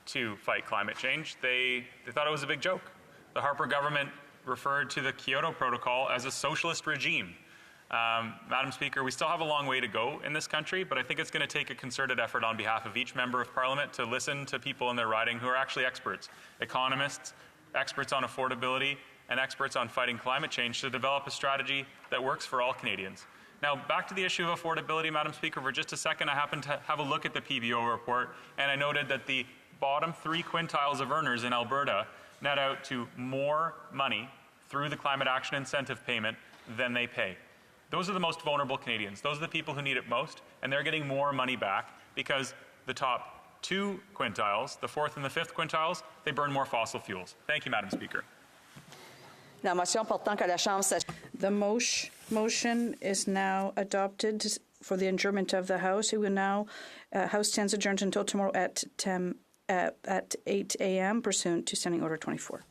to fight climate change. They thought it was a big joke. The Harper government referred to the Kyoto Protocol as a socialist regime. Madam Speaker, we still have a long way to go in this country, but I think it's going to take a concerted effort on behalf of each member of Parliament to listen to people in their riding who are actually experts, economists, experts on affordability, and experts on fighting climate change, to develop a strategy that works for all Canadians. Now, back to the issue of affordability, Madam Speaker, for just a second. I happened to have a look at the PBO report, and I noted that the bottom 3 quintiles of earners in Alberta net out to more money through the climate action incentive payment than they pay. Those are the most vulnerable Canadians. Those are the people who need it most, and they're getting more money back because the top 2 quintiles, the 4th and the 5th quintiles, they burn more fossil fuels. Thank you, Madam Speaker. The motion is now adopted for the adjournment of the House. It will now, House stands adjourned until tomorrow at 8 a.m. pursuant to Standing Order 24.